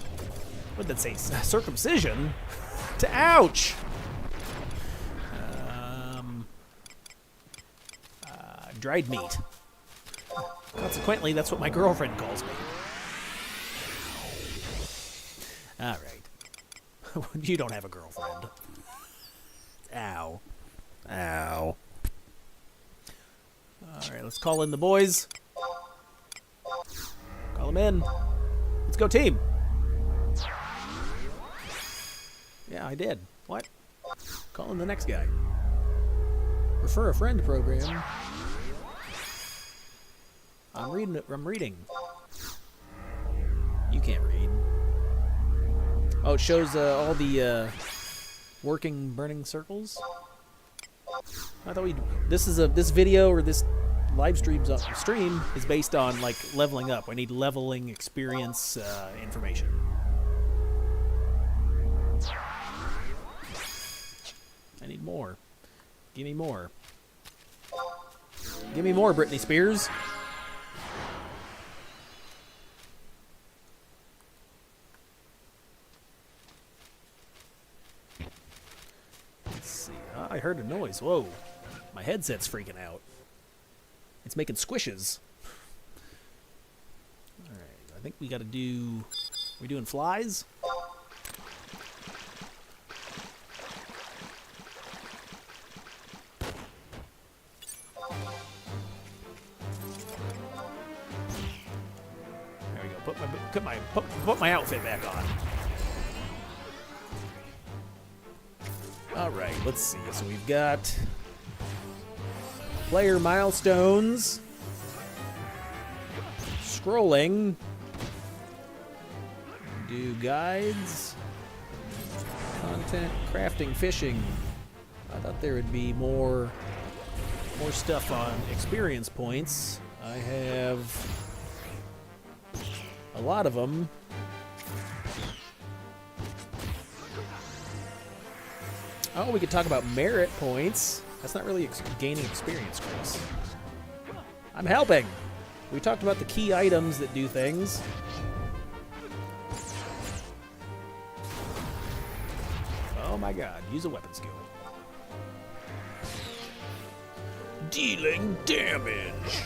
What did that say? Circumcision? Ouch! Dried meat. Consequently, that's what my girlfriend calls me. All right. You don't have a girlfriend. Ow. Ow. All right, let's call in the boys. Call them in. Let's go, team. Yeah, I did. What? Call in the next guy. Refer a friend program. I'm reading. You can't read. Oh, it shows all the working burning circles. I thought this video or this stream is based on like leveling up. I need leveling experience information. I need more. Give me more. Give me more, Britney Spears. Let's see. I heard a noise. Whoa. My headset's freaking out. It's making squishes. Alright, I think we gotta do... Are we doing flies? There we go. Put my outfit back on. Alright, let's see. So we've got... player milestones. Scrolling. Do guides. Content, crafting, fishing. I thought there would be more stuff on experience points. I have a lot of them. Oh, we could talk about merit points. That's not really gaining experience, Chris. I'm helping. We talked about the key items that do things. Oh my god, use a weapon skill. Dealing damage.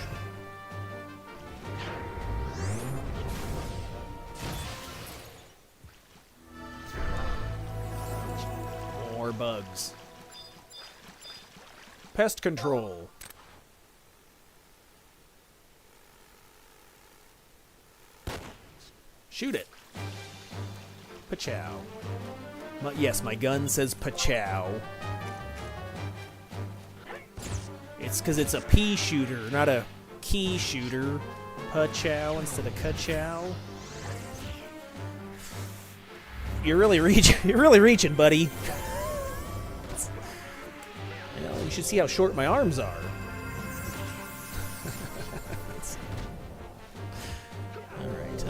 More bugs. Pest control. Shoot it. Pachow. Yes, my gun says pachow. It's because it's a pea shooter, not a key shooter. Pachow instead of kachow. You're really reaching. You're really reaching, buddy. You should see how short my arms are. Alright,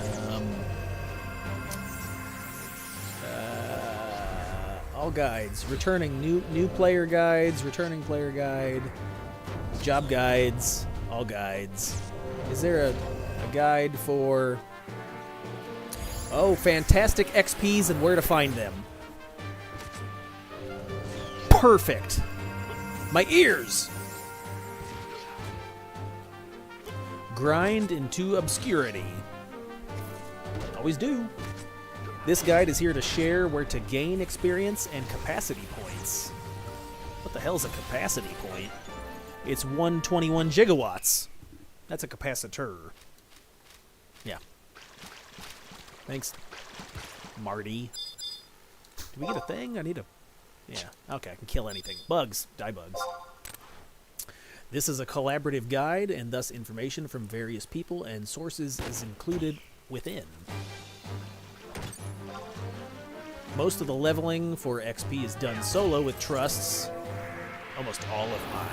all guides. Returning new player guides, returning player guide, job guides, all guides. Is there a guide for... Oh, fantastic XPs and where to find them. Perfect. My ears! Grind into obscurity. Always do. This guide is here to share where to gain experience and capacity points. What the hell's a capacity point? It's 121 gigawatts. That's a capacitor. Yeah. Thanks, Marty. Do we get a thing? I need a... Yeah, okay, I can kill anything. Bugs. Die bugs. This is a collaborative guide, and thus information from various people and sources is included within. Most of the leveling for XP is done solo with trusts. Almost all of mine.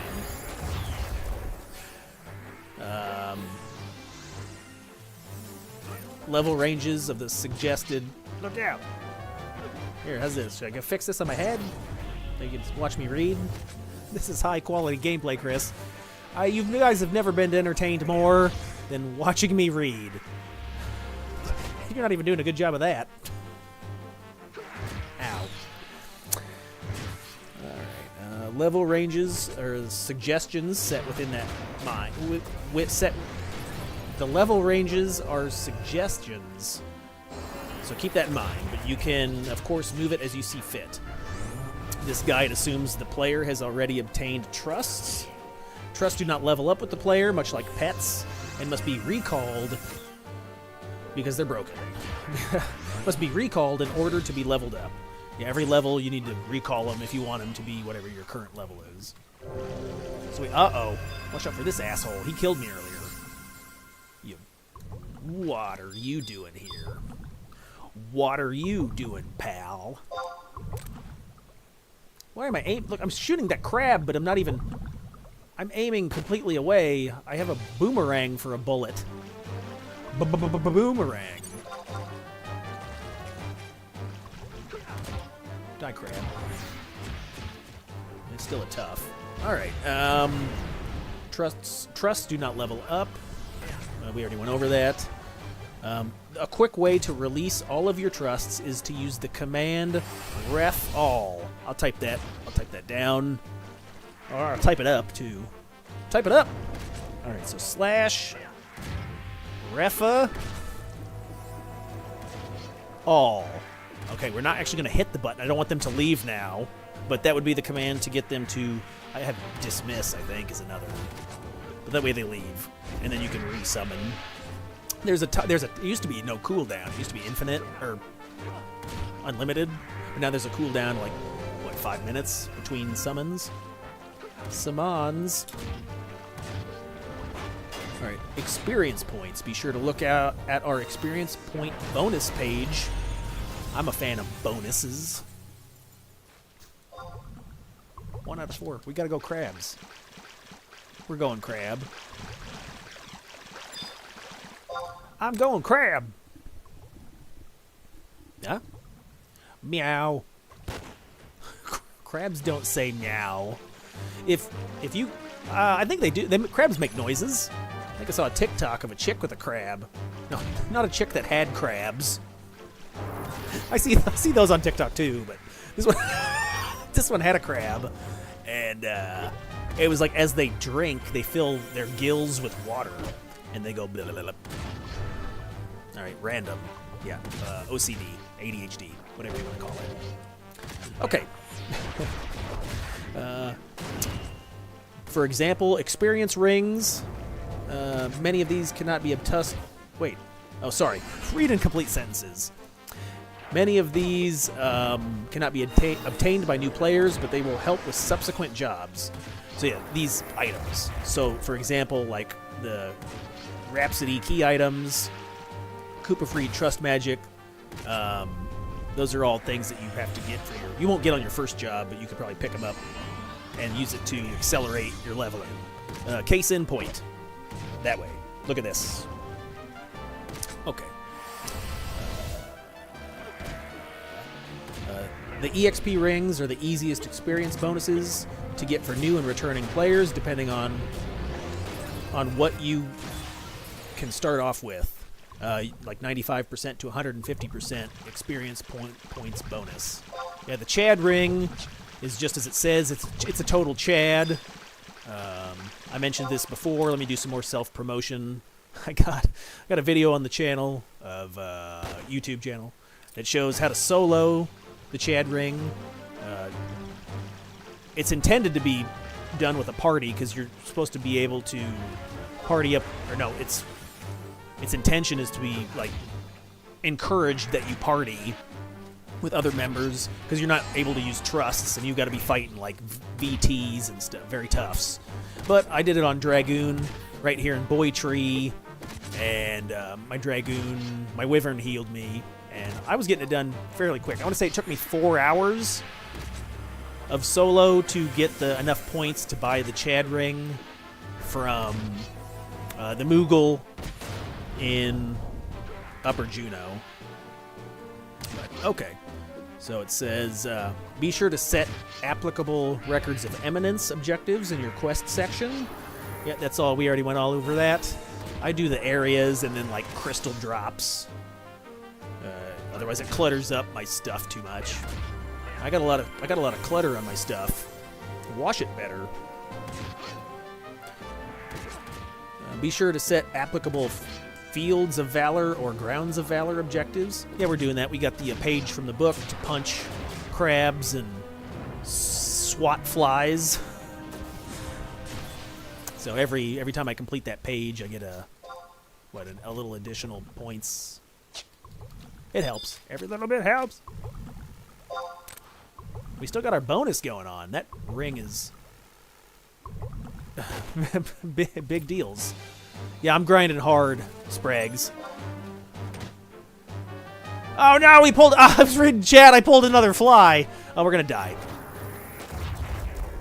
Level ranges of the suggested... Look out! Here, how's this? Should I go fix this on my head? So you can just watch me read? This is high quality gameplay, Chris. You guys have never been entertained more than watching me read. You're not even doing a good job of that. Ow. Alright, level ranges or suggestions set within that mind. The level ranges are suggestions. So keep that in mind, but you can, of course, move it as you see fit. This guide assumes the player has already obtained trusts. Trusts do not level up with the player, much like pets, and must be recalled because they're broken. Must be recalled in order to be leveled up. Yeah, every level you need to recall them if you want them to be whatever your current level is. So uh-oh. Watch out for this asshole. He killed me earlier. What are you doing here? What are you doing, pal? Why am I aiming? Look, I'm shooting that crab, but I'm not even... I'm aiming completely away. I have a boomerang for a bullet. Boomerang. Die, crab. It's still a tough. All right. Trusts do not level up. We already went over that. A quick way to release all of your trusts is to use the command ref all. I'll type that down. Or I'll type it up too. Type it up. All right. So slash refa all. Okay, we're not actually going to hit the button. I don't want them to leave now, but that would be the command to get them to. I have dismiss, I think, is another. But that way they leave, and then you can resummon. It used to be no cooldown. It used to be infinite or unlimited, but now there's a cooldown like what 5 minutes between summons. Summons. All right, experience points. Be sure to look out at our experience point bonus page. I'm a fan of bonuses. 1 out of 4. We gotta go crabs. We're going crab. I'm going crab. Yeah? Meow. Crabs don't say meow. If you, I think they do. Crabs make noises. I think I saw a TikTok of a chick with a crab. No, not a chick that had crabs. I see those on TikTok too, but this one had a crab, and it was like as they drink, they fill their gills with water, and they go blah, blah, blah. All right, random, yeah, OCD, ADHD, whatever you want to call it. Okay. For example, experience rings. Many of these cannot be obtained. Wait. Oh, sorry. Read incomplete sentences. Many of these cannot be obtained by new players, but they will help with subsequent jobs. So yeah, these items. So for example, like the Rhapsody key items, Koopa Freed Trust Magic, those are all things that you have to get for you won't get on your first job, but you could probably pick them up and use it to accelerate your leveling. Case in point. That way. Look at this. Okay. The EXP rings are the easiest experience bonuses to get for new and returning players, depending on what you can start off with. Like 95% to 150% experience points bonus. Yeah, the Chad ring is just as it says. It's a total Chad. I mentioned this before. Let me do some more self-promotion. I got a video on the channel of YouTube channel that shows how to solo the Chad ring. It's intended to be done with a party because you're supposed to be able to party up. Or no, its intention is to be like encouraged that you party with other members because you're not able to use trusts and you got to be fighting like VTs and stuff, very toughs. But I did it on Dragoon right here in Boy Tree, and my Wyvern healed me, and I was getting it done fairly quick. I want to say it took me 4 hours of solo to get enough points to buy the Chad ring from the Moogle in Upper Juno. But, okay. So it says, be sure to set applicable records of eminence objectives in your quest section. Yeah, that's all. We already went all over that. I do the areas and then like crystal drops. Otherwise, it clutters up my stuff too much. I got a lot of clutter on my stuff. Wash it better. Be sure to set applicable Fields of Valor or Grounds of Valor objectives. Yeah, we're doing that. We got the page from the book to punch crabs and swat flies. So every time I complete that page, I get a little additional points. It helps. Every little bit helps. We still got our bonus going on. That ring is big deals. Yeah, I'm grinding hard, Sprags. Oh no, I was reading chat. I pulled another fly. Oh, we're gonna die.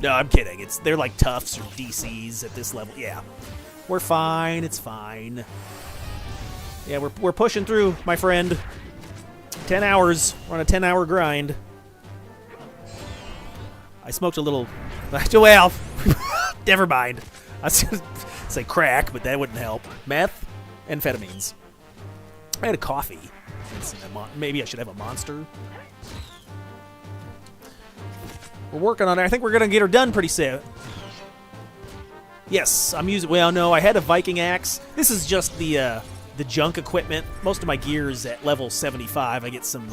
No, I'm kidding. They're like Tufts or DCs at this level. Yeah. We're fine. It's fine. Yeah, we're pushing through, my friend. 10 hours. We're on a 10-hour grind. I smoked a little... Well, never mind. I was going to say crack, but that wouldn't help. Meth, amphetamines. I had a coffee. Maybe I should have a Monster. We're working on it. I think we're going to get her done pretty soon. Yes, I'm using... Well, no, I had a Viking axe. This is just the junk equipment. Most of my gear is at level 75. I get some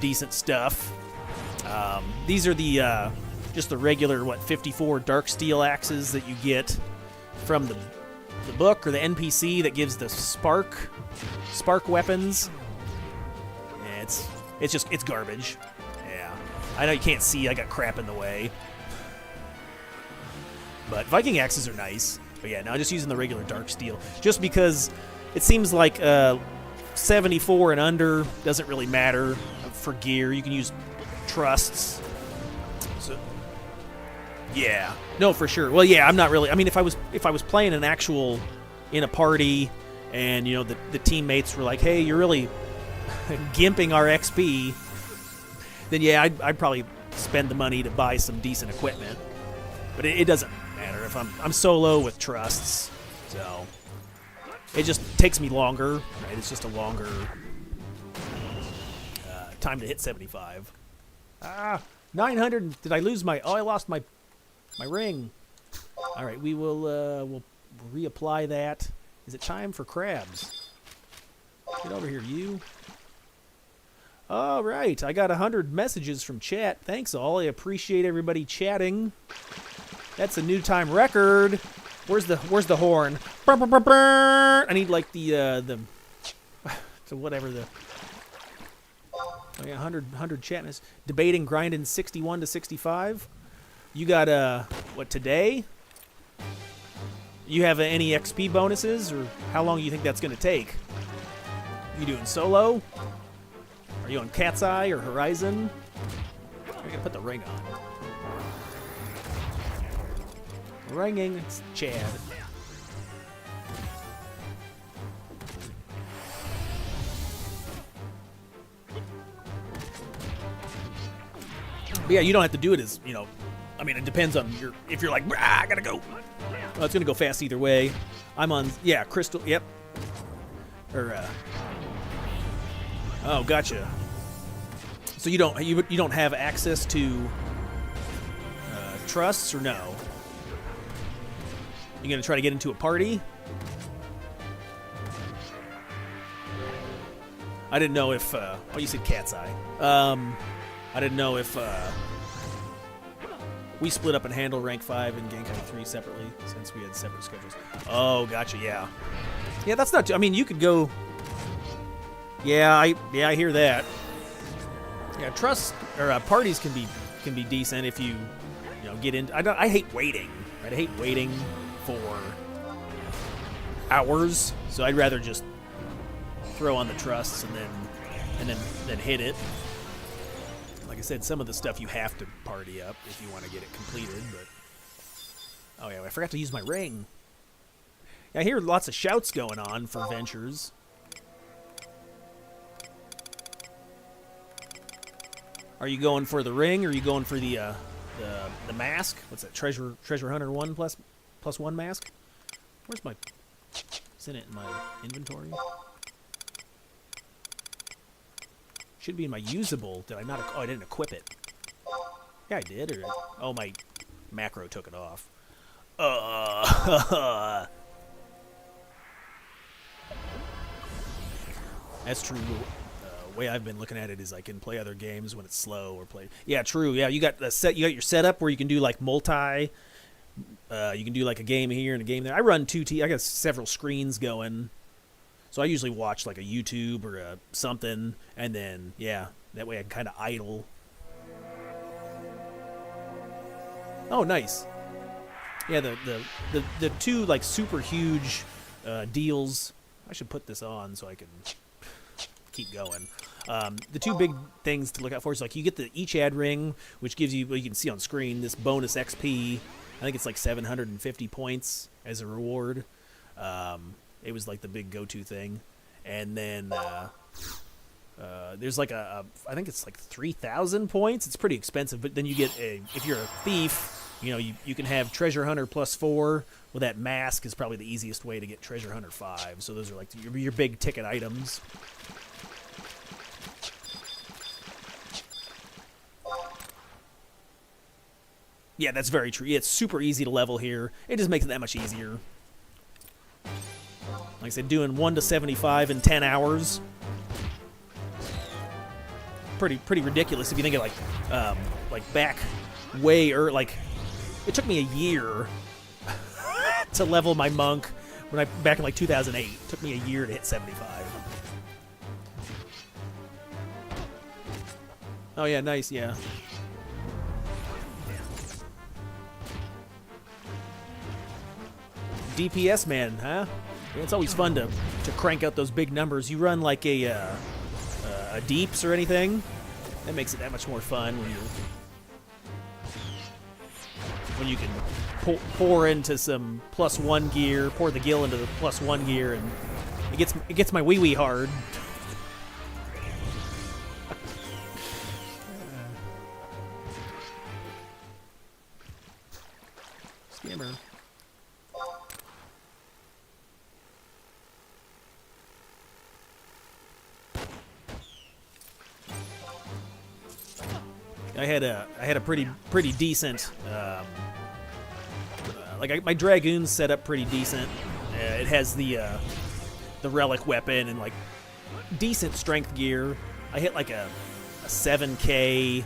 decent stuff. These are the just the regular, 54 dark steel axes that you get from the book or the NPC that gives the spark weapons. Yeah, it's garbage. Yeah, I know you can't see. I got crap in the way. But Viking axes are nice. But yeah, now I'm just using the regular dark steel. Just because it seems like 74 and under doesn't really matter for gear. You can use trusts. So, yeah. No, for sure. Well, yeah, I'm not really... I mean, if I was playing an actual... in a party and, you know, the teammates were like, hey, you're really gimping our XP, then yeah, I'd probably spend the money to buy some decent equipment. But it doesn't matter if I'm solo with trusts, so it just takes me longer, right? It's just a longer time to hit 75. 900. Did I lose my... Oh, I lost my ring. All right, we'll reapply that. Is it time for crabs? Get over here, you. All right, I got 100 messages from chat. Thanks all. I appreciate everybody chatting. That's a new time record. Where's the horn? Brr, brr, brr, brr. I need like the so whatever the... Oh yeah, 100 chatness. Debating grinding 61 to 65. You got what today? You have any XP bonuses, or how long do you think that's going to take? You doing solo? Are you on CatseyeXI or Horizon? I gotta put the ring on. Ringing, it's Chad. But yeah, you don't have to do it as, you know, I mean, it depends on your, if you're like, I gotta go. Well, it's gonna go fast either way. I'm on, yeah, Crystal, yep. Or, oh, gotcha. So you don't have access to trusts, or no? You gonna try to get into a party? I didn't know if, oh, you said CatseyeXI. I didn't know if, we split up and handle rank 5 and Genkai 3 separately, since we had separate schedules. Oh, gotcha, yeah. Yeah, that's not too, I mean, you could go, yeah, I hear that. Yeah, trust, or parties can be decent if you know, get in, I hate waiting, right? I hate waiting for hours, so I'd rather just throw on the trusts and then hit it. Like I said, some of the stuff you have to party up if you want to get it completed, but... Oh yeah, I forgot to use my ring. Yeah, I hear lots of shouts going on for ventures. Are you going for the ring, or are you going for the mask? What's that, Treasure Hunter 1 plus 1 mask? Where's my... It's in it in my inventory. Should be in my usable. Did I not? Oh, I didn't equip it. Yeah, I did. Or oh, my macro took it off. That's true. Way I've been looking at it is I can play other games when it's slow or play. Yeah, true. Yeah, you got the set. You got your setup where you can do like multi. You can do like a game here and a game there. I run I got several screens going. So I usually watch like a YouTube or something, and then, yeah, that way I can kind of idle. Oh, nice. Yeah, the two like super huge deals. I should put this on so I can keep going. The two big things to look out for is like you get the each ad ring, which gives you, well, you can see on screen, this bonus XP. I think it's like 750 points as a reward. It was like the big go-to thing. And then there's like I think it's like 3,000 points. It's pretty expensive, but then you get if you're a thief, you know, you can have Treasure Hunter +4. Well, that mask is probably the easiest way to get Treasure Hunter 5. So those are like your big ticket items. Yeah, that's very true. It's super easy to level here. It just makes it that much easier. Like I said, doing 1 to 75 in 10 hours. Pretty ridiculous if you think of like back way or like it took me a year to level my monk when back in like 2008. It took me a year to hit 75. Oh yeah, nice, yeah. DPS man, huh? Yeah, it's always fun to crank out those big numbers. You run like a deeps or anything, that makes it that much more fun when you can pour into some +1 gear, pour the gil into the +1 gear, and it gets my wee hard. Scammer. I had a pretty decent my dragoon's set up pretty decent. It has the relic weapon and like decent strength gear. I hit like a 7K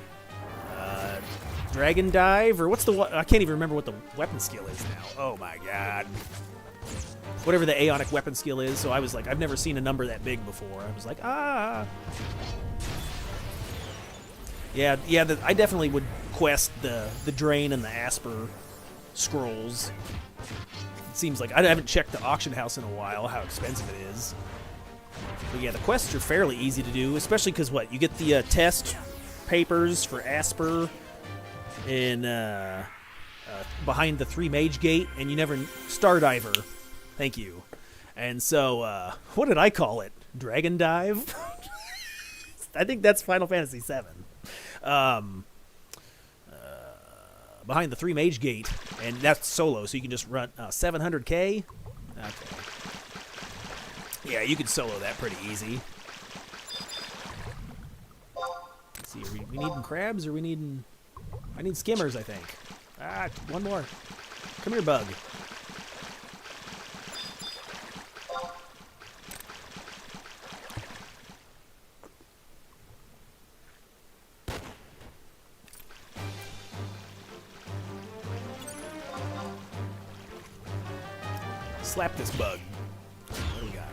dragon dive, or what's the I can't even remember what the weapon skill is now. Oh my god. Whatever the Aeonic weapon skill is. So I was like, I've never seen a number that big before. I was like, ah. Yeah, I definitely would quest the Drain and the Asper scrolls. It seems like I haven't checked the auction house in a while, how expensive it is. But yeah, the quests are fairly easy to do, especially because you get the test papers for Asper in behind the 3 Mage Gate, and you never Stardiver. Thank you. And so, what did I call it? Dragon Dive? I think that's Final Fantasy VII. Behind the 3 Mage Gate, and that's solo, so you can just run 700k. Okay. Yeah, you can solo that pretty easy. Let's see, are we needing crabs, or we needing... I need skimmers, I think. Ah, one more. Come here, bug. Slap this bug. What do we got?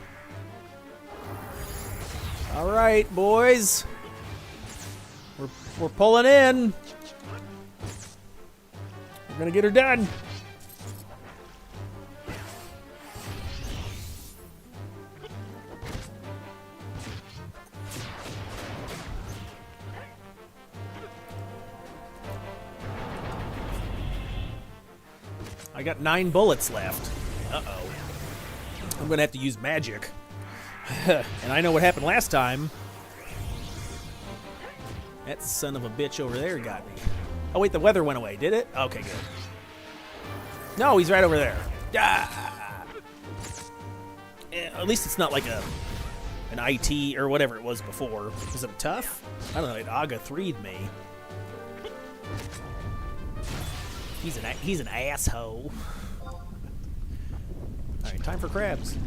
All right, boys. We're pulling in. We're gonna get her done. I got 9 bullets left. Uh-oh. I'm gonna have to use magic. And I know what happened last time. That son of a bitch over there got me. Oh wait, the weather went away, did it? Okay, good. No, he's right over there. Ah! At least it's not like an IT or whatever it was before. Was it tough? I don't know, it Aga 3'd me. He's an asshole. Alright, time for crabs.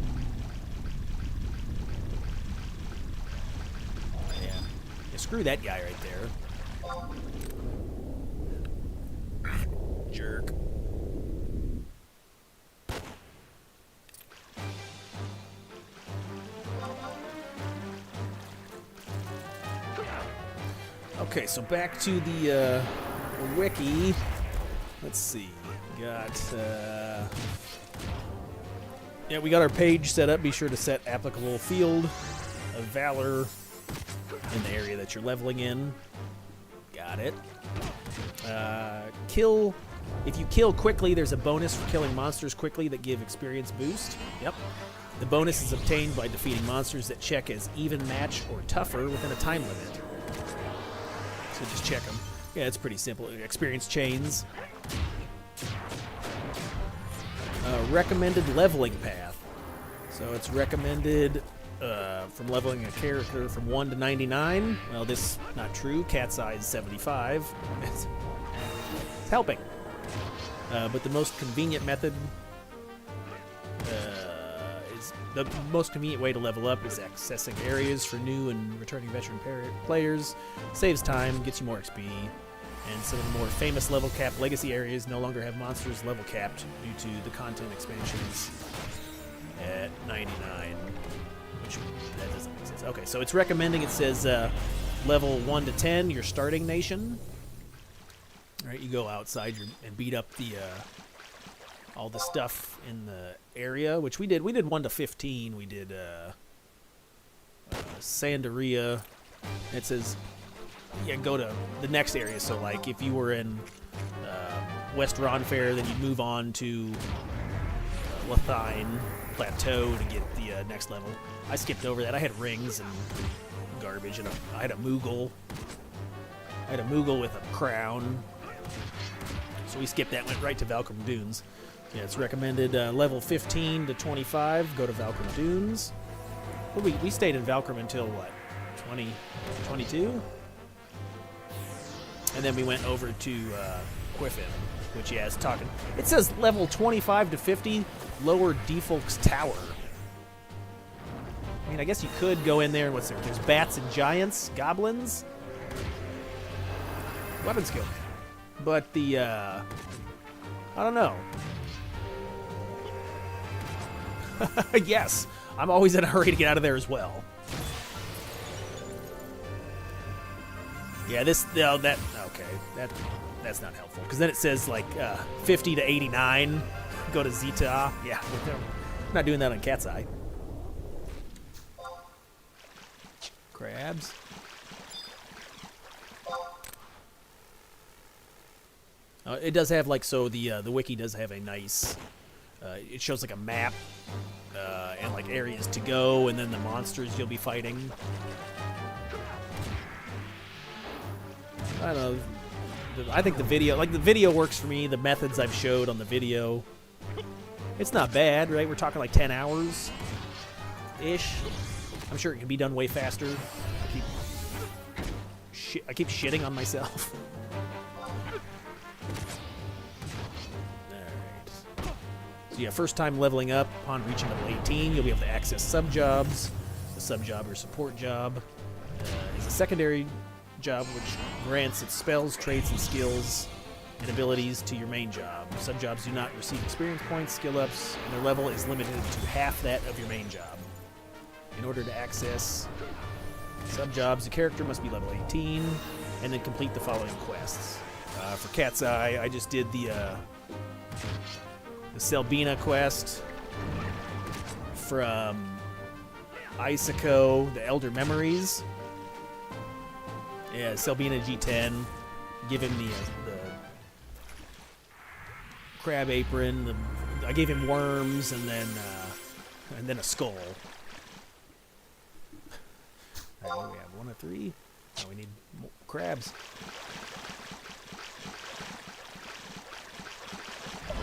Yeah. Screw that guy right there. Jerk. Okay, so back to the wiki. Let's see. Yeah, we got our page set up. Be sure to set applicable field. of Valor in the area that you're leveling in. Got it. If you kill quickly, there's a bonus for killing monsters quickly that give experience boost. Yep. The bonus is obtained by defeating monsters that check as even match or tougher within a time limit. So just check them. Yeah, it's pretty simple. Experience chains. Recommended leveling path. So it's recommended from leveling a character from 1 to 99. Well, this is not true. CatseyeXI is 75. It's helping. But the most convenient method is the most convenient way to level up is accessing areas for new and returning veteran players. Saves time, gets you more XP. And some of the more famous level cap legacy areas no longer have monsters level capped due to the content expansions at 99. Which, that doesn't make sense. Okay, so it's recommending, it says level 1 to 10, your starting nation. Alright, you go outside and beat up the all the stuff in the area, which we did. We did 1 to 15. We did Sandaria. It says, yeah, go to the next area. So, like, if you were in West Ronfair, then you'd move on to Lethine Plateau to get the next level. I skipped over that. I had rings and garbage, and I had a Moogle. I had a Moogle with a crown. So we skipped that, went right to Valkyrie Dunes. Yeah, it's recommended level 15 to 25, go to Valkyrie Dunes. Well, we stayed in Valkyrie until, what, 22? And then we went over to Quiffin, which, yeah, is talking. It says level 25 to 50, lower Defolk's Tower. I mean, I guess you could go in there, and what's there? There's bats and giants, goblins. Weapon skill. But the, I don't know. Yes, I'm always in a hurry to get out of there as well. Yeah, that's not helpful. Because then it says, like, 50 to 89, go to Zeta. Yeah, we're not doing that on CatseyeXI. Crabs. It does have, like, so the wiki does have a nice, it shows like a map and like areas to go, and then the monsters you'll be fighting. I don't know. I think the video works for me. The methods I've showed on the video, it's not bad, right? We're talking like 10 hours ish. I'm sure it can be done way faster. I keep shitting on myself. So yeah, first time leveling up, upon reaching level 18, you'll be able to access sub-jobs. The sub-job or support job is a secondary job which grants its spells, traits, and skills and abilities to your main job. Sub-jobs do not receive experience points, skill ups, and their level is limited to half that of your main job. In order to access sub-jobs, the character must be level 18, and then complete the following quests. For CatseyeXI, I just did the Selbina quest from Isako, the Elder Memories. Yeah, Selbina G10. Give him the crab apron. I gave him worms and then a skull. All right, what do we have? 1 of 3. Oh, we need more crabs.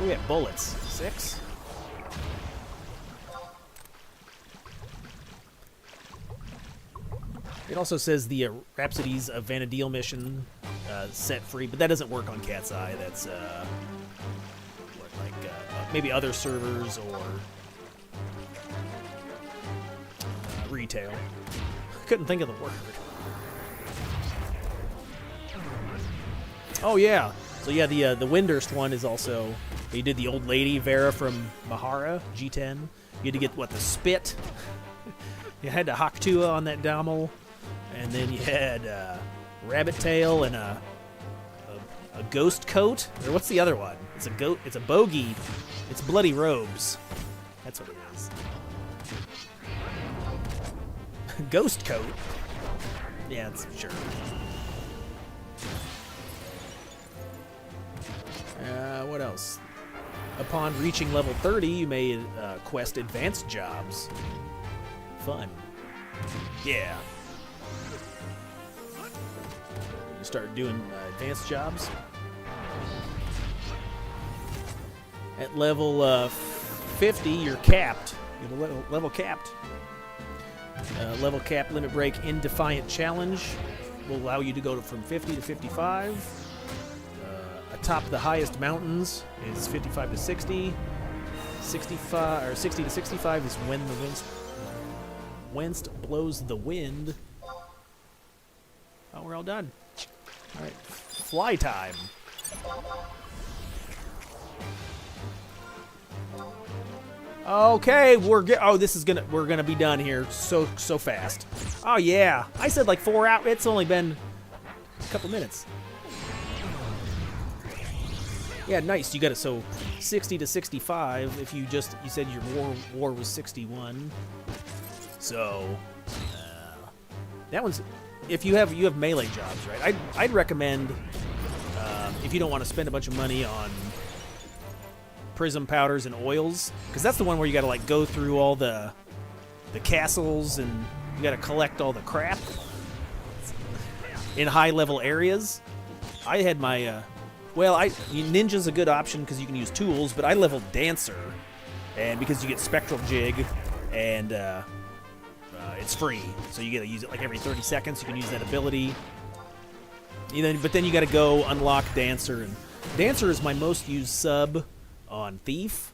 We have bullets. 6. It also says the Rhapsodies of Vanadil mission set free, but that doesn't work on CatseyeXI. That's maybe other servers or retail. Couldn't think of the word. Oh yeah. So yeah, the Windurst one is also. You did the old lady Vera from Mahara G10. You had to get what, the spit. You had to Haktua on that Dommel, and then you had Rabbit Tail and a ghost coat. Or what's the other one? It's a goat. It's a bogey. It's Bloody Robes. That's what it is. Ghost coat. Yeah, it's sure. What else? Upon reaching level 30, you may quest advanced jobs. Fun. Yeah. You start doing advanced jobs. At level 50, you're capped. You're level capped. Level cap limit break in Defiant Challenge will allow you to go from 50 to 55. Atop the highest mountains is 55 to 60. 65 or 60 to 65 is when the wind blows the wind. Oh, we're all done. All right, fly time. Okay, we're gonna be done here so fast. Oh yeah, I said like 4 hours. It's only been a couple minutes. Yeah, nice. You got it. So 60 to 65. If you said your war was 61. So that one's if you have melee jobs, right? I'd recommend if you don't want to spend a bunch of money on prism powders and oils, because that's the one where you got to like go through all the castles and you got to collect all the crap in high level areas. I had my Ninja's a good option because you can use tools, but I leveled Dancer, and because you get Spectral Jig, and it's free, so you get to use it like every 30 seconds. You can use that ability. But then you got to go unlock Dancer, and Dancer is my most used sub on Thief.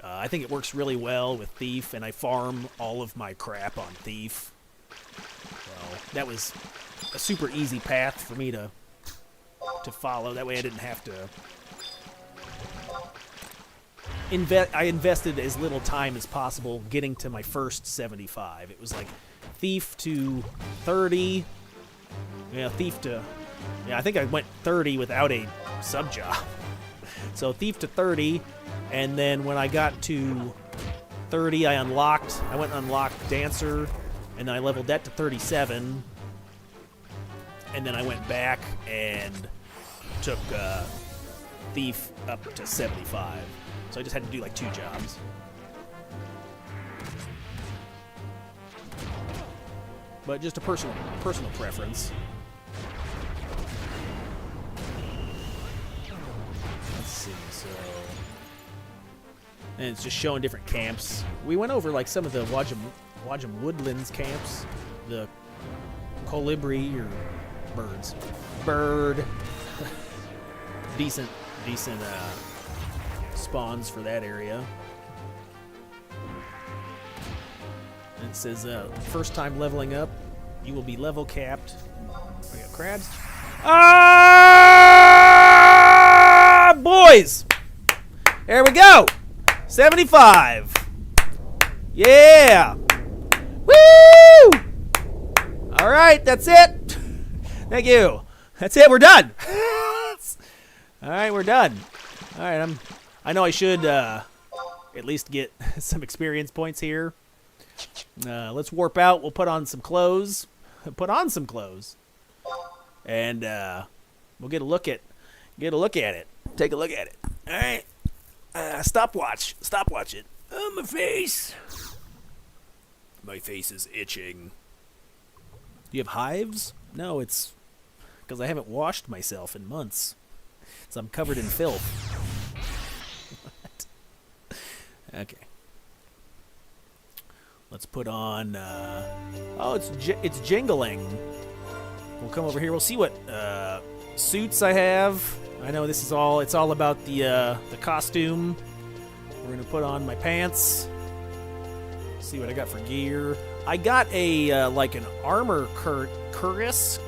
I think it works really well with Thief, and I farm all of my crap on Thief. So that was a super easy path for me to follow. That way I didn't have to I invested as little time as possible getting to my first 75. It was like Thief to 30. Yeah, I think I went 30 without a sub job. So Thief to 30, and then when I got to 30, I went and unlocked Dancer, and then I leveled that to 37, and then I went back and took Thief up to 75. So I just had to do like 2 jobs. But just a personal preference. Let's see, so... And it's just showing different camps. We went over like some of the Wajam Woodlands camps. The colibri or bird. decent spawns for that area. And it says first time leveling up, you will be level capped. We got crabs. Ah, boys! There we go. 75. Yeah. Woo! All right, that's it. Thank you. That's it. We're done. All right, we're done. All right, I know I should at least get some experience points here. Let's warp out. We'll put on some clothes. And we'll get a look at it. Take a look at it. All right. Stopwatch it. Oh, my face. My face is itching. Do you have hives? No, it's because I haven't washed myself in months. So I'm covered in filth. What? Okay. Let's put on. Oh, it's jingling. We'll come over here. We'll see what suits I have. I know this is all. It's all about the costume. We're gonna put on my pants. See what I got for gear. I got a like an armor cuirass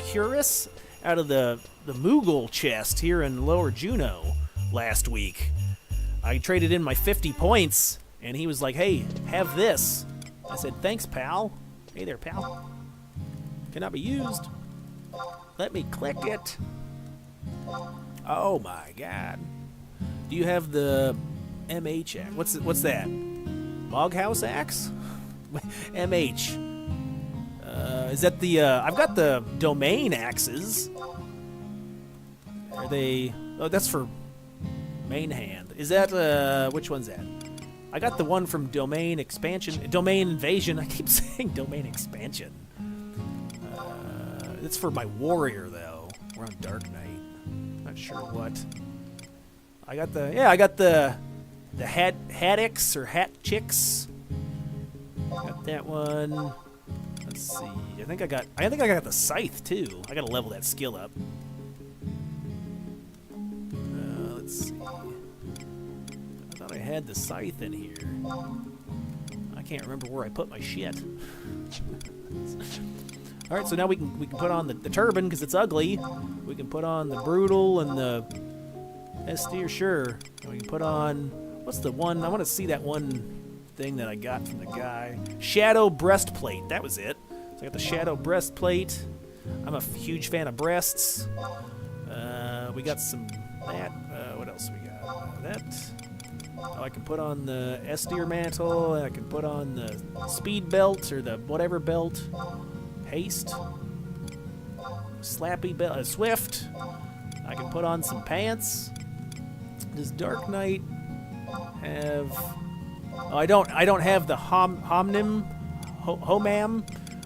out of the Moogle chest here in Lower Juneau last week. I traded in my 50 points, and he was like, "Hey, have this." I said, "Thanks, pal." Hey there, pal. Cannot be used. Let me click it. Oh my God. Do you have the MH axe? What's that? Loghouse axe? MH. Is that the, I've got the domain axes. Are they, oh, that's for main hand. Is that, which one's that? I got the one from domain expansion, domain invasion. I keep saying domain expansion. It's for my warrior, though. We're on Dark Knight. Not sure what. I got the, yeah, I got the Haddix or Hat Chicks. Got that one. Let's see. I think I got the scythe too. I gotta level that skill up. Let's see. I thought I had the scythe in here. I can't remember where I put my shit. All right, so now we can put on the turban because it's ugly. We can put on the brutal and the Estir, sure. And we can put on, what's the one? I want to see that one thing that I got from the guy. Shadow breastplate. That was it. So I got the shadow breastplate. I'm a huge fan of breasts. We got some that. What else we got? That. Oh, I can put on the Estir mantle. I can put on the speed belt or the whatever belt. Haste. Slappy belt. Swift. I can put on some pants. Does Dark Knight have? Oh, I don't have the homam.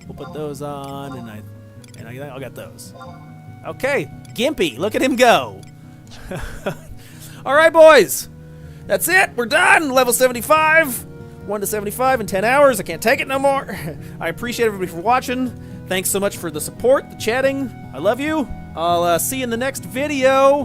We'll put those on, and I got those. Okay, Gimpy, look at him go. All right, boys, that's it. We're done. Level 75, 1 to 75 in 10 hours. I can't take it no more. I appreciate everybody for watching. Thanks so much for the support, the chatting. I love you. I'll see you in the next video.